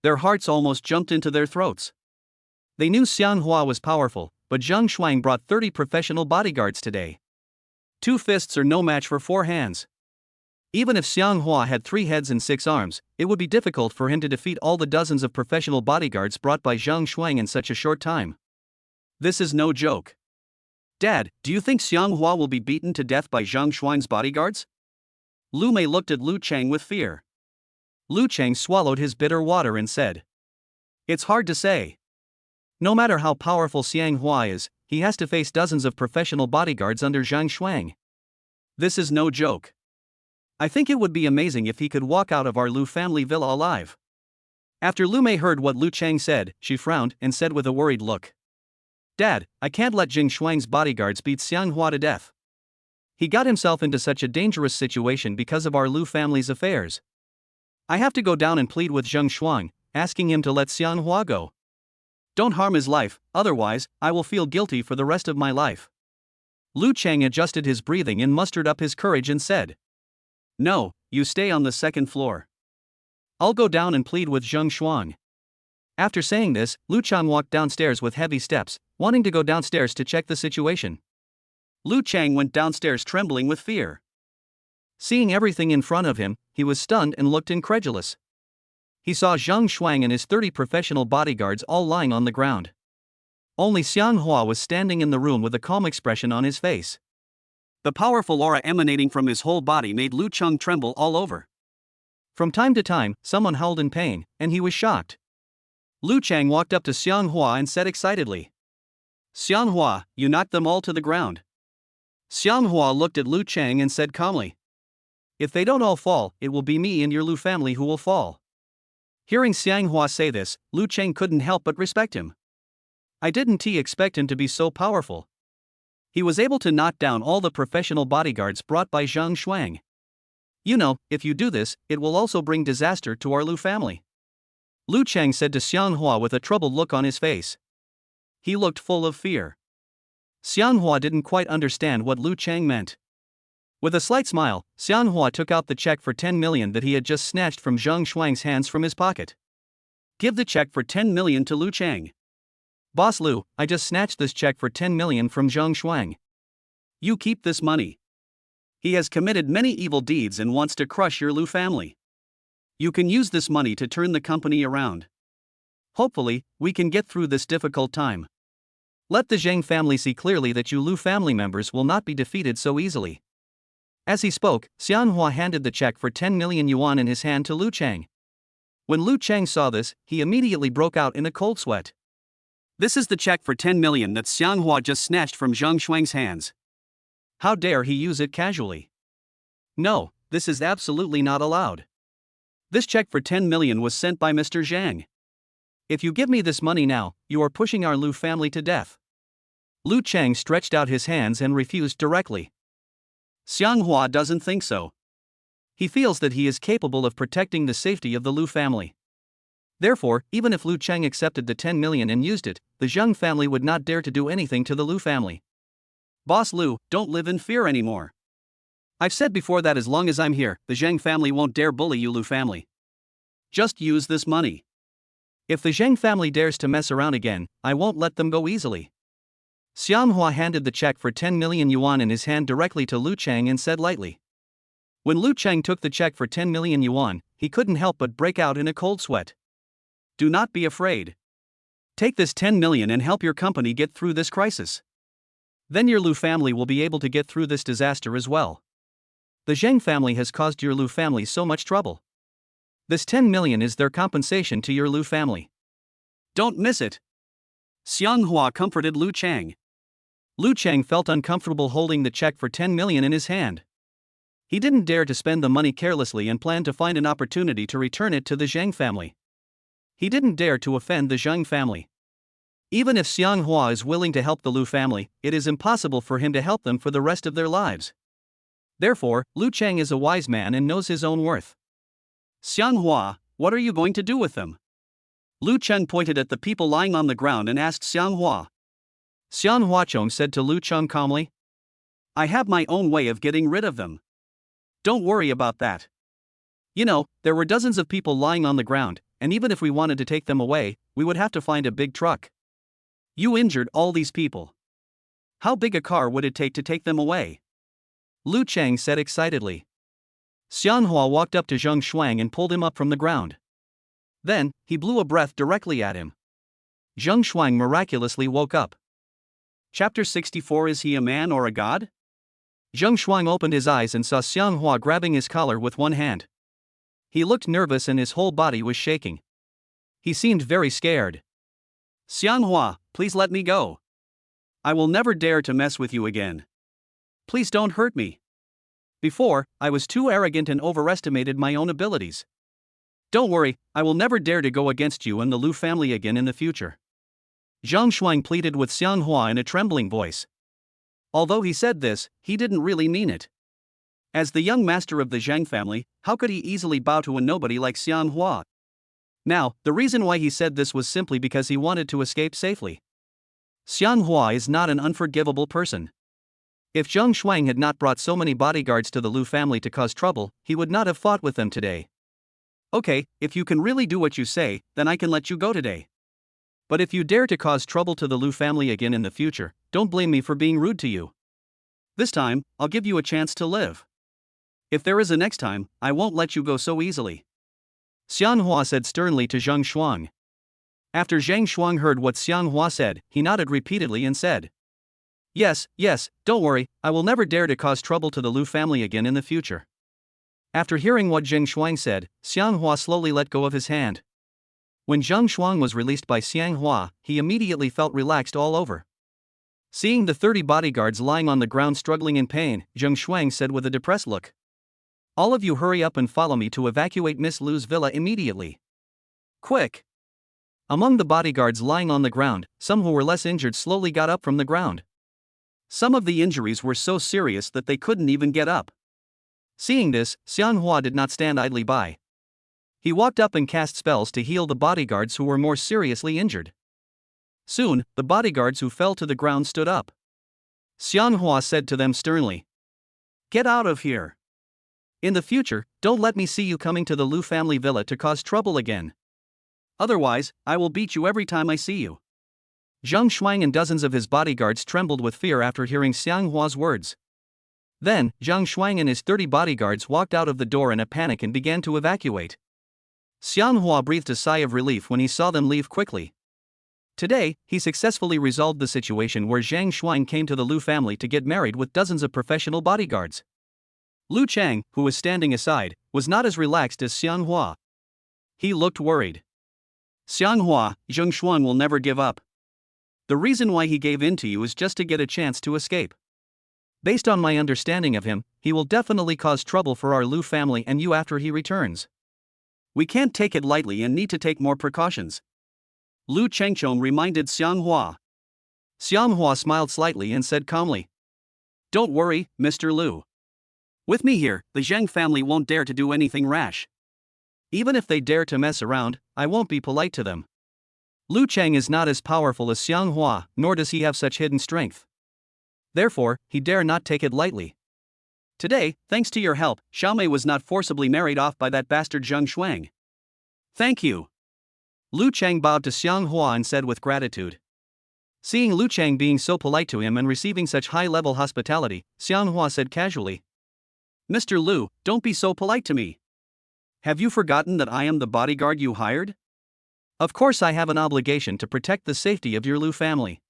Their hearts almost jumped into their throats. They knew Xianghua was powerful, but Zheng Shuang brought 30 professional bodyguards today. 2 fists are no match for 4 hands. Even if Xianghua had 3 heads and 6 arms, it would be difficult for him to defeat all the dozens of professional bodyguards brought by Zheng Shuang in such a short time. This is no joke. Dad, do you think Xianghua will be beaten to death by Zheng Shuang's bodyguards? Lu Mei looked at Lu Cheng with fear. Lu Cheng swallowed his bitter water and said, "It's hard to say. No matter how powerful Xianghua is, he has to face dozens of professional bodyguards under Zheng Shuang. This is no joke. I think it would be amazing if he could walk out of our Lu family villa alive." After Lu Mei heard what Lu Cheng said, she frowned and said with a worried look, "Dad, I can't let Zheng Shuang's bodyguards beat Xianghua to death. He got himself into such a dangerous situation because of our Lu family's affairs. I have to go down and plead with Zheng Shuang, asking him to let Xianghua go. Don't harm his life, otherwise, I will feel guilty for the rest of my life." Lu Cheng adjusted his breathing and mustered up his courage and said, "No, you stay on the second floor. I'll go down and plead with Zheng Shuang." After saying this, Lu Cheng walked downstairs with heavy steps, wanting to go downstairs to check the situation. Lu Cheng went downstairs trembling with fear. Seeing everything in front of him, he was stunned and looked incredulous. He saw Zheng Shuang and his 30 professional bodyguards all lying on the ground. Only Xianghua was standing in the room with a calm expression on his face. The powerful aura emanating from his whole body made Lu Cheng tremble all over. From time to time, someone howled in pain, and he was shocked. Lu Cheng walked up to Xianghua and said excitedly, "Xianghua, you knocked them all to the ground." Xianghua looked at Lu Cheng and said calmly, "If they don't all fall, it will be me and your Lu family who will fall." Hearing Xianghua say this, Lu Cheng couldn't help but respect him. I didn't expect him to be so powerful. He was able to knock down all the professional bodyguards brought by Zheng Shuang. You know, if you do this, it will also bring disaster to our Lu family," Lu Cheng said to Xianghua with a troubled look on his face. He looked full of fear. Xianghua didn't quite understand what Lu Cheng meant. With a slight smile, Xianghua took out the check for 10 million that he had just snatched from Zheng Shuang's hands from his pocket. "Give the check for 10 million to Lu Cheng." "Boss Lu, I just snatched this check for 10 million from Zheng Shuang." "You keep this money. He has committed many evil deeds and wants to crush your Lu family. You can use this money to turn the company around. Hopefully, we can get through this difficult time. Let the Zheng family see clearly that you Lu family members will not be defeated so easily." As he spoke, Xianghua handed the check for 10 million yuan in his hand to Lu Cheng. When Lu Cheng saw this, he immediately broke out in a cold sweat. "This is the check for 10 million that Xianghua just snatched from Zheng Shuang's hands. How dare he use it casually? No, this is absolutely not allowed. This check for 10 million was sent by Mr. Zhang. If you give me this money now, you are pushing our Lu family to death." Lu Cheng stretched out his hands and refused directly. Xianghua doesn't think so. He feels that he is capable of protecting the safety of the Lu family. Therefore, even if Lu Cheng accepted the 10 million and used it, the Zheng family would not dare to do anything to the Lu family. "Boss Lu, don't live in fear anymore. I've said before that as long as I'm here, the Zheng family won't dare bully you Lu family. Just use this money. If the Zheng family dares to mess around again, I won't let them go easily." Xianghua handed the check for 10 million yuan in his hand directly to Lu Chang and said lightly. When Lu Chang took the check for 10 million yuan, he couldn't help but break out in a cold sweat. Do not be afraid. Take this 10 million and help your company get through this crisis. Then your Lu family will be able to get through this disaster as well. The Zheng family has caused your Lu family so much trouble. This 10 million is their compensation to your Lu family. Don't miss it. Xianghua comforted Lu Chang. Lu Chang felt uncomfortable holding the check for 10 million in his hand. He didn't dare to spend the money carelessly and planned to find an opportunity to return it to the Zheng family. He didn't dare to offend the Zheng family. Even if Xianghua is willing to help the Lu family, it is impossible for him to help them for the rest of their lives. Therefore, Lu Chang is a wise man and knows his own worth. Xianghua, what are you going to do with them? Lu Cheng pointed at the people lying on the ground and asked Xianghua. Xianghua Chong said to Lu Cheng calmly. I have my own way of getting rid of them. Don't worry about that. You know, there were dozens of people lying on the ground, and even if we wanted to take them away, we would have to find a big truck. You injured all these people. How big a car would it take to take them away? Lu Cheng said excitedly. Xianghua walked up to Zheng Shuang and pulled him up from the ground. Then, he blew a breath directly at him. Zheng Shuang miraculously woke up. Chapter 64. Is he a man or a god? Zheng Shuang opened his eyes and saw Xianghua grabbing his collar with one hand. He looked nervous and his whole body was shaking. He seemed very scared. Xianghua, please let me go. I will never dare to mess with you again. Please don't hurt me. Before, I was too arrogant and overestimated my own abilities. Don't worry, I will never dare to go against you and the Lu family again in the future. Zheng Shuang pleaded with Xianghua in a trembling voice. Although he said this, he didn't really mean it. As the young master of the Zhang family, how could he easily bow to a nobody like Xianghua? Now, the reason why he said this was simply because he wanted to escape safely. Xianghua is not an unforgivable person. If Zheng Shuang had not brought so many bodyguards to the Lu family to cause trouble, he would not have fought with them today. Okay, if you can really do what you say, then I can let you go today. But if you dare to cause trouble to the Lu family again in the future, don't blame me for being rude to you. This time, I'll give you a chance to live. If there is a next time, I won't let you go so easily. Xianghua said sternly to Zheng Shuang. After Zheng Shuang heard what Xianghua said, he nodded repeatedly and said, Yes, don't worry, I will never dare to cause trouble to the Lu family again in the future. After hearing what Zheng Shuang said, Xianghua slowly let go of his hand. When Zheng Shuang was released by Xianghua, he immediately felt relaxed all over. Seeing the 30 bodyguards lying on the ground struggling in pain, Zheng Shuang said with a depressed look. All of you hurry up and follow me to evacuate Miss Lu's villa immediately. Quick! Among the bodyguards lying on the ground, some who were less injured slowly got up from the ground. Some of the injuries were so serious that they couldn't even get up. Seeing this, Xianghua did not stand idly by. He walked up and cast spells to heal the bodyguards who were more seriously injured. Soon, the bodyguards who fell to the ground stood up. Xianghua said to them sternly, Get out of here. In the future, don't let me see you coming to the Lu family villa to cause trouble again. Otherwise, I will beat you every time I see you. Zheng Shuang and dozens of his bodyguards trembled with fear after hearing Xianghua's words. Then, Zheng Shuang and his 30 bodyguards walked out of the door in a panic and began to evacuate. Xianghua breathed a sigh of relief when he saw them leave quickly. Today, he successfully resolved the situation where Zheng Shuang came to the Lu family to get married with dozens of professional bodyguards. Lu Chang, who was standing aside, was not as relaxed as Xianghua. He looked worried. Xianghua, Zheng Shuang will never give up. The reason why he gave in to you is just to get a chance to escape. Based on my understanding of him, he will definitely cause trouble for our Lu family and you after he returns. We can't take it lightly and need to take more precautions. Lu Chengchong reminded Xianghua. Xianghua smiled slightly and said calmly, Don't worry, Mr. Lu. With me here, the Zheng family won't dare to do anything rash. Even if they dare to mess around, I won't be polite to them. Lu Cheng is not as powerful as Xianghua, nor does he have such hidden strength. Therefore, he dare not take it lightly. Today, thanks to your help, Xiaomei was not forcibly married off by that bastard Zheng Shuang. Thank you. Lu Cheng bowed to Xianghua and said with gratitude. Seeing Lu Chang being so polite to him and receiving such high-level hospitality, Xianghua said casually, Mr. Lu, don't be so polite to me. Have you forgotten that I am the bodyguard you hired? Of course I have an obligation to protect the safety of your Lu family.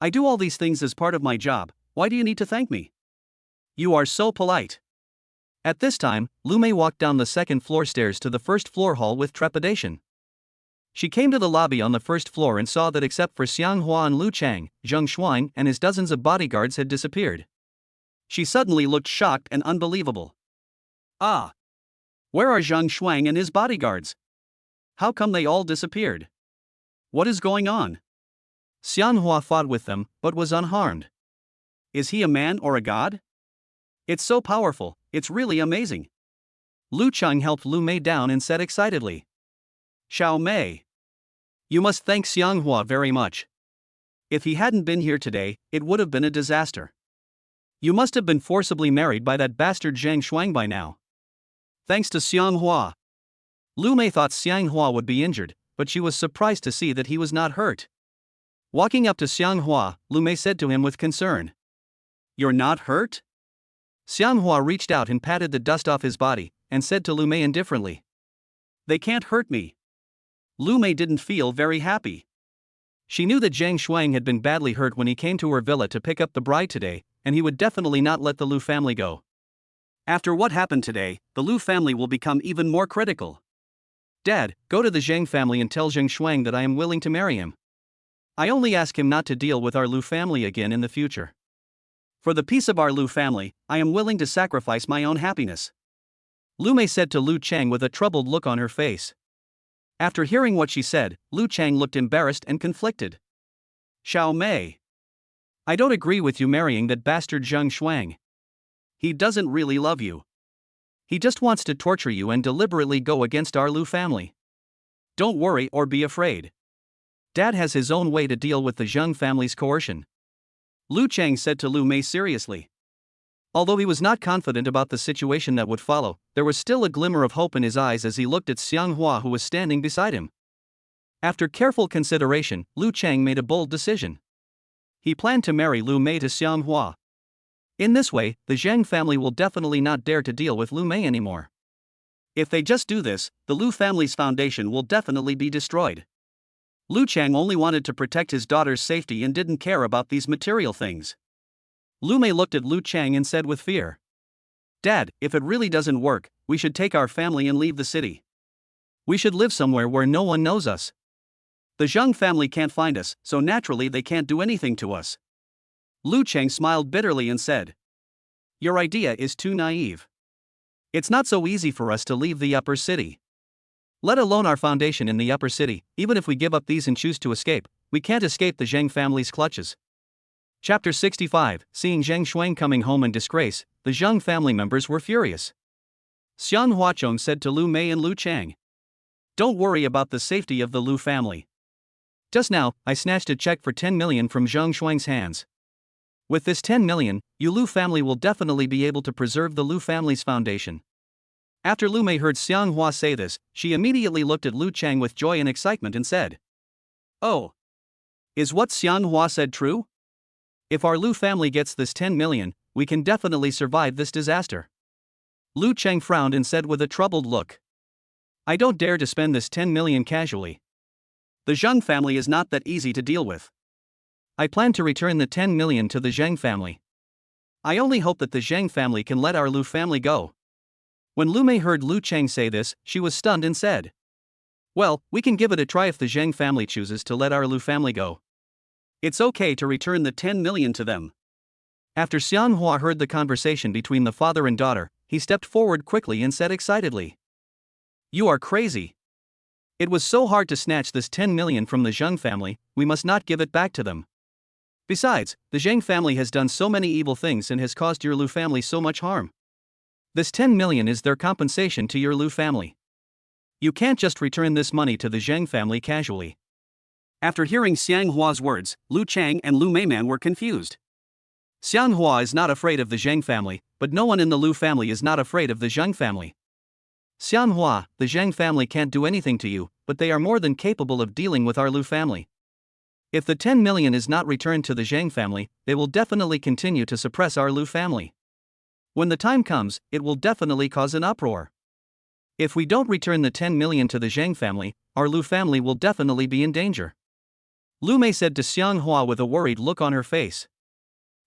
I do all these things as part of my job, why do you need to thank me? You are so polite. At this time, Lu Mei walked down the second floor stairs to the first floor hall with trepidation. She came to the lobby on the first floor and saw that except for Xianghua and Lu Chang, Zheng Shuang and his dozens of bodyguards had disappeared. She suddenly looked shocked and unbelievable. Ah! Where are Zheng Shuang and his bodyguards? How come they all disappeared? What is going on? Xianghua fought with them, but was unharmed. Is he a man or a god? It's so powerful, it's really amazing. Lu Chang helped Lu Mei down and said excitedly, Xiao Mei. You must thank Xianghua very much. If he hadn't been here today, it would have been a disaster. You must have been forcibly married by that bastard Zhang Shuang by now. Thanks to Xianghua. Lu Mei thought Xianghua would be injured, but she was surprised to see that he was not hurt. Walking up to Xianghua, Lu Mei said to him with concern, You're not hurt? Xianghua reached out and patted the dust off his body, and said to Lu Mei indifferently, They can't hurt me. Lu Mei didn't feel very happy. She knew that Zhang Shuang had been badly hurt when he came to her villa to pick up the bride today, and he would definitely not let the Lu family go. After what happened today, the Lu family will become even more critical. Dad, go to the Zhang family and tell Zheng Shuang that I am willing to marry him. I only ask him not to deal with our Lu family again in the future. For the peace of our Lu family, I am willing to sacrifice my own happiness. Lu Mei said to Lu Chang with a troubled look on her face. After hearing what she said, Lu Chang looked embarrassed and conflicted. Xiao Mei. I don't agree with you marrying that bastard Zheng Shuang. He doesn't really love you. He just wants to torture you and deliberately go against our Lu family. Don't worry or be afraid. Dad has his own way to deal with the Zheng family's coercion. Lu Chang said to Lu Mei seriously. Although he was not confident about the situation that would follow, there was still a glimmer of hope in his eyes as he looked at Xianghua who was standing beside him. After careful consideration, Lu Chang made a bold decision. He planned to marry Lu Mei to Xianghua. In this way, the Zheng family will definitely not dare to deal with Lu Mei anymore. If they just do this, the Lu family's foundation will definitely be destroyed. Lu Chang only wanted to protect his daughter's safety and didn't care about these material things. Lu Mei looked at Lu Chang and said with fear, Dad, if it really doesn't work, we should take our family and leave the city. We should live somewhere where no one knows us. The Zheng family can't find us, so naturally they can't do anything to us. Lu Chang smiled bitterly and said, Your idea is too naive. It's not so easy for us to leave the upper city. Let alone our foundation in the upper city, even if we give up these and choose to escape, we can't escape the Zheng family's clutches. Chapter 65. Seeing Zheng Shuang coming home in disgrace, the Zheng family members were furious. Xian Huachong said to Lu Mei and Lu Chang, Don't worry about the safety of the Lu family. Just now, I snatched a check for 10 million from Zheng Shuang's hands. With this 10 million, you Lu family will definitely be able to preserve the Lu family's foundation. After Lu Mei heard Xianghua say this, she immediately looked at Lu Chang with joy and excitement and said, Oh! Is what Xianghua said true? If our Lu family gets this 10 million, we can definitely survive this disaster. Lu Chang frowned and said with a troubled look, I don't dare to spend this 10 million casually. The Zheng family is not that easy to deal with. I plan to return the 10 million to the Zheng family. I only hope that the Zheng family can let our Lu family go. When Lu Mei heard Lu Chang say this, she was stunned and said, Well, we can give it a try if the Zheng family chooses to let our Lu family go. It's okay to return the 10 million to them. After Xianghua heard the conversation between the father and daughter, he stepped forward quickly and said excitedly, You are crazy. It was so hard to snatch this 10 million from the Zheng family, we must not give it back to them. Besides, the Zheng family has done so many evil things and has caused your Lu family so much harm. This 10 million is their compensation to your Lu family. You can't just return this money to the Zheng family casually. After hearing Xianghua's words, Lu Chang and Lu Meiman were confused. Xianghua is not afraid of the Zheng family, but no one in the Lu family is not afraid of the Zheng family. Xianghua, the Zheng family can't do anything to you, but they are more than capable of dealing with our Lu family. If the 10 million is not returned to the Zhang family, they will definitely continue to suppress our Lu family. When the time comes, it will definitely cause an uproar. If we don't return the 10 million to the Zhang family, our Lu family will definitely be in danger. Lu Mei said to Xiang Hua with a worried look on her face.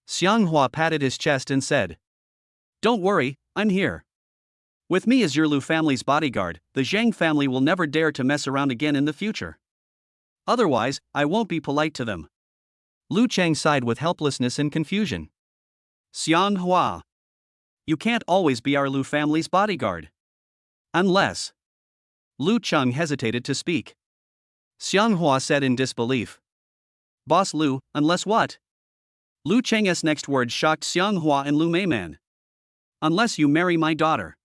Xiang Hua patted his chest and said, "Don't worry, I'm here. With me as your Lu family's bodyguard, the Zhang family will never dare to mess around again in the future. Otherwise, I won't be polite to them." Lu Chang sighed with helplessness and confusion. Xiang Hua, you can't always be our Lu family's bodyguard. Unless. Lu Cheng hesitated to speak. Xiang Hua said in disbelief. Boss Lu, unless what? Lu Cheng's next words shocked Xiang Hua and Lu Meiman. Unless you marry my daughter.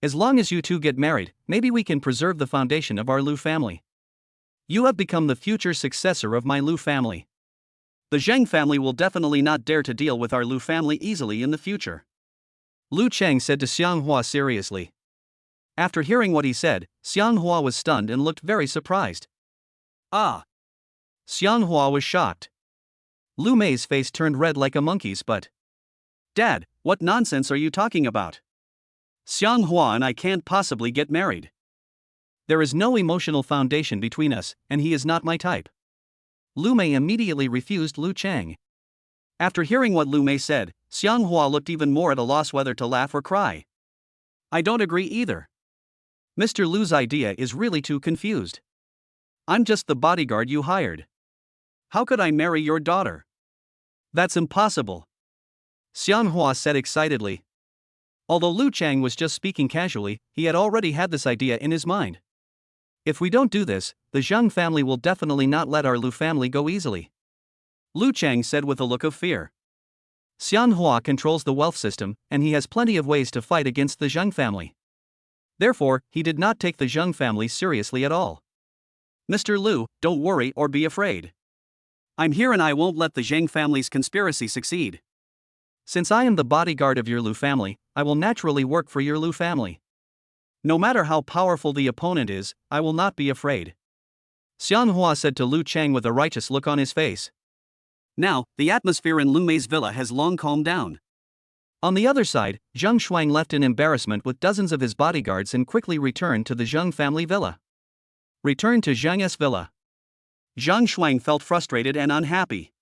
As long as you two get married, maybe we can preserve the foundation of our Lu family. You have become the future successor of my Lu family. The Zhang family will definitely not dare to deal with our Lu family easily in the future. Lu Cheng said to Xiang Hua seriously. After hearing what he said, Xiang Hua was stunned and looked very surprised. Ah! Xiang Hua was shocked. Lu Mei's face turned red like a monkey's, but. Dad, what nonsense are you talking about? Xiang Hua and I can't possibly get married. There is no emotional foundation between us, and he is not my type. Lu Mei immediately refused Lu Chang. After hearing what Lu Mei said, Xiang Hua looked even more at a loss whether to laugh or cry. I don't agree either. Mr. Lu's idea is really too confused. I'm just the bodyguard you hired. How could I marry your daughter? That's impossible. Xiang Hua said excitedly. Although Lu Chang was just speaking casually, he had already had this idea in his mind. If we don't do this, the Zhang family will definitely not let our Lu family go easily. Lu Chang said with a look of fear. Xiang Hua controls the wealth system, and he has plenty of ways to fight against the Zhang family. Therefore, he did not take the Zhang family seriously at all. Mr. Lu, don't worry or be afraid. I'm here and I won't let the Zhang family's conspiracy succeed. Since I am the bodyguard of your Lu family, I will naturally work for your Lu family. No matter how powerful the opponent is, I will not be afraid. Xiang Hua said to Lu Chang with a righteous look on his face. Now, the atmosphere in Lu Mei's villa has long calmed down. On the other side, Zhang Shuang left in embarrassment with dozens of his bodyguards and quickly returned to the Zhang family villa. Return to Zhang's villa. Zhang Shuang felt frustrated and unhappy.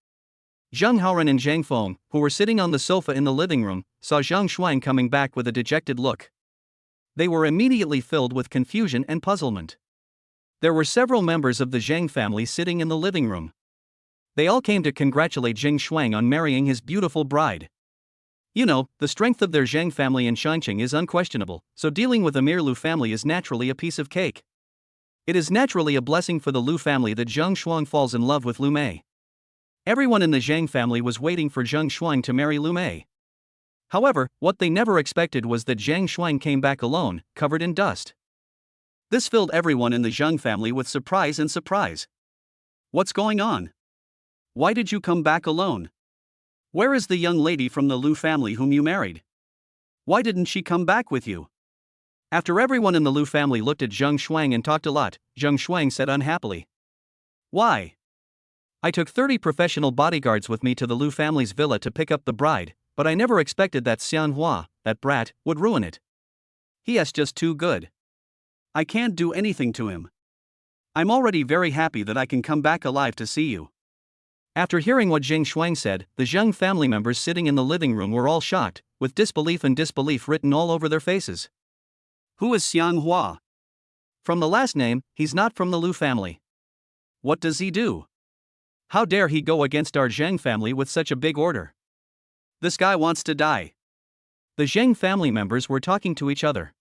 Zhang Haoran and Zhang Feng, who were sitting on the sofa in the living room, saw Zhang Shuang coming back with a dejected look. They were immediately filled with confusion and puzzlement. There were several members of the Zhang family sitting in the living room. They all came to congratulate Zhang Shuang on marrying his beautiful bride. You know, the strength of their Zhang family in Shanqing is unquestionable, so dealing with a mere Lu family is naturally a piece of cake. It is naturally a blessing for the Lu family that Zhang Shuang falls in love with Lu Mei. Everyone in the Zhang family was waiting for Zhang Shuang to marry Lu Mei. However, what they never expected was that Zhang Shuang came back alone, covered in dust. This filled everyone in the Zhang family with surprise and surprise. What's going on? Why did you come back alone? Where is the young lady from the Lu family whom you married? Why didn't she come back with you? After everyone in the Lu family looked at Zhang Shuang and talked a lot, Zhang Shuang said unhappily. Why? I took 30 professional bodyguards with me to the Lu family's villa to pick up the bride, but I never expected that Xian Hua, that brat, would ruin it. He is just too good. I can't do anything to him. I'm already very happy that I can come back alive to see you. After hearing what Zhang Shuang said, the Zhang family members sitting in the living room were all shocked, with disbelief and disbelief written all over their faces. Who is Xiang Hua? From the last name, he's not from the Lu family. What does he do? How dare he go against our Zhang family with such a big order? This guy wants to die. The Zhang family members were talking to each other.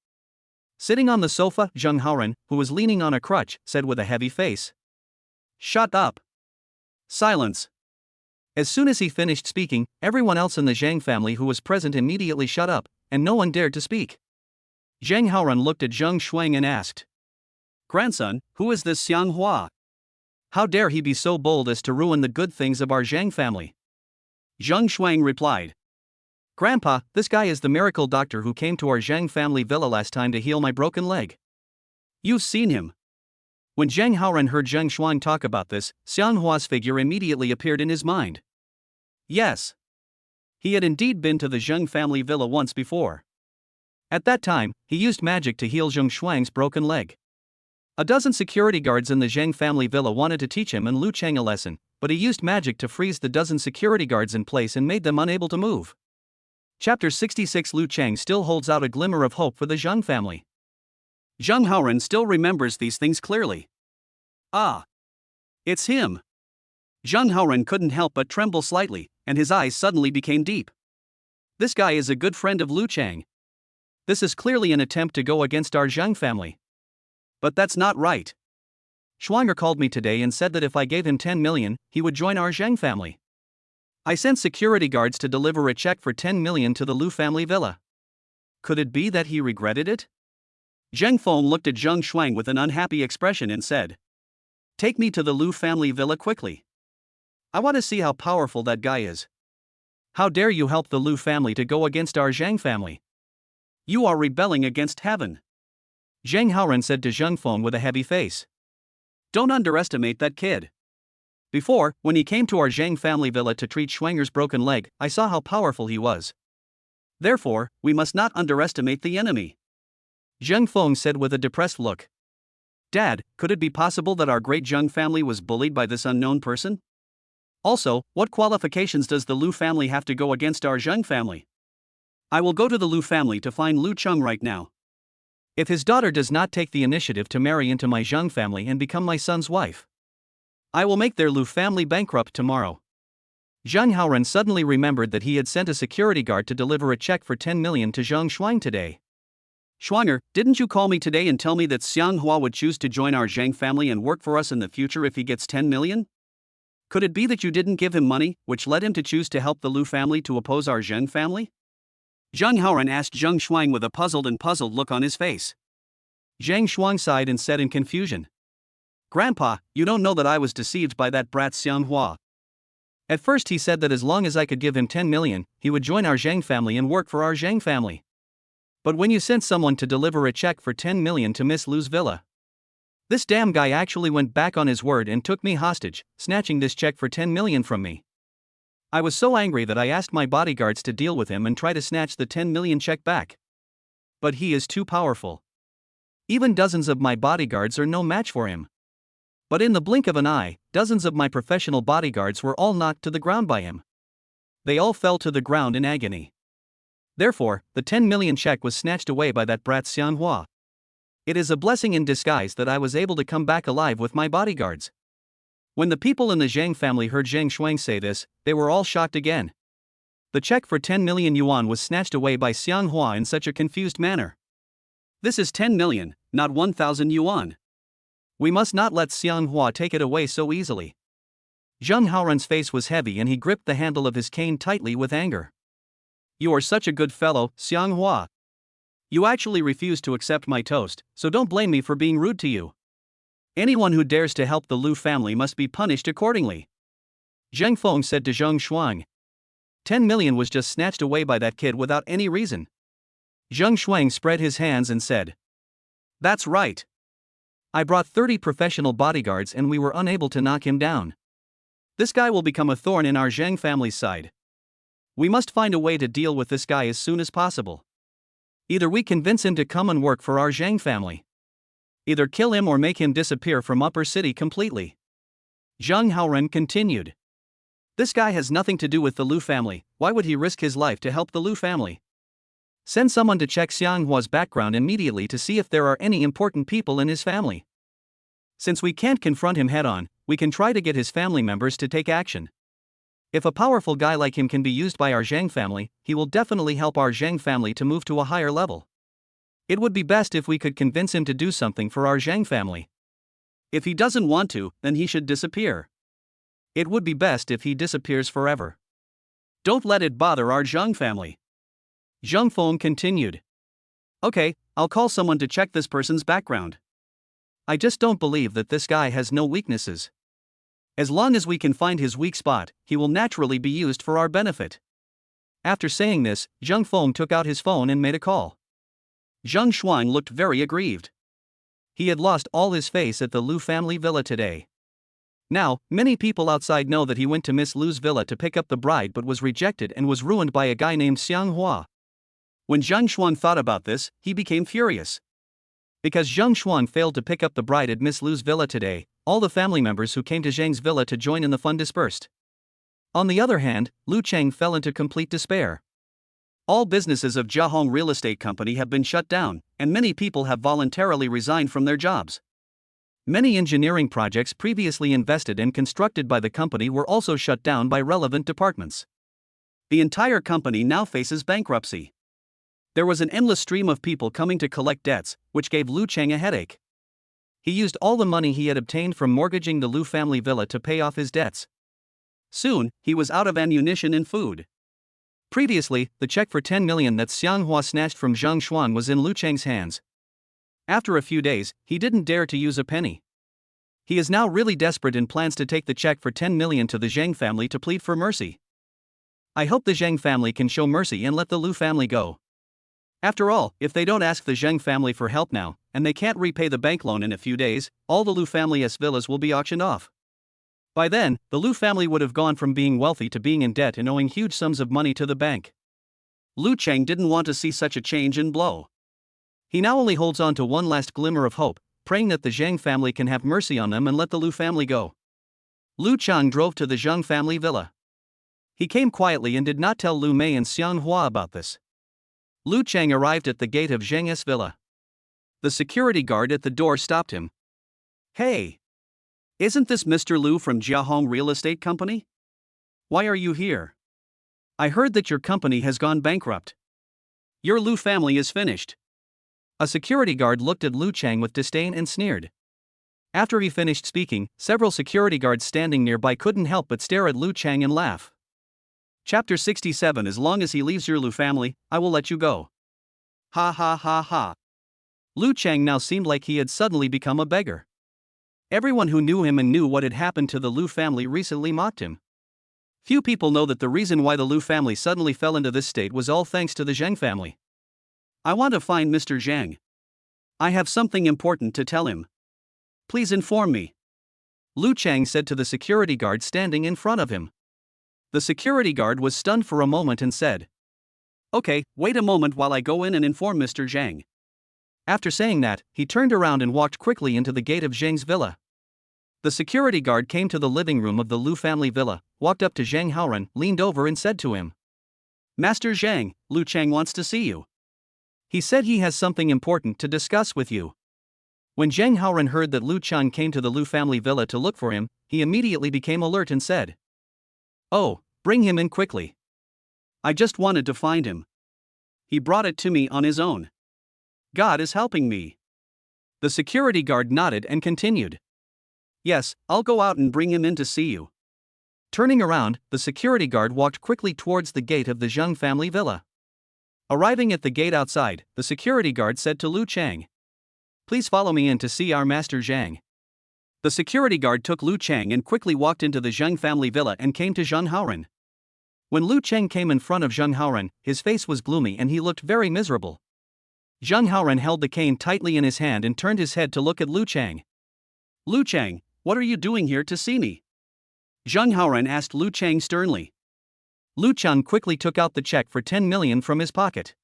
Sitting on the sofa, Zhang Haoran, who was leaning on a crutch, said with a heavy face. Shut up. Silence. As soon as he finished speaking, everyone else in the Zhang family who was present immediately shut up, and no one dared to speak. Zhang Haoran looked at Zhang Shuang and asked. Grandson, who is this Xiang Hua? How dare he be so bold as to ruin the good things of our Zhang family? Zhang Shuang replied. Grandpa, this guy is the miracle doctor who came to our Zhang family villa last time to heal my broken leg. You've seen him. When Zhang Haoren heard Zheng Shuang talk about this, Xiang Hua's figure immediately appeared in his mind. Yes. He had indeed been to the Zheng family villa once before. At that time, he used magic to heal Zheng Shuang's broken leg. A dozen security guards in the Zheng family villa wanted to teach him and Lu Cheng a lesson, but he used magic to freeze the dozen security guards in place and made them unable to move. Chapter 66. Lu Cheng still holds out a glimmer of hope for the Zheng family. Zheng Haoren still remembers these things clearly. Ah! It's him! Zheng Haoren couldn't help but tremble slightly, and his eyes suddenly became deep. This guy is a good friend of Lu Cheng. This is clearly an attempt to go against our Zheng family. But that's not right. Schwanger called me today and said that if I gave him 10 million, he would join our Zheng family. I sent security guards to deliver a check for 10 million to the Lu family villa. Could it be that he regretted it? Zheng Feng looked at Zheng Shuang with an unhappy expression and said, "Take me to the Lu family villa quickly. I want to see how powerful that guy is. How dare you help the Lu family to go against our Zheng family? You are rebelling against heaven." Zheng Haoren said to Zheng Feng with a heavy face. "Don't underestimate that kid. Before, when he came to our Zheng family villa to treat Schwanger's broken leg, I saw how powerful he was. Therefore, we must not underestimate the enemy." Zheng Feng said with a depressed look. "Dad, could it be possible that our great Zheng family was bullied by this unknown person? Also, what qualifications does the Lu family have to go against our Zheng family? I will go to the Lu family to find Lu Cheng right now. If his daughter does not take the initiative to marry into my Zheng family and become my son's wife, I will make their Lu family bankrupt tomorrow." Zheng Haoren suddenly remembered that he had sent a security guard to deliver a check for 10 million to Zheng Shuang today. "Schwanger, didn't you call me today and tell me that Xiang Hua would choose to join our Zheng family and work for us in the future if he gets 10 million? Could it be that you didn't give him money, which led him to choose to help the Lu family to oppose our Zheng family?" Zheng Haoren asked Zheng Shuang with a puzzled look on his face. Zheng Shuang sighed and said in confusion, "Grandpa, you don't know that I was deceived by that brat Xiang Hua. At first he said that as long as I could give him 10 million, he would join our Zheng family and work for our Zheng family. But when you sent someone to deliver a check for 10 million to Miss Lu's villa, this damn guy actually went back on his word and took me hostage, snatching this check for 10 million from me. I was so angry that I asked my bodyguards to deal with him and try to snatch the 10 million check back. But he is too powerful. Even dozens of my bodyguards are no match for him. But in the blink of an eye, dozens of my professional bodyguards were all knocked to the ground by him. They all fell to the ground in agony. Therefore, the 10 million check was snatched away by that brat Xian Hua. It is a blessing in disguise that I was able to come back alive with my bodyguards." When the people in the Zheng family heard Zheng Shuang say this, they were all shocked again. The check for 10 million yuan was snatched away by Xiang Hua in such a confused manner. "This is 10 million, not 1,000 yuan. We must not let Xiang Hua take it away so easily." Zheng Haoren's face was heavy and he gripped the handle of his cane tightly with anger. "You are such a good fellow, Xiang Hua. You actually refused to accept my toast, so don't blame me for being rude to you. Anyone who dares to help the Lu family must be punished accordingly." Zheng Feng said to Zheng Shuang. 10 million was just snatched away by that kid without any reason. Zheng Shuang spread his hands and said, "That's right. I brought 30 professional bodyguards and we were unable to knock him down. This guy will become a thorn in our Zheng family's side. We must find a way to deal with this guy as soon as possible. Either we convince him to come and work for our Zheng family. Either kill him or make him disappear from Upper City completely." Zheng Haoren continued. "This guy has nothing to do with the Lu family. Why would he risk his life to help the Lu family? Send someone to check Xiang Hua's background immediately to see if there are any important people in his family. Since we can't confront him head on, we can try to get his family members to take action. If a powerful guy like him can be used by our Zheng family, he will definitely help our Zheng family to move to a higher level. It would be best if we could convince him to do something for our Zheng family. If he doesn't want to, then he should disappear. It would be best if he disappears forever. Don't let it bother our Zheng family." Zheng Feng continued. "Okay, I'll call someone to check this person's background. I just don't believe that this guy has no weaknesses. As long as we can find his weak spot, he will naturally be used for our benefit." After saying this, Zheng Feng took out his phone and made a call. Zheng Shuang looked very aggrieved. He had lost all his face at the Lu family villa today. Now, many people outside know that he went to Miss Lu's villa to pick up the bride but was rejected and was ruined by a guy named Xiang Hua. When Zhang Xuan thought about this, he became furious. Because Zhang Xuan failed to pick up the bride at Miss Lu's villa today, all the family members who came to Zhang's villa to join in the fun dispersed. On the other hand, Lu Cheng fell into complete despair. All businesses of Jiahong Real Estate Company have been shut down, and many people have voluntarily resigned from their jobs. Many engineering projects previously invested and constructed by the company were also shut down by relevant departments. The entire company now faces bankruptcy. There was an endless stream of people coming to collect debts, which gave Lu Cheng a headache. He used all the money he had obtained from mortgaging the Lu family villa to pay off his debts. Soon, he was out of ammunition and food. Previously, the check for 10 million that Xiang Hua snatched from Zhang Xuan was in Lu Cheng's hands. After a few days, he didn't dare to use a penny. He is now really desperate and plans to take the check for 10 million to the Zhang family to plead for mercy. I hope the Zhang family can show mercy and let the Lu family go. After all, if they don't ask the Zhang family for help now, and they can't repay the bank loan in a few days, all the Lu family's villas will be auctioned off. By then, the Lu family would have gone from being wealthy to being in debt and owing huge sums of money to the bank. Lu Cheng didn't want to see such a change and blow. He now only holds on to one last glimmer of hope, praying that the Zhang family can have mercy on them and let the Lu family go. Lu Cheng drove to the Zhang family villa. He came quietly and did not tell Lu Mei and Xiang Hua about this. Lu Cheng arrived at the gate of Zhang's villa. The security guard at the door stopped him. "Hey! Isn't this Mr. Lu from Jiahong Real Estate Company? Why are you here? I heard that your company has gone bankrupt. Your Lu family is finished." A security guard looked at Lu Cheng with disdain and sneered. After he finished speaking, several security guards standing nearby couldn't help but stare at Lu Cheng and laugh. Chapter 67. As long as he leaves your Lu family, I will let you go. Ha ha ha ha. Lu Cheng now seemed like he had suddenly become a beggar. Everyone who knew him and knew what had happened to the Lu family recently mocked him. Few people know that the reason why the Lu family suddenly fell into this state was all thanks to the Zhang family. I want to find Mr. Zhang. I have something important to tell him. Please inform me. Lu Cheng said to the security guard standing in front of him. The security guard was stunned for a moment and said, "Okay, wait a moment while I go in and inform Mr. Zhang." After saying that, he turned around and walked quickly into the gate of Zhang's villa. The security guard came to the living room of the Lu family villa, walked up to Zhang Haoran, leaned over and said to him, "Master Zhang, Lu Cheng wants to see you. He said he has something important to discuss with you." When Zhang Haoran heard that Lu Cheng came to the Lu family villa to look for him, he immediately became alert and said, "Oh, bring him in quickly. I just wanted to find him. He brought it to me on his own. God is helping me." The security guard nodded and continued, "Yes, I'll go out and bring him in to see you." Turning around, the security guard walked quickly towards the gate of the Zhang family villa. Arriving at the gate outside, the security guard said to Lu Cheng, "Please follow me in to see our master Zhang." The security guard took Lu Cheng and quickly walked into the Zhang family villa and came to Zhang Haoran. When Lu Cheng came in front of Zhang Haoran, his face was gloomy and he looked very miserable. Zhang Haoran held the cane tightly in his hand and turned his head to look at Lu Cheng. "Lu Cheng, what are you doing here to see me?" Zhang Haoran asked Lu Cheng sternly. Lu Cheng quickly took out the check for 10 million from his pocket.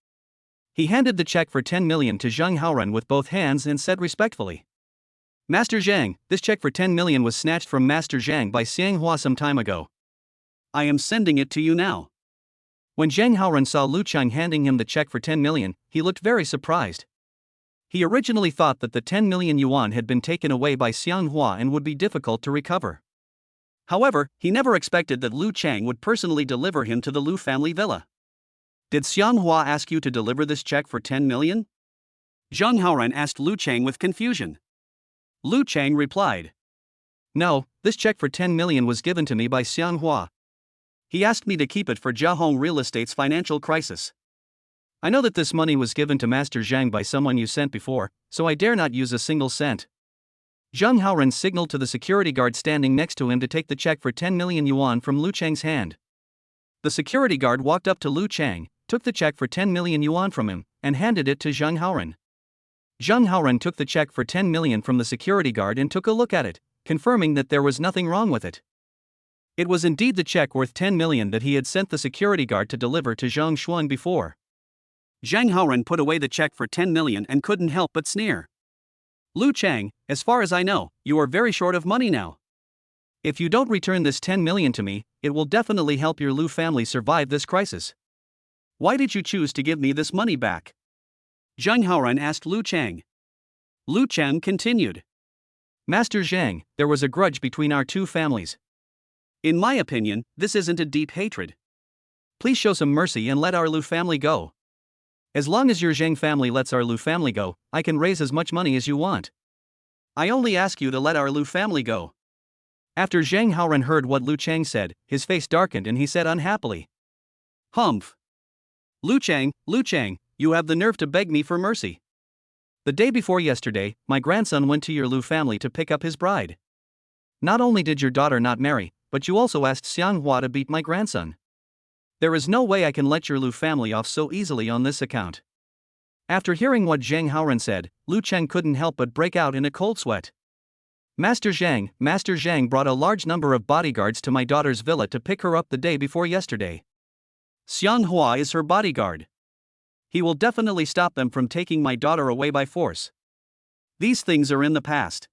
He handed the check for 10 million to Zhang Haoran with both hands and said respectfully, "Master Zhang, this check for 10 million was snatched from Master Zhang by Xiang Hua some time ago. I am sending it to you now." When Zhang Haoran saw Lu Cheng handing him the check for 10 million, he looked very surprised. He originally thought that the 10 million yuan had been taken away by Xiang Hua and would be difficult to recover. However, he never expected that Lu Cheng would personally deliver him to the Lu family villa. "Did Xiang Hua ask you to deliver this check for 10 million? Zhang Haoran asked Lu Cheng with confusion. Lu Cheng replied, "No, this check for 10 million was given to me by Xiang Hua. He asked me to keep it for Jiahong Real Estate's financial crisis. I know that this money was given to Master Zhang by someone you sent before, so I dare not use a single cent." Zhang Haoran signaled to the security guard standing next to him to take the check for 10 million yuan from Lu Cheng's hand. The security guard walked up to Lu Cheng, took the check for 10 million yuan from him, and handed it to Zhang Haoran. Zhang Haoran took the check for 10 million from the security guard and took a look at it, confirming that there was nothing wrong with it. It was indeed the check worth 10 million that he had sent the security guard to deliver to Zhang Xuan before. Zhang Haoran put away the check for 10 million and couldn't help but sneer. Lu Chang, as far as I know, you are very short of money now. If you don't return this 10 million to me, it will definitely help your Lu family survive this crisis. Why did you choose to give me this money back? Zhang Haoran asked Lu Chang. Lu Chang continued. Master Zhang, there was a grudge between our two families. In my opinion, this isn't a deep hatred. Please show some mercy and let our Lu family go. As long as your Zhang family lets our Lu family go, I can raise as much money as you want. I only ask you to let our Lu family go. After Zhang Haoran heard what Lu Chang said, his face darkened and he said unhappily. Humph. Lu Chang, you have the nerve to beg me for mercy. The day before yesterday, my grandson went to your Lu family to pick up his bride. Not only did your daughter not marry, but you also asked Xiang Hua to beat my grandson. There is no way I can let your Lu family off so easily on this account. After hearing what Zhang Haoran said, Lu Cheng couldn't help but break out in a cold sweat. Master Zhang brought a large number of bodyguards to my daughter's villa to pick her up the day before yesterday. Xiang Hua is her bodyguard. He will definitely stop them from taking my daughter away by force. These things are in the past.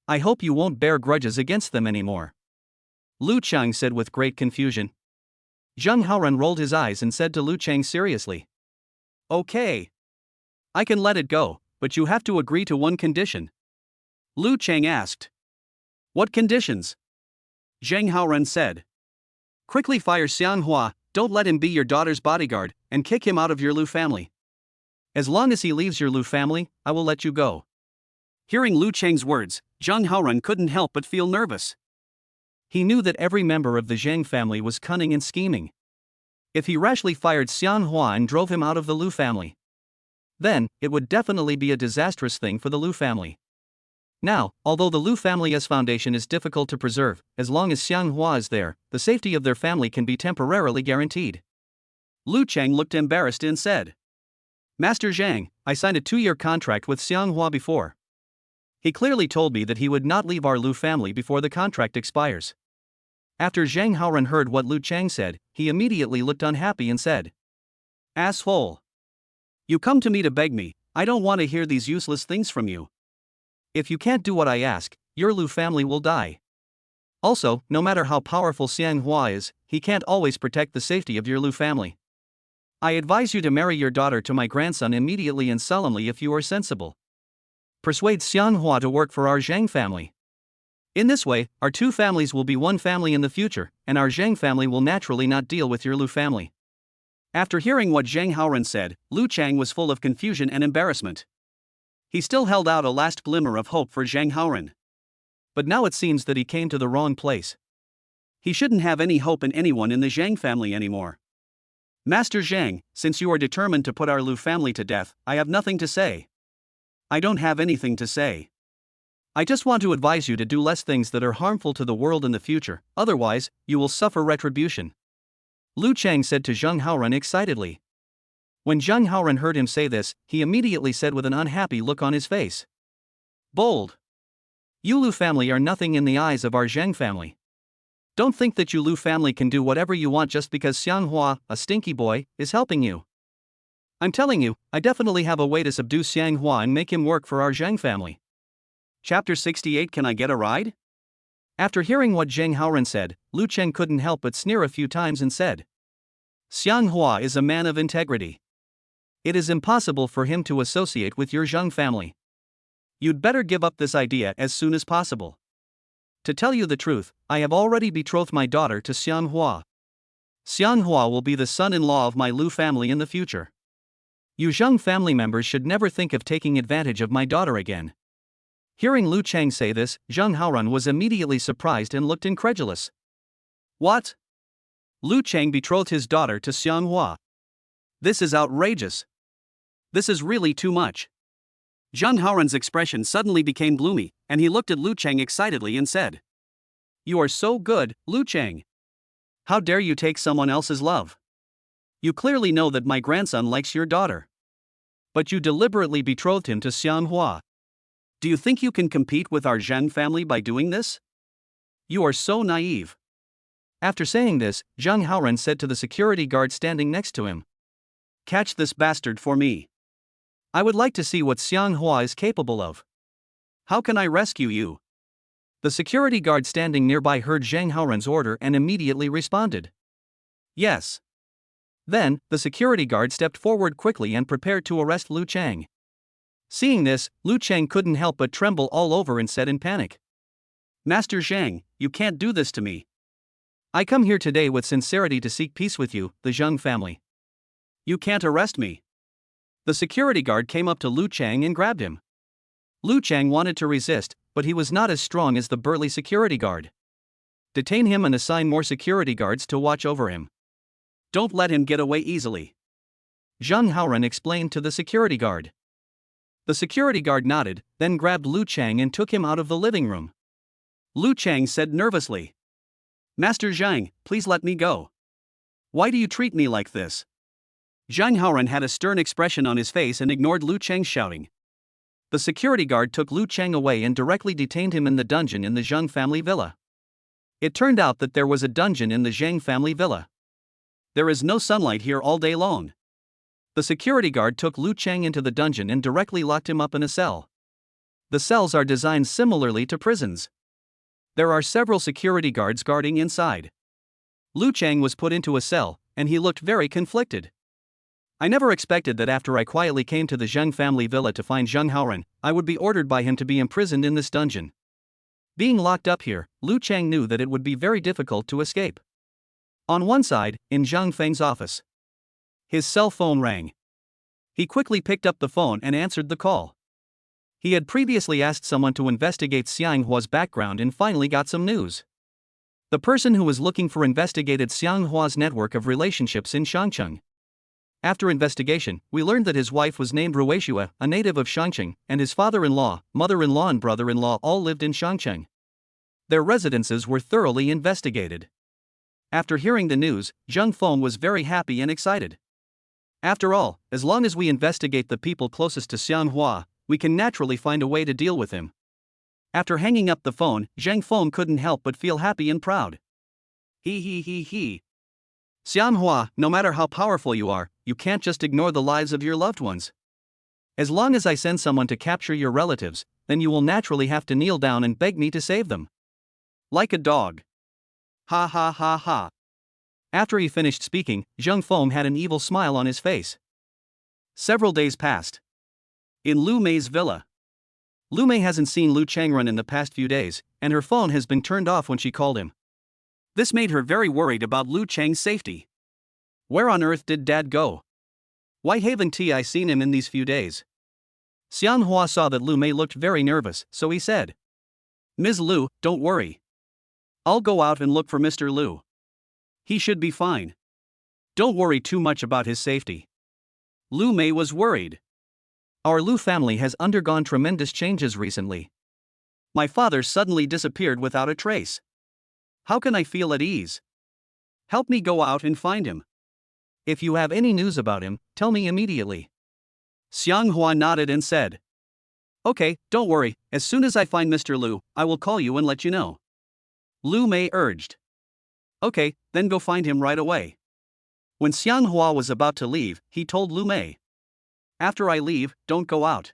I hope you won't bear grudges against them anymore. Lu Cheng said with great confusion. Zhang Haoran rolled his eyes and said to Lu Cheng seriously. Okay. I can let it go, but you have to agree to one condition. Lu Cheng asked. What conditions? Zhang Haoran said. Quickly fire Xiang Hua, don't let him be your daughter's bodyguard, and kick him out of your Lu family. As long as he leaves your Lu family, I will let you go. Hearing Lu Cheng's words, Zhang Haoran couldn't help but feel nervous. He knew that every member of the Zhang family was cunning and scheming. If he rashly fired Xiang Hua and drove him out of the Lu family, then it would definitely be a disastrous thing for the Lu family. Now, although the Lu family's foundation is difficult to preserve, as long as Xiang Hua is there, the safety of their family can be temporarily guaranteed. Lu Cheng looked embarrassed and said, Master Zhang, I signed a 2-year contract with Xiang Hua before. He clearly told me that he would not leave our Lu family before the contract expires. After Zhang Haoran heard what Lu Cheng said, he immediately looked unhappy and said, Asshole. You come to me to beg me, I don't want to hear these useless things from you. If you can't do what I ask, your Lu family will die. Also, no matter how powerful Xiang Hua is, he can't always protect the safety of your Lu family. I advise you to marry your daughter to my grandson immediately and solemnly if you are sensible. Persuade Xiang Hua to work for our Zhang family. In this way, our two families will be one family in the future, and our Zhang family will naturally not deal with your Lu family. After hearing what Zhang Haoran said, Lu Cheng was full of confusion and embarrassment. He still held out a last glimmer of hope for Zhang Haoran. But now it seems that he came to the wrong place. He shouldn't have any hope in anyone in the Zhang family anymore. Master Zhang, since you are determined to put our Lu family to death, I have nothing to say. I don't have anything to say. I just want to advise you to do less things that are harmful to the world in the future, otherwise, you will suffer retribution. Lu Cheng said to Zhang Haoran excitedly. When Zhang Haoran heard him say this, he immediately said with an unhappy look on his face. Bold. You Lu family are nothing in the eyes of our Zhang family. Don't think that you Lu family can do whatever you want just because Xiang Hua, a stinky boy, is helping you. I'm telling you, I definitely have a way to subdue Xiang Hua and make him work for our Zhang family. Chapter 68 Can I Get a Ride? After hearing what Zhang Haoran said, Lu Cheng couldn't help but sneer a few times and said, Xiang Hua is a man of integrity. It is impossible for him to associate with your Zhang family. You'd better give up this idea as soon as possible. To tell you the truth, I have already betrothed my daughter to Xiang Hua. Xiang Hua will be the son-in-law of my Lu family in the future. You Zhang family members should never think of taking advantage of my daughter again. Hearing Lu Cheng say this, Zhang Haoran was immediately surprised and looked incredulous. What? Lu Cheng betrothed his daughter to Xiang Hua. This is outrageous. This is really too much. Zhang Haoran's expression suddenly became gloomy, and he looked at Lu Cheng excitedly and said, You are so good, Lu Cheng. How dare you take someone else's love? You clearly know that my grandson likes your daughter. But you deliberately betrothed him to Xiang Hua. Do you think you can compete with our Zhang family by doing this? You are so naive. After saying this, Zhang Haoran said to the security guard standing next to him, Catch this bastard for me. I would like to see what Xiang Hua is capable of. How can I rescue you? The security guard standing nearby heard Zhang Haoran's order and immediately responded. Yes. Then, the security guard stepped forward quickly and prepared to arrest Lu Chang. Seeing this, Lu Chang couldn't help but tremble all over and said in panic, Master Zhang, you can't do this to me. I come here today with sincerity to seek peace with you, the Zhang family. You can't arrest me. The security guard came up to Lu Chang and grabbed him. Lu Chang wanted to resist, but he was not as strong as the burly security guard. Detain him and assign more security guards to watch over him. Don't let him get away easily. Zhang Haoran explained to the security guard. The security guard nodded, then grabbed Lu Chang and took him out of the living room. Lu Chang said nervously, Master Zhang, please let me go. Why do you treat me like this? Zhang Haoran had a stern expression on his face and ignored Lu Chang's shouting. The security guard took Lu Chang away and directly detained him in the dungeon in the Zhang family villa. It turned out that there was a dungeon in the Zhang family villa. There is no sunlight here all day long. The security guard took Lu Chang into the dungeon and directly locked him up in a cell. The cells are designed similarly to prisons. There are several security guards guarding inside. Lu Chang was put into a cell, and he looked very conflicted. I never expected that after I quietly came to the Zhang family villa to find Zhang Haoran, I would be ordered by him to be imprisoned in this dungeon. Being locked up here, Lu Chang knew that it would be very difficult to escape. On one side, in Zhang Feng's office, his cell phone rang. He quickly picked up the phone and answered the call. He had previously asked someone to investigate Xiang Hua's background and finally got some news. The person who was looking for investigated Xiang Hua's network of relationships in Shangcheng. After investigation, we learned that his wife was named Ruishua, a native of Shangcheng, and his father-in-law, mother-in-law and brother-in-law all lived in Shangcheng. Their residences were thoroughly investigated. After hearing the news, Zhang Feng was very happy and excited. After all, as long as we investigate the people closest to Xiang Hua, we can naturally find a way to deal with him. After hanging up the phone, Zhang Feng couldn't help but feel happy and proud. He. Xiang Hua, no matter how powerful you are, you can't just ignore the lives of your loved ones. As long as I send someone to capture your relatives, then you will naturally have to kneel down and beg me to save them. Like a dog. Ha ha ha ha. After he finished speaking, Zhang Feng had an evil smile on his face. Several days passed. In Lu Mei's villa. Lu Mei hasn't seen Lu Changran in the past few days, and her phone has been turned off when she called him. This made her very worried about Lu Chang's safety. Where on earth did Dad go? Why haven't I seen him in these few days? Xiang Hua saw that Lu Mei looked very nervous, so he said, Ms. Lu, don't worry. I'll go out and look for Mr. Lu. He should be fine. Don't worry too much about his safety. Lu Mei was worried. Our Lu family has undergone tremendous changes recently. My father suddenly disappeared without a trace. How can I feel at ease? Help me go out and find him. If you have any news about him, tell me immediately. Xiang Hua nodded and said, Okay, don't worry, as soon as I find Mr. Lu, I will call you and let you know. Lu Mei urged. Okay, then go find him right away. When Xiang Hua was about to leave, he told Lu Mei, After I leave, don't go out.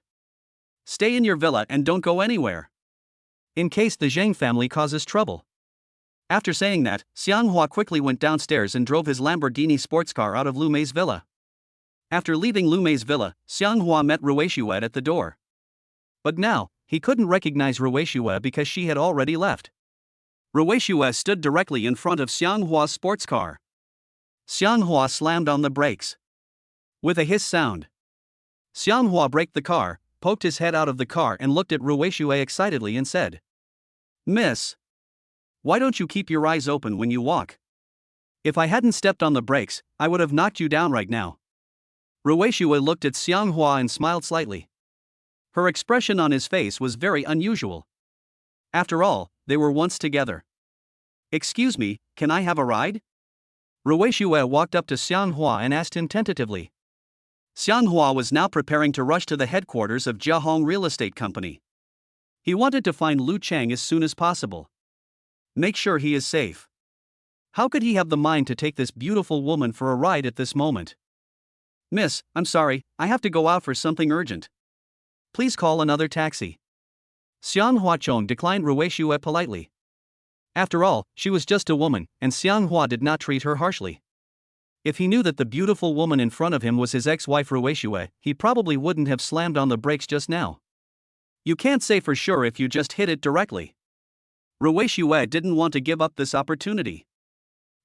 Stay in your villa and don't go anywhere. In case the Zhang family causes trouble. After saying that, Xiang Hua quickly went downstairs and drove his Lamborghini sports car out of Lu Mei's villa. After leaving Lu Mei's villa, Xiang Hua met Ruishua at the door. But now, he couldn't recognize Ruishua because she had already left. Ruishua stood directly in front of Xiang Hua's sports car. Xiang Hua slammed on the brakes. With a hiss sound, Xiang Hua braked the car, poked his head out of the car and looked at Ruishua excitedly and said, Miss, why don't you keep your eyes open when you walk? If I hadn't stepped on the brakes, I would have knocked you down right now. Ruishua looked at Xiang Hua and smiled slightly. Her expression on his face was very unusual. After all, they were once together. Excuse me, can I have a ride? Ruishua walked up to Xiang Hua and asked him tentatively. Xianghua was now preparing to rush to the headquarters of Jiahong Real Estate Company. He wanted to find Lu Chang as soon as possible. Make sure he is safe. How could he have the mind to take this beautiful woman for a ride at this moment? Miss, I'm sorry, I have to go out for something urgent. Please call another taxi. Xiang Huachong declined Ruishue politely. After all, she was just a woman, and Xiang Hua did not treat her harshly. If he knew that the beautiful woman in front of him was his ex-wife Ruishue, he probably wouldn't have slammed on the brakes just now. You can't say for sure if you just hit it directly. Ruishue didn't want to give up this opportunity.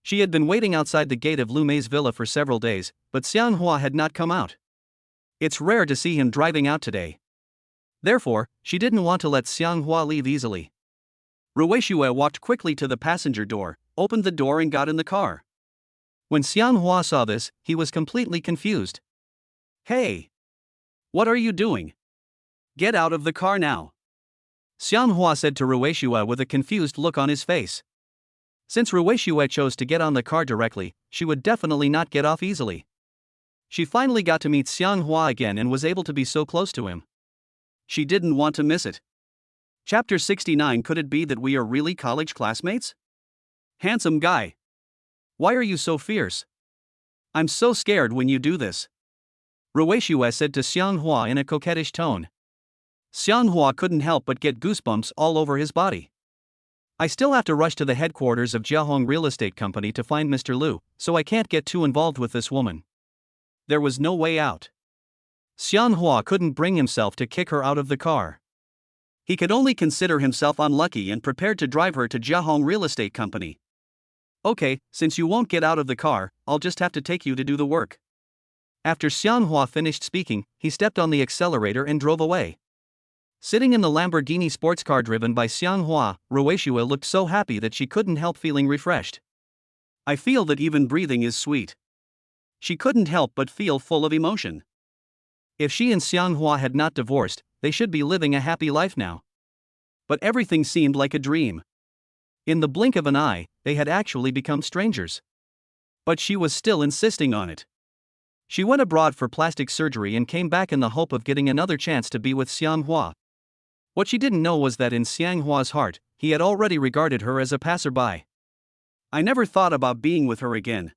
She had been waiting outside the gate of Lu Mei's villa for several days, but Xiang Hua had not come out. It's rare to see him driving out today. Therefore, she didn't want to let Xiang Hua leave easily. Ruishue walked quickly to the passenger door, opened the door and got in the car. When Xiang Hua saw this, he was completely confused. Hey! What are you doing? Get out of the car now! Xiang Hua said to Ruishue with a confused look on his face. Since Ruishue chose to get on the car directly, she would definitely not get off easily. She finally got to meet Xiang Hua again and was able to be so close to him. She didn't want to miss it. Chapter 69. Could it be that we are really college classmates? Handsome guy. Why are you so fierce? I'm so scared when you do this. Ruishue said to Xiang Hua in a coquettish tone. Xiang Hua couldn't help but get goosebumps all over his body. I still have to rush to the headquarters of Jiahong Real Estate Company to find Mr. Lu, so I can't get too involved with this woman. There was no way out. Xiang Hua couldn't bring himself to kick her out of the car. He could only consider himself unlucky and prepared to drive her to Jiahong Real Estate Company. Okay, since you won't get out of the car, I'll just have to take you to do the work. After Xiang Hua finished speaking, he stepped on the accelerator and drove away. Sitting in the Lamborghini sports car driven by Xiang Hua, Ruishue looked so happy that she couldn't help feeling refreshed. I feel that even breathing is sweet. She couldn't help but feel full of emotion. If she and Xiang Hua had not divorced, they should be living a happy life now. But everything seemed like a dream. In the blink of an eye, they had actually become strangers. But she was still insisting on it. She went abroad for plastic surgery and came back in the hope of getting another chance to be with Xiang Hua. What she didn't know was that in Xiang Hua's heart, he had already regarded her as a passerby. I never thought about being with her again.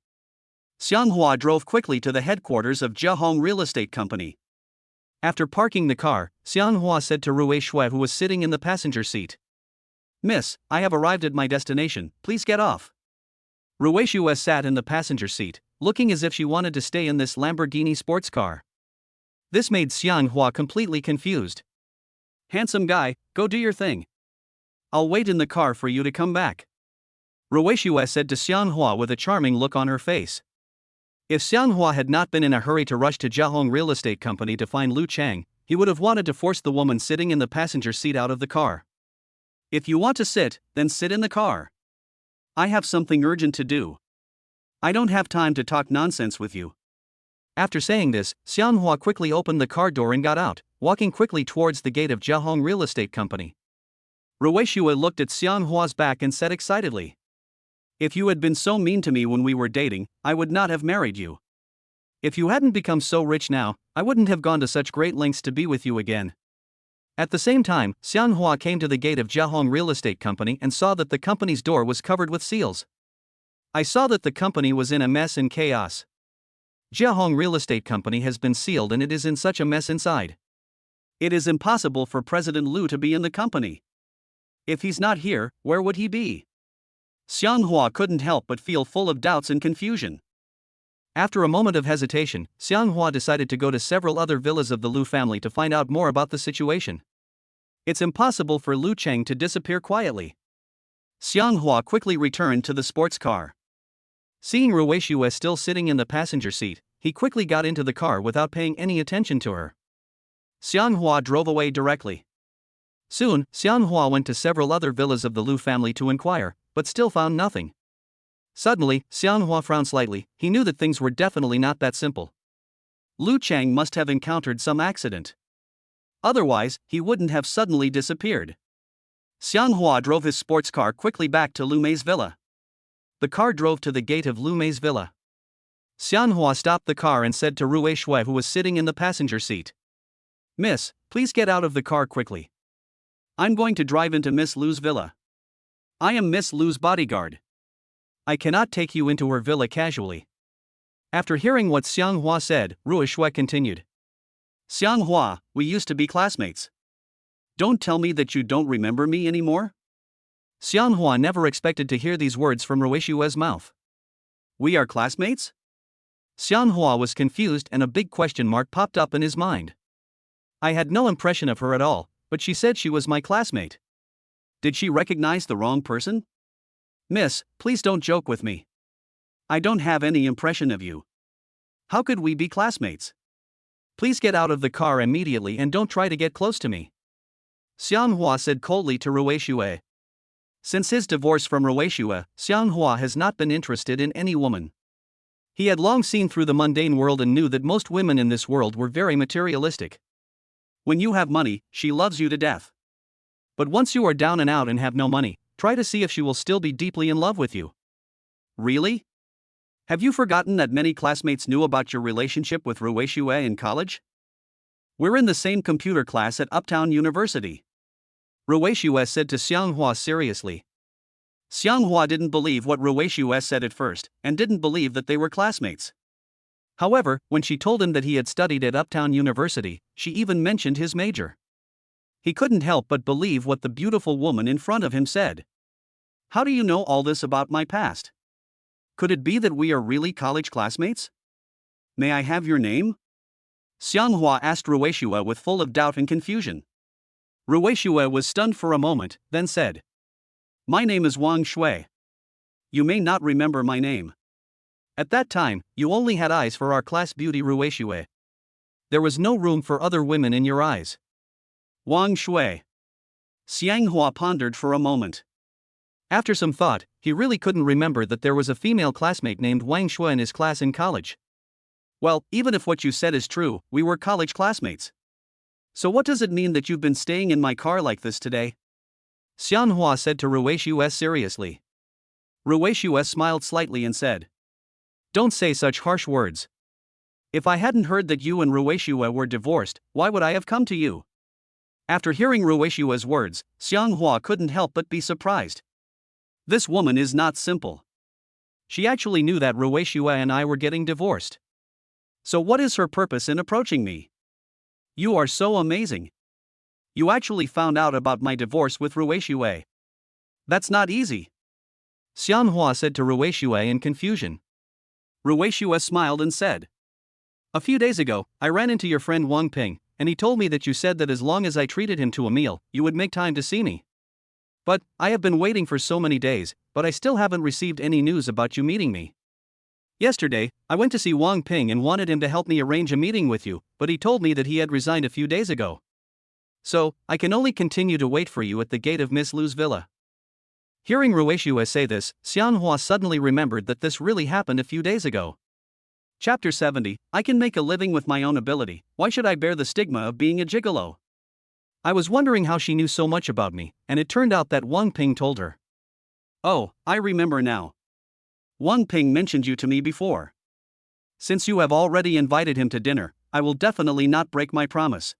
Xiang Hua drove quickly to the headquarters of Jiahong Real Estate Company. After parking the car, Xiang Hua said to Ruishue, who was sitting in the passenger seat, Miss, I have arrived at my destination, please get off. Ruishue sat in the passenger seat, looking as if she wanted to stay in this Lamborghini sports car. This made Xiang Hua completely confused. Handsome guy, go do your thing. I'll wait in the car for you to come back. Ruishue said to Xiang Hua with a charming look on her face. If Xiang Hua had not been in a hurry to rush to Jiahong Real Estate Company to find Lu Chang, he would have wanted to force the woman sitting in the passenger seat out of the car. If you want to sit, then sit in the car. I have something urgent to do. I don't have time to talk nonsense with you. After saying this, Xiang Hua quickly opened the car door and got out, walking quickly towards the gate of Jiahong Real Estate Company. Ruishue looked at Xiang Hua's back and said excitedly, If you had been so mean to me when we were dating, I would not have married you. If you hadn't become so rich now, I wouldn't have gone to such great lengths to be with you again. At the same time, Xiang Hua came to the gate of Jiahong Real Estate Company and saw that the company's door was covered with seals. I saw that the company was in a mess and chaos. Jiahong Real Estate Company has been sealed and it is in such a mess inside. It is impossible for President Lu to be in the company. If he's not here, where would he be? Xiang Hua couldn't help but feel full of doubts and confusion. After a moment of hesitation, Xiang Hua decided to go to several other villas of the Lu family to find out more about the situation. It's impossible for Lu Chang to disappear quietly. Xiang Hua quickly returned to the sports car. Seeing Ruishue still sitting in the passenger seat, he quickly got into the car without paying any attention to her. Xiang Hua drove away directly. Soon, Xiang Hua went to several other villas of the Lu family to inquire, but still found nothing. Suddenly, Xiang Hua frowned slightly. He knew that things were definitely not that simple. Lu Chang must have encountered some accident. Otherwise, he wouldn't have suddenly disappeared. Xiang Hua drove his sports car quickly back to Lu Mei's villa. The car drove to the gate of Lu Mei's villa. Xianhua stopped the car and said to Rui Shui, who was sitting in the passenger seat. "Miss, please get out of the car quickly. I'm going to drive into Miss Lu's villa. I am Miss Lu's bodyguard. I cannot take you into her villa casually." After hearing what Xianghua said, Rui Shui continued. "Xianghua, we used to be classmates. Don't tell me that you don't remember me anymore?" Xianhua never expected to hear these words from Rui Shui's mouth. "We are classmates?" Xianhua was confused and a big question mark popped up in his mind. "I had no impression of her at all, but she said she was my classmate. Did she recognize the wrong person?" "Miss, please don't joke with me. I don't have any impression of you. How could we be classmates? Please get out of the car immediately and don't try to get close to me," Xianhua said coldly to Rui Shui. Since his divorce from Rui Shui, Xianhua has not been interested in any woman. He had long seen through the mundane world and knew that most women in this world were very materialistic. When you have money, she loves you to death. But once you are down and out and have no money, try to see if she will still be deeply in love with you. Really? Have you forgotten that many classmates knew about your relationship with Rui Shui in college? We're in the same computer class at Uptown University, Rui Shui said to Xianghua seriously. Xianghua didn't believe what Rui Shui said at first, and didn't believe that they were classmates. However, when she told him that he had studied at Uptown University, she even mentioned his major. He couldn't help but believe what the beautiful woman in front of him said. "How do you know all this about my past? Could it be that we are really college classmates? May I have your name?" Xianghua asked Rui Shui with full of doubt and confusion. Rui Shui was stunned for a moment, then said, "My name is Wang Shui. You may not remember my name. At that time, you only had eyes for our class beauty Rui Shui. There was no room for other women in your eyes." Wang Shui. Xianghua pondered for a moment. After some thought, he really couldn't remember that there was a female classmate named Wang Shui in his class in college. "Well, even if what you said is true, we were college classmates. So what does it mean that you've been staying in my car like this today?" Xianhua said to Rui Shui seriously. Rui Shui smiled slightly and said, "Don't say such harsh words. If I hadn't heard that you and Rui Shui were divorced, why would I have come to you?" After hearing Rui Shui's words, Xianghua couldn't help but be surprised. This woman is not simple. She actually knew that Rui Shui and I were getting divorced. So what is her purpose in approaching me? You are so amazing. You actually found out about my divorce with Rui Shui. That's not easy, Xianhua said to Rui Shui in confusion. Rui Shui smiled and said, "A few days ago, I ran into your friend Wang Ping, and he told me that you said that as long as I treated him to a meal, you would make time to see me. But I have been waiting for so many days, but I still haven't received any news about you meeting me. Yesterday, I went to see Wang Ping and wanted him to help me arrange a meeting with you, but he told me that he had resigned a few days ago. So, I can only continue to wait for you at the gate of Miss Lu's villa." Hearing Rui Shui say this, Xianhua suddenly remembered that this really happened a few days ago. Chapter 70, I can make a living with my own ability, why should I bear the stigma of being a gigolo? I was wondering how she knew so much about me, and it turned out that Wang Ping told her. Oh, I remember now. Wang Ping mentioned you to me before. Since you have already invited him to dinner, I will definitely not break my promise.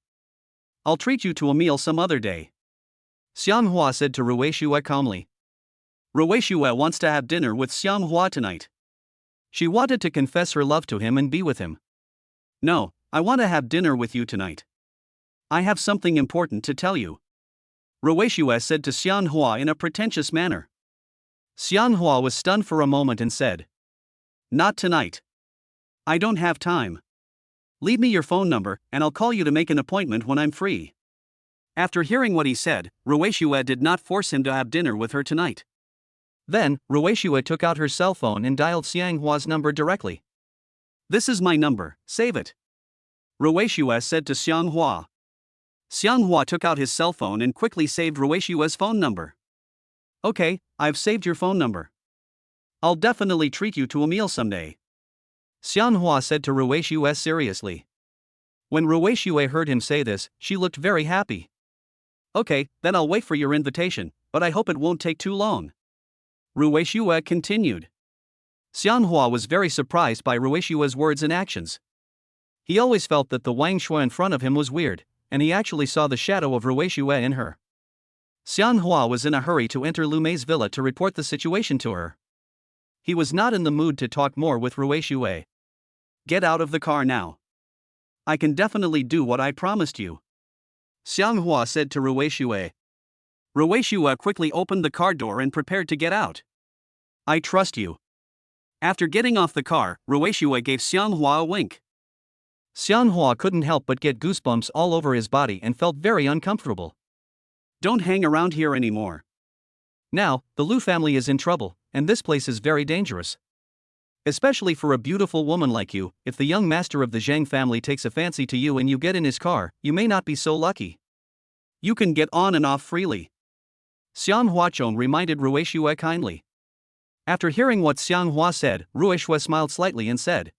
I'll treat you to a meal some other day, Xianhua said to Rui Shui calmly. Rui Shui wants to have dinner with Xianghua tonight. She wanted to confess her love to him and be with him. No, I want to have dinner with you tonight. I have something important to tell you, Rui Shui said to Xianhua in a pretentious manner. Xianhua was stunned for a moment and said, "Not tonight. I don't have time. Leave me your phone number, and I'll call you to make an appointment when I'm free." After hearing what he said, Rui Shui did not force him to have dinner with her tonight. Then, Rui Shui took out her cell phone and dialed Xianghua's number directly. "This is my number, save it," Rui Shui said to Xianghua. Xianghua took out his cell phone and quickly saved Rui Shui's phone number. "Okay, I've saved your phone number. I'll definitely treat you to a meal someday," Xianhua said to Rui Shui seriously. When Rui Shui heard him say this, she looked very happy. "Okay, then I'll wait for your invitation, but I hope it won't take too long," Rui Shui continued. Xianghua was very surprised by Ruishua's words and actions. He always felt that the Wang Shui in front of him was weird, and he actually saw the shadow of Ruishua in her. Xianghua was in a hurry to enter Lu Mei's villa to report the situation to her. He was not in the mood to talk more with Ruishua. Get out of the car now. I can definitely do what I promised you, Xianghua said to Ruishua. Ruishua quickly opened the car door and prepared to get out. I trust you. After getting off the car, Ruishua gave Xianghua a wink. Xianghua couldn't help but get goosebumps all over his body and felt very uncomfortable. Don't hang around here anymore. Now, the Lu family is in trouble, and this place is very dangerous. Especially for a beautiful woman like you, if the young master of the Zhang family takes a fancy to you and you get in his car, you may not be so lucky. You can get on and off freely, Xianghua Chong reminded Ruishua kindly. After hearing what Xianghua said, Ruishua smiled slightly and said,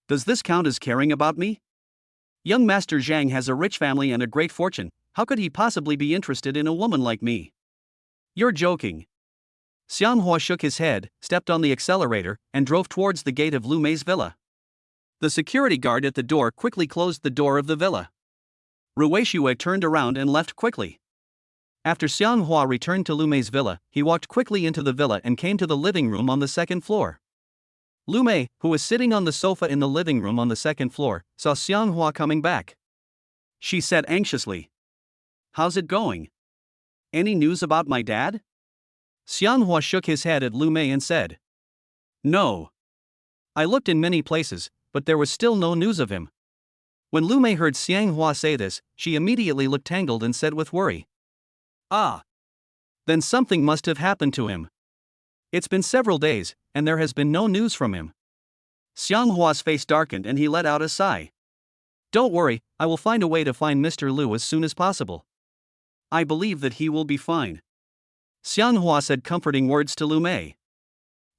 Does this count as caring about me? Young Master Zhang has a rich family and a great fortune. How could he possibly be interested in a woman like me? You're joking. Xianghua shook his head, stepped on the accelerator, and drove towards the gate of Lu Mei's villa. The security guard at the door quickly closed the door of the villa. Ruishua turned around and left quickly. After Xianghua returned to Lu Mei's villa, he walked quickly into the villa and came to the living room on the second floor. Lu Mei, who was sitting on the sofa in the living room on the second floor, saw Xianghua coming back. She said anxiously, How's it going? Any news about my dad? Xianghua shook his head at Lu Mei and said, No. I looked in many places, but there was still no news of him. When Lu Mei heard Xianghua say this, she immediately looked tangled and said with worry, Ah. Then something must have happened to him. It's been several days, and there has been no news from him. Xianghua's face darkened and he let out a sigh. Don't worry, I will find a way to find Mr. Lu as soon as possible. I believe that he will be fine, Xianghua said comforting words to Lu Mei.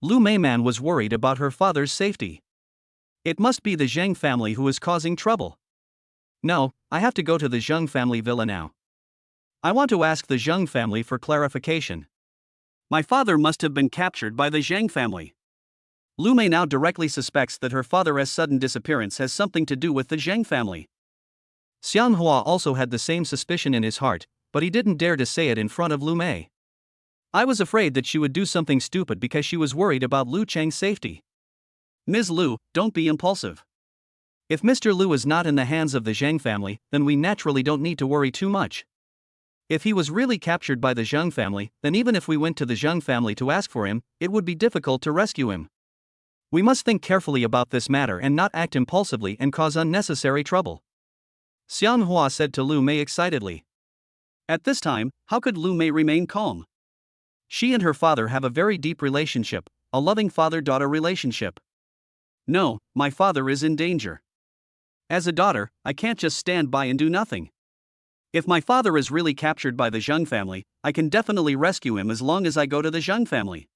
Lu Mei man was worried about her father's safety. It must be the Zhang family who is causing trouble. No, I have to go to the Zhang family villa now. I want to ask the Zhang family for clarification. My father must have been captured by the Zhang family. Lu Mei now directly suspects that her father's sudden disappearance has something to do with the Zhang family. Xianghua also had the same suspicion in his heart, but he didn't dare to say it in front of Lu Mei. I was afraid that she would do something stupid because she was worried about Lu Cheng's safety. Ms. Lu, don't be impulsive. If Mr. Lu is not in the hands of the Zhang family, then we naturally don't need to worry too much. If he was really captured by the Zhang family, then even if we went to the Zhang family to ask for him, it would be difficult to rescue him. We must think carefully about this matter and not act impulsively and cause unnecessary trouble, Xianghua said to Lu Mei excitedly. At this time, how could Lu Mei remain calm? She and her father have a very deep relationship, a loving father-daughter relationship. No, my father is in danger. As a daughter, I can't just stand by and do nothing. If my father is really captured by the Zhang family, I can definitely rescue him as long as I go to the Zhang family,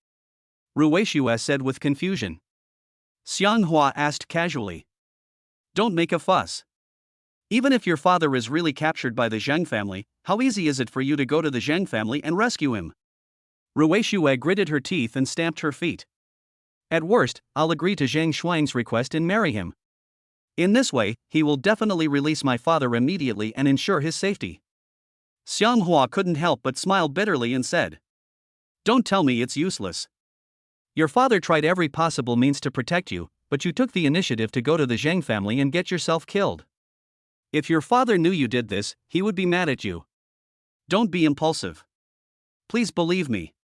Ruishua said with confusion. Xianghua asked casually. Don't make a fuss. Even if your father is really captured by the Zhang family, how easy is it for you to go to the Zhang family and rescue him? Ruishua gritted her teeth and stamped her feet. At worst, I'll agree to Zhang Shuang's request and marry him. In this way, he will definitely release my father immediately and ensure his safety. Xianghua couldn't help but smile bitterly and said, Don't tell me it's useless. Your father tried every possible means to protect you, but you took the initiative to go to the Zhang family and get yourself killed. If your father knew you did this, he would be mad at you. Don't be impulsive. Please believe me.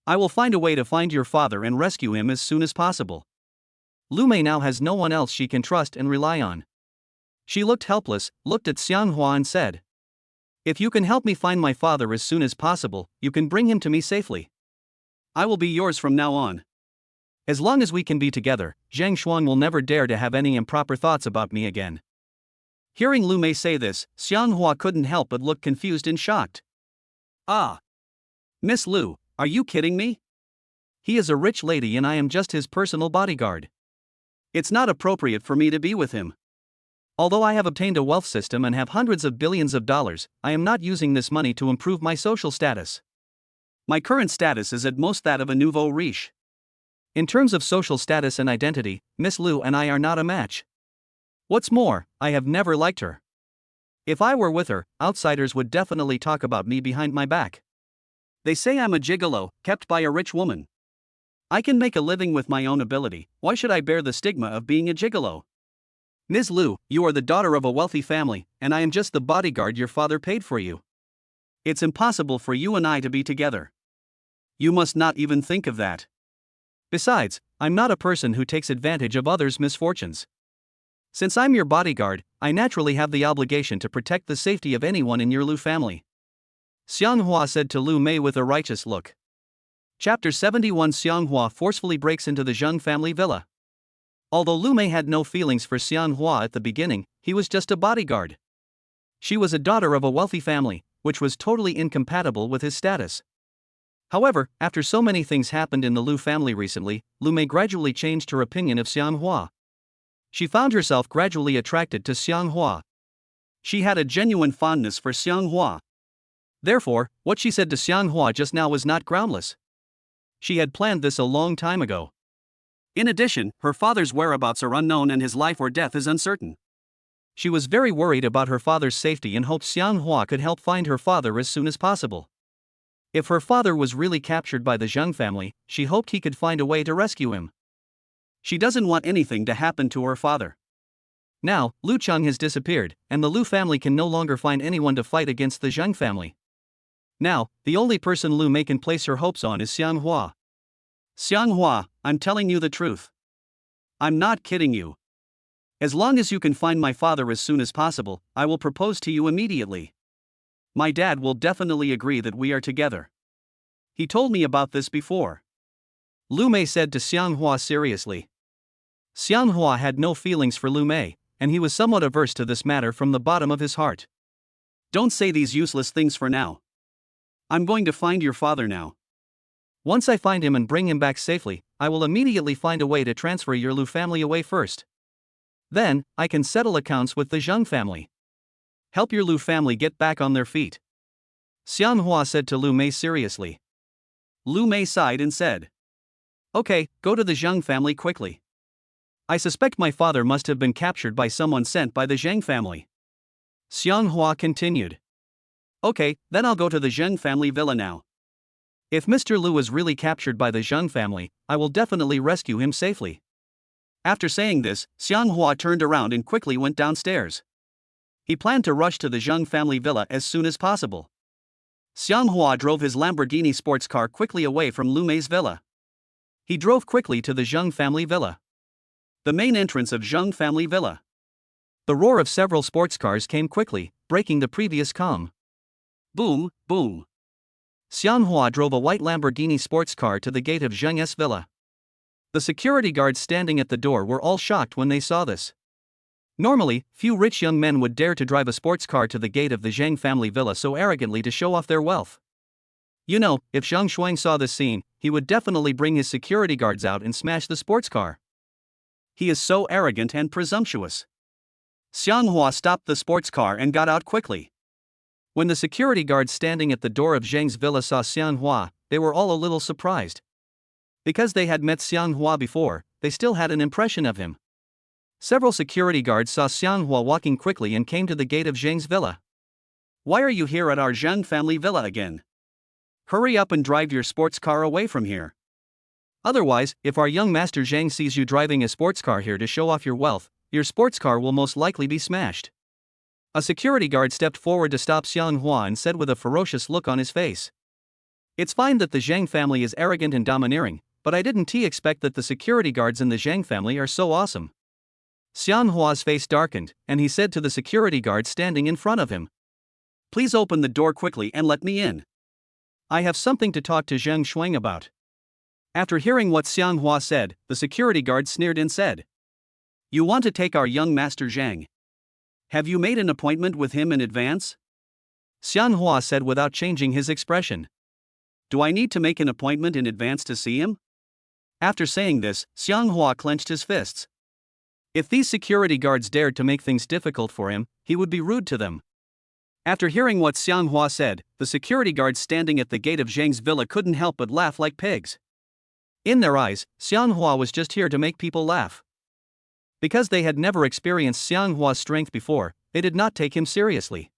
I will find a way to find your father and rescue him as soon as possible. Lu Mei now has no one else she can trust and rely on. She looked helpless, looked at Xianghua and said, If you can help me find my father as soon as possible, you can bring him to me safely. I will be yours from now on. As long as we can be together, Zhang Shuang will never dare to have any improper thoughts about me again. Hearing Lu Mei say this, Xianghua couldn't help but look confused and shocked. Ah! Miss Lu, are you kidding me? He is a rich lady and I am just his personal bodyguard. It's not appropriate for me to be with him. Although I have obtained a wealth system and have hundreds of billions of dollars, I am not using this money to improve my social status. My current status is at most that of a nouveau riche. In terms of social status and identity, Miss Lu and I are not a match. What's more, I have never liked her. If I were with her, outsiders would definitely talk about me behind my back. They say I'm a gigolo, kept by a rich woman. I can make a living with my own ability, why should I bear the stigma of being a gigolo? Ms. Lu, you are the daughter of a wealthy family, and I am just the bodyguard your father paid for you. It's impossible for you and I to be together. You must not even think of that. Besides, I'm not a person who takes advantage of others' misfortunes. Since I'm your bodyguard, I naturally have the obligation to protect the safety of anyone in your Lu family. Xianghua said to Lu Mei with a righteous look. Chapter 71. Xianghua forcefully breaks into the Zheng family villa. Although Lu Mei had no feelings for Xianghua at the beginning, he was just a bodyguard. She was a daughter of a wealthy family, which was totally incompatible with his status. However, after so many things happened in the Lu family recently, Lu Mei gradually changed her opinion of Xianghua. She found herself gradually attracted to Xianghua. She had a genuine fondness for Xianghua. Therefore, what she said to Xianghua just now was not groundless. She had planned this a long time ago. In addition, her father's whereabouts are unknown and his life or death is uncertain. She was very worried about her father's safety and hoped Xianghua could help find her father as soon as possible. If her father was really captured by the Zheng family, she hoped he could find a way to rescue him. She doesn't want anything to happen to her father. Now, Lu Cheng has disappeared, and the Lu family can no longer find anyone to fight against the Zheng family. Now, the only person Lu Mei can place her hopes on is Xianghua. Xianghua, I'm telling you the truth. I'm not kidding you. As long as you can find my father as soon as possible, I will propose to you immediately. My dad will definitely agree that we are together. He told me about this before. Lu Mei said to Xianghua seriously. Xianghua had no feelings for Lu Mei, and he was somewhat averse to this matter from the bottom of his heart. Don't say these useless things for now. I'm going to find your father now. Once I find him and bring him back safely, I will immediately find a way to transfer your Lu family away first. Then, I can settle accounts with the Zheng family. Help your Lu family get back on their feet. Xianghua said to Lu Mei seriously. Lu Mei sighed and said, Okay, go to the Zheng family quickly. I suspect my father must have been captured by someone sent by the Zheng family. Xianghua continued. Okay, then I'll go to the Zheng family villa now. If Mr. Lu is really captured by the Zheng family, I will definitely rescue him safely. After saying this, Xianghua turned around and quickly went downstairs. He planned to rush to the Zheng family villa as soon as possible. Xianghua drove his Lamborghini sports car quickly away from Lu Mei's villa. He drove quickly to the Zheng family villa. The main entrance of Zheng family villa. The roar of several sports cars came quickly, breaking the previous calm. Boom, boom. Xianghua drove a white Lamborghini sports car to the gate of Zheng's villa. The security guards standing at the door were all shocked when they saw this. Normally, few rich young men would dare to drive a sports car to the gate of the Zheng family villa so arrogantly to show off their wealth. You know, if Zhang Shuang saw this scene, he would definitely bring his security guards out and smash the sports car. He is so arrogant and presumptuous. Xianghua stopped the sports car and got out quickly. When the security guards standing at the door of Zheng's villa saw Xianghua, they were all a little surprised. Because they had met Xianghua before, they still had an impression of him. Several security guards saw Xianghua walking quickly and came to the gate of Zheng's villa. Why are you here at our Zheng family villa again? Hurry up and drive your sports car away from here. Otherwise, if our young master Zheng sees you driving a sports car here to show off your wealth, your sports car will most likely be smashed. A security guard stepped forward to stop Xianghua and said with a ferocious look on his face. It's fine that the Zheng family is arrogant and domineering, but I didn't expect that the security guards in the Zheng family are so awesome. Xianhua's face darkened, and he said to the security guard standing in front of him. Please open the door quickly and let me in. I have something to talk to Zheng Shuang about. After hearing what Xianghua said, the security guard sneered and said. You want to take our young master Zhang? Have you made an appointment with him in advance? Xianghua said without changing his expression. Do I need to make an appointment in advance to see him? After saying this, Xianghua clenched his fists. If these security guards dared to make things difficult for him, he would be rude to them. After hearing what Xianghua said, the security guards standing at the gate of Zheng's villa couldn't help but laugh like pigs. In their eyes, Xianghua was just here to make people laugh. Because they had never experienced Xianghua's strength before, they did not take him seriously.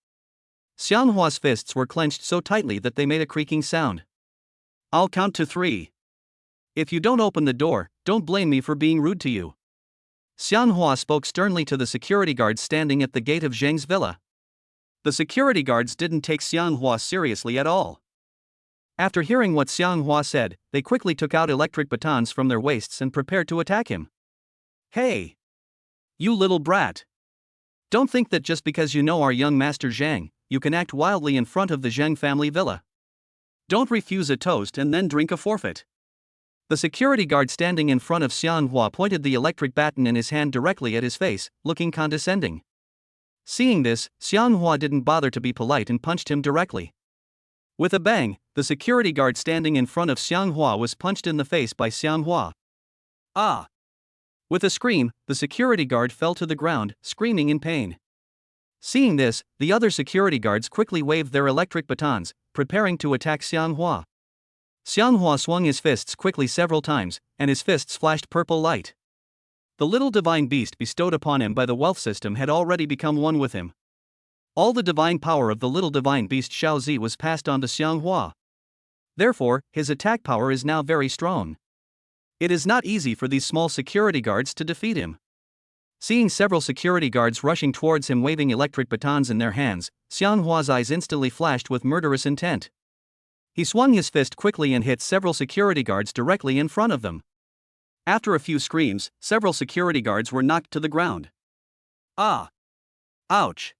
Xianghua's fists were clenched so tightly that they made a creaking sound. I'll count to 3. If you don't open the door, don't blame me for being rude to you. Xianghua spoke sternly to the security guards standing at the gate of Zheng's villa. The security guards didn't take Xianghua seriously at all. After hearing what Xianghua said, they quickly took out electric batons from their waists and prepared to attack him. Hey! You little brat! Don't think that just because you know our young master Zhang, you can act wildly in front of the Zheng family villa. Don't refuse a toast and then drink a forfeit. The security guard standing in front of Xianghua pointed the electric baton in his hand directly at his face, looking condescending. Seeing this, Xianghua didn't bother to be polite and punched him directly. With a bang, the security guard standing in front of Xianghua was punched in the face by Xianghua. Ah! With a scream, the security guard fell to the ground, screaming in pain. Seeing this, the other security guards quickly waved their electric batons, preparing to attack Xianghua. Xianghua swung his fists quickly several times, and his fists flashed purple light. The little divine beast bestowed upon him by the wealth system had already become one with him. All the divine power of the little divine beast Xiaozi was passed on to Xianghua. Therefore, his attack power is now very strong. It is not easy for these small security guards to defeat him. Seeing several security guards rushing towards him waving electric batons in their hands, Xianghua's eyes instantly flashed with murderous intent. He swung his fist quickly and hit several security guards directly in front of them. After a few screams, several security guards were knocked to the ground. Ah! Ouch!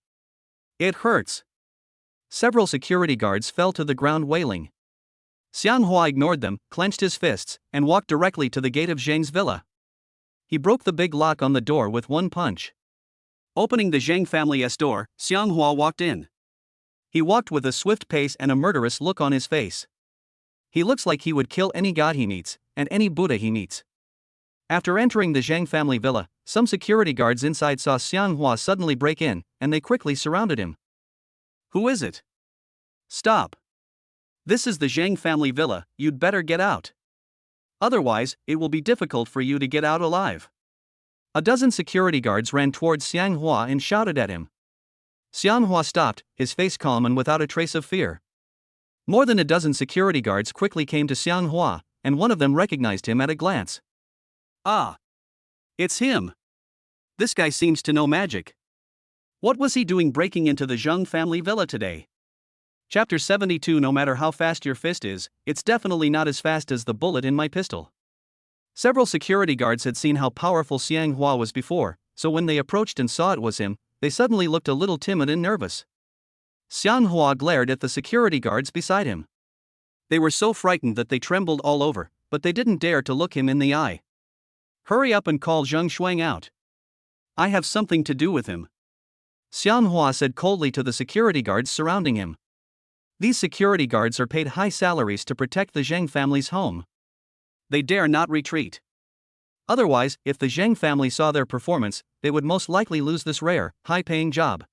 It hurts! Several security guards fell to the ground wailing. Xianghua ignored them, clenched his fists, and walked directly to the gate of Zheng's villa. He broke the big lock on the door with one punch. Opening the Zheng family's door, Xianghua walked in. He walked with a swift pace and a murderous look on his face. He looks like he would kill any god he meets, and any Buddha he meets. After entering the Zheng family villa, some security guards inside saw Xianghua suddenly break in, and they quickly surrounded him. Who is it? Stop! This is the Zheng family villa, you'd better get out. Otherwise, it will be difficult for you to get out alive. A dozen security guards ran towards Xianghua and shouted at him. Xianghua stopped, his face calm and without a trace of fear. More than a dozen security guards quickly came to Xianghua, and one of them recognized him at a glance. Ah! It's him! This guy seems to know magic. What was he doing breaking into the Zheng family villa today? Chapter 72. No matter how fast your fist is, it's definitely not as fast as the bullet in my pistol. Several security guards had seen how powerful Xianghua was before, so when they approached and saw it was him, they suddenly looked a little timid and nervous. Xianghua glared at the security guards beside him. They were so frightened that they trembled all over, but they didn't dare to look him in the eye. Hurry up and call Zheng Shuang out. I have something to do with him, Xianghua said coldly to the security guards surrounding him. These security guards are paid high salaries to protect the Zheng family's home. They dare not retreat. Otherwise, if the Zheng family saw their performance, they would most likely lose this rare, high-paying job.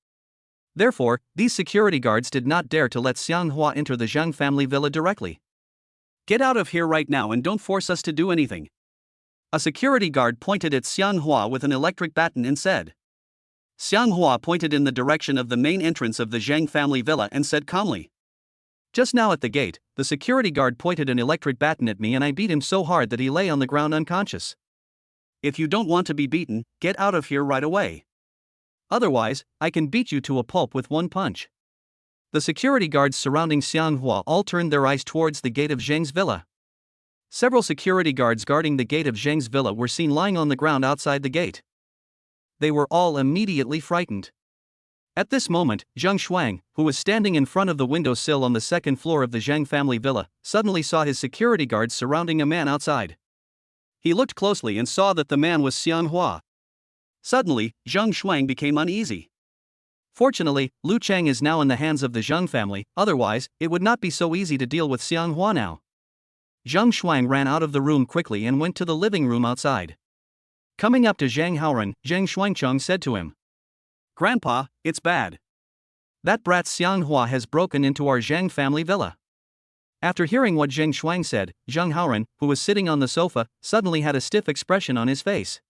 Therefore, these security guards did not dare to let Xianghua enter the Zheng family villa directly. Get out of here right now and don't force us to do anything. A security guard pointed at Xianghua with an electric baton and said. Xianghua pointed in the direction of the main entrance of the Zheng family villa and said calmly. Just now at the gate, the security guard pointed an electric baton at me and I beat him so hard that he lay on the ground unconscious. If you don't want to be beaten, get out of here right away. Otherwise, I can beat you to a pulp with one punch. The security guards surrounding Xianghua all turned their eyes towards the gate of Zheng's villa. Several security guards guarding the gate of Zheng's villa were seen lying on the ground outside the gate. They were all immediately frightened. At this moment, Zheng Shuang, who was standing in front of the windowsill on the second floor of the Zheng family villa, suddenly saw his security guards surrounding a man outside. He looked closely and saw that the man was Xianghua. Suddenly, Zheng Shuang became uneasy. Fortunately, Lu Cheng is now in the hands of the Zheng family, otherwise, it would not be so easy to deal with Xianghua now. Zheng Shuang ran out of the room quickly and went to the living room outside. Coming up to Zhang Haoran, Zheng Shuangcheng said to him, Grandpa, it's bad. That brat Xianghua has broken into our Zheng family villa. After hearing what Zheng Shuang said, Zheng Haoren, who was sitting on the sofa, suddenly had a stiff expression on his face.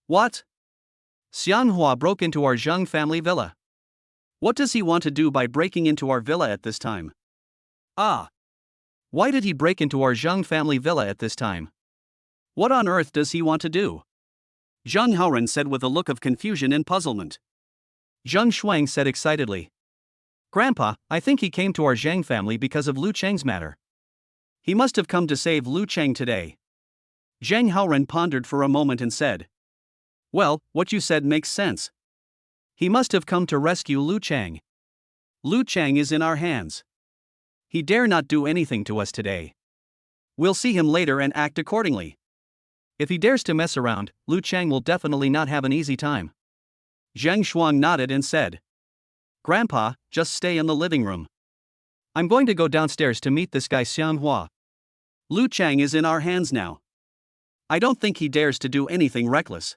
What? Xiang Hua broke into our Zheng family villa. What does he want to do by breaking into our villa at this time? Ah. Why did he break into our Zheng family villa at this time? What on earth does he want to do? Zheng Haoren said with a look of confusion and puzzlement. Zheng Shuang said excitedly. Grandpa, I think he came to our Zhang family because of Lu Cheng's matter. He must have come to save Lu Cheng today. Zheng Haoren pondered for a moment and said. Well, what you said makes sense. He must have come to rescue Lu Cheng. Lu Cheng is in our hands. He dare not do anything to us today. We'll see him later and act accordingly. If he dares to mess around, Lu Cheng will definitely not have an easy time. Zheng Shuang nodded and said. Grandpa, just stay in the living room. I'm going to go downstairs to meet this guy Xiang Hua. Lu Cheng is in our hands now. I don't think he dares to do anything reckless.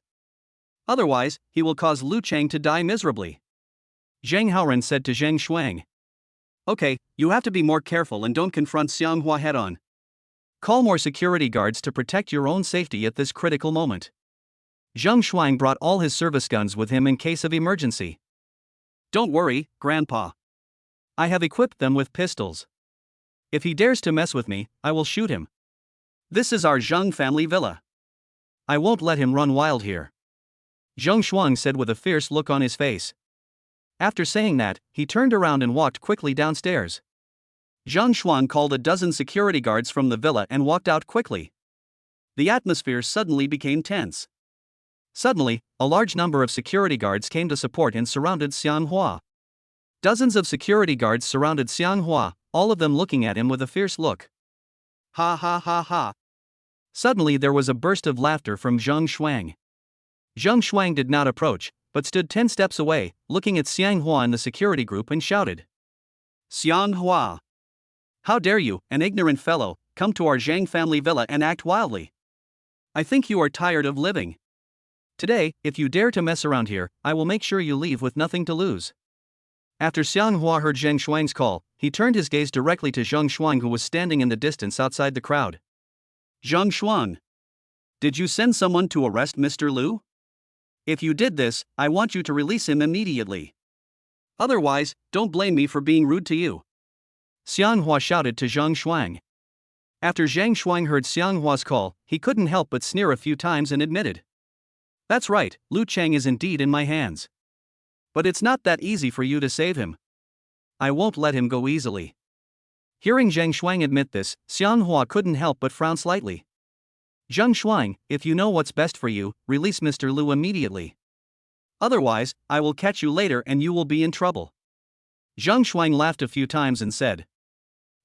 Otherwise, he will cause Lu Cheng to die miserably. Zheng Haoren said to Zheng Shuang. Okay, you have to be more careful and don't confront Xiang Hua head on. Call more security guards to protect your own safety at this critical moment. Zheng Shuang brought all his service guns with him in case of emergency. Don't worry, Grandpa. I have equipped them with pistols. If he dares to mess with me, I will shoot him. This is our Zheng family villa. I won't let him run wild here. Zheng Shuang said with a fierce look on his face. After saying that, he turned around and walked quickly downstairs. Zheng Shuang called a dozen security guards from the villa and walked out quickly. The atmosphere suddenly became tense. Suddenly, a large number of security guards came to support and surrounded Xiang Hua. Dozens of security guards surrounded Xiang Hua, all of them looking at him with a fierce look. Ha ha ha ha. Suddenly there was a burst of laughter from Zheng Shuang. Zheng Shuang did not approach, but stood 10 steps away, looking at Xiang Hua and the security group and shouted. Xiang Hua! How dare you, an ignorant fellow, come to our Zhang family villa and act wildly? I think you are tired of living. Today, if you dare to mess around here, I will make sure you leave with nothing to lose. After Xiang Hua heard Zheng Shuang's call, he turned his gaze directly to Zheng Shuang, who was standing in the distance outside the crowd. Zheng Shuang, did you send someone to arrest Mr. Lu? If you did this, I want you to release him immediately. Otherwise, don't blame me for being rude to you. Xiang Hua shouted to Zheng Shuang. After Zheng Shuang heard Xiang Hua's call, he couldn't help but sneer a few times and admitted. That's right, Lu Cheng is indeed in my hands. But it's not that easy for you to save him. I won't let him go easily. Hearing Zheng Shuang admit this, Xiang Hua couldn't help but frown slightly. Zheng Shuang, if you know what's best for you, release Mr. Lu immediately. Otherwise, I will catch you later and you will be in trouble. Zheng Shuang laughed a few times and said.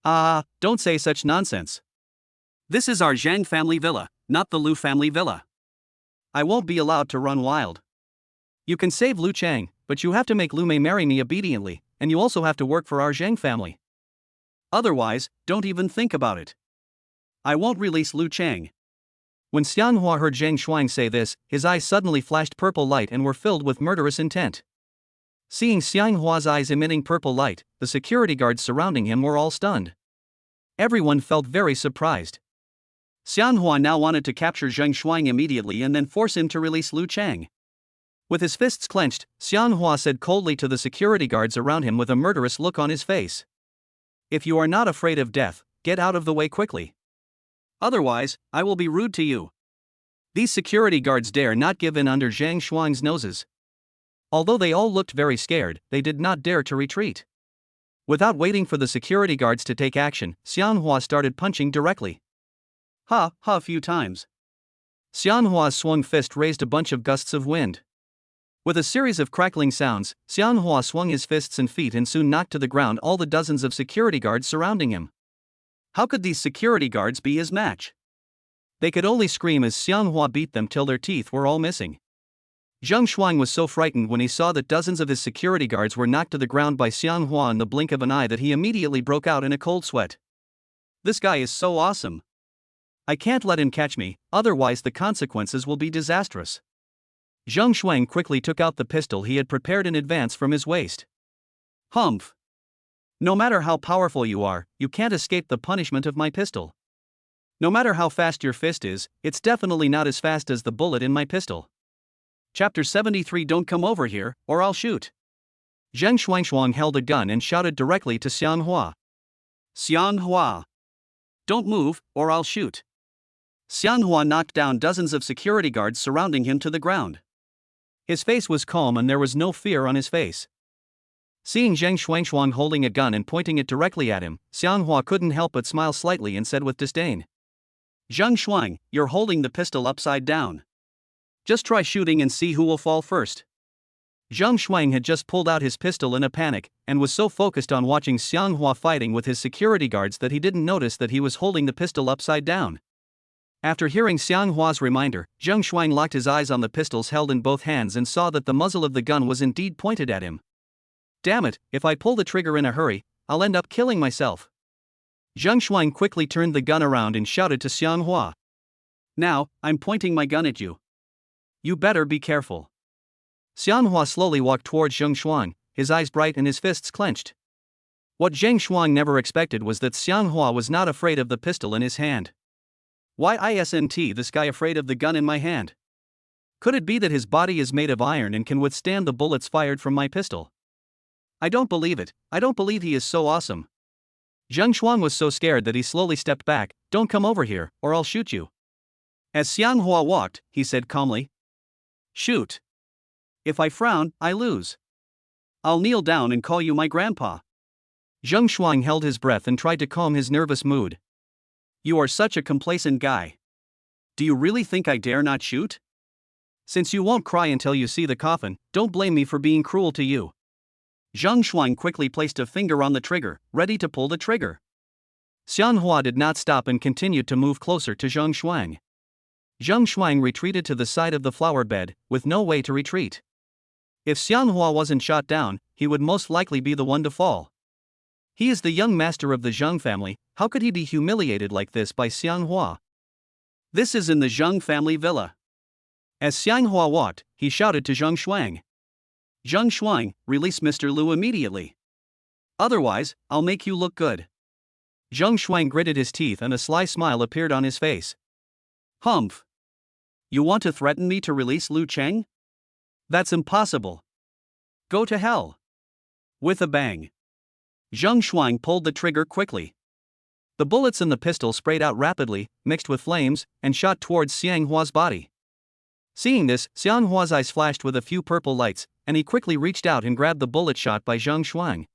Don't say such nonsense. This is our Zhang family villa, not the Lu family villa. I won't be allowed to run wild. You can save Lu Cheng, but you have to make Lu Mei marry me obediently, and you also have to work for our Zhang family. Otherwise, don't even think about it. I won't release Lu Cheng. When Xiang Hua heard Zheng Shuang say this, his eyes suddenly flashed purple light and were filled with murderous intent. Seeing Xiang Hua's eyes emitting purple light, the security guards surrounding him were all stunned. Everyone felt very surprised. Xiang Hua now wanted to capture Zheng Shuang immediately and then force him to release Lu Cheng. With his fists clenched, Xiang Hua said coldly to the security guards around him with a murderous look on his face. If you are not afraid of death, get out of the way quickly. Otherwise, I will be rude to you. These security guards dare not give in under Zheng Shuang's noses. Although they all looked very scared, they did not dare to retreat. Without waiting for the security guards to take action, Xiang Hua started punching directly. A few times. Xiang Hua's swung fist raised a bunch of gusts of wind. With a series of crackling sounds, Xiang Hua swung his fists and feet and soon knocked to the ground all the dozens of security guards surrounding him. How could these security guards be his match? They could only scream as Xiang Hua beat them till their teeth were all missing. Zheng Shuang was so frightened when he saw that dozens of his security guards were knocked to the ground by Xiang Hua in the blink of an eye that he immediately broke out in a cold sweat. This guy is so awesome. I can't let him catch me, otherwise the consequences will be disastrous. Zheng Shuang quickly took out the pistol he had prepared in advance from his waist. Humph. No matter how powerful you are, you can't escape the punishment of my pistol. No matter how fast your fist is, it's definitely not as fast as the bullet in my pistol. Chapter 73. Don't come over here, or I'll shoot. Zheng Shuangshuang held a gun and shouted directly to Xiang Hua. Xiang Hua. Don't move, or I'll shoot. Xiang Hua knocked down dozens of security guards surrounding him to the ground. His face was calm and there was no fear on his face. Seeing Zheng Shuangshuang holding a gun and pointing it directly at him, Xiang Hua couldn't help but smile slightly and said with disdain, Zheng Shuang, you're holding the pistol upside down. Just try shooting and see who will fall first. Zheng Shuang had just pulled out his pistol in a panic, and was so focused on watching Xiang Hua fighting with his security guards that he didn't notice that he was holding the pistol upside down. After hearing Xiang Hua's reminder, Zheng Shuang locked his eyes on the pistols held in both hands and saw that the muzzle of the gun was indeed pointed at him. Damn it, if I pull the trigger in a hurry, I'll end up killing myself. Zheng Shuang quickly turned the gun around and shouted to Xiang Hua. Now, I'm pointing my gun at you. You better be careful. Xiang Hua slowly walked towards Zheng Shuang, his eyes bright and his fists clenched. What Zheng Shuang never expected was that Xiang Hua was not afraid of the pistol in his hand. Why isn't this guy afraid of the gun in my hand? Could it be that his body is made of iron and can withstand the bullets fired from my pistol? I don't believe it. I don't believe he is so awesome. Zheng Shuang was so scared that he slowly stepped back. Don't come over here, or I'll shoot you. As Xiang Hua walked, he said calmly, Shoot. If I frown, I lose. I'll kneel down and call you my grandpa. Zheng Shuang held his breath and tried to calm his nervous mood. You are such a complacent guy. Do you really think I dare not shoot? Since you won't cry until you see the coffin, don't blame me for being cruel to you. Zheng Shuang quickly placed a finger on the trigger, ready to pull the trigger. Xiang Hua did not stop and continued to move closer to Zheng Shuang. Zheng Shuang retreated to the side of the flower bed, with no way to retreat. If Xiang Hua wasn't shot down, he would most likely be the one to fall. He is the young master of the Zheng family, how could he be humiliated like this by Xiang Hua? This is in the Zheng family villa. As Xiang Hua walked, he shouted to Zheng Shuang. Zheng Shuang, release Mr. Lu immediately. Otherwise, I'll make you look good. Zheng Shuang gritted his teeth and a sly smile appeared on his face. Humph. You want to threaten me to release Lu Cheng? That's impossible. Go to hell. With a bang. Zheng Shuang pulled the trigger quickly. The bullets in the pistol sprayed out rapidly, mixed with flames, and shot towards Xiang Hua's body. Seeing this, Xiang Hua's eyes flashed with a few purple lights, and he quickly reached out and grabbed the bullet shot by Zheng Shuang.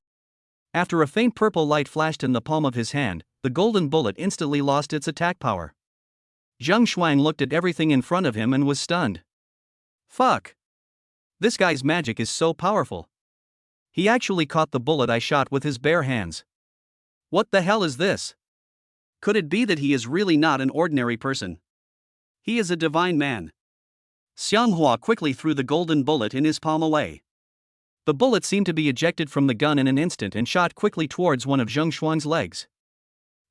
After a faint purple light flashed in the palm of his hand, the golden bullet instantly lost its attack power. Zheng Shuang looked at everything in front of him and was stunned. Fuck. This guy's magic is so powerful. He actually caught the bullet I shot with his bare hands. What the hell is this? Could it be that he is really not an ordinary person? He is a divine man. Xiang Hua quickly threw the golden bullet in his palm away. The bullet seemed to be ejected from the gun in an instant and shot quickly towards one of Zheng Shuang's legs.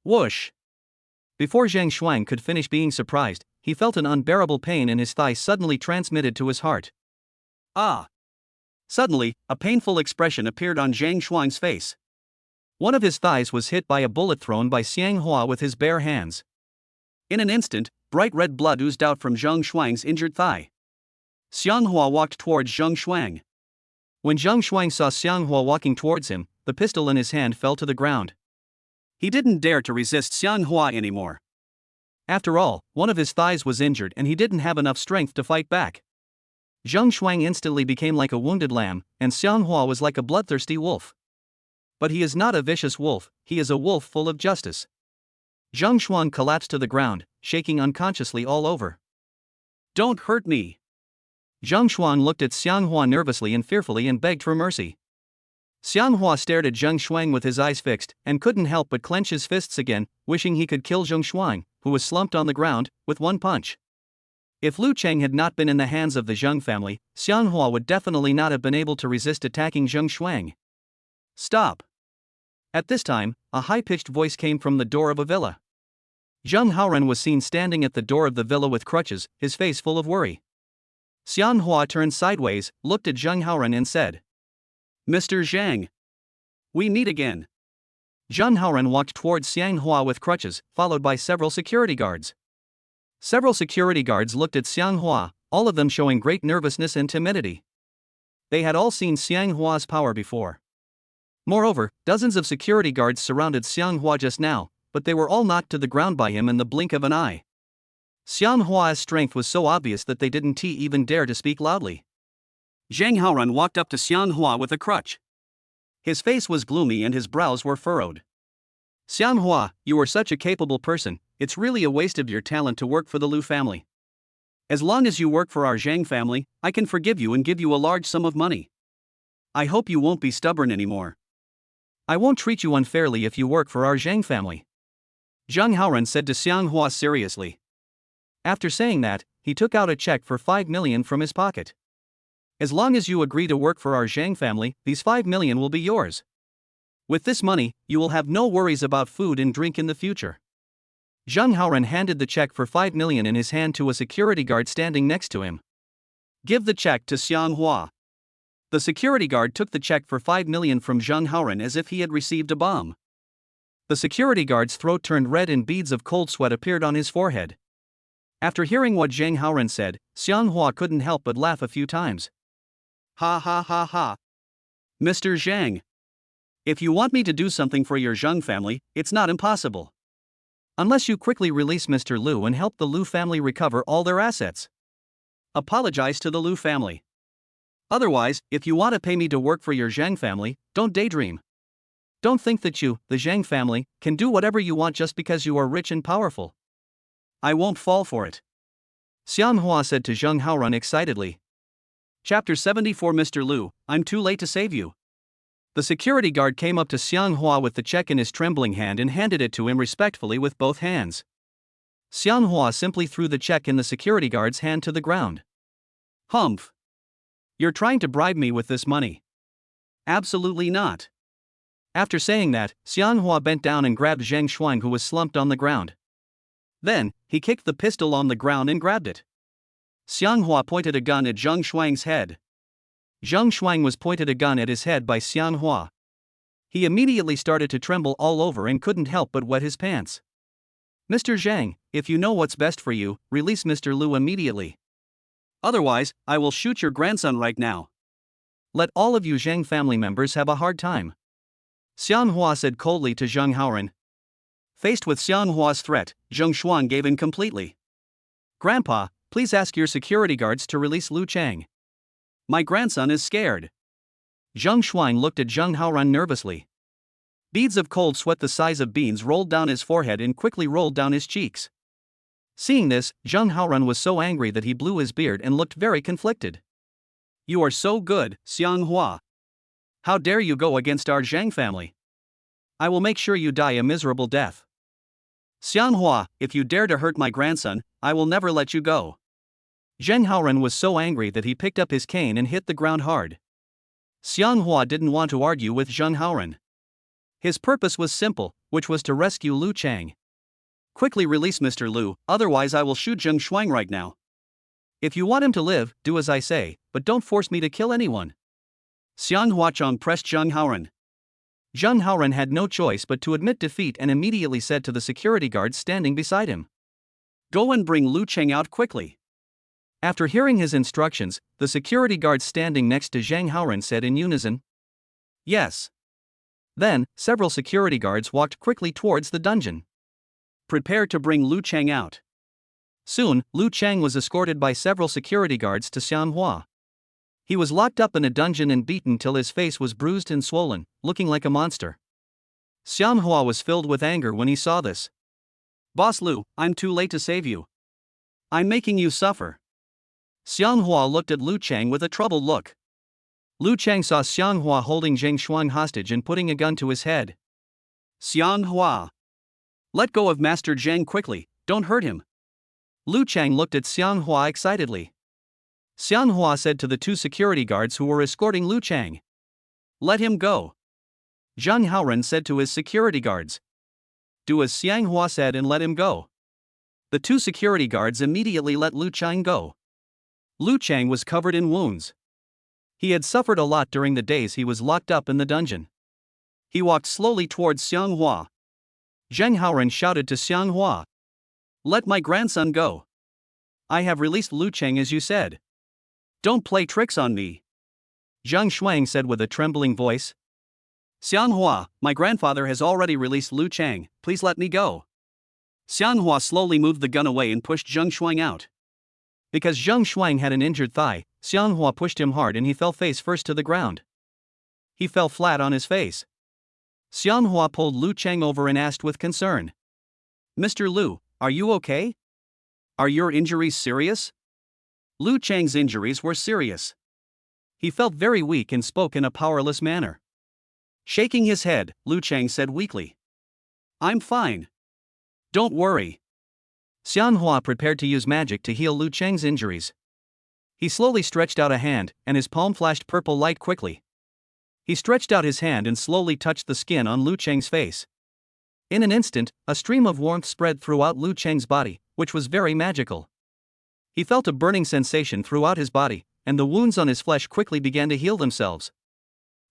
Whoosh! Before Zheng Shuang could finish being surprised, he felt an unbearable pain in his thigh suddenly transmitted to his heart. Ah! Suddenly, a painful expression appeared on Zheng Shuang's face. One of his thighs was hit by a bullet thrown by Xiang Hua with his bare hands. In an instant, bright red blood oozed out from Zheng Shuang's injured thigh. Xiang Hua walked towards Zheng Shuang. When Zheng Shuang saw Xiang Hua walking towards him, the pistol in his hand fell to the ground. He didn't dare to resist Xiang Hua anymore. After all, one of his thighs was injured and he didn't have enough strength to fight back. Zheng Shuang instantly became like a wounded lamb, and Xiang Hua was like a bloodthirsty wolf. But he is not a vicious wolf, he is a wolf full of justice. Zheng Shuang collapsed to the ground, shaking unconsciously all over. Don't hurt me. Zheng Shuang looked at Xiang Hua nervously and fearfully and begged for mercy. Xiang Hua stared at Zheng Shuang with his eyes fixed, and couldn't help but clench his fists again, wishing he could kill Zheng Shuang, who was slumped on the ground, with one punch. If Lu Cheng had not been in the hands of the Zheng family, Xiang Hua would definitely not have been able to resist attacking Zheng Shuang. Stop! At this time, a high-pitched voice came from the door of a villa. Zheng Haoren was seen standing at the door of the villa with crutches, his face full of worry. Xiang Hua turned sideways, looked at Zheng Haoren and said, Mr. Zhang. We meet again. Zheng Haoran walked towards Xiang Hua with crutches, followed by several security guards. Several security guards looked at Xiang Hua, all of them showing great nervousness and timidity. They had all seen Xiang Hua's power before. Moreover, dozens of security guards surrounded Xiang Hua just now, but they were all knocked to the ground by him in the blink of an eye. Xiang Hua's strength was so obvious that they didn't even dare to speak loudly. Zhang Haoran walked up to Xiang Hua with a crutch. His face was gloomy and his brows were furrowed. Xiang Hua, you are such a capable person, it's really a waste of your talent to work for the Lu family. As long as you work for our Zhang family, I can forgive you and give you a large sum of money. I hope you won't be stubborn anymore. I won't treat you unfairly if you work for our Zhang family, Zhang Haoran said to Xiang Hua seriously. After saying that, he took out a check for 5 million from his pocket. As long as you agree to work for our Zhang family, these 5 million will be yours. With this money, you will have no worries about food and drink in the future. Zheng Haoran handed the check for 5 million in his hand to a security guard standing next to him. Give the check to Xiang Hua. The security guard took the check for 5 million from Zheng Haoran as if he had received a bomb. The security guard's throat turned red and beads of cold sweat appeared on his forehead. After hearing what Zheng Haoran said, Xiang Hua couldn't help but laugh a few times. Ha ha ha ha. Mr. Zhang. If you want me to do something for your Zheng family, it's not impossible. Unless you quickly release Mr. Lu and help the Lu family recover all their assets. Apologize to the Lu family. Otherwise, if you want to pay me to work for your Zhang family, don't daydream. Don't think that you, the Zhang family, can do whatever you want just because you are rich and powerful. I won't fall for it, Xiang Hua said to Zheng Haoran excitedly. Chapter 74 Mr. Lu, I'm too late to save you. The security guard came up to Xiang Hua with the check in his trembling hand and handed it to him respectfully with both hands. Xiang Hua simply threw the check in the security guard's hand to the ground. Humph. You're trying to bribe me with this money. Absolutely not. After saying that, Xiang Hua bent down and grabbed Zheng Shuang, who was slumped on the ground. Then, he kicked the pistol on the ground and grabbed it. Xiang Hua pointed a gun at Zheng Shuang's head. Zheng Shuang was pointed a gun at his head by Xiang Hua. He immediately started to tremble all over and couldn't help but wet his pants. Mr. Zhang, if you know what's best for you, release Mr. Lu immediately. Otherwise, I will shoot your grandson right now. Let all of you Zhang family members have a hard time, Xiang Hua said coldly to Zheng Haoran. Faced with Xiang Hua's threat, Zheng Shuang gave in completely. Grandpa, please ask your security guards to release Lu Chang. My grandson is scared. Zheng Shuang looked at Zheng Haoran nervously. Beads of cold sweat the size of beans rolled down his forehead and quickly rolled down his cheeks. Seeing this, Zheng Haoran was so angry that he blew his beard and looked very conflicted. You are so good, Xiang Hua. How dare you go against our Zhang family? I will make sure you die a miserable death. Xiang Hua, if you dare to hurt my grandson, I will never let you go. Zheng Haoran was so angry that he picked up his cane and hit the ground hard. Xiang Hua didn't want to argue with Zheng Haoran. His purpose was simple, which was to rescue Lu Chang. Quickly release Mr. Lu, otherwise I will shoot Zheng Shuang right now. If you want him to live, do as I say, but don't force me to kill anyone. Xiang Huachong pressed Zheng Haoran. Zheng Haoran had no choice but to admit defeat and immediately said to the security guards standing beside him, Go and bring Lu Chang out quickly. After hearing his instructions, the security guards standing next to Zheng Haoran said in unison, Yes. Then, several security guards walked quickly towards the dungeon. Prepare to bring Lu Chang out. Soon, Lu Chang was escorted by several security guards to Xiang Hua. He was locked up in a dungeon and beaten till his face was bruised and swollen, looking like a monster. Xiang Hua was filled with anger when he saw this. Boss Lu, I'm too late to save you. I'm making you suffer. Xiang Hua looked at Lu Chang with a troubled look. Lu Chang saw Xiang Hua holding Zheng Shuang hostage and putting a gun to his head. Xiang Hua. Let go of Master Zhang quickly, don't hurt him. Lu Chang looked at Xiang Hua excitedly. Xiang Hua said to the two security guards who were escorting Lu Chang, Let him go. Zheng Haoran said to his security guards, Do as Xiang Hua said and let him go. The two security guards immediately let Lu Chang go. Lu Chang was covered in wounds. He had suffered a lot during the days he was locked up in the dungeon. He walked slowly towards Xianghua. Zheng Haoran shouted to Xianghua. Let my grandson go. I have released Lu Cheng as you said. Don't play tricks on me. Zhang Shuang said with a trembling voice. Xianghua, my grandfather has already released Lu Cheng, please let me go. Xianghua slowly moved the gun away and pushed Zhang Shuang out. Because Zhang Shuang had an injured thigh, Xianghua pushed him hard and he fell face first to the ground. He fell flat on his face. Xianghua pulled Lu Cheng over and asked with concern. Mr. Lu, are you okay? Are your injuries serious? Lu Cheng's injuries were serious. He felt very weak and spoke in a powerless manner. Shaking his head, Lu Cheng said weakly. I'm fine. Don't worry. Xianghua prepared to use magic to heal Lu Cheng's injuries. He slowly stretched out a hand, and his palm flashed purple light quickly. He stretched out his hand and slowly touched the skin on Lu Cheng's face. In an instant, a stream of warmth spread throughout Lu Cheng's body, which was very magical. He felt a burning sensation throughout his body, and the wounds on his flesh quickly began to heal themselves.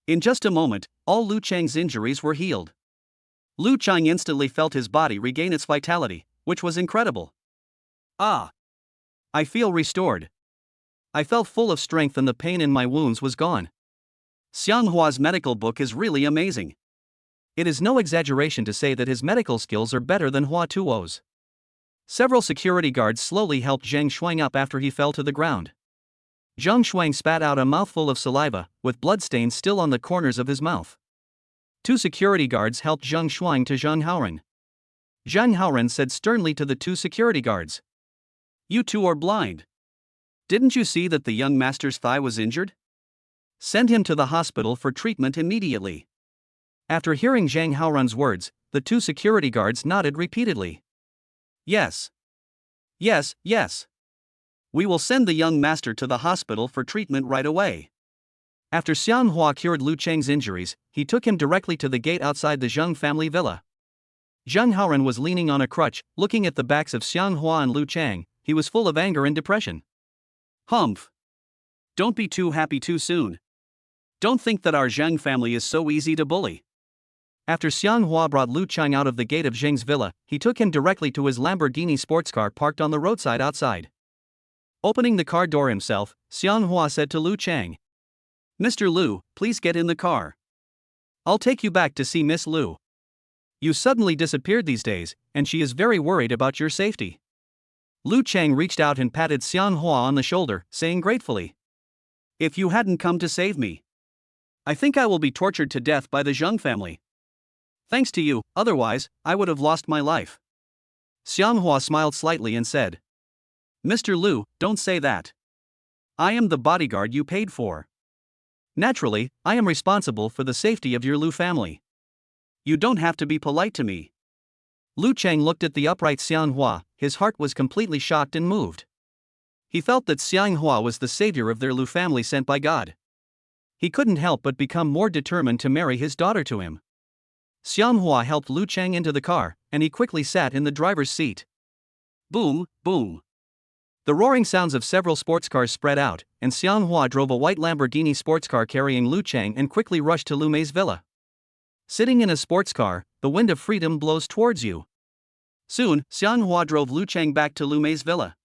In just a moment, all Lu Cheng's injuries were healed. Lu Cheng instantly felt his body regain its vitality, which was incredible. Ah! I feel restored. I felt full of strength and the pain in my wounds was gone. Xianghua's medical book is really amazing. It is no exaggeration to say that his medical skills are better than Hua Tuo's. Several security guards slowly helped Zhang Shuang up after he fell to the ground. Zhang Shuang spat out a mouthful of saliva, with bloodstains still on the corners of his mouth. 2 security guards helped Zhang Shuang to Zhang Haoran. Zhang Haoran said sternly to the 2 security guards. You 2 are blind. Didn't you see that the young master's thigh was injured? Send him to the hospital for treatment immediately. After hearing Zhang Haoran's words, the 2 security guards nodded repeatedly. Yes. Yes, yes. We will send the young master to the hospital for treatment right away. After Xianghua cured Lu Cheng's injuries, he took him directly to the gate outside the Zheng family villa. Zhang Haoran was leaning on a crutch, looking at the backs of Xianghua and Lu Cheng. He was full of anger and depression. Humph. Don't be too happy too soon. Don't think that our Zheng family is so easy to bully. After Xianghua brought Lu Cheng out of the gate of Zheng's villa, he took him directly to his Lamborghini sports car parked on the roadside outside. Opening the car door himself, Xianghua said to Lu Cheng. Mr. Lu, please get in the car. I'll take you back to see Miss Lu. You suddenly disappeared these days, and she is very worried about your safety. Lu Cheng reached out and patted Xianghua on the shoulder, saying gratefully. If you hadn't come to save me, I think I will be tortured to death by the Zheng family. Thanks to you, otherwise, I would have lost my life. Xianghua smiled slightly and said. Mr. Lu, don't say that. I am the bodyguard you paid for. Naturally, I am responsible for the safety of your Lu family. You don't have to be polite to me. Lu Cheng looked at the upright Xianghua, his heart was completely shocked and moved. He felt that Xianghua was the savior of their Lu family sent by God. He couldn't help but become more determined to marry his daughter to him. Xianghua helped Lu Cheng into the car, and he quickly sat in the driver's seat. Boom, boom. The roaring sounds of several sports cars spread out, and Xianghua drove a white Lamborghini sports car carrying Lu Cheng and quickly rushed to Lu Mei's villa. Sitting in a sports car, the wind of freedom blows towards you. Soon, Xianghua drove Lu Cheng back to Lu Mei's villa.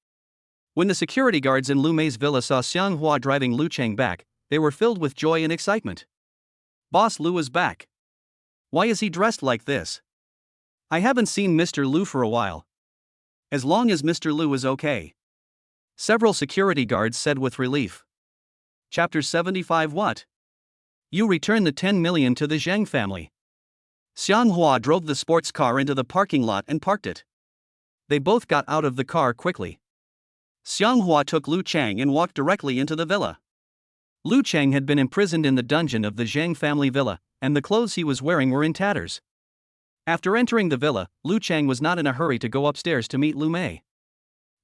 When the security guards in Lu Mei's villa saw Xianghua driving Lu Cheng back, they were filled with joy and excitement. Boss Lu is back. Why is he dressed like this? I haven't seen Mr. Lu for a while. As long as Mr. Lu is okay. Several security guards said with relief. Chapter 75 What? You return the 10 million to the Zheng family. Xianghua drove the sports car into the parking lot and parked it. They both got out of the car quickly. Xianghua took Lu Cheng and walked directly into the villa. Lu Cheng had been imprisoned in the dungeon of the Zheng family villa, and the clothes he was wearing were in tatters. After entering the villa, Lu Cheng was not in a hurry to go upstairs to meet Lu Mei.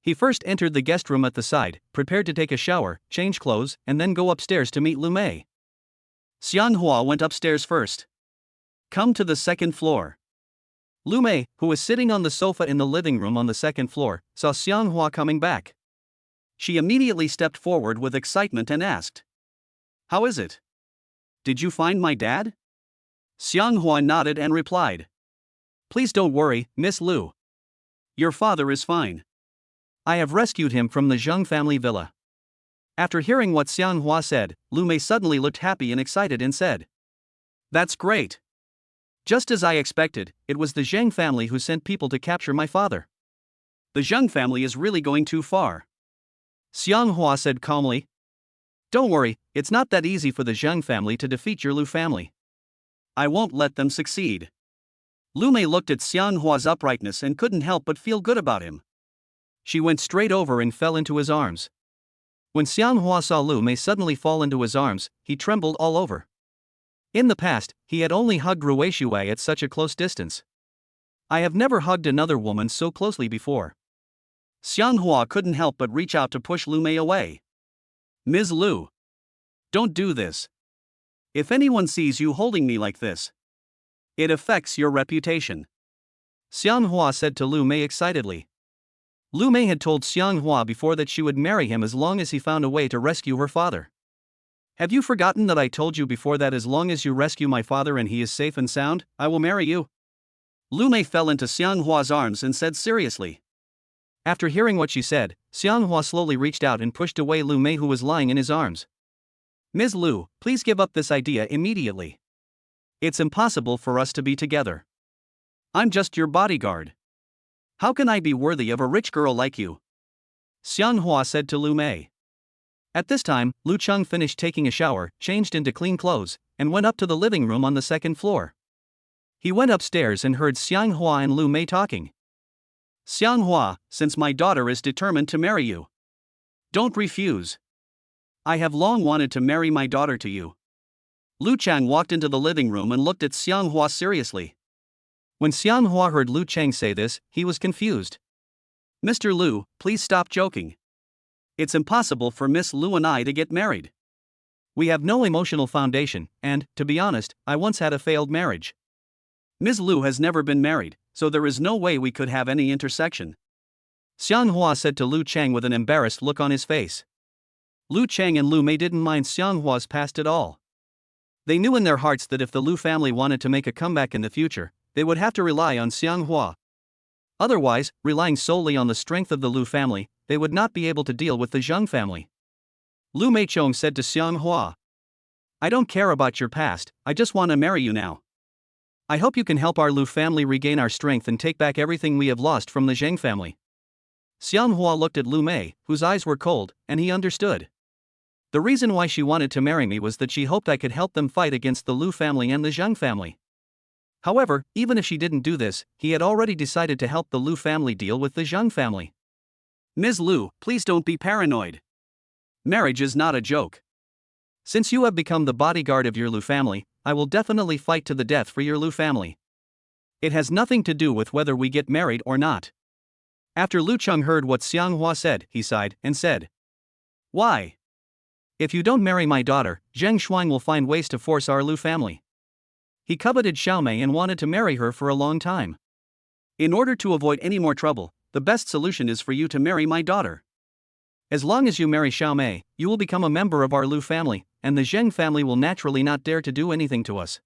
He first entered the guest room at the side, prepared to take a shower, change clothes, and then go upstairs to meet Lu Mei. Xianghua went upstairs first. Come to the second floor. Lu Mei, who was sitting on the sofa in the living room on the second floor, saw Xianghua coming back. She immediately stepped forward with excitement and asked, How is it? Did you find my dad? Xianghua nodded and replied. Please don't worry, Miss Lu. Your father is fine. I have rescued him from the Zheng family villa. After hearing what Xianghua said, Lu Mei suddenly looked happy and excited and said, That's great. Just as I expected, it was the Zheng family who sent people to capture my father. The Zheng family is really going too far. Xianghua said calmly. Don't worry, it's not that easy for the Zheng family to defeat your Lu family. I won't let them succeed. Lu Mei looked at Xianghua's uprightness and couldn't help but feel good about him. She went straight over and fell into his arms. When Xianghua saw Lu Mei suddenly fall into his arms, he trembled all over. In the past, he had only hugged Ruishui at such a close distance. I have never hugged another woman so closely before. Xianghua couldn't help but reach out to push Lu Mei away. Ms. Lu. Don't do this. If anyone sees you holding me like this, it affects your reputation. Xianghua said to Lu Mei excitedly. Lu Mei had told Xianghua before that she would marry him as long as he found a way to rescue her father. Have you forgotten that I told you before that as long as you rescue my father and he is safe and sound, I will marry you? Lu Mei fell into Xianghua's arms and said seriously. After hearing what she said, Xianghua slowly reached out and pushed away Lu Mei who was lying in his arms. Ms. Lu, please give up this idea immediately. It's impossible for us to be together. I'm just your bodyguard. How can I be worthy of a rich girl like you? Xianghua said to Lu Mei. At this time, Lu Cheng finished taking a shower, changed into clean clothes, and went up to the living room on the second floor. He went upstairs and heard Xianghua and Lu Mei talking. Xianghua, since my daughter is determined to marry you, don't refuse. I have long wanted to marry my daughter to you. Lu Cheng walked into the living room and looked at Xianghua seriously. When Xianghua heard Lu Cheng say this, he was confused. Mr. Lu, please stop joking. It's impossible for Miss Lu and I to get married. We have no emotional foundation, and, to be honest, I once had a failed marriage. Ms. Lu has never been married, so there is no way we could have any intersection. Xianghua said to Lu Cheng with an embarrassed look on his face. Lu Cheng and Lu Mei didn't mind Xianghua's past at all. They knew in their hearts that if the Lu family wanted to make a comeback in the future, they would have to rely on Xianghua. Otherwise, relying solely on the strength of the Lu family, they would not be able to deal with the Zheng family. Lu Meichong said to Xianghua, I don't care about your past, I just want to marry you now. I hope you can help our Lu family regain our strength and take back everything we have lost from the Zheng family. Xianghua looked at Lu Mei, whose eyes were cold, and he understood. The reason why she wanted to marry me was that she hoped I could help them fight against the Lu family and the Zheng family. However, even if she didn't do this, he had already decided to help the Lu family deal with the Zheng family. Ms. Lu, please don't be paranoid. Marriage is not a joke. Since you have become the bodyguard of your Lu family, I will definitely fight to the death for your Lu family. It has nothing to do with whether we get married or not. After Lu Cheng heard what Xianghua said, he sighed and said, Why? If you don't marry my daughter, Zheng Shuang will find ways to force our Lu family. He coveted Xiaomei and wanted to marry her for a long time. In order to avoid any more trouble, the best solution is for you to marry my daughter. As long as you marry Xiaomei, you will become a member of our Lu family, and the Zheng family will naturally not dare to do anything to us.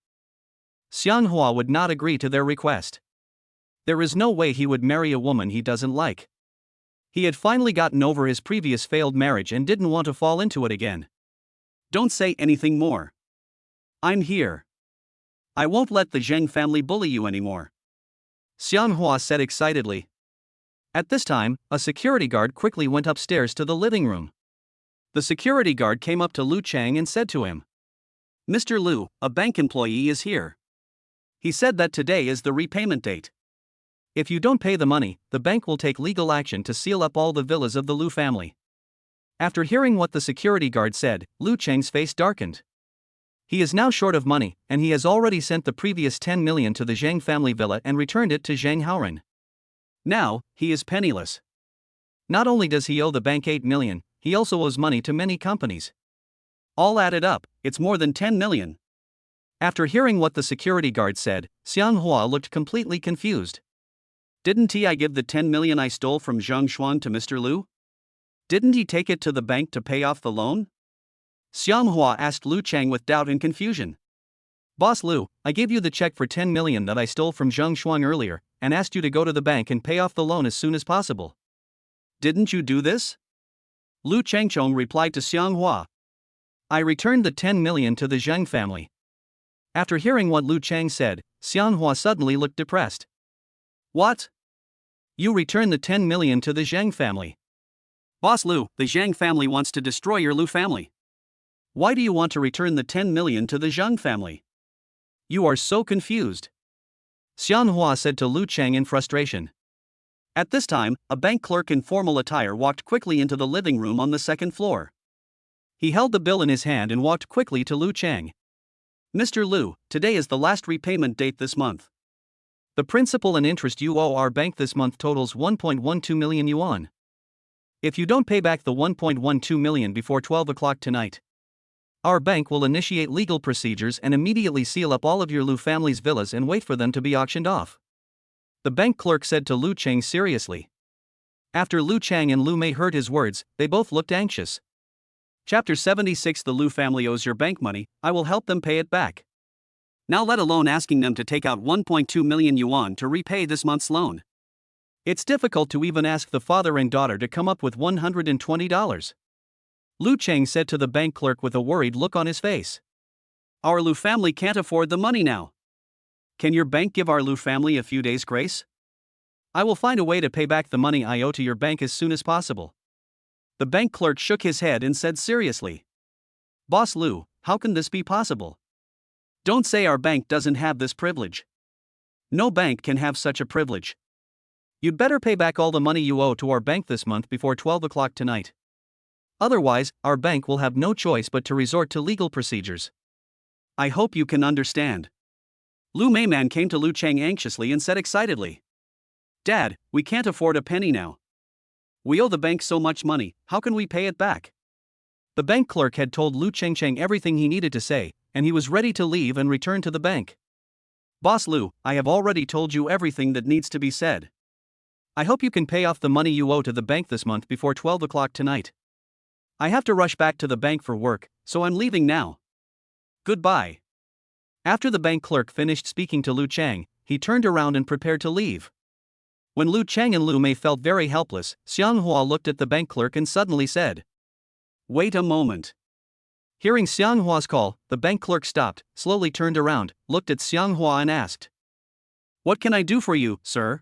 Xianghua would not agree to their request. There is no way he would marry a woman he doesn't like. He had finally gotten over his previous failed marriage and didn't want to fall into it again. Don't say anything more. I'm here. I won't let the Zheng family bully you anymore. Xianghua said excitedly. At this time, a security guard quickly went upstairs to the living room. The security guard came up to Lu Cheng and said to him, Mr. Lu, a bank employee is here. He said that today is the repayment date. If you don't pay the money, the bank will take legal action to seal up all the villas of the Lu family. After hearing what the security guard said, Lu Cheng's face darkened. He is now short of money, and he has already sent the previous 10 million to the Zheng family villa and returned it to Zheng Haoren. Now, he is penniless. Not only does he owe the bank 8 million, he also owes money to many companies. All added up, it's more than 10 million. After hearing what the security guard said, Xianghua looked completely confused. Didn't I give the 10 million I stole from Zheng Xuan to Mr. Lu? Didn't he take it to the bank to pay off the loan? Xianghua asked Lu Cheng with doubt and confusion. Boss Lu, I gave you the check for 10 million that I stole from Zheng Shuang earlier, and asked you to go to the bank and pay off the loan as soon as possible. Didn't you do this? Lu Changchong replied to Xiang Hua. I returned the 10 million to the Zheng family. After hearing what Lu Chang said, Xiang Hua suddenly looked depressed. What? You returned the 10 million to the Zheng family? Boss Lu, the Zhang family wants to destroy your Lu family. Why do you want to return the 10 million to the Zheng family? You are so confused. Xiang Hua said to Lu Chang in frustration. At this time, a bank clerk in formal attire walked quickly into the living room on the second floor. He held the bill in his hand and walked quickly to Lu Chang. Mr. Lu, today is the last repayment date this month. The principal and interest you owe our bank this month totals 1.12 million yuan. If you don't pay back the 1.12 million before 12 o'clock tonight, our bank will initiate legal procedures and immediately seal up all of your Lu family's villas and wait for them to be auctioned off. The bank clerk said to Lu Chang seriously. After Lu Chang and Lu Mei heard his words, they both looked anxious. Chapter 76. The Lu family owes your bank money, I will help them pay it back. Now let alone asking them to take out 1.2 million yuan to repay this month's loan. It's difficult to even ask the father and daughter to come up with $120. Lu Chang said to the bank clerk with a worried look on his face. Our Lu family can't afford the money now. Can your bank give our Lu family a few days' grace? I will find a way to pay back the money I owe to your bank as soon as possible. The bank clerk shook his head and said seriously. Boss Lu, how can this be possible? Don't say our bank doesn't have this privilege. No bank can have such a privilege. You'd better pay back all the money you owe to our bank this month before 12 o'clock tonight. Otherwise, our bank will have no choice but to resort to legal procedures. I hope you can understand. Lu Meiman came to Lu Chang anxiously and said excitedly. Dad, we can't afford a penny now. We owe the bank so much money, how can we pay it back? The bank clerk had told Lu Chang everything he needed to say, and he was ready to leave and return to the bank. Boss Lu, I have already told you everything that needs to be said. I hope you can pay off the money you owe to the bank this month before 12 o'clock tonight. I have to rush back to the bank for work, so I'm leaving now. Goodbye. After the bank clerk finished speaking to Lu Chang, he turned around and prepared to leave. When Lu Chang and Lu Mei felt very helpless, Xiang Hua looked at the bank clerk and suddenly said, Wait a moment. Hearing Xiang Hua's call, the bank clerk stopped, slowly turned around, looked at Xiang Hua and asked, What can I do for you, sir?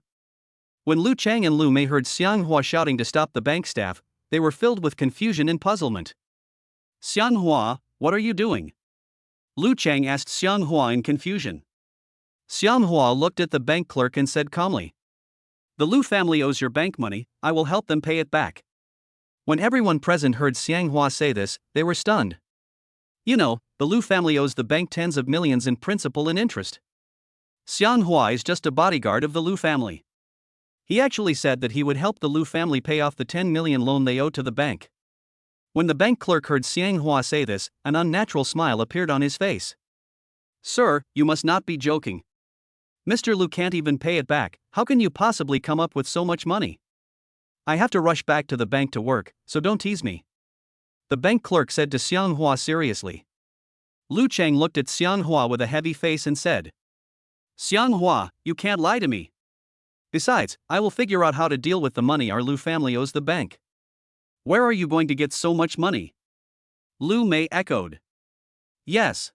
When Lu Chang and Lu Mei heard Xiang Hua shouting to stop the bank staff, they were filled with confusion and puzzlement. Xiang Hua, what are you doing? Lu Chang asked Xiang Hua in confusion. Xiang Hua looked at the bank clerk and said calmly, The Lu family owes your bank money, I will help them pay it back. When everyone present heard Xiang Hua say this, they were stunned. You know, the Lu family owes the bank tens of millions in principal and interest. Xiang Hua is just a bodyguard of the Lu family. He actually said that he would help the Lu family pay off the 10 million loan they owe to the bank. When the bank clerk heard Xiang Hua say this, an unnatural smile appeared on his face. Sir, you must not be joking. Mr. Lu can't even pay it back, how can you possibly come up with so much money? I have to rush back to the bank to work, so don't tease me. The bank clerk said to Xiang Hua seriously. Lu Chang looked at Xiang Hua with a heavy face and said, Xiang Hua, you can't lie to me. Besides, I will figure out how to deal with the money our Lu family owes the bank. Where are you going to get so much money? Lu Mei echoed. Yes.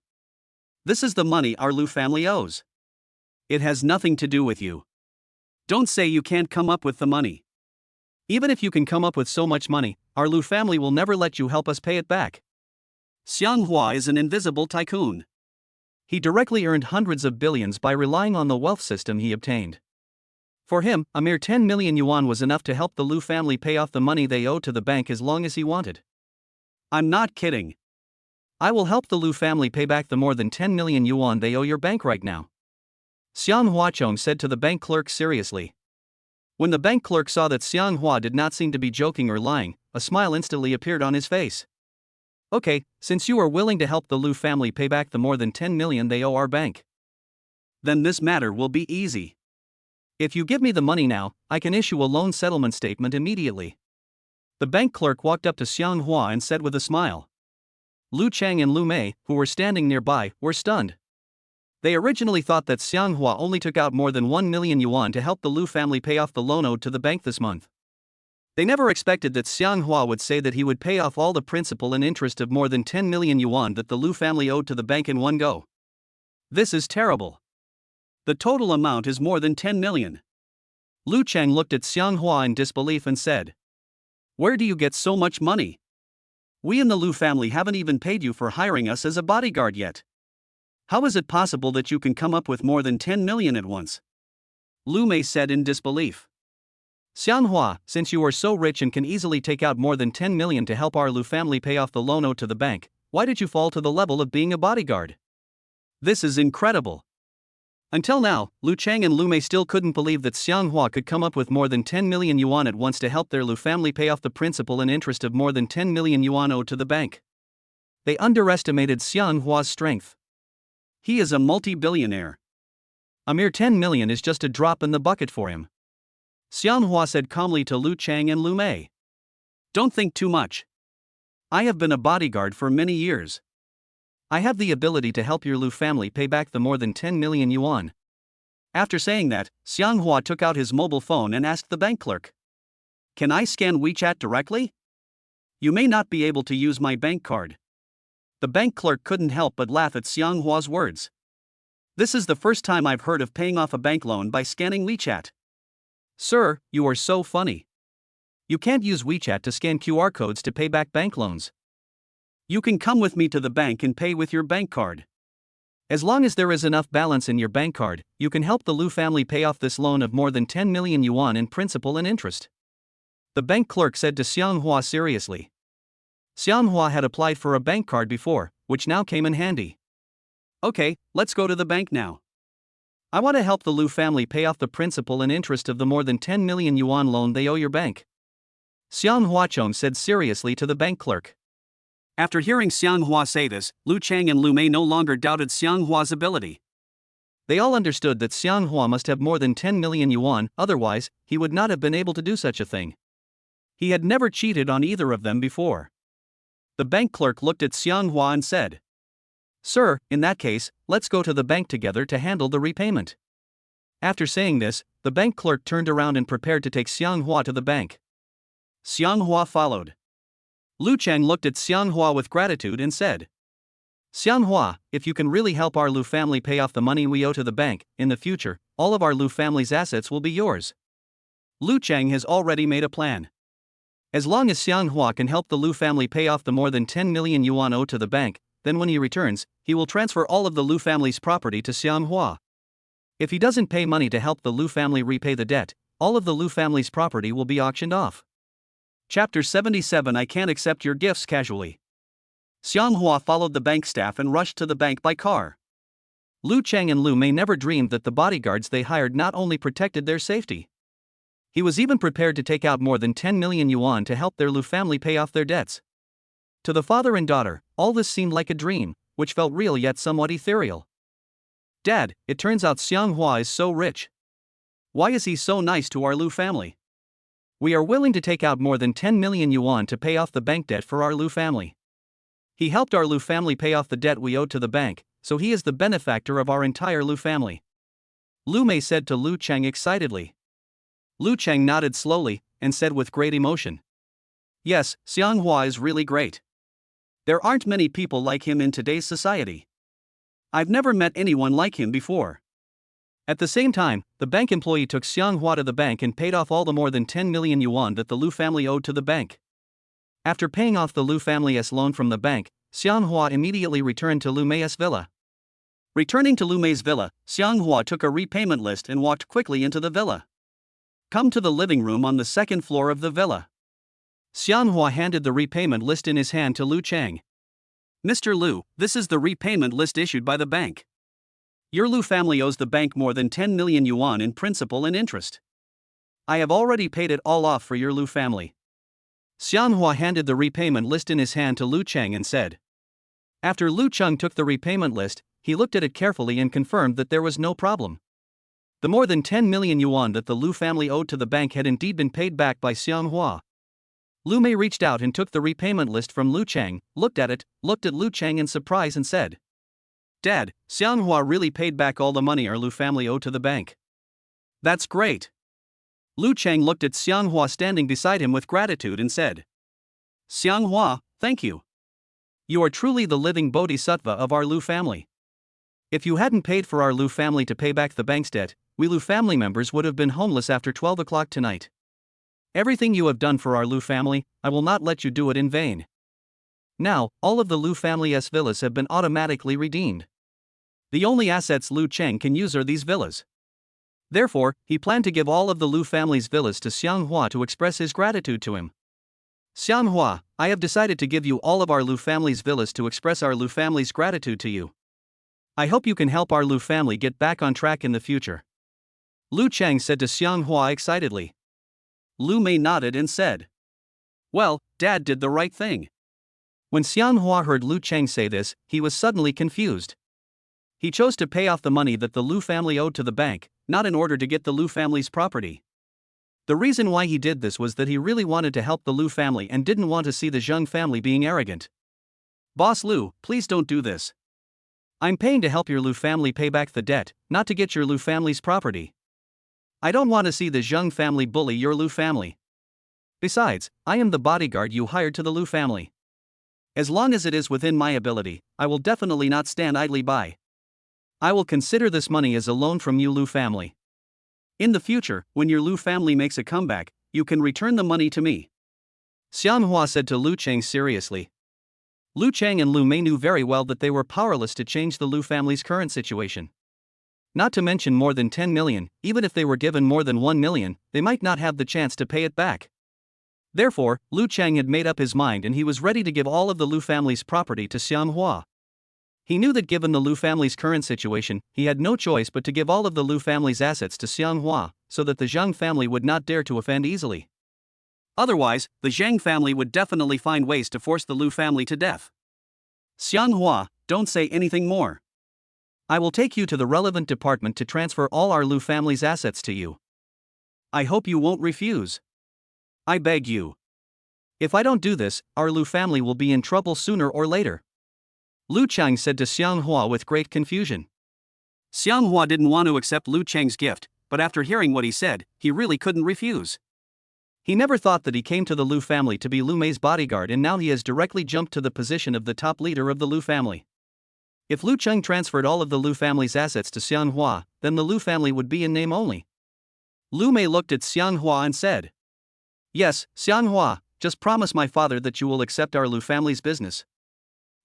This is the money our Lu family owes. It has nothing to do with you. Don't say you can't come up with the money. Even if you can come up with so much money, our Lu family will never let you help us pay it back. Xiang Hua is an invisible tycoon. He directly earned hundreds of billions by relying on the wealth system he obtained. For him, a mere 10 million yuan was enough to help the Lu family pay off the money they owed to the bank as long as he wanted. I'm not kidding. I will help the Lu family pay back the more than 10 million yuan they owe your bank right now. Xiang Huachong said to the bank clerk seriously. When the bank clerk saw that Xiang Hua did not seem to be joking or lying, a smile instantly appeared on his face. Okay, since you are willing to help the Lu family pay back the more than 10 million they owe our bank, then this matter will be easy. If you give me the money now, I can issue a loan settlement statement immediately. The bank clerk walked up to Xiang Hua and said with a smile. Lu Chang and Lu Mei, who were standing nearby, were stunned. They originally thought that Xianghua only took out more than 1 million yuan to help the Lu family pay off the loan owed to the bank this month. They never expected that Xianghua would say that he would pay off all the principal and interest of more than 10 million yuan that the Lu family owed to the bank in one go. This is terrible. The total amount is more than 10 million. Lu Cheng looked at Xianghua in disbelief and said, "Where do you get so much money? We in the Lu family haven't even paid you for hiring us as a bodyguard yet. How is it possible that you can come up with more than 10 million at once?" Lu Mei said in disbelief. "Xianghua, since you are so rich and can easily take out more than 10 million to help our Lu family pay off the loan owed to the bank, why did you fall to the level of being a bodyguard? This is incredible." Until now, Lu Cheng and Lu Mei still couldn't believe that Xianghua could come up with more than 10 million yuan at once to help their Lu family pay off the principal and interest of more than 10 million yuan owed to the bank. They underestimated Xianghua's strength. He is a multi-billionaire. A mere 10 million is just a drop in the bucket for him. Xianghua said calmly to Lu Cheng and Lu Mei. "Don't think too much. I have been a bodyguard for many years. I have the ability to help your Lu family pay back the more than 10 million yuan." After saying that, Xianghua took out his mobile phone and asked the bank clerk, "Can I scan WeChat directly? You may not be able to use my bank card." The bank clerk couldn't help but laugh at Xianghua's words. "This is the first time I've heard of paying off a bank loan by scanning WeChat." "Sir, you are so funny. You can't use WeChat to scan QR codes to pay back bank loans. You can come with me to the bank and pay with your bank card. As long as there is enough balance in your bank card, you can help the Lu family pay off this loan of more than 10 million yuan in principal and interest," the bank clerk said to Xianghua seriously. Xianghua had applied for a bank card before, which now came in handy. "Okay, let's go to the bank now. I want to help the Lu family pay off the principal and interest of the more than 10 million yuan loan they owe your bank," Xianghua Chong said seriously to the bank clerk. After hearing Xianghua say this, Lu Cheng and Lu Mei no longer doubted Xianghua's ability. They all understood that Xianghua must have more than 10 million yuan, otherwise, he would not have been able to do such a thing. He had never cheated on either of them before. The bank clerk looked at Xianghua and said, "Sir, in that case, let's go to the bank together to handle the repayment." After saying this, the bank clerk turned around and prepared to take Xianghua to the bank. Xianghua followed. Lu Cheng looked at Xianghua with gratitude and said, "Xianghua, if you can really help our Lu family pay off the money we owe to the bank, in the future, all of our Lu family's assets will be yours." Lu Cheng has already made a plan. As long as Xianghua can help the Lu family pay off the more than 10 million yuan owed to the bank, then when he returns, he will transfer all of the Lu family's property to Xianghua. If he doesn't pay money to help the Lu family repay the debt, all of the Lu family's property will be auctioned off. Chapter 77. I can't accept your gifts casually. Xianghua followed the bank staff and rushed to the bank by car. Lu Cheng and Lu Mei never dreamed that the bodyguards they hired not only protected their safety. He was even prepared to take out more than 10 million yuan to help their Lu family pay off their debts. To the father and daughter, all this seemed like a dream, which felt real yet somewhat ethereal. "Dad, it turns out Xianghua is so rich. Why is he so nice to our Lu family? We are willing to take out more than 10 million yuan to pay off the bank debt for our Lu family. He helped our Lu family pay off the debt we owed to the bank, so he is the benefactor of our entire Lu family," Lu Mei said to Lu Cheng excitedly. Lu Cheng nodded slowly and said with great emotion, "Yes, Xianghua is really great. There aren't many people like him in today's society. I've never met anyone like him before." At the same time, the bank employee took Xianghua to the bank and paid off all the more than 10 million yuan that the Lu family owed to the bank. After paying off the Lu family's loan from the bank, Xianghua immediately returned to Lu Mei's villa. Returning to Lu Mei's villa, Xianghua took a repayment list and walked quickly into the villa. "Come to the living room on the second floor of the villa." Xianghua handed the repayment list in his hand to Lu Cheng. "Mr. Lu, this is the repayment list issued by the bank. Your Lu family owes the bank more than 10 million yuan in principal and interest. I have already paid it all off for your Lu family." Xianghua handed the repayment list in his hand to Lu Cheng and said. After Lu Cheng took the repayment list, he looked at it carefully and confirmed that there was no problem. The more than 10 million yuan that the Lu family owed to the bank had indeed been paid back by Xianghua. Lu Mei reached out and took the repayment list from Lu Cheng, looked at Lu Cheng in surprise and said, Dad, Xianghua really paid back all the money our Lu family owed to the bank. That's great. Lu Cheng looked at Xianghua standing beside him with gratitude and said, Xianghua, thank you. You are truly the living bodhisattva of our Lu family. If you hadn't paid for our Lu family to pay back the bank's debt, we Lu family members would have been homeless after 12 o'clock tonight. Everything you have done for our Lu family, I will not let you do it in vain. Now, all of the Lu family's villas have been automatically redeemed. The only assets Lu Cheng can use are these villas. Therefore, he planned to give all of the Lu family's villas to Xianghua to express his gratitude to him. Xianghua, I have decided to give you all of our Lu family's villas to express our Lu family's gratitude to you. I hope you can help our Lu family get back on track in the future. Lu Cheng said to Xianghua excitedly. Lu Mei nodded and said, Well, Dad did the right thing. When Xianghua heard Lu Cheng say this, he was suddenly confused. He chose to pay off the money that the Lu family owed to the bank, not in order to get the Lu family's property. The reason why he did this was that he really wanted to help the Lu family and didn't want to see the Zheng family being arrogant. Boss Lu, please don't do this. I'm paying to help your Lu family pay back the debt, not to get your Lu family's property. I don't want to see the Zheng family bully your Lu family. Besides, I am the bodyguard you hired to the Lu family. As long as it is within my ability, I will definitely not stand idly by. I will consider this money as a loan from you Lu family. In the future, when your Lu family makes a comeback, you can return the money to me. Xianghua said to Lu Cheng seriously. Lu Cheng and Lu Mei knew very well that they were powerless to change the Lu family's current situation. Not to mention more than 10 million, even if they were given more than 1 million, they might not have the chance to pay it back. Therefore, Lu Cheng had made up his mind and he was ready to give all of the Lu family's property to Xianghua. He knew that given the Lu family's current situation, he had no choice but to give all of the Lu family's assets to Xianghua, so that the Zheng family would not dare to offend easily. Otherwise, the Zheng family would definitely find ways to force the Lu family to death. Xianghua, don't say anything more. I will take you to the relevant department to transfer all our Lu family's assets to you. I hope you won't refuse. I beg you. If I don't do this, our Lu family will be in trouble sooner or later. Lu Cheng said to Xianghua with great confusion. Xianghua didn't want to accept Lu Cheng's gift, but after hearing what he said, he really couldn't refuse. He never thought that he came to the Lu family to be Lu Mei's bodyguard and now he has directly jumped to the position of the top leader of the Lu family. If Lu Cheng transferred all of the Lu family's assets to Xianghua, then the Lu family would be in name only. Lu Mei looked at Xianghua and said, Yes, Xianghua, just promise my father that you will accept our Lu family's business.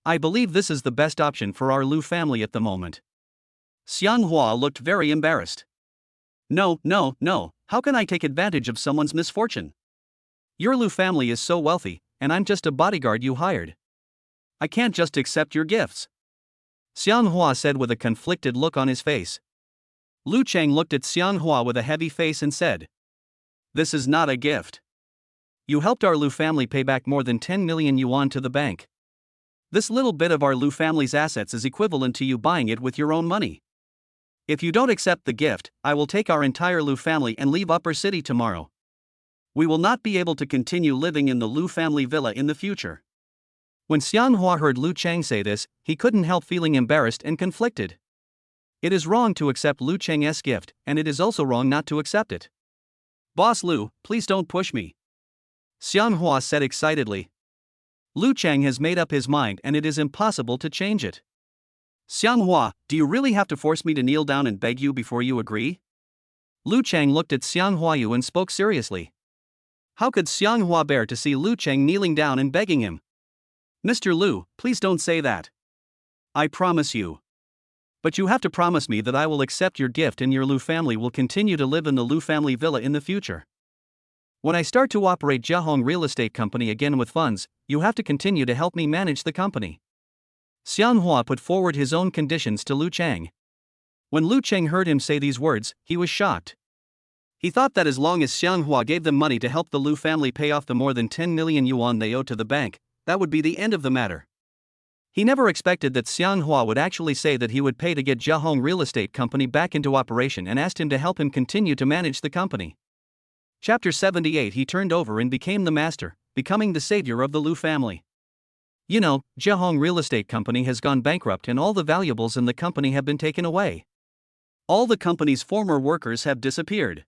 I believe this is the best option for our Lu family at the moment. Xianghua looked very embarrassed. No, how can I take advantage of someone's misfortune? Your Lu family is so wealthy, and I'm just a bodyguard you hired. I can't just accept your gifts. Xianghua said with a conflicted look on his face. Lu Cheng looked at Xianghua with a heavy face and said, This is not a gift. You helped our Lu family pay back more than 10 million yuan to the bank. This little bit of our Lu family's assets is equivalent to you buying it with your own money. If you don't accept the gift, I will take our entire Lu family and leave Upper City tomorrow. We will not be able to continue living in the Lu family villa in the future. When Xianghua heard Lu Cheng say this, he couldn't help feeling embarrassed and conflicted. It is wrong to accept Lu Cheng's gift, and it is also wrong not to accept it. Boss Lu, please don't push me. Xianghua said excitedly. Lu Cheng has made up his mind and it is impossible to change it. Xianghua, do you really have to force me to kneel down and beg you before you agree? Lu Cheng looked at Xianghua and spoke seriously. How could Xianghua bear to see Lu Cheng kneeling down and begging him? Mr. Lu, please don't say that. I promise you. But you have to promise me that I will accept your gift and your Lu family will continue to live in the Lu family villa in the future. When I start to operate Jiahong Real Estate Company again with funds, you have to continue to help me manage the company. Xianghua put forward his own conditions to Lu Cheng. When Lu Cheng heard him say these words, he was shocked. He thought that as long as Xianghua gave them money to help the Lu family pay off the more than 10 million yuan they owed to the bank, that would be the end of the matter. He never expected that Xianghua would actually say that he would pay to get Jiahong Real Estate Company back into operation and asked him to help him continue to manage the company. Chapter 78 He turned over and became the master, becoming the savior of the Lu family. You know, Jiahong Real Estate Company has gone bankrupt and all the valuables in the company have been taken away. All the company's former workers have disappeared.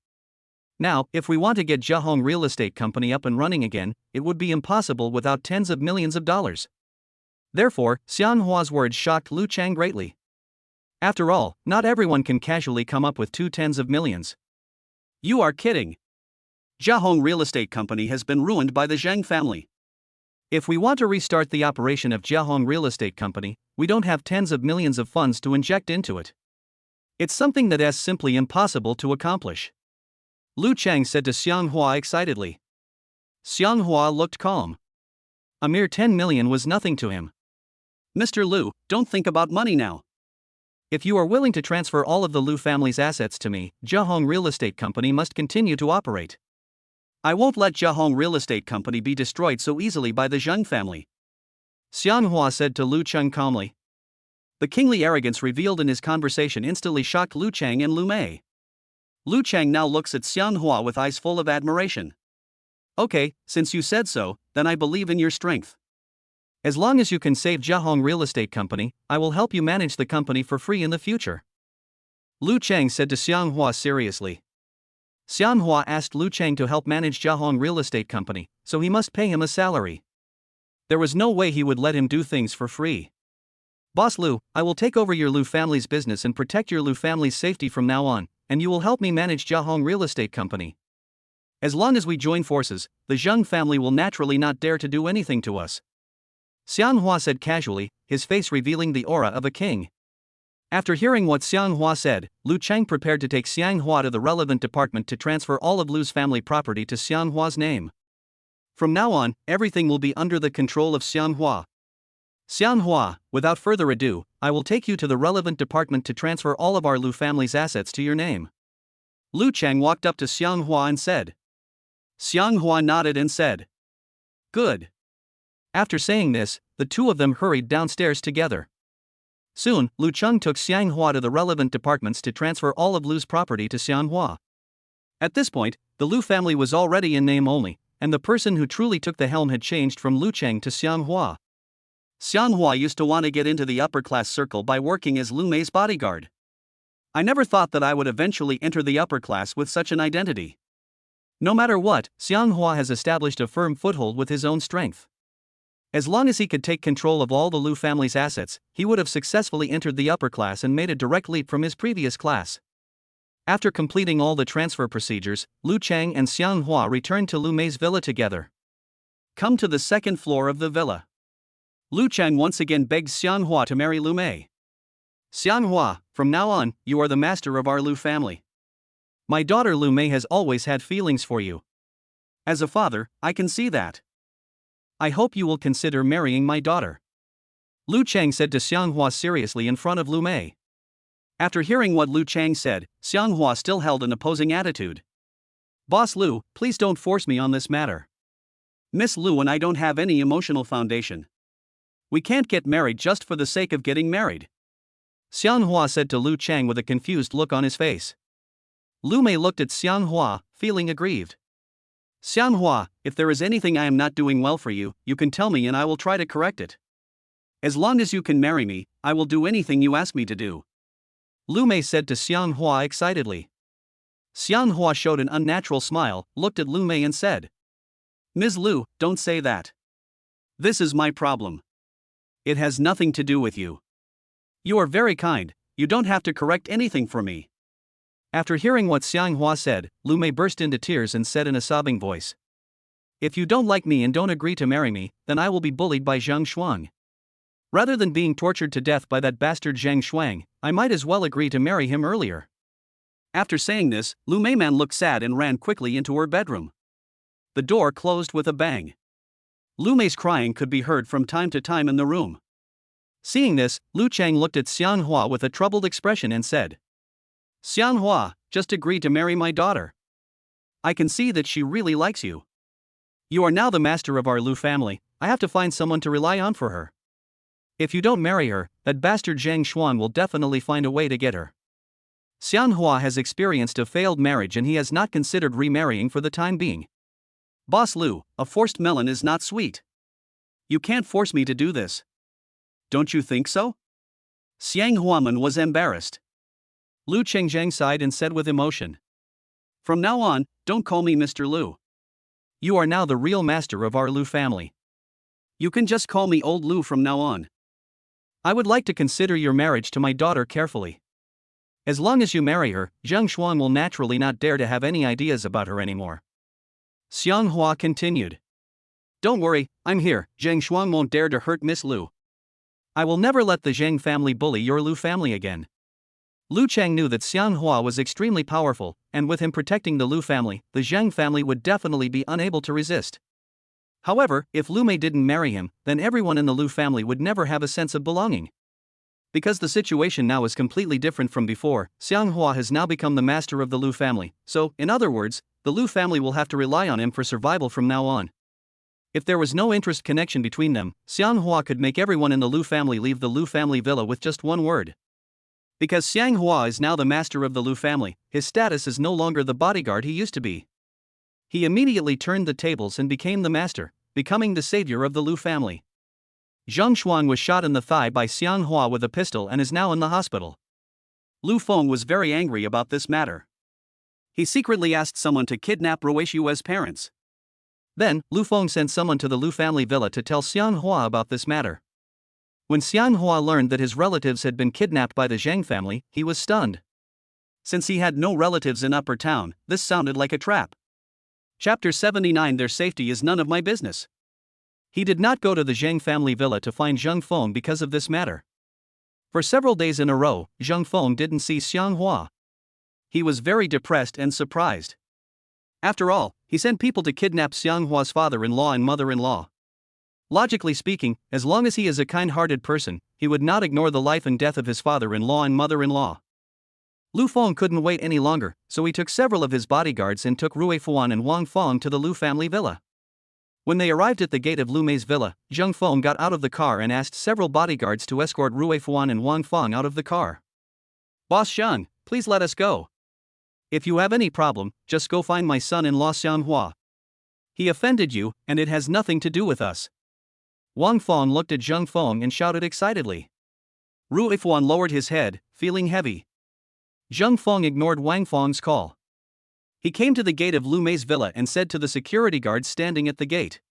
Now, if we want to get Jiahong Real Estate Company up and running again, it would be impossible without tens of millions of dollars. Therefore, Xianghua's words shocked Lu Chang greatly. After all, not everyone can casually come up with 2 tens of millions. You are kidding. Jiahong Real Estate Company has been ruined by the Zhang family. If we want to restart the operation of Jiahong Real Estate Company, we don't have tens of millions of funds to inject into it. It's something that is simply impossible to accomplish. Lu Chang said to Xianghua excitedly. Xianghua looked calm. A mere 10 million was nothing to him. Mr. Lu, don't think about money now. If you are willing to transfer all of the Lu family's assets to me, Jiahong Real Estate Company must continue to operate. I won't let Jiahong Real Estate Company be destroyed so easily by the Zhang family. Xianghua said to Lu Chang calmly. The kingly arrogance revealed in his conversation instantly shocked Lu Chang and Lu Mei. Lu Chang now looks at Xianghua with eyes full of admiration. Okay, since you said so, then I believe in your strength. As long as you can save Jiahong Real Estate Company, I will help you manage the company for free in the future. Lu Chang said to Xianghua seriously. Xianghua asked Lu Chang to help manage Jiahong Real Estate Company, so he must pay him a salary. There was no way he would let him do things for free. Boss Lu, I will take over your Lu family's business and protect your Lu family's safety from now on, and you will help me manage Jiahong Real Estate Company. As long as we join forces, the Zhang family will naturally not dare to do anything to us. Xianghua said casually, his face revealing the aura of a king. After hearing what Xianghua said, Lu Chang prepared to take Xianghua to the relevant department to transfer all of Lu's family property to Xianghua's name. From now on, everything will be under the control of Xianghua. Xianghua, without further ado, I will take you to the relevant department to transfer all of our Lu family's assets to your name. Lu Chang walked up to Xianghua and said. Xianghua nodded and said. Good. After saying this, the two of them hurried downstairs together. Soon, Lu Chang took Xianghua to the relevant departments to transfer all of Lu's property to Xianghua. At this point, the Lu family was already in name only, and the person who truly took the helm had changed from Lu Chang to Xianghua. Xianghua used to want to get into the upper-class circle by working as Lu Mei's bodyguard. I never thought that I would eventually enter the upper class with such an identity. No matter what, Xianghua has established a firm foothold with his own strength. As long as he could take control of all the Lu family's assets, he would have successfully entered the upper class and made a direct leap from his previous class. After completing all the transfer procedures, Lu Chang and Xianghua returned to Lu Mei's villa together. Come to the second floor of the villa. Lu Chang once again begged Xianghua to marry Lu Mei. Xianghua, from now on, you are the master of our Lu family. My daughter Lu Mei has always had feelings for you. As a father, I can see that. I hope you will consider marrying my daughter. Lu Chang said to Xianghua seriously in front of Lu Mei. After hearing what Lu Chang said, Xianghua still held an opposing attitude. Boss Lu, please don't force me on this matter. Miss Lu and I don't have any emotional foundation. We can't get married just for the sake of getting married. Xianghua said to Lu Chang with a confused look on his face. Lu Mei looked at Xianghua, feeling aggrieved. Xianghua, if there is anything I am not doing well for you, you can tell me and I will try to correct it. As long as you can marry me, I will do anything you ask me to do. Lu Mei said to Xianghua excitedly. Xianghua showed an unnatural smile, looked at Lu Mei and said. Ms. Lu, don't say that. This is my problem. It has nothing to do with you. You are very kind, you don't have to correct anything for me. After hearing what Xianghua said, Lu Mei burst into tears and said in a sobbing voice. If you don't like me and don't agree to marry me, then I will be bullied by Zhang Shuang. Rather than being tortured to death by that bastard Zhang Shuang, I might as well agree to marry him earlier. After saying this, Lu Mei Man looked sad and ran quickly into her bedroom. The door closed with a bang. Lu Mei's crying could be heard from time to time in the room. Seeing this, Lu Chang looked at Xianghua with a troubled expression and said. Xianghua, just agree to marry my daughter. I can see that she really likes you. You are now the master of our Lu family, I have to find someone to rely on for her. If you don't marry her, that bastard Zhang Xuan will definitely find a way to get her. Xianghua has experienced a failed marriage and he has not considered remarrying for the time being. Boss Lu, a forced melon is not sweet. You can't force me to do this. Don't you think so? Xiang Huaman was embarrassed. Lu Chengjiang sighed and said with emotion. From now on, don't call me Mr. Lu. You are now the real master of our Lu family. You can just call me Old Lu from now on. I would like to consider your marriage to my daughter carefully. As long as you marry her, Zheng Xuan will naturally not dare to have any ideas about her anymore. Xiang Hua continued. Don't worry, I'm here. Zheng Xuan won't dare to hurt Miss Lu. I will never let the Zheng family bully your Lu family again. Lu Chang knew that Xiang Hua was extremely powerful, and with him protecting the Lu family, the Zheng family would definitely be unable to resist. However, if Lu Mei didn't marry him, then everyone in the Lu family would never have a sense of belonging. Because the situation now is completely different from before, Xiang Hua has now become the master of the Lu family, so, in other words, the Lu family will have to rely on him for survival from now on. If there was no interest connection between them, Xiang Hua could make everyone in the Lu family leave the Lu family villa with just one word. Because Xiang Hua is now the master of the Lu family, his status is no longer the bodyguard he used to be. He immediately turned the tables and became the master, becoming the savior of the Lu family. Zheng Xuan was shot in the thigh by Xiang Hua with a pistol and is now in the hospital. Lu Feng was very angry about this matter. He secretly asked someone to kidnap Ruishua's parents. Then, Lu Feng sent someone to the Lu family villa to tell Xiang Hua about this matter. When Xiang Hua learned that his relatives had been kidnapped by the Zheng family, he was stunned. Since he had no relatives in Upper Town, this sounded like a trap. Chapter 79 Their safety is none of my business. He did not go to the Zheng family villa to find Zheng Feng because of this matter. For several days in a row, Zheng Feng didn't see Xiang Hua. He was very depressed and surprised. After all, he sent people to kidnap Xiang Hua's father-in-law and mother-in-law. Logically speaking, as long as he is a kind-hearted person, he would not ignore the life and death of his father-in-law and mother-in-law. Lu Feng couldn't wait any longer, so he took several of his bodyguards and took Rui Fuan and Wang Feng to the Lu family villa. When they arrived at the gate of Lu Mei's villa, Zheng Feng got out of the car and asked several bodyguards to escort Rui Fuan and Wang Feng out of the car. Boss Zheng, please let us go. If you have any problem, just go find my son-in-law Xiang Hua. He offended you, and it has nothing to do with us. Wang Feng looked at Zheng Feng and shouted excitedly. Rui Fuan lowered his head, feeling heavy. Zheng Feng ignored Wang Feng's call. He came to the gate of Lu Mei's villa and said to the security guards standing at the gate,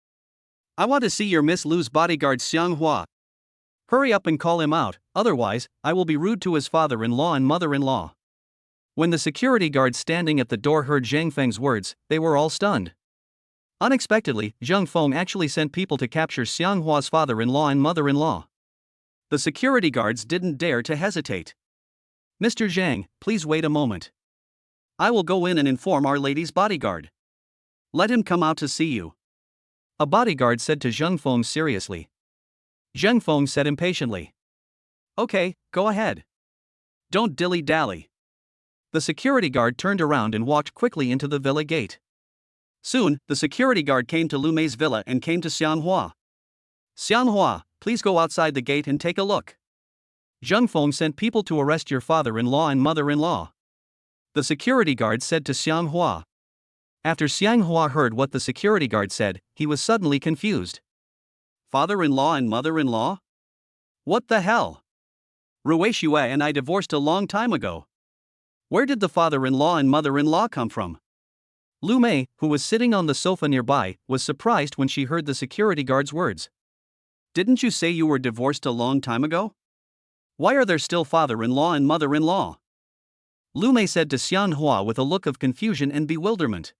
I want to see your Miss Lu's bodyguard Xiang Hua. Hurry up and call him out, otherwise, I will be rude to his father-in-law and mother-in-law. When the security guards standing at the door heard Zheng Feng's words, they were all stunned. Unexpectedly, Zheng Feng actually sent people to capture Xiang Hua's father-in-law and mother-in-law. The security guards didn't dare to hesitate. Mr. Zhang, please wait a moment. I will go in and inform our lady's bodyguard. Let him come out to see you. A bodyguard said to Zheng Feng seriously. Zheng Feng said impatiently. Okay, go ahead. Don't dilly-dally. The security guard turned around and walked quickly into the villa gate. Soon, the security guard came to Lu Mei's villa and came to Xiang Hua. Xiang Hua, please go outside the gate and take a look. Zheng Feng sent people to arrest your father-in-law and mother-in-law. The security guard said to Xiang Hua. After Xiang Hua heard what the security guard said, he was suddenly confused. Father-in-law and mother-in-law? What the hell? Ruishua and I divorced a long time ago. Where did the father-in-law and mother-in-law come from? Lu Mei, who was sitting on the sofa nearby, was surprised when she heard the security guard's words. Didn't you say you were divorced a long time ago? Why are there still father-in-law and mother-in-law? Lu Mei said to Xiang Hua with a look of confusion and bewilderment.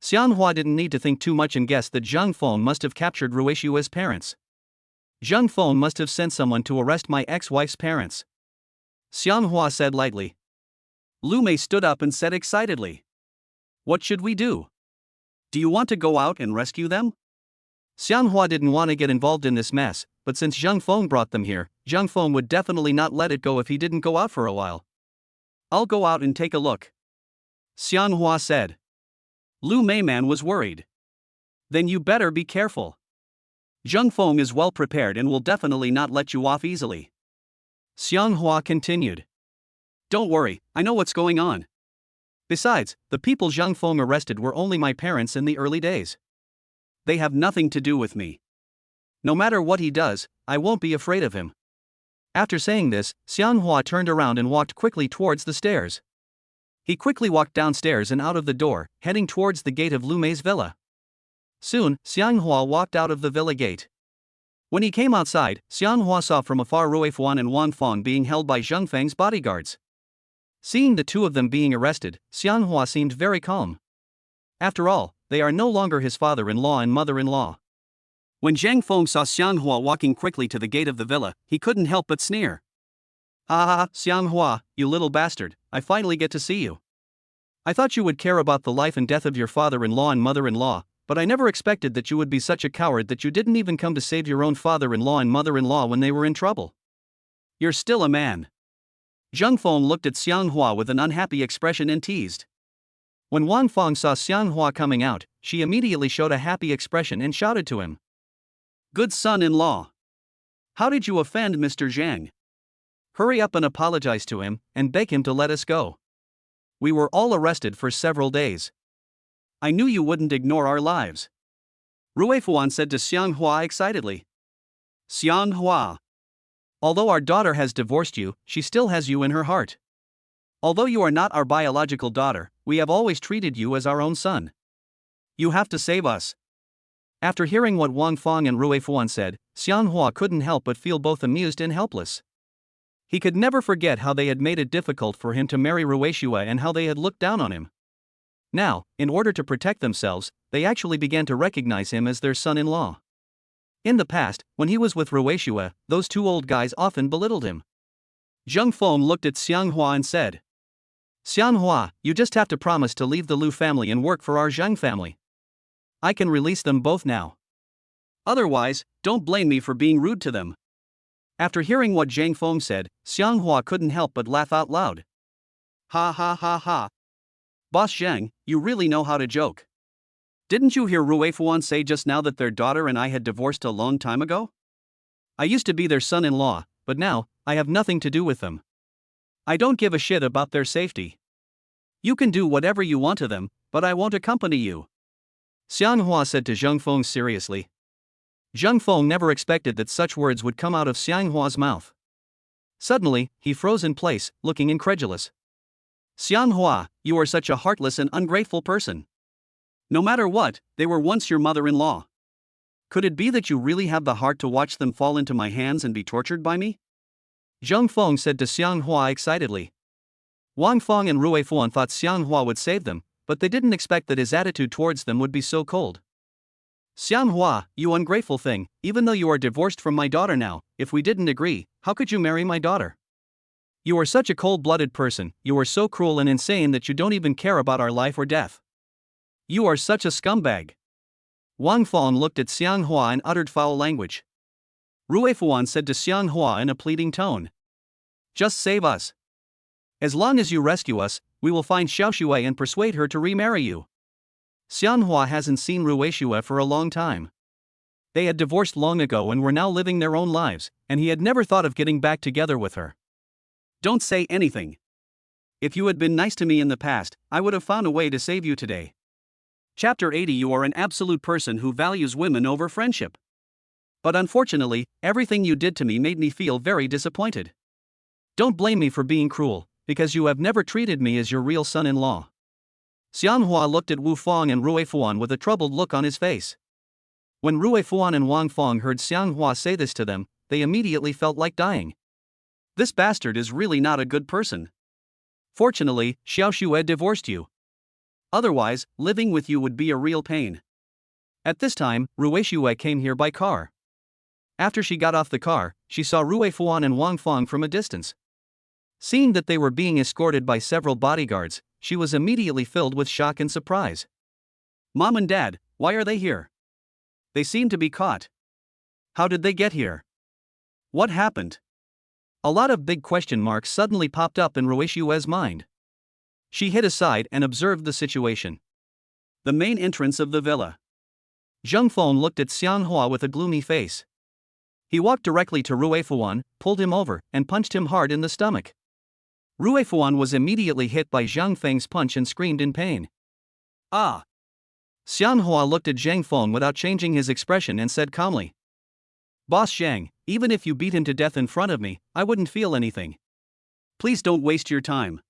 Xiang Hua didn't need to think too much and guessed that Zheng Feng must have captured Ruishua's parents. Zheng Feng must have sent someone to arrest my ex-wife's parents. Xiang Hua said lightly. Lu Mei stood up and said excitedly. What should we do? Do you want to go out and rescue them? Xiang Hua didn't want to get involved in this mess, but since Zheng Feng brought them here, Zheng Feng would definitely not let it go if he didn't go out for a while. I'll go out and take a look, Xiang Hua said. Lu Mei man was worried. Then you better be careful. Zheng Feng is well prepared and will definitely not let you off easily. Xiang Hua continued. Don't worry, I know what's going on. Besides, the people Zheng Feng arrested were only my parents in the early days. They have nothing to do with me. No matter what he does, I won't be afraid of him. After saying this, Xianghua turned around and walked quickly towards the stairs. He quickly walked downstairs and out of the door, heading towards the gate of Lu Mei's villa. Soon, Xianghua walked out of the villa gate. When he came outside, Xianghua saw from afar Rui Fuan and Wang Feng being held by Zheng Feng's bodyguards. Seeing the two of them being arrested, Xianghua seemed very calm. After all, they are no longer his father-in-law and mother-in-law. When Zhang Feng saw Xianghua walking quickly to the gate of the villa, he couldn't help but sneer. "Ha ha ha, Xianghua, you little bastard, I finally get to see you. I thought you would care about the life and death of your father-in-law and mother-in-law, but I never expected that you would be such a coward that you didn't even come to save your own father-in-law and mother-in-law when they were in trouble. You're still a man." Zheng Feng looked at Xianghua with an unhappy expression and teased. When Wang Feng saw Xianghua coming out, she immediately showed a happy expression and shouted to him. "Good son-in-law. How did you offend Mr. Zhang? Hurry up and apologize to him, and beg him to let us go. We were all arrested for several days. I knew you wouldn't ignore our lives." Rui Fuan said to Xianghua excitedly. "Xianghua. Although our daughter has divorced you, she still has you in her heart. Although you are not our biological daughter, we have always treated you as our own son. You have to save us." After hearing what Wang Feng and Rui Fuan said, Xianghua couldn't help but feel both amused and helpless. He could never forget how they had made it difficult for him to marry Ruishua and how they had looked down on him. Now, in order to protect themselves, they actually began to recognize him as their son-in-law. In the past, when he was with Ruishua, those two old guys often belittled him. Zheng Feng looked at Xianghua and said, "Xianghua, you just have to promise to leave the Lu family and work for our Zheng family. I can release them both now. Otherwise, don't blame me for being rude to them." After hearing what Zhang Feng said, Xianghua couldn't help but laugh out loud. "Ha ha ha ha. Boss Zhang, you really know how to joke. Didn't you hear Rui Fuan say just now that their daughter and I had divorced a long time ago? I used to be their son-in-law, but now, I have nothing to do with them. I don't give a shit about their safety. You can do whatever you want to them, but I won't accompany you," Xianghua said to Zheng Feng seriously. Zheng Feng never expected that such words would come out of Xianghua's mouth. Suddenly, he froze in place, looking incredulous. "Xianghua, you are such a heartless and ungrateful person. No matter what, they were once your mother-in-law. Could it be that you really have the heart to watch them fall into my hands and be tortured by me?" Zheng Feng said to Xianghua excitedly. Wang Feng and Rui Fuan thought Xianghua would save them, but they didn't expect that his attitude towards them would be so cold. "Xianghua, you ungrateful thing, even though you are divorced from my daughter now, if we didn't agree, how could you marry my daughter? You are such a cold-blooded person, you are so cruel and insane that you don't even care about our life or death. You are such a scumbag." Wang Feng looked at Xianghua and uttered foul language. Rui Fuan said to Xianghua in a pleading tone. "Just save us. As long as you rescue us, we will find Xiaoshui and persuade her to remarry you." Xianghua hasn't seen Ruishua for a long time. They had divorced long ago and were now living their own lives, and he had never thought of getting back together with her. "Don't say anything. If you had been nice to me in the past, I would have found a way to save you today." Chapter 80. You are an absolute person who values women over friendship. But unfortunately, everything you did to me made me feel very disappointed. Don't blame me for being cruel, because you have never treated me as your real son-in-law. Xianghua looked at Wu Feng and Rui Fuan with a troubled look on his face. When Rui Fuan and Wang Feng heard Xianghua say this to them, they immediately felt like dying. This bastard is really not a good person. Fortunately, Xiaoshui divorced you. Otherwise, living with you would be a real pain. At this time, Ruishua came here by car. After she got off the car, she saw Rui Fuan and Wang Feng from a distance. Seeing that they were being escorted by several bodyguards, she was immediately filled with shock and surprise. "Mom and Dad, why are they here? They seem to be caught. How did they get here? What happened?" A lot of big question marks suddenly popped up in Ruishua's mind. She hid aside and observed the situation. The main entrance of the villa. Zheng Feng looked at Xianghua with a gloomy face. He walked directly to Rui Fuan, pulled him over, and punched him hard in the stomach. Rui Fuan was immediately hit by Zhang Feng's punch and screamed in pain. "Ah!" Xianghua looked at Zhang Feng without changing his expression and said calmly. Boss Zhang, even if you beat him to death in front of me, I wouldn't feel anything. Please don't waste your time.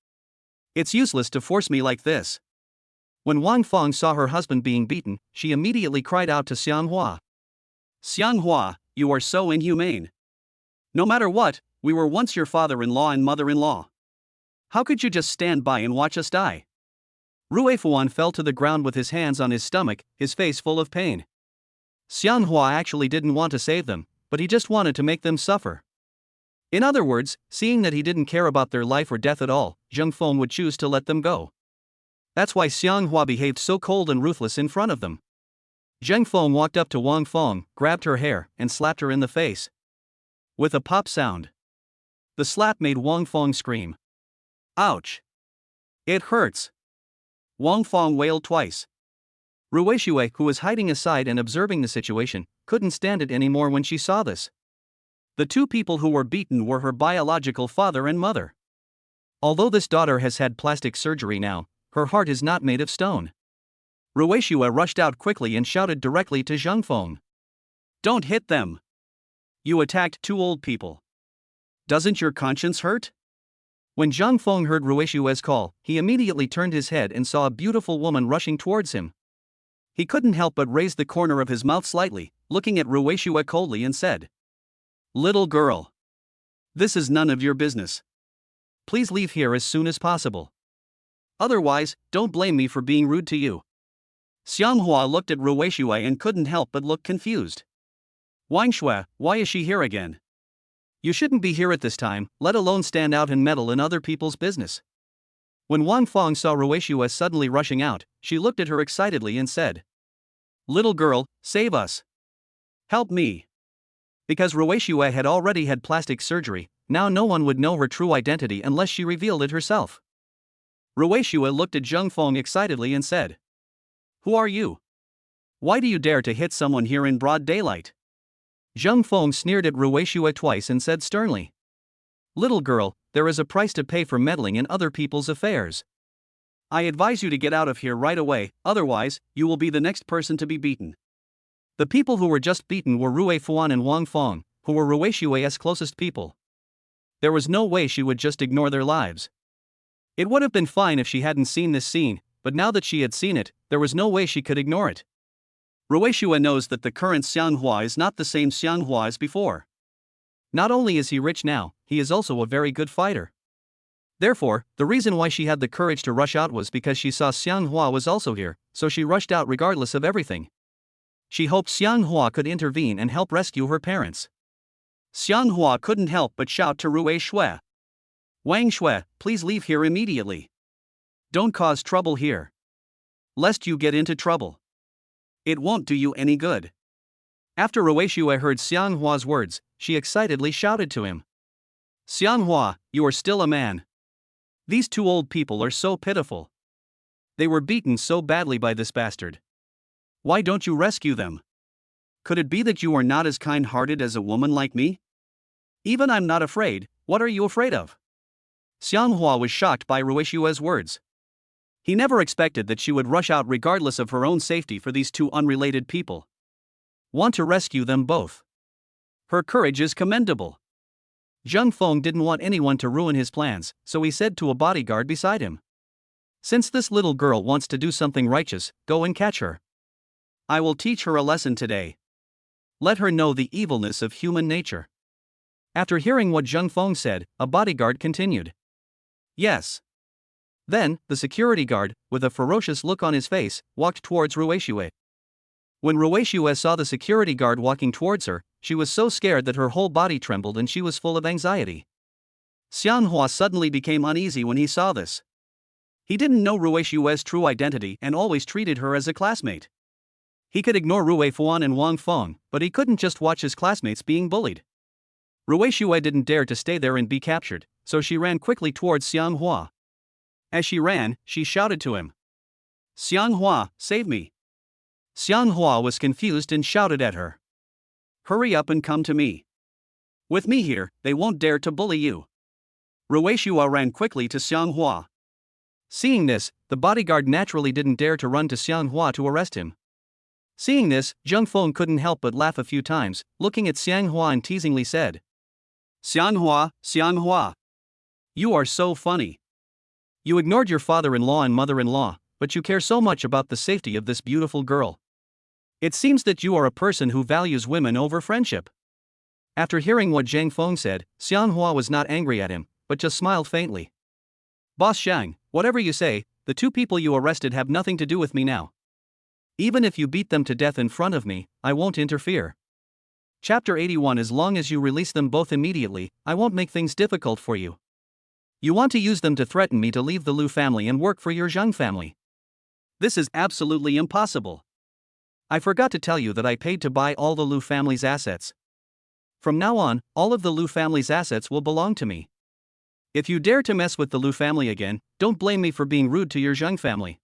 It's useless to force me like this. When Wang Feng saw her husband being beaten, she immediately cried out to Xianghua. Xianghua, you are so inhumane. No matter what, we were once your father-in-law and mother-in-law. How could you just stand by and watch us die? Rui Fuan fell to the ground with his hands on his stomach, his face full of pain. Xianghua actually didn't want to save them, but he just wanted to make them suffer. In other words, seeing that he didn't care about their life or death at all, Zheng Feng would choose to let them go. That's why Xianghua behaved so cold and ruthless in front of them. Zheng Feng walked up to Wang Feng, grabbed her hair, and slapped her in the face. With a pop sound. The slap made Wang Feng scream. Ouch! It hurts. Wang Feng wailed twice. Ruixue, who was hiding aside and observing the situation, couldn't stand it anymore when she saw this. The two people who were beaten were her biological father and mother. Although this daughter has had plastic surgery now, her heart is not made of stone. Ruixue rushed out quickly and shouted directly to Zheng Feng. Don't hit them. You attacked two old people. Doesn't your conscience hurt? When Zheng Feng heard Ruixue's call, he immediately turned his head and saw a beautiful woman rushing towards him. He couldn't help but raise the corner of his mouth slightly, looking at Ruixue coldly and said, Little girl. This is none of your business. Please leave here as soon as possible. Otherwise, don't blame me for being rude to you. Xianghua looked at Ruixue and couldn't help but look confused. Wangshui, why is she here again? You shouldn't be here at this time, let alone stand out and meddle in other people's business. When Wang Feng saw Ruixue suddenly rushing out, she looked at her excitedly and said, Little girl, save us. Help me. Because Ruixue had already had plastic surgery, now no one would know her true identity unless she revealed it herself. Ruixue looked at Zheng Feng excitedly and said, Who are you? Why do you dare to hit someone here in broad daylight? Zheng Feng sneered at Ruixue twice and said sternly, Little girl, there is a price to pay for meddling in other people's affairs. I advise you to get out of here right away, otherwise, you will be the next person to be beaten. The people who were just beaten were Rui Fuan and Wang Feng, who were Ruixue's closest people. There was no way she would just ignore their lives. It would have been fine if she hadn't seen this scene, but now that she had seen it, there was no way she could ignore it. Ruixue knows that the current Xianghua is not the same Xianghua as before. Not only is he rich now, he is also a very good fighter. Therefore, the reason why she had the courage to rush out was because she saw Xianghua was also here, so she rushed out regardless of everything. She hoped Xianghua could intervene and help rescue her parents. Xianghua couldn't help but shout to Ruixue. Wangshui, please leave here immediately. Don't cause trouble here. Lest you get into trouble. It won't do you any good. After Ruixue heard Xianghua's words, she excitedly shouted to him. Xianghua, you are still a man. These two old people are so pitiful. They were beaten so badly by this bastard. Why don't you rescue them? Could it be that you are not as kind-hearted as a woman like me? Even I'm not afraid, what are you afraid of? Xianghua was shocked by Ruixue's words. He never expected that she would rush out regardless of her own safety for these two unrelated people. Want to rescue them both. Her courage is commendable. Zheng Feng didn't want anyone to ruin his plans, so he said to a bodyguard beside him. Since this little girl wants to do something righteous, go and catch her. I will teach her a lesson today. Let her know the evilness of human nature. After hearing what Zheng Feng said, a bodyguard continued. Yes. Then, the security guard, with a ferocious look on his face, walked towards Ruixue. When Ruixue saw the security guard walking towards her, she was so scared that her whole body trembled and she was full of anxiety. Xianghua suddenly became uneasy when he saw this. He didn't know Ruixue's true identity and always treated her as a classmate. He could ignore Rui Fuan and Wang Feng, but he couldn't just watch his classmates being bullied. Ruixue didn't dare to stay there and be captured, so she ran quickly towards Xianghua. As she ran, she shouted to him. Xianghua, save me. Xianghua was confused and shouted at her. Hurry up and come to me. With me here, they won't dare to bully you. Ruixue ran quickly to Xianghua. Seeing this, the bodyguard naturally didn't dare to run to Xianghua to arrest him. Seeing this, Zheng Feng couldn't help but laugh a few times, looking at Xiang Hua and teasingly said, Xiang Hua. You are so funny. You ignored your father-in-law and mother-in-law, but you care so much about the safety of this beautiful girl. It seems that you are a person who values women over friendship. After hearing what Zhang Feng said, Xiang Hua was not angry at him, but just smiled faintly. Boss Zhang, whatever you say, the two people you arrested have nothing to do with me now. Even if you beat them to death in front of me, I won't interfere. Chapter 81. As long as you release them both immediately, I won't make things difficult for you. You want to use them to threaten me to leave the Lu family and work for your Zhang family. This is absolutely impossible. I forgot to tell you that I paid to buy all the Lu family's assets. From now on, all of the Lu family's assets will belong to me. If you dare to mess with the Lu family again, don't blame me for being rude to your Zhang family.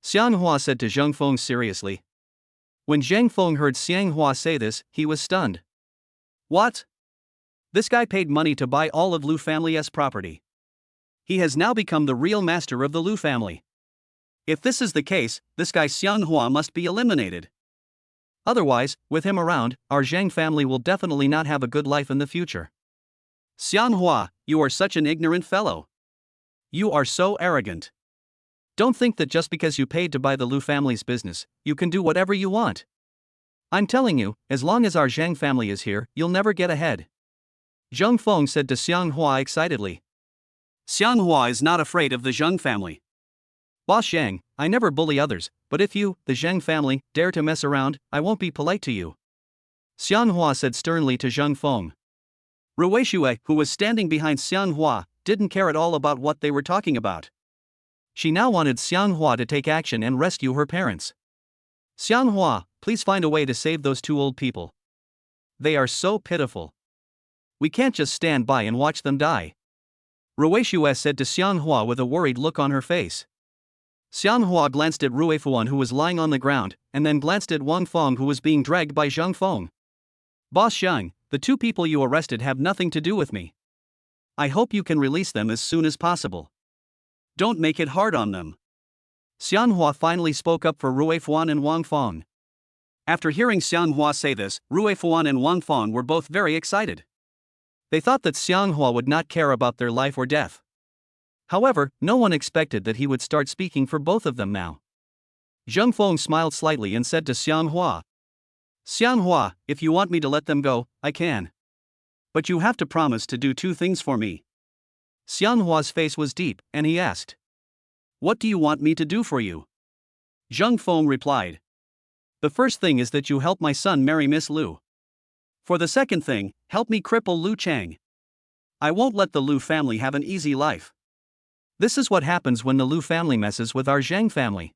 Xiang Hua said to Zheng Feng seriously. When Zheng Feng heard Xiang Hua say this, he was stunned. What? This guy paid money to buy all of Lu family's property. He has now become the real master of the Lu family. If this is the case, this guy Xiang Hua must be eliminated. Otherwise, with him around, our Zhang family will definitely not have a good life in the future. Xiang Hua, you are such an ignorant fellow. You are so arrogant. Don't think that just because you paid to buy the Lu family's business, you can do whatever you want. I'm telling you, as long as our Zhang family is here, you'll never get ahead. Zheng Feng said to Xiang Hua excitedly. Xiang Hua is not afraid of the Zheng family. Boss Zhang, I never bully others, but if you, the Zhang family, dare to mess around, I won't be polite to you. Xiang Hua said sternly to Zheng Feng. Ruishue, who was standing behind Xiang Hua, didn't care at all about what they were talking about. She now wanted Xiang Hua to take action and rescue her parents. Xiang Hua, please find a way to save those two old people. They are so pitiful. We can't just stand by and watch them die. Ruishue said to Xiang Hua with a worried look on her face. Xiang Hua glanced at Ruifuan who was lying on the ground, and then glanced at Wang Feng who was being dragged by Zheng Feng. Boss Zhang, the two people you arrested have nothing to do with me. I hope you can release them as soon as possible. Don't make it hard on them. Xiang Hua finally spoke up for Ruifuan and Wang Feng. After hearing Xiang Hua say this, Ruifuan and Wang Feng were both very excited. They thought that Xiang Hua would not care about their life or death. However, no one expected that he would start speaking for both of them now. Zheng Feng smiled slightly and said to Xiang Hua. Xiang Hua, if you want me to let them go, I can. But you have to promise to do two things for me. Xiang Hua's face was deep, and he asked. What do you want me to do for you? Zheng Feng replied. The first thing is that you help my son marry Miss Lu. For the second thing, help me cripple Lu Chang. I won't let the Lu family have an easy life. This is what happens when the Lu family messes with our Zhang family.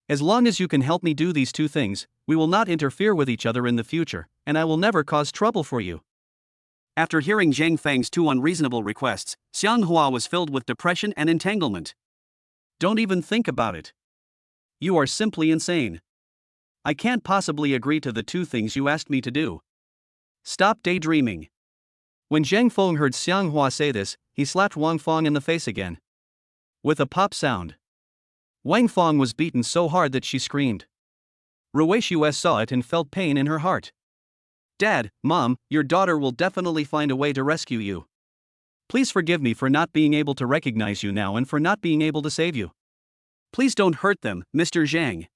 As long as you can help me do these two things, we will not interfere with each other in the future, and I will never cause trouble for you. After hearing Zhang Feng's two unreasonable requests, Xiang Hua was filled with depression and entanglement. Don't even think about it. You are simply insane. I can't possibly agree to the two things you asked me to do. Stop daydreaming. When Zheng Feng heard Xiang Hua say this, he slapped Wang Feng in the face again. With a pop sound. Wang Feng was beaten so hard that she screamed. Ruishue saw it and felt pain in her heart. Dad, Mom, your daughter will definitely find a way to rescue you. Please forgive me for not being able to recognize you now and for not being able to save you. Please don't hurt them, Mr. Zhang.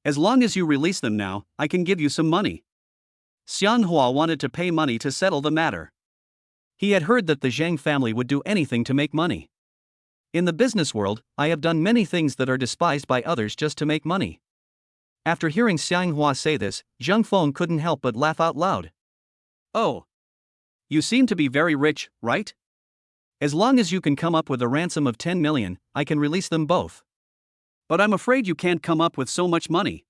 As long as you release them now, I can give you some money. Xiang Hua wanted to pay money to settle the matter. He had heard that the Zhang family would do anything to make money. In the business world, I have done many things that are despised by others just to make money. After hearing Xiang Hua say this, Zheng Feng couldn't help but laugh out loud. Oh. You seem to be very rich, right? As long as you can come up with a ransom of 10 million, I can release them both. But I'm afraid you can't come up with so much money.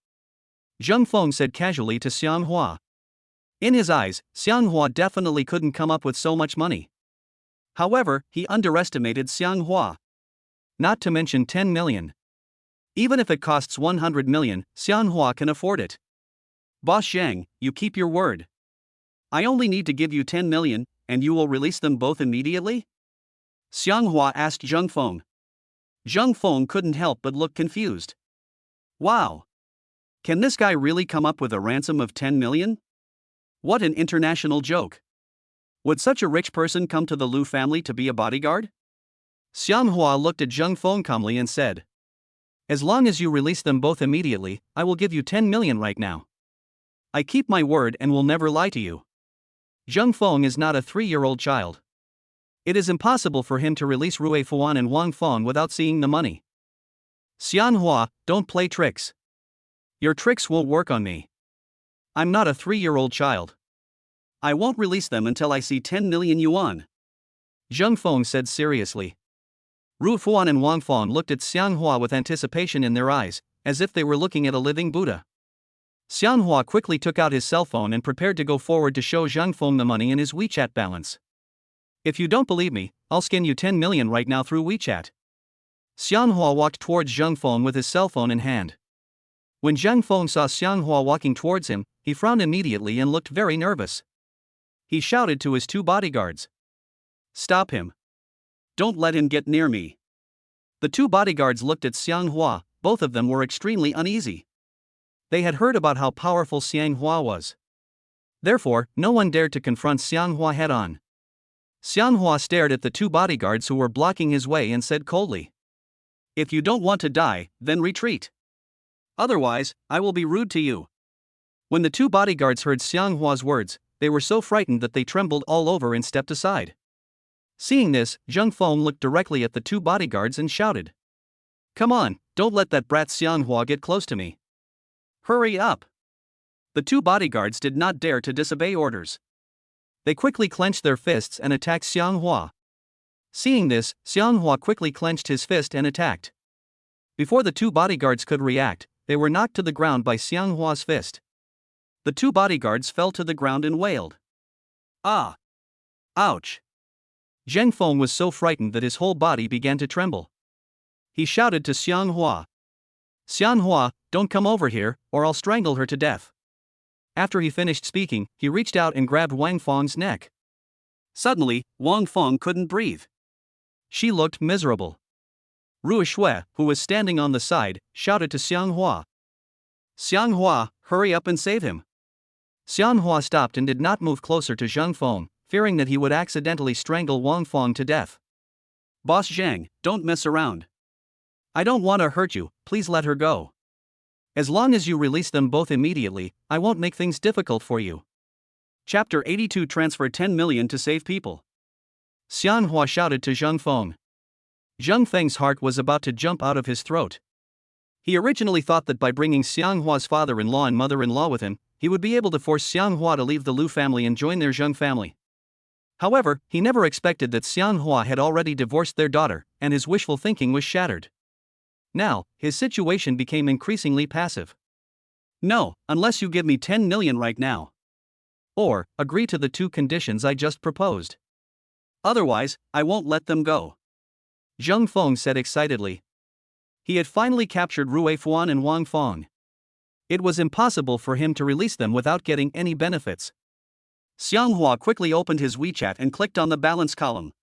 Zheng Feng said casually to Xiang Hua. In his eyes, Xiang Hua definitely couldn't come up with so much money. However, he underestimated Xiang Hua. Not to mention 10 million. Even if it costs 100 million, Xiang Hua can afford it. Boss Zhang, you keep your word. I only need to give you 10 million, and you will release them both immediately? Xiang Hua asked Zheng Feng. Zheng Feng couldn't help but look confused. Wow. Can this guy really come up with a ransom of 10 million? What an international joke. Would such a rich person come to the Lu family to be a bodyguard? Xianghua looked at Zheng Feng calmly and said, "As long as you release them both immediately, I will give you 10 million right now. I keep my word and will never lie to you." Zheng Feng is not a 3-year-old child. It is impossible for him to release Rui Fuan and Wang Feng without seeing the money. "Xianghua, don't play tricks. Your tricks won't work on me. I'm not a 3-year-old child. I won't release them until I see 10 million yuan," Zheng Feng said seriously. Ru Fuan and Wang Feng looked at Xianghua with anticipation in their eyes, as if they were looking at a living Buddha. Xianghua quickly took out his cell phone and prepared to go forward to show Zheng Feng the money in his WeChat balance. "If you don't believe me, I'll scan you 10 million right now through WeChat." Xianghua walked towards Zheng Feng with his cell phone in hand. When Zheng Feng saw Xianghua walking towards him, he frowned immediately and looked very nervous. He shouted to his 2 bodyguards, "Stop him. Don't let him get near me." The 2 bodyguards looked at Xianghua. Both of them were extremely uneasy. They had heard about how powerful Xianghua was. Therefore, no one dared to confront Xianghua head-on. Xianghua stared at the 2 bodyguards who were blocking his way and said coldly, "If you don't want to die, then retreat. Otherwise, I will be rude to you." When the 2 bodyguards heard Xianghua's words, they were so frightened that they trembled all over and stepped aside. Seeing this, Zheng Feng looked directly at the 2 bodyguards and shouted, "Come on, don't let that brat Xianghua get close to me. Hurry up." The 2 bodyguards did not dare to disobey orders. They quickly clenched their fists and attacked Xianghua. Seeing this, Xianghua quickly clenched his fist and attacked. Before the 2 bodyguards could react, they were knocked to the ground by Xianghua's fist. The 2 bodyguards fell to the ground and wailed, "Ah! Ouch!" Zheng Feng was so frightened that his whole body began to tremble. He shouted to Xianghua, "Xianghua, don't come over here, or I'll strangle her to death." After he finished speaking, he reached out and grabbed Wang Feng's neck. Suddenly, Wang Feng couldn't breathe. She looked miserable. Ru Shui, who was standing on the side, shouted to Xianghua, "Xianghua, hurry up and save him." Xianghua stopped and did not move closer to Zheng Feng, fearing that he would accidentally strangle Wang Feng to death. "Boss Zhang, don't mess around. I don't want to hurt you, please let her go. As long as you release them both immediately, I won't make things difficult for you." Chapter 82 Transfer 10 million to save people. Xianghua shouted to Zheng Feng. Zheng Feng's heart was about to jump out of his throat. He originally thought that by bringing Xianghua's father-in-law and mother-in-law with him, he would be able to force Xianghua to leave the Lu family and join their Zheng family. However, he never expected that Xianghua had already divorced their daughter, and his wishful thinking was shattered. Now, his situation became increasingly passive. "No, unless you give me 10 million right now. Or, agree to the 2 conditions I just proposed. Otherwise, I won't let them go," Zheng Feng said excitedly. He had finally captured Rui Fuan and Wang Feng. It was impossible for him to release them without getting any benefits. Xianghua quickly opened his WeChat and clicked on the balance column.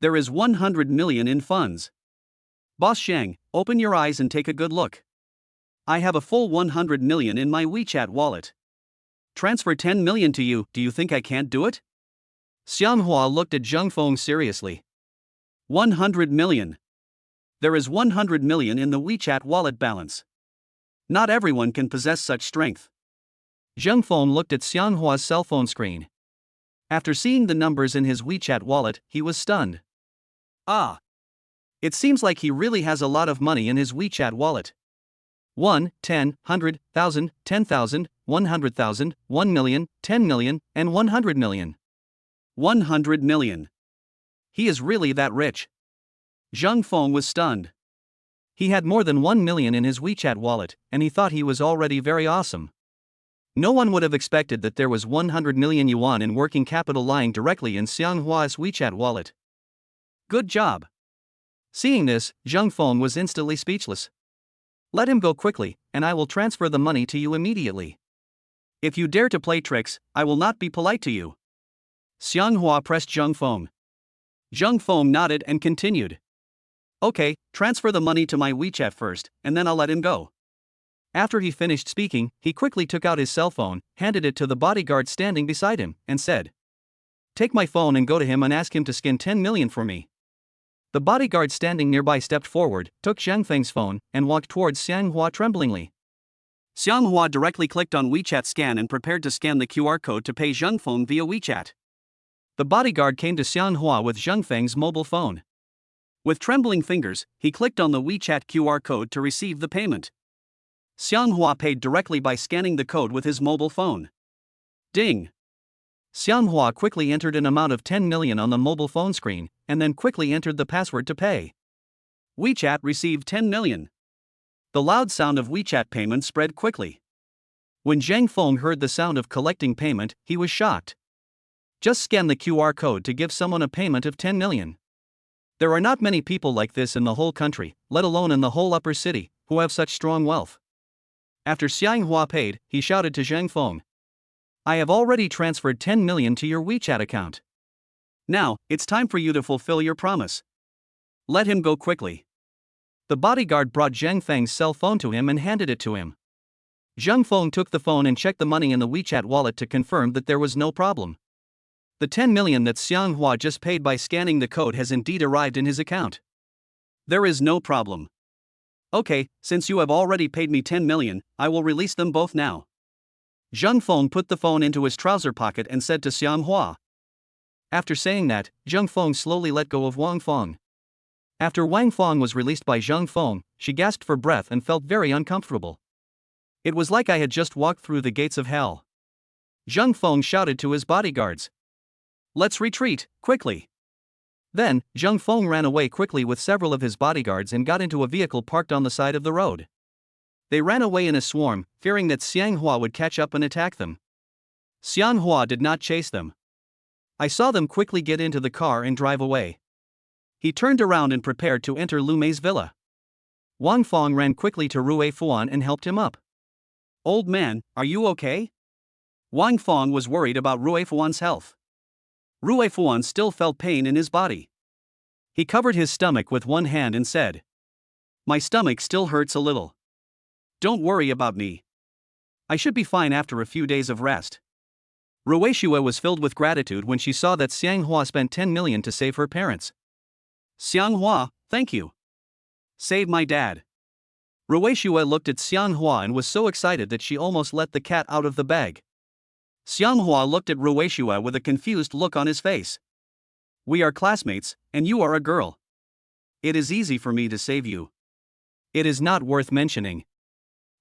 There is 100 million in funds. "Boss Zhang, open your eyes and take a good look. I have a full 100 million in my WeChat wallet. Transfer 10 million to you, do you think I can't do it?" Xianghua looked at Zheng Feng seriously. 100 million. There is 100 million in the WeChat wallet balance. Not everyone can possess such strength. Zheng Feng looked at Xianghua's cell phone screen. After seeing the numbers in his WeChat wallet, he was stunned. Ah! It seems like he really has a lot of money in his WeChat wallet. 1, 10, 100, 1,000, 10,000, 100,000, 1 million, 10 million, and 100 million. 100 million. He is really that rich. Zheng Feng was stunned. He had more than 1 million in his WeChat wallet, and he thought he was already very awesome. No one would have expected that there was 100 million yuan in working capital lying directly in Xianghua's WeChat wallet. Good job. Seeing this, Zheng Feng was instantly speechless. Let him go quickly, and I will transfer the money to you immediately. If you dare to play tricks, I will not be polite to you. Xianghua pressed Zheng Feng. Zheng Feng nodded and continued. Okay, transfer the money to my WeChat first, and then I'll let him go. After he finished speaking, he quickly took out his cell phone, handed it to the bodyguard standing beside him, and said, "Take my phone and go to him and ask him to skin 10 million for me." The bodyguard standing nearby stepped forward, took Zhang Feng's phone, and walked towards Xiang Hua tremblingly. Xiang Hua directly clicked on WeChat Scan and prepared to scan the QR code to pay Zhang Feng via WeChat. The bodyguard came to Xiang Hua with Zhang Feng's mobile phone. With trembling fingers, he clicked on the WeChat QR code to receive the payment. Xiang Hua paid directly by scanning the code with his mobile phone. Ding! Xiang Hua quickly entered an amount of 10 million on the mobile phone screen, and then quickly entered the password to pay. WeChat received 10 million. The loud sound of WeChat payment spread quickly. When Zhang Feng heard the sound of collecting payment, he was shocked. Just scan the QR code to give someone a payment of 10 million. There are not many people like this in the whole country, let alone in the whole upper city, who have such strong wealth. After Xiang Hua paid, he shouted to Zhang Feng, "I have already transferred 10 million to your WeChat account. Now, it's time for you to fulfill your promise. Let him go quickly." The bodyguard brought Zhang Feng's cell phone to him and handed it to him. Zhang Feng took the phone and checked the money in the WeChat wallet to confirm that there was no problem. The 10 million that Xiang Hua just paid by scanning the code has indeed arrived in his account. There is no problem. Okay, since you have already paid me 10 million, I will release them both now. Zhang Feng put the phone into his trouser pocket and said to Xiang Hua. After saying that, Zhang Feng slowly let go of Wang Feng. After Wang Feng was released by Zhang Feng, she gasped for breath and felt very uncomfortable. It was like I had just walked through the gates of hell. Zhang Feng shouted to his bodyguards, "Let's retreat, quickly." Then, Zhang Feng ran away quickly with several of his bodyguards and got into a vehicle parked on the side of the road. They ran away in a swarm, fearing that Xiang Hua would catch up and attack them. Xiang Hua did not chase them. I saw them quickly get into the car and drive away. He turned around and prepared to enter Lu Mei's villa. Wang Feng ran quickly to Rui Fuan and helped him up. "Old man, are you okay?" Wang Feng was worried about Rui Fuan's health. Rui Fuan still felt pain in his body. He covered his stomach with one hand and said, "My stomach still hurts a little. Don't worry about me. I should be fine after a few days of rest." Rui Xue was filled with gratitude when she saw that Xiang Hua spent 10 million to save her parents. "Xiang Hua, thank you. Save my dad." Rui Xue looked at Xiang Hua and was so excited that she almost let the cat out of the bag. Xiang Hua looked at Rui Xue with a confused look on his face. "We are classmates, and you are a girl. It is easy for me to save you." "It is not worth mentioning.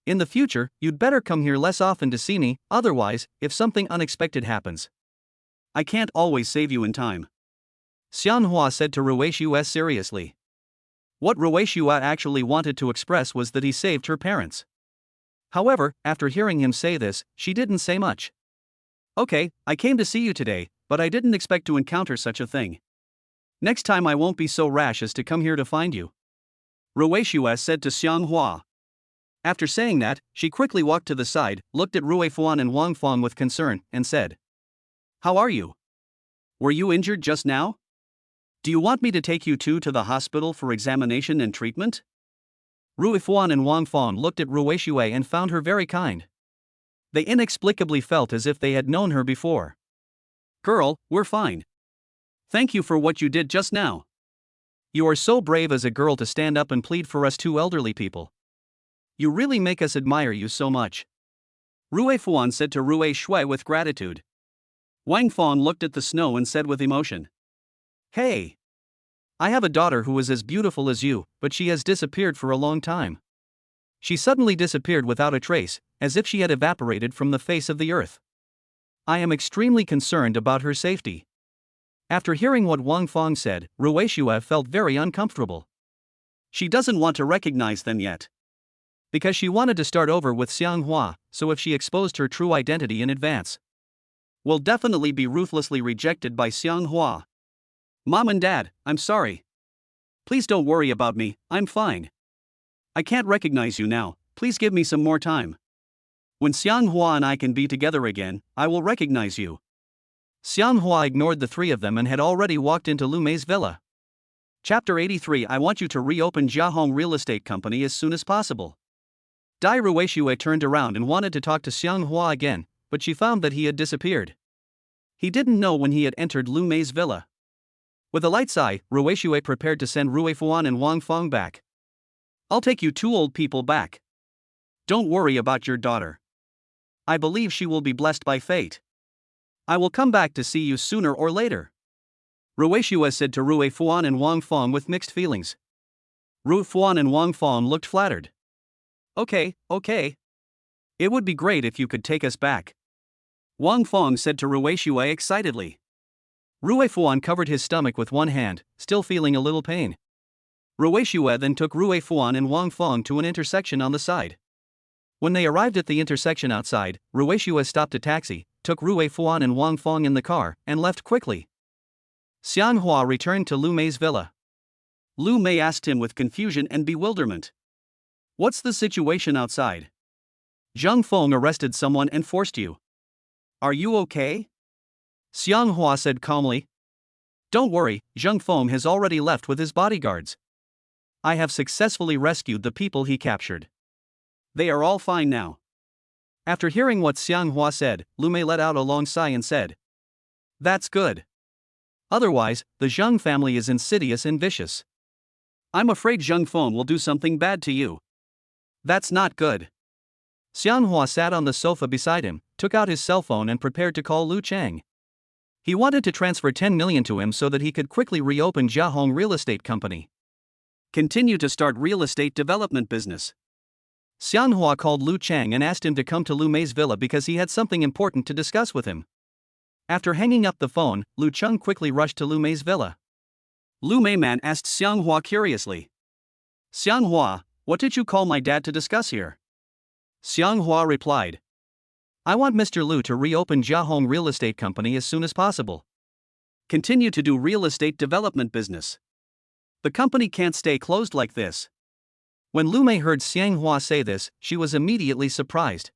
In the future, you'd better come here less often to see me, otherwise, if something unexpected happens." "I can't always save you in time," Xiang Hua said to Rui Xue seriously. What Rui Xue actually wanted to express was that he saved her parents. However, after hearing him say this, she didn't say much. "Okay, I came to see you today, but I didn't expect to encounter such a thing. Next time I won't be so rash as to come here to find you," Rui Xue said to Xiang Hua. After saying that, she quickly walked to the side, looked at Rui Fuan and Wang Feng with concern, and said, "How are you? Were you injured just now? Do you want me to take you two to the hospital for examination and treatment?" Rui Fuan and Wang Feng looked at Rui Xue and found her very kind. They inexplicably felt as if they had known her before. "Girl, we're fine. Thank you for what you did just now. You are so brave as a girl to stand up and plead for us two elderly people. You really make us admire you so much," Rui Fuan said to Rui Xue with gratitude. Wang Feng looked at the snow and said with emotion, "Hey! I have a daughter who is as beautiful as you, but she has disappeared for a long time. She suddenly disappeared without a trace, as if she had evaporated from the face of the earth. I am extremely concerned about her safety." After hearing what Wang Feng said, Rui Xue felt very uncomfortable. She doesn't want to recognize them yet, because she wanted to start over with Xiang Hua, so if she exposed her true identity in advance, will definitely be ruthlessly rejected by Xiang Hua. "Mom and Dad, I'm sorry. Please don't worry about me, I'm fine. I can't recognize you now, please give me some more time. When Xiang Hua and I can be together again, I will recognize you." Xiang Hua ignored the three of them and had already walked into Lu Mei's villa. Chapter 83. I want you to reopen Jiahong Real Estate Company as soon as possible. Dai Rueishue turned around and wanted to talk to Xiang Hua again, but she found that he had disappeared. He didn't know when he had entered Lu Mei's villa. With a light sigh, Rueishue prepared to send Rui Fuan and Wang Feng back. I'll take you two old people back. Don't worry about your daughter. I believe she will be blessed by fate. I will come back to see you sooner or later. Rueishue said to Rui Fuan and Wang Feng with mixed feelings. Rui Fuan and Wang Feng looked flattered. Okay. It would be great if you could take us back. Wang Feng said to Rueishue excitedly. Rui Fuan covered his stomach with one hand, still feeling a little pain. Rueishue then took Rui Fuan and Wang Feng to an intersection on the side. When they arrived at the intersection outside, Rueishue stopped a taxi, took Rui Fuan and Wang Feng in the car, and left quickly. Xiang Hua returned to Lu Mei's villa. Lu Mei asked him with confusion and bewilderment. What's the situation outside? Zhang Feng arrested someone and forced you. Are you okay? Xiang Hua said calmly. Don't worry, Zhang Feng has already left with his bodyguards. I have successfully rescued the people he captured. They are all fine now. After hearing what Xiang Hua said, Lu Mei let out a long sigh and said, That's good. Otherwise, the Zhang family is insidious and vicious. I'm afraid Zhang Feng will do something bad to you. That's not good. Xiang Hua sat on the sofa beside him, took out his cell phone and prepared to call Lu Chang. He wanted to transfer 10 million to him so that he could quickly reopen Jiahong Real Estate Company. Continue to start real estate development business. Xiang Hua called Lu Chang and asked him to come to Lu Mei's villa because he had something important to discuss with him. After hanging up the phone, Lu Chang quickly rushed to Lu Mei's villa. Lu Mei man asked Xiang Hua curiously. Xiang Hua, what did you call my dad to discuss here? Xiang Hua replied. I want Mr. Lu to reopen Jiahong Real Estate Company as soon as possible. Continue to do real estate development business. The company can't stay closed like this. When Lu Mei heard Xiang Hua say this, she was immediately surprised.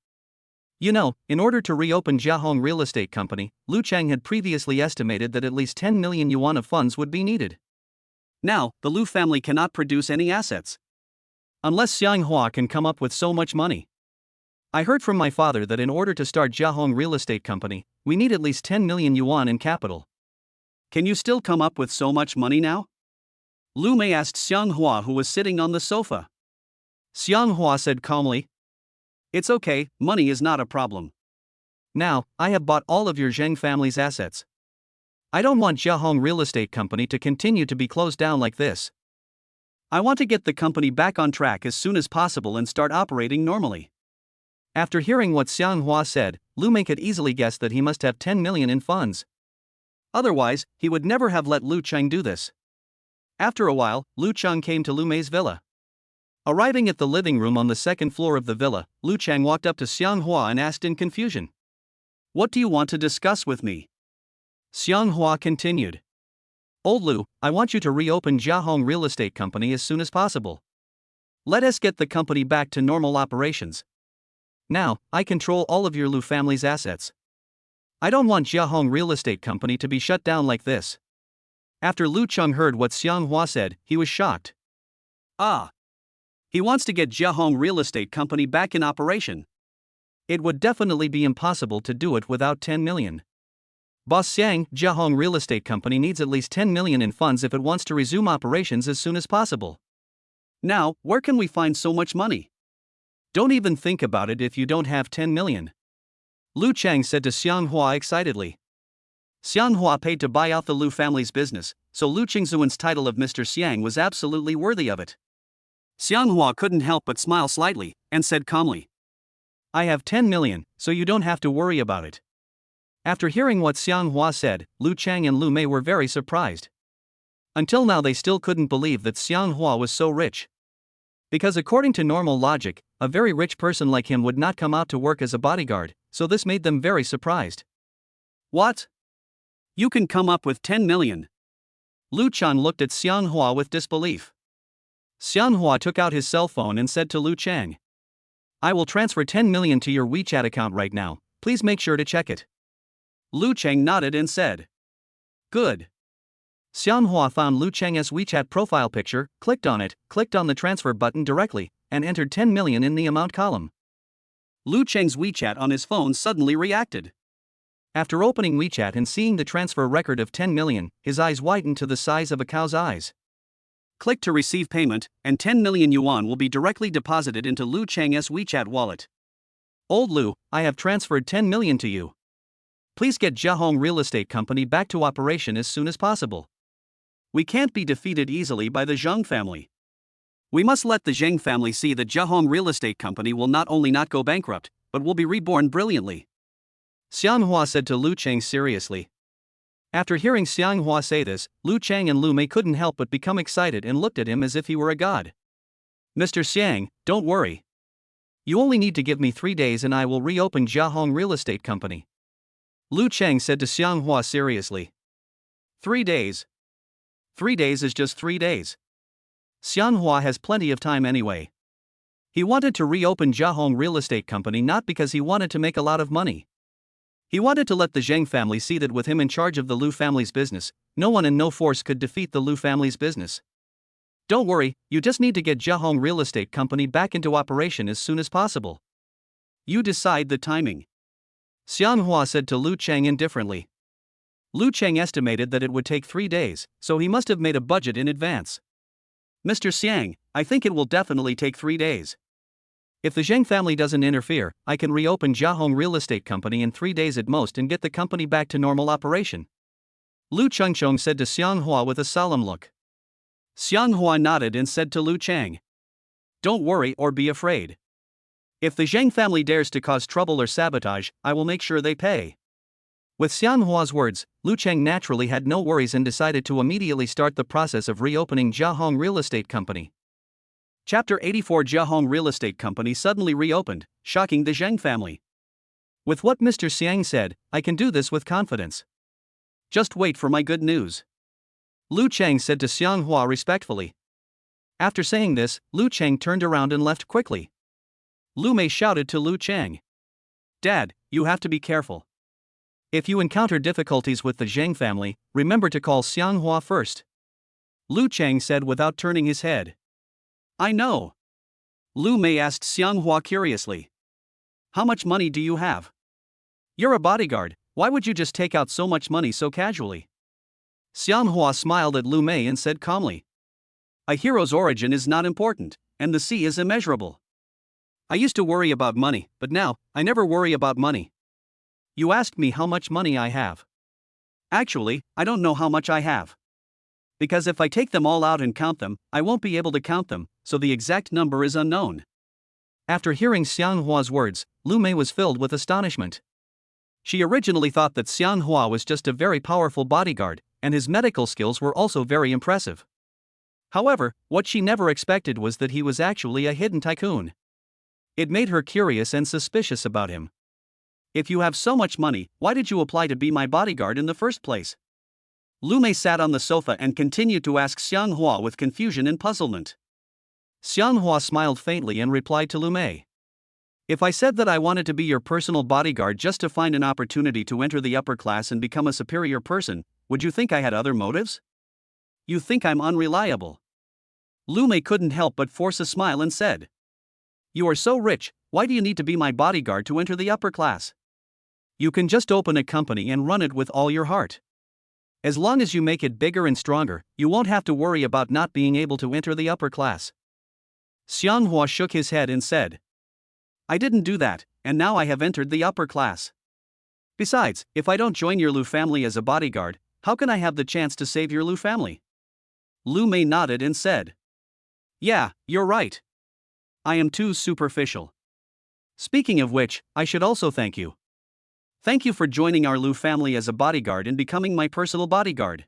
You know, in order to reopen Jiahong Real Estate Company, Lu Chang had previously estimated that at least 10 million yuan of funds would be needed. Now, the Lu family cannot produce any assets. Unless Xiang Hua can come up with so much money. I heard from my father that in order to start Jiahong Real Estate Company, we need at least 10 million yuan in capital. Can you still come up with so much money now? Lu Mei asked Xiang Hua, who was sitting on the sofa. Xiang Hua said calmly. It's okay, money is not a problem. Now, I have bought all of your Zheng family's assets. I don't want Jiahong Real Estate Company to continue to be closed down like this. I want to get the company back on track as soon as possible and start operating normally. After hearing what Xiang Hua said, Lu Mei could easily guess that he must have 10 million in funds. Otherwise, he would never have let Lu Chang do this. After a while, Lu Chang came to Lu Mei's villa. Arriving at the living room on the second floor of the villa, Lu Chang walked up to Xiang Hua and asked in confusion. What do you want to discuss with me? Xiang Hua continued. Old Lu, I want you to reopen Jiahong Real Estate Company as soon as possible. Let us get the company back to normal operations. Now, I control all of your Lu family's assets. I don't want Jiahong Real Estate Company to be shut down like this. After Lu Chang heard what Xiang Hua said, he was shocked. Ah! He wants to get Jiahong Real Estate Company back in operation. It would definitely be impossible to do it without 10 million. Boss Xiang, Jiahong Real Estate Company needs at least 10 million in funds if it wants to resume operations as soon as possible. Now, where can we find so much money? Don't even think about it if you don't have 10 million. Lu Chang said to Xiang Hua excitedly. Xiang Hua paid to buy out the Lu family's business, so Lu Qingzuan's title of Mr. Xiang was absolutely worthy of it. Xiang Hua couldn't help but smile slightly, and said calmly. I have 10 million, so you don't have to worry about it. After hearing what Xiang Hua said, Lu Chang and Lu Mei were very surprised. Until now they still couldn't believe that Xiang Hua was so rich. Because according to normal logic, a very rich person like him would not come out to work as a bodyguard, so this made them very surprised. What? You can come up with 10 million? Lu Chang looked at Xiang Hua with disbelief. Xiang Hua took out his cell phone and said to Lu Chang. I will transfer 10 million to your WeChat account right now, please make sure to check it. Lu Chang nodded and said. Good. Xianghua found Lu Cheng's WeChat profile picture, clicked on it, clicked on the transfer button directly, and entered 10 million in the amount column. Lu Cheng's WeChat on his phone suddenly reacted. After opening WeChat and seeing the transfer record of 10 million, his eyes widened to the size of a cow's eyes. Click to receive payment, and 10 million yuan will be directly deposited into Lu Cheng's WeChat wallet. Old Lu, I have transferred 10 million to you. Please get Jiahong Real Estate Company back to operation as soon as possible. We can't be defeated easily by the Zheng family. We must let the Zheng family see that Jiahong Real Estate Company will not only not go bankrupt, but will be reborn brilliantly. Xianghua said to Lu Cheng seriously. After hearing Xianghua say this, Lu Cheng and Lu Mei couldn't help but become excited and looked at him as if he were a god. Mr. Xiang, don't worry. You only need to give me 3 days and I will reopen Jiahong Real Estate Company. Lu Cheng said to Xianghua seriously. 3 days. 3 days is just 3 days. Xianghua has plenty of time anyway. He wanted to reopen Jiahong Real Estate Company not because he wanted to make a lot of money. He wanted to let the Zheng family see that with him in charge of the Lu family's business, no one and no force could defeat the Lu family's business. Don't worry, you just need to get Jiahong Real Estate Company back into operation as soon as possible. You decide the timing. Xianghua said to Lu Cheng indifferently. Lu Cheng estimated that it would take 3 days, so he must have made a budget in advance. Mr. Xiang, I think it will definitely take 3 days. If the Zheng family doesn't interfere, I can reopen Jiahong Real Estate Company in 3 days at most and get the company back to normal operation. Lu Chengchong said to Xianghua with a solemn look. Xianghua nodded and said to Lu Cheng. Don't worry or be afraid. If the Zheng family dares to cause trouble or sabotage, I will make sure they pay. With Xianhua's words, Lu Cheng naturally had no worries and decided to immediately start the process of reopening Jiahong Real Estate Company. Chapter 84 Jiahong Real Estate Company suddenly reopened, shocking the Zheng family. With what Mr. Xiang said, I can do this with confidence. Just wait for my good news. Lu Cheng said to Xianghua respectfully. After saying this, Lu Cheng turned around and left quickly. Lu Mei shouted to Lu Cheng. Dad, you have to be careful. If you encounter difficulties with the Zheng family, remember to call Xianghua first. Lu Cheng said without turning his head. I know. Lu Mei asked Xianghua curiously. How much money do you have? You're a bodyguard, why would you just take out so much money so casually? Xianghua smiled at Lu Mei and said calmly. A hero's origin is not important, and the sea is immeasurable. I used to worry about money, but now, I never worry about money. You asked me how much money I have. Actually, I don't know how much I have. Because if I take them all out and count them, I won't be able to count them, so the exact number is unknown. After hearing Xianghua's words, Lu Mei was filled with astonishment. She originally thought that Xianghua was just a very powerful bodyguard, and his medical skills were also very impressive. However, what she never expected was that he was actually a hidden tycoon. It made her curious and suspicious about him. If you have so much money, why did you apply to be my bodyguard in the first place? Lu Mei sat on the sofa and continued to ask Xianghua with confusion and puzzlement. Xianghua smiled faintly and replied to Lu Mei. If I said that I wanted to be your personal bodyguard just to find an opportunity to enter the upper class and become a superior person, would you think I had other motives? You think I'm unreliable. Lu Mei couldn't help but force a smile and said. You are so rich, why do you need to be my bodyguard to enter the upper class? You can just open a company and run it with all your heart. As long as you make it bigger and stronger, you won't have to worry about not being able to enter the upper class. Xianghua shook his head and said. I didn't do that, and now I have entered the upper class. Besides, if I don't join your Lu family as a bodyguard, how can I have the chance to save your Lu family? Lu Mei nodded and said. Yeah, you're right. I am too superficial. Speaking of which, I should also thank you. Thank you for joining our Lu family as a bodyguard and becoming my personal bodyguard.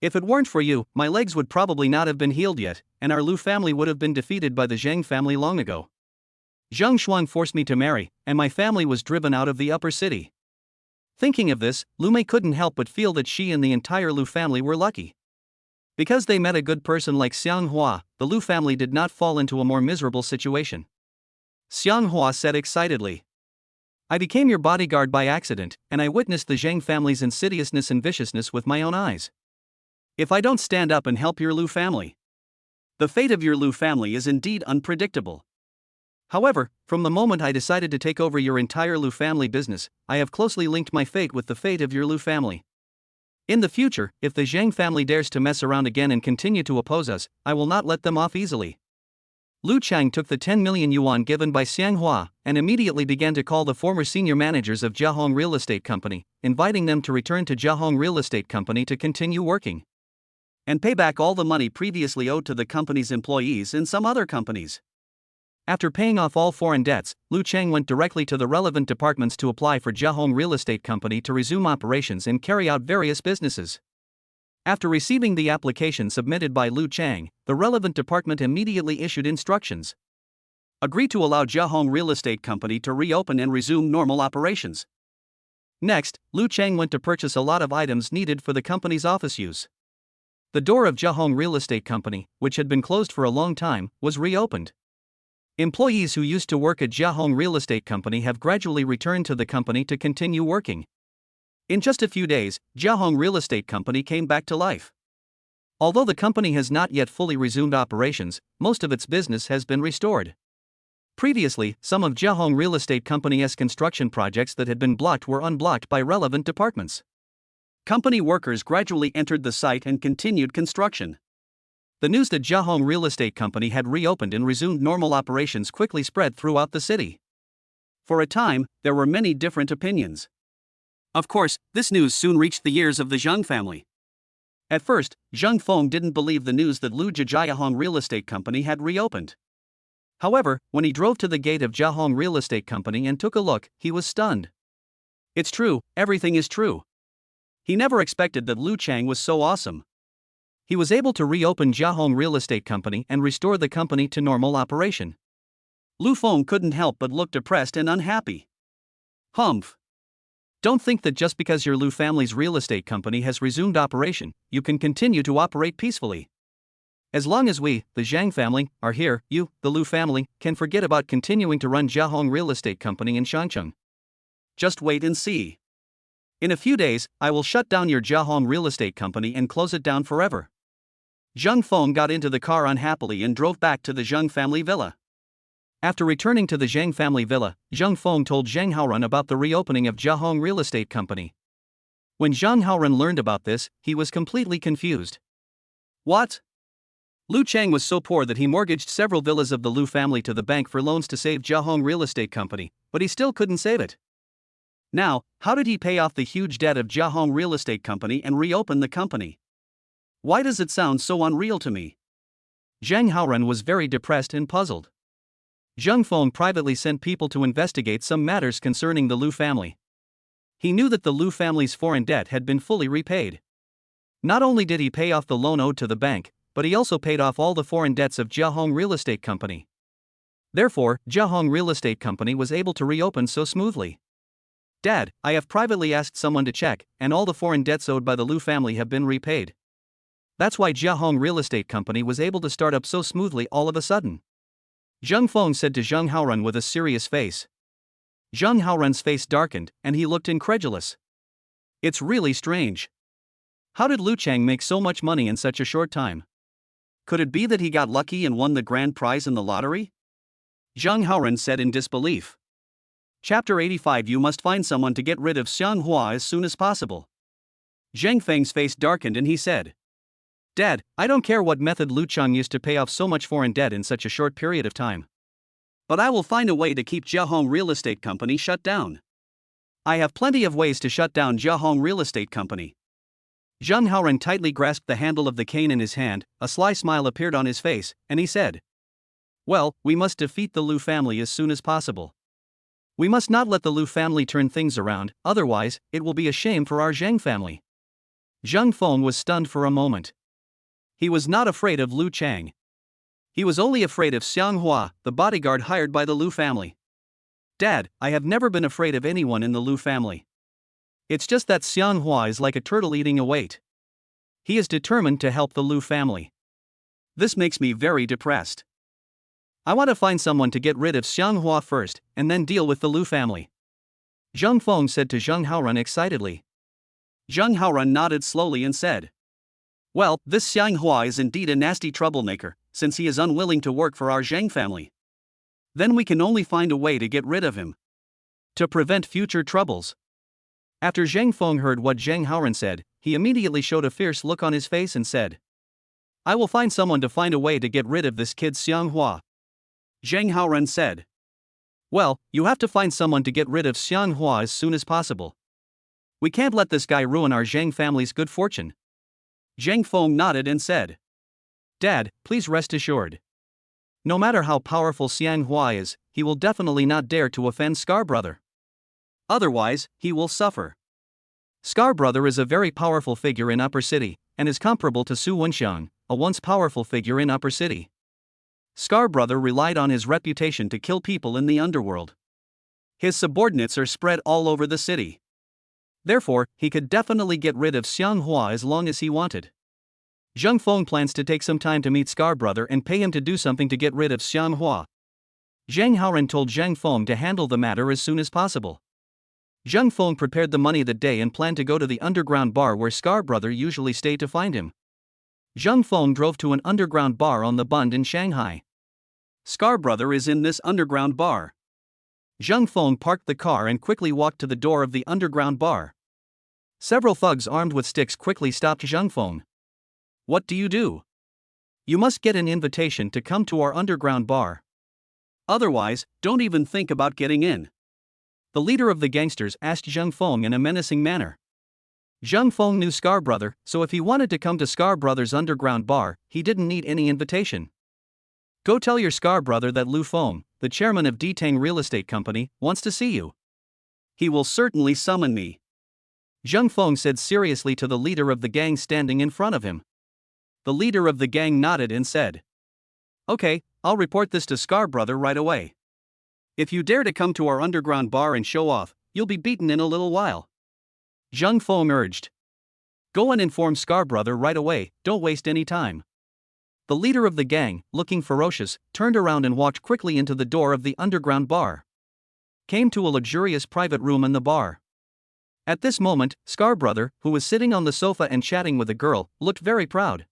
If it weren't for you, my legs would probably not have been healed yet, and our Lu family would have been defeated by the Zheng family long ago. Zheng Shuang forced me to marry, and my family was driven out of the upper city. Thinking of this, Lu Mei couldn't help but feel that she and the entire Lu family were lucky. Because they met a good person like Xianghua, the Lu family did not fall into a more miserable situation. Xianghua said excitedly. I became your bodyguard by accident, and I witnessed the Zheng family's insidiousness and viciousness with my own eyes. if I don't stand up and help your Lu family? The fate of your Lu family is indeed unpredictable. However, from the moment I decided to take over your entire Lu family business, I have closely linked my fate with the fate of your Lu family. In the future, if the Zhang family dares to mess around again and continue to oppose us, I will not let them off easily. Lu Chang took the 10 million yuan given by Xianghua and immediately began to call the former senior managers of Jiahong Real Estate Company, inviting them to return to Jiahong Real Estate Company to continue working and pay back all the money previously owed to the company's employees and some other companies. After paying off all foreign debts, Lu Chang went directly to the relevant departments to apply for Jiahong Real Estate Company to resume operations and carry out various businesses. After receiving the application submitted by Lu Chang, the relevant department immediately issued instructions. Agree to allow Jiahong Real Estate Company to reopen and resume normal operations. Next, Lu Chang went to purchase a lot of items needed for the company's office use. The door of Jiahong Real Estate Company, which had been closed for a long time, was reopened. Employees who used to work at Jiahong Real Estate Company have gradually returned to the company to continue working. In just a few days, Jiahong Real Estate Company came back to life. Although the company has not yet fully resumed operations, most of its business has been restored. Previously, some of Jiahong Real Estate Company's construction projects that had been blocked were unblocked by relevant departments. Company workers gradually entered the site and continued construction. The news that Jiahong Real Estate Company had reopened and resumed normal operations quickly spread throughout the city. For a time, there were many different opinions. Of course, this news soon reached the ears of the Zheng family. At first, Zheng Feng didn't believe the news that Lu Jiahong Real Estate Company had reopened. However, when he drove to the gate of Jiahong Real Estate Company and took a look, he was stunned. It's true, everything is true. He never expected that Lu Chang was so awesome. He was able to reopen Jiahong Real Estate Company and restore the company to normal operation. Lu Feng couldn't help but look depressed and unhappy. Humph. Don't think that just because your Lu family's real estate company has resumed operation, you can continue to operate peacefully. As long as we, the Zhang family, are here, you, the Lu family, can forget about continuing to run Jiahong Real Estate Company in Shangcheng. Just wait and see. In a few days, I will shut down your Jiahong Real Estate Company and close it down forever. Zheng Feng got into the car unhappily and drove back to the Zheng family villa. After returning to the Zheng family villa, Zheng Feng told Zhang Haoran about the reopening of Jiahong Real Estate Company. When Zhang Haoran learned about this, he was completely confused. What? Lu Chang was so poor that he mortgaged several villas of the Lu family to the bank for loans to save Jiahong Real Estate Company, but he still couldn't save it. Now, how did he pay off the huge debt of Jiahong Real Estate Company and reopen the company? Why does it sound so unreal to me? Zhang Haoran was very depressed and puzzled. Zheng Feng privately sent people to investigate some matters concerning the Lu family. He knew that the Lu family's foreign debt had been fully repaid. Not only did he pay off the loan owed to the bank, but he also paid off all the foreign debts of Jiahong Real Estate Company. Therefore, Jiahong Real Estate Company was able to reopen so smoothly. Dad, I have privately asked someone to check, and all the foreign debts owed by the Lu family have been repaid. That's why Jiahong Real Estate Company was able to start up so smoothly all of a sudden. Zheng Feng said to Zheng Haoran with a serious face. Zheng Haoran's face darkened, and he looked incredulous. It's really strange. How did Lu Chang make so much money in such a short time? Could it be that he got lucky and won the grand prize in the lottery? Zheng Haoran said in disbelief. Chapter 85. You must find someone to get rid of Xianghua as soon as possible. Zheng Feng's face darkened and he said, Dad, I don't care what method Lu Chang used to pay off so much foreign debt in such a short period of time. But I will find a way to keep Jiahong Real Estate Company shut down. I have plenty of ways to shut down Jiahong Real Estate Company. Zheng Haoran tightly grasped the handle of the cane in his hand, a sly smile appeared on his face, and he said, Well, we must defeat the Lu family as soon as possible. We must not let the Lu family turn things around, otherwise, it will be a shame for our Zheng family. Zheng Feng was stunned for a moment. He was not afraid of Lu Chang. He was only afraid of Xianghua, the bodyguard hired by the Lu family. Dad, I have never been afraid of anyone in the Lu family. It's just that Xianghua is like a turtle eating a weight. He is determined to help the Lu family. This makes me very depressed. I want to find someone to get rid of Xianghua first, and then deal with the Lu family. Zheng Feng said to Zheng Haoran excitedly. Zheng Haoran nodded slowly and said, Well, this Xiang Hua is indeed a nasty troublemaker, since he is unwilling to work for our Zhang family. Then we can only find a way to get rid of him, to prevent future troubles." After Zhang Feng heard what Zhang Haoran said, he immediately showed a fierce look on his face and said, "I will find someone to find a way to get rid of this kid Xiang Hua." Zhang Haoran said, "Well, you have to find someone to get rid of Xiang Hua as soon as possible. We can't let this guy ruin our Zhang family's good fortune." Zhang Feng nodded and said, "Dad, please rest assured. No matter how powerful Xiang Hua is, he will definitely not dare to offend Scar Brother. Otherwise, he will suffer." Scar Brother is a very powerful figure in Upper City, and is comparable to Su Wenxiang, a once powerful figure in Upper City. Scar Brother relied on his reputation to kill people in the underworld. His subordinates are spread all over the city. Therefore, he could definitely get rid of Xiang Hua as long as he wanted. Zhang Feng plans to take some time to meet Scar Brother and pay him to do something to get rid of Xiang Hua. Zhang Haoran told Zhang Feng to handle the matter as soon as possible. Zhang Feng prepared the money that day and planned to go to the underground bar where Scar Brother usually stayed to find him. Zhang Feng drove to an underground bar on the Bund in Shanghai. Scar Brother is in this underground bar. Zhang Feng parked the car and quickly walked to the door of the underground bar. Several thugs armed with sticks quickly stopped Zhang Feng. "What do you do?" "You must get an invitation to come to our underground bar. Otherwise, don't even think about getting in," the leader of the gangsters asked Zhang Feng in a menacing manner. Zhang Feng knew Scar Brother, so if he wanted to come to Scar Brother's underground bar, he didn't need any invitation. "Go tell your Scar Brother that Lu Feng, the chairman of Detang Real Estate Company, wants to see you. He will certainly summon me," Zhang Feng said seriously to the leader of the gang standing in front of him. The leader of the gang nodded and said, "Okay, I'll report this to Scar Brother right away. If you dare to come to our underground bar and show off, you'll be beaten in a little while." Zhang Feng urged. "Go and inform Scar Brother right away, don't waste any time." The leader of the gang, looking ferocious, turned around and walked quickly into the door of the underground bar. Came to a luxurious private room in the bar. At this moment, Scar Brother, who was sitting on the sofa and chatting with a girl, looked very proud.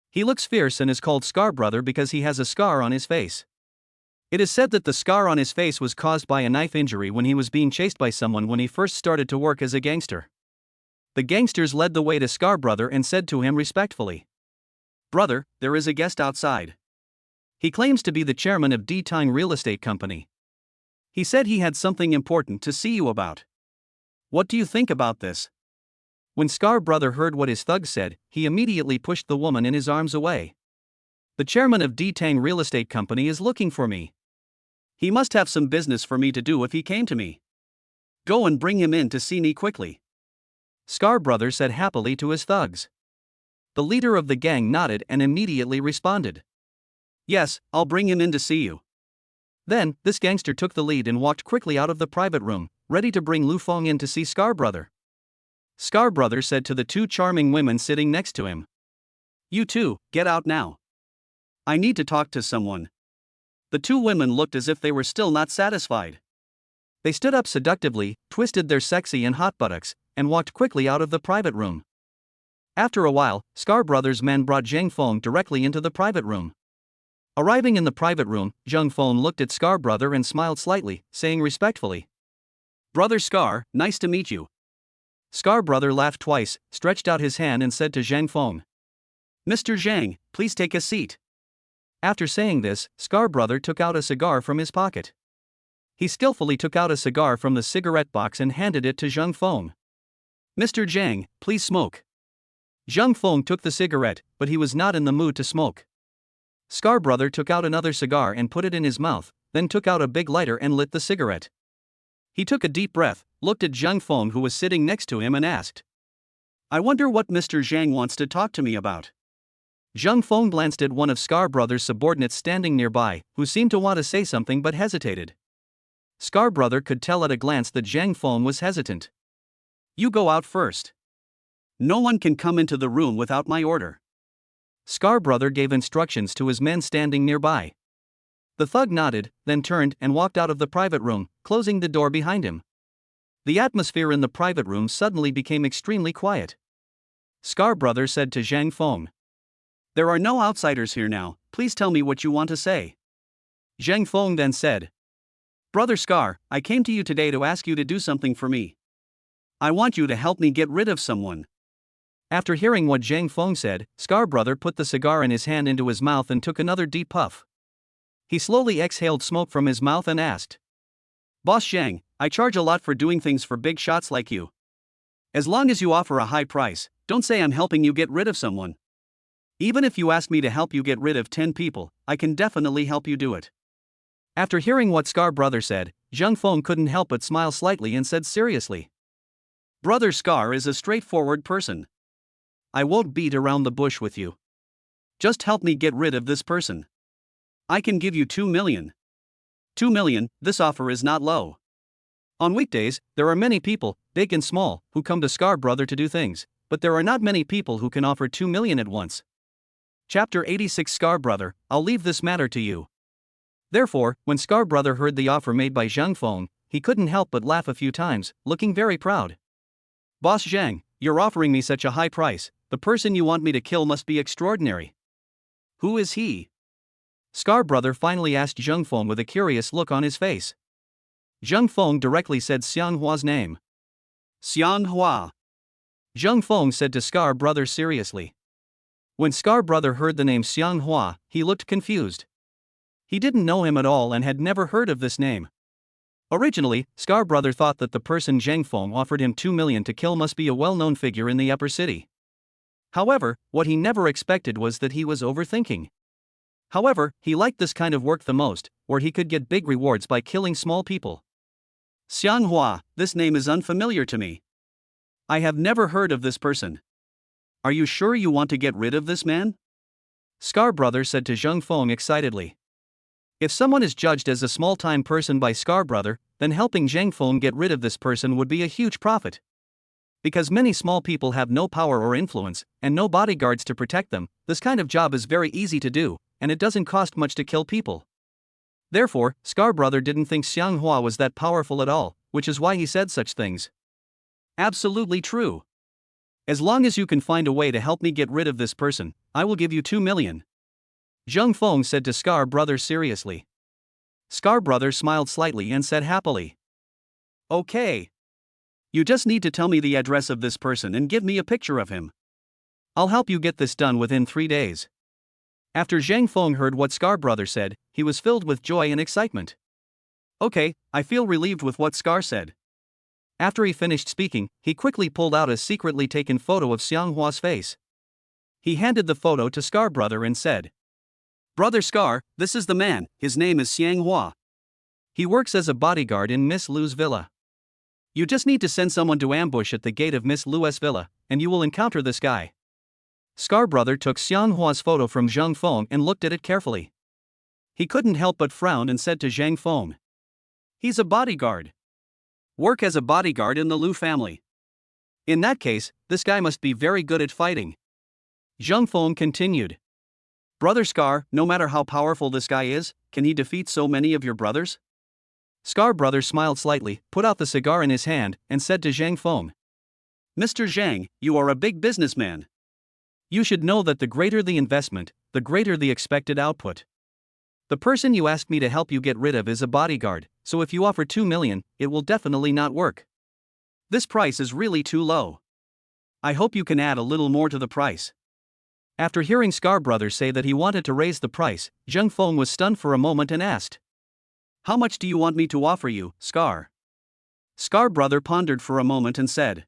He looks fierce and is called Scar Brother because he has a scar on his face. It is said that the scar on his face was caused by a knife injury when he was being chased by someone when he first started to work as a gangster. The gangsters led the way to Scar Brother and said to him respectfully, "Brother, there is a guest outside. He claims to be the chairman of Detang Real Estate Company. He said he had something important to see you about. What do you think about this?" When Scar Brother heard what his thug said, he immediately pushed the woman in his arms away. "The chairman of Detang Real Estate Company is looking for me. He must have some business for me to do if he came to me. Go and bring him in to see me quickly," Scar Brother said happily to his thugs. The leader of the gang nodded and immediately responded, "Yes, I'll bring him in to see you." Then, this gangster took the lead and walked quickly out of the private room, ready to bring Lu Feng in to see Scar Brother. Scar Brother said to the two charming women sitting next to him, "You two, get out now. I need to talk to someone." The two women looked as if they were still not satisfied. They stood up seductively, twisted their sexy and hot buttocks, and walked quickly out of the private room. After a while, Scar Brother's men brought Zhang Feng directly into the private room. Arriving in the private room, Zhang Feng looked at Scar Brother and smiled slightly, saying respectfully, "Brother Scar, nice to meet you." Scar Brother laughed twice, stretched out his hand and said to Zhang Feng, "Mr. Zhang, please take a seat." After saying this, Scar Brother took out a cigar from his pocket. He skillfully took out a cigar from the cigarette box and handed it to Zhang Feng. "Mr. Zhang, please smoke." Zhang Feng took the cigarette, but he was not in the mood to smoke. Scar Brother took out another cigar and put it in his mouth, then took out a big lighter and lit the cigarette. He took a deep breath, looked at Zhang Feng who was sitting next to him and asked, "I wonder what Mr. Zhang wants to talk to me about." Zhang Feng glanced at one of Scar Brother's subordinates standing nearby, who seemed to want to say something but hesitated. Scar Brother could tell at a glance that Zhang Feng was hesitant. "You go out first. No one can come into the room without my order." Scar Brother gave instructions to his men standing nearby. The thug nodded, then turned and walked out of the private room, closing the door behind him. The atmosphere in the private room suddenly became extremely quiet. Scar brother said to Zhang Feng. There are no outsiders here now, please tell me what you want to say. Zhang Feng then said. Brother Scar, I came to you today to ask you to do something for me. I want you to help me get rid of someone. After hearing what Zhang Feng said, Scar brother put the cigar in his hand into his mouth and took another deep puff. He slowly exhaled smoke from his mouth and asked. Boss Zhang, I charge a lot for doing things for big shots like you. As long as you offer a high price, don't say I'm helping you get rid of someone. Even if you ask me to help you get rid of 10 people, I can definitely help you do it. After hearing what Scar brother said, Zhang Feng couldn't help but smile slightly and said seriously. Brother Scar is a straightforward person. I won't beat around the bush with you. Just help me get rid of this person. I can give you 2 million. 2 million, this offer is not low. On weekdays, there are many people, big and small, who come to Scar brother to do things, but there are not many people who can offer 2 million at once. Chapter 86 Scar brother, I'll leave this matter to you. Therefore, when Scar brother heard the offer made by Zhang Feng, he couldn't help but laugh a few times, looking very proud. Boss Zhang, you're offering me such a high price, the person you want me to kill must be extraordinary. Who is he? Scar brother finally asked Zhang Feng with a curious look on his face. Zhang Feng directly said Xiang Hua's name. Xiang Hua. Zhang Feng said to Scar brother seriously. When Scar brother heard the name Xiang Hua, he looked confused. He didn't know him at all and had never heard of this name. Originally, Scar brother thought that the person Zhang Feng offered him 2 million to kill must be a well-known figure in the upper city. However, what he never expected was that he was overthinking. However, he liked this kind of work the most, where he could get big rewards by killing small people. Xiang Hua, this name is unfamiliar to me. I have never heard of this person. Are you sure you want to get rid of this man? Scar brother said to Zhang Feng excitedly. If someone is judged as a small-time person by Scar brother, then helping Zhang Feng get rid of this person would be a huge profit. Because many small people have no power or influence, and no bodyguards to protect them, this kind of job is very easy to do, and it doesn't cost much to kill people. Therefore, Scar brother didn't think Xiang Hua was that powerful at all, which is why he said such things. Absolutely true. As long as you can find a way to help me get rid of this person, I will give you 2 million. Zhang Feng said to Scar brother seriously. Scar brother smiled slightly and said happily. Okay. You just need to tell me the address of this person and give me a picture of him. I'll help you get this done within 3 days. After Zhang Feng heard what Scar brother said, he was filled with joy and excitement. Okay, I feel relieved with what Scar said. After he finished speaking, he quickly pulled out a secretly taken photo of Xiang Hua's face. He handed the photo to Scar brother and said, Brother Scar, this is the man, his name is Xiang Hua. He works as a bodyguard in Miss Lu's villa. You just need to send someone to ambush at the gate of Miss Lu's villa, and you will encounter this guy. Scar brother took Xiang Hua's photo from Zhang Feng and looked at it carefully. He couldn't help but frown and said to Zhang Feng, He's a bodyguard. Work as a bodyguard in the Lu family. In that case, this guy must be very good at fighting. Zhang Feng continued. Brother Scar, no matter how powerful this guy is, can he defeat so many of your brothers? Scar brother smiled slightly, put out the cigar in his hand, and said to Zhang Feng, Mr. Zhang, you are a big businessman. You should know that the greater the investment, the greater the expected output. The person you asked me to help you get rid of is a bodyguard, so if you offer 2 million, it will definitely not work. This price is really too low. I hope you can add a little more to the price. After hearing Scar brother say that he wanted to raise the price, Zhang Feng was stunned for a moment and asked, How much do you want me to offer you, Scar? Scar brother pondered for a moment and said,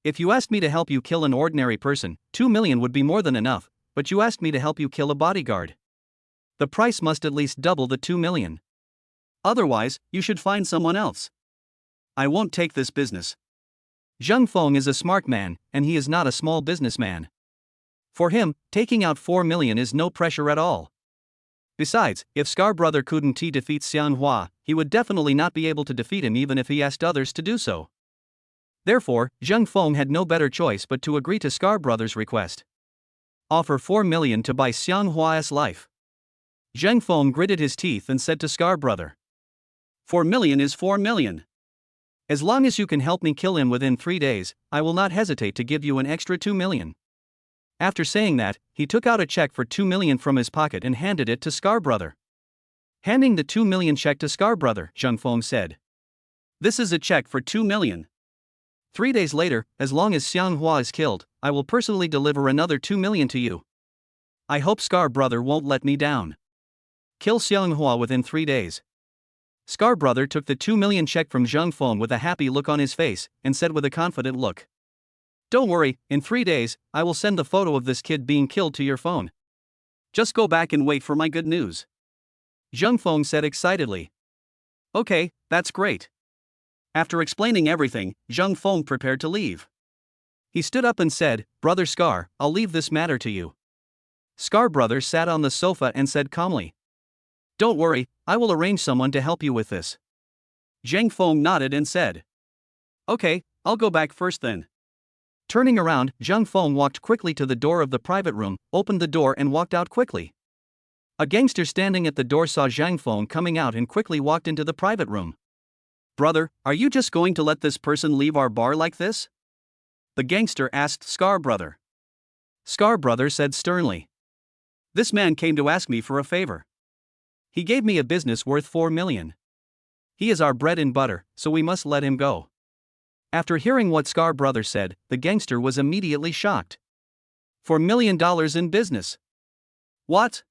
If you asked me to help you kill an ordinary person, 2 million would be more than enough, but you asked me to help you kill a bodyguard. The price must at least double the 2 million. Otherwise, you should find someone else. I won't take this business. Zhang Feng is a smart man, and he is not a small businessman. For him, taking out 4 million is no pressure at all. Besides, if Scar brother couldn't defeat Xiang Hua, he would definitely not be able to defeat him even if he asked others to do so. Therefore, Zhang Feng had no better choice but to agree to Scar brother's request. Offer 4 million to buy Xiang Hua's life. Zhang Feng gritted his teeth and said to Scar brother, 4 million is 4 million. As long as you can help me kill him within 3 days, I will not hesitate to give you an extra 2 million. After saying that, he took out a check for 2 million from his pocket and handed it to Scar Brother. Handing the 2 million check to Scar Brother, Zheng Feng said, "This is a check for 2 million. 3 days later, as long as Xiang Hua is killed, I will personally deliver another 2 million to you. I hope Scar Brother won't let me down. Kill Xiang Hua within 3 days." Scar Brother took the 2 million check from Zheng Feng with a happy look on his face, and said with a confident look, "Don't worry, in 3 days, I will send the photo of this kid being killed to your phone. Just go back and wait for my good news." Zheng Feng said excitedly. "Okay, that's great." After explaining everything, Zheng Feng prepared to leave. He stood up and said, "Brother Scar, I'll leave this matter to you." Scar Brother sat on the sofa and said calmly, "Don't worry, I will arrange someone to help you with this." Zheng Feng nodded and said, "Okay, I'll go back first then." Turning around, Zheng Feng walked quickly to the door of the private room, opened the door and walked out quickly. A gangster standing at the door saw Zheng Feng coming out and quickly walked into the private room. "Brother, are you just going to let this person leave our bar like this?" the gangster asked Scar Brother. Scar Brother said sternly, "This man came to ask me for a favor. He gave me a business worth 4 million. He is our bread and butter, so we must let him go." After hearing what Scar Brother said, the gangster was immediately shocked. $4 million in business. What?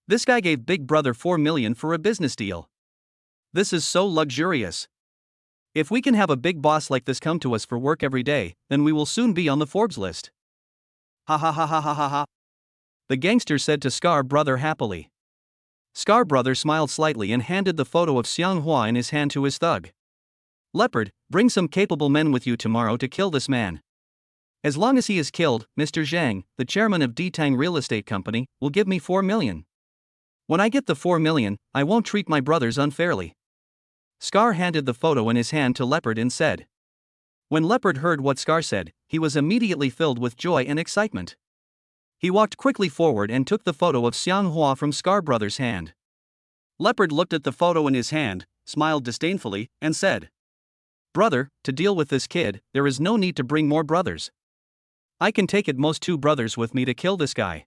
This guy gave Big Brother 4 million for a business deal. This is so luxurious. If we can have a big boss like this come to us for work every day, then we will soon be on the Forbes list. Ha ha ha ha ha ha ha. The gangster said to Scar Brother happily. Scar Brother smiled slightly and handed the photo of Xiang Hua in his hand to his thug. "Leopard, bring some capable men with you tomorrow to kill this man. As long as he is killed, Mr. Zhang, the chairman of Ditang Real Estate Company, will give me 4 million. When I get the 4 million, I won't treat my brothers unfairly." Scar handed the photo in his hand to Leopard and said. When Leopard heard what Scar said, he was immediately filled with joy and excitement. He walked quickly forward and took the photo of Xiang Hua from Scar Brother's hand. Leopard looked at the photo in his hand, smiled disdainfully, and said, "Brother, to deal with this kid, there is no need to bring more brothers. I can take at most 2 brothers with me to kill this guy."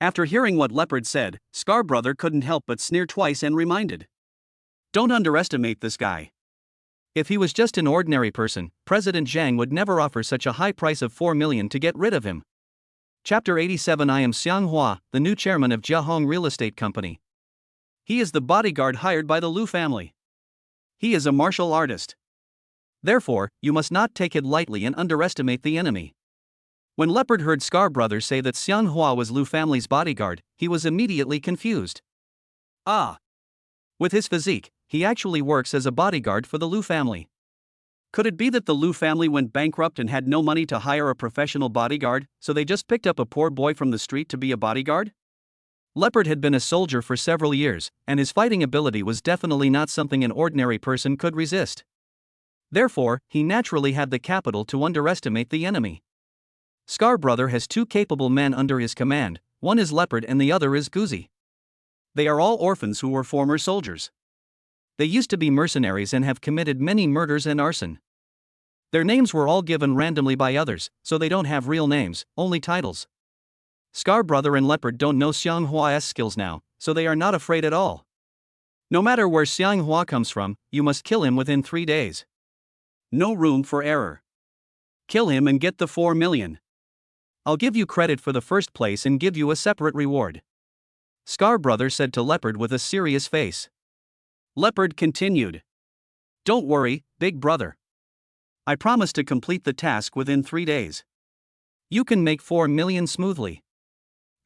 After hearing what Leopard said, Scar Brother couldn't help but sneer twice and reminded, "Don't underestimate this guy. If he was just an ordinary person, President Zhang would never offer such a high price of 4 million to get rid of him." Chapter 87. I am Xiang Hua, the new chairman of Jiahong Real Estate Company. He is the bodyguard hired by the Liu family. He is a martial artist. Therefore, you must not take it lightly and underestimate the enemy. When Leopard heard Scar Brother say that Xiang Hua was Liu family's bodyguard, he was immediately confused. Ah! With his physique, he actually works as a bodyguard for the Liu family. Could it be that the Liu family went bankrupt and had no money to hire a professional bodyguard, so they just picked up a poor boy from the street to be a bodyguard? Leopard had been a soldier for several years, and his fighting ability was definitely not something an ordinary person could resist. Therefore, he naturally had the capital to underestimate the enemy. Scar Brother has 2 capable men under his command, one is Leopard and the other is Guzi. They are all orphans who were former soldiers. They used to be mercenaries and have committed many murders and arson. Their names were all given randomly by others, so they don't have real names, only titles. Scar Brother and Leopard don't know Xiang Hua's skills now, so they are not afraid at all. No matter where Xiang Hua comes from, you must kill him within 3 days. No room for error. Kill him and get the 4 million. I'll give you credit for the first place and give you a separate reward. Scar Brother said to Leopard with a serious face. Leopard continued. Don't worry, Big Brother. I promise to complete the task within 3 days. You can make 4 million smoothly.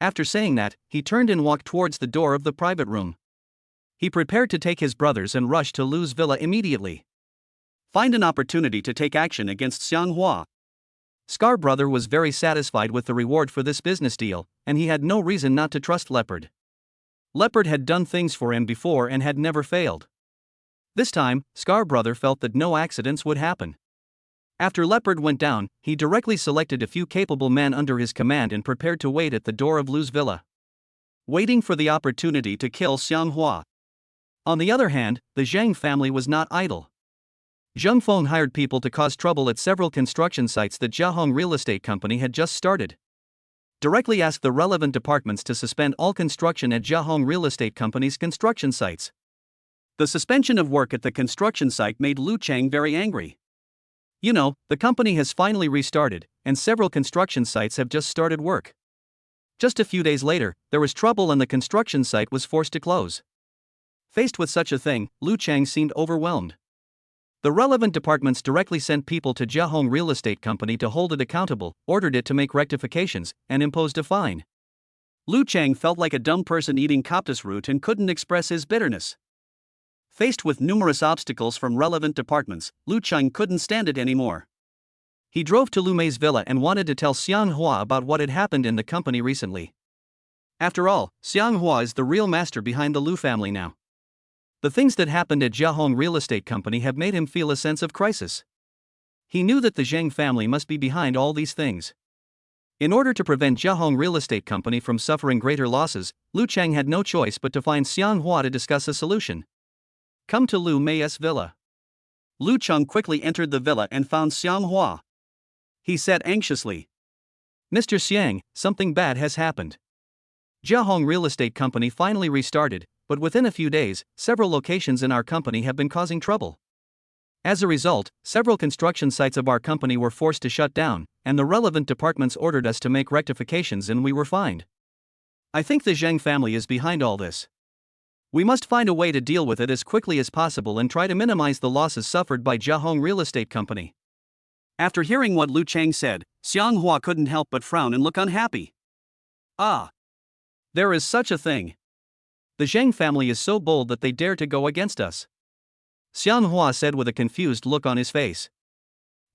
After saying that, he turned and walked towards the door of the private room. He prepared to take his brothers and rush to Lu's villa immediately. Find an opportunity to take action against Xiang Hua. Scar Brother was very satisfied with the reward for this business deal, and he had no reason not to trust Leopard. Leopard had done things for him before and had never failed. This time, Scar Brother felt that no accidents would happen. After Leopard went down, he directly selected a few capable men under his command and prepared to wait at the door of Lu's villa, waiting for the opportunity to kill Xiang Hua. On the other hand, the Zhang family was not idle. Zheng Feng hired people to cause trouble at several construction sites that Jiahong Real Estate Company had just started. Directly asked the relevant departments to suspend all construction at Jiahong Real Estate Company's construction sites. The suspension of work at the construction site made Lu Chang very angry. You know, the company has finally restarted, and several construction sites have just started work. Just a few days later, there was trouble and the construction site was forced to close. Faced with such a thing, Lu Chang seemed overwhelmed. The relevant departments directly sent people to Jiahong Real Estate Company to hold it accountable, ordered it to make rectifications, and imposed a fine. Lu Chang felt like a dumb person eating cactus root and couldn't express his bitterness. Faced with numerous obstacles from relevant departments, Lu Chang couldn't stand it anymore. He drove to Lu Mei's villa and wanted to tell Xiang Hua about what had happened in the company recently. After all, Xiang Hua is the real master behind the Lu family now. The things that happened at Jiahong Real Estate Company have made him feel a sense of crisis. He knew that the Zheng family must be behind all these things. In order to prevent Jiahong Real Estate Company from suffering greater losses, Lu Chang had no choice but to find Xiang Hua to discuss a solution. Come to Lu Mei's villa. Lu Chang quickly entered the villa and found Xiang Hua. He said anxiously, "Mr. Xiang, something bad has happened. Jiahong Real Estate Company finally restarted, but within a few days, several locations in our company have been causing trouble. As a result, several construction sites of our company were forced to shut down, and the relevant departments ordered us to make rectifications and we were fined. I think the Zheng family is behind all this. We must find a way to deal with it as quickly as possible and try to minimize the losses suffered by Jiahong Real Estate Company." After hearing what Lu Chang said, Xiang Hua couldn't help but frown and look unhappy. Ah! There is such a thing. The Zheng family is so bold that they dare to go against us, Xiang Hua said with a confused look on his face.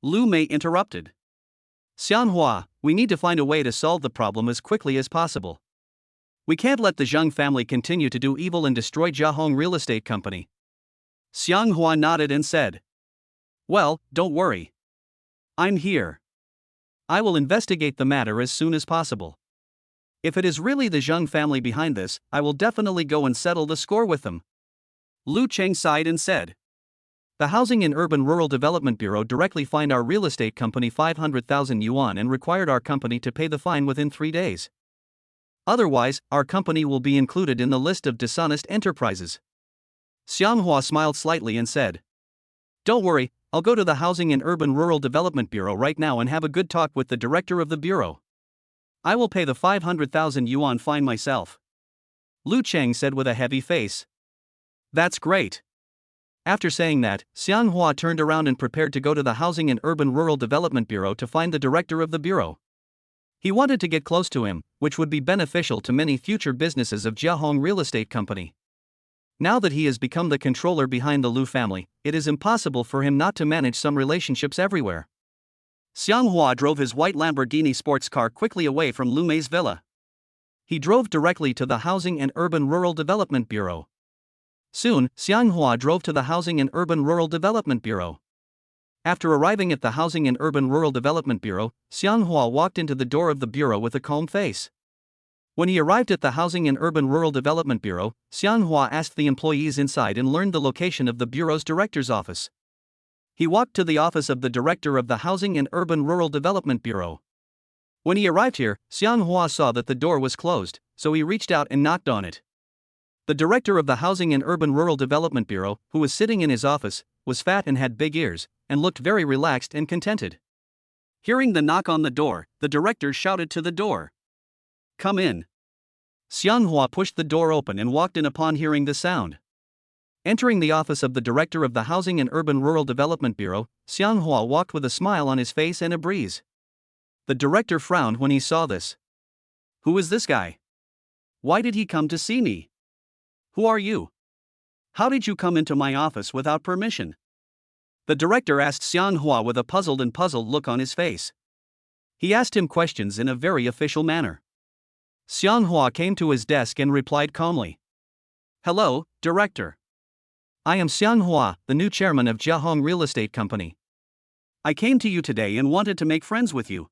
Lu Mei interrupted. "Xiang Hua, we need to find a way to solve the problem as quickly as possible. We can't let the Zheng family continue to do evil and destroy Jiahong Real Estate Company." Xiang Hua nodded and said, "Well, don't worry. I'm here. I will investigate the matter as soon as possible. If it is really the Zheng family behind this, I will definitely go and settle the score with them." Lu Chang sighed and said, "The Housing and Urban Rural Development Bureau directly fined our real estate company 500,000 yuan and required our company to pay the fine within 3 days. Otherwise, our company will be included in the list of dishonest enterprises." Xiang Hua smiled slightly and said, "Don't worry, I'll go to the Housing and Urban Rural Development Bureau right now and have a good talk with the director of the bureau. I will pay the 500,000 yuan fine myself," Lu Chang said with a heavy face. "That's great." After saying that, Xiang Hua turned around and prepared to go to the Housing and Urban Rural Development Bureau to find the director of the bureau. He wanted to get close to him, which would be beneficial to many future businesses of Jiahong Real Estate Company. Now that he has become the controller behind the Lu family, it is impossible for him not to manage some relationships everywhere. Xiang Hua drove his white Lamborghini sports car quickly away from Lu Mei's villa. He drove directly to the Housing and Urban Rural Development Bureau. Soon, Xiang Hua drove to the Housing and Urban Rural Development Bureau. After arriving at the Housing and Urban Rural Development Bureau, Xiang Hua walked into the door of the bureau with a calm face. When he arrived at the Housing and Urban Rural Development Bureau, Xiang Hua asked the employees inside and learned the location of the bureau's director's office. He walked to the office of the director of the Housing and Urban Rural Development Bureau. When he arrived here, Xiang Hua saw that the door was closed, so he reached out and knocked on it. The director of the Housing and Urban Rural Development Bureau, who was sitting in his office, was fat and had big ears, and looked very relaxed and contented. Hearing the knock on the door, the director shouted to the door, "Come in." Xiang Hua pushed the door open and walked in upon hearing the sound. Entering the office of the director of the Housing and Urban Rural Development Bureau, Xiang Hua walked with a smile on his face and a breeze. The director frowned when he saw this. "Who is this guy? Why did he come to see me? Who are you? How did you come into my office without permission?" The director asked Xiang Hua with a puzzled look on his face. He asked him questions in a very official manner. Xiang Hua came to his desk and replied calmly, "Hello, director. I am Xiang Hua, the new chairman of Jiahong Real Estate Company. I came to you today and wanted to make friends with you."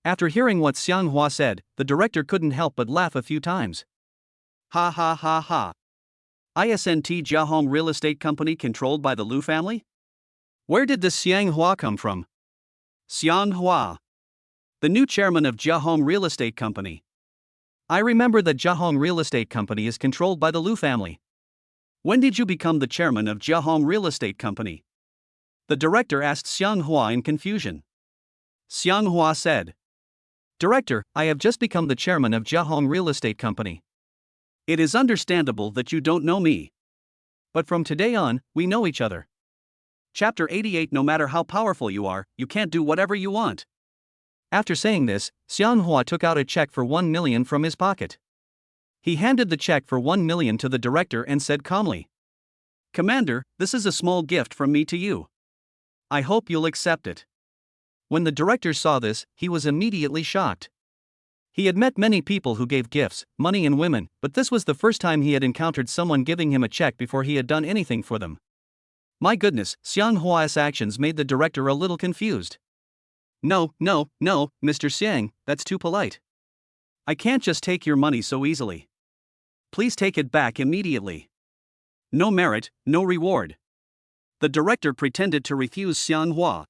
After hearing what Xiang Hua said, the director couldn't help but laugh a few times. "Ha ha ha ha. ISNT Jiahong Real Estate Company controlled by the Lu family? Where did this Xiang Hua come from? Xiang Hua, the new chairman of Jiahong Real Estate Company. I remember that Jiahong Real Estate Company is controlled by the Lu family. When did you become the chairman of Jiahong Real Estate Company? The director asked Xiang Hua in confusion. Xiang Hua said, Director, I have just become the chairman of Jiahong Real Estate Company. It is understandable that you don't know me. But from today on, we know each other. Chapter 88. No matter how powerful you are, you can't do whatever you want. After saying this, Xiang Hua took out a check for 1 million from his pocket. He handed the check for 1 million to the director and said calmly, Commander, this is a small gift from me to you. I hope you'll accept it. When the director saw this, he was immediately shocked. He had met many people who gave gifts, money and women, but this was the first time he had encountered someone giving him a check before he had done anything for them. My goodness, Xiang Hua's actions made the director a little confused. No, Mr. Xiang, that's too polite. I can't just take your money so easily. Please take it back immediately. No merit, no reward. The director pretended to refuse Xiang Hua.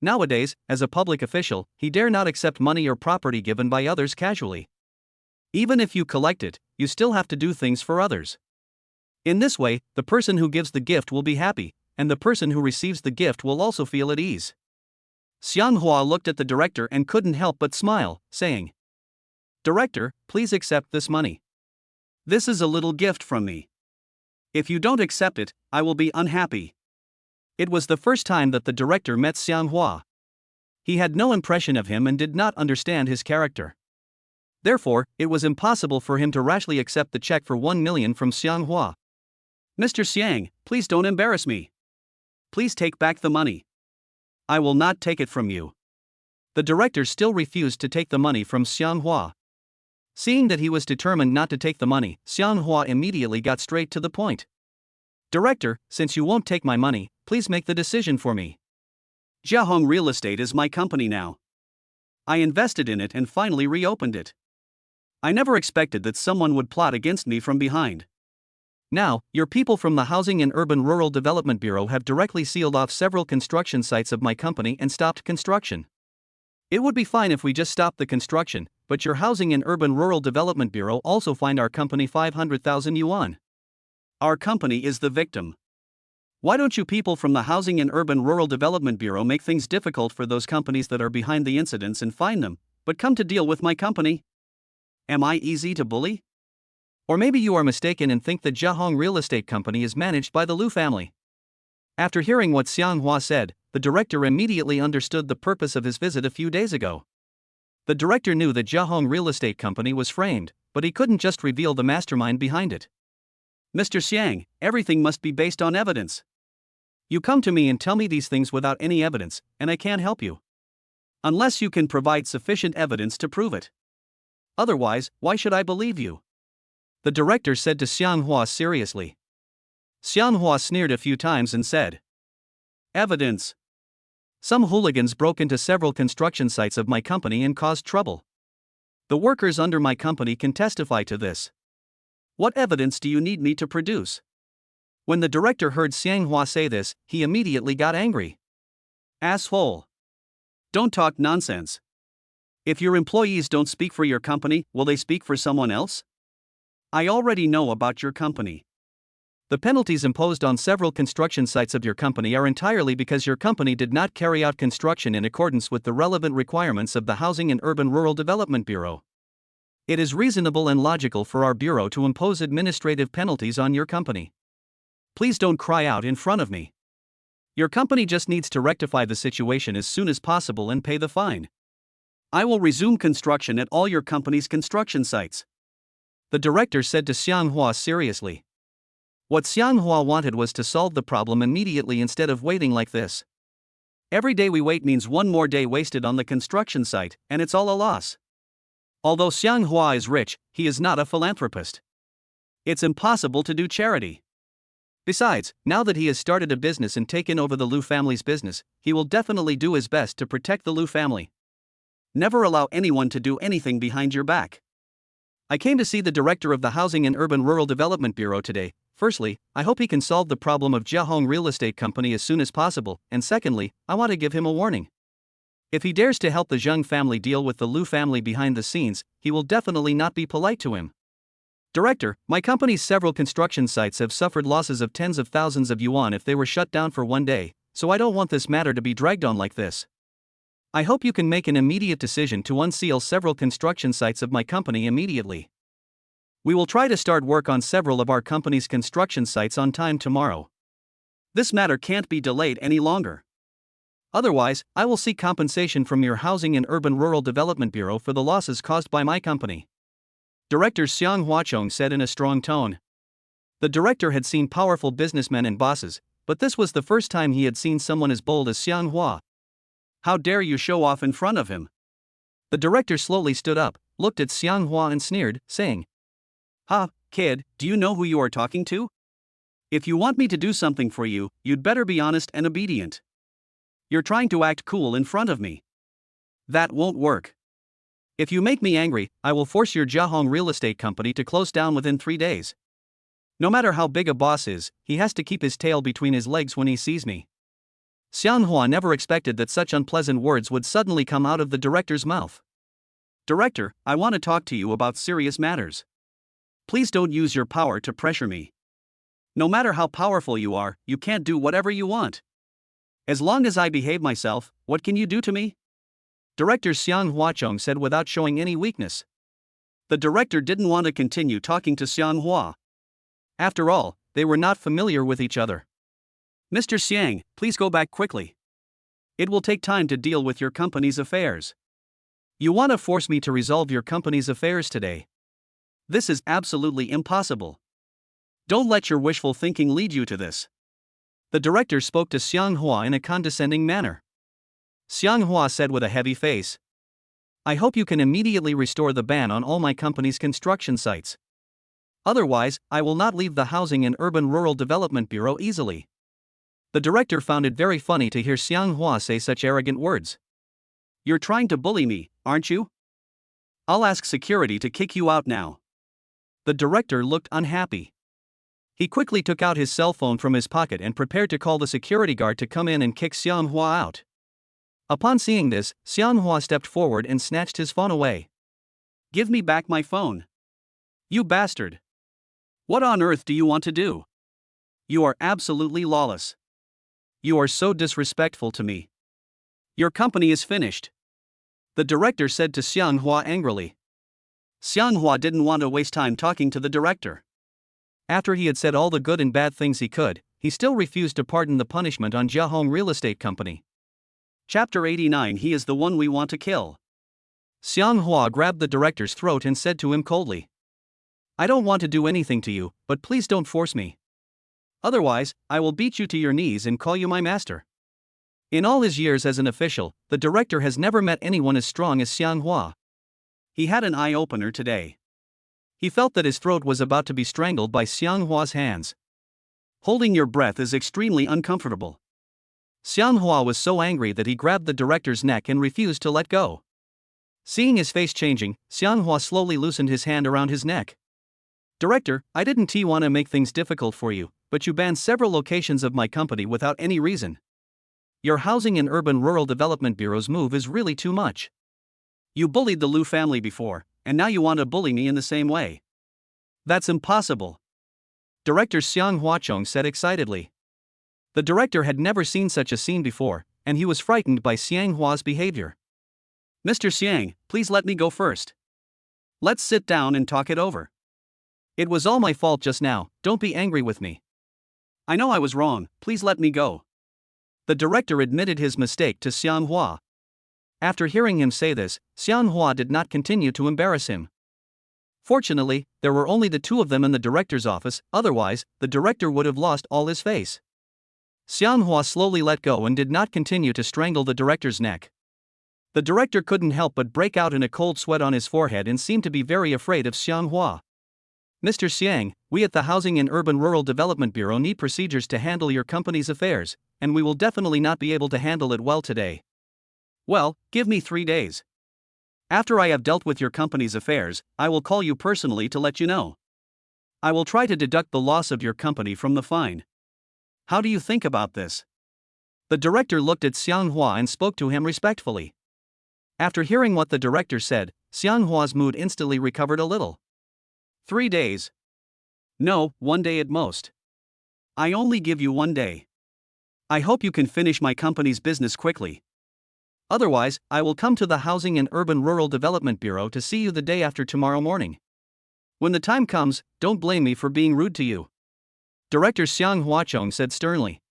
Nowadays, as a public official, he dare not accept money or property given by others casually. Even if you collect it, you still have to do things for others. In this way, the person who gives the gift will be happy, and the person who receives the gift will also feel at ease. Xiang Hua looked at the director and couldn't help but smile, saying, Director, please accept this money. This is a little gift from me. If you don't accept it, I will be unhappy. It was the first time that the director met Xiang Hua. He had no impression of him and did not understand his character. Therefore, it was impossible for him to rashly accept the check for 1 million from Xiang Hua. Mr. Xiang, please don't embarrass me. Please take back the money. I will not take it from you. The director still refused to take the money from Xiang Hua. Seeing that he was determined not to take the money, Xiang Hua immediately got straight to the point. Director, since you won't take my money, please make the decision for me. Jiahong Real Estate is my company now. I invested in it and finally reopened it. I never expected that someone would plot against me from behind. Now, your people from the Housing and Urban Rural Development Bureau have directly sealed off several construction sites of my company and stopped construction. It would be fine if we just stopped the construction, but your Housing and Urban Rural Development Bureau also fined our company 500,000 yuan. Our company is the victim. Why don't you people from the Housing and Urban Rural Development Bureau make things difficult for those companies that are behind the incidents and fine them, but come to deal with my company? Am I easy to bully? Or maybe you are mistaken and think that Jiahong Real Estate Company is managed by the Lu family. After hearing what Xiang Hua said, the director immediately understood the purpose of his visit a few days ago. The director knew that Jiahong Real Estate Company was framed, but he couldn't just reveal the mastermind behind it. Mr. Xiang, everything must be based on evidence. You come to me and tell me these things without any evidence, and I can't help you. Unless you can provide sufficient evidence to prove it. Otherwise, why should I believe you? The director said to Xiang Hua seriously. Xiang Hua sneered a few times and said, Evidence. Some hooligans broke into several construction sites of my company and caused trouble. The workers under my company can testify to this. What evidence do you need me to produce? When the director heard Xiang Hua say this, he immediately got angry. Asshole. Don't talk nonsense. If your employees don't speak for your company, will they speak for someone else? I already know about your company. The penalties imposed on several construction sites of your company are entirely because your company did not carry out construction in accordance with the relevant requirements of the Housing and Urban Rural Development Bureau. It is reasonable and logical for our bureau to impose administrative penalties on your company. Please don't cry out in front of me. Your company just needs to rectify the situation as soon as possible and pay the fine. I will resume construction at all your company's construction sites. The director said to Xiang Hua seriously. What Xiang Hua wanted was to solve the problem immediately instead of waiting like this. Every day we wait means one more day wasted on the construction site, and it's all a loss. Although Xiang Hua is rich, he is not a philanthropist. It's impossible to do charity. Besides, now that he has started a business and taken over the Lu family's business, he will definitely do his best to protect the Lu family. Never allow anyone to do anything behind your back. I came to see the director of the Housing and Urban Rural Development Bureau today, Firstly, I hope he can solve the problem of Jiahong Real Estate Company as soon as possible, and secondly, I want to give him a warning. If he dares to help the Zheng family deal with the Lu family behind the scenes, he will definitely not be polite to him. Director, my company's several construction sites have suffered losses of tens of thousands of yuan if they were shut down for one day, so I don't want this matter to be dragged on like this. I hope you can make an immediate decision to unseal several construction sites of my company immediately. We will try to start work on several of our company's construction sites on time tomorrow. This matter can't be delayed any longer. Otherwise, I will seek compensation from your Housing and Urban Rural Development Bureau for the losses caused by my company. Director Xiang Huachong said in a strong tone. The director had seen powerful businessmen and bosses, but this was the first time he had seen someone as bold as Xiang Hua. How dare you show off in front of him? The director slowly stood up, looked at Xiang Hua and sneered, saying, "Ha, kid, do you know who you are talking to? If you want me to do something for you, you'd better be honest and obedient. You're trying to act cool in front of me. That won't work. If you make me angry, I will force your Jiahong Real Estate Company to close down within 3 days. No matter how big a boss is, he has to keep his tail between his legs when he sees me." Xiang Hua never expected that such unpleasant words would suddenly come out of the director's mouth. "Director, I want to talk to you about serious matters. Please don't use your power to pressure me. No matter how powerful you are, you can't do whatever you want. As long as I behave myself, what can you do to me?" Director Xiang Huachong said without showing any weakness. The director didn't want to continue talking to Xiang Hua. After all, they were not familiar with each other. "Mr. Xiang, please go back quickly. It will take time to deal with your company's affairs. You want to force me to resolve your company's affairs today? This is absolutely impossible. Don't let your wishful thinking lead you to this." The director spoke to Xiang Hua in a condescending manner. Xiang Hua said with a heavy face, "I hope you can immediately restore the ban on all my company's construction sites. Otherwise, I will not leave the Housing and Urban Rural Development Bureau easily." The director found it very funny to hear Xiang Hua say such arrogant words. "You're trying to bully me, aren't you? I'll ask security to kick you out now." The director looked unhappy. He quickly took out his cell phone from his pocket and prepared to call the security guard to come in and kick Xiang Hua out. Upon seeing this, Xiang Hua stepped forward and snatched his phone away. "Give me back my phone. You bastard. What on earth do you want to do? You are absolutely lawless. You are so disrespectful to me. Your company is finished," the director said to Xiang Hua angrily. Xiang Hua didn't want to waste time talking to the director. After he had said all the good and bad things he could, he still refused to pardon the punishment on Jiahong Real Estate Company. Chapter 89. He is the one we want to kill. Xiang Hua grabbed the director's throat and said to him coldly, "I don't want to do anything to you, but please don't force me. Otherwise, I will beat you to your knees and call you my master." In all his years as an official, the director has never met anyone as strong as Xiang Hua. He had an eye-opener today. He felt that his throat was about to be strangled by Xiang Hua's hands. "Holding your breath is extremely uncomfortable." Xiang Hua was so angry that he grabbed the director's neck and refused to let go. Seeing his face changing, Xiang Hua slowly loosened his hand around his neck. "Director, I didn't want to make things difficult for you, but you banned several locations of my company without any reason. Your Housing and Urban Rural Development Bureau's move is really too much. You bullied the Lu family before, and now you want to bully me in the same way. That's impossible," Director Xiang Huachong said excitedly. The director had never seen such a scene before, and he was frightened by Xiang Hua's behavior. "Mr. Xiang, please let me go first. Let's sit down and talk it over." "It was all my fault just now, don't be angry with me." "I know I was wrong, please let me go." The director admitted his mistake to Xiang Hua. After hearing him say this, Xiang Hua did not continue to embarrass him. Fortunately, there were only the two of them in the director's office, otherwise, the director would have lost all his face. Xiang Hua slowly let go and did not continue to strangle the director's neck. The director couldn't help but break out in a cold sweat on his forehead and seemed to be very afraid of Xiang Hua. "Mr. Xiang, we at the Housing and Urban Rural Development Bureau need procedures to handle your company's affairs, and we will definitely not be able to handle it well today." "Well, give me 3 days. After I have dealt with your company's affairs, I will call you personally to let you know." I will try to deduct the loss of your company from the fine. How do you think about this? The director looked at Xianghua and spoke to him respectfully. After hearing what the director said, Xianghua's mood instantly recovered a little. 3 days. No, 1 day at most. I only give you 1 day. I hope you can finish my company's business quickly. Otherwise, I will come to the Housing and Urban Rural Development Bureau to see you the day after tomorrow morning. When the time comes, don't blame me for being rude to you. Director Xiang Huachong said sternly.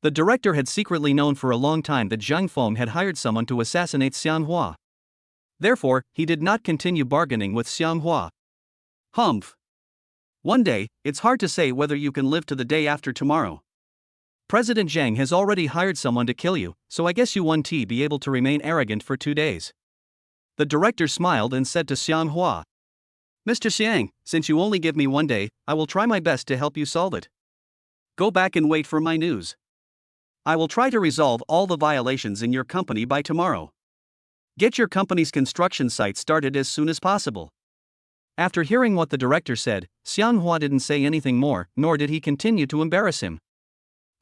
The director had secretly known for a long time that Zhang Feng had hired someone to assassinate Xiang Hua. Therefore, he did not continue bargaining with Xiang Hua. Humph. 1 day, it's hard to say whether you can live to the day after tomorrow. President Zhang has already hired someone to kill you, so I guess you won't be able to remain arrogant for 2 days. The director smiled and said to Xiang Hua, Mr. Xiang, since you only give me 1 day, I will try my best to help you solve it. Go back and wait for my news. I will try to resolve all the violations in your company by tomorrow. Get your company's construction site started as soon as possible. After hearing what the director said, Xiang Hua didn't say anything more, nor did he continue to embarrass him.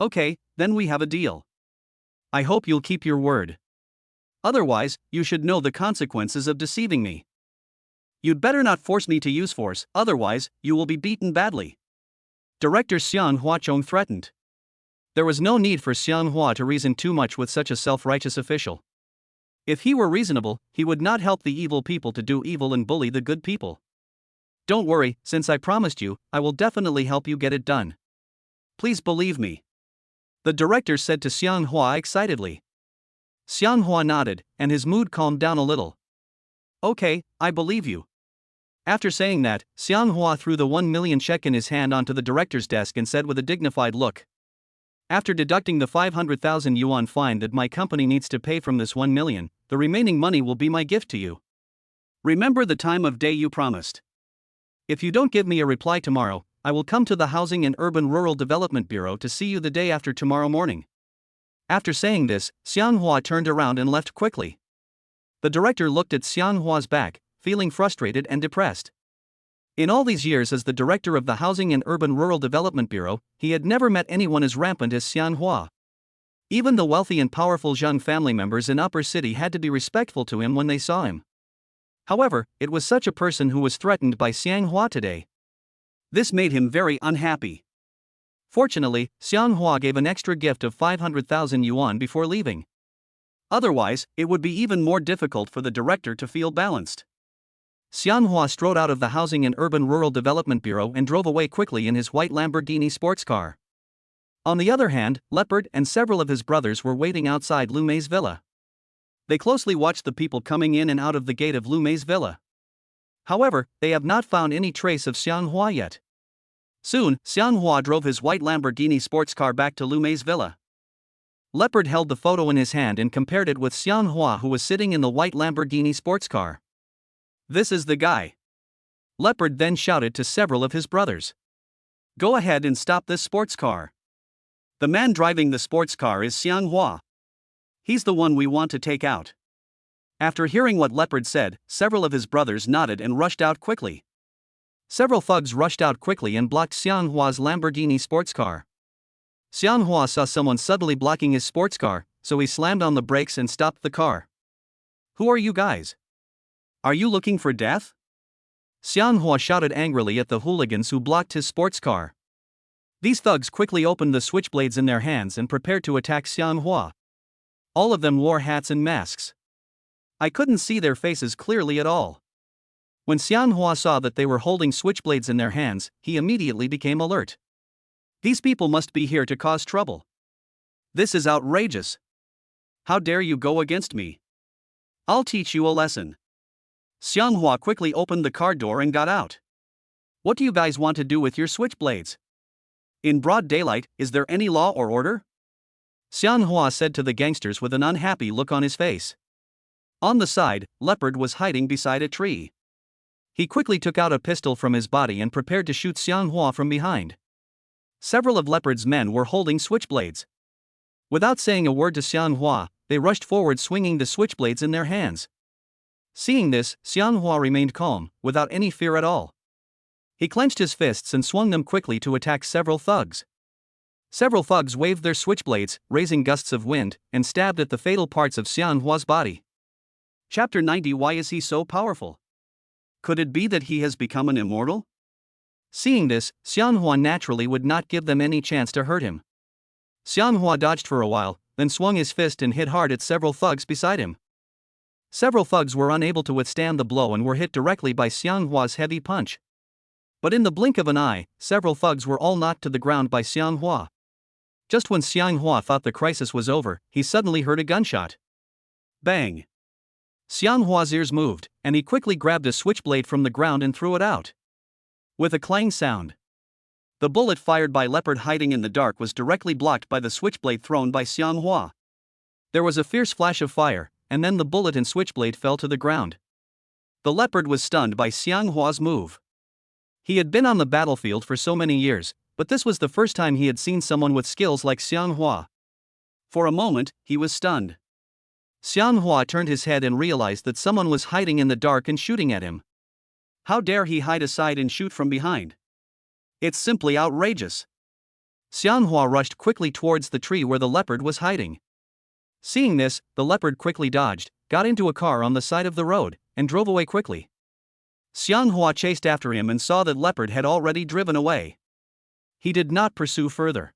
Okay, then we have a deal. I hope you'll keep your word. Otherwise, you should know the consequences of deceiving me. You'd better not force me to use force, otherwise, you will be beaten badly. Director Xiang Huachong threatened. There was no need for Xiang Hua to reason too much with such a self-righteous official. If he were reasonable, he would not help the evil people to do evil and bully the good people. Don't worry, since I promised you, I will definitely help you get it done. Please believe me. The director said to Xiang Hua excitedly. Xiang Hua nodded, and his mood calmed down a little. Okay, I believe you. After saying that, Xiang Hua threw the 1 million check in his hand onto the director's desk and said with a dignified look. After deducting the 500,000 yuan fine that my company needs to pay from this 1 million, the remaining money will be my gift to you. Remember the time of day you promised. If you don't give me a reply tomorrow, I will come to the Housing and Urban Rural Development Bureau to see you the day after tomorrow morning. After saying this, Xiang Hua turned around and left quickly. The director looked at Xiang Hua's back, feeling frustrated and depressed. In all these years as the director of the Housing and Urban Rural Development Bureau, he had never met anyone as rampant as Xiang Hua. Even the wealthy and powerful Zhang family members in Upper City had to be respectful to him when they saw him. However, it was such a person who was threatened by Xiang Hua today. This made him very unhappy. Fortunately, Xiang Hua gave an extra gift of 500,000 yuan before leaving. Otherwise, it would be even more difficult for the director to feel balanced. Xiang Hua strode out of the Housing and Urban Rural Development Bureau and drove away quickly in his white Lamborghini sports car. On the other hand, Leopard and several of his brothers were waiting outside Lu Mei's villa. They closely watched the people coming in and out of the gate of Lu Mei's villa. However, they have not found any trace of Xiang Hua yet. Soon, Xiang Hua drove his white Lamborghini sports car back to Lu Mei's villa. Leopard held the photo in his hand and compared it with Xiang Hua, who was sitting in the white Lamborghini sports car. This is the guy. Leopard then shouted to several of his brothers. Go ahead and stop this sports car. The man driving the sports car is Xiang Hua. He's the one we want to take out. After hearing what Leopard said, several of his brothers nodded and rushed out quickly. Several thugs rushed out quickly and blocked Xiang Hua's Lamborghini sports car. Xiang Hua saw someone suddenly blocking his sports car, so he slammed on the brakes and stopped the car. Who are you guys? Are you looking for death? Xiang Hua shouted angrily at the hooligans who blocked his sports car. These thugs quickly opened the switchblades in their hands and prepared to attack Xiang Hua. All of them wore hats and masks. I couldn't see their faces clearly at all. When Xiang Hua saw that they were holding switchblades in their hands, he immediately became alert. These people must be here to cause trouble. This is outrageous. How dare you go against me? I'll teach you a lesson. Xiang Hua quickly opened the car door and got out. What do you guys want to do with your switchblades? In broad daylight, is there any law or order? Xiang Hua said to the gangsters with an unhappy look on his face. On the side, Leopard was hiding beside a tree. He quickly took out a pistol from his body and prepared to shoot Xiang Hua from behind. Several of Leopard's men were holding switchblades. Without saying a word to Xiang Hua, they rushed forward swinging the switchblades in their hands. Seeing this, Xiang Hua remained calm, without any fear at all. He clenched his fists and swung them quickly to attack several thugs. Several thugs waved their switchblades, raising gusts of wind, and stabbed at the fatal parts of Xianhua's body. Chapter 90. Why is he so powerful? Could it be that he has become an immortal? Seeing this, Xianhua naturally would not give them any chance to hurt him. Xianhua dodged for a while, then swung his fist and hit hard at several thugs beside him. Several thugs were unable to withstand the blow and were hit directly by Xianghua's heavy punch. But in the blink of an eye, several thugs were all knocked to the ground by Xianghua. Just when Xianghua thought the crisis was over, he suddenly heard a gunshot. Bang! Xianghua's ears moved, and he quickly grabbed a switchblade from the ground and threw it out. With a clang sound, the bullet fired by Leopard hiding in the dark was directly blocked by the switchblade thrown by Xianghua. There was a fierce flash of fire, and then the bullet and switchblade fell to the ground. The Leopard was stunned by Xianghua's move. He had been on the battlefield for so many years, but this was the first time he had seen someone with skills like Xianghua. For a moment, he was stunned. Xianghua turned his head and realized that someone was hiding in the dark and shooting at him. How dare he hide aside and shoot from behind? It's simply outrageous. Xianhua rushed quickly towards the tree where the Leopard was hiding. Seeing this, the Leopard quickly dodged, got into a car on the side of the road, and drove away quickly. Xianghua chased after him and saw that Leopard had already driven away. He did not pursue further.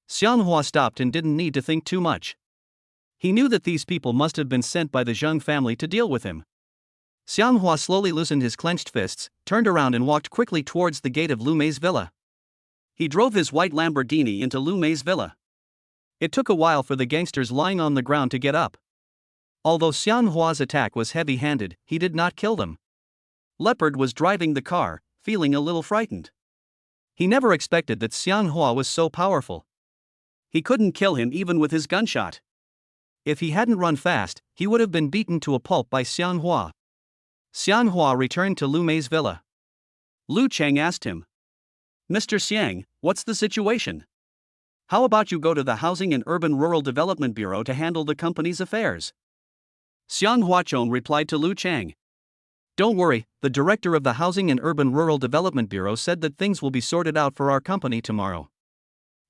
Xianhua stopped and didn't need to think too much. He knew that these people must have been sent by the Zheng family to deal with him. Xianhua slowly loosened his clenched fists, turned around and walked quickly towards the gate of Lu Mei's villa. He drove his white Lamborghini into Lu Mei's villa. It took a while for the gangsters lying on the ground to get up. Although Xianhua's attack was heavy-handed, he did not kill them. Leopard was driving the car, feeling a little frightened. He never expected that Xianhua was so powerful. He couldn't kill him even with his gunshot. If he hadn't run fast, he would have been beaten to a pulp by Xianhua. Xianhua returned to Lu Mei's villa. Lu Cheng asked him, "Mr. Xiang, what's the situation? How about you go to the Housing and Urban Rural Development Bureau to handle the company's affairs?" Xiang Huachong replied to Lu Cheng, "Don't worry, the director of the Housing and Urban Rural Development Bureau said that things will be sorted out for our company tomorrow.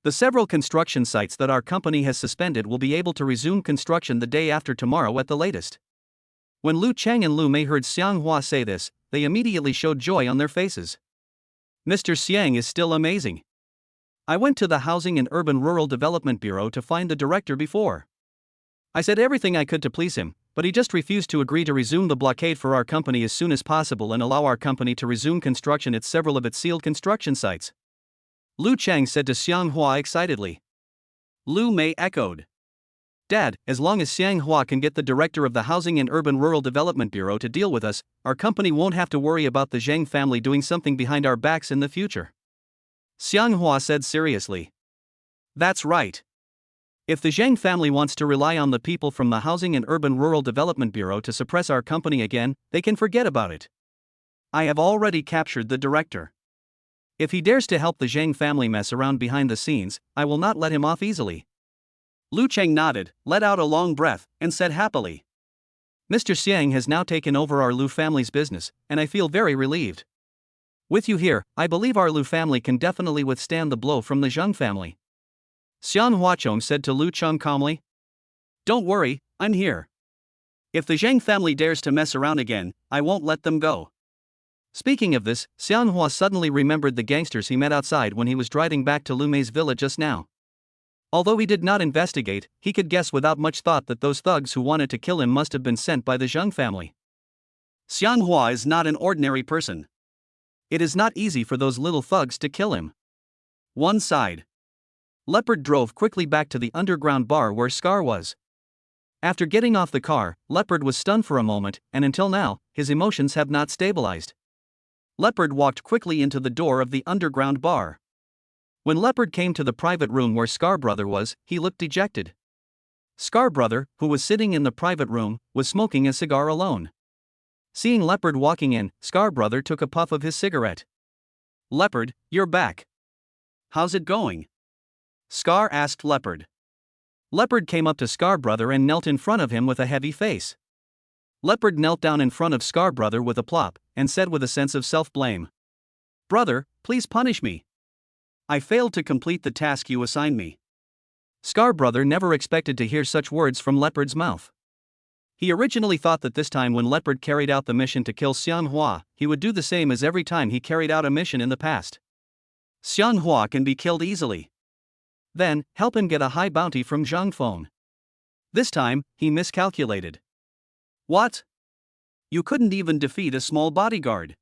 The several construction sites that our company has suspended will be able to resume construction the day after tomorrow at the latest." When Lu Cheng and Lu Mei heard Xianghua say this, they immediately showed joy on their faces. "Mr. Xiang is still amazing. I went to the Housing and Urban Rural Development Bureau to find the director before. I said everything I could to please him, but he just refused to agree to resume the blockade for our company as soon as possible and allow our company to resume construction at several of its sealed construction sites," Lu Cheng said to Xianghua excitedly. Lu Mei echoed, "Dad, as long as Xianghua can get the director of the Housing and Urban Rural Development Bureau to deal with us, our company won't have to worry about the Zheng family doing something behind our backs in the future," Xianghua said seriously. "That's right. If the Zheng family wants to rely on the people from the Housing and Urban Rural Development Bureau to suppress our company again, they can forget about it. I have already captured the director. If he dares to help the Zheng family mess around behind the scenes, I will not let him off easily." Lu Cheng nodded, let out a long breath, and said happily, "Mr. Xiang has now taken over our Lu family's business, and I feel very relieved. With you here, I believe our Lu family can definitely withstand the blow from the Zheng family," Xian Huachong said to Lu Cheng calmly. "Don't worry, I'm here. If the Zheng family dares to mess around again, I won't let them go." Speaking of this, Xianhua suddenly remembered the gangsters he met outside when he was driving back to Lu Mei's villa just now. Although he did not investigate, he could guess without much thought that those thugs who wanted to kill him must have been sent by the Zheng family. Xianhua is not an ordinary person. It is not easy for those little thugs to kill him. One side. Leopard drove quickly back to the underground bar where Scar was. After getting off the car, Leopard was stunned for a moment, and until now, his emotions have not stabilized. Leopard walked quickly into the door of the underground bar. When Leopard came to the private room where Scar Brother was, he looked dejected. Scar Brother, who was sitting in the private room, was smoking a cigar alone. Seeing Leopard walking in, Scar Brother took a puff of his cigarette. "Leopard, you're back. How's it going?" Scar asked Leopard. Leopard came up to Scar Brother and knelt in front of him with a heavy face. Leopard knelt down in front of Scar Brother with a plop, and said with a sense of self-blame, Brother, please punish me. I failed to complete the task you assigned me. Scar Brother never expected to hear such words from Leopard's mouth. He originally thought that this time when Leopard carried out the mission to kill Xianghua, he would do the same as every time he carried out a mission in the past. Xianghua can be killed easily. Then, help him get a high bounty from Zhang Feng. This time, he miscalculated. What? You couldn't even defeat a small bodyguard.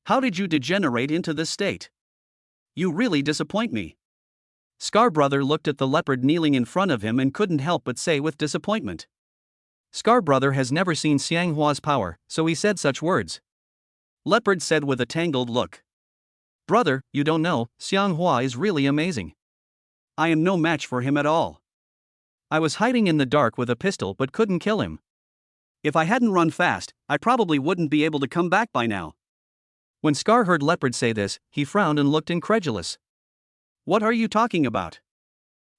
How did you degenerate into this state? You really disappoint me. Scar Brother looked at the leopard kneeling in front of him and couldn't help but say with disappointment. Scar Brother has never seen Xianghua's power, so he said such words. Leopard said with a tangled look. Brother, you don't know, Xianghua is really amazing. I am no match for him at all. I was hiding in the dark with a pistol but couldn't kill him. If I hadn't run fast, I probably wouldn't be able to come back by now. When Scar heard Leopard say this, he frowned and looked incredulous. What are you talking about?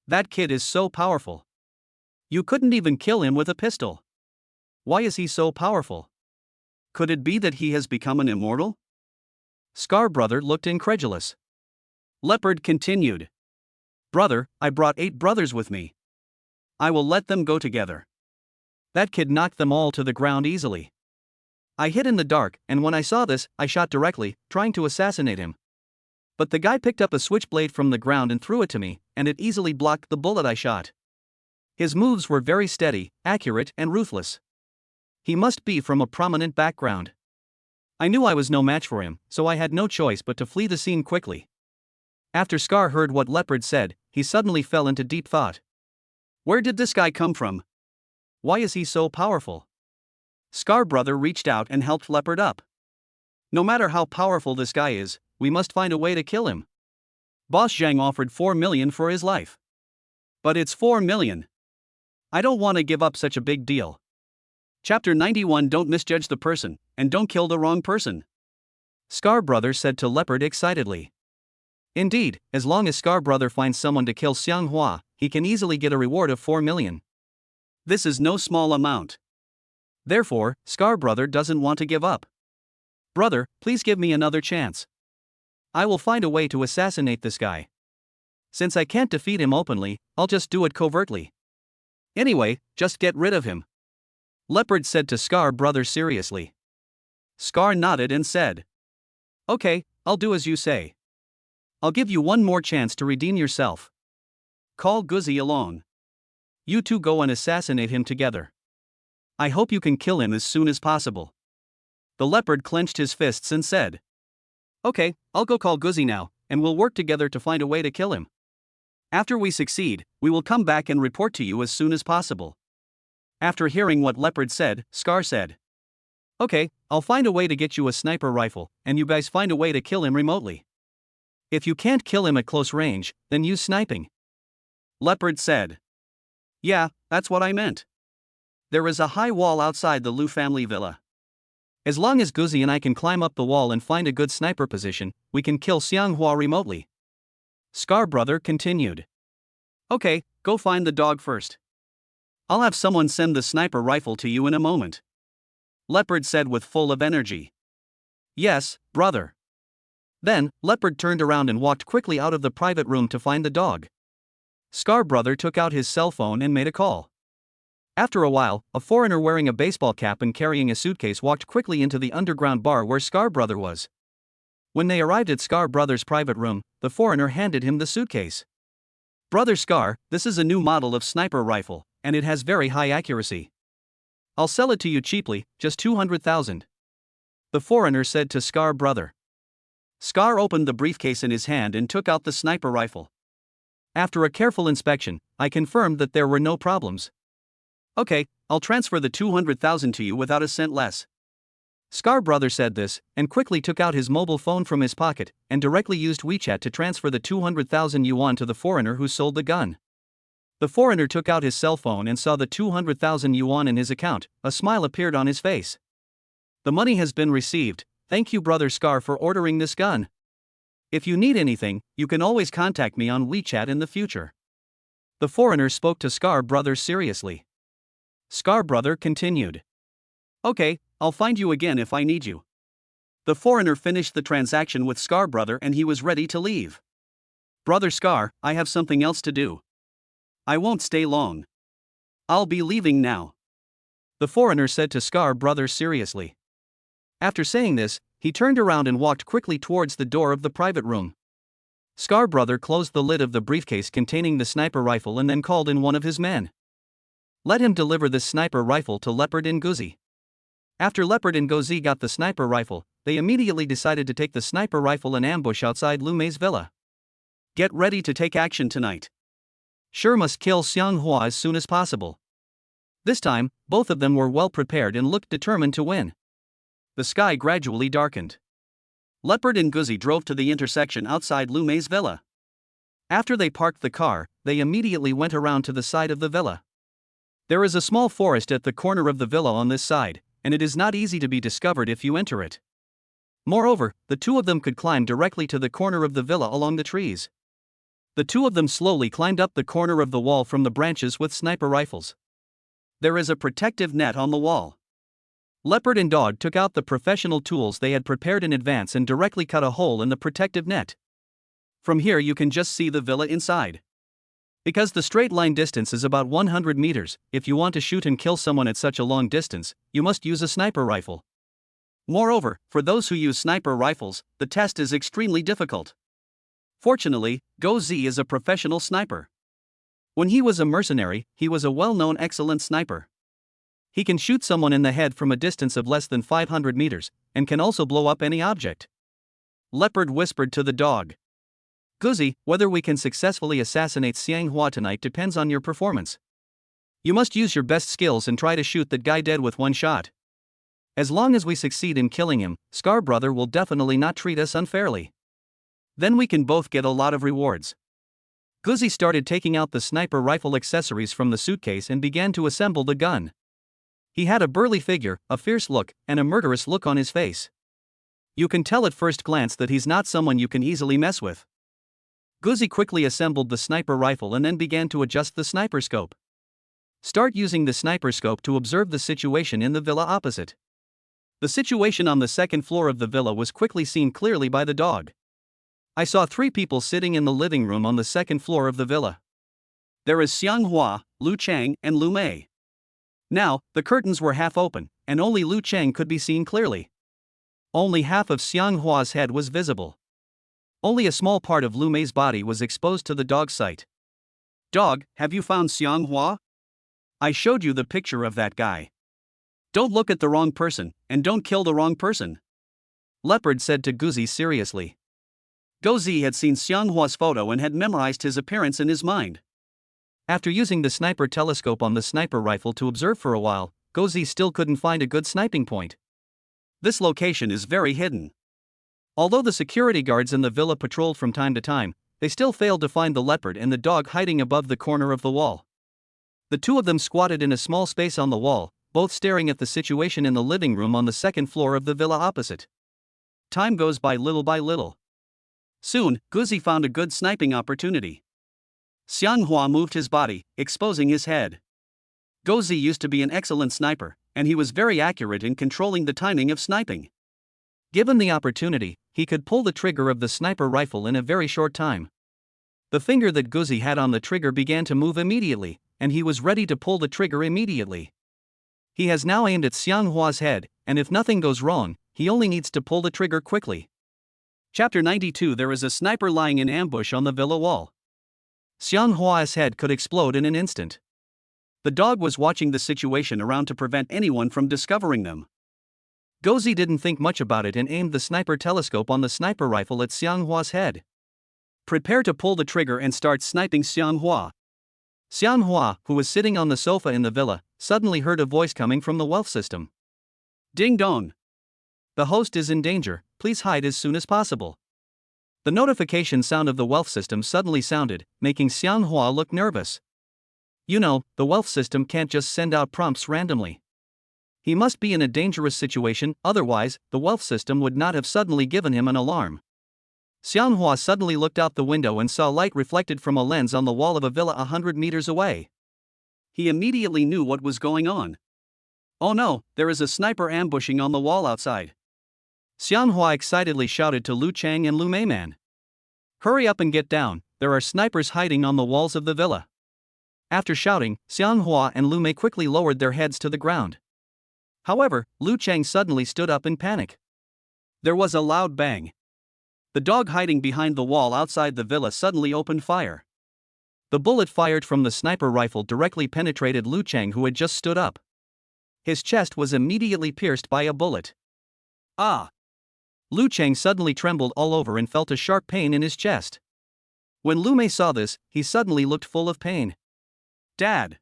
That kid is so powerful. You couldn't even kill him with a pistol. Why is he so powerful? Could it be that he has become an immortal? Scar Brother looked incredulous. Leopard continued. Brother, I brought 8 brothers with me. I will let them go together. That kid knocked them all to the ground easily. I hid in the dark, and when I saw this, I shot directly, trying to assassinate him. But the guy picked up a switchblade from the ground and threw it to me, and it easily blocked the bullet I shot. His moves were very steady, accurate, and ruthless. He must be from a prominent background. I knew I was no match for him, so I had no choice but to flee the scene quickly. After Scar heard what Leopard said, he suddenly fell into deep thought. Where did this guy come from? Why is he so powerful? Scar Brother reached out and helped Leopard up. No matter how powerful this guy is, we must find a way to kill him. Boss Zhang offered 4 million for his life. But it's 4 million. I don't want to give up such a big deal. Chapter 91. Don't misjudge the person, and don't kill the wrong person. Scar Brother said to Leopard excitedly. Indeed, as long as Scar Brother finds someone to kill Xianghua, he can easily get a reward of 4 million. This is no small amount. Therefore, Scar Brother doesn't want to give up. Brother, please give me another chance. I will find a way to assassinate this guy. Since I can't defeat him openly, I'll just do it covertly. Anyway, just get rid of him. Leopard said to Scar Brother seriously. Scar nodded and said. Okay, I'll do as you say. I'll give you one more chance to redeem yourself. Call Guzzi along. You two go and assassinate him together. I hope you can kill him as soon as possible. The leopard clenched his fists and said. Okay, I'll go call Guzzi now, and we'll work together to find a way to kill him. After we succeed, we will come back and report to you as soon as possible. After hearing what Leopard said, Scar said. Okay, I'll find a way to get you a sniper rifle, and you guys find a way to kill him remotely. If you can't kill him at close range, then use sniping. Leopard said. Yeah, that's what I meant. There is a high wall outside the Liu family villa. As long as Guzzi and I can climb up the wall and find a good sniper position, we can kill Xianghua remotely. Scar Brother continued. Okay, go find the dog first. I'll have someone send the sniper rifle to you in a moment. Leopard said with full of energy. Yes, brother. Then, Leopard turned around and walked quickly out of the private room to find the dog. Scar Brother took out his cell phone and made a call. After a while, a foreigner wearing a baseball cap and carrying a suitcase walked quickly into the underground bar where Scar Brother was. When they arrived at Scar Brother's private room, the foreigner handed him the suitcase. Brother Scar, this is a new model of sniper rifle, and it has very high accuracy. I'll sell it to you cheaply, just 200,000. The foreigner said to Scar Brother. Scar opened the briefcase in his hand and took out the sniper rifle. After a careful inspection, I confirmed that there were no problems. Okay, I'll transfer the 200,000 to you without a cent less. Scar Brother said this, and quickly took out his mobile phone from his pocket, and directly used WeChat to transfer the 200,000 yuan to the foreigner who sold the gun. The foreigner took out his cell phone and saw the 200,000 yuan in his account. A smile appeared on his face. The money has been received, thank you Brother Scar for ordering this gun. If you need anything, you can always contact me on WeChat in the future. The foreigner spoke to Scar Brother seriously. Scar Brother continued. Okay, I'll find you again if I need you. The foreigner finished the transaction with Scar Brother and he was ready to leave. Brother Scar, I have something else to do. I won't stay long. I'll be leaving now. The foreigner said to Scar Brother seriously. After saying this, he turned around and walked quickly towards the door of the private room. Scar Brother closed the lid of the briefcase containing the sniper rifle and then called in one of his men. Let him deliver this sniper rifle to Leopard and Guzzi. After Leopard and Guzzi got the sniper rifle, they immediately decided to take the sniper rifle and ambush outside Lu Mei's villa. Get ready to take action tonight. Sure must kill Xianghua as soon as possible. This time, both of them were well prepared and looked determined to win. The sky gradually darkened. Leopard and Guzzi drove to the intersection outside Lu Mei's villa. After they parked the car, they immediately went around to the side of the villa. There is a small forest at the corner of the villa on this side, and it is not easy to be discovered if you enter it. Moreover, the two of them could climb directly to the corner of the villa along the trees. The two of them slowly climbed up the corner of the wall from the branches with sniper rifles. There is a protective net on the wall. Leopard and Dog took out the professional tools they had prepared in advance and directly cut a hole in the protective net. From here you can just see the villa inside. Because the straight line distance is about 100 meters, if you want to shoot and kill someone at such a long distance, you must use a sniper rifle. Moreover, for those who use sniper rifles, the test is extremely difficult. Fortunately, Guzzi is a professional sniper. When he was a mercenary, he was a well-known excellent sniper. He can shoot someone in the head from a distance of less than 500 meters, and can also blow up any object. Leopard whispered to the dog. Guzzi, whether we can successfully assassinate Xianghua tonight depends on your performance. You must use your best skills and try to shoot that guy dead with one shot. As long as we succeed in killing him, Scar Brother will definitely not treat us unfairly. Then we can both get a lot of rewards. Guzzi started taking out the sniper rifle accessories from the suitcase and began to assemble the gun. He had a burly figure, a fierce look, and a murderous look on his face. You can tell at first glance that he's not someone you can easily mess with. Guzzi quickly assembled the sniper rifle and then began to adjust the sniper scope. Start using the sniper scope to observe the situation in the villa opposite. The situation on the second floor of the villa was quickly seen clearly by the dog. I saw 3 people sitting in the living room on the second floor of the villa. There is Xianghua, Lu Chang, and Lu Mei. Now, the curtains were half open, and only Lu Chang could be seen clearly. Only half of Xianghua's head was visible. Only a small part of Lu Mei's body was exposed to the dog's sight. Dog, have you found Xianghua? I showed you the picture of that guy. Don't look at the wrong person, and don't kill the wrong person. Leopard said to Guzzi seriously. Guzzi had seen Xianghua's photo and had memorized his appearance in his mind. After using the sniper telescope on the sniper rifle to observe for a while, Guzzi still couldn't find a good sniping point. This location is very hidden. Although the security guards in the villa patrolled from time to time, they still failed to find the leopard and the dog hiding above the corner of the wall. The two of them squatted in a small space on the wall, both staring at the situation in the living room on the second floor of the villa opposite. Time goes by little. Soon, Guzzi found a good sniping opportunity. Xianghua moved his body, exposing his head. Guzzi used to be an excellent sniper, and he was very accurate in controlling the timing of sniping. Given the opportunity, he could pull the trigger of the sniper rifle in a very short time. The finger that Guzzi had on the trigger began to move immediately, and he was ready to pull the trigger immediately. He has now aimed at Xianghua's head, and if nothing goes wrong, he only needs to pull the trigger quickly. Chapter 92. There is a sniper lying in ambush on the villa wall. Xianghua's head could explode in an instant. The dog was watching the situation around to prevent anyone from discovering them. Guzzi didn't think much about it and aimed the sniper telescope on the sniper rifle at Xianghua's head. Prepare to pull the trigger and start sniping Xianghua. Xianghua, who was sitting on the sofa in the villa, suddenly heard a voice coming from the wealth system. Ding dong. The host is in danger, please hide as soon as possible. The notification sound of the wealth system suddenly sounded, making Xianghua look nervous. You know, the wealth system can't just send out prompts randomly. He must be in a dangerous situation, otherwise, the wealth system would not have suddenly given him an alarm. Xianghua suddenly looked out the window and saw light reflected from a lens on the wall of a villa 100 meters away. He immediately knew what was going on. Oh no, there is a sniper ambushing on the wall outside. Xianghua excitedly shouted to Lu Chang and Lu Meiman. Hurry up and get down, there are snipers hiding on the walls of the villa. After shouting, Xianghua and Lu Mei quickly lowered their heads to the ground. However, Lu Chang suddenly stood up in panic. There was a loud bang. The dog hiding behind the wall outside the villa suddenly opened fire. The bullet fired from the sniper rifle directly penetrated Lu Chang, who had just stood up. His chest was immediately pierced by a bullet. Ah! Lu Chang suddenly trembled all over and felt a sharp pain in his chest. When Lu Mei saw this, he suddenly looked full of pain. Dad!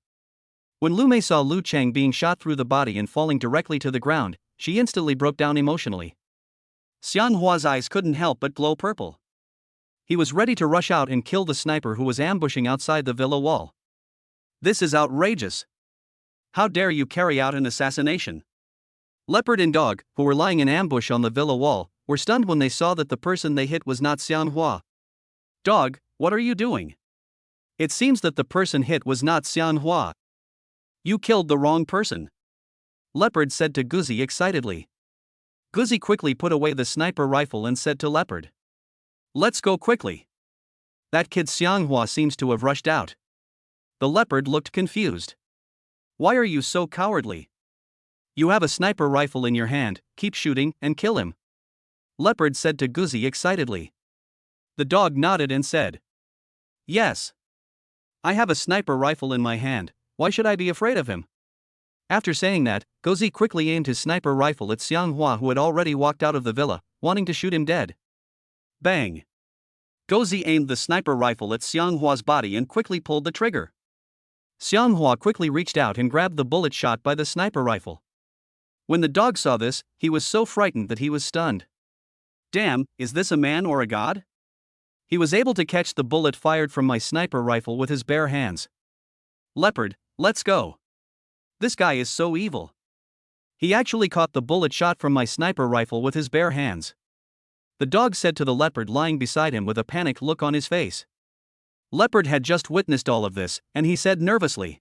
When Lu Mei saw Lu Chang being shot through the body and falling directly to the ground, she instantly broke down emotionally. Xianghua's eyes couldn't help but glow purple. He was ready to rush out and kill the sniper who was ambushing outside the villa wall. This is outrageous. How dare you carry out an assassination? Leopard and Dog, who were lying in ambush on the villa wall, were stunned when they saw that the person they hit was not Xianghua. Dog, what are you doing? It seems that the person hit was not Xianghua. You killed the wrong person. Leopard said to Guzi excitedly. Guzi quickly put away the sniper rifle and said to Leopard. Let's go quickly. That kid Xianghua seems to have rushed out. The Leopard looked confused. Why are you so cowardly? You have a sniper rifle in your hand, keep shooting and kill him. Leopard said to Guzi excitedly. The dog nodded and said. Yes. I have a sniper rifle in my hand, why should I be afraid of him? After saying that, Guzi quickly aimed his sniper rifle at Xianghua, who had already walked out of the villa, wanting to shoot him dead. Bang! Guzi aimed the sniper rifle at Xianghua's body and quickly pulled the trigger. Xianghua quickly reached out and grabbed the bullet shot by the sniper rifle. When the dog saw this, he was so frightened that he was stunned. Damn, is this a man or a god? He was able to catch the bullet fired from my sniper rifle with his bare hands. Leopard, let's go. This guy is so evil. He actually caught the bullet shot from my sniper rifle with his bare hands. The dog said to the Leopard lying beside him with a panicked look on his face. Leopard had just witnessed all of this, and he said nervously.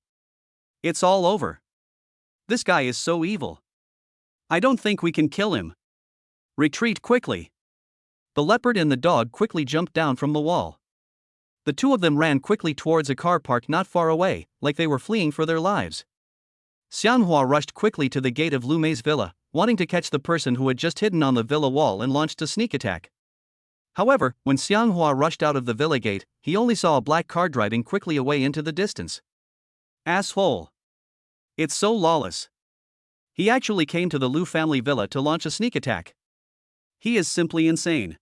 It's all over. This guy is so evil. I don't think we can kill him. Retreat quickly. The Leopard and the dog quickly jumped down from the wall. The two of them ran quickly towards a car parked not far away, like they were fleeing for their lives. Xianghua rushed quickly to the gate of Lu Mei's villa, wanting to catch the person who had just hidden on the villa wall and launched a sneak attack. However, when Xianghua rushed out of the villa gate, he only saw a black car driving quickly away into the distance. Asshole. It's so lawless. He actually came to the Lu family villa to launch a sneak attack. He is simply insane.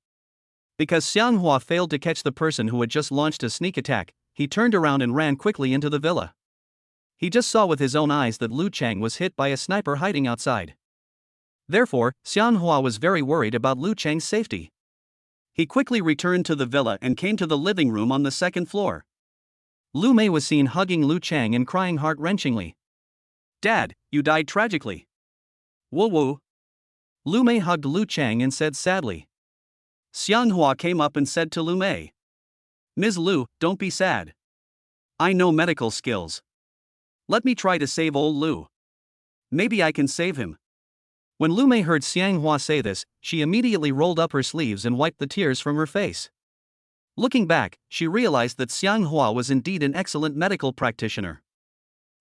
Because Xianghua failed to catch the person who had just launched a sneak attack, he turned around and ran quickly into the villa. He just saw with his own eyes that Lu Chang was hit by a sniper hiding outside. Therefore, Xianghua was very worried about Lu Chang's safety. He quickly returned to the villa and came to the living room on the second floor. Lu Mei was seen hugging Lu Chang and crying heart-wrenchingly. Dad, you died tragically. Woo woo. Lu Mei hugged Lu Chang and said sadly. Xianghua came up and said to Lu Mei. Ms. Lu, don't be sad. I know medical skills. Let me try to save old Lu. Maybe I can save him. When Lu Mei heard Xianghua say this, she immediately rolled up her sleeves and wiped the tears from her face. Looking back, she realized that Xianghua was indeed an excellent medical practitioner.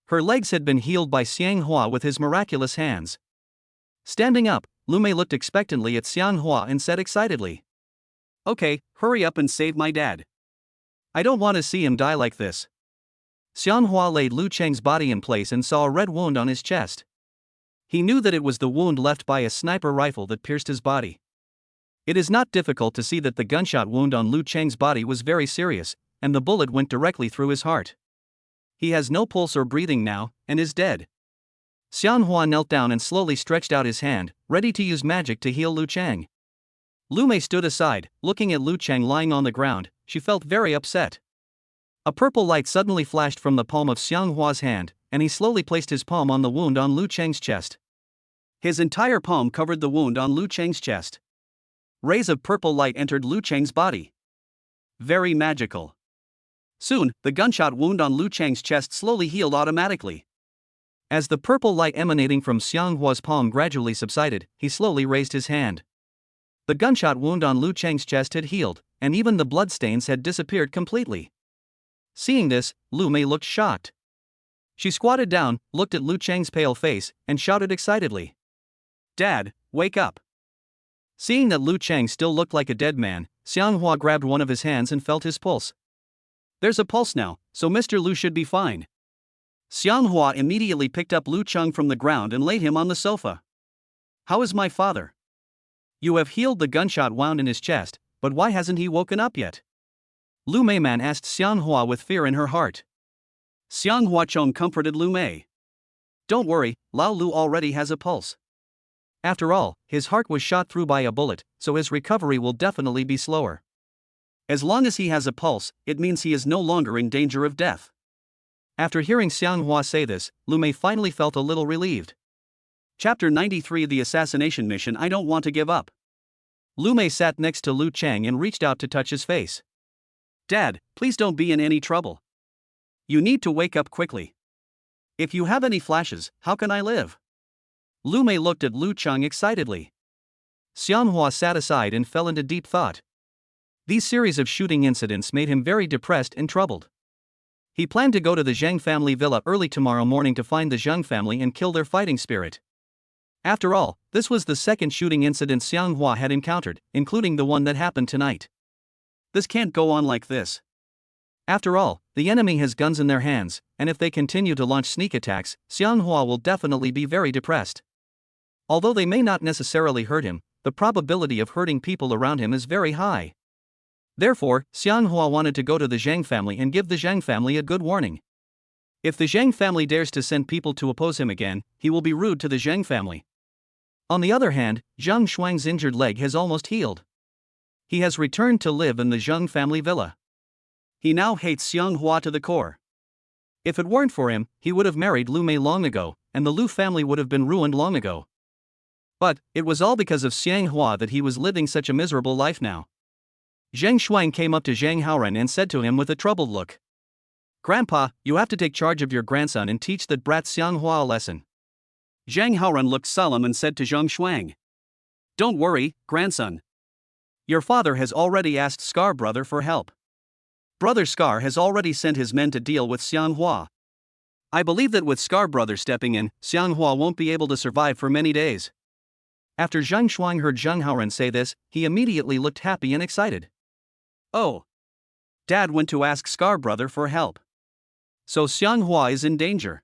Her legs had been healed by Xianghua with his miraculous hands. Standing up, Lu Mei looked expectantly at Xianghua and said excitedly. Okay, hurry up and save my dad. I don't want to see him die like this. Xianghua laid Lu Chang's body in place and saw a red wound on his chest. He knew that it was the wound left by a sniper rifle that pierced his body. It is not difficult to see that the gunshot wound on Lu Chang's body was very serious, and the bullet went directly through his heart. He has no pulse or breathing now, and is dead. Xianghua knelt down and slowly stretched out his hand, ready to use magic to heal Lu Chang. Lu Mei stood aside, looking at Lu Chang lying on the ground. She felt very upset. A purple light suddenly flashed from the palm of Xianghua's hand, and he slowly placed his palm on the wound on Lu Chang's chest. His entire palm covered the wound on Lu Chang's chest. Rays of purple light entered Lu Chang's body. Very magical. Soon, the gunshot wound on Lu Chang's chest slowly healed automatically. As the purple light emanating from Xianghua's palm gradually subsided, he slowly raised his hand. The gunshot wound on Lu Cheng's chest had healed, and even the bloodstains had disappeared completely. Seeing this, Lu Mei looked shocked. She squatted down, looked at Lu Cheng's pale face, and shouted excitedly, "Dad, wake up!" Seeing that Lu Cheng still looked like a dead man, Xianghua grabbed one of his hands and felt his pulse. "There's a pulse now, so Mr. Lu should be fine." Xianghua immediately picked up Lu Cheng from the ground and laid him on the sofa. "How is my father?" "You have healed the gunshot wound in his chest, but why hasn't he woken up yet?" Lu Meiman asked Xianghua with fear in her heart. Xianghua Chong comforted Lu Mei. "Don't worry, Lao Lu already has a pulse. After all, his heart was shot through by a bullet, so his recovery will definitely be slower. As long as he has a pulse, it means he is no longer in danger of death." After hearing Xianghua say this, Lu Mei finally felt a little relieved. Chapter 93 The Assassination Mission I Don't Want to Give Up. Lu Mei sat next to Lu Cheng and reached out to touch his face. "Dad, please don't be in any trouble. You need to wake up quickly. If you have any flashes, how can I live?" Lu Mei looked at Lu Cheng excitedly. Xianghua sat aside and fell into deep thought. These series of shooting incidents made him very depressed and troubled. He planned to go to the Zhang family villa early tomorrow morning to find the Zhang family and kill their fighting spirit. After all, this was the second shooting incident Xianghua had encountered, including the one that happened tonight. This can't go on like this. After all, the enemy has guns in their hands, and if they continue to launch sneak attacks, Xianghua will definitely be very depressed. Although they may not necessarily hurt him, the probability of hurting people around him is very high. Therefore, Xianghua wanted to go to the Zhang family and give the Zhang family a good warning. If the Zhang family dares to send people to oppose him again, he will be rude to the Zhang family. On the other hand, Zhang Shuang's injured leg has almost healed. He has returned to live in the Zhang family villa. He now hates Xianghua to the core. If it weren't for him, he would have married Lu Mei long ago, and the Lu family would have been ruined long ago. But it was all because of Xianghua that he was living such a miserable life now. Zhang Shuang came up to Zhang Haoran and said to him with a troubled look, "Grandpa, you have to take charge of your grandson and teach that brat Xianghua a lesson." Zhang Haoran looked solemn and said to Zhang Shuang, "Don't worry, grandson. Your father has already asked Scar brother for help. Brother Scar has already sent his men to deal with Xianghua. I believe that with Scar brother stepping in, Xianghua won't be able to survive for many days." After Zhang Shuang heard Zhang Haoran say this, he immediately looked happy and excited. "Oh. Dad went to ask Scar brother for help. So Xianghua is in danger.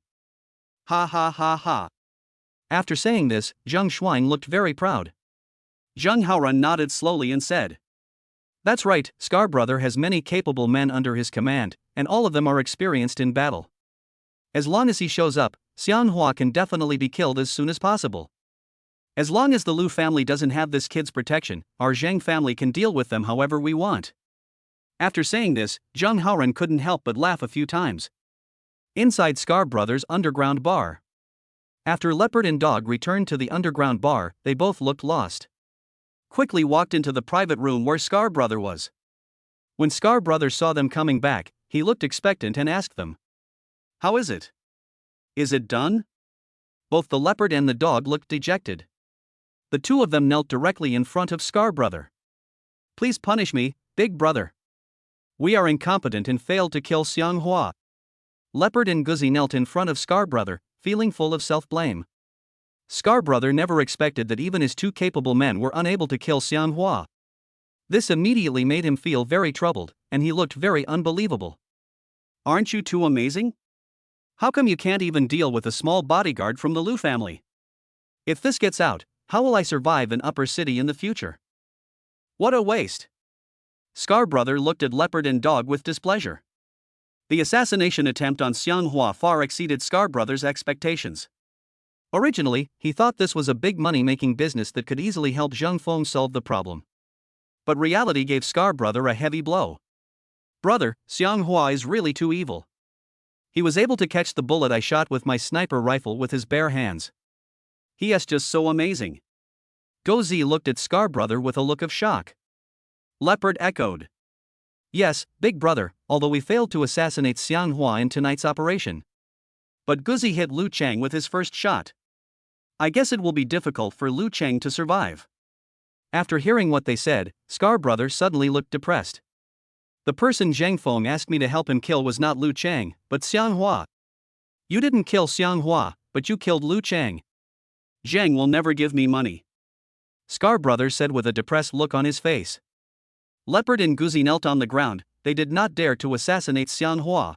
Ha ha ha ha." After saying this, Zhang Shuang looked very proud. Zhang Haoran nodded slowly and said, "That's right, Scar brother has many capable men under his command, and all of them are experienced in battle. As long as he shows up, Xianghua can definitely be killed as soon as possible. As long as the Lu family doesn't have this kid's protection, our Zhang family can deal with them however we want." After saying this, Zhang Haoran couldn't help but laugh a few times. Inside Scar Brothers' underground bar. After Leopard and Dog returned to the underground bar, they both looked lost. Quickly walked into the private room where Scar Brother was. When Scar Brother saw them coming back, he looked expectant and asked them, "How is it? Is it done?" Both the Leopard and the Dog looked dejected. The two of them knelt directly in front of Scar Brother. "Please punish me, Big Brother. We are incompetent and failed to kill Xianghua." Leopard and Guzzi knelt in front of Scar Brother, feeling full of self-blame. Scar Brother never expected that even his two capable men were unable to kill Xianghua. This immediately made him feel very troubled, and he looked very unbelievable. "Aren't you two amazing? How come you can't even deal with a small bodyguard from the Lu family? If this gets out, how will I survive in Upper City in the future? What a waste." Scar Brother looked at Leopard and Dog with displeasure. The assassination attempt on Xianghua far exceeded Scar Brother's expectations. Originally, he thought this was a big money-making business that could easily help Zheng Feng solve the problem. But reality gave Scar Brother a heavy blow. "Brother, Xianghua is really too evil. He was able to catch the bullet I shot with my sniper rifle with his bare hands. He is just so amazing." Gozi looked at Scar Brother with a look of shock. Leopard echoed, "Yes, Big Brother, although we failed to assassinate Xianghua in tonight's operation. But Guzzi hit Lu Cheng with his first shot. I guess it will be difficult for Lu Cheng to survive." After hearing what they said, Scar Brother suddenly looked depressed. The person Zhang Feng asked me to help him kill was not Lu Chang, but Xiang Hua. You didn't kill Xiang Hua, but you killed Lu Chang. Zhang will never give me money, Scar Brother said with a depressed look on his face. Leopard and Guzi knelt on the ground. They did not dare to assassinate Xiang Hua.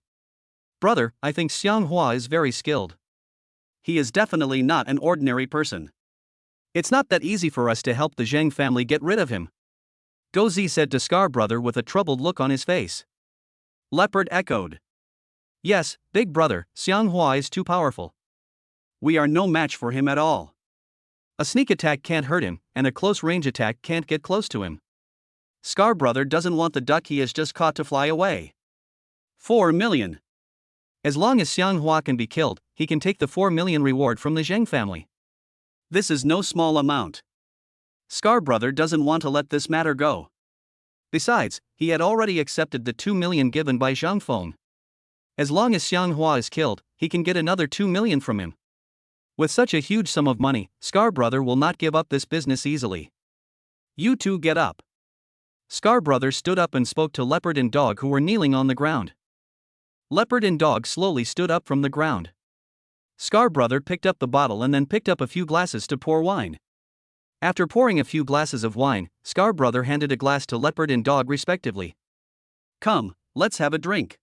Brother, I think Xiang Hua is very skilled. He is definitely not an ordinary person. It's not that easy for us to help the Zhang family get rid of him, Guzi said to Scar Brother with a troubled look on his face. Leopard echoed. Yes, big brother, Xiang Hua is too powerful. We are no match for him at all. A sneak attack can't hurt him, and a close range attack can't get close to him. Scar Brother doesn't want the duck he has just caught to fly away. 4 million. As long as Xiang Hua can be killed, he can take the 4 million reward from the Zhang family. This is no small amount. Scar Brother doesn't want to let this matter go. Besides, he had already accepted the 2 million given by Zhang Feng. As long as Xiang Hua is killed, he can get another 2 million from him. With such a huge sum of money, Scar Brother will not give up this business easily. You two get up. Scar Brother stood up and spoke to Leopard and Dog who were kneeling on the ground. Leopard and Dog slowly stood up from the ground. Scar Brother picked up the bottle and then picked up a few glasses to pour wine. After pouring a few glasses of wine, Scar Brother handed a glass to Leopard and Dog respectively. Come, let's have a drink.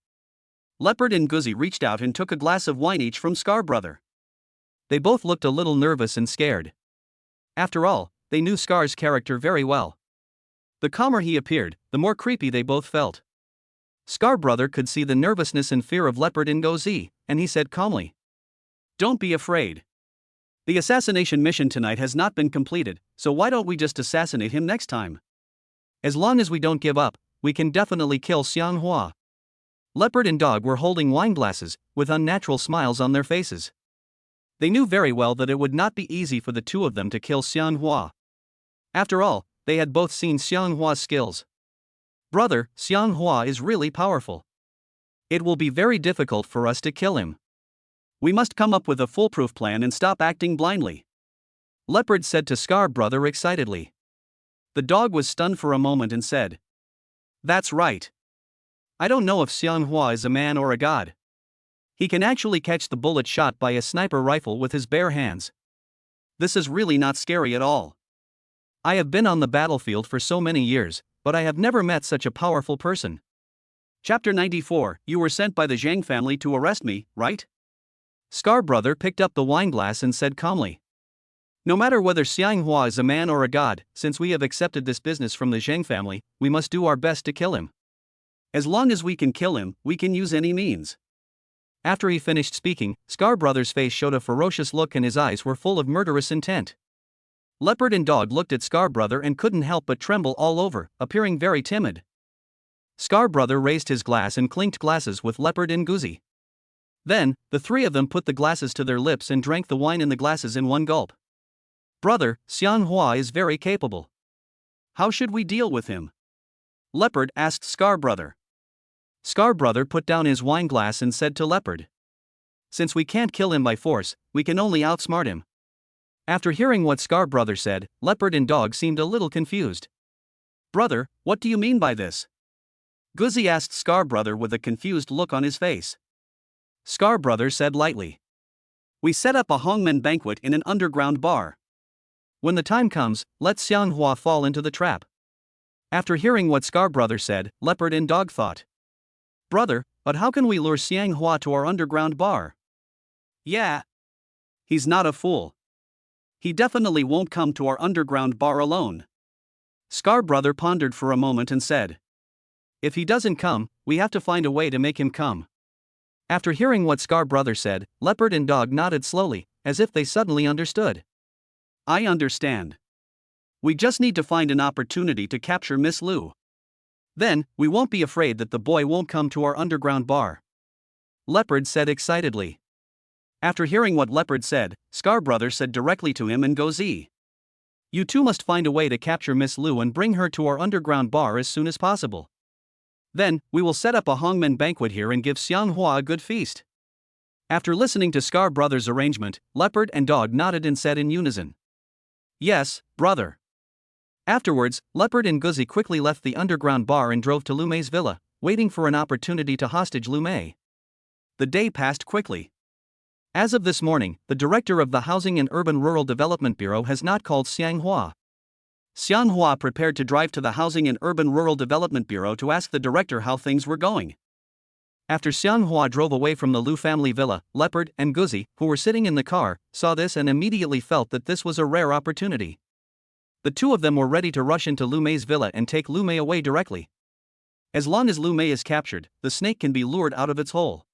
Leopard and Guzi reached out and took a glass of wine each from Scar Brother. They both looked a little nervous and scared. After all, they knew Scar's character very well. The calmer he appeared, the more creepy they both felt. Scar Brother could see the nervousness and fear of Leopard and Guzi, and he said calmly, "Don't be afraid. The assassination mission tonight has not been completed, so why don't we just assassinate him next time? As long as we don't give up, we can definitely kill Xiang Hua." Leopard and Dog were holding wine glasses, with unnatural smiles on their faces. They knew very well that it would not be easy for the two of them to kill Xiang Hua. After all, they had both seen Xiang Hua's skills. Brother, Xiang Hua is really powerful. It will be very difficult for us to kill him. We must come up with a foolproof plan and stop acting blindly, Leopard said to Scar Brother excitedly. The dog was stunned for a moment and said, "That's right. I don't know if Xiang Hua is a man or a god. He can actually catch the bullet shot by a sniper rifle with his bare hands. This is really not scary at all. I have been on the battlefield for so many years, but I have never met such a powerful person." Chapter 94. You were sent by the Zhang family to arrest me, right? Scar Brother picked up the wine glass and said calmly, "No matter whether Xiang Hua is a man or a god, since we have accepted this business from the Zhang family, we must do our best to kill him. As long as we can kill him, we can use any means." After he finished speaking, Scar Brother's face showed a ferocious look and his eyes were full of murderous intent. Leopard and Dog looked at Scar Brother and couldn't help but tremble all over, appearing very timid. Scar Brother raised his glass and clinked glasses with Leopard and Guzi. Then, the three of them put the glasses to their lips and drank the wine in the glasses in one gulp. "Brother, Xiang Hua is very capable. How should we deal with him?" Leopard asked Scar Brother. Scar Brother put down his wine glass and said to Leopard, "Since we can't kill him by force, we can only outsmart him." After hearing what Scar Brother said, Leopard and Dog seemed a little confused. "Brother, what do you mean by this?" Guzi asked Scar Brother with a confused look on his face. Scar Brother said lightly, "We set up a hangmen banquet in an underground bar. When the time comes, let Xiang Hua fall into the trap." After hearing what Scar Brother said, Leopard and Dog thought, "Brother, but how can we lure Xiang Hua to our underground bar?" "Yeah. He's not a fool. He definitely won't come to our underground bar alone." Scar Brother pondered for a moment and said, "If he doesn't come, we have to find a way to make him come." After hearing what Scar Brother said, Leopard and Dog nodded slowly, as if they suddenly understood. "I understand. We just need to find an opportunity to capture Miss Lu. Then, we won't be afraid that the boy won't come to our underground bar," Leopard said excitedly. After hearing what Leopard said, Scar Brother said directly to him and Guzi, "You two must find a way to capture Miss Lu and bring her to our underground bar as soon as possible. Then, we will set up a hangmen banquet here and give Xiang Hua a good feast." After listening to Scar Brother's arrangement, Leopard and Dog nodded and said in unison, "Yes, brother." Afterwards, Leopard and Guzzi quickly left the underground bar and drove to Lu Mei's villa, waiting for an opportunity to hostage Lu Mei. The day passed quickly. As of this morning, the director of the Housing and Urban Rural Development Bureau has not called Xiang Hua. Xiang Hua prepared to drive to the Housing and Urban Rural Development Bureau to ask the director how things were going. After Xiang Hua drove away from the Lu family villa, Leopard and Guzzi, who were sitting in the car, saw this and immediately felt that this was a rare opportunity. The two of them were ready to rush into Lu Mei's villa and take Lu Mei away directly. As long as Lu Mei is captured, the snake can be lured out of its hole.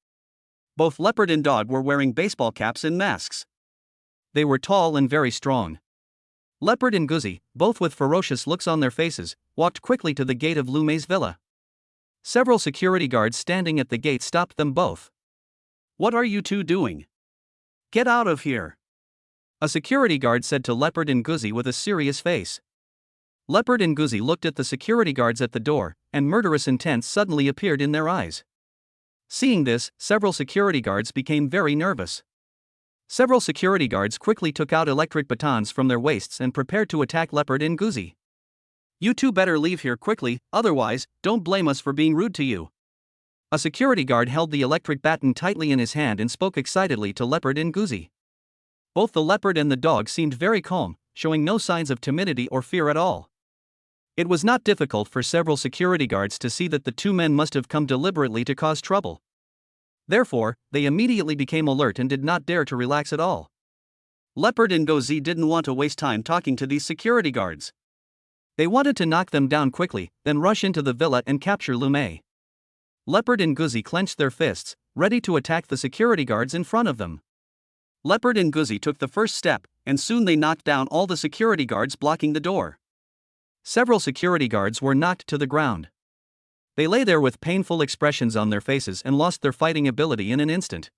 Both Leopard and Dog were wearing baseball caps and masks. They were tall and very strong. Leopard and Guzzi, both with ferocious looks on their faces, walked quickly to the gate of Lu Mei's villa. Several security guards standing at the gate stopped them both. "What are you two doing? Get out of here," a security guard said to Leopard and Guzzi with a serious face. Leopard and Guzzi looked at the security guards at the door, and murderous intent suddenly appeared in their eyes. Seeing this, several security guards became very nervous. Several security guards quickly took out electric batons from their waists and prepared to attack Leopard and Guzzi. "You two better leave here quickly, otherwise, don't blame us for being rude to you." A security guard held the electric baton tightly in his hand and spoke excitedly to Leopard and Guzzi. Both the leopard and the dog seemed very calm, showing no signs of timidity or fear at all. It was not difficult for several security guards to see that the two men must have come deliberately to cause trouble. Therefore, they immediately became alert and did not dare to relax at all. Leopard and Guzzi didn't want to waste time talking to these security guards. They wanted to knock them down quickly, then rush into the villa and capture Lu Mei. Leopard and Guzzi clenched their fists, ready to attack the security guards in front of them. Leopard and Guzzi took the first step, and soon they knocked down all the security guards blocking the door. Several security guards were knocked to the ground. They lay there with painful expressions on their faces and lost their fighting ability in an instant.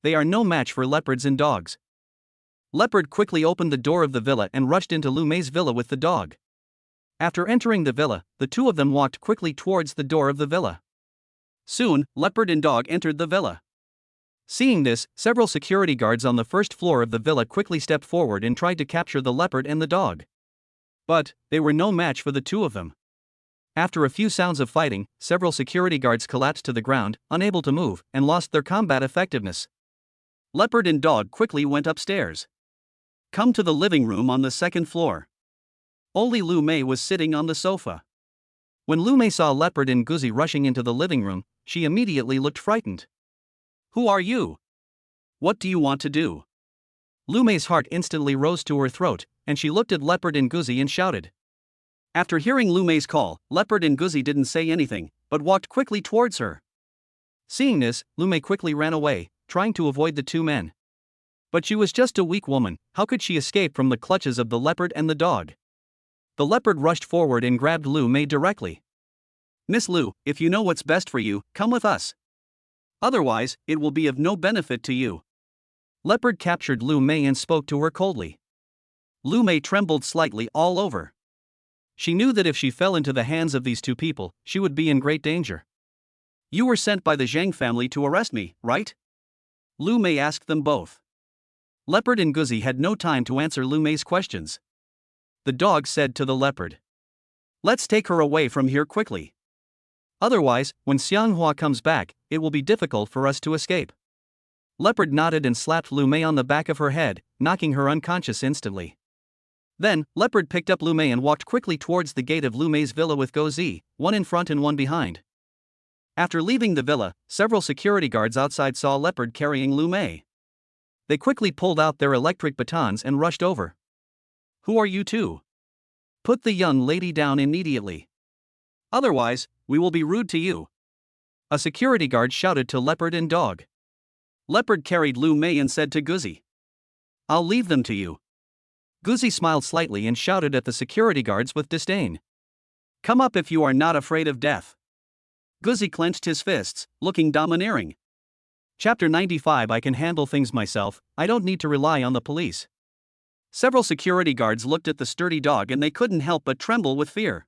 They are no match for leopards and dogs. Leopard quickly opened the door of the villa and rushed into Lu Mei's villa with the dog. After entering the villa, the two of them walked quickly towards the door of the villa. Soon, Leopard and Dog entered the villa. Seeing this, several security guards on the first floor of the villa quickly stepped forward and tried to capture the leopard and the dog. But they were no match for the two of them. After a few sounds of fighting, several security guards collapsed to the ground, unable to move, and lost their combat effectiveness. Leopard and Dog quickly went upstairs. "Come to the living room on the second floor." Only Lu Mei was sitting on the sofa. When Lu Mei saw Leopard and Guzzi rushing into the living room, she immediately looked frightened. "Who are you? What do you want to do?" Lu Mei's heart instantly rose to her throat, and she looked at Leopard and Guzzi and shouted. After hearing Lu Mei's call, Leopard and Guzzi didn't say anything, but walked quickly towards her. Seeing this, Lu Mei quickly ran away, trying to avoid the two men. But she was just a weak woman, how could she escape from the clutches of the leopard and the dog? The leopard rushed forward and grabbed Lu Mei directly. "Miss Lu, if you know what's best for you, come with us. Otherwise, it will be of no benefit to you." Leopard captured Lu Mei and spoke to her coldly. Lu Mei trembled slightly all over. She knew that if she fell into the hands of these two people, she would be in great danger. "You were sent by the Zhang family to arrest me, right?" Lu Mei asked them both. Leopard and Guzzi had no time to answer Lu Mei's questions. The dog said to the leopard, "Let's take her away from here quickly. Otherwise, when Xiang Hua comes back, it will be difficult for us to escape." Leopard nodded and slapped Lu Mei on the back of her head, knocking her unconscious instantly. Then, Leopard picked up Lu Mei and walked quickly towards the gate of Lu Mei's villa with Guzzi, one in front and one behind. After leaving the villa, several security guards outside saw Leopard carrying Lu Mei. They quickly pulled out their electric batons and rushed over. "Who are you two? Put the young lady down immediately. Otherwise, we will be rude to you," a security guard shouted to Leopard and Dog. Leopard carried Lu Mei and said to Guzzi, "I'll leave them to you." Guzzi smiled slightly and shouted at the security guards with disdain. "Come up if you are not afraid of death." Guzzi clenched his fists, looking domineering. Chapter 95. I can handle things myself, I don't need to rely on the police. Several security guards looked at the sturdy dog and they couldn't help but tremble with fear.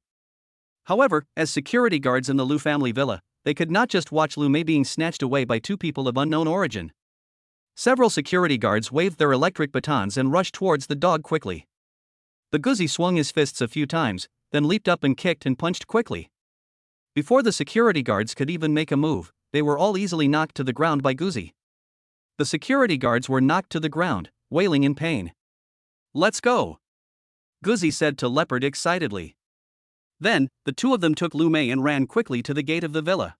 However, as security guards in the Lu family villa, they could not just watch Lu Mei being snatched away by two people of unknown origin. Several security guards waved their electric batons and rushed towards the dog quickly. The Guzi swung his fists a few times, then leaped up and kicked and punched quickly. Before the security guards could even make a move, they were all easily knocked to the ground by Guzi. The security guards were knocked to the ground, wailing in pain. Let's go, Guzi said to Leopard excitedly. Then, the two of them took Lu Mei and ran quickly to the gate of the villa.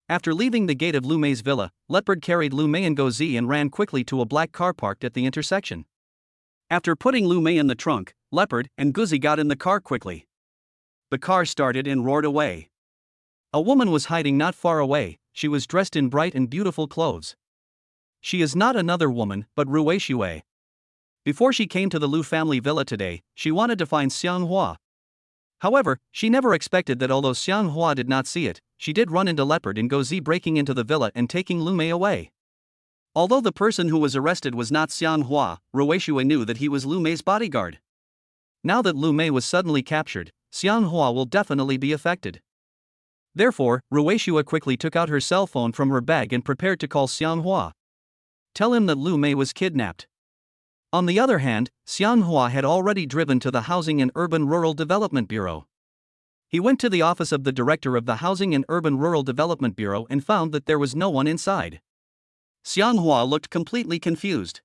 After leaving the gate of Lu Mei's villa, Leopard carried Lu Mei and Guzi and ran quickly to a black car parked at the intersection. After putting Lu Mei in the trunk, Leopard and Guzi got in the car quickly. The car started and roared away. A woman was hiding not far away. She was dressed in bright and beautiful clothes. She is not another woman, but Rueishui. Before she came to the Lu family villa today, she wanted to find Xiang Hua. However, she never expected that although Xiang Hua did not see it, she did run into Leopard and Guzi breaking into the villa and taking Lu Mei away. Although the person who was arrested was not Xiang Hua, Rueishui knew that he was Lu Mei's bodyguard. Now that Lu Mei was suddenly captured, Xiang Hua will definitely be affected. Therefore, Rueishui quickly took out her cell phone from her bag and prepared to call Xiang Hua. Tell him that Lu Mei was kidnapped. On the other hand, Xiang Hua had already driven to the Housing and Urban Rural Development Bureau. He went to the office of the director of the Housing and Urban Rural Development Bureau and found that there was no one inside. Xiang Hua looked completely confused.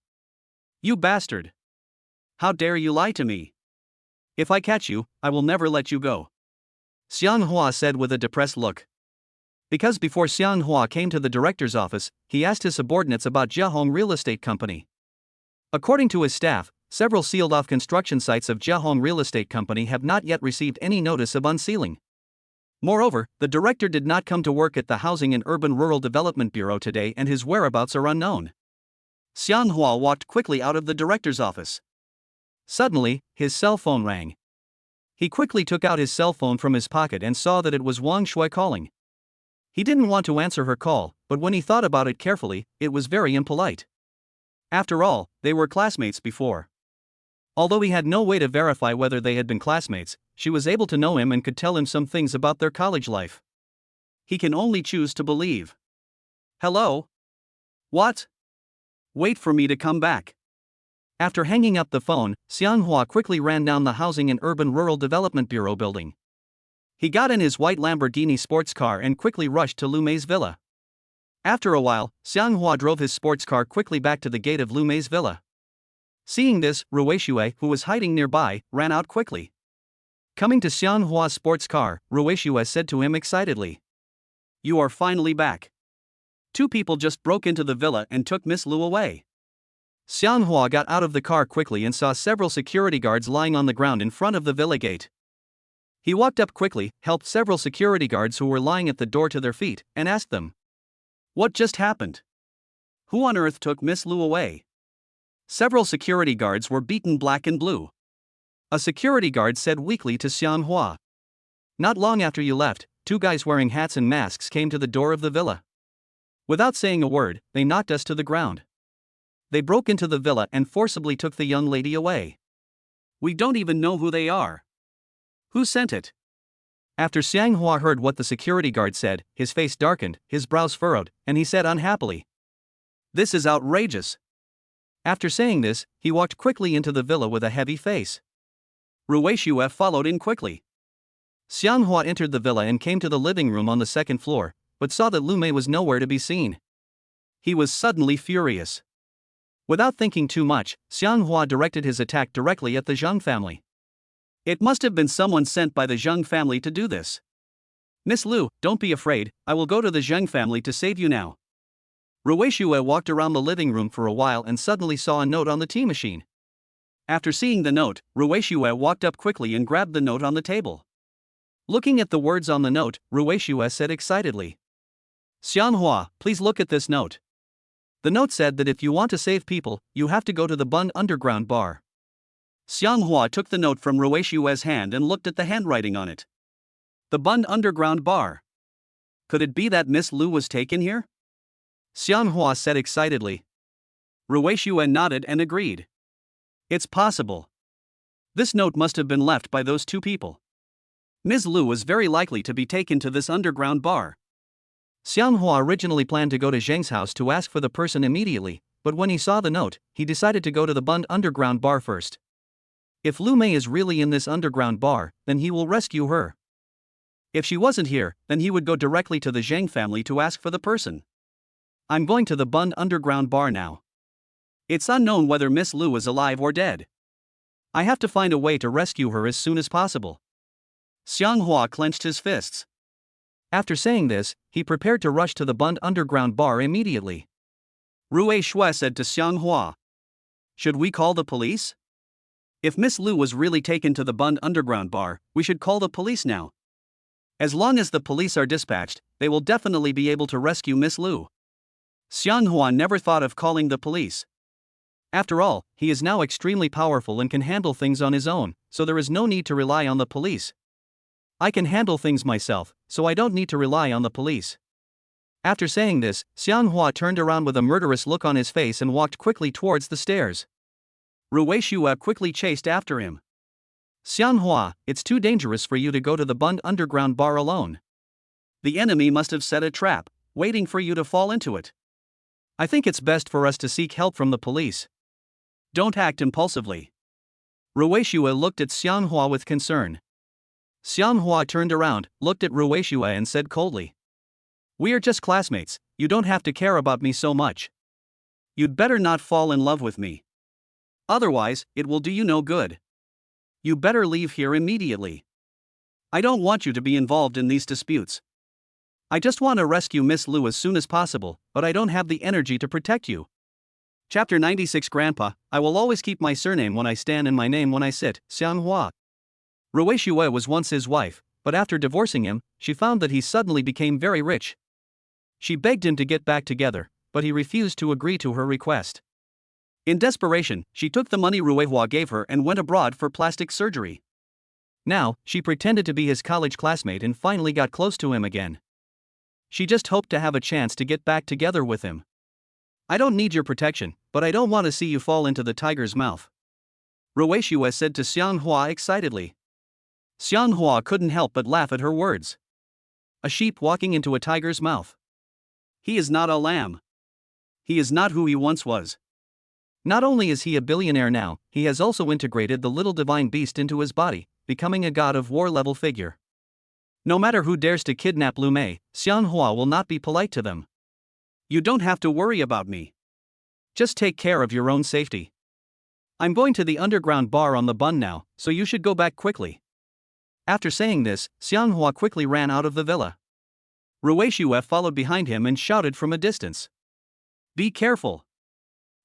You bastard! How dare you lie to me? If I catch you, I will never let you go, Xiang Hua said with a depressed look. Because before Xiang Hua came to the director's office, he asked his subordinates about Jiahong Real Estate Company. According to his staff, several sealed-off construction sites of Jiahong Real Estate Company have not yet received any notice of unsealing. Moreover, the director did not come to work at the Housing and Urban Rural Development Bureau today and his whereabouts are unknown. Xiang Hua walked quickly out of the director's office. Suddenly, his cell phone rang. He quickly took out his cell phone from his pocket and saw that it was Wang Shui calling. He didn't want to answer her call, but when he thought about it carefully, it was very impolite. After all, they were classmates before. Although he had no way to verify whether they had been classmates, she was able to know him and could tell him some things about their college life. He can only choose to believe. Hello? What? Wait for me to come back. After hanging up the phone, Xiang Hua quickly ran down the Housing and Urban Rural Development Bureau building. He got in his white Lamborghini sports car and quickly rushed to Lu Mei's villa. After a while, Xiang Hua drove his sports car quickly back to the gate of Lu Mei's villa. Seeing this, Rueishui, who was hiding nearby, ran out quickly. Coming to Xiang Hua's sports car, Rueishui said to him excitedly, "You are finally back. Two people just broke into the villa and took Miss Lu away." Xiang Hua got out of the car quickly and saw several security guards lying on the ground in front of the villa gate. He walked up quickly, helped several security guards who were lying at the door to their feet, and asked them, "What just happened? Who on earth took Miss Lu away?" Several security guards were beaten black and blue. A security guard said weakly to Xiang Hua, "Not long after you left, two guys wearing hats and masks came to the door of the villa. Without saying a word, they knocked us to the ground. They broke into the villa and forcibly took the young lady away. We don't even know who they are. Who sent it?" After Xiang Hua heard what the security guard said, his face darkened, his brows furrowed, and he said unhappily, "This is outrageous." After saying this, he walked quickly into the villa with a heavy face. Rueishui followed in quickly. Xiang Hua entered the villa and came to the living room on the second floor, but saw that Lu Mei was nowhere to be seen. He was suddenly furious. Without thinking too much, Xiang Hua directed his attack directly at the Zheng family. It must have been someone sent by the Zheng family to do this. "Miss Lu, don't be afraid, I will go to the Zheng family to save you now." Rueishui walked around the living room for a while and suddenly saw a note on the tea machine. After seeing the note, Rueishui walked up quickly and grabbed the note on the table. Looking at the words on the note, Rueishui said excitedly, "Xiang Hua, please look at this note." The note said that if you want to save people, you have to go to the Bund Underground bar. Xiang Hua took the note from Rueishui's hand and looked at the handwriting on it. The Bund Underground bar. Could it be that Miss Lu was taken here? Xiang Hua said excitedly. Rueishui nodded and agreed. It's possible. This note must have been left by those two people. Ms. Lu was very likely to be taken to this underground bar. Xiang Hua originally planned to go to Zheng's house to ask for the person immediately, but when he saw the note, he decided to go to the Bund Underground bar first. If Lu Mei is really in this underground bar, then he will rescue her. If she wasn't here, then he would go directly to the Zhang family to ask for the person. I'm going to the Bund underground bar now. It's unknown whether Miss Lu is alive or dead. I have to find a way to rescue her as soon as possible. Xiang Hua clenched his fists. After saying this, he prepared to rush to the Bund underground bar immediately. Rui Shui said to Xiang Hua, "Should we call the police? If Miss Lu was really taken to the Bund underground bar, we should call the police now. As long as the police are dispatched, they will definitely be able to rescue Miss Lu." Xiang Hua never thought of calling the police. After all, he is now extremely powerful and can handle things on his own, so there is no need to rely on the police. I can handle things myself, so I don't need to rely on the police. After saying this, Xiang Hua turned around with a murderous look on his face and walked quickly towards the stairs. Rui Shui quickly chased after him. Xiang Hua, it's too dangerous for you to go to the Bund underground bar alone. The enemy must have set a trap, waiting for you to fall into it. I think it's best for us to seek help from the police. Don't act impulsively. Rui Shui looked at Xiang Hua with concern. Xiang Hua turned around, looked at Rui Shui and said coldly, "We are just classmates, you don't have to care about me so much. You'd better not fall in love with me. Otherwise, it will do you no good. You better leave here immediately. I don't want you to be involved in these disputes. I just want to rescue Miss Lu as soon as possible, but I don't have the energy to protect you." Chapter 96 Grandpa, I will always keep my surname when I stand and my name when I sit, Xiang Hua. Rui Shui was once his wife, but after divorcing him, she found that he suddenly became very rich. She begged him to get back together, but he refused to agree to her request. In desperation, she took the money Rui Hua gave her and went abroad for plastic surgery. Now, she pretended to be his college classmate and finally got close to him again. She just hoped to have a chance to get back together with him. I don't need your protection, but I don't want to see you fall into the tiger's mouth, Rui Shui said to Xiang Hua excitedly. Xiang Hua couldn't help but laugh at her words. A sheep walking into a tiger's mouth. He is not a lamb. He is not who he once was. Not only is he a billionaire now, he has also integrated the little divine beast into his body, becoming a god of war level figure. No matter who dares to kidnap Lu Mei, Xiang Hua will not be polite to them. You don't have to worry about me. Just take care of your own safety. I'm going to the underground bar on the Bund now, so you should go back quickly. After saying this, Xiang Hua quickly ran out of the villa. Rui Shui followed behind him and shouted from a distance, "Be careful."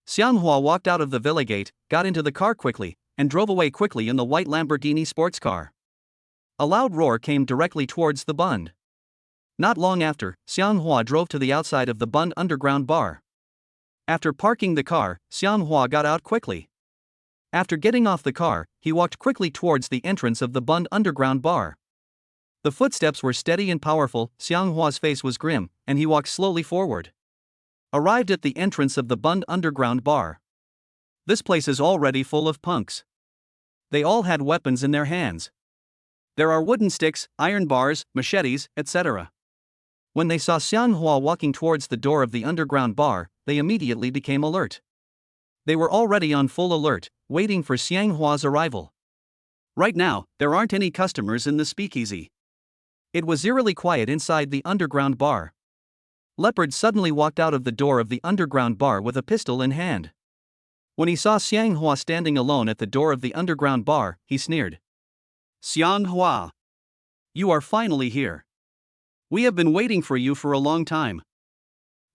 Xiang Hua walked out of the villa gate, got into the car quickly, and drove away quickly in the white Lamborghini sports car. A loud roar came directly towards the Bund. Not long after, Xiang Hua drove to the outside of the Bund underground bar. After parking the car, Xiang Hua got out quickly. After getting off the car, he walked quickly towards the entrance of the Bund underground bar. The footsteps were steady and powerful, Xiang Hua's face was grim, and he walked slowly forward. Arrived at the entrance of the Bund underground bar. This place is already full of punks. They all had weapons in their hands. There are wooden sticks, iron bars, machetes, etc. When they saw Xiang Hua walking towards the door of the underground bar, they immediately became alert. They were already on full alert, waiting for Xiang Hua's arrival. Right now, there aren't any customers in the speakeasy. It was eerily quiet inside the underground bar. Leopard suddenly walked out of the door of the underground bar with a pistol in hand. When he saw Xiang Hua standing alone at the door of the underground bar, he sneered. "Xiang Hua, you are finally here. We have been waiting for you for a long time."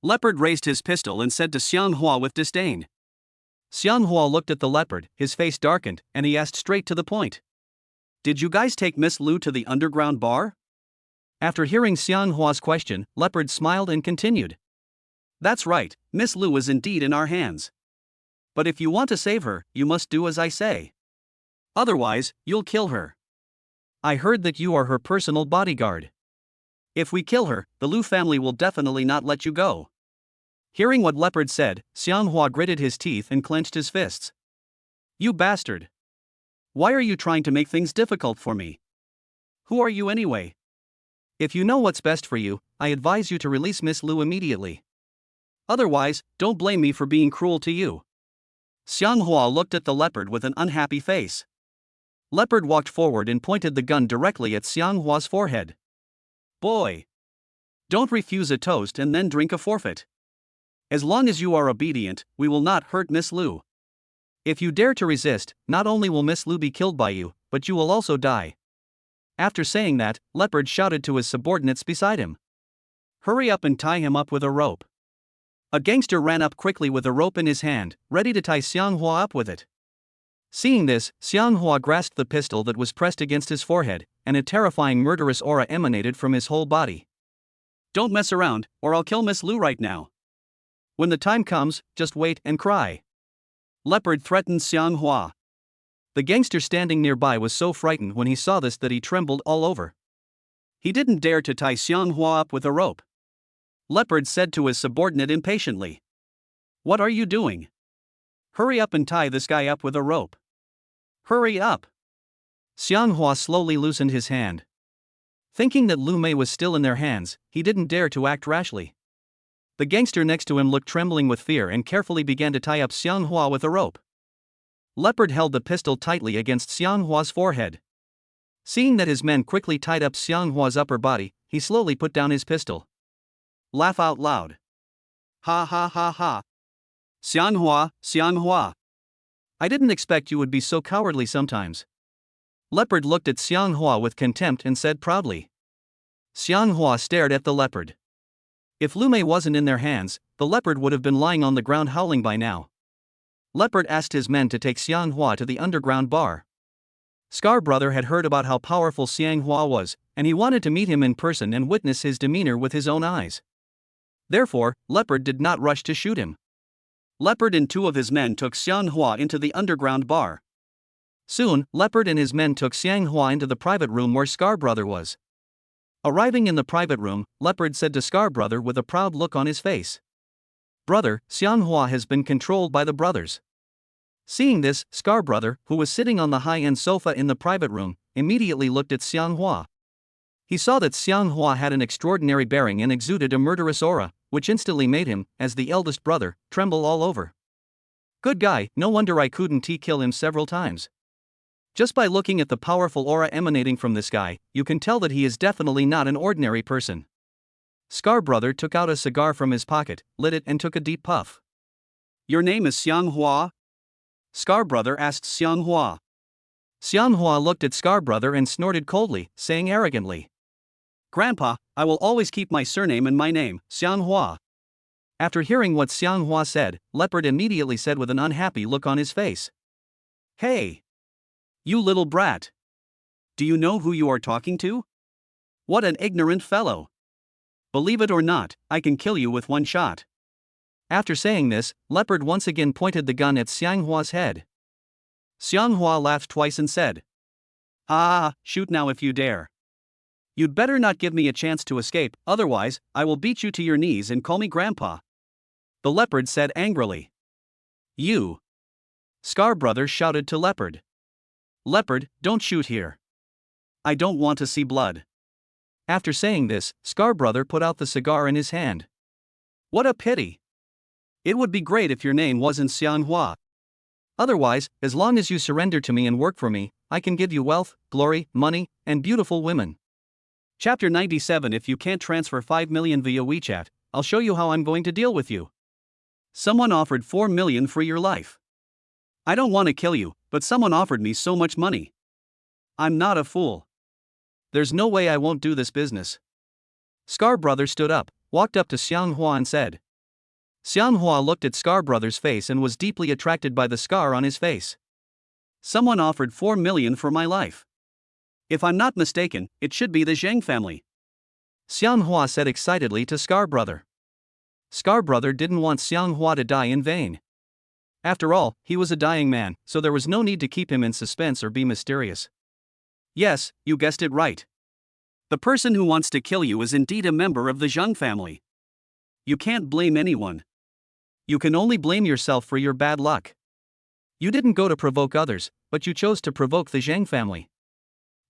Leopard raised his pistol and said to Xiang Hua with disdain. Xiang Hua looked at the leopard, his face darkened, and he asked straight to the point. "Did you guys take Miss Lu to the underground bar?" After hearing Xiang Hua's question, Leopard smiled and continued. "That's right, Miss Lu is indeed in our hands. But if you want to save her, you must do as I say. Otherwise, you'll kill her." "I heard that you are her personal bodyguard." "If we kill her, the Lu family will definitely not let you go." Hearing what Leopard said, Xiang Hua gritted his teeth and clenched his fists. "You bastard! Why are you trying to make things difficult for me? Who are you anyway?" "If you know what's best for you, I advise you to release Miss Lu immediately. Otherwise, don't blame me for being cruel to you." Xiang Hua looked at the leopard with an unhappy face. Leopard walked forward and pointed the gun directly at Xianghua's forehead. Boy! Don't refuse a toast and then drink a forfeit. As long as you are obedient, we will not hurt Miss Lu. If you dare to resist, not only will Miss Lu be killed by you, but you will also die. After saying that, Leopard shouted to his subordinates beside him. Hurry up and tie him up with a rope. A gangster ran up quickly with a rope in his hand, ready to tie Xianghua up with it. Seeing this, Xianghua grasped the pistol that was pressed against his forehead, and a terrifying murderous aura emanated from his whole body. Don't mess around, or I'll kill Miss Lu right now. When the time comes, just wait and cry. Leopard threatened Xianghua. The gangster standing nearby was so frightened when he saw this that he trembled all over. He didn't dare to tie Xianghua up with a rope. Leopard said to his subordinate impatiently. What are you doing? Hurry up and tie this guy up with a rope. Hurry up! Xianghua slowly loosened his hand. Thinking that Lu Mei was still in their hands, he didn't dare to act rashly. The gangster next to him looked trembling with fear and carefully began to tie up Xianghua with a rope. Leopard held the pistol tightly against Xianghua's forehead. Seeing that his men quickly tied up Xianghua's upper body, he slowly put down his pistol. Laugh out loud. Ha ha ha ha. Xianghua, Xianghua. I didn't expect you would be so cowardly sometimes. Leopard looked at Xianghua with contempt and said proudly. Xianghua stared at the leopard. If Lu Mei wasn't in their hands, the leopard would have been lying on the ground howling by now. Leopard asked his men to take Xianghua to the underground bar. Scar Brother had heard about how powerful Xianghua was, and he wanted to meet him in person and witness his demeanor with his own eyes. Therefore, Leopard did not rush to shoot him. Leopard and two of his men took Xianghua into the underground bar. Soon, Leopard and his men took Xianghua into the private room where Scar Brother was. Arriving in the private room, Leopard said to Scar Brother with a proud look on his face. Brother, Xianghua has been controlled by the brothers. Seeing this, Scar Brother, who was sitting on the high-end sofa in the private room, immediately looked at Xianghua. He saw that Xianghua had an extraordinary bearing and exuded a murderous aura, which instantly made him, as the eldest brother, tremble all over. Good guy, no wonder I couldn't kill him several times. Just by looking at the powerful aura emanating from this guy, you can tell that he is definitely not an ordinary person. Scar Brother took out a cigar from his pocket, lit it and took a deep puff. Your name is Xianghua? Scar Brother asked Xianghua. Xianghua looked at Scar Brother and snorted coldly, saying arrogantly. Grandpa, I will always keep my surname and my name, Xianghua. After hearing what Xianghua said, Leopard immediately said with an unhappy look on his face. Hey! You little brat! Do you know who you are talking to? What an ignorant fellow! Believe it or not, I can kill you with one shot. After saying this, Leopard once again pointed the gun at Xianghua's head. Xianghua laughed twice and said. Ah, shoot now if you dare. You'd better not give me a chance to escape, otherwise, I will beat you to your knees and call me Grandpa. The leopard said angrily. You! Scar Brother shouted to Leopard. Leopard, don't shoot here. I don't want to see blood. After saying this, Scar Brother put out the cigar in his hand. What a pity! It would be great if your name wasn't Xianghua. Otherwise, as long as you surrender to me and work for me, I can give you wealth, glory, money, and beautiful women. Chapter 97. If you can't transfer 5 million via WeChat, I'll show you how I'm going to deal with you. Someone offered 4 million for your life. I don't want to kill you, but someone offered me so much money. I'm not a fool. There's no way I won't do this business. Scar Brother stood up, walked up to Xianghua and said. Xianghua looked at Scar Brother's face and was deeply attracted by the scar on his face. Someone offered 4 million for my life. If I'm not mistaken, it should be the Zheng family. Xianghua said excitedly to Scar Brother. Scar Brother didn't want Xianghua to die in vain. After all, he was a dying man, so there was no need to keep him in suspense or be mysterious. Yes, you guessed it right. The person who wants to kill you is indeed a member of the Zheng family. You can't blame anyone. You can only blame yourself for your bad luck. You didn't go to provoke others, but you chose to provoke the Zheng family.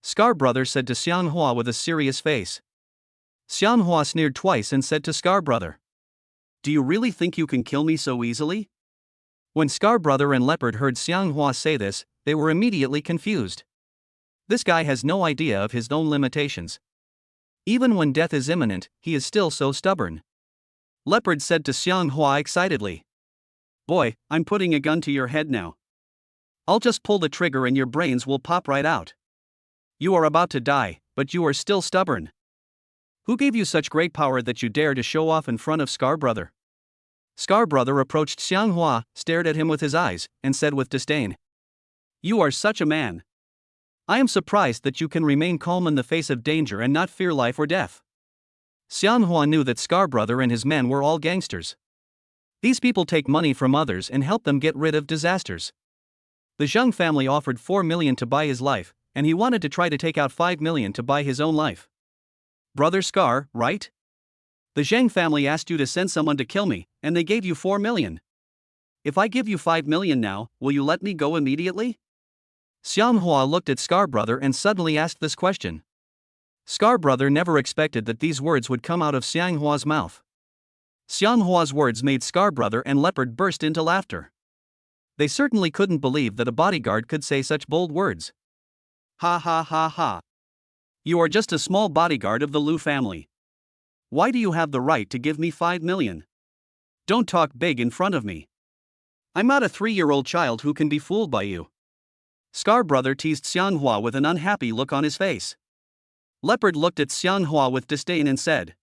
Scar Brother said to Xianghua with a serious face. Xianghua sneered twice and said to Scar Brother. Do you really think you can kill me so easily? When Scar Brother and Leopard heard Xianghua say this, they were immediately confused. This guy has no idea of his own limitations. Even when death is imminent, he is still so stubborn. Leopard said to Xianghua excitedly. Boy, I'm putting a gun to your head now. I'll just pull the trigger and your brains will pop right out. You are about to die, but you are still stubborn. Who gave you such great power that you dare to show off in front of Scar Brother? Scar Brother approached Xianghua, stared at him with his eyes, and said with disdain. You are such a man. I am surprised that you can remain calm in the face of danger and not fear life or death. Xianghua knew that Scar Brother and his men were all gangsters. These people take money from others and help them get rid of disasters. The Zheng family offered 4 million to buy his life, and he wanted to try to take out 5 million to buy his own life. Brother Scar, right? The Zheng family asked you to send someone to kill me, and they gave you 4 million. If I give you 5 million now, will you let me go immediately? Xianghua looked at Scar Brother and suddenly asked this question. Scar Brother never expected that these words would come out of Xianghua's mouth. Xianghua's words made Scar Brother and Leopard burst into laughter. They certainly couldn't believe that a bodyguard could say such bold words. Ha ha ha ha. You are just a small bodyguard of the Lu family. Why do you have the right to give me 5 million? Don't talk big in front of me. I'm not a 3-year-old child who can be fooled by you. Scar Brother teased Xianghua with an unhappy look on his face. Leopard looked at Xianghua with disdain and said,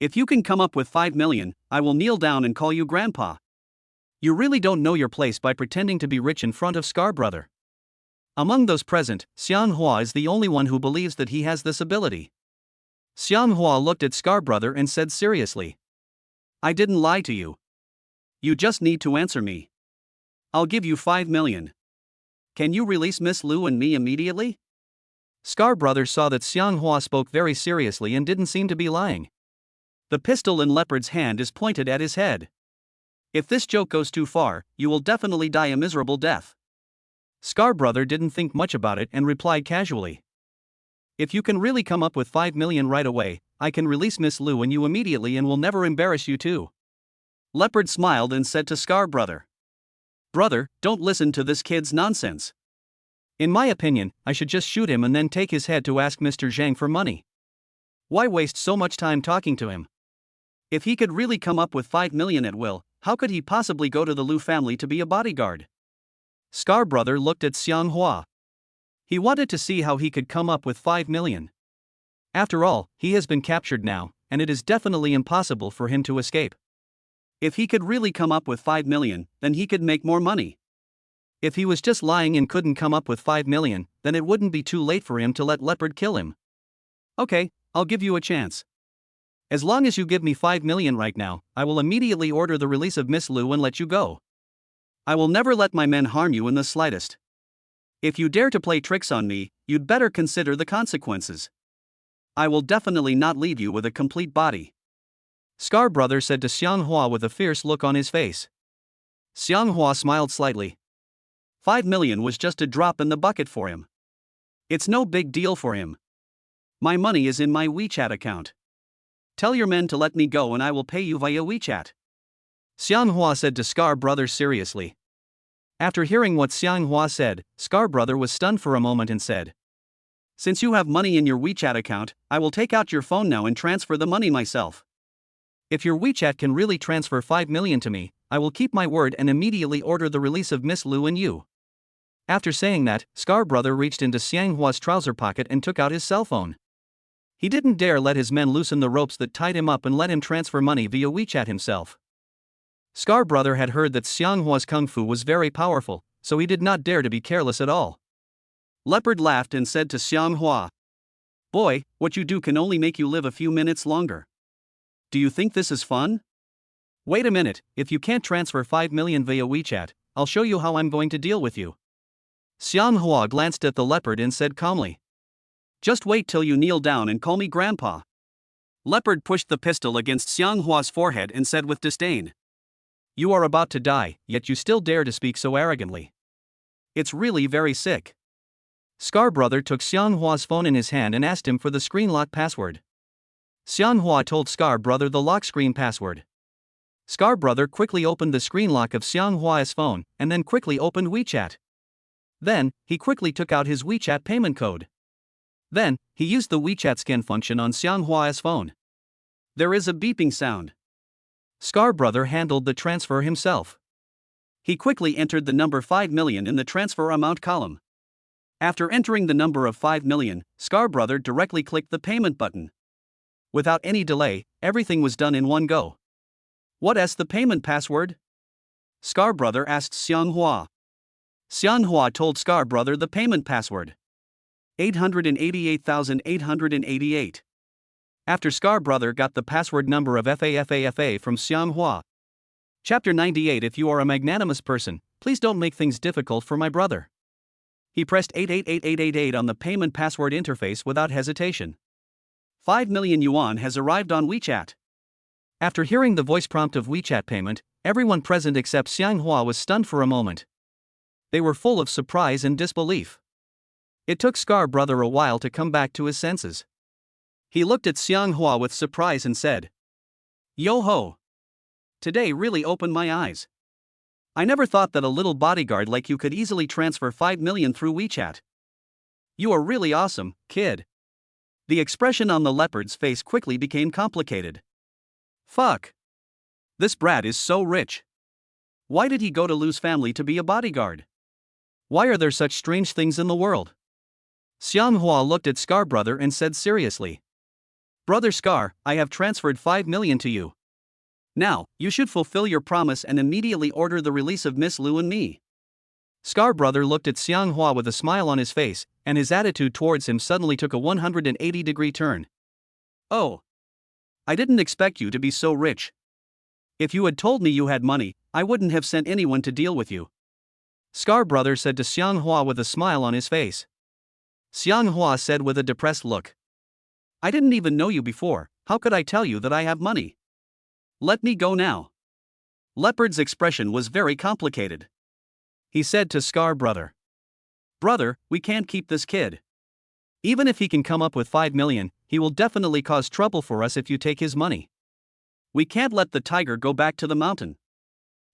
If you can come up with 5 million, I will kneel down and call you Grandpa. You really don't know your place by pretending to be rich in front of Scar Brother. Among those present, Xianghua is the only one who believes that he has this ability. Xianghua looked at Scar Brother and said seriously, I didn't lie to you. You just need to answer me. I'll give you 5 million. Can you release Miss Lu and me immediately? Scar Brother saw that Xianghua spoke very seriously and didn't seem to be lying. The pistol in Leopard's hand is pointed at his head. If this joke goes too far, you will definitely die a miserable death. Scar Brother didn't think much about it and replied casually. If you can really come up with 5 million right away, I can release Miss Lu and you immediately and will never embarrass you too. Leopard smiled and said to Scar Brother, Brother, don't listen to this kid's nonsense. In my opinion, I should just shoot him and then take his head to ask Mr. Zhang for money. Why waste so much time talking to him? If he could really come up with 5 million at will, how could he possibly go to the Lu family to be a bodyguard? Scar Brother looked at Xianghua. He wanted to see how he could come up with 5 million. After all, he has been captured now, and it is definitely impossible for him to escape. If he could really come up with 5 million, then he could make more money. If he was just lying and couldn't come up with 5 million, then it wouldn't be too late for him to let Leopard kill him. Okay, I'll give you a chance. As long as you give me 5 million right now, I will immediately order the release of Miss Lu and let you go. I will never let my men harm you in the slightest. If you dare to play tricks on me, you'd better consider the consequences. I will definitely not leave you with a complete body. Scar Brother said to Xianghua with a fierce look on his face. Xianghua smiled slightly. 5 million was just a drop in the bucket for him. It's no big deal for him. My money is in my WeChat account. Tell your men to let me go and I will pay you via WeChat. Xianghua said to Scar Brother seriously. After hearing what Xianghua said, Scar Brother was stunned for a moment and said, Since you have money in your WeChat account, I will take out your phone now and transfer the money myself. If your WeChat can really transfer 5 million to me, I will keep my word and immediately order the release of Miss Lu and you. After saying that, Scar Brother reached into Xianghua's trouser pocket and took out his cell phone. He didn't dare let his men loosen the ropes that tied him up and let him transfer money via WeChat himself. Scar Brother had heard that Xianghua's kung fu was very powerful, so he did not dare to be careless at all. Leopard laughed and said to Xianghua, Boy, what you do can only make you live a few minutes longer. Do you think this is fun? Wait a minute, if you can't transfer 5 million via WeChat, I'll show you how I'm going to deal with you. Xianghua glanced at the leopard and said calmly, Just wait till you kneel down and call me Grandpa. Leopard pushed the pistol against Xianghua's forehead and said with disdain, You are about to die, yet you still dare to speak so arrogantly. It's really very sick. Scar Brother took Xianghua's phone in his hand and asked him for the screen lock password. Xianghua told Scar Brother the lock screen password. Scar Brother quickly opened the screen lock of Xianghua's phone and then quickly opened WeChat. Then, he quickly took out his WeChat payment code. Then, he used the WeChat scan function on Xianghua's phone. There is a beeping sound. Scar Brother handled the transfer himself. He quickly entered the number 5 million in the transfer amount column. After entering the number of 5 million, Scar Brother directly clicked the payment button. Without any delay, everything was done in one go. What's the payment password? Scar Brother asked Xianghua. Xianghua told Scar Brother the payment password. 888,888. After Scar Brother got the password number of FAFAFA from Xianghua. Chapter 98. If you are a magnanimous person, please don't make things difficult for my brother. He pressed 888888 on the payment password interface without hesitation. 5 million yuan has arrived on WeChat. After hearing the voice prompt of WeChat payment, everyone present except Xianghua was stunned for a moment. They were full of surprise and disbelief. It took Scar Brother a while to come back to his senses. He looked at Xianghua with surprise and said, "Yo ho! Today really opened my eyes. I never thought that a little bodyguard like you could easily transfer 5 million through WeChat. You are really awesome, kid." The expression on the leopard's face quickly became complicated. Fuck! This brat is so rich. Why did he go to Lu's family to be a bodyguard? Why are there such strange things in the world? Xianghua looked at Scar Brother and said seriously, "Brother Scar, I have transferred 5 million to you. Now, you should fulfill your promise and immediately order the release of Miss Lu and me." Scar Brother looked at Xianghua with a smile on his face, and his attitude towards him suddenly took a 180-degree turn. "Oh. I didn't expect you to be so rich. If you had told me you had money, I wouldn't have sent anyone to deal with you," Scar Brother said to Xianghua with a smile on his face. Xianghua said with a depressed look, "I didn't even know you before, how could I tell you that I have money? Let me go now." Leopard's expression was very complicated. He said to Scar Brother, "Brother, we can't keep this kid. Even if he can come up with 5 million, he will definitely cause trouble for us if you take his money. We can't let the tiger go back to the mountain."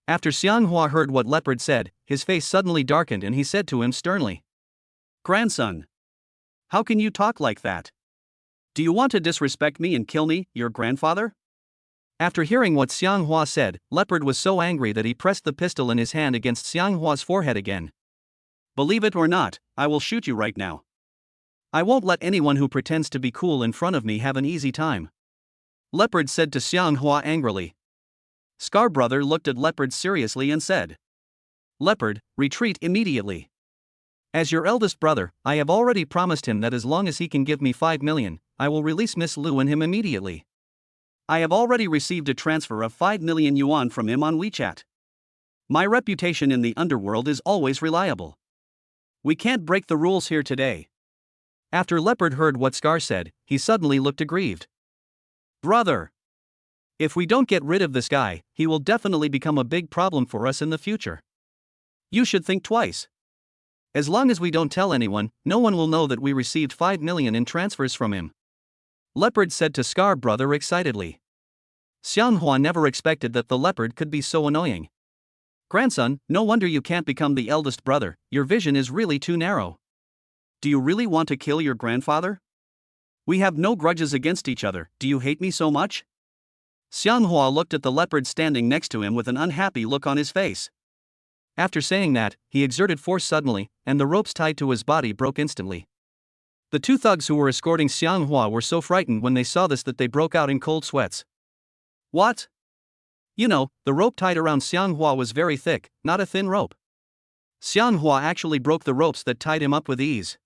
After Xianghua heard what Leopard said, his face suddenly darkened and he said to him sternly, "Grandson, how can you talk like that? Do you want to disrespect me and kill me, your grandfather?" After hearing what Xianghua said, Leopard was so angry that he pressed the pistol in his hand against Xianghua's forehead again. "Believe it or not, I will shoot you right now. I won't let anyone who pretends to be cool in front of me have an easy time," Leopard said to Xianghua angrily. Scar Brother looked at Leopard seriously and said, "Leopard, retreat immediately. As your eldest brother, I have already promised him that as long as he can give me 5 million, I will release Miss Lu and him immediately. I have already received a transfer of 5 million yuan from him on WeChat. My reputation in the underworld is always reliable. We can't break the rules here today." After Leopard heard what Scar said, he suddenly looked aggrieved. "Brother, if we don't get rid of this guy, he will definitely become a big problem for us in the future. You should think twice. As long as we don't tell anyone, no one will know that we received 5 million in transfers from him," Leopard said to Scar Brother excitedly. Xianghua never expected that the Leopard could be so annoying. "Grandson, no wonder you can't become the eldest brother, your vision is really too narrow. Do you really want to kill your grandfather? We have no grudges against each other, do you hate me so much?" Xianghua looked at the Leopard standing next to him with an unhappy look on his face. After saying that, he exerted force suddenly, and the ropes tied to his body broke instantly. The two thugs who were escorting Xianghua were so frightened when they saw this that they broke out in cold sweats. "What?" "You know, the rope tied around Xianghua was very thick, not a thin rope. Xianghua actually broke the ropes that tied him up with ease.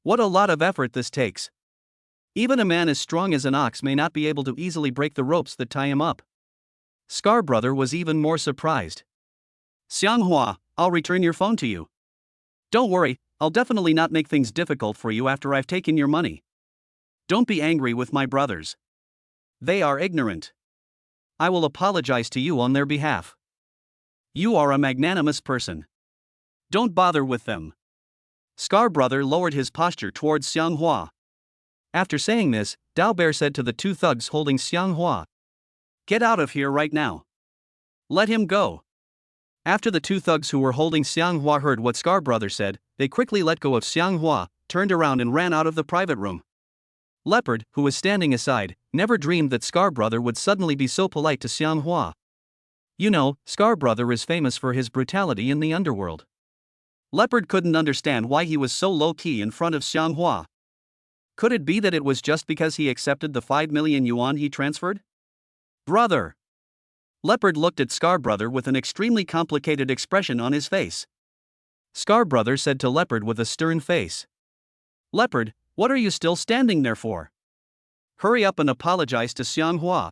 What a lot of effort this takes. Even a man as strong as an ox may not be able to easily break the ropes that tie him up." Scar Brother was even more surprised. "Xianghua, I'll return your phone to you. Don't worry, I'll definitely not make things difficult for you after I've taken your money. Don't be angry with my brothers. They are ignorant. I will apologize to you on their behalf. You are a magnanimous person. Don't bother with them." Scar Brother lowered his posture towards Xianghua. After saying this, Dao Bear said to the two thugs holding Xianghua, "Get out of here right now. Let him go." After the two thugs who were holding Xianghua heard what Scar Brother said, they quickly let go of Xianghua, turned around and ran out of the private room. Leopard, who was standing aside, never dreamed that Scar Brother would suddenly be so polite to Xianghua. You know, Scar Brother is famous for his brutality in the underworld. Leopard couldn't understand why he was so low-key in front of Xianghua. Could it be that it was just because he accepted the 5 million yuan he transferred? Brother! Leopard looked at Scar Brother with an extremely complicated expression on his face. Scar Brother said to Leopard with a stern face. Leopard, what are you still standing there for? Hurry up and apologize to Xianghua.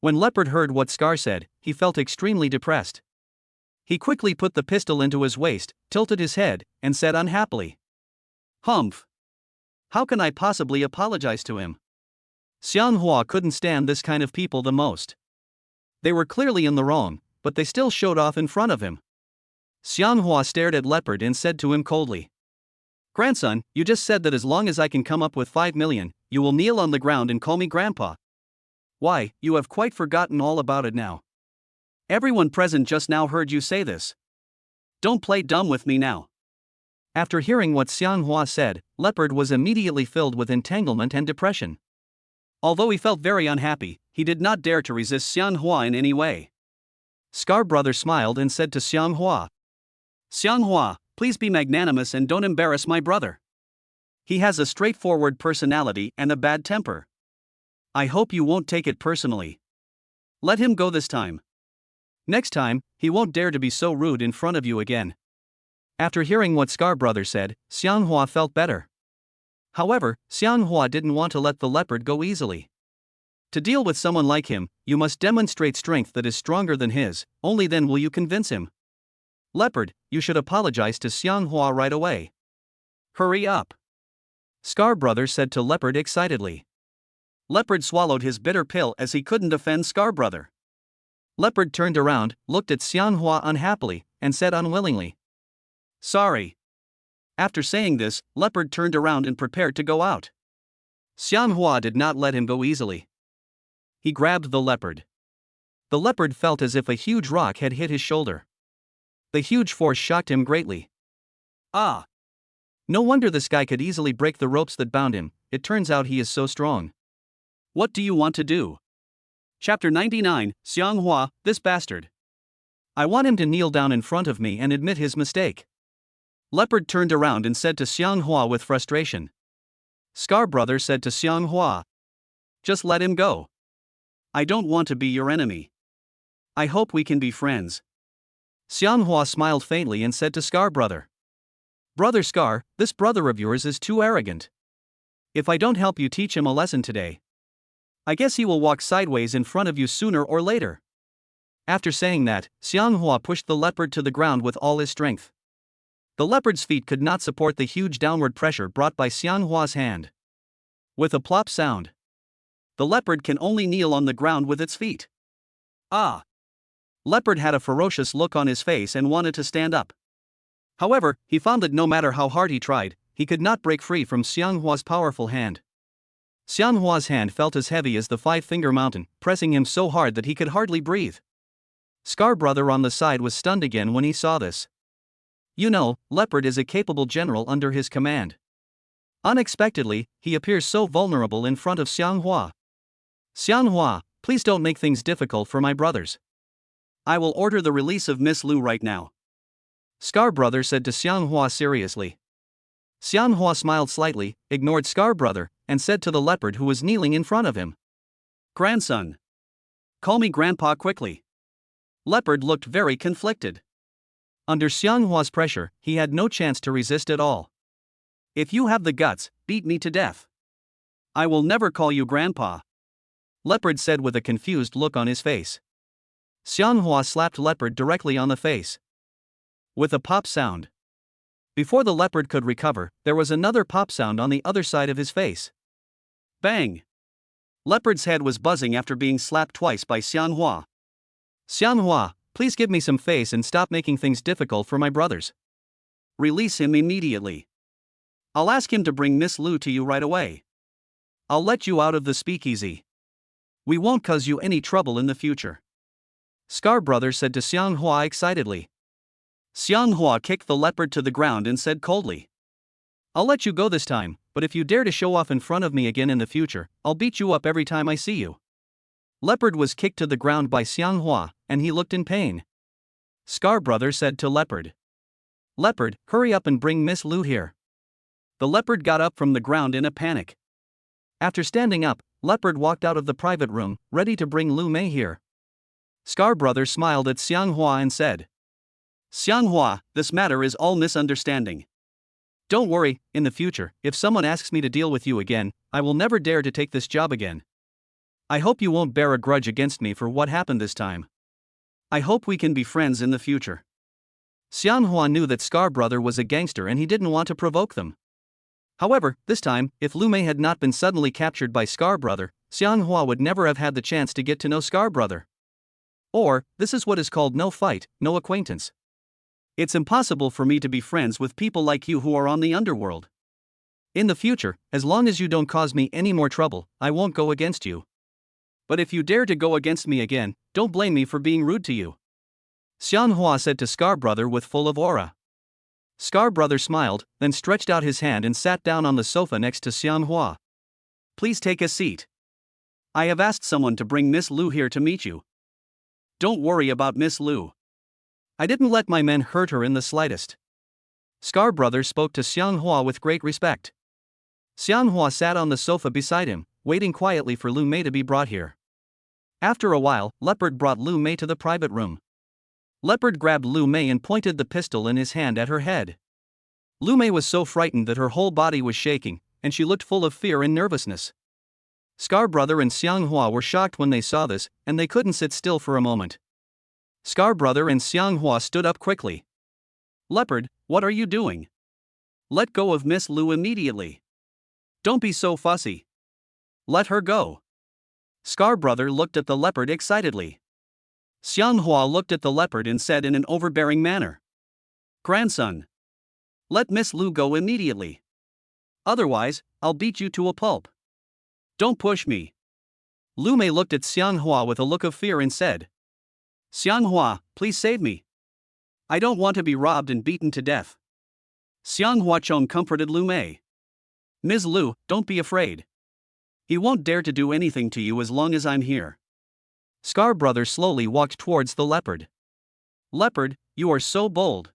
When Leopard heard what Scar said, he felt extremely depressed. He quickly put the pistol into his waist, tilted his head, and said unhappily. Humph! How can I possibly apologize to him? Xianghua couldn't stand this kind of people the most. They were clearly in the wrong, but they still showed off in front of him. Xianghua stared at Leopard and said to him coldly. Grandson, you just said that as long as I can come up with 5 million, you will kneel on the ground and call me grandpa. Why, you have quite forgotten all about it now. Everyone present just now heard you say this. Don't play dumb with me now. After hearing what Xianghua said, Leopard was immediately filled with entanglement and depression. Although he felt very unhappy, he did not dare to resist Xianghua in any way. Scar Brother smiled and said to Xianghua. Xianghua, please be magnanimous and don't embarrass my brother. He has a straightforward personality and a bad temper. I hope you won't take it personally. Let him go this time. Next time, he won't dare to be so rude in front of you again. After hearing what Scar Brother said, Xianghua felt better. However, Xianghua didn't want to let the Leopard go easily. To deal with someone like him, you must demonstrate strength that is stronger than his, only then will you convince him. Leopard, you should apologize to Xianghua right away. Hurry up. Scar Brother said to Leopard excitedly. Leopard swallowed his bitter pill as he couldn't offend Scar Brother. Leopard turned around, looked at Xianghua unhappily, and said unwillingly. Sorry. After saying this, Leopard turned around and prepared to go out. Xianghua did not let him go easily. He grabbed the Leopard. The Leopard felt as if a huge rock had hit his shoulder. The huge force shocked him greatly. Ah! No wonder this guy could easily break the ropes that bound him, it turns out he is so strong. What do you want to do? Chapter 99, Xianghua, this bastard. I want him to kneel down in front of me and admit his mistake. Leopard turned around and said to Xianghua with frustration. Scar Brother said to Xianghua. Just let him go. I don't want to be your enemy. I hope we can be friends. Xianghua smiled faintly and said to Scar Brother. Brother Scar, this brother of yours is too arrogant. If I don't help you teach him a lesson today, I guess he will walk sideways in front of you sooner or later. After saying that, Xianghua pushed the Leopard to the ground with all his strength. The Leopard's feet could not support the huge downward pressure brought by Xianghua's hand. With a plop sound, the Leopard can only kneel on the ground with its feet. Ah! Leopard had a ferocious look on his face and wanted to stand up. However, he found that no matter how hard he tried, he could not break free from Xianghua's powerful hand. Xianghua's hand felt as heavy as the five-finger mountain, pressing him so hard that he could hardly breathe. Scar Brother on the side was stunned again when he saw this. You know, Leopard is a capable general under his command. Unexpectedly, he appears so vulnerable in front of Xianghua. Xianghua, please don't make things difficult for my brothers. I will order the release of Miss Lu right now. Scar Brother said to Xianghua seriously. Xianghua smiled slightly, ignored Scar Brother, and said to the Leopard who was kneeling in front of him. Grandson. Call me Grandpa quickly. Leopard looked very conflicted. Under Xianghua's pressure, he had no chance to resist at all. If you have the guts, beat me to death. I will never call you Grandpa. Leopard said with a confused look on his face. Xianghua slapped Leopard directly on the face. With a pop sound. Before the Leopard could recover, there was another pop sound on the other side of his face. Bang! Leopard's head was buzzing after being slapped twice by Xianghua. Xianghua, please give me some face and stop making things difficult for my brothers. Release him immediately. I'll ask him to bring Miss Lu to you right away. I'll let you out of the speakeasy. We won't cause you any trouble in the future. Scar Brother said to Xianghua excitedly. Xianghua kicked the leopard to the ground and said coldly. I'll let you go this time, but if you dare to show off in front of me again in the future, I'll beat you up every time I see you. Leopard was kicked to the ground by Xianghua, and he looked in pain. Scar Brother said to Leopard. Leopard, hurry up and bring Miss Lu here. The leopard got up from the ground in a panic. After standing up, Leopard walked out of the private room, ready to bring Lu Mei here. Scar Brother smiled at Xianghua and said, Xianghua, this matter is all misunderstanding. Don't worry, in the future, if someone asks me to deal with you again, I will never dare to take this job again. I hope you won't bear a grudge against me for what happened this time. I hope we can be friends in the future. Xianghua knew that Scar Brother was a gangster and he didn't want to provoke them. However, this time, if Lu Mei had not been suddenly captured by Scar Brother, Xianghua would never have had the chance to get to know Scar Brother. Or, this is what is called no fight, no acquaintance. It's impossible for me to be friends with people like you who are on the underworld. In the future, as long as you don't cause me any more trouble, I won't go against you. But if you dare to go against me again, don't blame me for being rude to you. Xianghua said to Scar Brother with full of aura. Scar Brother smiled, then stretched out his hand and sat down on the sofa next to Xianghua. Please take a seat. I have asked someone to bring Miss Lu here to meet you. Don't worry about Miss Lu. I didn't let my men hurt her in the slightest. Scar Brother spoke to Xianghua with great respect. Xianghua sat on the sofa beside him, waiting quietly for Lu Mei to be brought here. After a while, Leopard brought Lu Mei to the private room. Leopard grabbed Lu Mei and pointed the pistol in his hand at her head. Lu Mei was so frightened that her whole body was shaking, and she looked full of fear and nervousness. Scar Brother and Xianghua were shocked when they saw this, and they couldn't sit still for a moment. Scar Brother and Xianghua stood up quickly. Leopard, what are you doing? Let go of Miss Lu immediately. Don't be so fussy. Let her go. Scar Brother looked at the leopard excitedly. Xianghua looked at the leopard and said in an overbearing manner. Grandson. Let Miss Lu go immediately. Otherwise, I'll beat you to a pulp. Don't push me. Lu Mei looked at Xianghua with a look of fear and said, Xianghua, please save me. I don't want to be robbed and beaten to death. Xianghua Chong comforted Lu Mei. Ms. Lu, don't be afraid. He won't dare to do anything to you as long as I'm here. Scar Brother slowly walked towards the leopard. Leopard, you are so bold.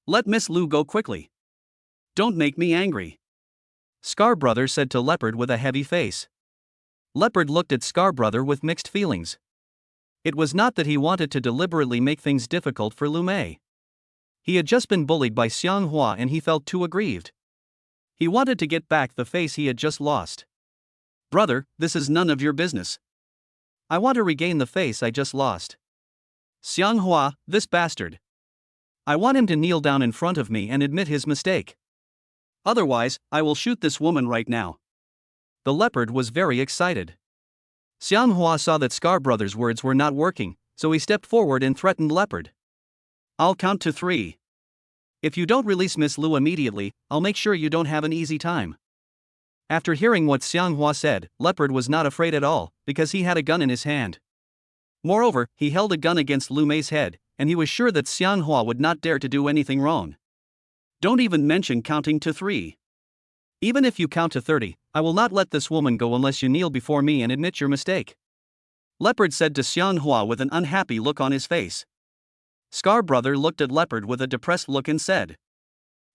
Let Miss Lu go quickly. Don't make me angry. Scar Brother said to Leopard with a heavy face. Leopard looked at Scar Brother with mixed feelings. It was not that he wanted to deliberately make things difficult for Lu Mei. He had just been bullied by Xianghua and he felt too aggrieved. He wanted to get back the face he had just lost. Brother, this is none of your business. I want to regain the face I just lost. Xianghua, this bastard. I want him to kneel down in front of me and admit his mistake. Otherwise, I will shoot this woman right now. The leopard was very excited. Xianghua saw that Scar Brother's words were not working, so he stepped forward and threatened Leopard. I'll count to 3. If you don't release Miss Lu immediately, I'll make sure you don't have an easy time. After hearing what Xianghua said, Leopard was not afraid at all, because he had a gun in his hand. Moreover, he held a gun against Lu Mei's head, and he was sure that Xianghua would not dare to do anything wrong. Don't even mention counting to 3. Even if you count to 30, I will not let this woman go unless you kneel before me and admit your mistake. Leopard said to Xianghua with an unhappy look on his face. Scar Brother looked at Leopard with a depressed look and said,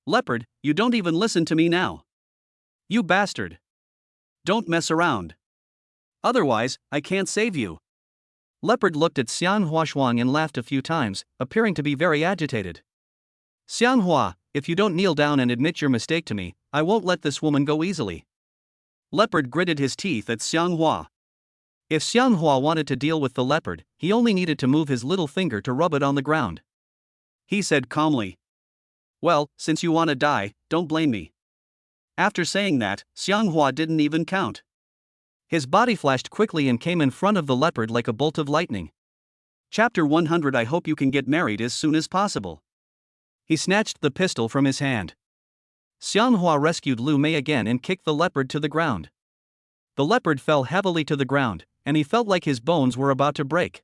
Leopard, you don't even listen to me now. You bastard. Don't mess around. Otherwise, I can't save you. Leopard looked at Xianghua Shuang and laughed a few times, appearing to be very agitated. Xianghua, if you don't kneel down and admit your mistake to me, I won't let this woman go easily. Leopard gritted his teeth at Xianghua. If Xianghua wanted to deal with the leopard, he only needed to move his little finger to rub it on the ground. He said calmly, Well, since you want to die, don't blame me. After saying that, Xianghua didn't even count. His body flashed quickly and came in front of the leopard like a bolt of lightning. Chapter 100 I hope you can get married as soon as possible. He snatched the pistol from his hand. Xianghua rescued Lu Mei again and kicked the leopard to the ground. The leopard fell heavily to the ground, and he felt like his bones were about to break.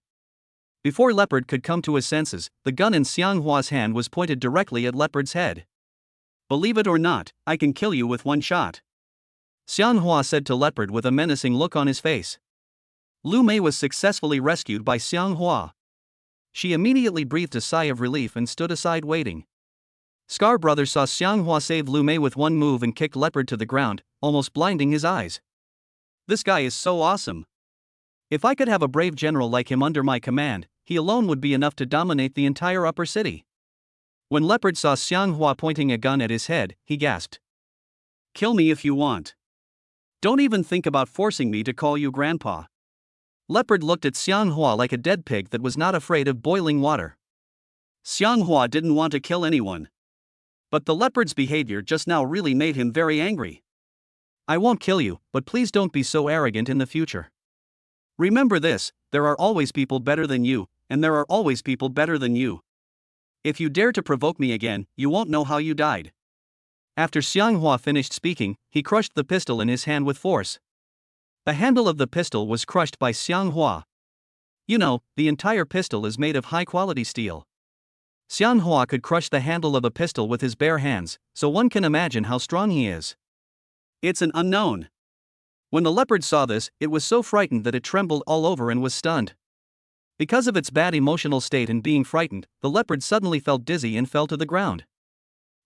Before Leopard could come to his senses, the gun in Xiang Hua's hand was pointed directly at Leopard's head. Believe it or not, I can kill you with one shot, Xiang Hua said to Leopard with a menacing look on his face. Lu Mei was successfully rescued by Xiang Hua. She immediately breathed a sigh of relief and stood aside waiting. Scar Brother saw Xiang Hua save Lu Mei with one move and kicked Leopard to the ground, almost blinding his eyes. This guy is so awesome. If I could have a brave general like him under my command, he alone would be enough to dominate the entire upper city. When Leopard saw Xiang Hua pointing a gun at his head, he gasped. Kill me if you want. Don't even think about forcing me to call you Grandpa. Leopard looked at Xiang Hua like a dead pig that was not afraid of boiling water. Xiang Hua didn't want to kill anyone. But the leopard's behavior just now really made him very angry. I won't kill you, but please don't be so arrogant in the future. Remember this, there are always people better than you, and there are always people better than you. If you dare to provoke me again, you won't know how you died. After Xiang Hua finished speaking, he crushed the pistol in his hand with force. The handle of the pistol was crushed by Xiang Hua. You know, the entire pistol is made of high-quality steel. Xiang Hua could crush the handle of a pistol with his bare hands, so one can imagine how strong he is. It's an unknown. When the leopard saw this, it was so frightened that it trembled all over and was stunned. Because of its bad emotional state and being frightened, the leopard suddenly felt dizzy and fell to the ground.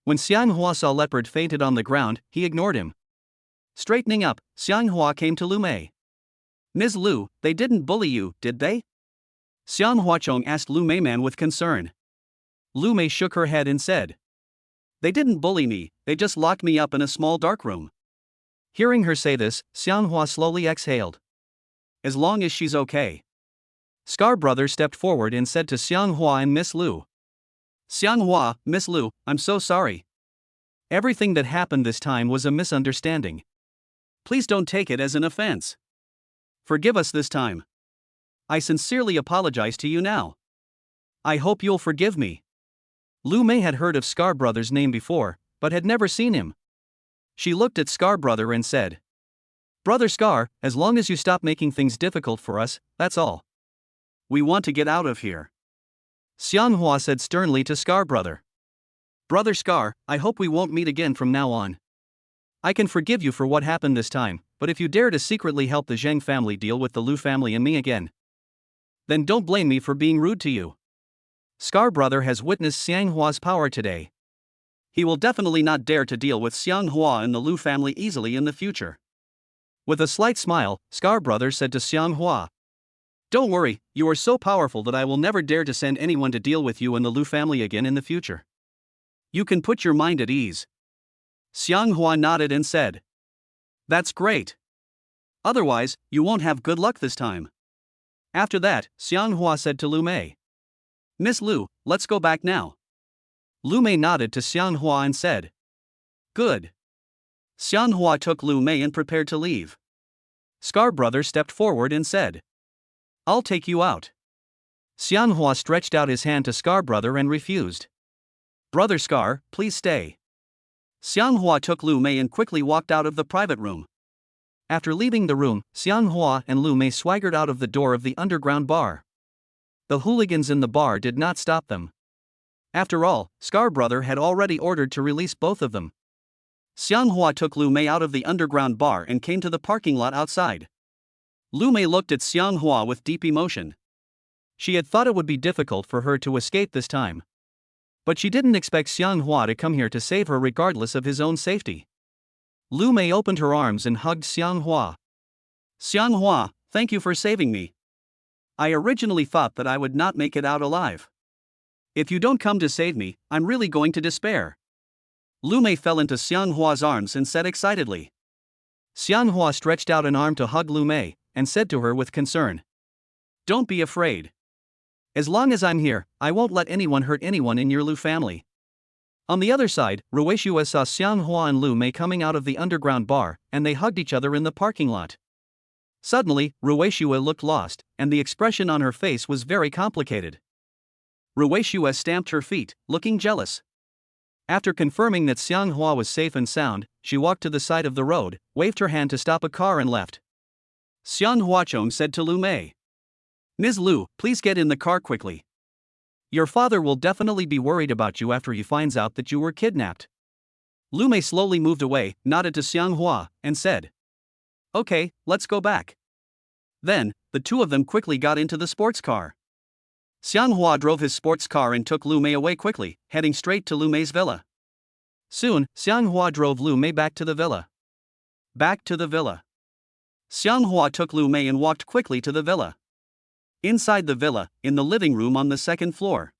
When Xiang Hua saw Leopard fainted on the ground, he ignored him. Straightening up, Xiang Hua came to Lu Mei. Ms. Lu, they didn't bully you, did they? Xiang Huachong asked Lu Mei Man with concern. Lu Mei shook her head and said, They didn't bully me, they just locked me up in a small dark room. Hearing her say this, Xiang Hua slowly exhaled. As long as she's okay. Scar Brother stepped forward and said to Xiang Hua and Miss Lu. Xiang Hua, Miss Lu, I'm so sorry. Everything that happened this time was a misunderstanding. Please don't take it as an offense. Forgive us this time. I sincerely apologize to you now. I hope you'll forgive me. Lu Mei had heard of Scar Brother's name before, but had never seen him. She looked at Scar Brother and said, Brother Scar, as long as you stop making things difficult for us, that's all. We want to get out of here. Xiang Hua said sternly to Scar Brother. Brother Scar, I hope we won't meet again from now on. I can forgive you for what happened this time, but if you dare to secretly help the Zheng family deal with the Lu family and me again, then don't blame me for being rude to you. Scar Brother has witnessed Xiang Hua's power today. He will definitely not dare to deal with Xiang Hua and the Lu family easily in the future. With a slight smile, Scar Brother said to Xiang Hua, Don't worry, you are so powerful that I will never dare to send anyone to deal with you and the Lu family again in the future. You can put your mind at ease. Xiang Hua nodded and said, That's great. Otherwise, you won't have good luck this time. After that, Xiang Hua said to Lu Mei, Miss Lu, let's go back now. Lu Mei nodded to Xiang Hua and said, Good. Xiang Hua took Lu Mei and prepared to leave. Scar Brother stepped forward and said, I'll take you out. Xiang Hua stretched out his hand to Scar Brother and refused. Brother Scar, please stay. Xiang Hua took Lu Mei and quickly walked out of the private room. After leaving the room, Xiang Hua and Lu Mei swaggered out of the door of the underground bar. The hooligans in the bar did not stop them. After all, Scar Brother had already ordered to release both of them. Xiang Hua took Lu Mei out of the underground bar and came to the parking lot outside. Lu Mei looked at Xiang Hua with deep emotion. She had thought it would be difficult for her to escape this time. But she didn't expect Xiang Hua to come here to save her regardless of his own safety. Lu Mei opened her arms and hugged Xiang Hua. Xiang Hua, thank you for saving me. I originally thought that I would not make it out alive. If you don't come to save me, I'm really going to despair. Lu Mei fell into Xiang Hua's arms and said excitedly. Xiang Hua stretched out an arm to hug Lu Mei, and said to her with concern, Don't be afraid. As long as I'm here, I won't let anyone hurt anyone in your Lu family. On the other side, Ruishua saw Xiang Hua and Lu Mei coming out of the underground bar, and they hugged each other in the parking lot. Suddenly, Ruishua looked lost, and the expression on her face was very complicated. Ruishua stamped her feet, looking jealous. After confirming that Xiang Hua was safe and sound, she walked to the side of the road, waved her hand to stop a car and left. Xiang Huachong said to Lu Mei, Ms. Lu, please get in the car quickly. Your father will definitely be worried about you after he finds out that you were kidnapped. Lu Mei slowly moved away, nodded to Xianghua, and said, Okay, let's go back. Then, the two of them quickly got into the sports car. Xianghua drove his sports car and took Lu Mei away quickly, heading straight to Lu Mei's villa. Soon, Xianghua drove Lu Mei back to the villa. Back to the villa. Xianghua took Lu Mei and walked quickly to the villa. Inside the villa, in the living room on the second floor.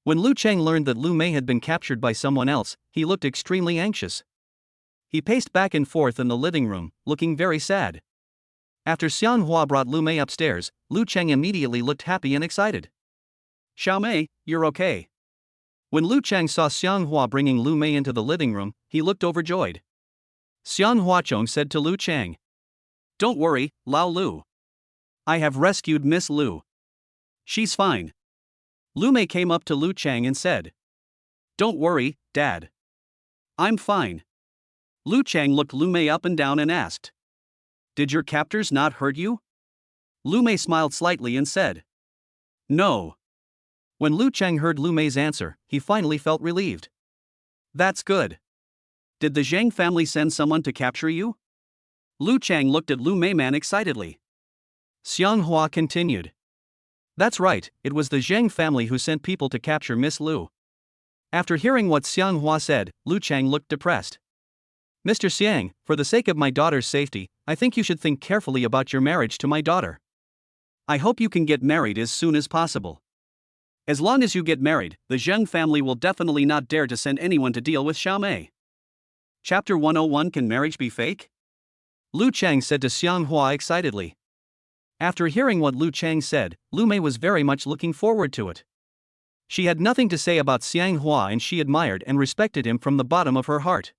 When Lu Cheng learned that Lu Mei had been captured by someone else, he looked extremely anxious. He paced back and forth in the living room, looking very sad. After Xianghua brought Lu Mei upstairs, Lu Cheng immediately looked happy and excited. Xiaomei, you're okay. When Lu Cheng saw Xianghua bringing Lu Mei into the living room, he looked overjoyed. Xianghua Chong said to Lu Cheng, Don't worry, Lao Lu. I have rescued Miss Lu. She's fine. Lu Mei came up to Lu Cheng and said, Don't worry, Dad. I'm fine. Lu Cheng looked Lu Mei up and down and asked, Did your captors not hurt you? Lu Mei smiled slightly and said, No. When Lu Cheng heard Lu Mei's answer, he finally felt relieved. That's good. Did the Zhang family send someone to capture you? Lu Cheng looked at Lu Mei man excitedly. Xianghua continued. That's right, it was the Zhang family who sent people to capture Miss Lu. After hearing what Xianghua said, Lu Cheng looked depressed. Mr. Xiang, for the sake of my daughter's safety, I think you should think carefully about your marriage to my daughter. I hope you can get married as soon as possible. As long as you get married, the Zheng family will definitely not dare to send anyone to deal with Xiaomei. Chapter 101 Can Marriage Be Fake? Lu Cheng said to Xianghua excitedly. After hearing what Lu Cheng said, Lu Mei was very much looking forward to it. She had nothing to say about Xianghua and she admired and respected him from the bottom of her heart.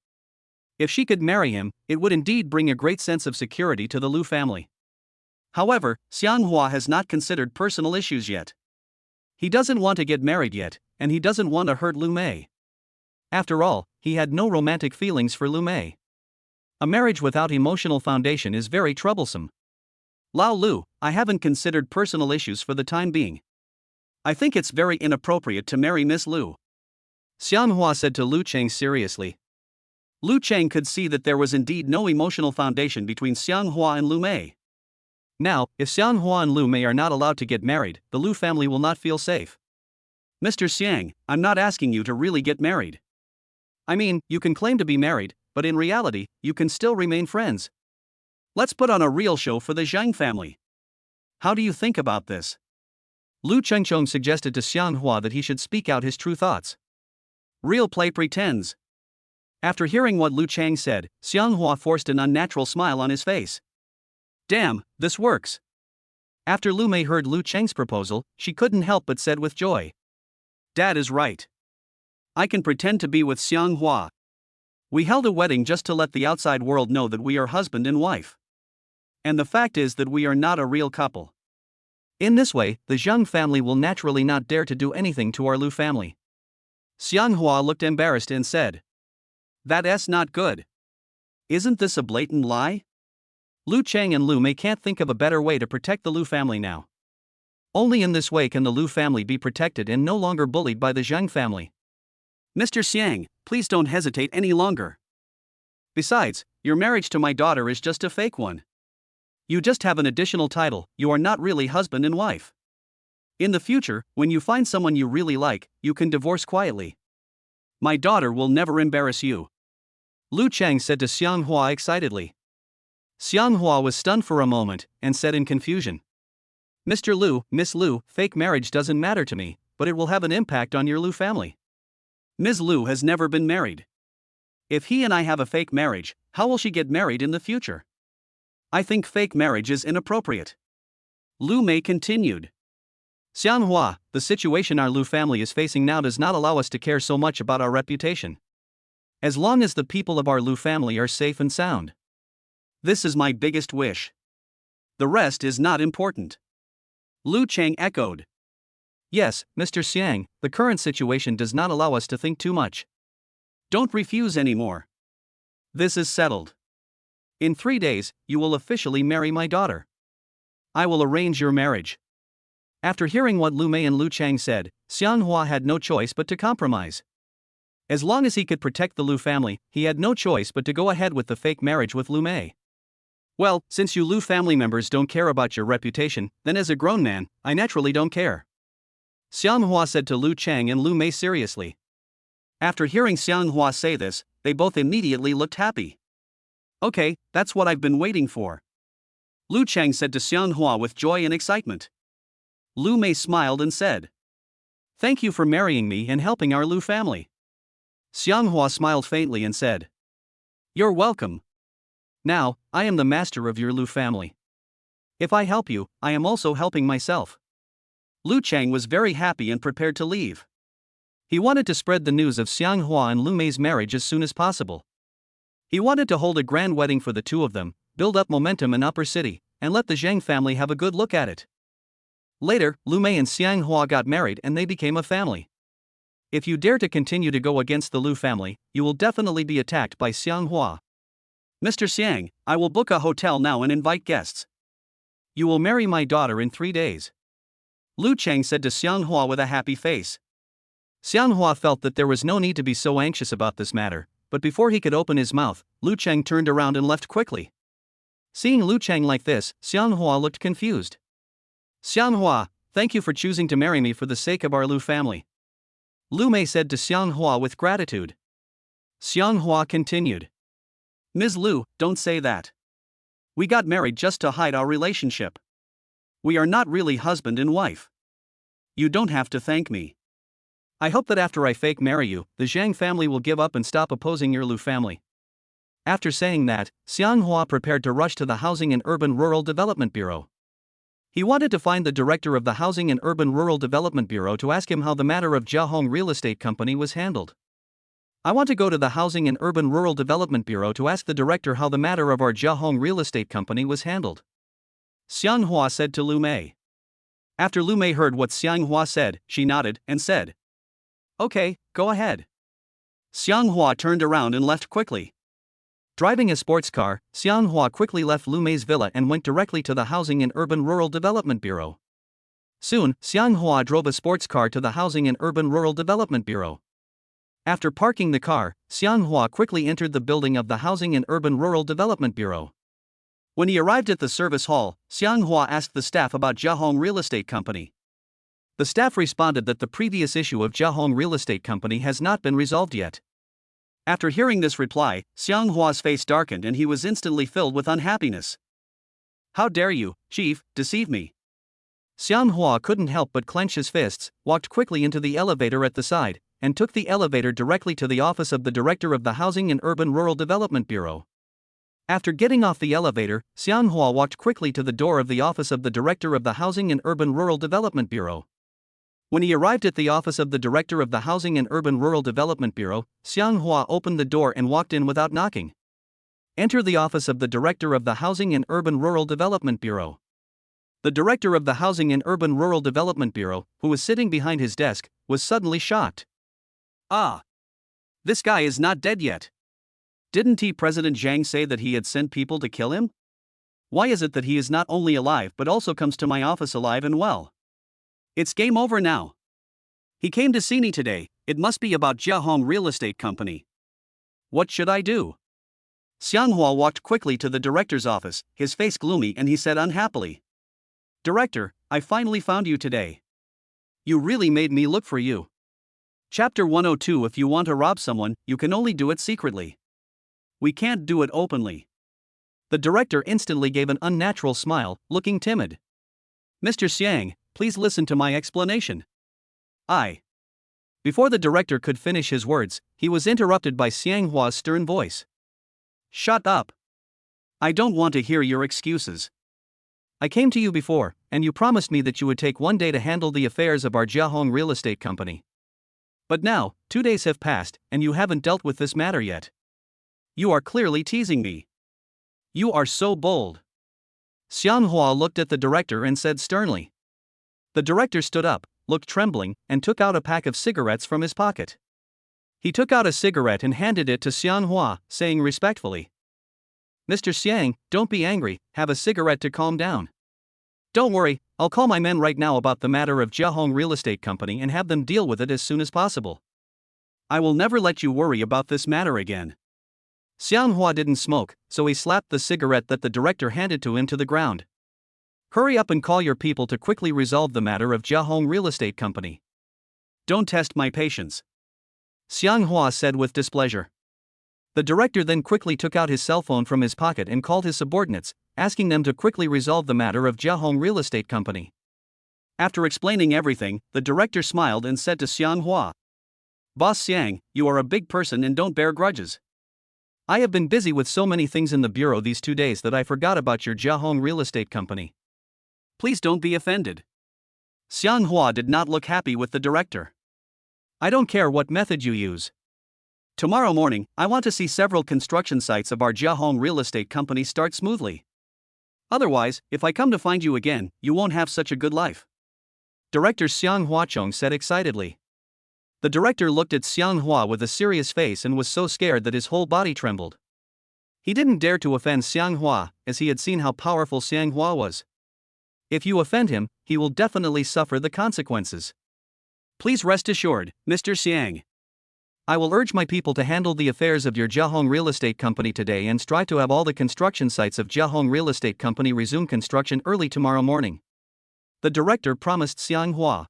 If she could marry him, it would indeed bring a great sense of security to the Lu family. However, Xianghua has not considered personal issues yet. He doesn't want to get married yet, and he doesn't want to hurt Lu Mei. After all, he had no romantic feelings for Lu Mei. A marriage without emotional foundation is very troublesome. Lao Lu, I haven't considered personal issues for the time being. I think it's very inappropriate to marry Miss Lu. Xianghua said to Lu Cheng seriously. Lu Cheng could see that there was indeed no emotional foundation between Xianghua and Lu Mei. Now, if Xianghua and Lu Mei are not allowed to get married, the Lu family will not feel safe. Mr. Xiang, I'm not asking you to really get married. I mean, you can claim to be married, but in reality, you can still remain friends. Let's put on a real show for the Zhang family. How do you think about this? Lu Chengchong suggested to Xianghua that he should speak out his true thoughts. Real play pretends. After hearing what Lu Cheng said, Xianghua forced an unnatural smile on his face. Damn, this works. After Lu Mei heard Lu Cheng's proposal, she couldn't help but said with joy. Dad is right. I can pretend to be with Xianghua. We held a wedding just to let the outside world know that we are husband and wife. And the fact is that we are not a real couple. In this way, the Zhang family will naturally not dare to do anything to our Lu family. Xianghua looked embarrassed and said, That's not good. Isn't this a blatant lie? Lu Cheng and Lu Mei can't think of a better way to protect the Lu family now. Only in this way can the Lu family be protected and no longer bullied by the Zhang family. Mr. Xiang, please don't hesitate any longer. Besides, your marriage to my daughter is just a fake one. You just have an additional title, you are not really husband and wife. In the future, when you find someone you really like, you can divorce quietly. My daughter will never embarrass you. Lu Cheng said to Xianghua excitedly. Xianghua was stunned for a moment, and said in confusion. Mr. Lu, Miss Lu, fake marriage doesn't matter to me, but it will have an impact on your Lu family. Ms. Lu has never been married. If he and I have a fake marriage, how will she get married in the future? I think fake marriage is inappropriate. Lu Mei continued. Xianghua, the situation our Lu family is facing now does not allow us to care so much about our reputation. As long as the people of our Lu family are safe and sound. This is my biggest wish. The rest is not important. Lu Cheng echoed. Yes, Mr. Xiang, the current situation does not allow us to think too much. Don't refuse anymore. This is settled. In 3 days, you will officially marry my daughter. I will arrange your marriage. After hearing what Lu Mei and Lu Chang said, Xianghua had no choice but to compromise. As long as he could protect the Lu family, he had no choice but to go ahead with the fake marriage with Lu Mei. Well, since you Lu family members don't care about your reputation, then as a grown man, I naturally don't care. Xianghua said to Lu Chang and Lu Mei seriously. After hearing Xianghua say this, they both immediately looked happy. Okay, that's what I've been waiting for. Lu Chang said to Xianghua with joy and excitement. Lu Mei smiled and said, "Thank you for marrying me and helping our Lu family." Xianghua smiled faintly and said, "You're welcome. Now, I am the master of your Lu family. If I help you, I am also helping myself." Lu Chang was very happy and prepared to leave. He wanted to spread the news of Xianghua and Lu Mei's marriage as soon as possible. He wanted to hold a grand wedding for the two of them, build up momentum in Upper City, and let the Zhang family have a good look at it. Later, Lu Mei and Xianghua got married and they became a family. If you dare to continue to go against the Lu family, you will definitely be attacked by Xianghua. "Mr. Xiang, I will book a hotel now and invite guests. You will marry my daughter in 3 days." Lu Chang said to Xianghua with a happy face. Xianghua felt that there was no need to be so anxious about this matter, but before he could open his mouth, Lu Chang turned around and left quickly. Seeing Lu Chang like this, Xianghua looked confused. "Xianghua, thank you for choosing to marry me for the sake of our Lu family," Lu Mei said to Xianghua with gratitude. Xianghua continued. "Ms. Lu, don't say that. We got married just to hide our relationship. We are not really husband and wife. You don't have to thank me. I hope that after I fake marry you, the Zhang family will give up and stop opposing your Lu family." After saying that, Xianghua prepared to rush to the Housing and Urban Rural Development Bureau. He wanted to find the director of the Housing and Urban Rural Development Bureau to ask him how the matter of Jiahong Real Estate Company was handled. "I want to go to the Housing and Urban Rural Development Bureau to ask the director how the matter of our Jiahong Real Estate Company was handled," Xianghua said to Lu Mei. After Lu Mei heard what Xianghua said, she nodded and said, "Okay, go ahead." Xianghua turned around and left quickly. Driving a sports car, Xianghua quickly left Lu Mei's villa and went directly to the Housing and Urban Rural Development Bureau. Soon, Xianghua drove a sports car to the Housing and Urban Rural Development Bureau. After parking the car, Xianghua quickly entered the building of the Housing and Urban Rural Development Bureau. When he arrived at the service hall, Xianghua asked the staff about Jiahong Real Estate Company. The staff responded that the previous issue of Jiahong Real Estate Company has not been resolved yet. After hearing this reply, Xianghua's face darkened and he was instantly filled with unhappiness. "How dare you, chief, deceive me?" Xianghua couldn't help but clench his fists, walked quickly into the elevator at the side, and took the elevator directly to the office of the director of the Housing and Urban Rural Development Bureau. After getting off the elevator, Xianghua walked quickly to the door of the office of the director of the Housing and Urban Rural Development Bureau. When he arrived at the office of the director of the Housing and Urban Rural Development Bureau, Xianghua opened the door and walked in without knocking. Enter the office of the director of the Housing and Urban Rural Development Bureau. The director of the Housing and Urban Rural Development Bureau, who was sitting behind his desk, was suddenly shocked. "Ah! This guy is not dead yet. Didn't President Zhang say that he had sent people to kill him? Why is it that he is not only alive but also comes to my office alive and well? It's game over now. He came to see me today, it must be about Jiahong Real Estate Company. What should I do?" Xianghua walked quickly to the director's office, his face gloomy, and he said unhappily, "Director, I finally found you today. You really made me look for you." Chapter 102. If you want to rob someone, you can only do it secretly. We can't do it openly. The director instantly gave an unnatural smile, looking timid. "Mr. Xiang, please listen to my explanation." Before the director could finish his words, he was interrupted by Xianghua's stern voice. "Shut up. I don't want to hear your excuses. I came to you before, and you promised me that you would take 1 day to handle the affairs of our Jiahong Real Estate Company. But now, 2 days have passed, and you haven't dealt with this matter yet. You are clearly teasing me. You are so bold." Xianghua looked at the director and said sternly. The director stood up, looked trembling, and took out a pack of cigarettes from his pocket. He took out a cigarette and handed it to Xianghua, saying respectfully, "Mr. Xiang, don't be angry, have a cigarette to calm down." Don't worry, I'll call my men right now about the matter of Jiahong Real Estate Company and have them deal with it as soon as possible. I will never let you worry about this matter again. Xianghua didn't smoke, so he slapped the cigarette that the director handed to him to the ground. Hurry up and call your people to quickly resolve the matter of Jiahong Real Estate Company. Don't test my patience, Xianghua said with displeasure. The director then quickly took out his cell phone from his pocket and called his subordinates, asking them to quickly resolve the matter of Jiahong Real Estate Company. After explaining everything, the director smiled and said to Xianghua, "Boss Xiang, you are a big person and don't bear grudges. I have been busy with so many things in the bureau these 2 days that I forgot about your Jiahong Real Estate Company. Please don't be offended." Xianghua did not look happy with the director. I don't care what method you use. Tomorrow morning, I want to see several construction sites of our Jiahong Real Estate Company start smoothly. Otherwise, if I come to find you again, you won't have such a good life, Director Xiang Huachong said excitedly. The director looked at Xianghua with a serious face and was so scared that his whole body trembled. He didn't dare to offend Xianghua, as he had seen how powerful Xianghua was. If you offend him, he will definitely suffer the consequences. Please rest assured, Mr. Xiang. I will urge my people to handle the affairs of your Jiahong Real Estate Company today and strive to have all the construction sites of Jiahong Real Estate Company resume construction early tomorrow morning, the director promised Xianghua.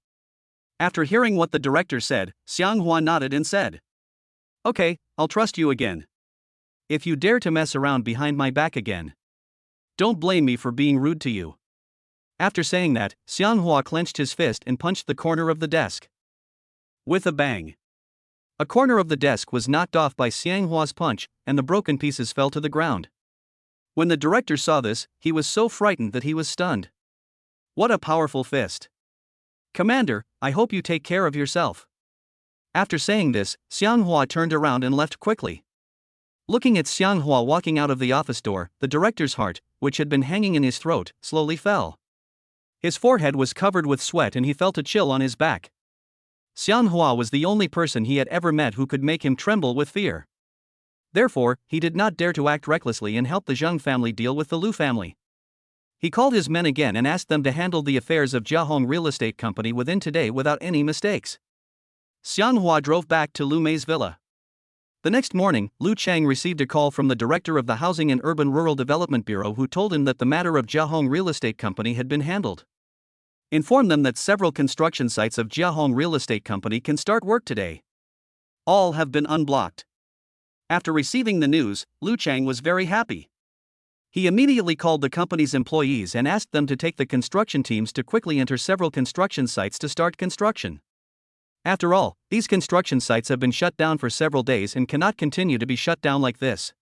After hearing what the director said, Xianghua nodded and said, "Okay, I'll trust you again. If you dare to mess around behind my back again, don't blame me for being rude to you." After saying that, Xianghua clenched his fist and punched the corner of the desk. With a bang, a corner of the desk was knocked off by Xianghua's punch, and the broken pieces fell to the ground. When the director saw this, he was so frightened that he was stunned. What a powerful fist! Commander, I hope you take care of yourself. After saying this, Xianghua turned around and left quickly. Looking at Xianghua walking out of the office door, the director's heart, which had been hanging in his throat, slowly fell. His forehead was covered with sweat and he felt a chill on his back. Xianghua was the only person he had ever met who could make him tremble with fear. Therefore, he did not dare to act recklessly and help the Zheng family deal with the Lu family. He called his men again and asked them to handle the affairs of Jiahong Real Estate Company within today without any mistakes. Xianghua drove back to Lu Mei's villa. The next morning, Lu Chang received a call from the director of the Housing and Urban Rural Development Bureau who told him that the matter of Jiahong Real Estate Company had been handled. Inform them that several construction sites of Jiahong Real Estate Company can start work today. All have been unblocked. After receiving the news, Lu Chang was very happy. He immediately called the company's employees and asked them to take the construction teams to quickly enter several construction sites to start construction. After all, these construction sites have been shut down for several days and cannot continue to be shut down like this.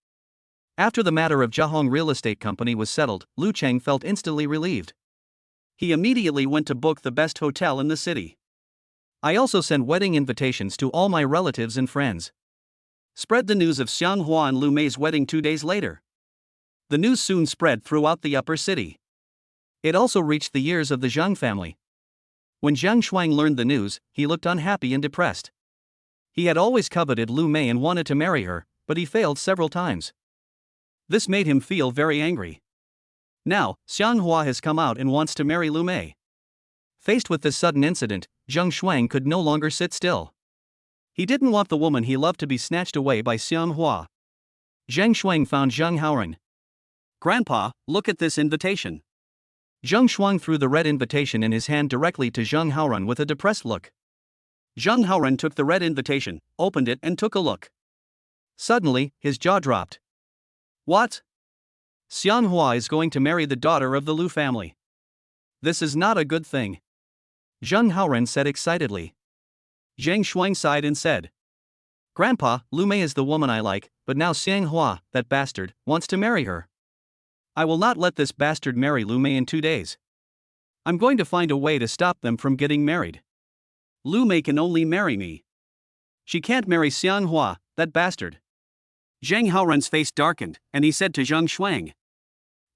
After the matter of Jiahong Real Estate Company was settled, Lu Chang felt instantly relieved. He immediately went to book the best hotel in the city. I also sent wedding invitations to all my relatives and friends. Spread the news of Xianghua and Lu Mei's wedding 2 days later. The news soon spread throughout the upper city. It also reached the ears of the Zheng family. When Zhang Shuang learned the news, he looked unhappy and depressed. He had always coveted Lu Mei and wanted to marry her, but he failed several times. This made him feel very angry. Now, Xianghua has come out and wants to marry Lu Mei. Faced with this sudden incident, Zhang Shuang could no longer sit still. He didn't want the woman he loved to be snatched away by Xianghua. Zhang Shuang found Zheng Haoren. "Grandpa, look at this invitation." Zheng Shuang threw the red invitation in his hand directly to Zheng Haoren with a depressed look. Zheng Haoren took the red invitation, opened it and took a look. Suddenly, his jaw dropped. What? Xianghua is going to marry the daughter of the Lu family. This is not a good thing, Zheng Haoren said excitedly. Zhang Shuang sighed and said, "Grandpa, Lu Mei is the woman I like, but now Xianghua, that bastard, wants to marry her. I will not let this bastard marry Lu Mei in 2 days. I'm going to find a way to stop them from getting married. Lu Mei can only marry me. She can't marry Xianghua, that bastard." Zhang Haoren's face darkened, and he said to Zhang Shuang,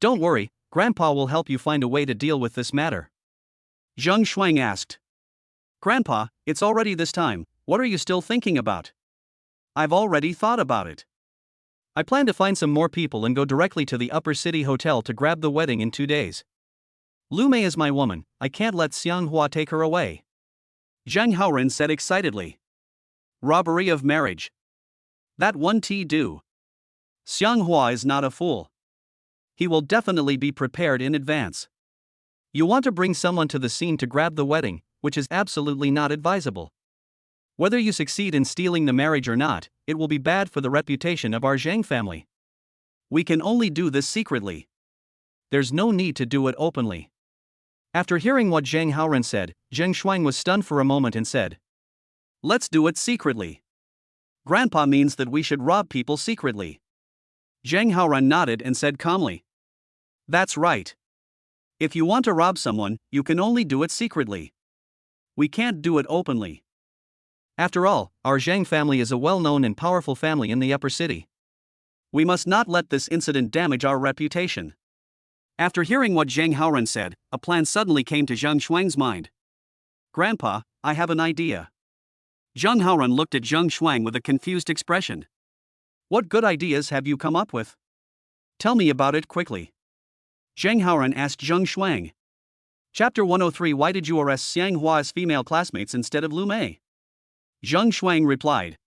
"Don't worry, Grandpa will help you find a way to deal with this matter." Zhang Shuang asked, "Grandpa, it's already this time, what are you still thinking about?" "I've already thought about it. I plan to find some more people and go directly to the Upper City Hotel to grab the wedding in 2 days. Lu Mei is my woman, I can't let Xianghua take her away. Zhang Haoren said excitedly. Robbery of marriage. That won't do. Xianghua is not a fool. He will definitely be prepared in advance. You want to bring someone to the scene to grab the wedding, which is absolutely not advisable. Whether you succeed in stealing the marriage or not, it will be bad for the reputation of our Zhang family. We can only do this secretly. There's no need to do it openly. After hearing what Zhang Haoren said, Zheng Shuang was stunned for a moment and said, Let's do it secretly. Grandpa means that we should rob people secretly. Zhang Haoren nodded and said calmly, That's right. If you want to rob someone, you can only do it secretly. We can't do it openly. After all, our Zhang family is a well-known and powerful family in the upper city. We must not let this incident damage our reputation. After hearing what Zhang Haoren said, a plan suddenly came to Zheng Shuang's mind. Grandpa, I have an idea. Zheng Haoren looked at Zheng Shuang with a confused expression. What good ideas have you come up with? Tell me about it quickly. Zheng Haoren asked Zheng Shuang. Chapter 103 Why did you arrest Xianghua's female classmates instead of Lu Mei? Zheng Shuang replied.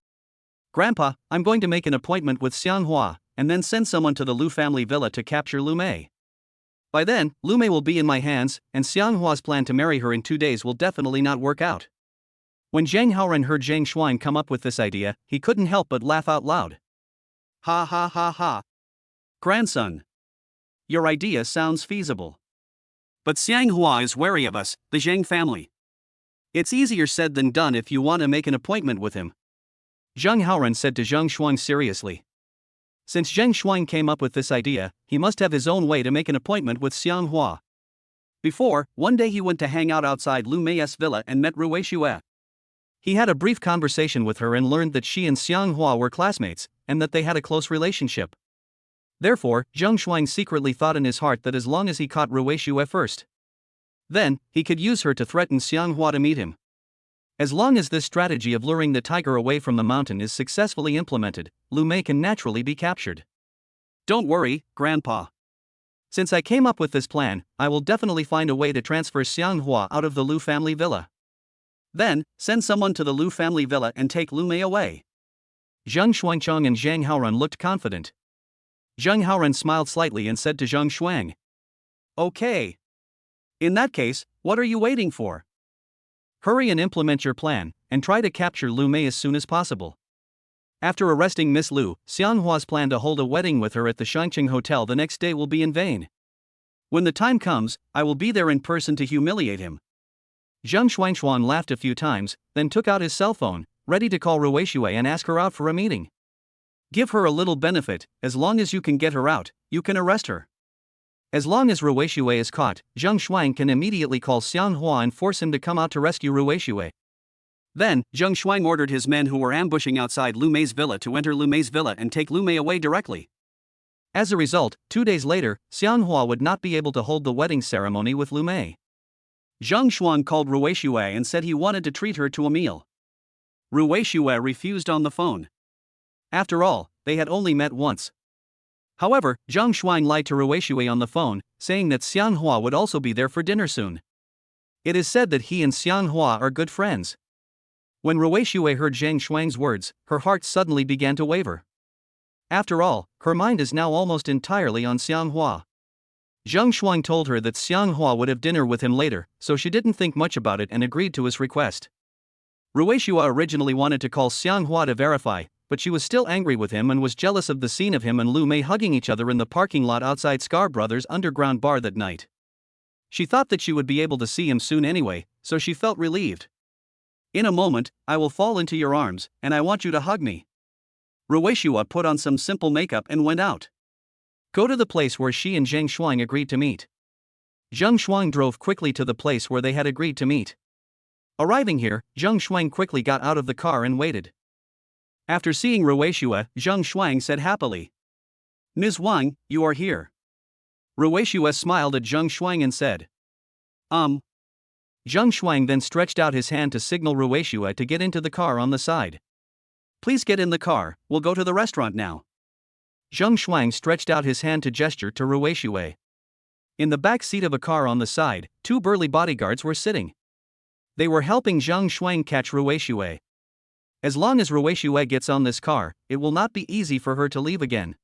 Grandpa, I'm going to make an appointment with Xianghua, and then send someone to the Lu family villa to capture Lu Mei. By then, Lu Mei will be in my hands, and Xianghua's plan to marry her in 2 days will definitely not work out. When Zhang Haoren heard Zheng Shuang come up with this idea, he couldn't help but laugh out loud. Ha ha ha ha. Grandson. Your idea sounds feasible. But Xianghua is wary of us, the Zhang family. It's easier said than done if you want to make an appointment with him. Zheng Haoren said to Zheng Shuang seriously. Since Zheng Shuang came up with this idea, he must have his own way to make an appointment with Xianghua. Before, one day he went to hang out outside Lu Mei's villa and met Ruixue. He had a brief conversation with her and learned that she and Xianghua were classmates, and that they had a close relationship. Therefore, Zheng Shuang secretly thought in his heart that as long as he caught Ruixue first, then he could use her to threaten Xianghua to meet him. As long as this strategy of luring the tiger away from the mountain is successfully implemented, Lu Mei can naturally be captured. Don't worry, Grandpa. Since I came up with this plan, I will definitely find a way to transfer Xianghua out of the Lu family villa. Then, send someone to the Lu family villa and take Lu Mei away. Zheng Shuangcheng and Zhang Haoren looked confident. Zheng Haoren smiled slightly and said to Zheng Shuang, Okay. In that case, what are you waiting for? Hurry and implement your plan, and try to capture Lu Mei as soon as possible. After arresting Miss Lu, Xianghua's plan to hold a wedding with her at the Shangqing Hotel the next day will be in vain. When the time comes, I will be there in person to humiliate him. Zheng Shuangchuan laughed a few times, then took out his cell phone, ready to call Ruixue and ask her out for a meeting. Give her a little benefit, as long as you can get her out, you can arrest her. As long as Ruixue is caught, Zheng Shuang can immediately call Xianghua and force him to come out to rescue Ruixue. Then, Zheng Shuang ordered his men who were ambushing outside Lu Mei's villa to enter Lu Mei's villa and take Lu Mei away directly. As a result, 2 days later, Xianghua would not be able to hold the wedding ceremony with Lu Mei. Zheng Shuang called Ruixue and said he wanted to treat her to a meal. Ruixue refused on the phone. After all, they had only met once. However, Zheng Shuang lied to Ruixue on the phone, saying that Xianghua would also be there for dinner soon. It is said that he and Xianghua are good friends. When Ruixue heard Zheng Shuang's words, her heart suddenly began to waver. After all, her mind is now almost entirely on Xianghua. Zheng Shuang told her that Xianghua would have dinner with him later, so she didn't think much about it and agreed to his request. Ruixue originally wanted to call Xianghua to verify, but she was still angry with him and was jealous of the scene of him and Lu Mei hugging each other in the parking lot outside Scar Brothers' underground bar that night. She thought that she would be able to see him soon anyway, so she felt relieved. In a moment, I will fall into your arms, and I want you to hug me. Ruixue put on some simple makeup and went out. Go to the place where she and Zheng Shuang agreed to meet. Zheng Shuang drove quickly to the place where they had agreed to meet. Arriving here, Zheng Shuang quickly got out of the car and waited. After seeing Ruixue, Zheng Shuang said happily, Ms. Wang, you are here. Ruixue smiled at Zheng Shuang and said, Zheng Shuang then stretched out his hand to signal Ruixue to get into the car on the side. Please get in the car, we'll go to the restaurant now. Zheng Shuang stretched out his hand to gesture to Ruixue. In the back seat of a car on the side, two burly bodyguards were sitting. They were helping Zhang Shuang catch Rueishue. As long as Rueishue gets on this car, it will not be easy for her to leave again.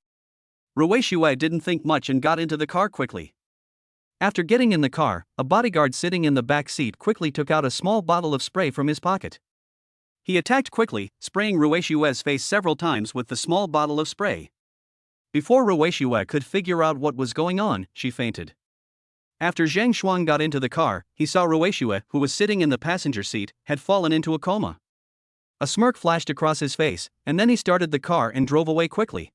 Rueishue didn't think much and got into the car quickly. After getting in the car, a bodyguard sitting in the back seat quickly took out a small bottle of spray from his pocket. He attacked quickly, spraying Rueishue's face several times with the small bottle of spray. Before Rueishue could figure out what was going on, she fainted. After Zhang Shuang got into the car, he saw Rueishue, who was sitting in the passenger seat, had fallen into a coma. A smirk flashed across his face, and then he started the car and drove away quickly.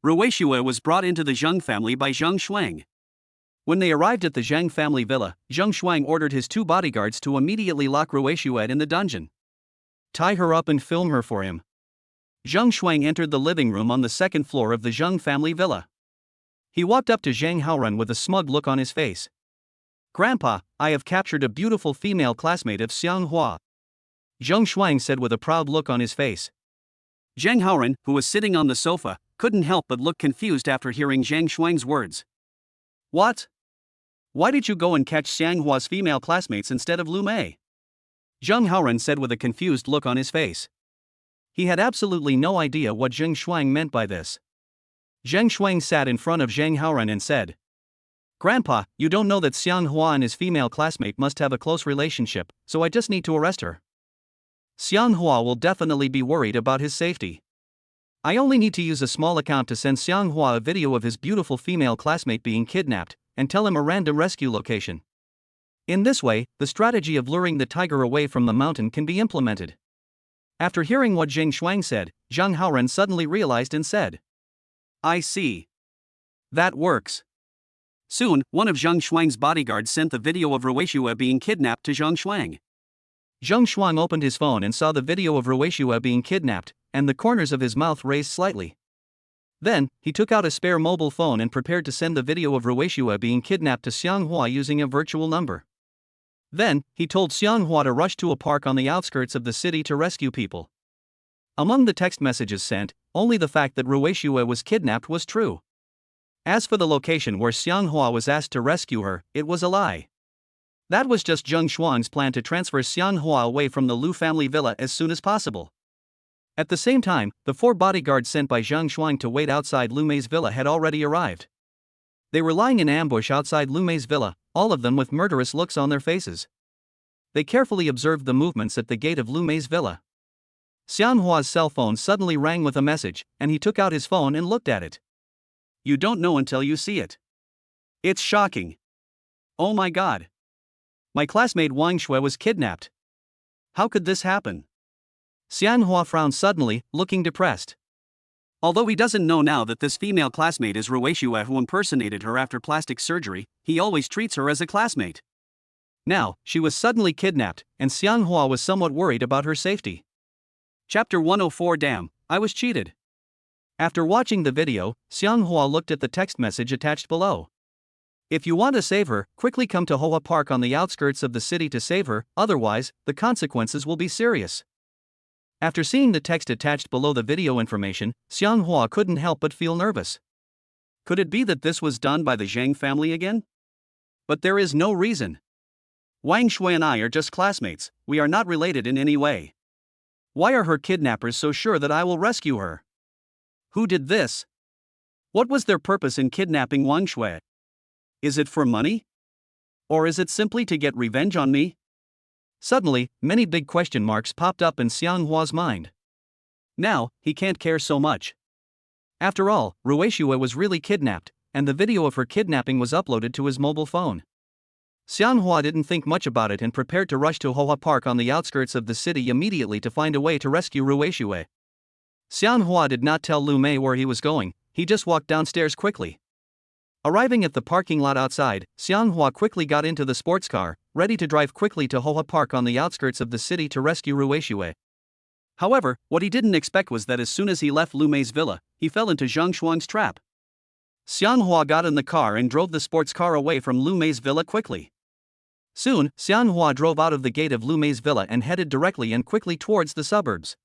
Rueishue was brought into the Zhang family by Zhang Shuang. When they arrived at the Zhang family villa, Zhang Shuang ordered his two bodyguards to immediately lock Rueishue in the dungeon. Tie her up and film her for him. Zhang Shuang entered the living room on the second floor of the Zhang family villa. He walked up to Zhang Haoran with a smug look on his face. "Grandpa, I have captured a beautiful female classmate of Xiang Hua," Zhang Shuang said with a proud look on his face. Zhang Haoran, who was sitting on the sofa, couldn't help but look confused after hearing Zhang Shuang's words. "What? Why did you go and catch Xiang Hua's female classmates instead of Lu Mei?" Zhang Haoran said with a confused look on his face. He had absolutely no idea what Zhang Shuang meant by this. Zhang Shuang sat in front of Zhang Haoran and said, "Grandpa, you don't know that Xiang Hua and his female classmate must have a close relationship, so I just need to arrest her. Xiang Hua will definitely be worried about his safety. I only need to use a small account to send Xiang Hua a video of his beautiful female classmate being kidnapped, and tell him a random rescue location. In this way, the strategy of luring the tiger away from the mountain can be implemented." After hearing what Zhang Shuang said, Zhang Haoran suddenly realized and said, "I see. That works." Soon, one of Zhang Shuang's bodyguards sent the video of Rueishue being kidnapped to Zhang Shuang. Zhang Shuang opened his phone and saw the video of Rueishue being kidnapped, and the corners of his mouth raised slightly. Then, he took out a spare mobile phone and prepared to send the video of Rueishue being kidnapped to Xiang Hua using a virtual number. Then, he told Xiang Hua to rush to a park on the outskirts of the city to rescue people. Among the text messages sent, only the fact that Rueishue was kidnapped was true. As for the location where Xiang Hua was asked to rescue her, it was a lie. That was just Zhang Shuang's plan to transfer Xiang Hua away from the Lu family villa as soon as possible. At the same time, the 4 bodyguards sent by Zhang Shuang to wait outside Lu Mei's villa had already arrived. They were lying in ambush outside Lu Mei's villa, all of them with murderous looks on their faces. They carefully observed the movements at the gate of Lu Mei's villa. Xiang Hua's cell phone suddenly rang with a message, and he took out his phone and looked at it. "You don't know until you see it. It's shocking. Oh my god. My classmate Wang Shui was kidnapped. How could this happen?" Xiang Hua frowned suddenly, looking depressed. Although he doesn't know now that this female classmate is Rueishue who impersonated her after plastic surgery, he always treats her as a classmate. Now, she was suddenly kidnapped, and Xiang Hua was somewhat worried about her safety. Chapter 104 Damn, I was cheated. After watching the video, Xiang Hua looked at the text message attached below. "If you want to save her, quickly come to Hoa Park on the outskirts of the city to save her, otherwise, the consequences will be serious." After seeing the text attached below the video information, Xiang Hua couldn't help but feel nervous. Could it be that this was done by the Zhang family again? But there is no reason. Wang Shui and I are just classmates, we are not related in any way. Why are her kidnappers so sure that I will rescue her? Who did this? What was their purpose in kidnapping Wang Shui? Is it for money? Or is it simply to get revenge on me? Suddenly, many big question marks popped up in Xiang Hua's mind. Now, he can't care so much. After all, Rueishue was really kidnapped, and the video of her kidnapping was uploaded to his mobile phone. Xiang Hua didn't think much about it and prepared to rush to Hoa Park on the outskirts of the city immediately to find a way to rescue Rueishue. Xiang Hua did not tell Lu Mei where he was going, he just walked downstairs quickly. Arriving at the parking lot outside, Xiang Hua quickly got into the sports car, ready to drive quickly to Hoa Park on the outskirts of the city to rescue Rueishue. However, what he didn't expect was that as soon as he left Lu Mei's villa, he fell into Zhang Shuang's trap. Xiang Hua got in the car and drove the sports car away from Lu Mei's villa quickly. Soon, Xiang Hua drove out of the gate of Lu Mei's villa and headed directly and quickly towards the suburbs.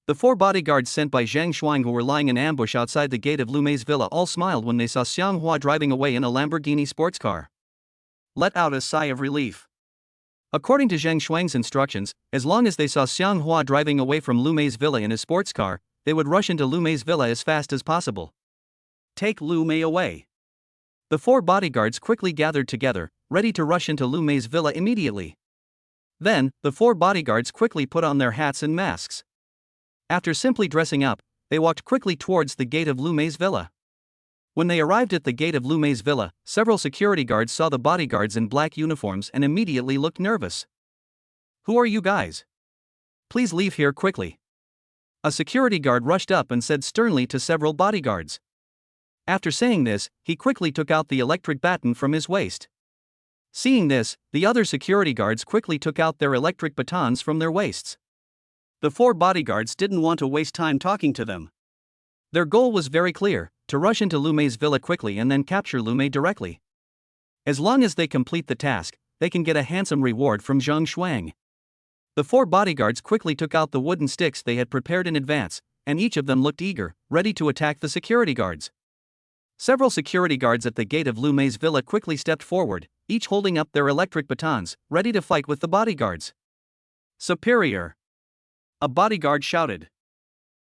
The 4 bodyguards sent by Zhang Shuang, who were lying in ambush outside the gate of Lu Mei's villa, all smiled when they saw Xiang Hua driving away in a Lamborghini sports car. Let out a sigh of relief. According to Zhang Shuang's instructions, as long as they saw Xiang Hua driving away from Lu Mei's villa in his sports car, they would rush into Lu Mei's villa as fast as possible. Take Lu Mei away. The 4 bodyguards quickly gathered together, ready to rush into Lu Mei's villa immediately. Then, the 4 bodyguards quickly put on their hats and masks. After simply dressing up, they walked quickly towards the gate of Lu Mei's villa. When they arrived at the gate of Lu Mei's villa, several security guards saw the bodyguards in black uniforms and immediately looked nervous. Who are you guys? Please leave here quickly. A security guard rushed up and said sternly to several bodyguards. After saying this, he quickly took out the electric baton from his waist. Seeing this, the other security guards quickly took out their electric batons from their waists. The 4 bodyguards didn't want to waste time talking to them. Their goal was very clear: to rush into Lu Mei's villa quickly and then capture Lu Mei directly. As long as they complete the task, they can get a handsome reward from Zhang Shuang. The 4 bodyguards quickly took out the wooden sticks they had prepared in advance, and each of them looked eager, ready to attack the security guards. Several security guards at the gate of Lu Mei's villa quickly stepped forward, each holding up their electric batons, ready to fight with the bodyguards. Superior! A bodyguard shouted.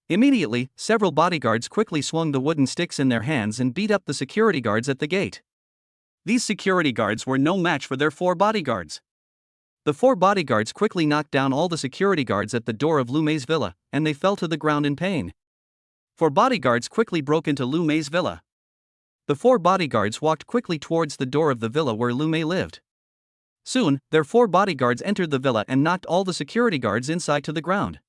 Immediately, several bodyguards quickly swung the wooden sticks in their hands and beat up the security guards at the gate. These security guards were no match for their 4 bodyguards. The 4 bodyguards quickly knocked down all the security guards at the door of Lu Mei's villa, and they fell to the ground in pain. 4 bodyguards quickly broke into Lu Mei's villa. The 4 bodyguards walked quickly towards the door of the villa where Lu Mei lived. Soon, their 4 bodyguards entered the villa and knocked all the security guards inside to the ground.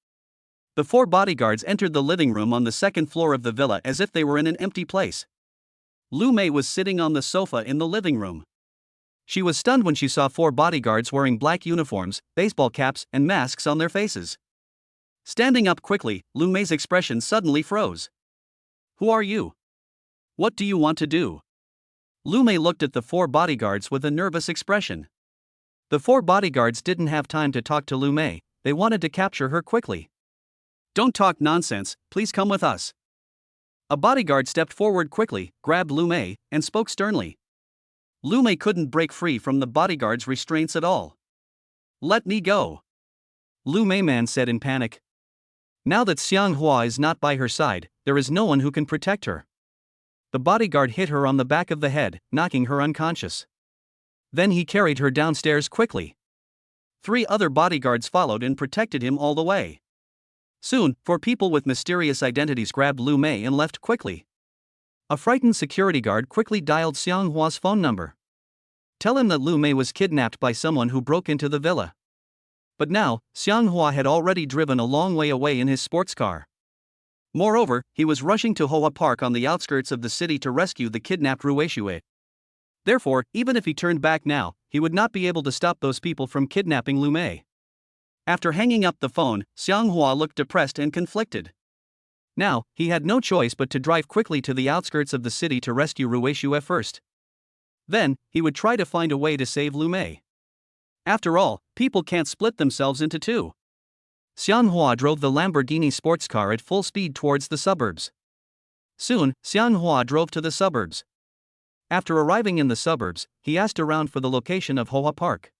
The 4 bodyguards entered the living room on the second floor of the villa as if they were in an empty place. Lu Mei was sitting on the sofa in the living room. She was stunned when she saw 4 bodyguards wearing black uniforms, baseball caps, and masks on their faces. Standing up quickly, Lu Mei's expression suddenly froze. Who are you? What do you want to do? Lu Mei looked at the 4 bodyguards with a nervous expression. The 4 bodyguards didn't have time to talk to Lu Mei, they wanted to capture her quickly. Don't talk nonsense, please come with us. A bodyguard stepped forward quickly, grabbed Lu Mei, and spoke sternly. Lu Mei couldn't break free from the bodyguard's restraints at all. Let me go. Lu Mei man said in panic. Now that Xiang Hua is not by her side, there is no one who can protect her. The bodyguard hit her on the back of the head, knocking her unconscious. Then he carried her downstairs quickly. 3 other bodyguards followed and protected him all the way. Soon, 4 people with mysterious identities grabbed Lu Mei and left quickly. A frightened security guard quickly dialed Xiang Hua's phone number. Tell him that Lu Mei was kidnapped by someone who broke into the villa. But now, Xiang Hua had already driven a long way away in his sports car. Moreover, he was rushing to Hoa Park on the outskirts of the city to rescue the kidnapped Rueishui. Therefore, even if he turned back now, he would not be able to stop those people from kidnapping Lu Mei. After hanging up the phone, Xiang Hua looked depressed and conflicted. Now, he had no choice but to drive quickly to the outskirts of the city to rescue Rueishui first. Then, he would try to find a way to save Lu Mei. After all, people can't split themselves into 2. Xiang Hua drove the Lamborghini sports car at full speed towards the suburbs. Soon, Xiang Hua drove to the suburbs. After arriving in the suburbs, he asked around for the location of Hoa Park.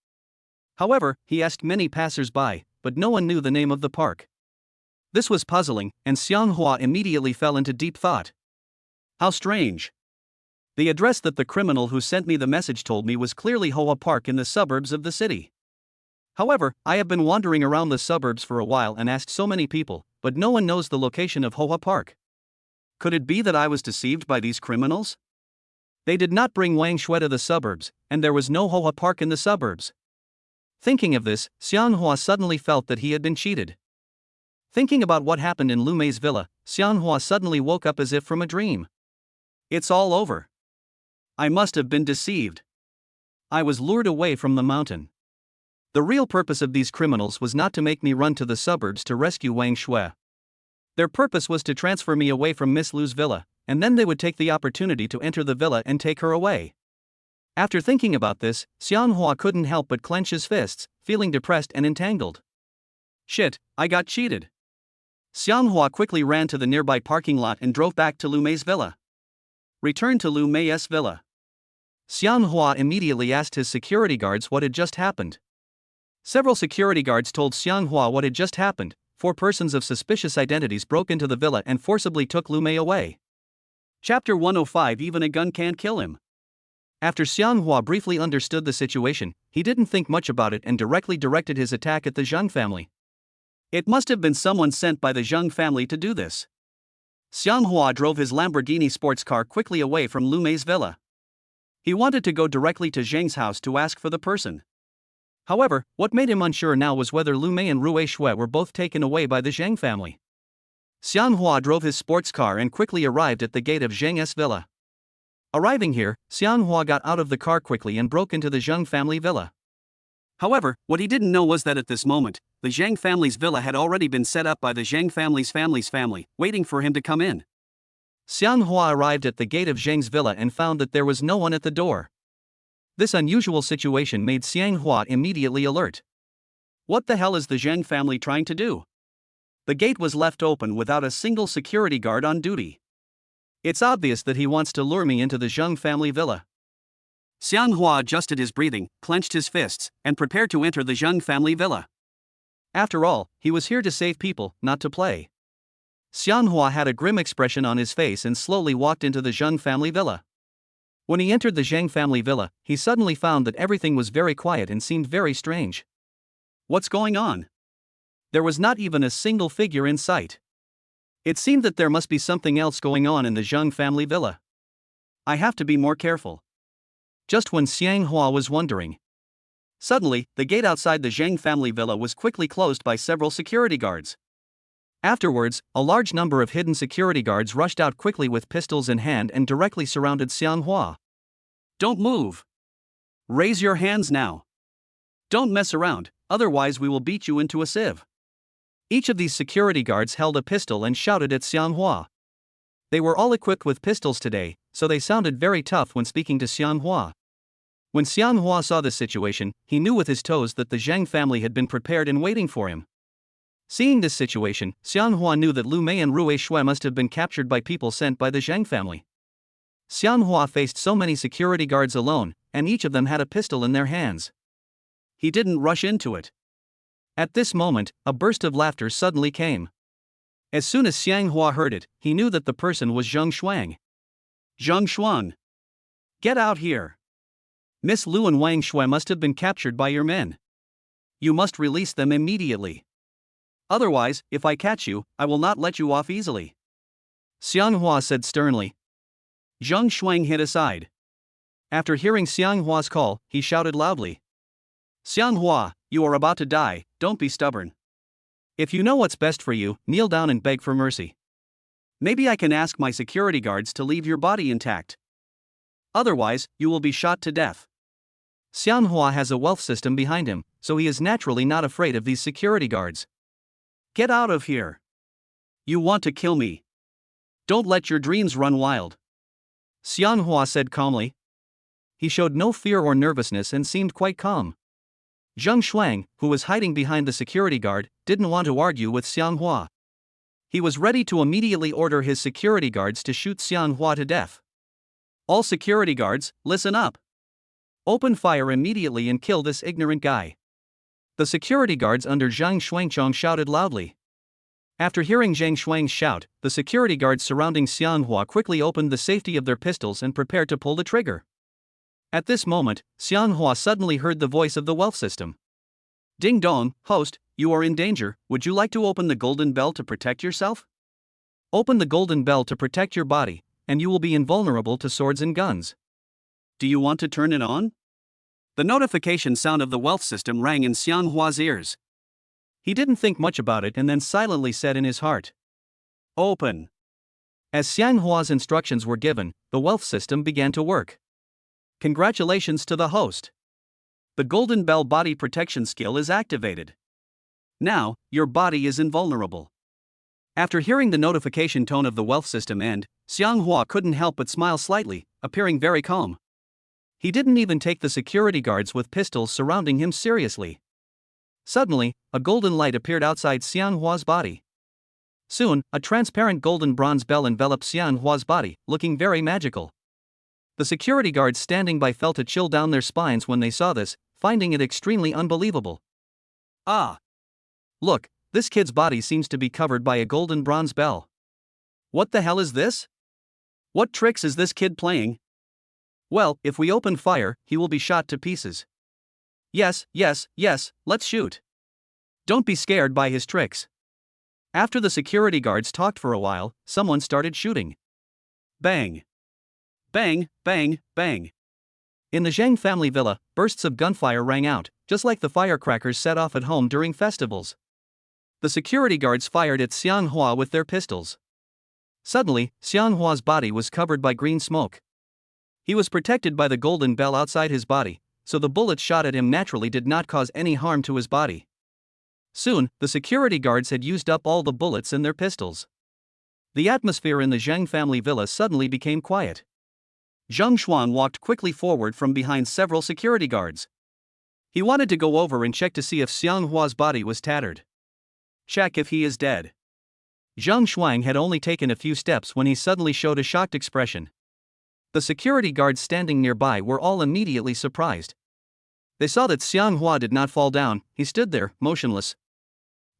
However, he asked many passers-by, but no one knew the name of the park. This was puzzling, and Xiang Hua immediately fell into deep thought. How strange. The address that the criminal who sent me the message told me was clearly Hoa Park in the suburbs of the city. However, I have been wandering around the suburbs for a while and asked so many people, but no one knows the location of Hoa Park. Could it be that I was deceived by these criminals? They did not bring Wang Shui to the suburbs, and there was no Hoa Park in the suburbs. Thinking of this, Xiang Hua suddenly felt that he had been cheated. Thinking about what happened in Lu Mei's villa, Xiang Hua suddenly woke up as if from a dream. It's all over. I must have been deceived. I was lured away from the mountain. The real purpose of these criminals was not to make me run to the suburbs to rescue Wang Shui. Their purpose was to transfer me away from Miss Lu's villa, and then they would take the opportunity to enter the villa and take her away. After thinking about this, Xiang Hua couldn't help but clench his fists, feeling depressed and entangled. Shit, I got cheated. Xianghua quickly ran to the nearby parking lot and drove back to Lu Mei's villa. Return to Lu Mei's villa. Xianghua immediately asked his security guards what had just happened. Several security guards told Xianghua what had just happened. 4 persons of suspicious identities broke into the villa and forcibly took Lu Mei away. Chapter 105. Even a gun can't kill him. After Xianghua briefly understood the situation, he didn't think much about it and directly directed his attack at the Zheng family. It must have been someone sent by the Zheng family to do this. Xianghua drove his Lamborghini sports car quickly away from Lu Mei's villa. He wanted to go directly to Zheng's house to ask for the person. However, what made him unsure now was whether Lu Mei and Rui Shui were both taken away by the Zheng family. Xianghua drove his sports car and quickly arrived at the gate of Zheng's villa. Arriving here, Xianghua got out of the car quickly and broke into the Zheng family villa. However, what he didn't know was that at this moment, the Zheng family's villa had already been set up by the Zheng family's family, waiting for him to come in. Xianghua arrived at the gate of Zheng's villa and found that there was no one at the door. This unusual situation made Xianghua immediately alert. What the hell is the Zheng family trying to do? The gate was left open without a single security guard on duty. It's obvious that he wants to lure me into the Zheng family villa. Xianghua adjusted his breathing, clenched his fists, and prepared to enter the Zheng family villa. After all, he was here to save people, not to play. Xianghua had a grim expression on his face and slowly walked into the Zheng family villa. When he entered the Zheng family villa, he suddenly found that everything was very quiet and seemed very strange. What's going on? There was not even a single figure in sight. It seemed that there must be something else going on in the Zheng family villa. I have to be more careful. Just when Xianghua was wondering, suddenly, the gate outside the Zheng family villa was quickly closed by several security guards. Afterwards, a large number of hidden security guards rushed out quickly with pistols in hand and directly surrounded Xianghua. Don't move. Raise your hands now. Don't mess around, otherwise we will beat you into a sieve. Each of these security guards held a pistol and shouted at Xianghua. They were all equipped with pistols today, so they sounded very tough when speaking to Xianghua. When Xianghua saw the situation, he knew with his toes that the Zheng family had been prepared and waiting for him. Seeing this situation, Xianghua knew that Lu Mei and Rui Shui must have been captured by people sent by the Zheng family. Xianghua faced so many security guards alone, and each of them had a pistol in their hands. He didn't rush into it. At this moment, a burst of laughter suddenly came. As soon as Xianghua heard it, he knew that the person was Zheng Shuang. Zheng Shuang. Get out here. Miss Lu and Wang Shui must have been captured by your men. You must release them immediately. Otherwise, if I catch you, I will not let you off easily. Xianghua said sternly. Zheng Shuang hid aside. After hearing Xianghua's call, he shouted loudly. Xianghua, you are about to die, don't be stubborn. If you know what's best for you, kneel down and beg for mercy. Maybe I can ask my security guards to leave your body intact. Otherwise, you will be shot to death. Xianghua has a wealth system behind him, so he is naturally not afraid of these security guards. Get out of here. You want to kill me. Don't let your dreams run wild. Xianghua said calmly. He showed no fear or nervousness and seemed quite calm. Zheng Shuang, who was hiding behind the security guard, didn't want to argue with Xianghua. He was ready to immediately order his security guards to shoot Xianghua to death. All security guards, listen up. Open fire immediately and kill this ignorant guy. The security guards under Zheng Shuangchong shouted loudly. After hearing Zheng Shuang's shout, the security guards surrounding Xianghua quickly opened the safety of their pistols and prepared to pull the trigger. At this moment, Xianghua suddenly heard the voice of the wealth system. Ding dong, host, you are in danger, would you like to open the golden bell to protect yourself? Open the golden bell to protect your body, and you will be invulnerable to swords and guns. Do you want to turn it on? The notification sound of the wealth system rang in Xianghua's ears. He didn't think much about it and then silently said in his heart, Open. As Xianghua's instructions were given, the wealth system began to work. Congratulations to the host. The golden bell body protection skill is activated. Now, your body is invulnerable. After hearing the notification tone of the wealth system end, Xianghua couldn't help but smile slightly, appearing very calm. He didn't even take the security guards with pistols surrounding him seriously. Suddenly, a golden light appeared outside Xianghua's body. Soon, a transparent golden bronze bell enveloped Xianhua's body, looking very magical. The security guards standing by felt a chill down their spines when they saw this, finding it extremely unbelievable. Ah! Look, this kid's body seems to be covered by a golden bronze bell. What the hell is this? What tricks is this kid playing? Well, if we open fire, he will be shot to pieces. Yes, let's shoot. Don't be scared by his tricks. After the security guards talked for a while, someone started shooting. Bang! Bang, bang, bang. In the Zhang family villa, bursts of gunfire rang out, just like the firecrackers set off at home during festivals. The security guards fired at Xianhua with their pistols. Suddenly, Xianhua's body was covered by green smoke. He was protected by the golden bell outside his body, so the bullets shot at him naturally did not cause any harm to his body. Soon, the security guards had used up all the bullets in their pistols. The atmosphere in the Zhang family villa suddenly became quiet. Zheng Xuan walked quickly forward from behind several security guards. He wanted to go over and check to see if Xianghua's body was tattered. Check if he is dead. Zheng Xuan had only taken a few steps when he suddenly showed a shocked expression. The security guards standing nearby were all immediately surprised. They saw that Xianghua did not fall down, he stood there, motionless.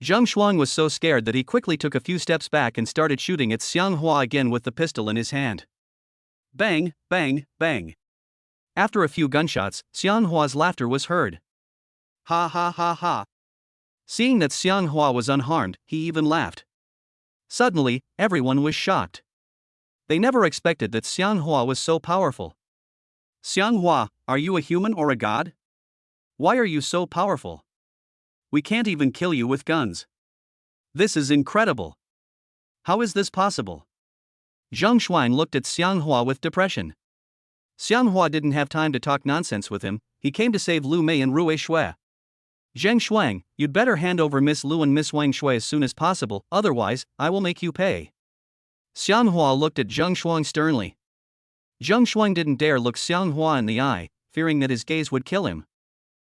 Zheng Xuan was so scared that he quickly took a few steps back and started shooting at Xianghua again with the pistol in his hand. Bang, bang, bang. After a few gunshots, Xianghua's laughter was heard. Ha ha ha ha. Seeing that Xianghua was unharmed, he even laughed. Suddenly, everyone was shocked. They never expected that Xianghua was so powerful. Xianghua, are you a human or a god? Why are you so powerful? We can't even kill you with guns. This is incredible. How is this possible? Zheng Xuan looked at Xianghua with depression. Xianghua didn't have time to talk nonsense with him, he came to save Lu Mei and Rui Shui. Zheng Xuan, you'd better hand over Miss Lu and Miss Wang Shui as soon as possible, otherwise, I will make you pay. Xianghua looked at Zheng Xuan sternly. Zheng Xuan didn't dare look Xianghua in the eye, fearing that his gaze would kill him.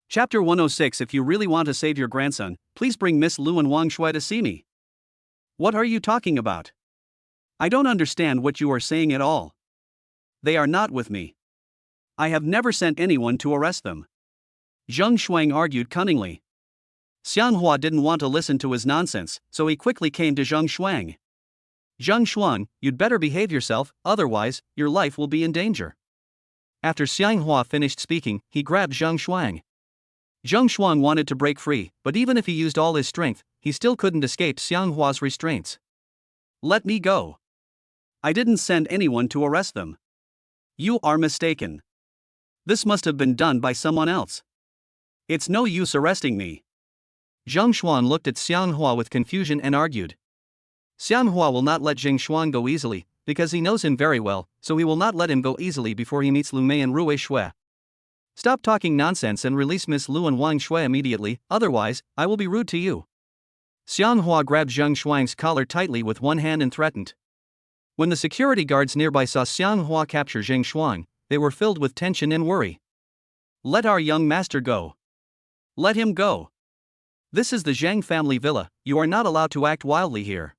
Chapter 106. If you really want to save your grandson, please bring Miss Lu and Wang Shui to see me. What are you talking about? I don't understand what you are saying at all. They are not with me. I have never sent anyone to arrest them. Zheng Xuan argued cunningly. Xianhua didn't want to listen to his nonsense, so he quickly came to Zheng Xuan. Zheng Xuan, you'd better behave yourself, otherwise, your life will be in danger. After Xianhua finished speaking, he grabbed Zheng Xuan. Zheng Xuan wanted to break free, but even if he used all his strength, he still couldn't escape Xianghua's restraints. Let me go. I didn't send anyone to arrest them. You are mistaken. This must have been done by someone else. It's no use arresting me. Zheng Xuan looked at Xianghua with confusion and argued. Xianhua will not let Zheng Xuan go easily, because he knows him very well, so he will not let him go easily before he meets Lu Mei and Rui Shui. Stop talking nonsense and release Miss Lu and Wang Shui immediately, otherwise, I will be rude to you. Xianhua grabbed Zheng Xuan's collar tightly with one hand and threatened. When the security guards nearby saw Xianhua capture Zheng Xuan, they were filled with tension and worry. Let our young master go. Let him go. This is the Zhang family villa, you are not allowed to act wildly here.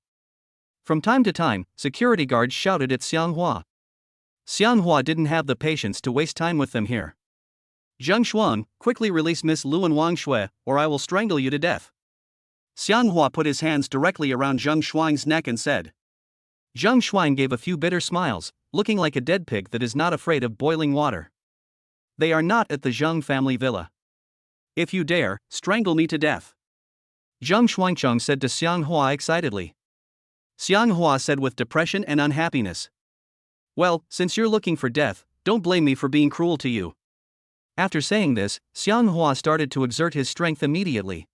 From time to time, security guards shouted at Xianhua. Xianhua didn't have the patience to waste time with them here. Zheng Xuan, quickly release Miss Lu and Wang Shui, or I will strangle you to death. Xianhua put his hands directly around Zheng Xuan's neck and said. Zheng Xuan gave a few bitter smiles, looking like a dead pig that is not afraid of boiling water. They are not at the Zheng family villa. If you dare, strangle me to death. Zheng Xuancheng said to Xianghua excitedly. Xianghua said with depression and unhappiness. Well, since you're looking for death, don't blame me for being cruel to you. After saying this, Xianghua started to exert his strength immediately.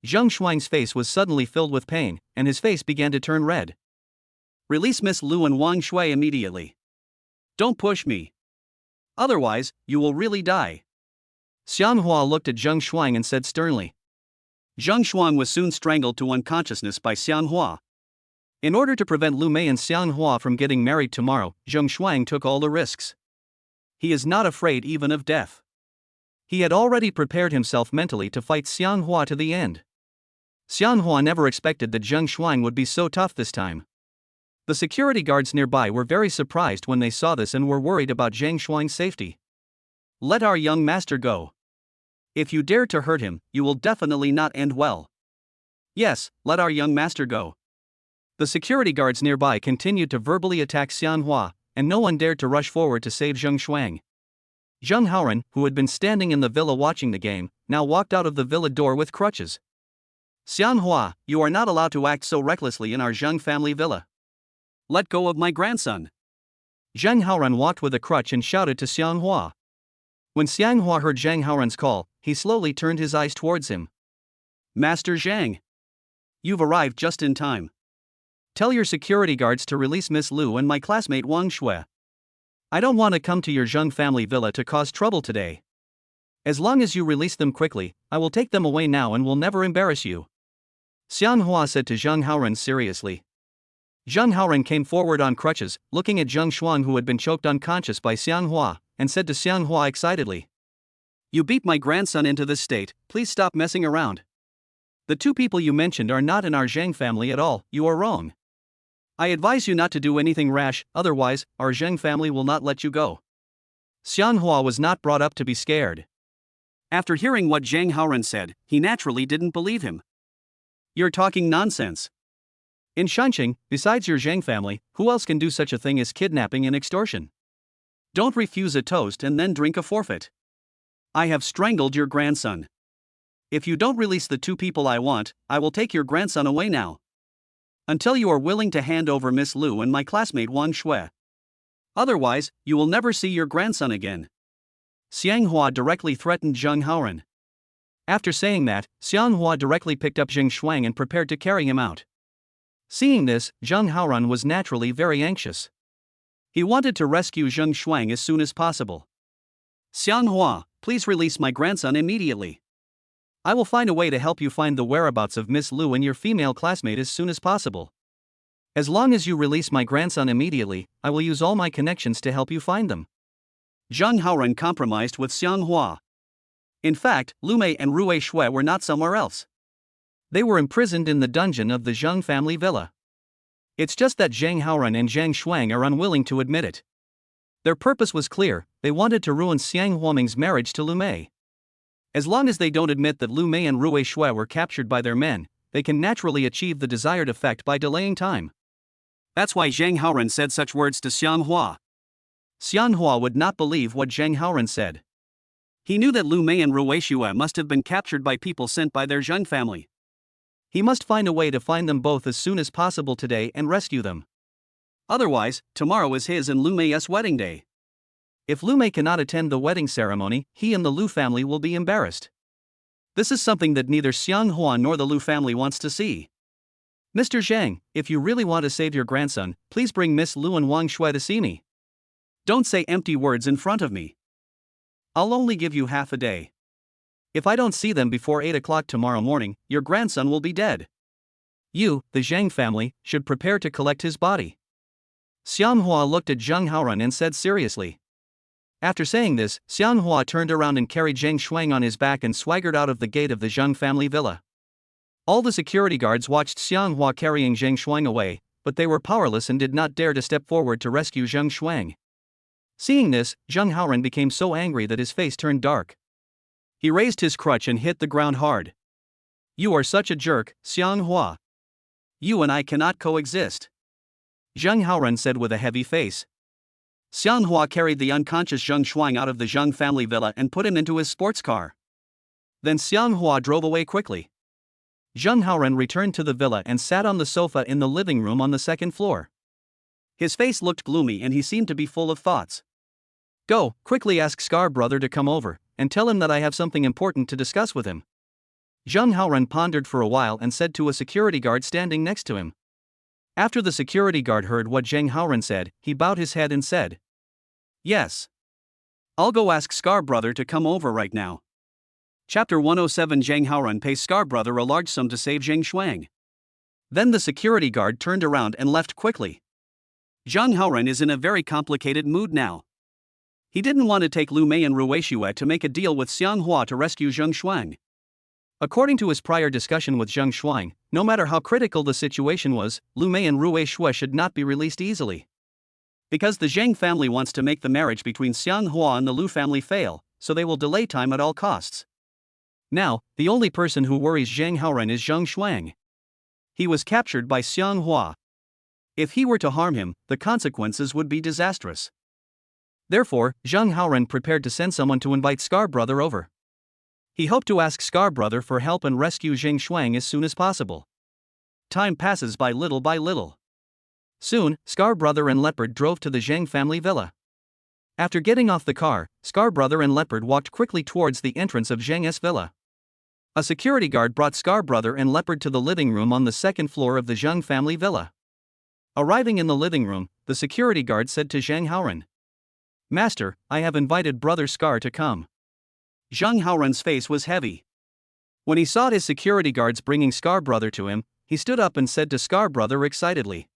Zheng Xuan's face was suddenly filled with pain, and his face began to turn red. Release Miss Lu and Wang Shui immediately. Don't push me. Otherwise, you will really die. Xianhua looked at Zheng Xuan and said sternly. Zheng Xuan was soon strangled to unconsciousness by Xianhua. In order to prevent Lu Mei and Xianhua from getting married tomorrow, Zheng Xuan took all the risks. He is not afraid even of death. He had already prepared himself mentally to fight Xianhua to the end. Xianghua never expected that Zheng Shuang would be so tough this time. The security guards nearby were very surprised when they saw this and were worried about Zheng Shuang's safety. Let our young master go. If you dare to hurt him, you will definitely not end well. Yes, let our young master go. The security guards nearby continued to verbally attack Xianghua, and no one dared to rush forward to save Zheng Shuang. Zheng Haoran, who had been standing in the villa watching the game, now walked out of the villa door with crutches. Xianghua, you are not allowed to act so recklessly in our Zheng family villa. Let go of my grandson. Zheng Haoran walked with a crutch and shouted to Xianghua. When Xianghua heard Zheng Haoran's call, he slowly turned his eyes towards him. Master Zhang. You've arrived just in time. Tell your security guards to release Miss Lu and my classmate Wang Shui. I don't want to come to your Zheng family villa to cause trouble today. As long as you release them quickly, I will take them away now and will never embarrass you. Xianghua said to Zheng Haoran seriously. Zheng Haoran came forward on crutches, looking at Zheng Shuang who had been choked unconscious by Xianghua, and said to Xianghua excitedly. You beat my grandson into this state, please stop messing around. The two people you mentioned are not in our Zheng family at all, you are wrong. I advise you not to do anything rash, otherwise, our Zheng family will not let you go. Xianghua was not brought up to be scared. After hearing what Zheng Haoran said, he naturally didn't believe him. You're talking nonsense. In Shanxing, besides your Zheng family, who else can do such a thing as kidnapping and extortion? Don't refuse a toast and then drink a forfeit. I have strangled your grandson. If you don't release the two people I want, I will take your grandson away now. Until you are willing to hand over Miss Lu and my classmate Wang Shui. Otherwise, you will never see your grandson again. Xianghua directly threatened Zheng Haoran. After saying that, Xianghua directly picked up Zheng Shuang and prepared to carry him out. Seeing this, Zheng Haoran was naturally very anxious. He wanted to rescue Zheng Shuang as soon as possible. Xianghua, please release my grandson immediately. I will find a way to help you find the whereabouts of Miss Lu and your female classmate as soon as possible. As long as you release my grandson immediately, I will use all my connections to help you find them. Zheng Haoran compromised with Xianghua. In fact, Lu Mei and Rui Shui were not somewhere else. They were imprisoned in the dungeon of the Zheng family villa. It's just that Zheng Haoran and Zheng Shuang are unwilling to admit it. Their purpose was clear, they wanted to ruin Xiang Huaming's marriage to Lu Mei. As long as they don't admit that Lu Mei and Rui Shui were captured by their men, they can naturally achieve the desired effect by delaying time. That's why Zheng Haoran said such words to Xianghua. Xianghua would not believe what Zheng Haoran said. He knew that Lu Mei and Rui Shui must have been captured by people sent by their Zheng family. He must find a way to find them both as soon as possible today and rescue them. Otherwise, tomorrow is his and Lu Mei's wedding day. If Lu Mei cannot attend the wedding ceremony, he and the Lu family will be embarrassed. This is something that neither Xianghua nor the Lu family wants to see. Mr. Zhang, if you really want to save your grandson, please bring Miss Lu and Wang Shui to see me. Don't say empty words in front of me. I'll only give you half a day. If I don't see them before 8 o'clock tomorrow morning, your grandson will be dead. You, the Zhang family, should prepare to collect his body. Xianghua looked at Zheng Haoran and said seriously. After saying this, Xianghua turned around and carried Zheng Shuang on his back and swaggered out of the gate of the Zheng family villa. All the security guards watched Xianghua carrying Zheng Shuang away, but they were powerless and did not dare to step forward to rescue Zheng Shuang. Seeing this, Zheng Haoran became so angry that his face turned dark. He raised his crutch and hit the ground hard. You are such a jerk, Xianghua. You and I cannot coexist. Zheng Haoran said with a heavy face. Xianghua carried the unconscious Zheng Shuang out of the Zheng family villa and put him into his sports car. Then Xianghua drove away quickly. Zheng Haoran returned to the villa and sat on the sofa in the living room on the second floor. His face looked gloomy and he seemed to be full of thoughts. Go, quickly ask Scar brother to come over, and tell him that I have something important to discuss with him. Zheng Haoran pondered for a while and said to a security guard standing next to him. After the security guard heard what Zheng Haoran said, he bowed his head and said, Yes. I'll go ask Scar brother to come over right now. Chapter 107 Zheng Haoran pays Scar brother a large sum to save Zheng Shuang. Then the security guard turned around and left quickly. Zheng Haoran is in a very complicated mood now. He didn't want to take Lu Mei and Rui Shui to make a deal with Xianghua to rescue Zheng Shuang. According to his prior discussion with Zheng Shuang, no matter how critical the situation was, Lu Mei and Rui Shui should not be released easily. Because the Zhang family wants to make the marriage between Xiang Hua and the Lu family fail, so they will delay time at all costs. Now, the only person who worries Zhang Haoren is Zheng Shuang. He was captured by Xiang Hua. If he were to harm him, the consequences would be disastrous. Therefore, Zheng Haoren prepared to send someone to invite Scar Brother over. He hoped to ask Scar Brother for help and rescue Zheng Shuang as soon as possible. Time passes by little by little. Soon, Scar Brother and Leopard drove to the Zhang family villa. After getting off the car, Scar Brother and Leopard walked quickly towards the entrance of Zheng's villa. A security guard brought Scar Brother and Leopard to the living room on the second floor of the Zheng family villa. Arriving in the living room, the security guard said to Zheng Haoren, "Master, I have invited Brother Scar to come." Zheng Haoren's face was heavy. When he saw his security guards bringing Scar Brother to him, he stood up and said to Scar Brother excitedly,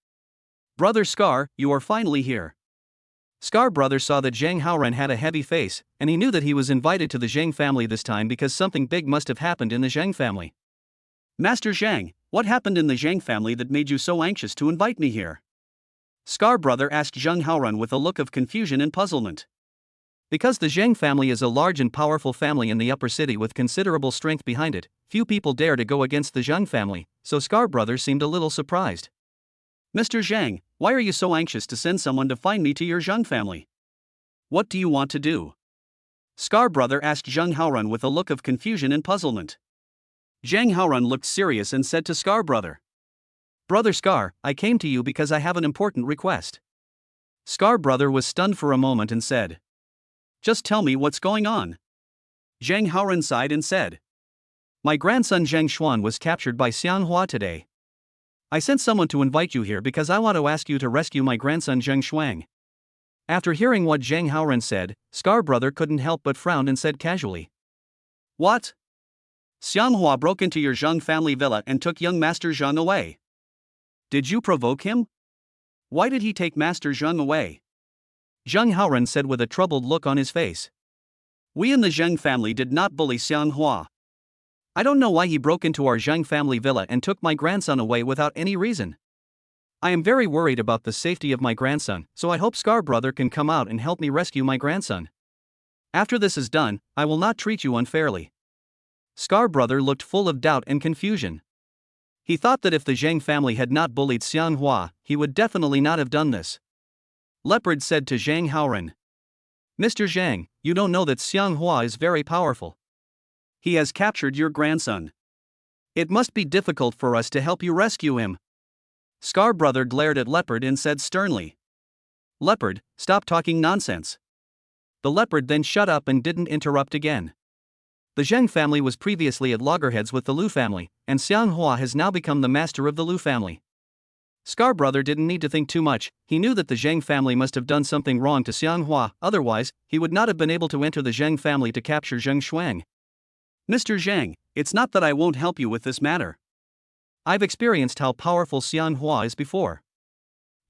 "Brother Scar, you are finally here." Scar Brother saw that Zheng Haoren had a heavy face, and he knew that he was invited to the Zheng family this time because something big must have happened in the Zheng family. "Master Zhang, what happened in the Zhang family that made you so anxious to invite me here?" Scar Brother asked Zheng Haoren with a look of confusion and puzzlement. Because the Zheng family is a large and powerful family in the upper city with considerable strength behind it, few people dare to go against the Zheng family, so Scar Brother seemed a little surprised. "Mr. Zhang, why are you so anxious to send someone to find me to your Zheng family? What do you want to do?" Scar Brother asked Zheng Haoren with a look of confusion and puzzlement. Zheng Haoren looked serious and said to Scar Brother, "Brother Scar, I came to you because I have an important request." Scar Brother was stunned for a moment and said, "Just tell me what's going on." Zheng Haoren sighed and said, "My grandson Zheng Xuan was captured by Xiang Hua today. I sent someone to invite you here because I want to ask you to rescue my grandson Zheng Shuang." After hearing what Zheng Haoren said, Scar Brother couldn't help but frown and said casually, "What? Xiang Hua broke into your Zheng family villa and took young Master Zheng away. Did you provoke him? Why did he take Master Zheng away?" Zheng Haoren said with a troubled look on his face. "We in the Zheng family did not bully Xiang Hua. I don't know why he broke into our Zheng family villa and took my grandson away without any reason. I am very worried about the safety of my grandson, so I hope Scar Brother can come out and help me rescue my grandson. After this is done, I will not treat you unfairly." Scar Brother looked full of doubt and confusion. He thought that if the Zheng family had not bullied Xiang Hua, he would definitely not have done this. Leopard said to Zheng Haoren, "Mr. Zhang, you don't know that Xiang Hua is very powerful. He has captured your grandson. It must be difficult for us to help you rescue him." Scar Brother glared at Leopard and said sternly, "Leopard, stop talking nonsense." The Leopard then shut up and didn't interrupt again. The Zheng family was previously at loggerheads with the Lu family, and Xiang Hua has now become the master of the Lu family. Scar Brother didn't need to think too much. He knew that the Zheng family must have done something wrong to Xiang Hua, otherwise, he would not have been able to enter the Zheng family to capture Zheng Shuang. "Mr. Zhang, it's not that I won't help you with this matter. I've experienced how powerful Xiang Hua is before.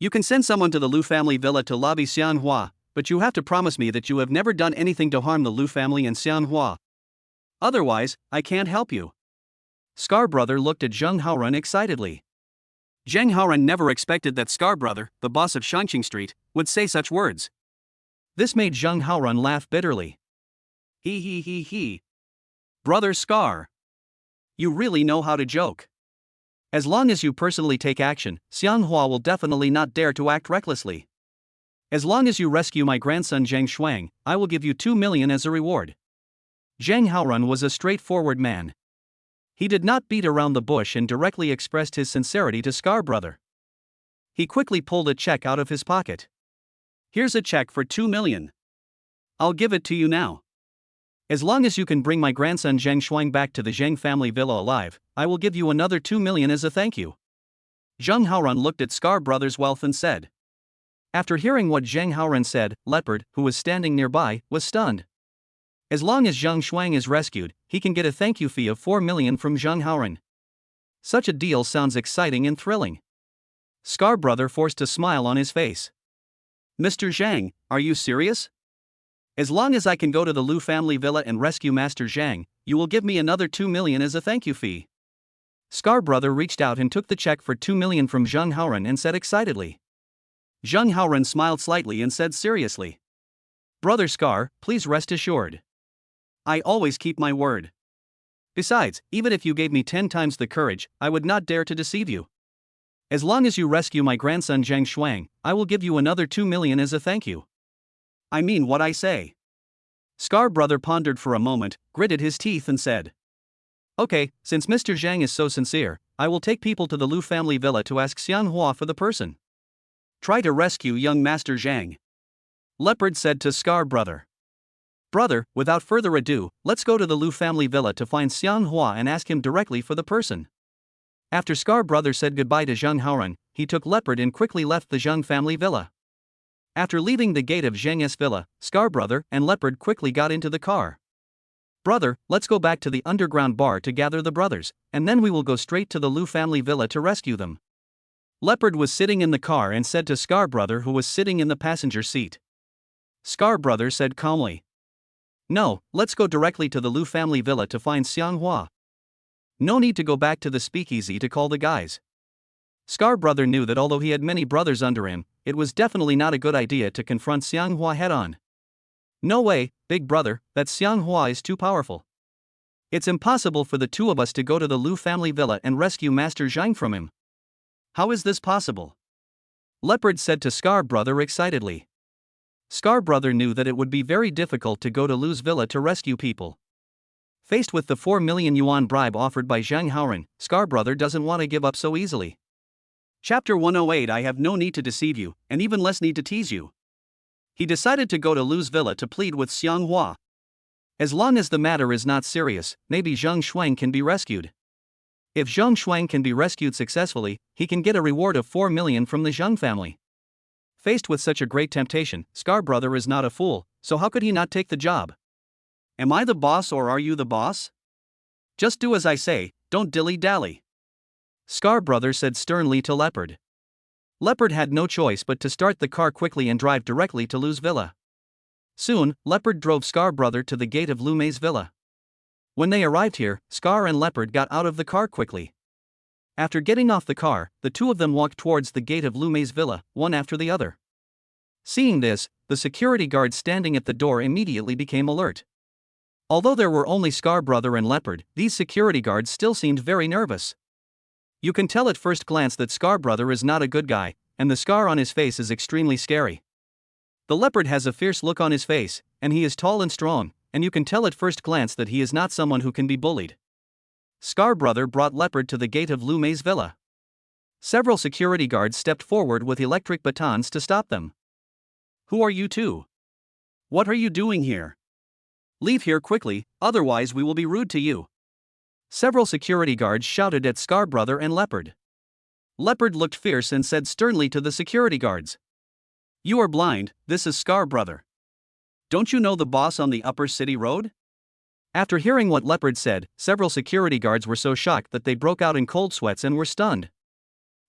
You can send someone to the Lu family villa to lobby Xiang Hua, but you have to promise me that you have never done anything to harm the Lu family and Xiang Hua. Otherwise, I can't help you." Scar Brother looked at Zheng Haoren excitedly. Zheng Haoren never expected that Scar Brother, the boss of Shangqing Street, would say such words. This made Zheng Haoren laugh bitterly. He. "Brother Scar. You really know how to joke. As long as you personally take action, Xiang Hua will definitely not dare to act recklessly. As long as you rescue my grandson Zheng Shuang, I will give you 2 million as a reward." Zheng Haoren was a straightforward man. He did not beat around the bush and directly expressed his sincerity to Scar Brother. He quickly pulled a check out of his pocket. "Here's a check for 2 million. I'll give it to you now. As long as you can bring my grandson Zheng Shuang back to the Zheng family villa alive, I will give you another 2 million as a thank you." Zheng Haoren looked at Scar Brother's wealth and said. After hearing what Zheng Haoren said, Leopard, who was standing nearby, was stunned. As long as Zheng Shuang is rescued, he can get a thank you fee of 4 million from Zheng Haoren. Such a deal sounds exciting and thrilling. Scar Brother forced a smile on his face. "Mr. Zhang, are you serious? As long as I can go to the Lu family villa and rescue Master Zhang, You will give me another 2 million as a thank you fee. Scar brother reached out and took the check for 2 million from Zheng Haoren and said excitedly. Zheng Haoren smiled slightly and said seriously. Brother Scar, please rest assured. I always keep my word. Besides, even if you gave me 10 times the courage, I would not dare to deceive you. As long as you rescue my grandson Zhang Shuang, I will give you another 2 million as a thank you. I mean what I say. Scar brother pondered for a moment, gritted his teeth and said. Okay, since Mr. Zhang is so sincere, I will take people to the Lu family villa to ask Xianghua for the person. Try to rescue young Master Zhang. Leopard said to Scar brother. Brother, without further ado, let's go to the Lu family villa to find Xianghua and ask him directly for the person. After Scar brother said goodbye to Zheng Haoren, he took Leopard and quickly left the Zheng family villa. After leaving the gate of Zheng's villa, Scar brother and Leopard quickly got into the car. Brother, let's go back to the underground bar to gather the brothers, and then we will go straight to the Lu family villa to rescue them. Leopard was sitting in the car and said to Scar brother, who was sitting in the passenger seat. Scar brother said calmly. No, let's go directly to the Lu family villa to find Xianghua. No need to go back to the speakeasy to call the guys. Scar brother knew that although he had many brothers under him, it was definitely not a good idea to confront Xianghua head on. No way, big brother, that Xianghua is too powerful. It's impossible for the two of us to go to the Lu family villa and rescue Master Zhang from him. How is this possible? Leopard said to Scar brother excitedly. Scar brother knew that it would be very difficult to go to Lu's villa to rescue people. Faced with the 4 million yuan bribe offered by Zheng Haoren, Scar brother doesn't want to give up so easily. Chapter 108. I have no need to deceive you, and even less need to tease you. He decided to go to Lu's villa to plead with Xianghua. As long as the matter is not serious, maybe Zheng Shuang can be rescued. If Zheng Shuang can be rescued successfully, he can get a reward of 4 million from the Zheng family. Faced with such a great temptation, Scar brother is not a fool, so how could he not take the job? Am I the boss or are you the boss? Just do as I say, don't dilly-dally. Scar brother said sternly to Leopard. Leopard had no choice but to start the car quickly and drive directly to Lu's villa. Soon, Leopard drove Scar brother to the gate of Lu Mei's villa. When they arrived here, Scar and Leopard got out of the car quickly. After getting off the car, the two of them walked towards the gate of Lu Mei's villa, one after the other. Seeing this, the security guards standing at the door immediately became alert. Although there were only Scar brother and Leopard, these security guards still seemed very nervous. You can tell at first glance that Scar brother is not a good guy, and the scar on his face is extremely scary. The Leopard has a fierce look on his face, and he is tall and strong, and you can tell at first glance that he is not someone who can be bullied. Scar brother brought Leopard to the gate of Lu Mei's villa. Several security guards stepped forward with electric batons to stop them. Who are you two? What are you doing here? Leave here quickly, otherwise we will be rude to you. Several security guards shouted at Scar brother and Leopard. Leopard looked fierce and said sternly to the security guards. You are blind, this is Scar brother. Don't you know the boss on the upper city road? After hearing what Leopard said, several security guards were so shocked that they broke out in cold sweats and were stunned.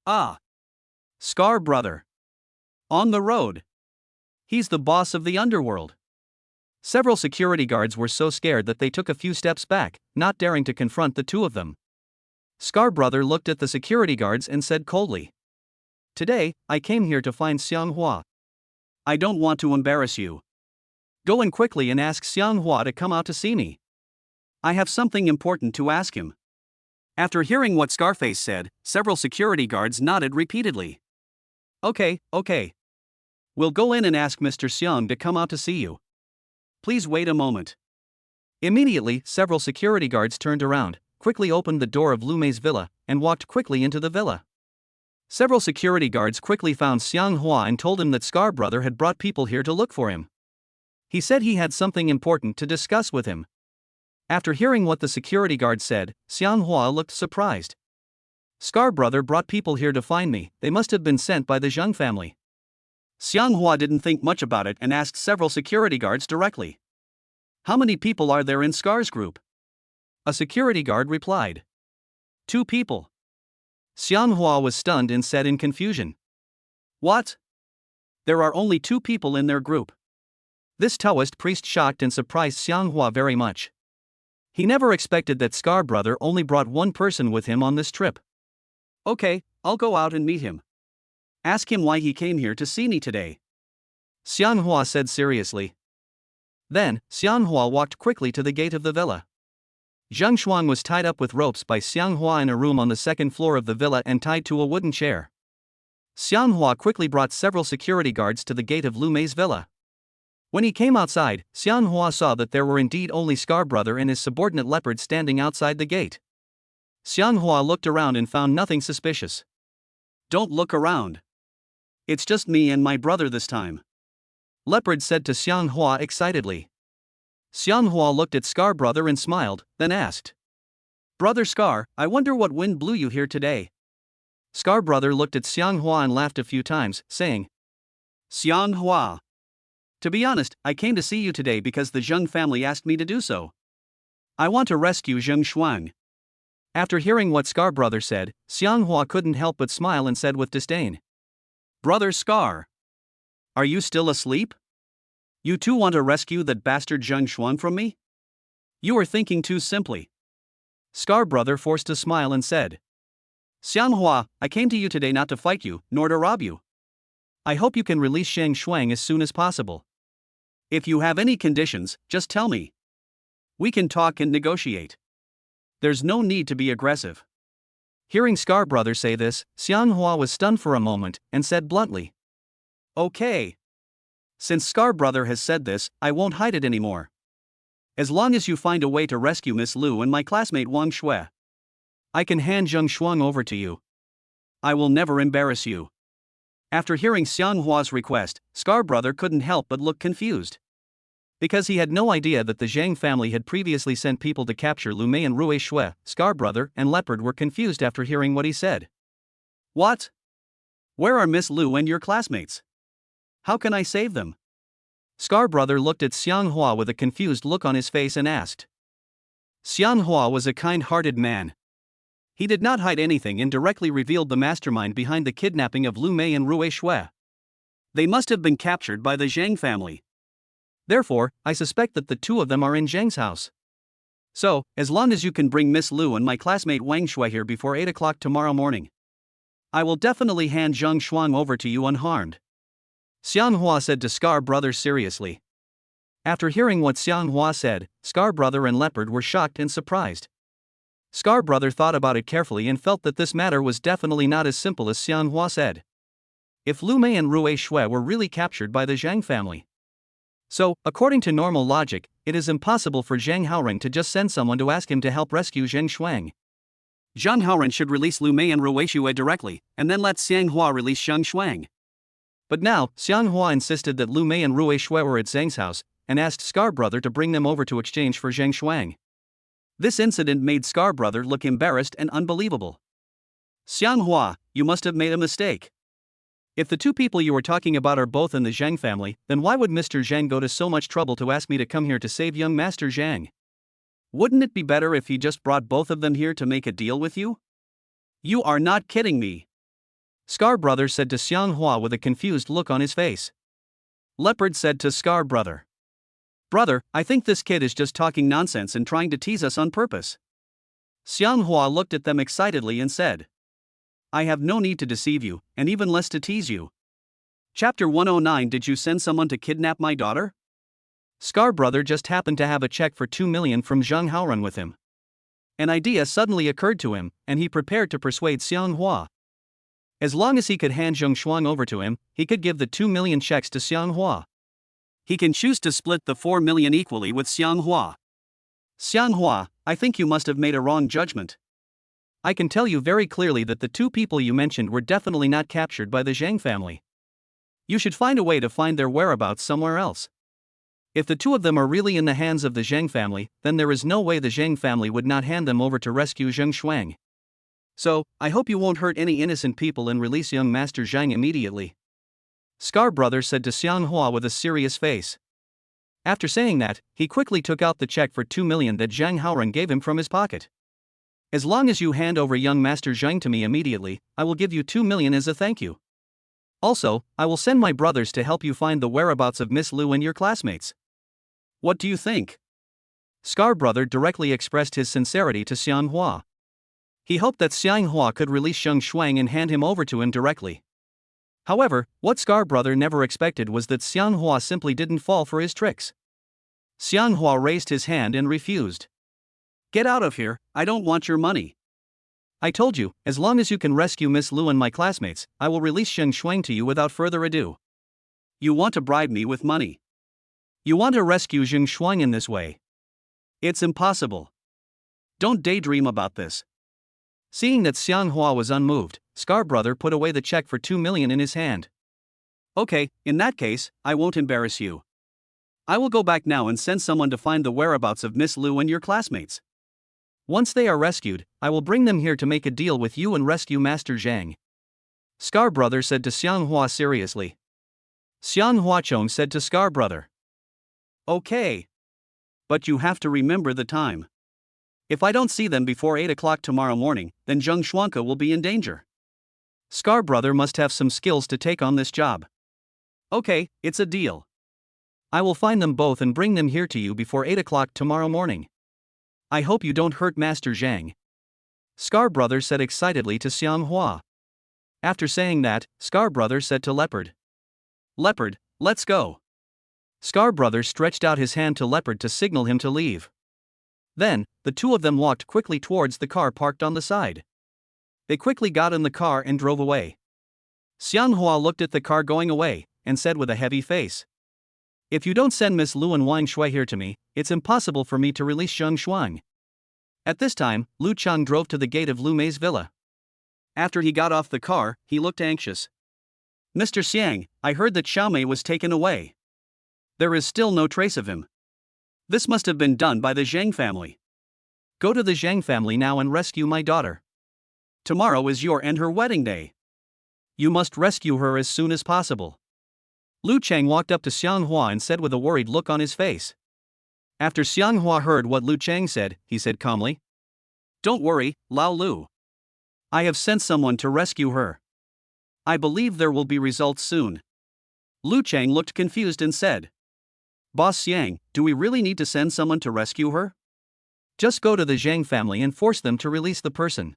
Ah! Scar brother. On the road. He's the boss of the underworld. Several security guards were so scared that they took a few steps back, not daring to confront the two of them. Scar brother looked at the security guards and said coldly. Today, I came here to find Xianghua. I don't want to embarrass you. Go in quickly and ask Xianghua to come out to see me. I have something important to ask him. After hearing what Scarface said, several security guards nodded repeatedly. Okay. We'll go in and ask Mr. Xiang to come out to see you. Please wait a moment. Immediately, several security guards turned around, quickly opened the door of Lu Mei's villa, and walked quickly into the villa. Several security guards quickly found Xianghua and told him that Scar brother had brought people here to look for him. He said he had something important to discuss with him. After hearing what the security guard said, Xianghua looked surprised. Scar brother brought people here to find me, they must have been sent by the Zheng family. Xianghua didn't think much about it and asked several security guards directly. How many people are there in Scar's group? A security guard replied. 2 people. Xianghua was stunned and said in confusion. What? There are only 2 people in their group. This Taoist priest shocked and surprised Xianghua very much. He never expected that Scar Brother only brought one person with him on this trip. Okay, I'll go out and meet him. Ask him why he came here to see me today, Xianghua said seriously. Then, Xianghua walked quickly to the gate of the villa. Zheng Shuang was tied up with ropes by Xianghua in a room on the second floor of the villa and tied to a wooden chair. Xianghua quickly brought several security guards to the gate of Lu Mei's villa. When he came outside, Xianghua saw that there were indeed only Scar Brother and his subordinate Leopard standing outside the gate. Xianghua looked around and found nothing suspicious. Don't look around. It's just me and my brother this time, Leopard said to Xianghua excitedly. Xianghua looked at Scar Brother and smiled, then asked, Brother Scar, I wonder what wind blew you here today. Scar Brother looked at Xianghua and laughed a few times, saying, Xianghua. To be honest, I came to see you today because the Zheng family asked me to do so. I want to rescue Zheng Shuang. After hearing what Scar Brother said, Xianghua couldn't help but smile and said with disdain, Brother Scar. Are you still asleep? You too want to rescue that bastard Zheng Shuang from me? You are thinking too simply. Scar Brother forced a smile and said, Xianghua, I came to you today not to fight you, nor to rob you. I hope you can release Zheng Shuang as soon as possible. If you have any conditions, just tell me. We can talk and negotiate. There's no need to be aggressive. Hearing Scar Brother say this, Xianghua was stunned for a moment and said bluntly, Okay. Since Scar Brother has said this, I won't hide it anymore. As long as you find a way to rescue Miss Lu and my classmate Wang Shui, I can hand Zheng Shuang over to you. I will never embarrass you. After hearing Xianghua's request, Scar Brother couldn't help but look confused. Because he had no idea that the Zhang family had previously sent people to capture Lu Mei and Rui Shui, Scar Brother and Leopard were confused after hearing what he said. What? Where are Miss Lu and your classmates? How can I save them? Scar Brother looked at Xianghua with a confused look on his face and asked. Xianghua was a kind-hearted man. He did not hide anything and directly revealed the mastermind behind the kidnapping of Lu Mei and Rui Shui. They must have been captured by the Zhang family. Therefore, I suspect that the two of them are in Zhang's house. So, as long as you can bring Miss Lu and my classmate Wang Shui here before 8 o'clock tomorrow morning, I will definitely hand Zheng Shuang over to you unharmed, Xianghua said to Scar Brother seriously. After hearing what Xianghua said, Scar Brother and Leopard were shocked and surprised. Scar Brother thought about it carefully and felt that this matter was definitely not as simple as Xianghua said. If Lu Mei and Rui Shui were really captured by the Zhang family, so, according to normal logic, it is impossible for Zhang Haoren to just send someone to ask him to help rescue Zheng Shuang. Zhang Haoren should release Lu Mei and Rui Shui directly, and then let Xianghua release Zheng Shuang. But now, Xianghua insisted that Lu Mei and Rui Shui were at Zhang's house, and asked Scar Brother to bring them over to exchange for Zheng Shuang. This incident made Scar Brother look embarrassed and unbelievable. Xianghua, you must have made a mistake. If the two people you were talking about are both in the Zhang family, then why would Mr. Zhang go to so much trouble to ask me to come here to save young Master Zhang? Wouldn't it be better if he just brought both of them here to make a deal with you? You are not kidding me, Scar Brother said to Xianghua with a confused look on his face. Leopard said to Scar Brother, Brother, I think this kid is just talking nonsense and trying to tease us on purpose. Xianghua looked at them excitedly and said, I have no need to deceive you, and even less to tease you. Chapter 109. Did you send someone to kidnap my daughter? Scar Brother just happened to have a check for 2 million from Zhang Haoren with him. An idea suddenly occurred to him, and he prepared to persuade Xianghua. As long as he could hand Zheng Shuang over to him, he could give the 2 million checks to Xianghua. He can choose to split the 4 million equally with Xianghua. Xianghua, I think you must have made a wrong judgment. I can tell you very clearly that the two people you mentioned were definitely not captured by the Zhang family. You should find a way to find their whereabouts somewhere else. If the two of them are really in the hands of the Zhang family, then there is no way the Zhang family would not hand them over to rescue Zheng Shuang. So, I hope you won't hurt any innocent people and release young Master Zhang immediately, Scar Brother said to Xianghua with a serious face. After saying that, he quickly took out the check for 2 million that Zhang Haoren gave him from his pocket. As long as you hand over young Master Zhang to me immediately, I will give you 2 million as a thank you. Also, I will send my brothers to help you find the whereabouts of Miss Lu and your classmates. What do you think? Scar Brother directly expressed his sincerity to Xiang Hua. He hoped that Xiang Hua could release Zheng Shuang and hand him over to him directly. However, what Scar Brother never expected was that Xiang Hua simply didn't fall for his tricks. Xiang Hua raised his hand and refused. Get out of here, I don't want your money. I told you, as long as you can rescue Miss Lu and my classmates, I will release Zheng Shuang to you without further ado. You want to bribe me with money. You want to rescue Zheng Shuang in this way. It's impossible. Don't daydream about this. Seeing that Xiang Hua was unmoved, Scar Brother put away the check for 2 million in his hand. Okay, in that case, I won't embarrass you. I will go back now and send someone to find the whereabouts of Miss Lu and your classmates. Once they are rescued, I will bring them here to make a deal with you and rescue Master Zhang. Scar Brother said to Xiang Hua seriously. Xiang Huachong said to Scar Brother. Okay. But you have to remember the time. If I don't see them before 8 o'clock tomorrow morning, then Zheng Shuangke will be in danger. Scar Brother must have some skills to take on this job. Okay, it's a deal. I will find them both and bring them here to you before 8 o'clock tomorrow morning. I hope you don't hurt Master Zhang. Scar Brother said excitedly to Xiang Hua. After saying that, Scar Brother said to Leopard. Leopard, let's go. Scar Brother stretched out his hand to Leopard to signal him to leave. Then, the two of them walked quickly towards the car parked on the side. They quickly got in the car and drove away. Xiang Hua looked at the car going away, and said with a heavy face. If you don't send Miss Lu and Wang Shui here to me, it's impossible for me to release Zheng Shuang. At this time, Lu Chang drove to the gate of Lu Mei's villa. After he got off the car, he looked anxious. Mr. Xiang, I heard that Xiaomei was taken away. There is still no trace of him. This must have been done by the Zhang family. Go to the Zhang family now and rescue my daughter. Tomorrow is your and her wedding day. You must rescue her as soon as possible. Lu Chang walked up to Xiang Hua and said with a worried look on his face. After Xiang Hua heard what Lu Chang said, he said calmly. Don't worry, Lao Lu. I have sent someone to rescue her. I believe there will be results soon. Lu Chang looked confused and said. Boss Xiang, do we really need to send someone to rescue her? Just go to the Zhang family and force them to release the person.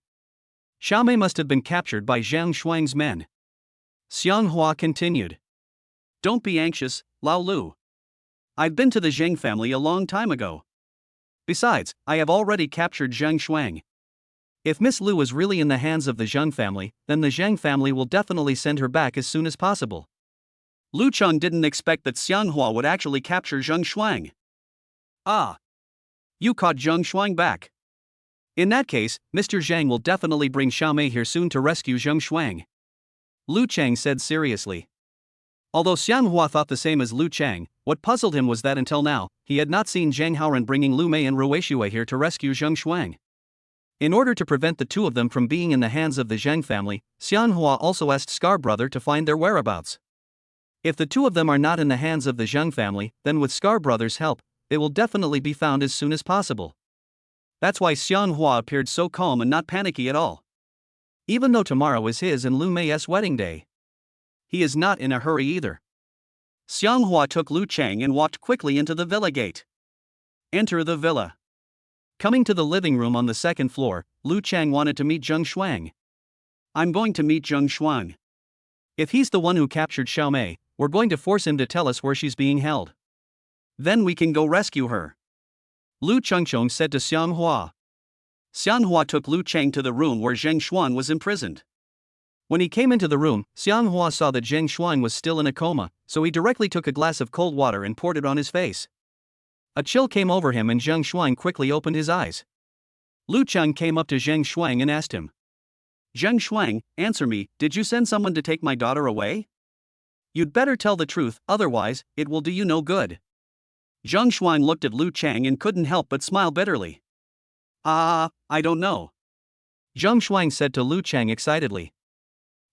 Xiaomei must have been captured by Zheng Shuang's men. Xiang Hua continued. Don't be anxious, Lao Lu. I've been to the Zhang family a long time ago. Besides, I have already captured Zheng Shuang. If Miss Lu is really in the hands of the Zheng family, then the Zhang family will definitely send her back as soon as possible. Lu Chang didn't expect that Xiang Hua would actually capture Zheng Shuang. Ah. You caught Zheng Shuang back. In that case, Mr. Zhang will definitely bring Xiaomei here soon to rescue Zheng Shuang. Lu Chang said seriously. Although Xiang Hua thought the same as Lu Chang, what puzzled him was that until now, he had not seen Zhang Haoran bringing Lu Mei and Rueishui here to rescue Zheng Shuang. In order to prevent the two of them from being in the hands of the Zhang family, Xiang Hua also asked Scar Brother to find their whereabouts. If the two of them are not in the hands of the Zheng family, then with Scar Brother's help, they will definitely be found as soon as possible. That's why Xiang Hua appeared so calm and not panicky at all. Even though tomorrow is his and Lu Mei's wedding day, he is not in a hurry either. Xiang Hua took Lu Chang and walked quickly into the villa gate. Enter the villa. Coming to the living room on the second floor, Lu Chang wanted to meet Zheng Shuang. I'm going to meet Zheng Shuang. If he's the one who captured Xiaomei, we're going to force him to tell us where she's being held. Then we can go rescue her. Lu Chengchong said to Xiang Hua. Xiang Hua took Lu Chang to the room where Zheng Shuang was imprisoned. When he came into the room, Xiang Hua saw that Zheng Shuang was still in a coma, so he directly took a glass of cold water and poured it on his face. A chill came over him and Zheng Shuang quickly opened his eyes. Lu Cheng came up to Zheng Shuang and asked him. Zheng Shuang, answer me, did you send someone to take my daughter away? You'd better tell the truth, otherwise, it will do you no good. Zheng Shuang looked at Lu Chang and couldn't help but smile bitterly. I don't know. Zheng Shuang said to Lu Chang excitedly.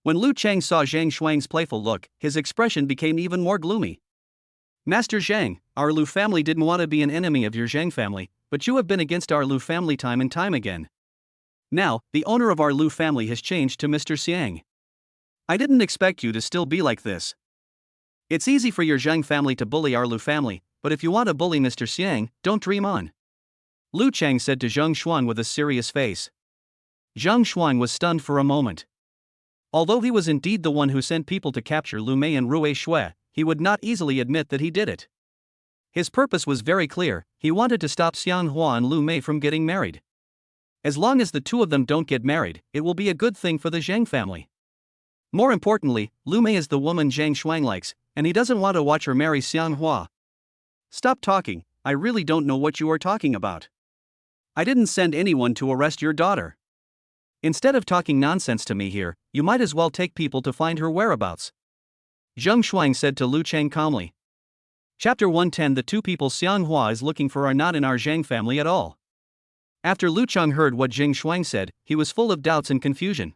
When Lu Chang saw Zheng Shuang's playful look, his expression became even more gloomy. Master Zhang, our Lu family didn't want to be an enemy of your Zhang family, but you have been against our Lu family time and time again. Now, the owner of our Lu family has changed to Mr. Xiang. I didn't expect you to still be like this. It's easy for your Zhang family to bully our Lu family, but if you want to bully Mr. Xiang, don't dream on. Lu Chang said to Zheng Shuang with a serious face. Zheng Shuang was stunned for a moment. Although he was indeed the one who sent people to capture Lu Mei and Rui Shui, he would not easily admit that he did it. His purpose was very clear: he wanted to stop Xianghua and Lu Mei from getting married. As long as the two of them don't get married, it will be a good thing for the Zhang family. More importantly, Lu Mei is the woman Zhang Shuang likes, and he doesn't want to watch her marry Xianghua. Stop talking, I really don't know what you are talking about. I didn't send anyone to arrest your daughter. Instead of talking nonsense to me here, you might as well take people to find her whereabouts. Zheng Shuang said to Lu Chang calmly. Chapter 110. The two people Xianghua is looking for are not in our Zhang family at all. After Lu Chang heard what Zheng Shuang said, he was full of doubts and confusion.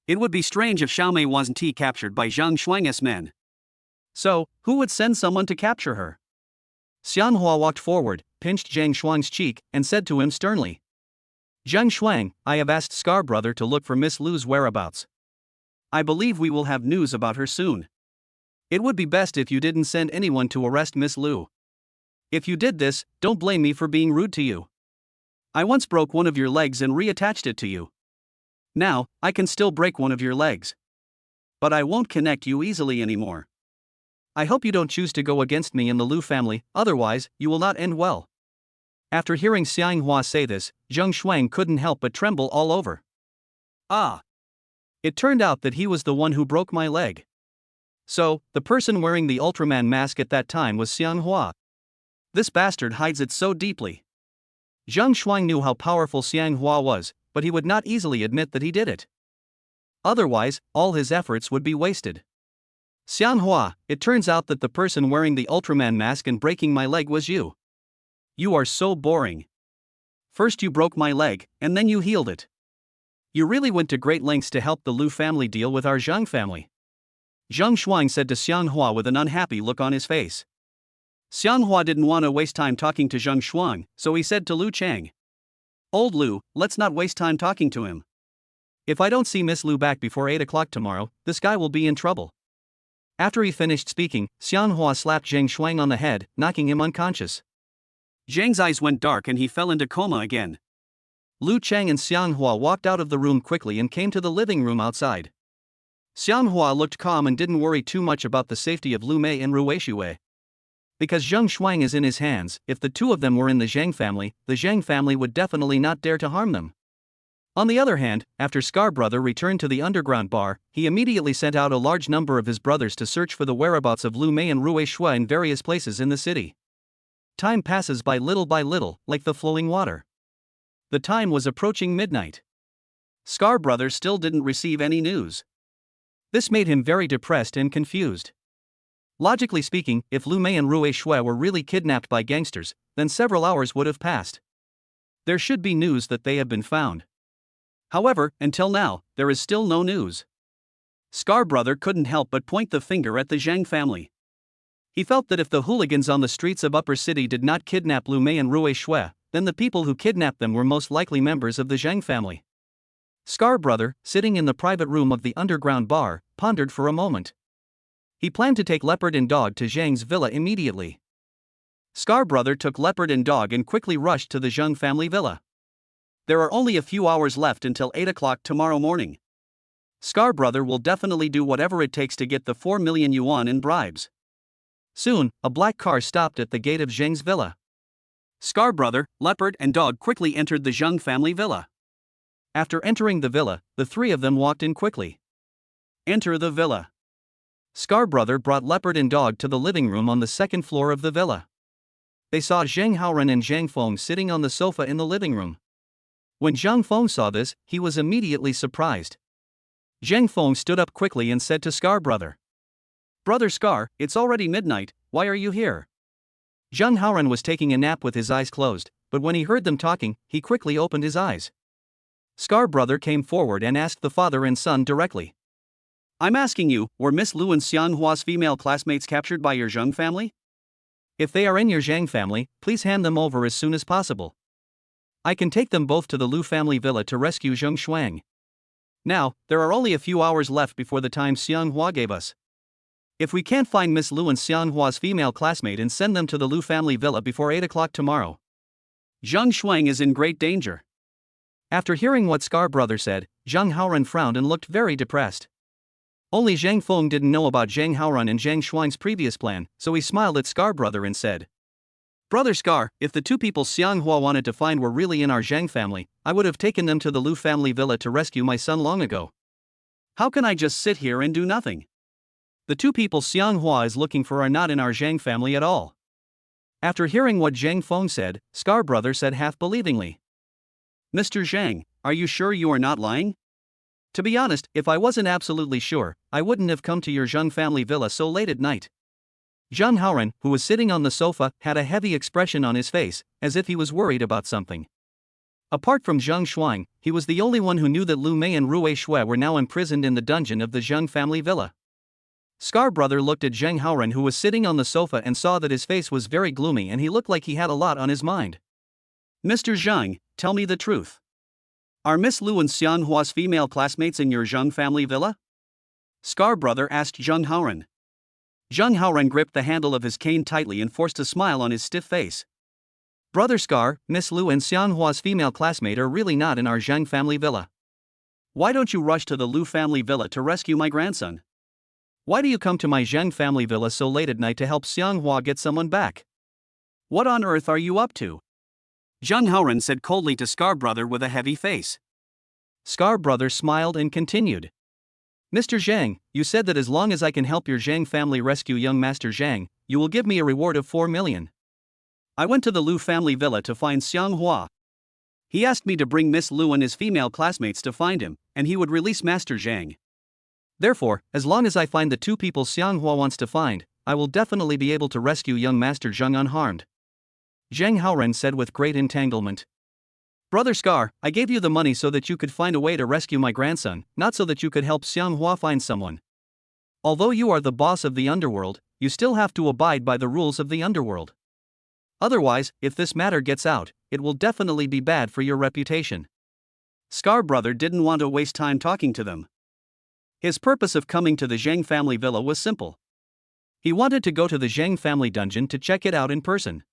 It would be strange if Xiaomei wasn't captured by Zhang Shuang's men. So, who would send someone to capture her? Xianghua walked forward, pinched Zhang Shuang's cheek, and said to him sternly. Zheng Shuang, I have asked Scar Brother to look for Miss Lu's whereabouts. I believe we will have news about her soon. It would be best if you didn't send anyone to arrest Miss Lu. If you did this, don't blame me for being rude to you. I once broke one of your legs and reattached it to you. Now, I can still break one of your legs. But I won't connect you easily anymore. I hope you don't choose to go against me and the Lu family, otherwise, you will not end well. After hearing Xianghua say this, Zheng Shuang couldn't help but tremble all over. Ah! It turned out that he was the one who broke my leg. So, the person wearing the Ultraman mask at that time was Xianghua. This bastard hides it so deeply. Zheng Shuang knew how powerful Xianghua was, but he would not easily admit that he did it. Otherwise, all his efforts would be wasted. Xianghua, it turns out that the person wearing the Ultraman mask and breaking my leg was you. You are so boring. First you broke my leg, and then you healed it. You really went to great lengths to help the Lu family deal with our Zhang family. Zheng Shuang said to Xianghua with an unhappy look on his face. Xianghua didn't want to waste time talking to Zheng Shuang, so he said to Lu Chang. Old Lu, let's not waste time talking to him. If I don't see Miss Lu back before 8 o'clock tomorrow, this guy will be in trouble. After he finished speaking, Xianghua slapped Zheng Shuang on the head, knocking him unconscious. Zhang's eyes went dark and he fell into coma again. Lu Chang and Xianghua walked out of the room quickly and came to the living room outside. Xianghua looked calm and didn't worry too much about the safety of Lu Mei and Rui Shui. Because Zheng Shuang is in his hands, if the two of them were in the Zhang family would definitely not dare to harm them. On the other hand, after Scar Brother returned to the underground bar, he immediately sent out a large number of his brothers to search for the whereabouts of Lu Mei and Rui Shui in various places in the city. Time passes by little, like the flowing water. The time was approaching midnight. Scar Brother still didn't receive any news. This made him very depressed and confused. Logically speaking, if Lu Mei and Rui Shui were really kidnapped by gangsters, then several hours would have passed. There should be news that they have been found. However, until now, there is still no news. Scar Brother couldn't help but point the finger at the Zhang family. He felt that if the hooligans on the streets of Upper City did not kidnap Lu Mei and Rui Shui, then the people who kidnapped them were most likely members of the Zhang family. Scar Brother, sitting in the private room of the underground bar, pondered for a moment. He planned to take Leopard and Dog to Zhang's villa immediately. Scar Brother took Leopard and Dog and quickly rushed to the Zhang family villa. There are only a few hours left until 8 o'clock tomorrow morning. Scar Brother will definitely do whatever it takes to get the 4 million yuan in bribes. Soon, a black car stopped at the gate of Zhang's villa. Scar Brother, Leopard and Dog quickly entered the Zhang family villa. After entering the villa, the three of them walked in quickly. Enter the villa. Scar Brother brought Leopard and Dog to the living room on the second floor of the villa. They saw Zhang Haoran and Zhang Feng sitting on the sofa in the living room. When Zhang Feng saw this, he was immediately surprised. Zhang Feng stood up quickly and said to Scar Brother. Brother Scar, it's already midnight, why are you here? Zhang Haoran was taking a nap with his eyes closed, but when he heard them talking, he quickly opened his eyes. Scar Brother came forward and asked the father and son directly. I'm asking you, were Miss Lu and Xianhua's female classmates captured by your Zhang family? If they are in your Zhang family, please hand them over as soon as possible. I can take them both to the Lu family villa to rescue Zheng Shuang. Now, there are only a few hours left before the time Xianhua gave us. If we can't find Miss Lu and Xianhua's female classmate and send them to the Lu family villa before 8 o'clock tomorrow, Zhang Shuang is in great danger. After hearing what Scar brother said, Zhang Haoran frowned and looked very depressed. Only Zhang Feng didn't know about Zhang Haoran and Zhang Shuang's previous plan, so he smiled at Scar brother and said, Brother Scar, if the two people Xianghua wanted to find were really in our Zhang family, I would have taken them to the Lu family villa to rescue my son long ago. How can I just sit here and do nothing? The two people Xianghua is looking for are not in our Zhang family at all. After hearing what Zhang Feng said, Scar brother said half believingly, Mr. Zhang, are you sure you are not lying? To be honest, if I wasn't absolutely sure, I wouldn't have come to your Zhang family villa so late at night. Zhang Haoran, who was sitting on the sofa, had a heavy expression on his face, as if he was worried about something. Apart from Zhang Shuang, he was the only one who knew that Lu Mei and Rui Shui were now imprisoned in the dungeon of the Zhang family villa. Scar brother looked at Zhang Haoran, who was sitting on the sofa, and saw that his face was very gloomy and he looked like he had a lot on his mind. Mr. Zhang, tell me the truth. Are Miss Lu and Xianhua's female classmates in your Zhang family villa? Scar brother asked Zhang Haoran. Zhang Haoran gripped the handle of his cane tightly and forced a smile on his stiff face. Brother Scar, Miss Lu and Xianhua's female classmate are really not in our Zhang family villa. Why don't you rush to the Lu family villa to rescue my grandson? Why do you come to my Zhang family villa so late at night to help Xianghua get someone back? What on earth are you up to? Zhang Haoran said coldly to Scar brother with a heavy face. Scar brother smiled and continued. Mr. Zhang, you said that as long as I can help your Zhang family rescue young Master Zhang, you will give me a reward of 4 million. I went to the Lu family villa to find Xianghua. He asked me to bring Miss Lu and his female classmates to find him, and he would release Master Zhang. Therefore, as long as I find the two people Xianghua wants to find, I will definitely be able to rescue young Master Zhang unharmed. Zhang Haoran said with great entanglement. Brother Scar, I gave you the money so that you could find a way to rescue my grandson, not so that you could help Xianghua find someone. Although you are the boss of the underworld, you still have to abide by the rules of the underworld. Otherwise, if this matter gets out, it will definitely be bad for your reputation. Scar brother didn't want to waste time talking to them. His purpose of coming to the Zhang family villa was simple. He wanted to go to the Zhang family dungeon to check it out in person.